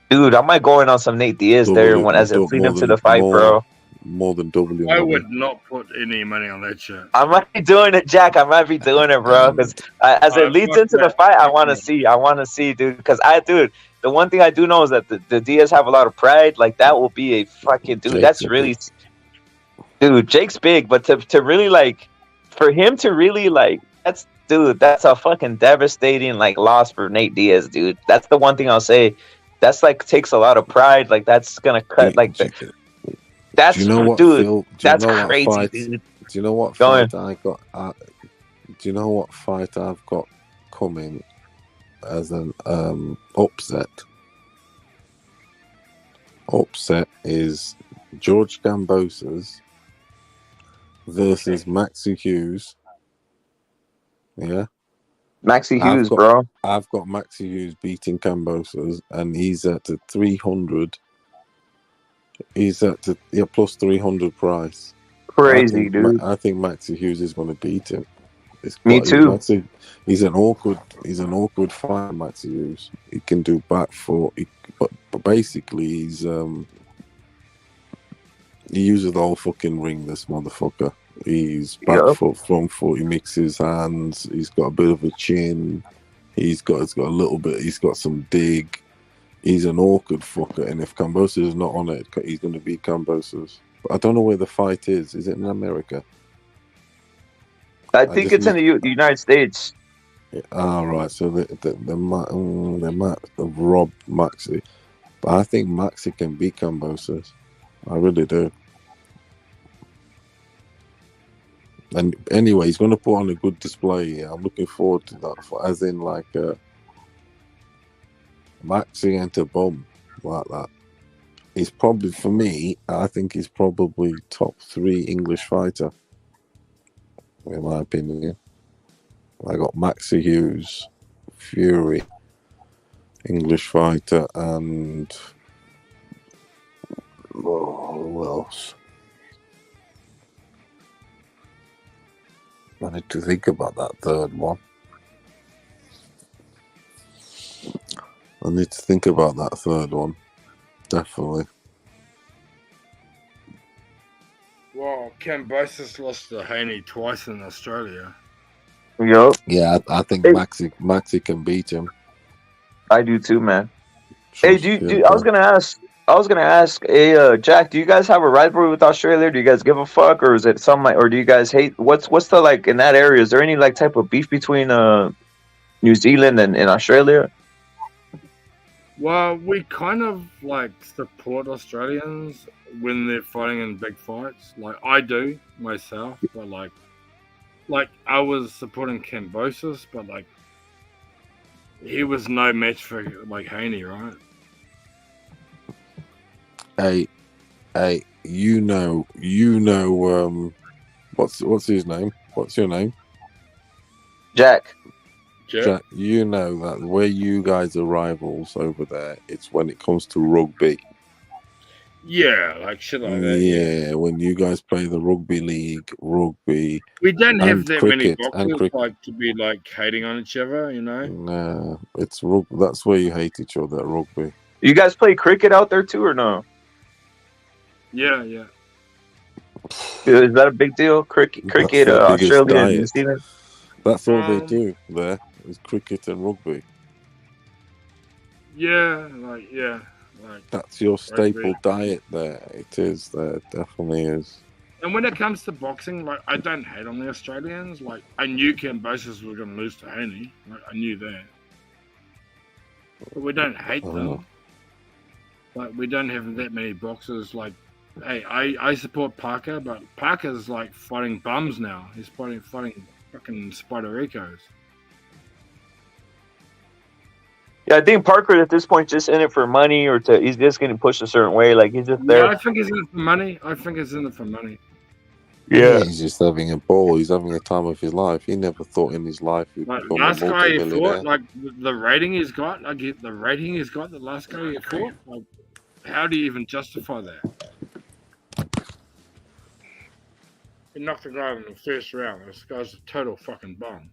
Dude, I might go in on some Nate Diaz there as it lead into the fight, bro. More than double your I money. would not put any money on that shit. I might be doing it, Jack. I might be doing it, bro. Because as it leads into the fight, I want to see, dude. Because the one thing I do know is that the Diaz have a lot of pride. Like that will be a fucking dude. That's really Dude, Jake's big, but to really like, for him to really like, that's a fucking devastating like loss for Nate Diaz, dude. That's the one thing I'll say. That's like takes a lot of pride. Like that's gonna cut like that's Do you know what, dude. Phil? Do you That's know what crazy, fight? dude. Do you know what Go ahead. fight I got? Do you know what fight I've got coming as an upset? Upset is George Gambosa's versus Maxi Hughes. Yeah. Maxi Hughes, bro. I've got Maxi Hughes beating Cambosa's, and he's at the 300. He's at the plus 300 price. Crazy, dude. I think Maxi Hughes is going to beat him. Me too. He's an awkward fighter, Maxi Hughes. He can do back foot, but basically he's he uses the whole fucking ring. This motherfucker. He's back foot, front foot. He mixes hands. He's got a bit of a chin. He's got a little bit. He's got some dig. He's an awkward fucker. And if Cambosa is not on it, he's going to beat Cambosa's. But I don't know where the fight is. Is it in America? I think it's in the United States. Right. So they might have robbed Maxi, but I think Maxi can beat Cambosa's. I really do. And anyway, he's going to put on a good display. I'm looking forward to that. As in, like, Maxi and a bum like that. He's probably, for me, I think he's probably top 3 English fighter, in my opinion. I got Maxi Hughes, Fury, English fighter, and who else? I need to think about that third one. Definitely. Well, Cambosis lost to Haney twice in Australia. Yup. Yeah, I think Maxi can beat him. I do too, man. Hey, I was gonna ask, hey, Jack, do you guys have a rivalry with Australia? Do you guys give a fuck, or is it something like, or do you guys hate? What's the like in that area? Is there any like type of beef between New Zealand and Australia? Well, we kind of like support Australians when they're fighting in big fights. Like I do myself, but like I was supporting Cambosis, but like he was no match for like Haney, right? Hey, you know, what's his name? What's your name? Jack. Jack, you know that where you guys are rivals over there, it's when it comes to rugby. Yeah, like shit like that. Yeah, when you guys play the rugby league, We don't have that many cricket, boxers like to be like hating on each other, you know? Nah, it's rugby. That's where you hate each other, at rugby. You guys play cricket out there too, or no? Yeah. Dude, is that a big deal? Cricket, Australia, and New Zealand. That's all they do there is cricket and rugby. Yeah. That's your staple rugby. diet there. It is there, definitely is. And when it comes to boxing, like I don't hate on the Australians. Like I knew Cambosis was going to lose to Haney. Like, I knew that, but we don't hate them. Like we don't have that many boxers. Like, hey, I support Parker, but Parker's like fighting bums now. He's fighting fucking Spider Ricos. Yeah, I think Parker at this point just in it for money, or he's just getting pushed a certain way. Like he's just there. Yeah, I think he's in it for money. Yeah, he's just having a ball. He's having a time of his life. He never thought in his life he'd Like become last a guy he multi-millionaire. fought, like the rating he's got, the last guy he fought. Like, how do you even justify that? He knocked the guy in the first round. This guy's a total fucking bum.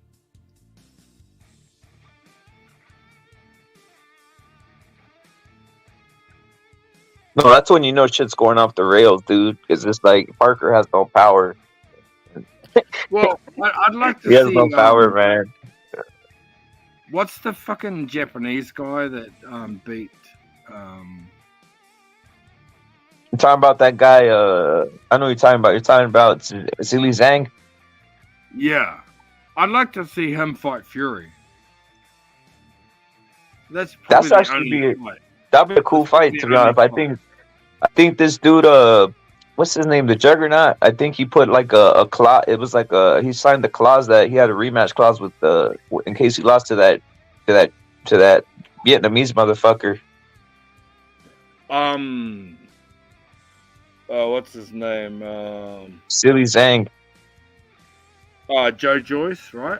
No, that's when you know shit's going off the rails, dude. Because it's like Parker has no power. Well, I'd like to He has see. no power, man. What's the fucking Japanese guy that beat You're talking about that guy. I know you're talking about. You're talking about Zili Zhang. Yeah, I'd like to see him fight Fury. That's probably the only fight. That'd be a cool fight, to be honest. I think this dude, what's his name, the Juggernaut. I think he put like a clause. It was like he signed the clause that he had a rematch clause with in case he lost to that Vietnamese motherfucker. What's his name? Zili Zhang. Joe Joyce, right?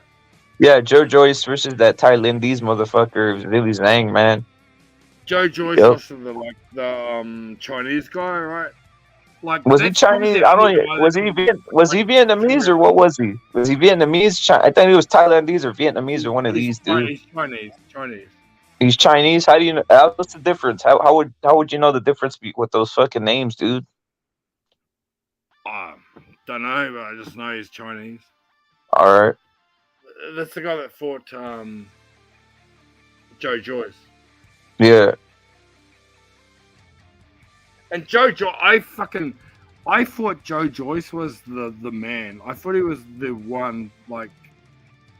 Yeah, Joe Joyce versus that Thailandese motherfucker, Zili Zhang, man. Joe Joyce was the Chinese guy, right? Like, was he Chinese? I don't. Was he Vietnamese or what was he? Was he Vietnamese? I think he was Thailandese or Vietnamese or one of these dudes. Chinese. He's Chinese. How do you know? What's the difference? How would you know the difference with those fucking names, dude? Don't know, but I just know he's Chinese. All right. That's the guy that fought Joe Joyce. Yeah. And I thought Joe Joyce was the man. I thought he was the one, like,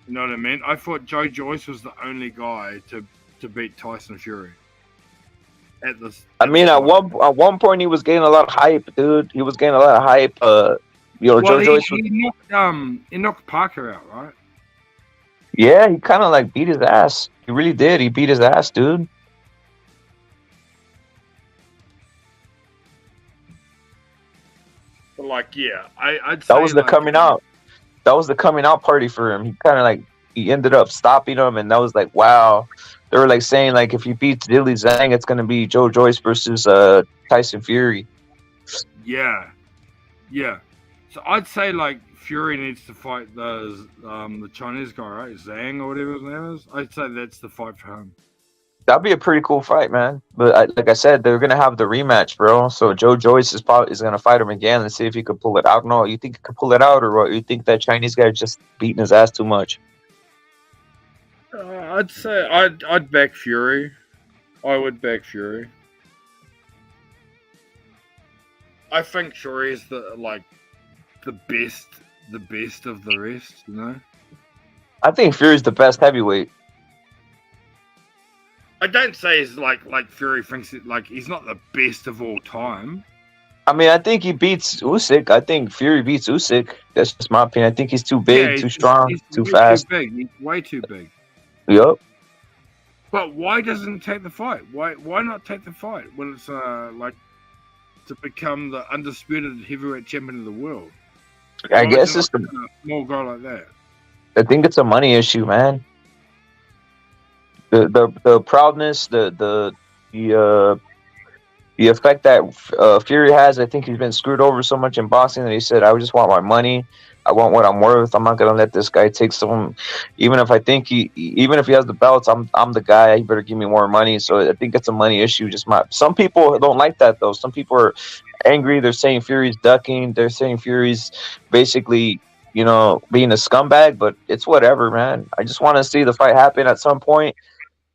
you know what I mean? I thought Joe Joyce was the only guy to beat Tyson Fury. At one point he was getting a lot of hype, dude. He was getting a lot of hype. Joe Joyce. He knocked Parker out, right? Yeah, he kind of like beat his ass. He really did. He beat his ass, dude. But like, yeah, I'd say that was the coming out. That was the coming out party for him. He kind of he ended up stopping him, and that was like, wow. They were like saying like if he beats Zili Zhang, it's gonna be Joe Joyce versus Tyson Fury. Yeah. So I'd say like Fury needs to fight the Chinese guy, right? Zhang or whatever his name is. I'd say that's the fight for him. That'd be a pretty cool fight, man. But like I said, they're gonna have the rematch, bro. So Joe Joyce is gonna fight him again and see if he could pull it out. No, you think he could pull it out, or what? You think that Chinese guy just beating his ass too much? I'd say I'd back Fury. I would back Fury. I think Fury is the best of the rest, you know? I think Fury's the best heavyweight. I don't say he's like Fury thinks it, like he's not the best of all time. I mean, I think he beats Usyk. I think Fury beats Usyk. That's just my opinion. I think he's too big, too strong, too fast. Too big. He's way too big. Yep. But why doesn't he take the fight? Why not take the fight when it's like to become the undisputed heavyweight champion of the world? I guess it's a small guy like that. I think it's a money issue, man. The proudness, the effect that Fury has. I think he's been screwed over so much in boxing that he said, "I just want my money. I want what I'm worth. I'm not gonna let this guy take some. Even if he has the belts, I'm the guy. He better give me more money." So I think it's a money issue. Some people don't like that though. Some people are angry. They're saying Fury's ducking. They're saying Fury's basically, being a scumbag. But it's whatever, man. I just want to see the fight happen at some point.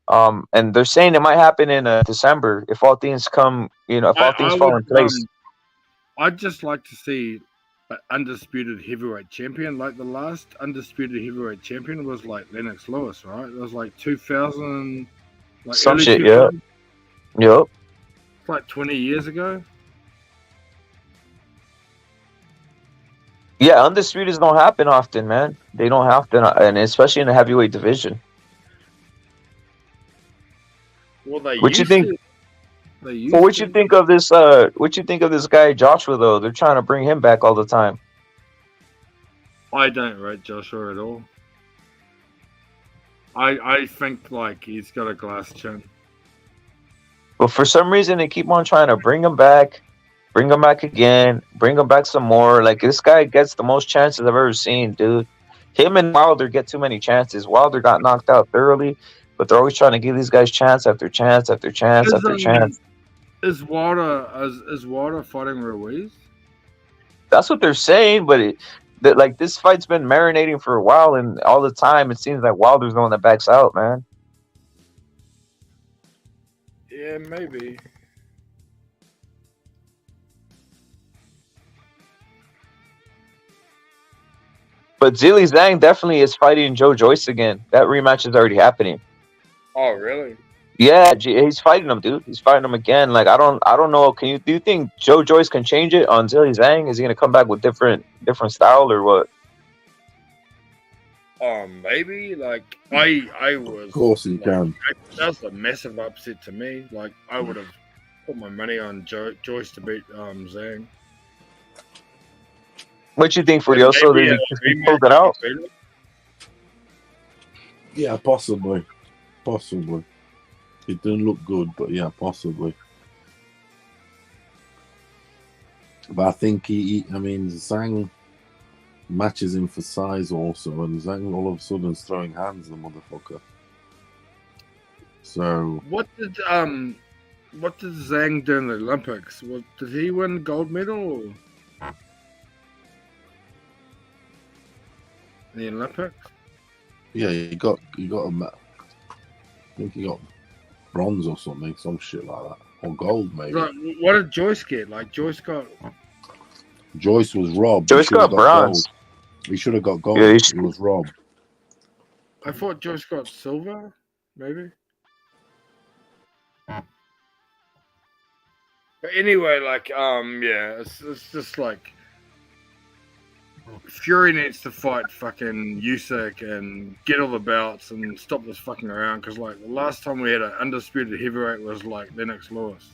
And they're saying it might happen in December if all things come. If all things fall in place. I'd just like to see an undisputed heavyweight champion. Like the last undisputed heavyweight champion was like Lennox Lewis, right? It was like 2000, like some early shit, 2000. yeah. Yep. It's like 20 years ago. Yeah, undisputeds don't happen often, man. They don't happen, and especially in the heavyweight division. Well, they what you think? What you think of this? What you think of this guy Joshua? Though they're trying to bring him back all the time. I don't rate Joshua at all. I think like he's got a glass chin. But for some reason, they keep on trying to bring him back again, bring him back some more. Like this guy gets the most chances I've ever seen, dude. Him and Wilder get too many chances. Wilder got knocked out thoroughly, but they're always trying to give these guys chance after chance after chance after chance. Is Wilder fighting Ruiz? That's what they're saying, but this fight's been marinating for a while, and all the time it seems like Wilder's the one that backs out, man. Yeah, maybe. But Zilly Zhang definitely is fighting Joe Joyce again. That rematch is already happening. Oh, really? Yeah, he's fighting him, dude. He's fighting him again. Like I don't know. Do you think Joe Joyce can change it on Zilly Zhang? Is he gonna come back with different style or what? Maybe. Like I was. Of course he can. That's a massive upset to me. Like I would have put my money on Joyce to beat Zhang. What you think, Furioso? Did he pulled it out? Yeah, possibly. It didn't look good, but yeah, possibly. But I think Zhang matches him for size also, and Zhang all of a sudden is throwing hands, the motherfucker. So What did Zhang do in the Olympics? Did he win gold medal? In the Olympics? yeah, he got I think he got bronze or something, some shit like that, or gold maybe. Like, what did Joyce get? Like Joyce was robbed. Joyce got bronze. Gold. He should have got gold. Yeah, he was robbed. I thought Joyce got silver, maybe. But anyway, like, yeah, it's just like Fury needs to fight fucking Usyk and get all the belts and stop this fucking around, because like the last time we had an undisputed heavyweight was like Lennox Lewis.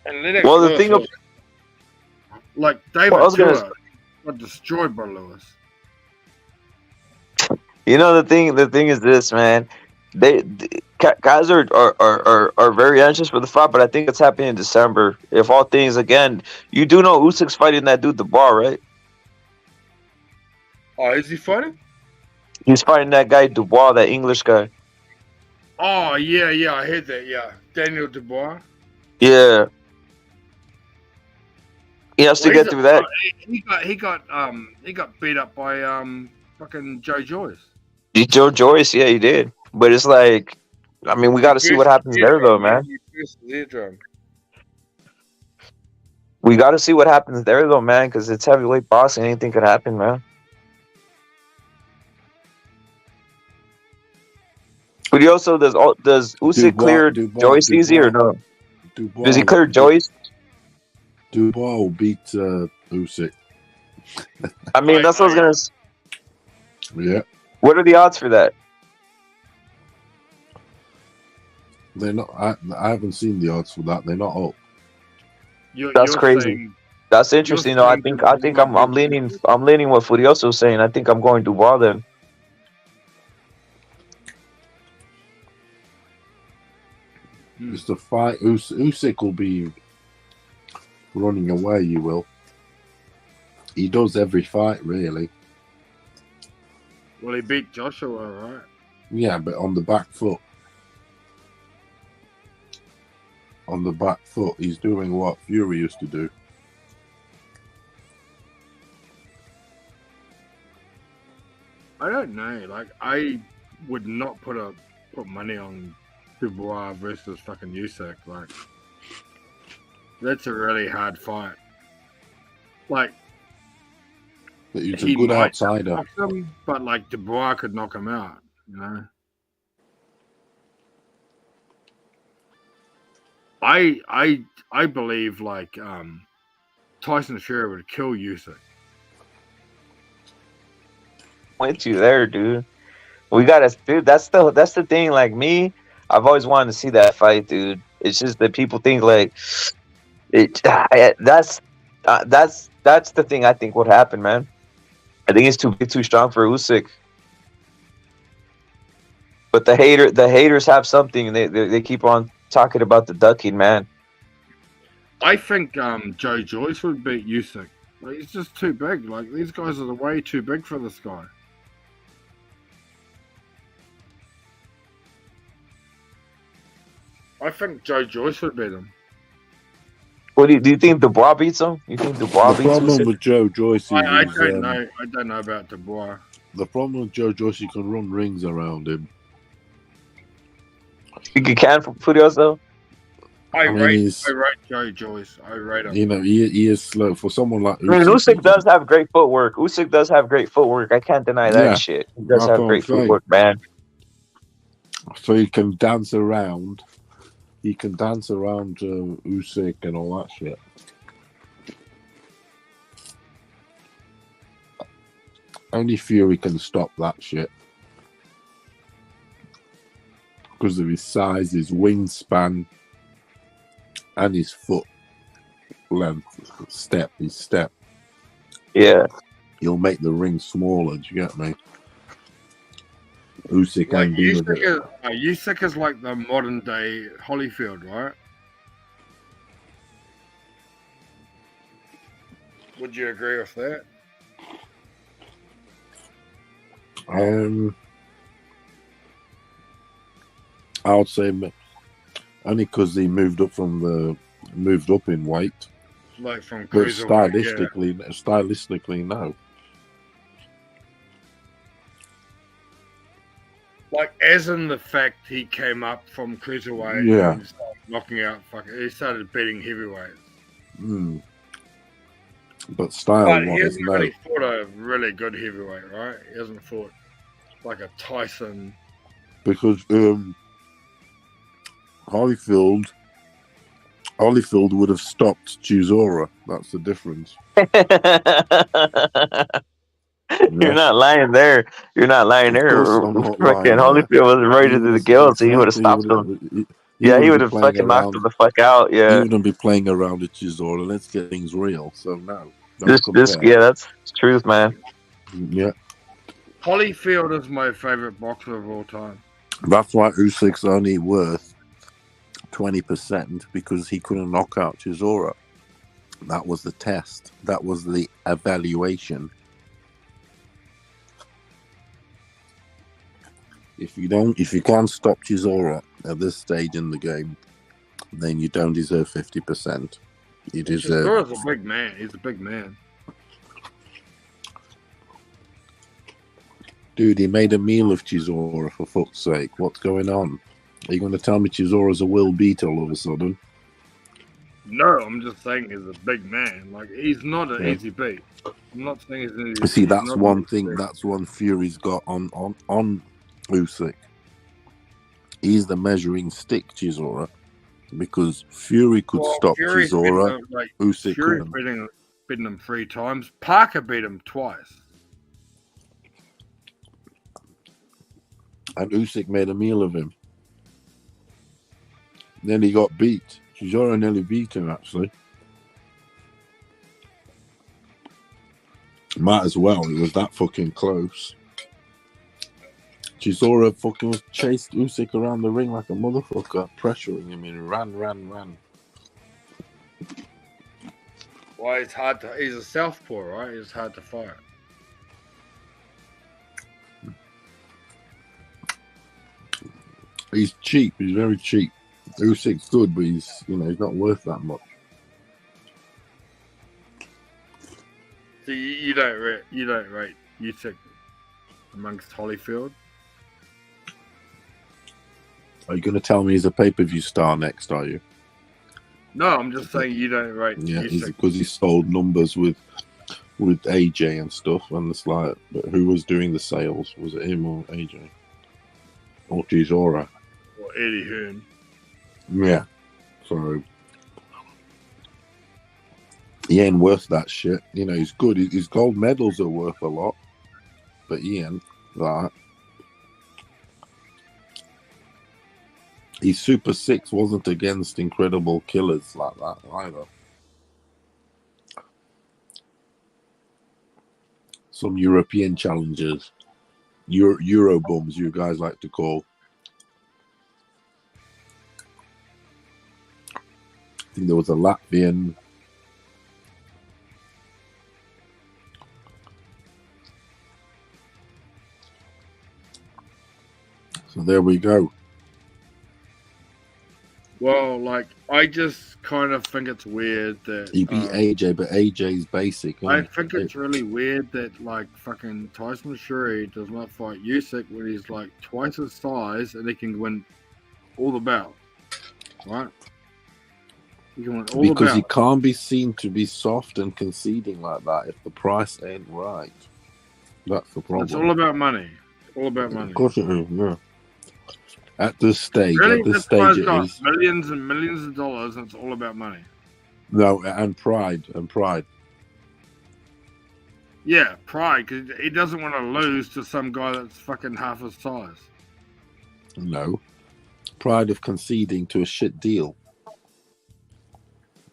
And Lennox Well, the Lewis thing was, like David Tua got destroyed by Lewis. You know, the thing is this, man. Guys are very anxious for the fight, but I think it's happening in December. If all things, again, you do know Usyk's fighting that dude Dubois, right? Oh, is he fighting? He's fighting that guy Dubois, that English guy. Oh yeah, I heard that. Yeah, Daniel Dubois. Yeah. He has to get through that. He got beat up by fucking Joe Joyce. Joe Joyce, yeah, he did. But it's like, I mean, we got to see what happens there, though, man. We got to see what happens there, though, man, because it's heavyweight boxing. Anything could happen, man. But he also does Usyk clear Joyce easy or no? Does he clear Joyce? Dubois will beat Usyk. I mean, that's what I was gonna. Yeah. What are the odds for that? They're not. I haven't seen the odds for that. They're not up. That's crazy. That's interesting, though. I think I'm leaning what Furioso's saying. I think I'm going Dubois then. It's the fight. Usyk will be running away. You will. He does every fight, really. Well, he beat Joshua, right? Yeah, but on the back foot. On the back foot, he's doing what Fury used to do. I don't know. Like, I would not put money on Dubois versus fucking Usyk. Like, that's a really hard fight. Like, but he's a good outsider. Him, but like Dubois could knock him out, you know. I believe like Tyson Fury would kill Usyk. Went you there, dude. We gotta, dude. That's the thing. Like me, I've always wanted to see that fight, dude. It's just that people think like it. That's the thing. I think would happen, man. I think it's too strong for Usyk. But the haters have something. They keep on talking about the ducking, man. I think Joe Joyce would beat Usyk. Like, he's just too big. Like, these guys are way too big for this guy. I think Joe Joyce would beat him. What do you think Dubois beats him? You think Dubois beats him? The problem with Joe Joyce is I don't know. I don't know about Dubois. The problem with Joe Joyce, you can run rings around him. You can can for Furioso. I mean, rate Joe Joyce. I rate him. You know, he is slow for someone like I mean, Usyk. Usyk does have great footwork. Usyk does have great footwork. I can't deny that Yeah, shit. He does that's have what I'm great saying. footwork, man. So he can dance around. He can dance around Usyk and all that shit. Only Fury can stop that shit because of his size, his wingspan, and his foot length, his step. Yeah. He'll make the ring smaller. Do you get me? Usyk Like can deal with it. Usyk is like the modern day Holyfield, right? Would you agree with that? I would say only because he moved up in weight. Like from But cruiserweight, stylistically, no. Like as in the fact he came up from cruiserweight Yeah. and started knocking out he started beating heavyweights. But style But he wise, hasn't no. really fought a really good heavyweight, right? He hasn't fought like a Tyson. Because Holyfield would have stopped Chisora. That's the difference. You're not lying there. You're not lying there. course I'm not Fucking lying there. Holyfield was right He into the was- gills, so he would have exactly, stopped him. he Yeah, he wouldn't would be have playing fucking knocked around. him the fuck out. He Yeah. wouldn't be playing around with Chisora. Let's get things real. So no. Don't This, compare. yeah, that's truth, man. Yeah. Holyfield is my favorite boxer of all time. That's why Usyk's only worth 20% because he couldn't knock out Chisora. That was the test. That was the evaluation. If you can't stop Chisora at this stage in the game, then you don't deserve 50%. You deserve. Chisora's a big man. He's a big man. Dude, he made a meal of Chisora, for fuck's sake. What's going on? Are you going to tell me Chisora's a will beat all of a sudden? No, I'm just saying he's a big man. Like he's not an Yeah. easy beat. I'm not saying he's an easy. You see, he's that's not one an easy thing. beat. That's one Fury's got on Usyk. He's the measuring stick, Chisora, because Fury could stop Fury's Chisora. beaten him, like, Usyk Fury's couldn't. beaten him 3 times. Parker beat him twice. And Usyk made a meal of him. Then he got beat. Chisora nearly beat him, actually. Might as well. It was that fucking close. Chisora fucking chased Usyk around the ring like a motherfucker, pressuring him and ran. Well, he's a southpaw, right? He's hard to fight. He's cheap. He's very cheap. Usyk's good, but he's not worth that much. So you don't rate Usyk amongst Holyfield. Are you going to tell me he's a pay-per-view star next? Are you? No, I'm just saying you don't rate Yeah, Usyk. because he sold numbers with AJ and stuff, and it's like, but who was doing the sales? Was it him or AJ or Chisora? Or Eddie Hearn. Yeah, so he ain't worth that shit. He's good. His gold medals are worth a lot, but he ain't that. His Super 6 wasn't against incredible killers like that either. Some European challengers, Euro bums, you guys like to call. I think there was a Latvian. So there we go. Well, like, I just kind of think it's weird that He beat AJ, but AJ's basic. I isn't think it? it's really weird that like fucking Tyson Fury does not fight Usyk when he's like twice his size and he can win all the belts, right? You want all Because the he belts. can't be seen to be soft and conceding like that if the price ain't right. That's the problem. It's all about money. All about money. Of course it is, yeah. At this stage, Really, at this this stage guy's it got is. millions and millions of dollars, and it's all about money. No, and pride, and pride. Yeah, pride, because he doesn't want to lose to some guy that's fucking half his size. No. Pride of conceding to a shit deal.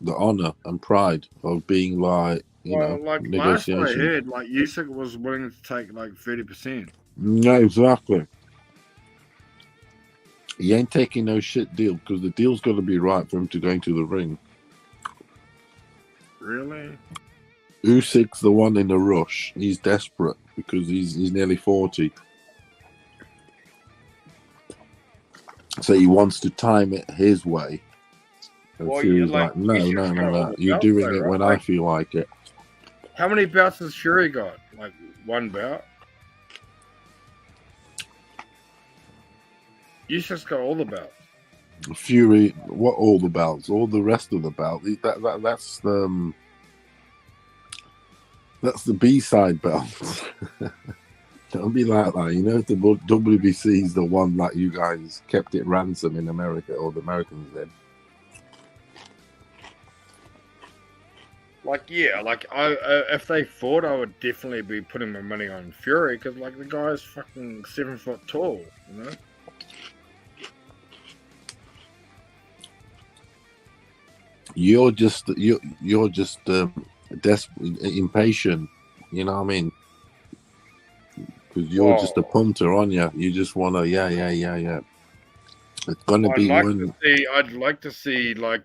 The honor and pride of being like, Well, like last I negotiation. heard, like Usyk was willing to take like 30%. No, exactly. He ain't taking no shit deal because the deal's got to be right for him to go into the ring. Really? Usyk's the one in a rush. He's desperate because he's nearly 40. So he wants to time it his way. And Well, Fury's like, like, no. You're belts doing though, it right? when I Like, feel like it. how many belts has Fury got? Like one belt? Usyk's got all the belts. Fury, what all the belts, all the rest of the belt. That's the B-side belts. Don't be like that. You know, if the WBC is the one that you guys kept it ransom in America, or the Americans did. Like, yeah, like if they fought, I would definitely be putting my money on Fury because, like, the guy's fucking 7 foot tall, you know. You're just impatient. You know what I mean? Because you're just a punter, aren't you? You just want to, yeah. It's gonna be one. I'd like to see like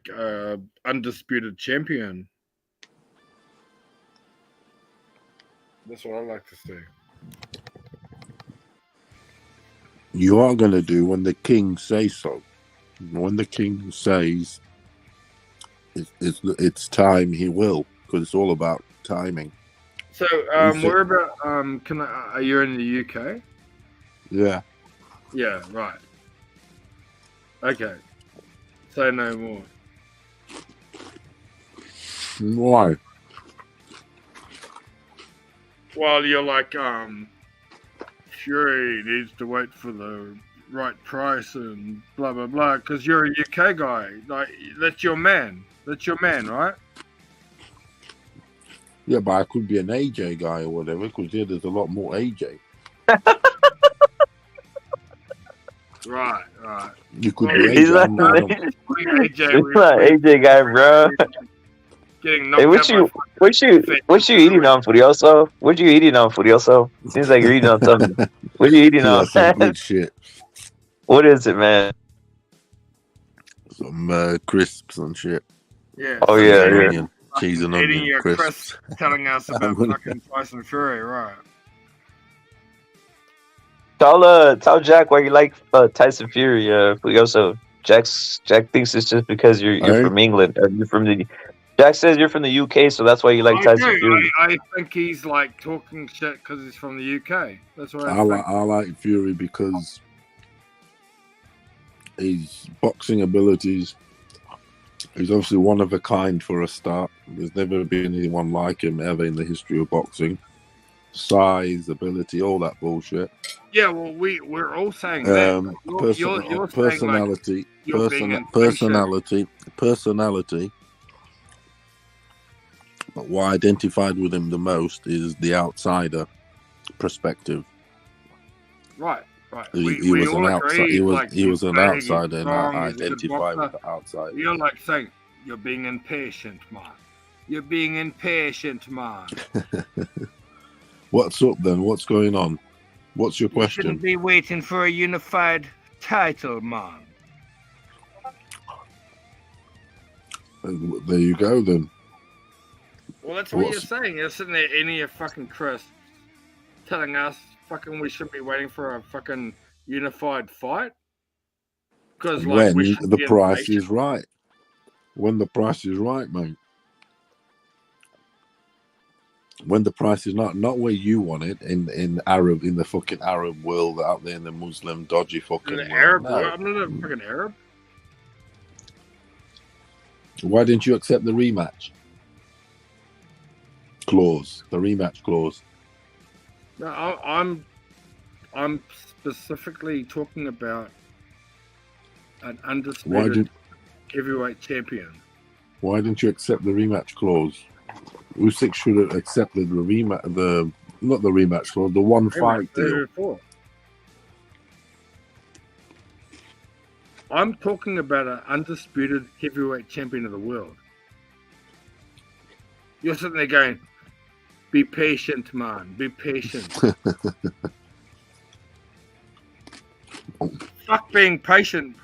undisputed champion. That's what I like to see. You are gonna do when the king says so. When the king says it's time, he will, because it's all about timing. So, where about are you in the UK? Yeah. Yeah, right. Okay. Say no more. Why? Well, you're like, Fury needs to wait for the right price and blah blah blah. Because you're a UK guy, like that's your man. That's your man, right? Yeah, but I could be an AJ guy or whatever, because there's a lot more AJ. Right. You could Well, be He's AJ. not I don't- He's not AJ guy, bro. Getting knocked Hey, out what you eating on, Furioso? What you eating on, Furioso? Seems like you're eating on something. What are you eating Yeah, on? some good shit. What is it, man? Some crisps and shit. Yeah. Oh, so yeah, you're Onion, cheese and eating onion your crisps. crisps, telling us about fucking Tyson Fury, right? Tell Jack why you like Tyson Fury, Furioso. Jack thinks it's just because you're Hey? from England. Or you're from the. Jack says you're from the UK, so that's why you like I Tyson do. Fury. I think he's like talking shit because he's from the UK. That's what I think. I like Fury because his boxing abilities. He's obviously one of a kind for a start. There's never been anyone like him ever in the history of boxing. Size, ability, all that bullshit. Yeah, well, we're all saying that. But you're saying, Personality, like, you're being impatient. personality. But what I identified with him the most is the outsider perspective. Right. He was an outsider. He was an outsider, and I identify with the outsider. You're like saying you're being impatient, man. You're being impatient, man. What's up then? What's going on? What's your You question? shouldn't be waiting for a unified title, man. There you go then. Well, that's what you're saying. You're sitting there eating your fucking crisp, telling us fucking we should be waiting for a fucking unified fight. Because like When we should the be price impatient. is right. When the price is right, mate. when the price is not where you want it in the fucking Arab world out there in the Muslim dodgy fucking The world. Arab No. world? I'm not a fucking Arab. Why didn't you accept the rematch clause? The rematch clause. No, I'm specifically talking about an undisputed heavyweight champion. Why didn't you accept the rematch clause? Usyk should have accepted the rematch. Not the rematch clause. The one fight deal. I'm talking about an undisputed heavyweight champion of the world. You're sitting there going, be patient, man. Be patient. Fuck being patient.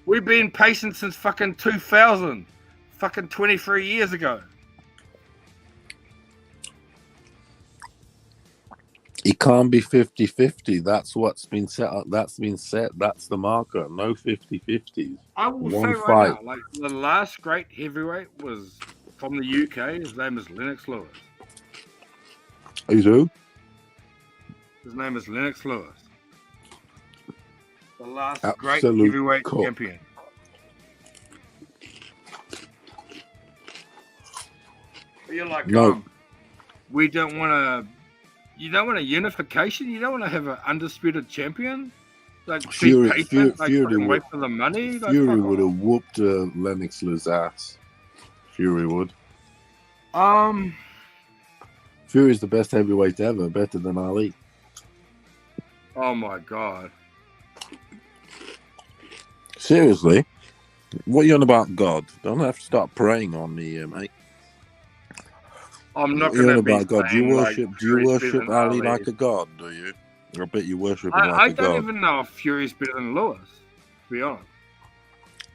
We've been patient since fucking 2000. Fucking 23 years ago. It can't be 50-50. That's what's been set up. That's been set. That's the marker. No 50-50s. I will One say fight. right now, like the last great heavyweight was from the UK. His name is Lennox Lewis. Who's who? His name is Lennox Lewis. The last great Absolute heavyweight cook. champion. But you're like, No. we don't want to. You don't want a unification. You don't want to have an undisputed champion. Like Fury, be patient, Fury fucking wait would- for the money. Like, Fury fuck would off. have whooped Lennox Lewis' ass. Fury would. Fury's the best heavyweight ever, better than Ali. Oh my god. Seriously? What are you on about God? Don't have to start praying on me, mate. I'm not What are you on going to be about God? Do you saying, like, worship Fury's better than Ali Ali. like a god, do you? I bet you worship him I like a don't god. even know if Fury's better than Lewis, to be honest.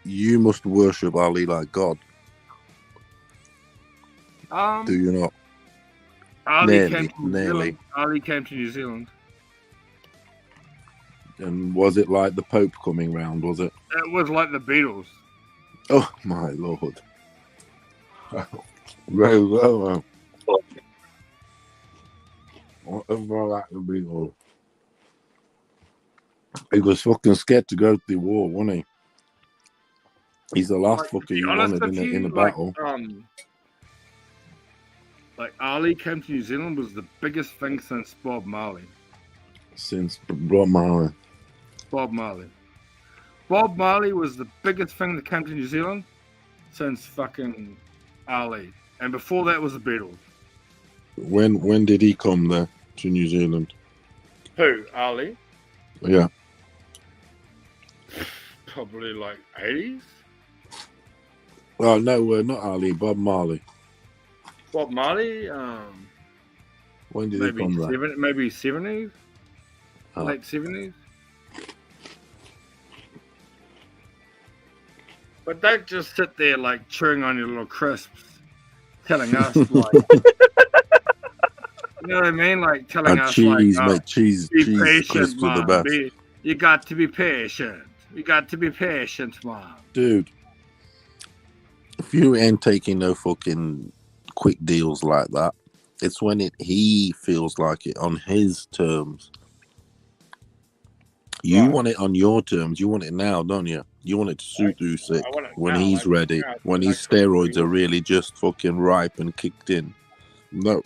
You must worship Ali like God, do you not? Ali came Nearly, to New nearly. Zealand. Ali came to New Zealand. And was it like the Pope coming round, was it? It was like the Beatles. Oh, my Lord. Very well. Whatever that would be. He was fucking scared to go to the war, wasn't he? He's the last Like, to fucker be you honest wanted with in you, a battle. Like Ali came to New Zealand was the biggest thing since Bob Marley. Since Bob Marley. Bob Marley. Bob Marley was the biggest thing that came to New Zealand since fucking Ali. And before that was the Beatles. When did he come there to New Zealand? Who? Ali? Yeah. Probably like 80s? Oh, no, not Ali, Bob Marley. Bob Marley? When did Maybe he come there? maybe 70s? Oh. Late 70s? But don't just sit there like chewing on your little crisps, telling us like, you know what I mean? Like telling And us cheese, like, mate, cheese be crisps patient, are the man. best. You got to be patient. You got to be patient, man. Dude, if you ain't taking no fucking quick deals like that, it's when he feels like it on his terms. You want it on your terms. You want it now, don't you? You want it to suit Usyk I want it when now, he's like, ready, now, when like, his steroids are really just fucking ripe and kicked in. No.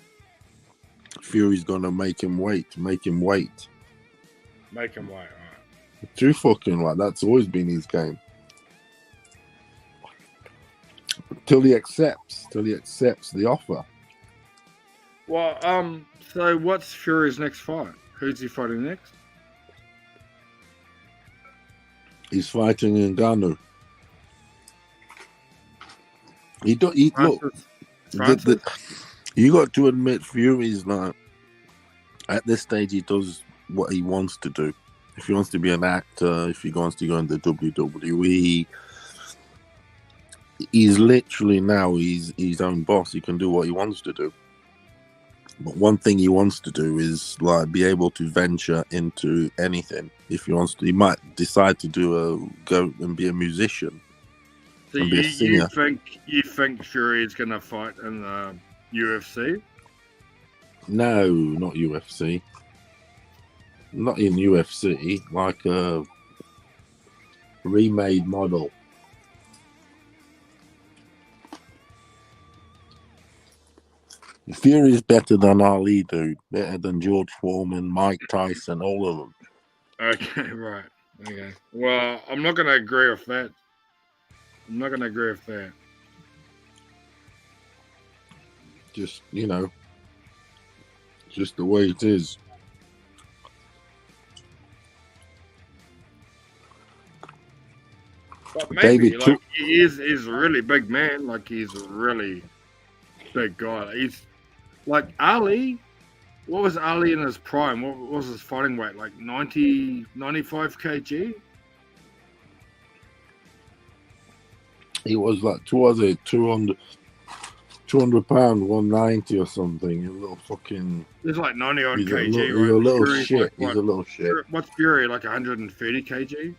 Fury's gonna make him wait. Make him wait, right? Too fucking right. That's always been his game. Till he accepts the offer. Well, so what's Fury's next fight? Who's he fighting next? He's fighting Ngannou. Look. You got to admit, Fury's not at this stage. He does what he wants to do. If he wants to be an actor, if he wants to go into WWE, he's literally now his own boss. He can do what he wants to do. But one thing he wants to do is like be able to venture into anything. If he wants to, he might decide to go and be a musician. So and be a singer. you think Fury is gonna fight in the UFC? No, not UFC. Not in UFC, like a remade model. Fury's better than Ali, dude. Better than George Foreman, Mike Tyson, all of them. Okay, right. Okay. Well, I'm not going to agree with that. I'm not going to agree with that. Just, just the way it is. But maybe, David, he's a really big man. Like, he's a really big guy. He's like Ali. What was Ali in his prime? What was his fighting weight? Like 90, 95 kg? he was like, 200 pounds, 190 or something. A little fucking. He's like 90 odd He's kg. he's a right? little Fury's shit. like, He's what? a little shit. What's Fury? Like 130 kg?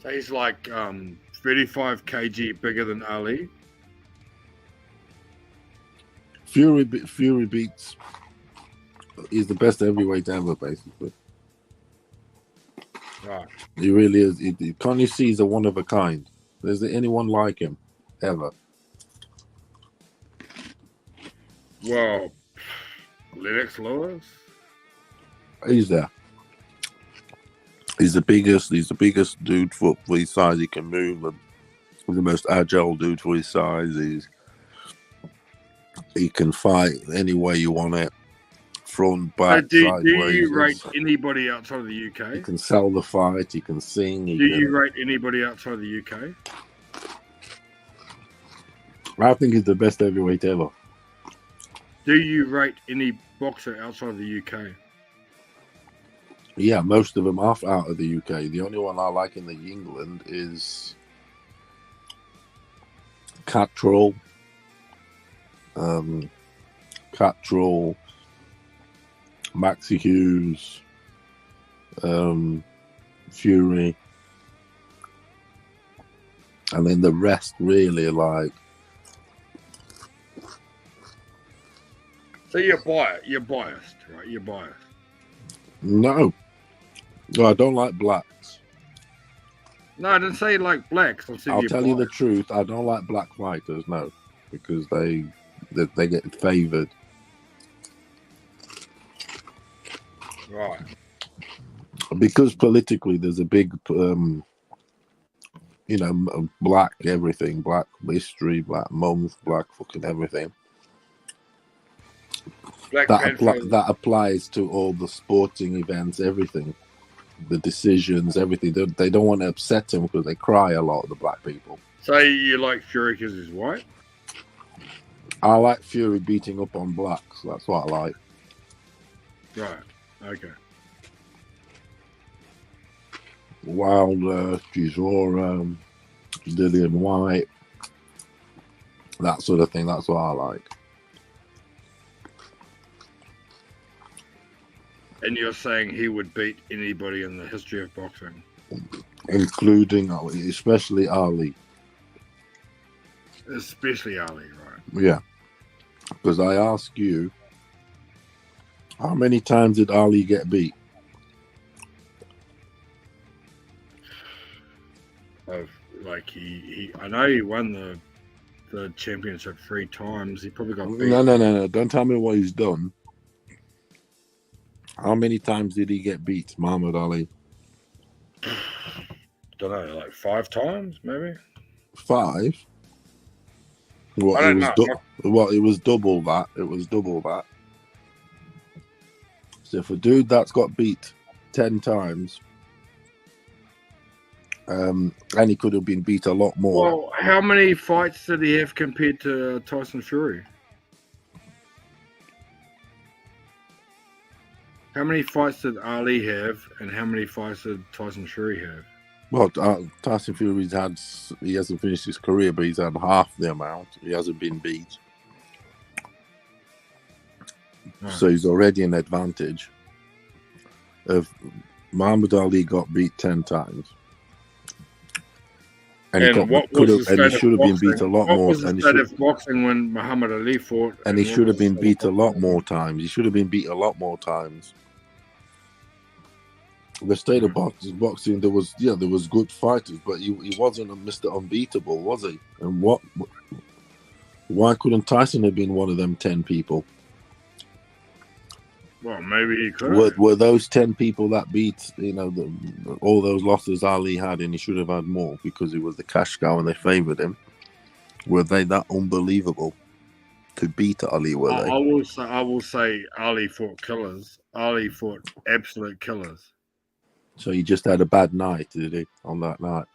So he's like 35 kg bigger than Ali. Fury beats. He's the best heavyweight ever, basically. Right. He really is. Can't you see he's a one of a kind? Is there anyone like him ever? Well, Lennox Lewis. He's there. He's the biggest dude for his size. He can move. He's the most agile dude for his size. He can fight any way you want it. Front, back, do sideways. you rate anybody outside of the UK? He can sell the fight. He can sing. Do you rate anybody outside of the UK? I think he's the best heavyweight ever. Do you rate any boxer outside of the UK? Yeah, most of them are out of the UK. The only one I like in the England is Catrol. Catrol, Maxi Hughes, Fury, and then the rest really like. So you're biased, right? You're biased. No, I don't like blacks. No, I didn't say like blacks. I'll tell you the truth. I don't like black fighters. No, because they get favored. Right. Because politically, there's a big, black everything, black history, black month, black fucking everything. That applies to all the sporting events, everything, the decisions, everything. They don't want to upset him because they cry a lot, the black people. So you like Fury because he's white? I like Fury beating up on blacks. That's what I like. Right. Okay. Wilder, Chisora, Dillian White, that sort of thing. That's what I like. And you're saying he would beat anybody in the history of boxing? Including, especially Ali. Especially Ali, right? Yeah. Because I ask you, how many times did Ali get beat? I know he won the championship 3 times. He probably got beat. No. Don't tell me what he's done. How many times did he get beat, Muhammad Ali? Don't know, like 5 times, maybe. 5? What? I don't know. It was double that. It was double that. So if a dude that's got beat 10 times, and he could have been beat a lot more. Well, how many fights did he have compared to Tyson Fury? How many fights did Ali have, and how many fights did Tyson Fury have? Well, Tyson Fury's he hasn't finished his career, but he's had half the amount. He hasn't been beat. Right. So he's already an advantage. If Muhammad Ali got beat 10 times, And he what was the and he state should of have been beat a boxing? lot What more. was the And he state should, of boxing when Muhammad Ali fought? and he what should was have the been state of beat a lot boxing? more times. He should have been beat a lot more times. The state of boxing, there was good fighters, but he wasn't a Mr. Unbeatable, was he? And why couldn't Tyson have been one of them 10 people? Well, maybe he could. Were those 10 people that beat, all those losses Ali had, and he should have had more because he was the cash cow and they favored him? Were they that unbelievable to beat Ali? Were they? I will say Ali fought killers. Ali fought absolute killers. So he just had a bad night, did he, on that night?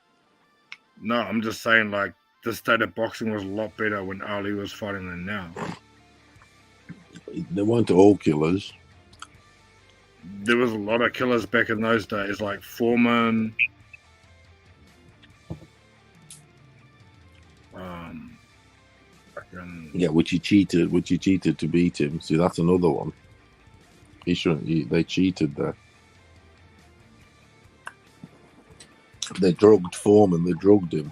No, I'm just saying, like, the state of boxing was a lot better when Ali was fighting than now. They weren't all killers. There was a lot of killers back in those days, like Foreman. Yeah, which he cheated to beat him. See, that's another one. He shouldn't. They cheated there. They drugged Foreman. They drugged him.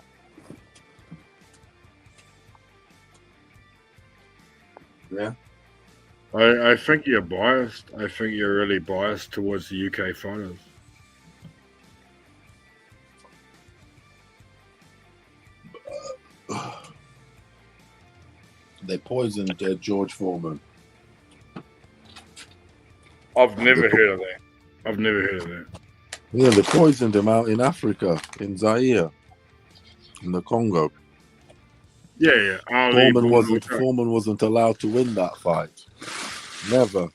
Yeah. I think you're biased. I think you're really biased towards the UK fighters. They poisoned George Foreman. I've never heard of that. Yeah, they poisoned him out in Africa, in Zaire, in the Congo. Yeah. Foreman wasn't allowed to win that fight. Never.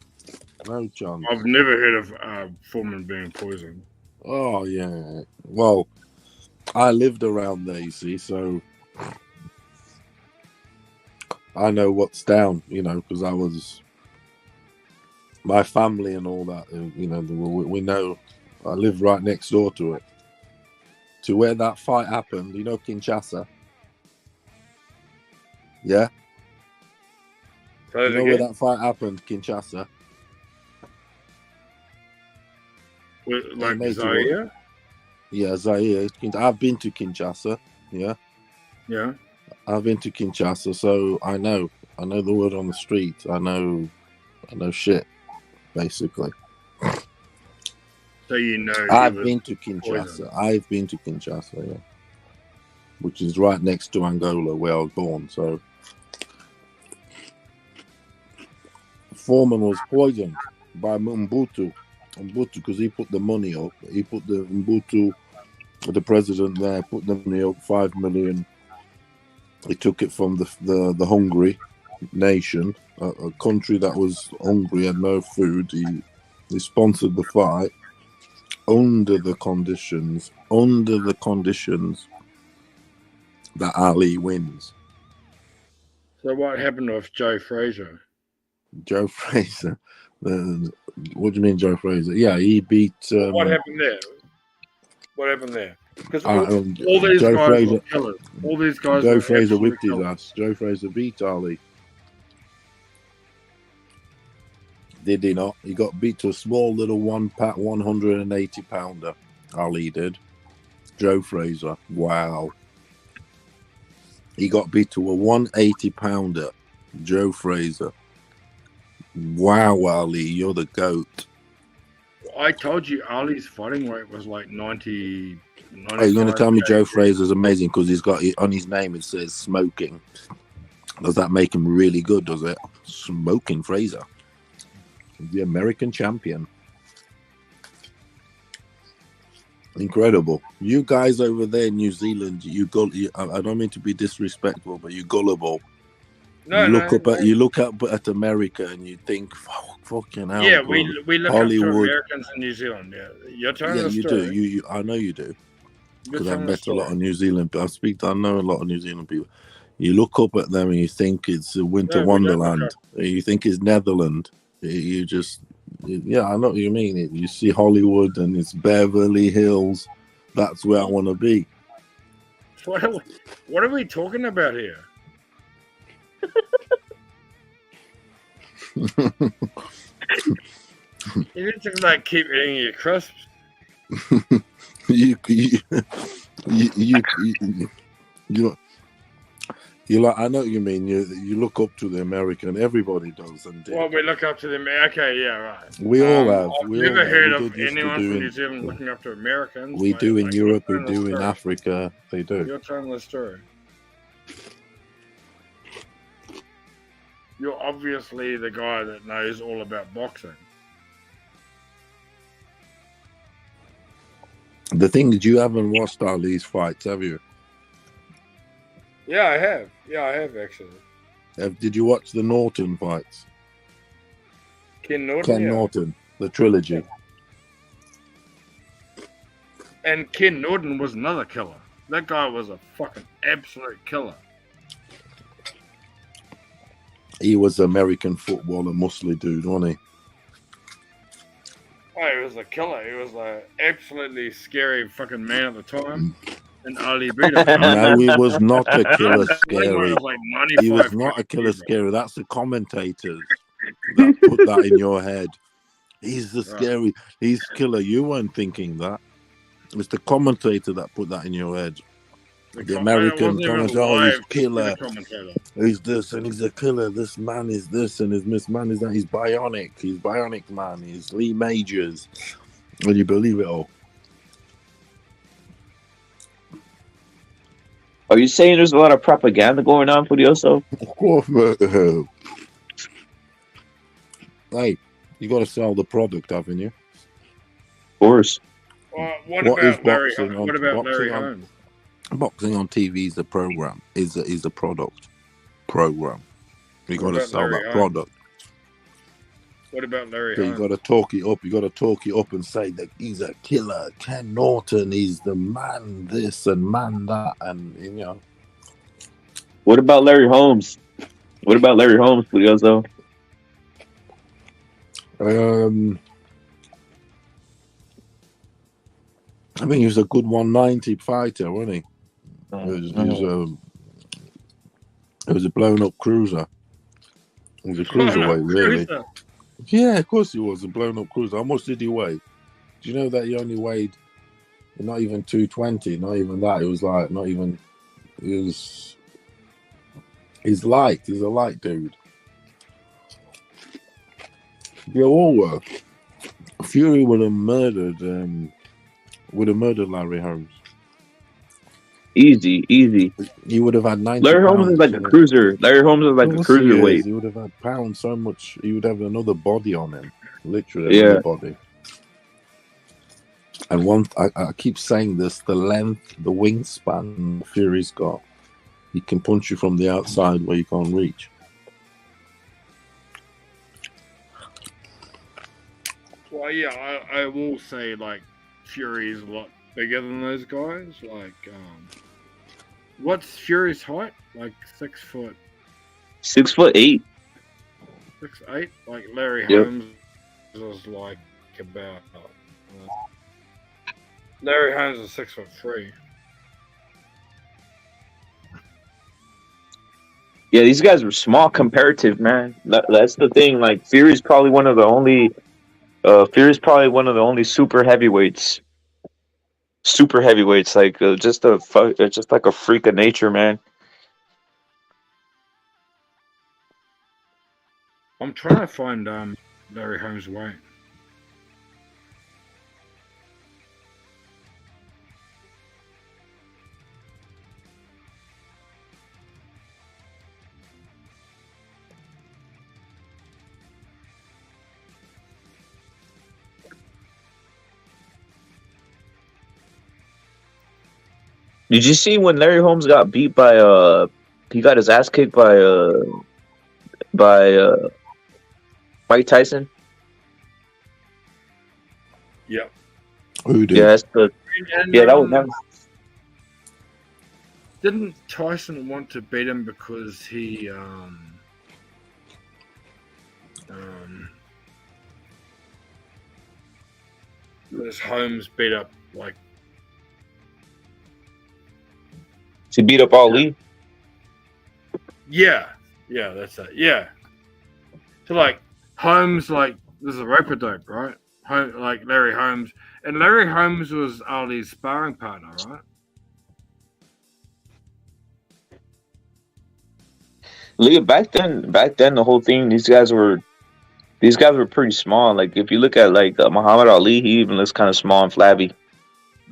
No chance. I've never heard of Foreman being poisoned. Oh, yeah. Well, I lived around there, you see, so I know what's down, because I was... My family and all that, we know. I live right next door to it. To where that fight happened, Kinshasa? Yeah? You know where that fight happened, Kinshasa? Like Zaire? Yeah, Zaire. I've been to Kinshasa, yeah? Yeah. I've been to Kinshasa, so I know the word on the street. I know shit, basically. So I've been to Kinshasa. I've been to Kinshasa, yeah. Which is right next to Angola, where I was born, so... Foreman was poisoned by Mbutu, because he put the money up. He put the Mbutu, the president there, put the money up, 5 million. He took it from the hungry nation, a country that was hungry, had no food. He sponsored the fight under the conditions that Ali wins. So what happened with Joe Frazier? Joe Frazier. What do you mean, Joe Frazier? Yeah, he beat. What happened there? Because all Joe these guys Frazier, were killers. All these guys Joe were Frazier absolute whipped his killers. ass. Joe Frazier beat Ali. Did he not? He got beat to a small little 180 pounder. Ali did. Joe Frazier. Wow. He got beat to a 180 pounder. Joe Frazier. Wow, Ali, you're the GOAT. I told you Ali's fighting weight was like 90. Hey, you're going to tell me Joe Frazier's amazing because he's got on his name it says smoking. Does that make him really good, does it? Smoking Frazier. The American champion. Incredible. You guys over there in New Zealand, I don't mean to be disrespectful, but you're gullible. You look up at America and you think, fucking hell. Yeah, we look Hollywood. up to Americans in New Zealand. Yeah, you're telling the you story. do. I know you do. Because I've telling the met a lot story. of New Zealand people. I know a lot of New Zealand people. You look up at them and you think it's a winter No, we don't look wonderland. You think it's Netherlands. You just, yeah, I know what you mean. You see Hollywood and it's Beverly Hills. That's where I want to be. What are we talking about here? You need to like keep eating your crisps. You like, I know what you mean. You look up to the American. Everybody does, and Well, we look up to them. Okay, yeah, right. we all have. I've We never all have. heard We of did used to anyone do from in- New Zealand looking up to Americans. We but, do in like, Europe. you're We telling do the in story. Africa. They do. You're telling the story. You're obviously the guy that knows all about boxing. The thing is, you haven't watched Ali's fights, have you? Yeah, I have. Yeah, I have actually. Did you watch the Norton fights? Ken Norton. Ken yeah. Norton, the trilogy. And Ken Norton was another killer. That guy was a fucking absolute killer. He was American footballer, muscly dude, wasn't he? Oh, he was a killer. He was an absolutely scary fucking man at the time. And Ali beat him. No, he was not a killer That scary. was like He was 95 not a killer scary. That's the commentators that put that in your head. He's the scary. He's killer. You weren't thinking that. It's the commentator that put that in your head. The American commentator, oh, he's killer. He's this and he's a killer. This man is this and this man is that. He's bionic. He's bionic man. He's Lee Majors. And you believe it all. Are you saying there's a lot of propaganda going on, Furioso? Of course, man. Hey, you got to sell the product, haven't you? Of course. What What is about Larry? boxing on- What about boxing Larry on- Holmes? Boxing on TV is a program. Is a product. Program. You What got to about sell Larry that Holmes? product. What about Larry So you Holmes? got to talk it up. You got to talk it up and say that he's a killer. Ken Norton, he's the man this and man that, and you know. What about Larry Holmes? What about Larry Holmes, Furioso? I mean, he was a good 190 fighter, wasn't he? He was a blown up cruiser. He was a cruiserweight, really. Cruiser. Yeah, of course he was a blown up cruiser. How much did he weigh? Do you know that he only weighed not even 220? Not even that. It was like not even. He's light. He's a light dude. Yeah, all were. Fury would have murdered. Larry Holmes. Easy. He would have had 90 Larry Holmes pounds, is like you a know. cruiser. Larry Holmes is like Of a course he is. cruiserweight. He would have had pounds so much. He would have another body on him, literally Yeah. another body. And I keep saying this: the length, the wingspan Fury's got. He can punch you from the outside where you can't reach. Well, yeah, I will say like Fury's a lot bigger than those guys. Like, what's Fury's height? Like 6 foot. 6'8". 6'8". Like Larry Yep. Holmes was like about. Larry Holmes is 6'3". Yeah, these guys were small comparative, man. That's the thing. Like Fury's probably one of the only. Fury's probably one of the only super heavyweights. Super heavyweights, like just like a freak of nature, man. I'm trying to find Larry Holmes' weight. Did you see when Larry Holmes got beat by he got his ass kicked by Mike Tyson? Yep. Who did? Yeah, that's the And, yeah, that was never. Didn't Tyson want to beat him because he was Holmes beat up like He beat up Ali. yeah, that's it. Yeah. So like Holmes, like this is a rope dope, right? Like Larry Holmes, and Larry Holmes was Ali's sparring partner, right? Look, back then, the whole thing, these guys were pretty small. Like if you look at like Muhammad Ali, he even looks kind of small and flabby.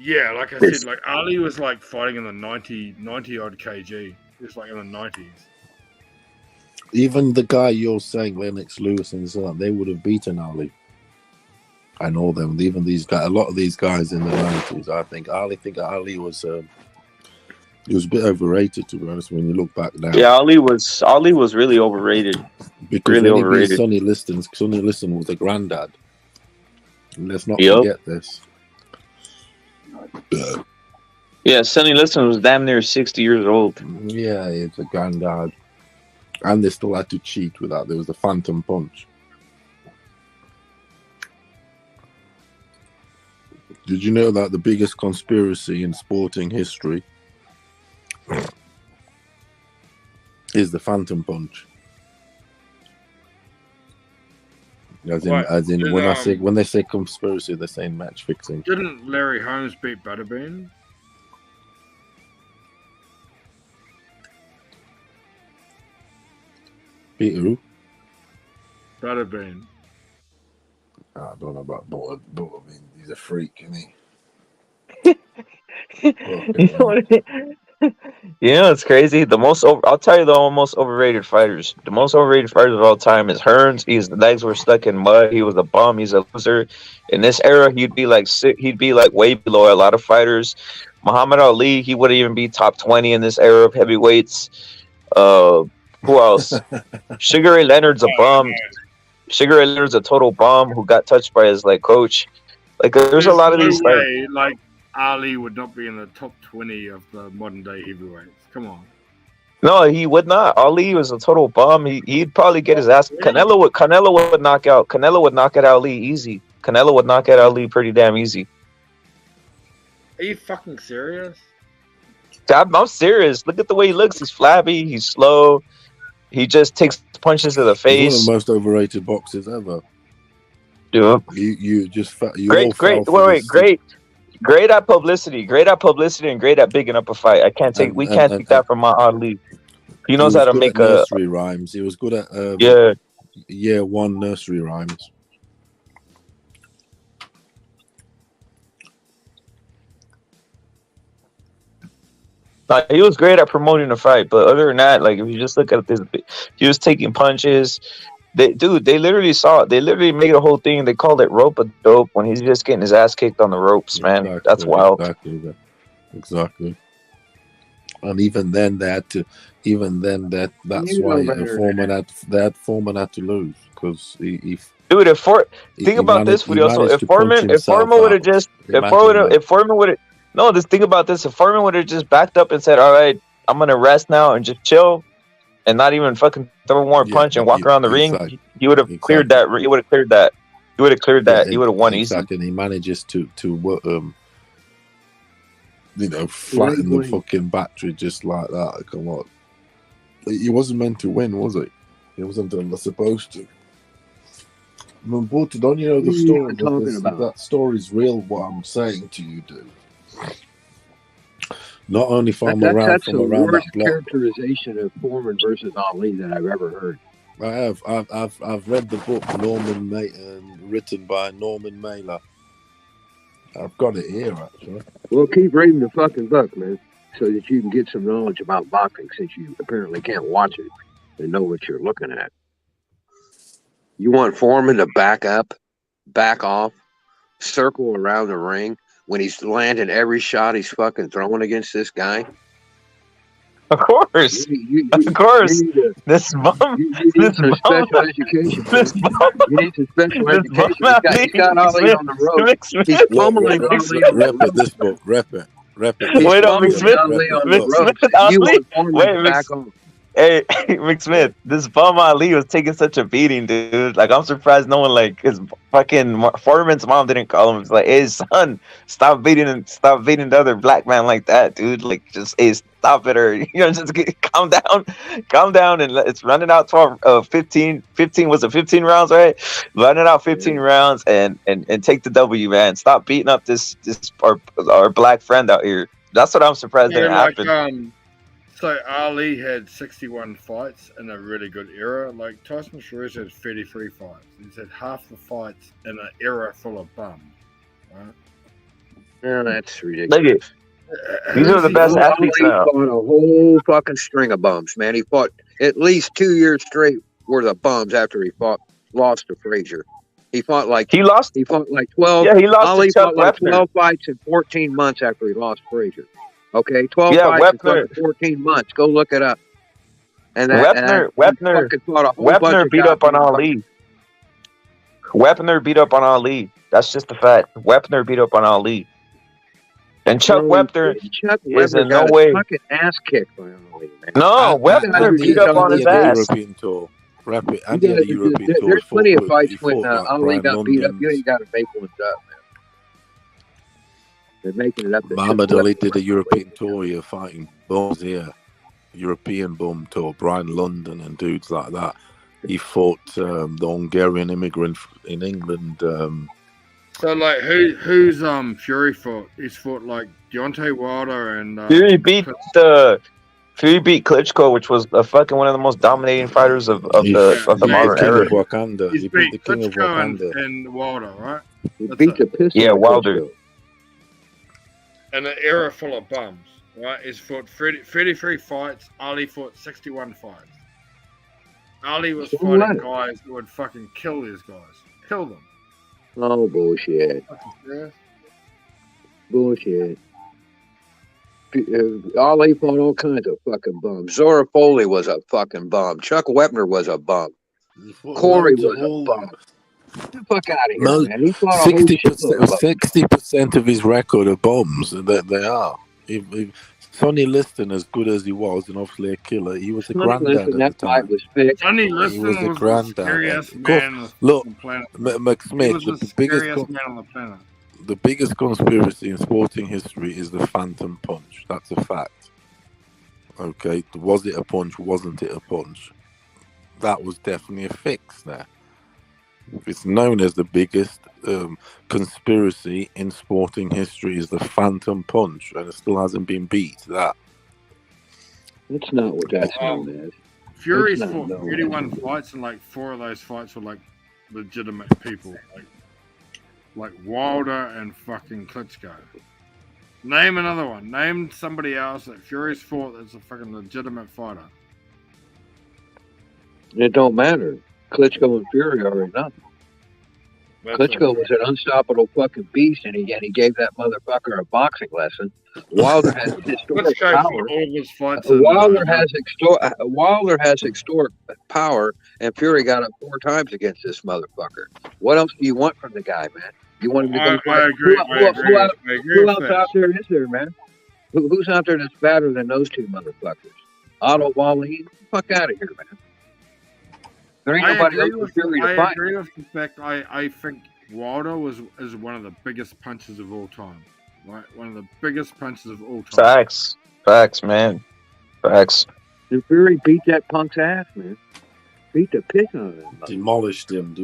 Yeah, like I said, like Ali was like fighting in the 90 odd kg. He was like in the 90s. Even the guy you're saying, Lennox Lewis and so on, they would have beaten Ali. I know them. Even these guys, a lot of these guys in the 90s, I think Ali was he was a bit overrated, to be honest. When you look back now, Yeah, Ali was really overrated. because Really when he beat overrated. Sonny Liston was the granddad. And let's not Yep. forget this. Yeah, Sonny Liston was damn near 60 years old. Yeah, it's a granddad, and they still had to cheat with that. There was the phantom punch. Did you know that the biggest conspiracy in sporting history is the phantom punch? As in, What? Did, when they say conspiracy, they're saying match fixing. Didn't Larry Holmes beat Butterbean? Beat who? Butterbean. I don't know about Bull. I mean, he's a freak, isn't he? You know, it's crazy. I'll tell you the most overrated fighters. The most overrated fighters of all time is Hearns. His legs were stuck in mud. He was a bum. He's a loser. In this era, he'd be like way below a lot of fighters. Muhammad Ali, he wouldn't even be top 20 in this era of heavyweights. Who else? Sugar Ray Leonard's a bum. Sugar Ray Leonard's a total bum who got touched by his coach. Like there's a lot of these way, like Ali would not be in the top 20 of the modern day heavyweights. Come on. No, he would not. Ali was a total bum. He'd probably get his ass. Canelo would knock out Ali easy. Canelo would knock out Ali pretty damn easy. Are you fucking serious? I'm serious. Look at the way he looks. He's flabby. He's slow. He just takes punches to the He's one of face. the most overrated boxers ever. Dude. Great at publicity. Great at publicity and great at bigging up a fight. We can't take that from my Ali. He knows how to make nursery rhymes. He was good at year one nursery rhymes. He was great at promoting the fight, but other than that, like if you just look at this, he was taking punches. They literally made a whole thing. They called it rope a dope when he's just getting his ass kicked on the ropes, man. That's wild. Exactly. And even then, that's why Foreman had to lose because he Dude, if Foreman would have just backed up and said, "All right, I'm gonna rest now and just chill," and not even fucking throw one more punch and walk around the ring, he would have cleared that. He would have cleared that. He would have cleared that. He would have won easy. And he manages to flatten the fucking battery just like that. Come on, he wasn't meant to win, was he? He wasn't supposed to. But don't you know the story? That story's real. What I'm saying to you, dude. Not only from around that's from the around that worst block. characterization of Foreman versus Ali that I've ever heard. I have. I've read the book written by Norman Mailer. I've got it here actually. Well, keep reading the fucking book, man, so that you can get some knowledge about boxing, since you apparently can't watch it and know what you're looking at. You want Foreman to back up, back off, circle around the ring when he's landing every shot he's fucking throwing against this guy? Of course. Of course. This bum. This special education. This bum. You need some special education. He's got Ali on the road. He's pummeling Ali on the road. This book. Rep it. Wait up, McSmith. Hey, McSmith, this bum Ali was taking such a beating, dude. Like, I'm surprised no one, like, his fucking Foreman's mom didn't call him. It's like, hey, son, stop beating the other black man like that, dude. Like, just, hey, stop it, or, just calm down, and it's running out 15 was it 15 rounds, right? Running out 15 rounds and take the W, man. Stop beating up this our black friend out here. That's what I'm surprised didn't happen. So Ali had 61 fights in a really good era. Like Tyson Fury had 33 fights. He's had half the fights in an era full of bums. Right? Yeah, that's ridiculous. These are the best athletes He now. fought a whole fucking string of bums, man. He fought at least 2 years straight worth of bums after he lost to Frazier. He fought like 12. Yeah, he lost Ali to Chuck fought like Wepner. 12 fights in 14 months after he lost Frazier. Okay, 12 Yeah, fights in Wepner. fucking 14 months. Go look it up. And Wepner fucking fought a whole bunch Wepner of beat up on goddamn Ali. Wepner beat up on Ali. That's just a fact. Wepner beat up on Ali. And Chuck Wepner is in no got way. his fucking ass kicked by Ali, man. No, Wepner beat up on his ass. European tour. Rapid. And the European tour. There's plenty of fights when like Ali Brian got beat up. London's. You ain't got to make ones up, man. They're making it up. that Muhammad Chuck Ali Wepner did a European tour here fighting bums here. European bum tour. Brian London and dudes like that. He fought the Hungarian immigrant in England. So like who's Fury fought? He's fought like Deontay Wilder and Fury beat Klitschko, which was one of the most dominating fighters of the modern era. Wakanda. He's He beat beat the king of Klitschko and, Wakanda. and Wilder, right? He beat the piss Yeah, out of Wilder. Klitschko. In an era full of bums, right? He's fought 33 fights. Ali fought 61 fights. Ali was So fighting what? guys who would fucking kill these guys. Kill them. Oh, bullshit. Yeah. Bullshit. Ali fought all kinds of fucking bums. Zora Foley was a fucking bum. Chuck Wepner was a bum. Corey was a bum. Get the fuck out of here, man. He fought a whole shitload of bums. 60% of his record are bombs. That they are. Sonny Liston, as good as he was, and obviously a killer, he was a granddad at the That fight time. was fixed. Sonny He Liston was a was the granddad. scariest Of course, man on look, the planet. McSmith, He was the scariest man on the planet. the biggest conspiracy in sporting history is the phantom punch. That's a fact. Okay, was it a punch? Wasn't it a punch? That was definitely a fix there. It's known as the biggest conspiracy in sporting history is the phantom punch, and it still hasn't been beat. That. That's not what that's known as. Fury's It's not fought known 31 as. fights, and like 4 of those fights were like legitimate people, like Wilder and fucking Klitschko. Name another one. Name somebody else that Fury's fought that's a fucking legitimate fighter. It don't matter. Klitschko and Fury are nothing. Klitschko was an unstoppable fucking beast, and he gave that motherfucker a boxing lesson. Wilder has historic Klitschko power. fought all of his fights. in, Wilder has historic power, and Fury got up 4 times against this motherfucker. What else do you want from the guy, man? You want him to go I fight? agree. Who else out there is there, man? Who's out there that's better than those 2 motherfuckers? Otto Wallin? Fuck out of here, man. There ain't nobody else for Fury to I fight. agree with the fact I think Wilder is one of the biggest punches of all time. Right? One of the biggest punches of all time. Facts, man. Facts. And Fury beat that punk's ass, man. Beat the piss out of him. Demolished him.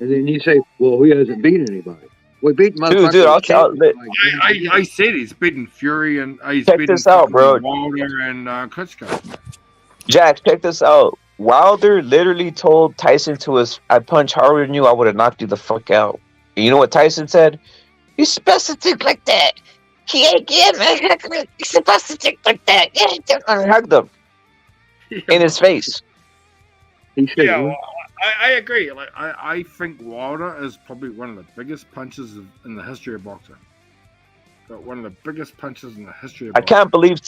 And then you say, well, he hasn't beat anybody. We beat motherfuckers. Dude, I said he's beaten Fury and he's Check beaten this out, bro. Wilder and Klitschko. Jack, check this out. Wilder literally told Tyson I punch harder than you, I would have knocked you the fuck out. And you know what Tyson said? You're supposed to think like that. He ain't good, man. You're supposed to think like that. I hugged him in his face. Yeah, well, I agree. Like I think Wilder is probably one of the biggest punches in the history of boxing. But one of the biggest punches in the history of I boxing. can't believe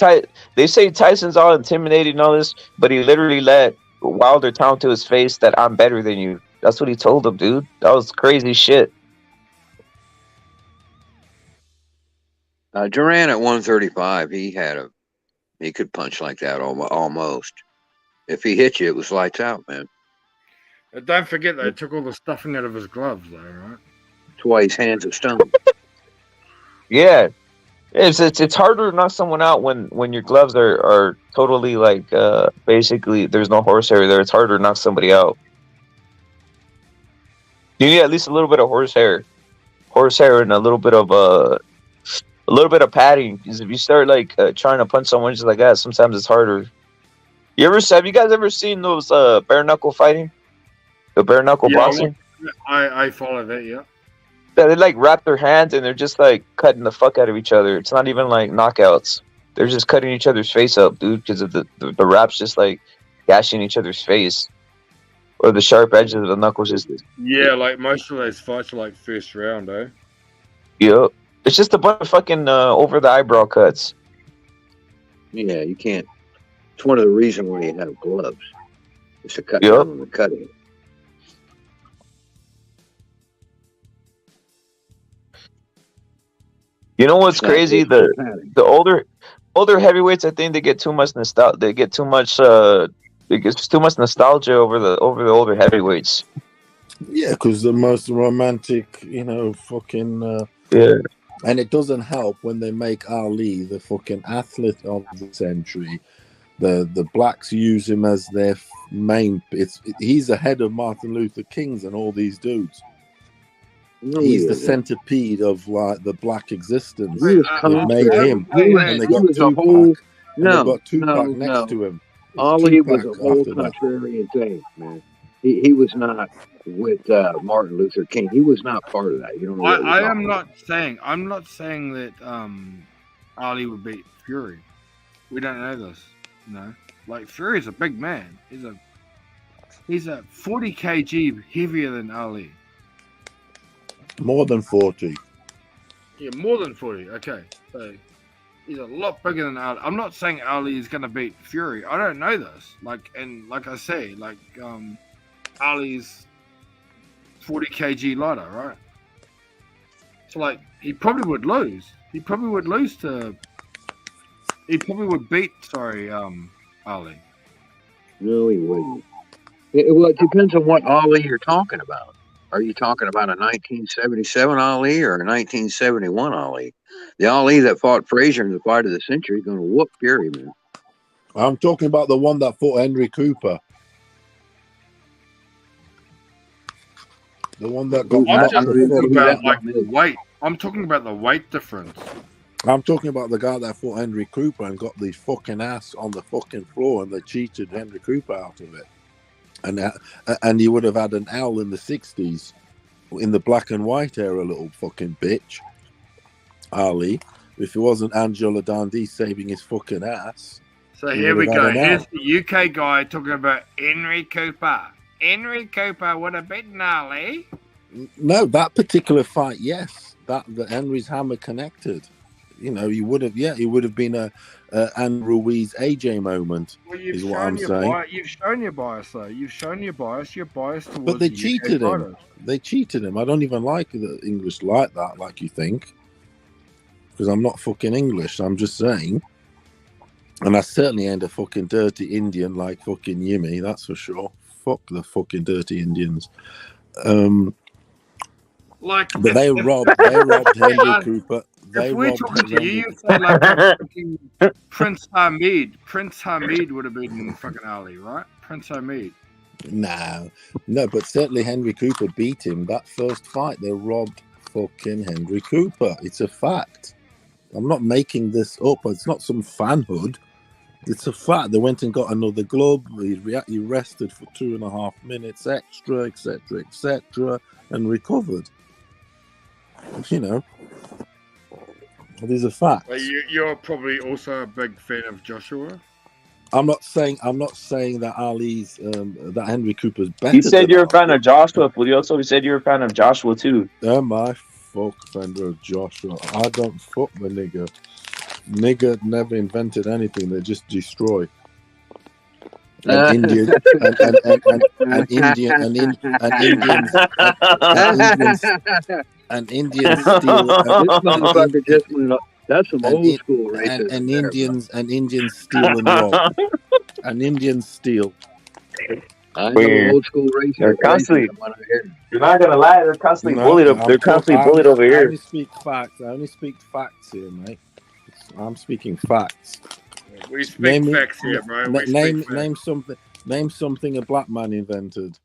they say Tyson's all intimidating and all this, but he literally let Wilder tell him to his face that I'm better than you. That's what he told him, dude. That was crazy shit. Duran at 135, he could punch like that almost. If he hit you, it was lights out, man. Don't forget they took all the stuffing out of his gloves, though, right? That's why his hands are stone. Yeah, it's harder to knock someone out when your gloves are totally like basically there's no horsehair there. It's harder to knock somebody out. You need at least a little bit of horsehair and a little bit of a little bit of padding. Because if you start like trying to punch someone just like that, sometimes it's harder. Have you guys ever seen those bare knuckle fighting? The bare knuckle boxing? I follow that, yeah. Yeah, they like wrap their hands and they're just like cutting the fuck out of each other. It's not even like knockouts. They're just cutting each other's face up, dude, because of the wraps just like gashing each other's face. Or the sharp edges of the knuckles just. Yeah, like most of those fights are like first round, eh? Yep. It's just a bunch of fucking over the eyebrow cuts. Yeah, you can't. It's one of the reasons why you have gloves. It's to cut down on the cutting. You know what's crazy? The older heavyweights, I think they get too much nostalgia. They get too much. It gets too much nostalgia over the older heavyweights. Yeah, because the most romantic, fucking. Yeah. And it doesn't help when they make Ali the fucking athlete of the century. The blacks use him as their main. He's ahead of Martin Luther King's and all these dudes. He's the centipede of like the black existence. They made him, and they got Tupac. They got Tupac next to him. Ali was a whole contrarian thing, man. He was not with Martin Luther King. He was not part of that. You don't know. I'm not saying that Ali would beat Fury. We don't know this. Like Fury's a big man. He's a 40 kg heavier than Ali. More than 40. Yeah, more than 40. Okay, so he's a lot bigger than Ali. I'm not saying Ali is going to beat Fury. I don't know this. Like I say, Ali's 40 kg lighter, right? So like he probably would lose. He probably would beat Ali. No, he wouldn't. It depends on what Ali you're talking about. Are you talking about a 1977 Ali or a 1971 Ali? The Ali that fought Frazier in the fight of the century is going to whoop Fury, man. I'm talking about the one that fought Henry Cooper. The one that got. I'm talking about the weight. I'm talking about the weight difference. I'm talking about the guy that fought Henry Cooper and got the fucking ass on the fucking floor, and they cheated Henry Cooper out of it. And he would have had an L in the 60s, in the black and white era, little fucking bitch. Ali, if it wasn't Angela Dundee saving his fucking ass. So here we go. Here's the UK guy talking about Henry Cooper. Henry Cooper would have beaten Ali. No, that particular fight, yes. That the Henry's hammer connected. He would have. Yeah, it would have been a Anne Ruiz AJ moment. Well, is what I'm saying. You've shown your bias, though. You've shown your bias. You're biased towards. But they cheated him. They cheated him. I don't even like the English like that, like you think. Because I'm not fucking English. I'm just saying. And I certainly ain't a fucking dirty Indian like fucking Yimmy. That's for sure. Fuck the fucking dirty Indians. But they robbed Henry Cooper. If we're talking to you say like Prince Hamid. Prince Hamid would have beaten fucking Ali, right? Prince Hamid. No, but certainly Henry Cooper beat him. That first fight, they robbed fucking Henry Cooper. It's a fact. I'm not making this up. It's not some fanhood. It's a fact. They went and got another glove. He rested for 2.5 minutes extra, etc., and recovered. These are facts. You're probably also a big fan of Joshua. I'm not saying that Ali's that Henry Cooper's better. You said you're a fan of Joshua, but you also said you're a fan of Joshua too. Am I fuck fan of Joshua? I don't fuck the nigga. Nigga never invented anything. They just destroy. And Indians steal. That's some old school racism. And Indians steal and rob. And Indians steal. I know old school racism. They're constantly. You're not gonna lie. They're constantly bullied. They're constantly bullied over here. I only speak facts here, mate. I'm speaking facts. We speak facts here, bro. Name something a black man invented.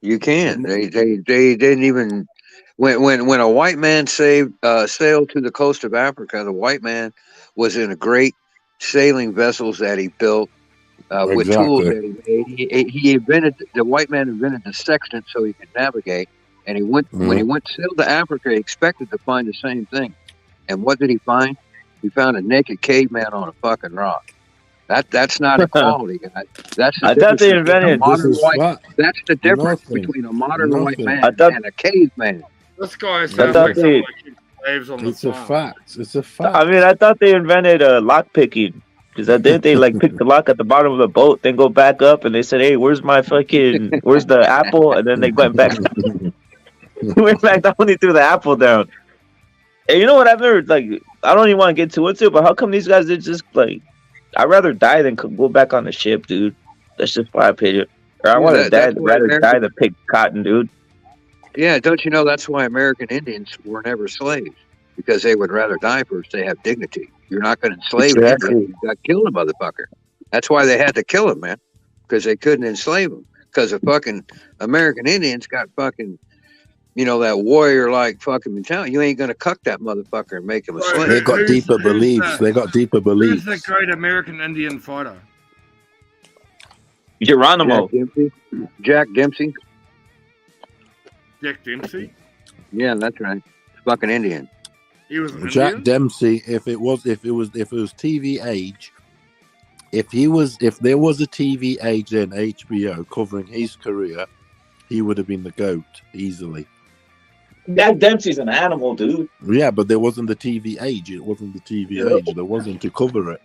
You can't. They didn't even When a white man sailed to the coast of Africa, the white man was in a great sailing vessels that he built with tools that he made. He invented the white man invented the sextant so he could navigate. And he went when he went sailed to Africa, he expected to find the same thing. And what did he find? He found a naked caveman on a fucking rock. That's not equality, guys. That's the I thought they difference between a invented modern white. That's the difference between a modern white man and a caveman. This guy I sounds thought like they- someone who keeps slaves on the It's a farm. fact. It's a fact. I mean, I thought they invented lock picking. Because I did they like pick the lock at the bottom of the boat, then go back up, and they said, "Hey, where's the apple?" And then they went back. Went back down. He threw the apple down. And you know what? I've never like. I don't even want to get too into it, but how come these guys did just like? I'd rather die than go back on the ship, dude. That's just my opinion. Or I want to rather die than pick cotton, dude. Yeah, don't you know that's why American Indians were never slaves? Because they would rather die first. They have dignity. You're not going to enslave an Indian. You got to kill the motherfucker. That's why they had to kill him, man. Because they couldn't enslave him. Because the fucking American Indians got fucking, that warrior-like fucking mentality. You ain't going to cuck that motherfucker and make him a slave. They got deeper beliefs. They got deeper beliefs. Who's the great American Indian fighter? Geronimo. Jack Dempsey. Jack Dempsey? Yeah, that's right. Fucking Indian. He was an Jack Indian? Dempsey, if it was TV age, if there was a TV age then HBO covering his career, he would have been the GOAT easily. Jack Dempsey's an animal, dude. Yeah, but there wasn't the TV age. It wasn't the TV age. There wasn't to cover it.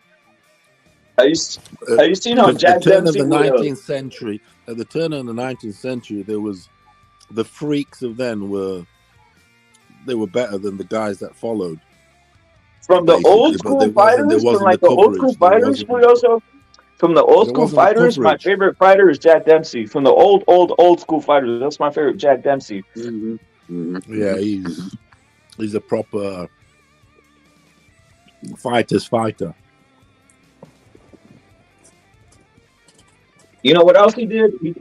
Have you seen how Jack Dempsey At the turn of the 19th century, there was the freaks of then were better than the guys that followed. From the basically, old but school there wasn't- fighters, there from wasn't like the the old coverage, school there fighters, wasn't- we also from the old There school wasn't the fighters, my coverage. favorite fighter is Jack Dempsey. From the old school fighters, that's my favorite, Jack Dempsey. Yeah, he's a proper fighter's fighter. You know what else he did? He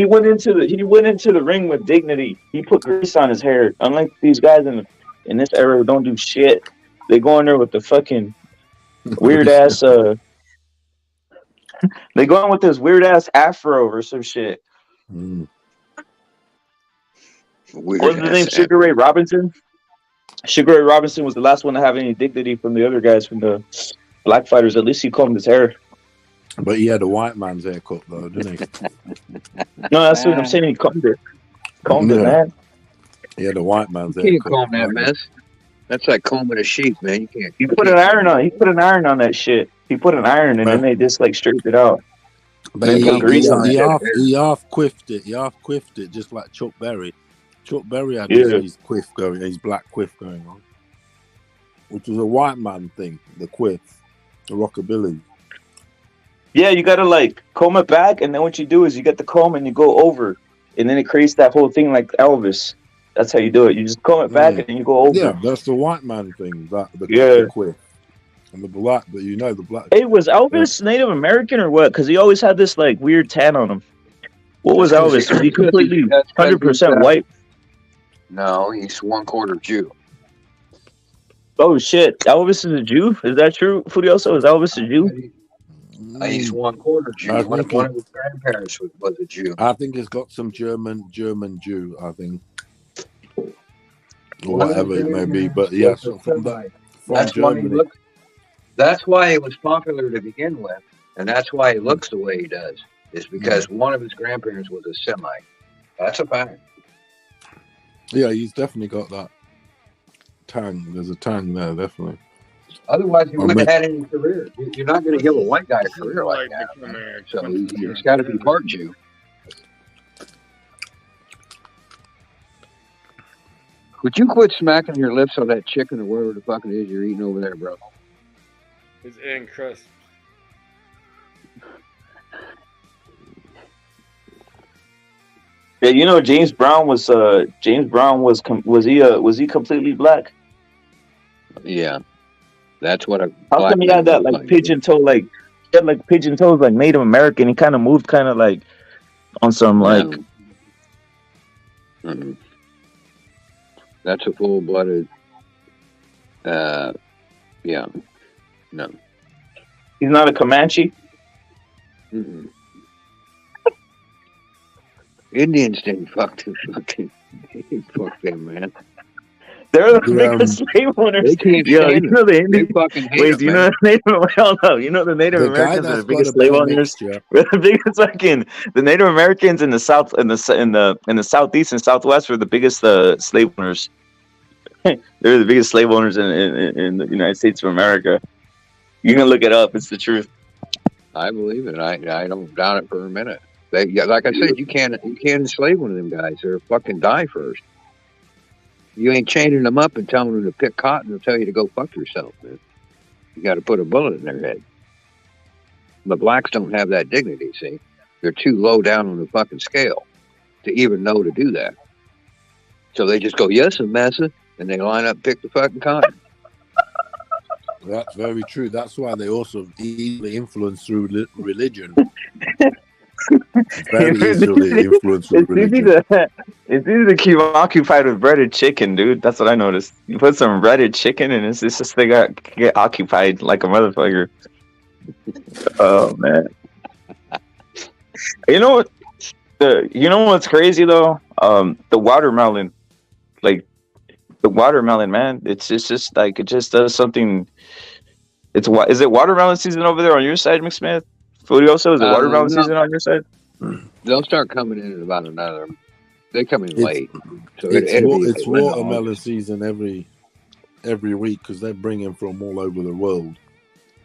went into the ring with dignity. He put grease on his hair. Unlike these guys in this era who don't do shit, they go in there with the fucking weird ass. They go in with this weird ass afro or some shit. What was his name? Sugar Ray Robinson. Sugar Ray Robinson was the last one to have any dignity from the other guys, from the black fighters. At least he combed his hair. But he had a white man's haircut though, didn't he? No, that's what I'm saying. He combed it. Combed it, man. He had a white man's You can't haircut. comb that mess. That's like combing a sheep, man. You can't. He put an iron on. He put an iron on that shit. He put an iron, and then they just like stripped it out. But They put grease on it. he half quiffed it. He half quiffed it, just like Chuck Berry. Chuck Berry had his quiff going, his black quiff going on, which was a white man thing. The quiff, the rockabilly. Yeah, you gotta like comb it back, and then what you do is you get the comb and you go over, and then it creates that whole thing like Elvis. That's how you do it. You just comb it back and then you go over. Yeah, that's the white man thing. The quiff. And the black, but the black. Hey, was Elvis Native American or what? Because he always had this like weird tan on him. What was Elvis? Was he completely 100% white? No, he's 1/4 Jew. Oh shit, Elvis is a Jew? Is that true, Furioso? Is Elvis a Jew? He's 1/4 Jew. I One think of his grandparents was a Jew. I think it's got some German Jew, I think. Or One of whatever the it may be. Germans But yeah, was a from Semite. That's why he Germany. looks. That's why it was popular to begin with, and that's why he looks the way he does. Is because one of his grandparents was a Semite. That's a fact. Yeah, he's definitely got that tang. There's a tang there, definitely. Otherwise, he I wouldn't mean- have had any career. You're not going to give a white guy a career like that. Man. So he's got to be part Jew. Would you quit smacking your lips on that chicken or whatever the fuck it is you're eating over there, bro? It's in crisp. Yeah, you know James Brown was he completely black? Yeah, that's what a. How black come he had man that looks like pigeon toe like he had like pigeon toes like Native American? He kind of moved kind of like on some like. That's a full-blooded. Yeah. No. He's not a Comanche. Mm-mm. Indians didn't fuck them, man. They're the biggest slave owners. They can't Yo, stand you know the They Indians. fucking hate Wait, them, do you man. know the Native? Hell no. You know the Native The guy Americans are that's the got a biggest slave better owners. mixture. We're the biggest fucking. The Native Americans in the south, in the southeast and southwest, were the biggest slave owners. They're the biggest slave owners in the United States of America. You can look it up. It's the truth. I believe it. I don't doubt it for a minute. Like I said, you can't enslave one of them guys. They're fucking die first. You ain't chaining them up and telling them to pick cotton. They'll tell you to go fuck yourself, man. You got to put a bullet in their head. The blacks don't have that dignity, see? They're too low down on the fucking scale to even know to do that. So they just go, yes, massa, and they line up and pick the fucking cotton. That's very true. That's why they also easily influence through religion. Very easily influenced with religion. It's easy to keep occupied with breaded chicken, dude. That's what I noticed. You put some breaded chicken and it's just they get occupied like a motherfucker. Oh man. You know what? You know what's crazy though? The watermelon, like the watermelon, man. It's just like it just does something. Is it watermelon season over there on your side, McSmith? Furioso, is it watermelon season on your side? They'll start coming in about another. They come in late. So it's watermelon season every week because they bring them from all over the world.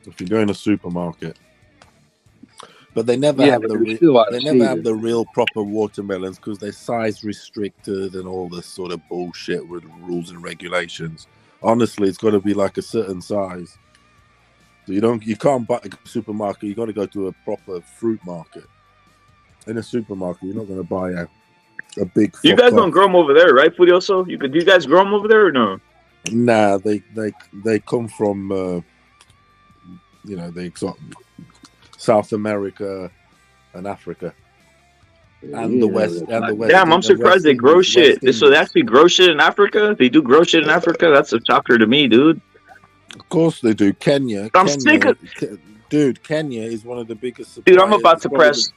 If you go in a supermarket, but they never have the real proper watermelons because they're size restricted and all this sort of bullshit with rules and regulations. Honestly, it's got to be like a certain size. So you can't buy a supermarket. You got to go to a proper fruit market. In a supermarket, you're not going to buy a big. You guys don't grow them over there, right, Furioso? Do you guys grow them over there or no? Nah, they come from South America and Africa and the West. Damn, I'm surprised they grow shit. So they actually grow shit in Africa. They do grow shit in Africa. That's a shocker to me, dude. Of course they do. Kenya. I'm sick of. Dude, Kenya is one of the biggest. Dude, I'm about to press.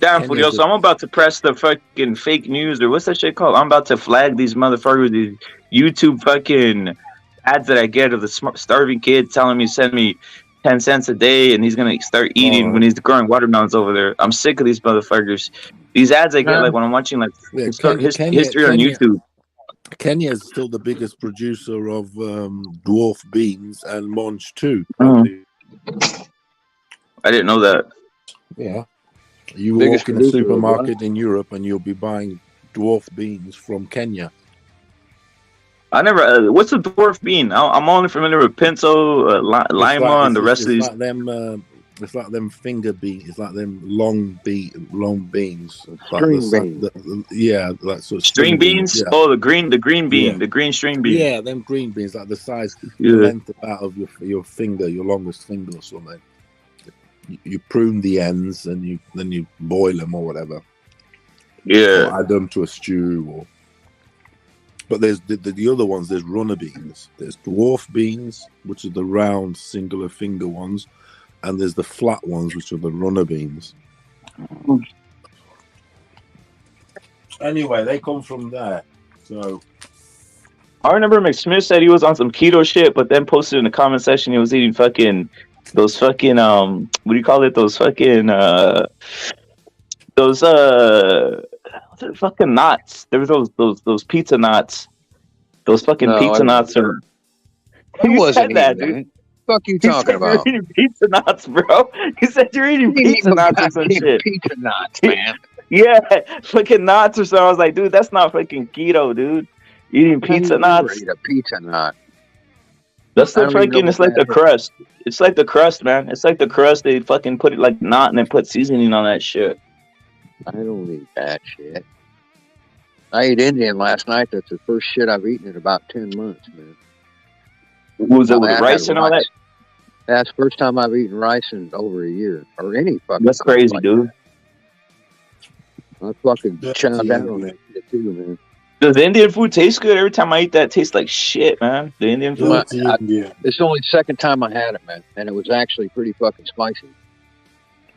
Damn, Furioso, I'm about to press the fucking fake news or what's that shit called? I'm about to flag these motherfuckers, these YouTube fucking ads that I get of the starving kid telling me send me 10 cents a day and he's gonna start eating when he's growing watermelons over there. I'm sick of these motherfuckers. These ads I get like when I'm watching like history on YouTube. Kenya is still the biggest producer of dwarf beans and monch too. I didn't know that. Yeah. You walk in a supermarket in Europe and you'll be buying dwarf beans from Kenya. I never. What's a dwarf bean? I'm only familiar with pinto, lima, and the rest of these. It's like them finger beans. It's like them long beans. String beans. Like sort of string beans. Yeah. Oh, the green bean, the green string bean. Yeah, them green beans, like the size, the length out of your finger, your longest finger or something. You prune the ends and then you boil them or whatever. Yeah. Or add them to a stew But there's the other ones. There's runner beans. There's dwarf beans, which are the round singular finger ones, and there's the flat ones, which are the runner beans. Anyway, they come from there. So I remember McSmith said he was on some keto shit, but then posted in the comment section he was eating those fucking what do you call it? Those fucking those fucking knots. There was those pizza knots. Those fucking pizza knots are. Who wasn't that, dude? Fuck you talking about? You're eating pizza knots, bro. He said you're eating pizza knots or some shit. Pizza knots, man. Yeah, fucking knots or something. I was like, dude, that's not fucking keto, dude. Eating pizza knots. Eat a pizza knot. That's the fucking. It's like the crust. It's like the crust, man. It's like the crust. They fucking put it like knot and then put seasoning on that shit. I don't eat that shit. I ate Indian last night. That's the first shit I've eaten in about 10 months, man. Was it with rice and all that? That's the first time I've eaten rice in over a year or any fucking. That's crazy, dude. I fucking chomped down on that shit too, man. Does the Indian food taste good? Every time I eat that, it tastes like shit, man. The Indian food. It's the only second time I had it, man, and it was actually pretty fucking spicy.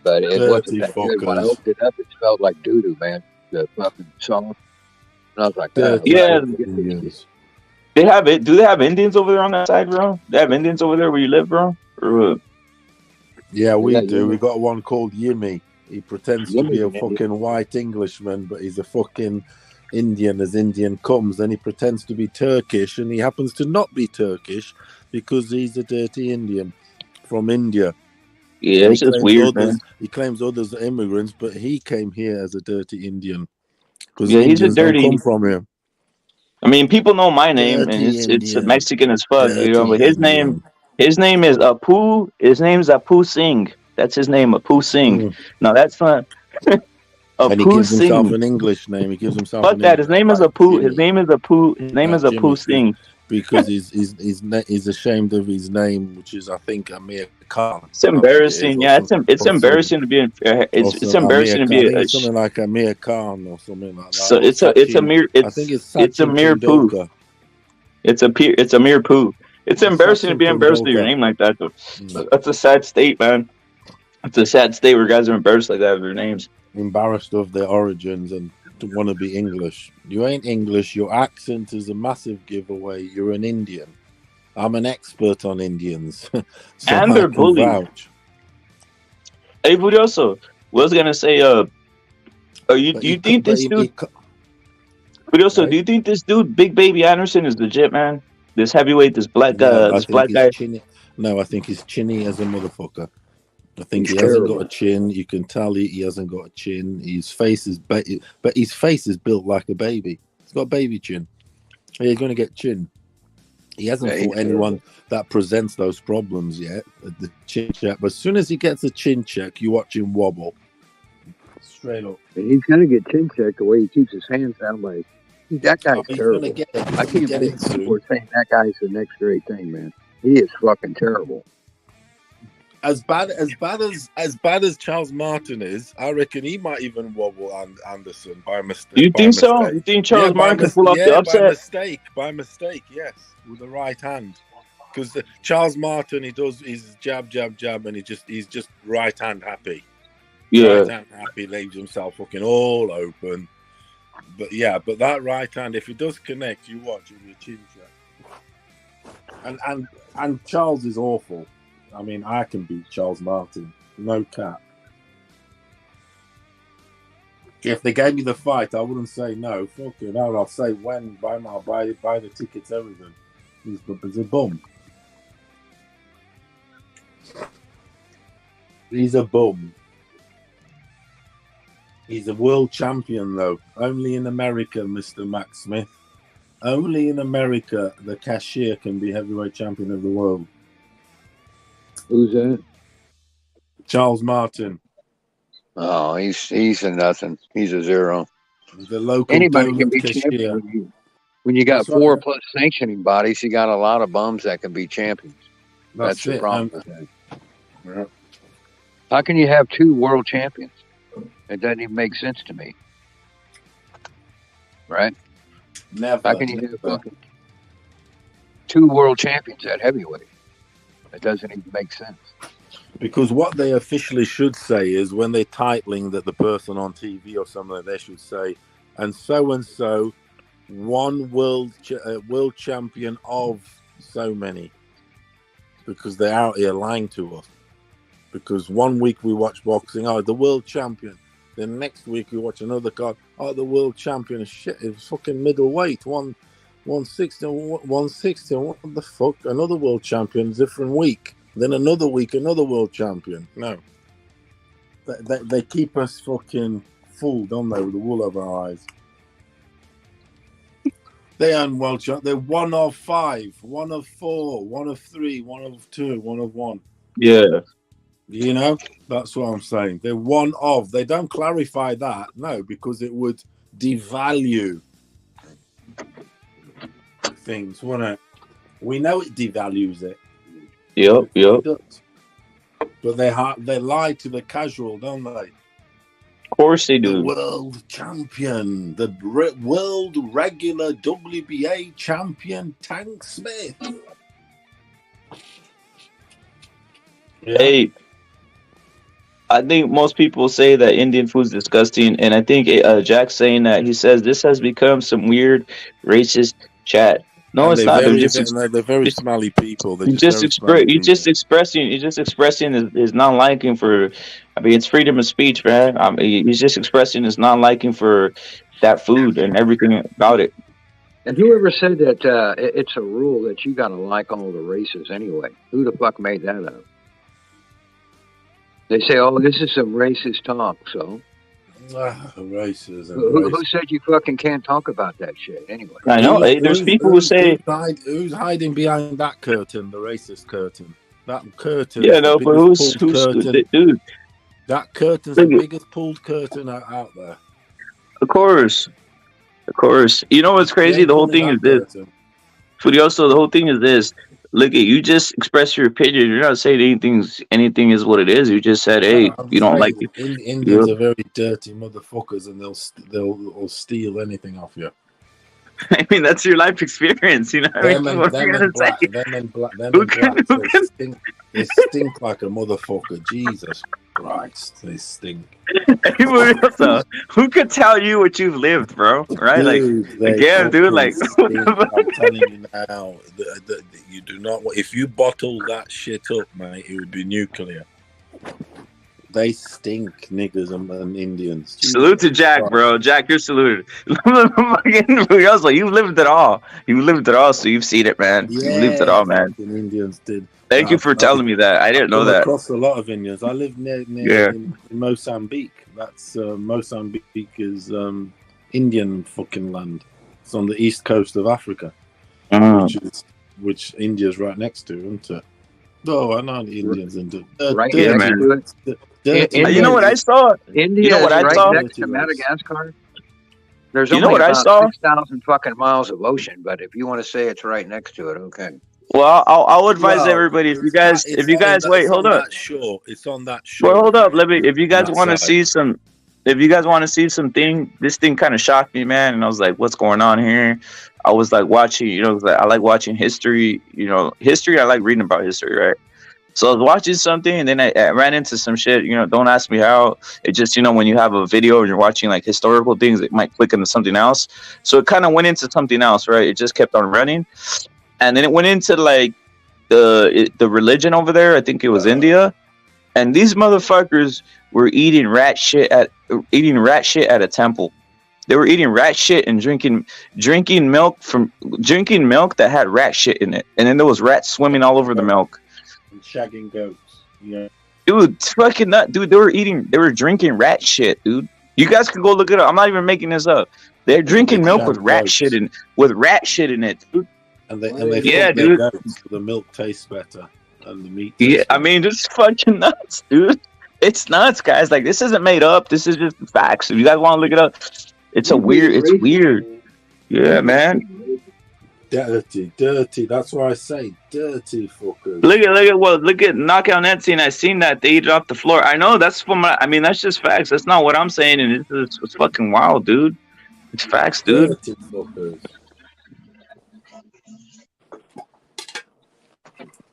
But it wasn't that good. When I opened it up, it smelled like doo doo, man. The fucking sauce. And I was like, Yeah. They have it. Do they have Indians over there on that side, bro? They have Indians over there where you live, bro? Or, Yeah, we do. Yimmy. We got one called Yimmy. He pretends to be a fucking white Englishman, but he's a fucking Indian as Indian comes. Then he pretends to be Turkish, and he happens to not be Turkish because he's a dirty Indian from India. Yeah, it's just weird, man. He claims others are immigrants, but he came here as a dirty Indian. Because Yeah, he's a Indians don't dirty. come from here. I mean, people know my name, and Dirty it's Indian. Mexican as fuck, you know. But Dirty his name is Apu. His name's Apu Singh. That's his name, Apu Singh. Now that's fun. And he Apu gives himself Singh. an English name. He gives himself Fuck an that. His English name is Apu. His name is Apu. His name is Jimmy, Apu Singh. because he's ashamed of his name, which is, I think, Amir Khan. It's embarrassing. Yeah, it's embarrassing to be. It's embarrassing to be. I think it's something like Amir Khan or something like that. So Or it's a mere. I think It's a mere poo. Tendulkar. It's a mere poo. It's embarrassing to be embarrassed with your name like that. Though. That's a sad state, man. It's a sad state where guys are embarrassed like that with their names. Embarrassed of their origins and to want to be English. You ain't English. Your accent is a massive giveaway. You're an Indian. I'm an expert on Indians. So And I they're can bullied. vouch. Hey, Budioso, was gonna say, do you think this dude? Budioso, do you think this dude, Big Baby Anderson, is legit, man? This heavyweight, this black No, I this think black he's guy. chinny. No, I think he's chinny as a motherfucker. I think He's he hasn't terrible. got a chin. You can tell he hasn't got a chin. His face is, but his face is built like a baby. He's got a baby chin. He's going to get chin. He hasn't Yeah, he's fought anyone that presents those problems yet. The chin check, but as soon as he gets a chin check, you watch him wobble. Straight up. And he's gonna get chin checked the way he keeps his hands down. Like that guy's He's terrible. gonna get it. I He's can't gonna get believe it soon. people are saying that guy's the next great thing, man. He is fucking terrible. As bad as Charles Martin is, I reckon he might even wobble Anderson by mistake. You think so? You think Charles Martin can pull off the upset? By mistake, yes, with the right hand. Because Charles Martin, he does his jab, and he's just right hand happy. Yeah. Right hand happy, leaves himself fucking all open. But that right hand, if he does connect, you watch it with your chin check. And Charles is awful. I mean, I can beat Charles Martin. No cap. If they gave me the fight, I wouldn't say no. Fucking hell, I'll say when. Buy the tickets, everything. He's a bum. He's a bum. He's a world champion, though. Only in America, Mr. Max Smith. Only in America, the cashier can be heavyweight champion of the world. Who's that? Charles Martin. Oh, he's a nothing. He's a zero. The local Anybody can donut be cashier. champion. When you got That's right. 4 plus sanctioning bodies, you got a lot of bums that can be champions. That's the it. problem with that. How can you have 2 world champions? It doesn't even make sense to me. Right? Never. How can you have fucking 2 world champions at heavyweight? It doesn't even make sense. Because what they officially should say is when they're titling that the person on TV or something, they should say, and so, one world champion of so many. Because they're out here lying to us. Because one week we watch boxing, the world champion. Then next week we watch another card, the world champion. Shit, it's fucking middleweight. 160, 160. What the fuck? Another world champion, different week. Then another week, another world champion. No. They keep us fucking fooled, don't they, with the wool over our eyes. They aren't world champions. They're 1 of 5, 1 of 4, 1 of 3, 1 of 2, 1 of 1. Yeah. You know, that's what I'm saying. They're 1 of. They don't clarify that, no, because it would devalue things, wouldn't it? We know it devalues it. Yep. But they lie to the casual, don't they? course they The do. world champion, the world regular WBA champion, Tank Smith. Yeah. Hey, I think most people say that Indian food's disgusting, and I think Jack's saying that he says this has become some weird racist chat. No, And it's they're not. very, they're very smelly people. They're He's just very smelly people. He's just expressing his non-liking for. I mean, it's freedom of speech, man. I mean, he's just expressing his non-liking for that food and everything about it. And whoever said that it's a rule that you got to like all the races anyway? Who the fuck made that up? They say, "Oh, this is some racist talk." So, racism. Who said you fucking can't talk about that shit anyway? I know. Hey, there's people who say who's hiding behind that curtain, the racist curtain. That curtain. Yeah, no, but who's dude? That curtain's the biggest pulled curtain out there. Of course. You know what's crazy? The whole thing is this. Furioso, the whole thing is this. Look at you just express your opinion. You're not saying anything is what it is. You just said, hey, you don't like it. Indians are very dirty motherfuckers, and they'll steal anything off you. I mean, that's your life experience, you know. Them and black, they stink like a motherfucker. Jesus Christ, they stink. Who could tell you what you've lived, bro? Right? Dude, like, again, dude, like, stink. I'm telling you now, you do not. If you bottle that shit up, mate, it would be nuclear. They stink, niggas and Indians. Salute to Jack, bro. Jack, you're saluted. You've lived it all. You lived it all, so you've seen it, man. Yeah, you lived it all, man. Indians did. Thank you for telling me that. I didn't know that. Across a lot of Indians. I live near in Mozambique. That's Mozambique is Indian fucking land. It's on the east coast of Africa, which India's right next to, isn't it? No, I know the Indians and right yeah, man. You know what I saw? India you know what is I saw? next to Madagascar. There's You know only what I about saw? 6,000 fucking miles of ocean, but if you want to say it's right next to it, okay. Well, I'll advise everybody if you guys wait, hold up. It's on that shore. Well, hold up. If you guys want to see some, this thing kind of shocked me, man. And I was like, what's going on here? I was like watching, I like watching history. History. I like reading about history, right? So I was watching something, and then I ran into some shit. Don't ask me how. It just, when you have a video and you're watching like historical things, it might click into something else. So it kind of went into something else, right? It just kept on running, and then it went into like the religion over there. I think it was India, and these motherfuckers were eating rat shit at a temple. They were eating rat shit and drinking milk that had rat shit in it, and then there was rats swimming all over the milk. Shagging goats, yeah. Dude, fucking nut, dude. They were drinking rat shit, dude. You guys can go look it up. I'm not even making this up. They're drinking milk with rat shit in it, dude. And they yeah, dude. Goats, the milk tastes better and the meat. Yeah, I mean, it's fucking nuts, dude. It's nuts, guys. Like, this isn't made up. This is just facts. If you guys want to look it up, it's weird. Yeah, man. Dirty. That's why I say dirty fuckers. Look at Knockout Nancy, and I seen that they eat it off the floor. I know that's that's just facts. That's not what I'm saying, and it's fucking wild, dude. It's facts, dude. Dirty fuckers.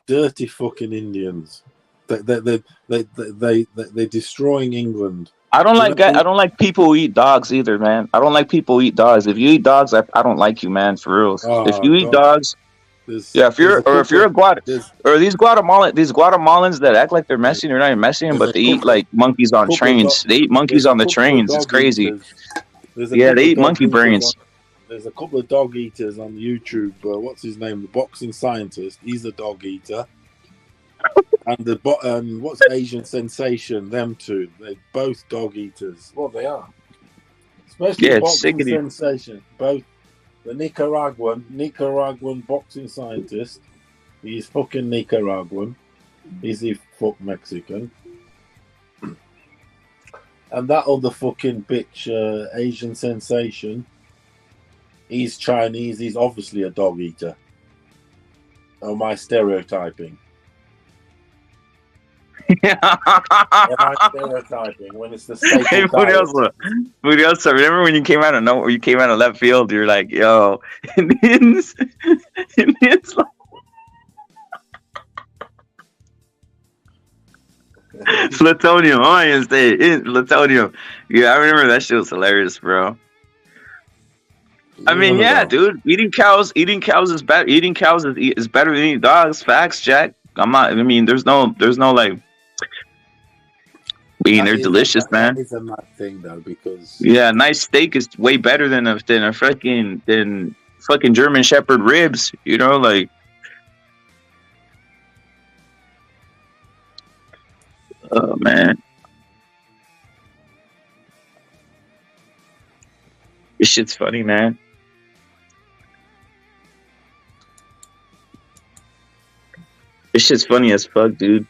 Dirty fucking Indians. They're destroying England. I don't like people who eat dogs either, man. I don't like people who eat dogs. If you eat dogs, I don't like you, man, for real. If you eat dogs, these Guatemalans that act like they're Mexican, they're not even Mexican, but they eat like monkeys on trains. They eat monkeys on the trains. It's crazy. Yeah, they eat monkey brains. There's a couple of dog eaters on YouTube. What's his name? The boxing scientist. He's a dog eater. And what's Asian Sensation? Them two, they're both dog eaters. Well, they are. Especially boxing sensation. Both the Nicaraguan boxing scientist. He's fucking Nicaraguan. He's a fuck Mexican. And that other fucking bitch, Asian Sensation. He's Chinese. He's obviously a dog eater. Oh, my stereotyping. Stereotyping when it's the staple Hey, diet. Furiosa, remember when you came out of nowhere? You came out of left field. You're like, yo, Indians. Plutonium. Oh, I didn't say it. Plutonium. Yeah, I remember that shit was hilarious, bro. I mean, yeah, dude. Eating cows is better. Eating cows is better than eating dogs. Facts, Jack. I'm not. I mean, there's no like. I mean, they're delicious, man. That is a mad thing though, because Yeah, a nice steak is way better than a fucking German Shepherd ribs. You know, like. Oh man. This shit's funny, man. This shit's funny as fuck, dude.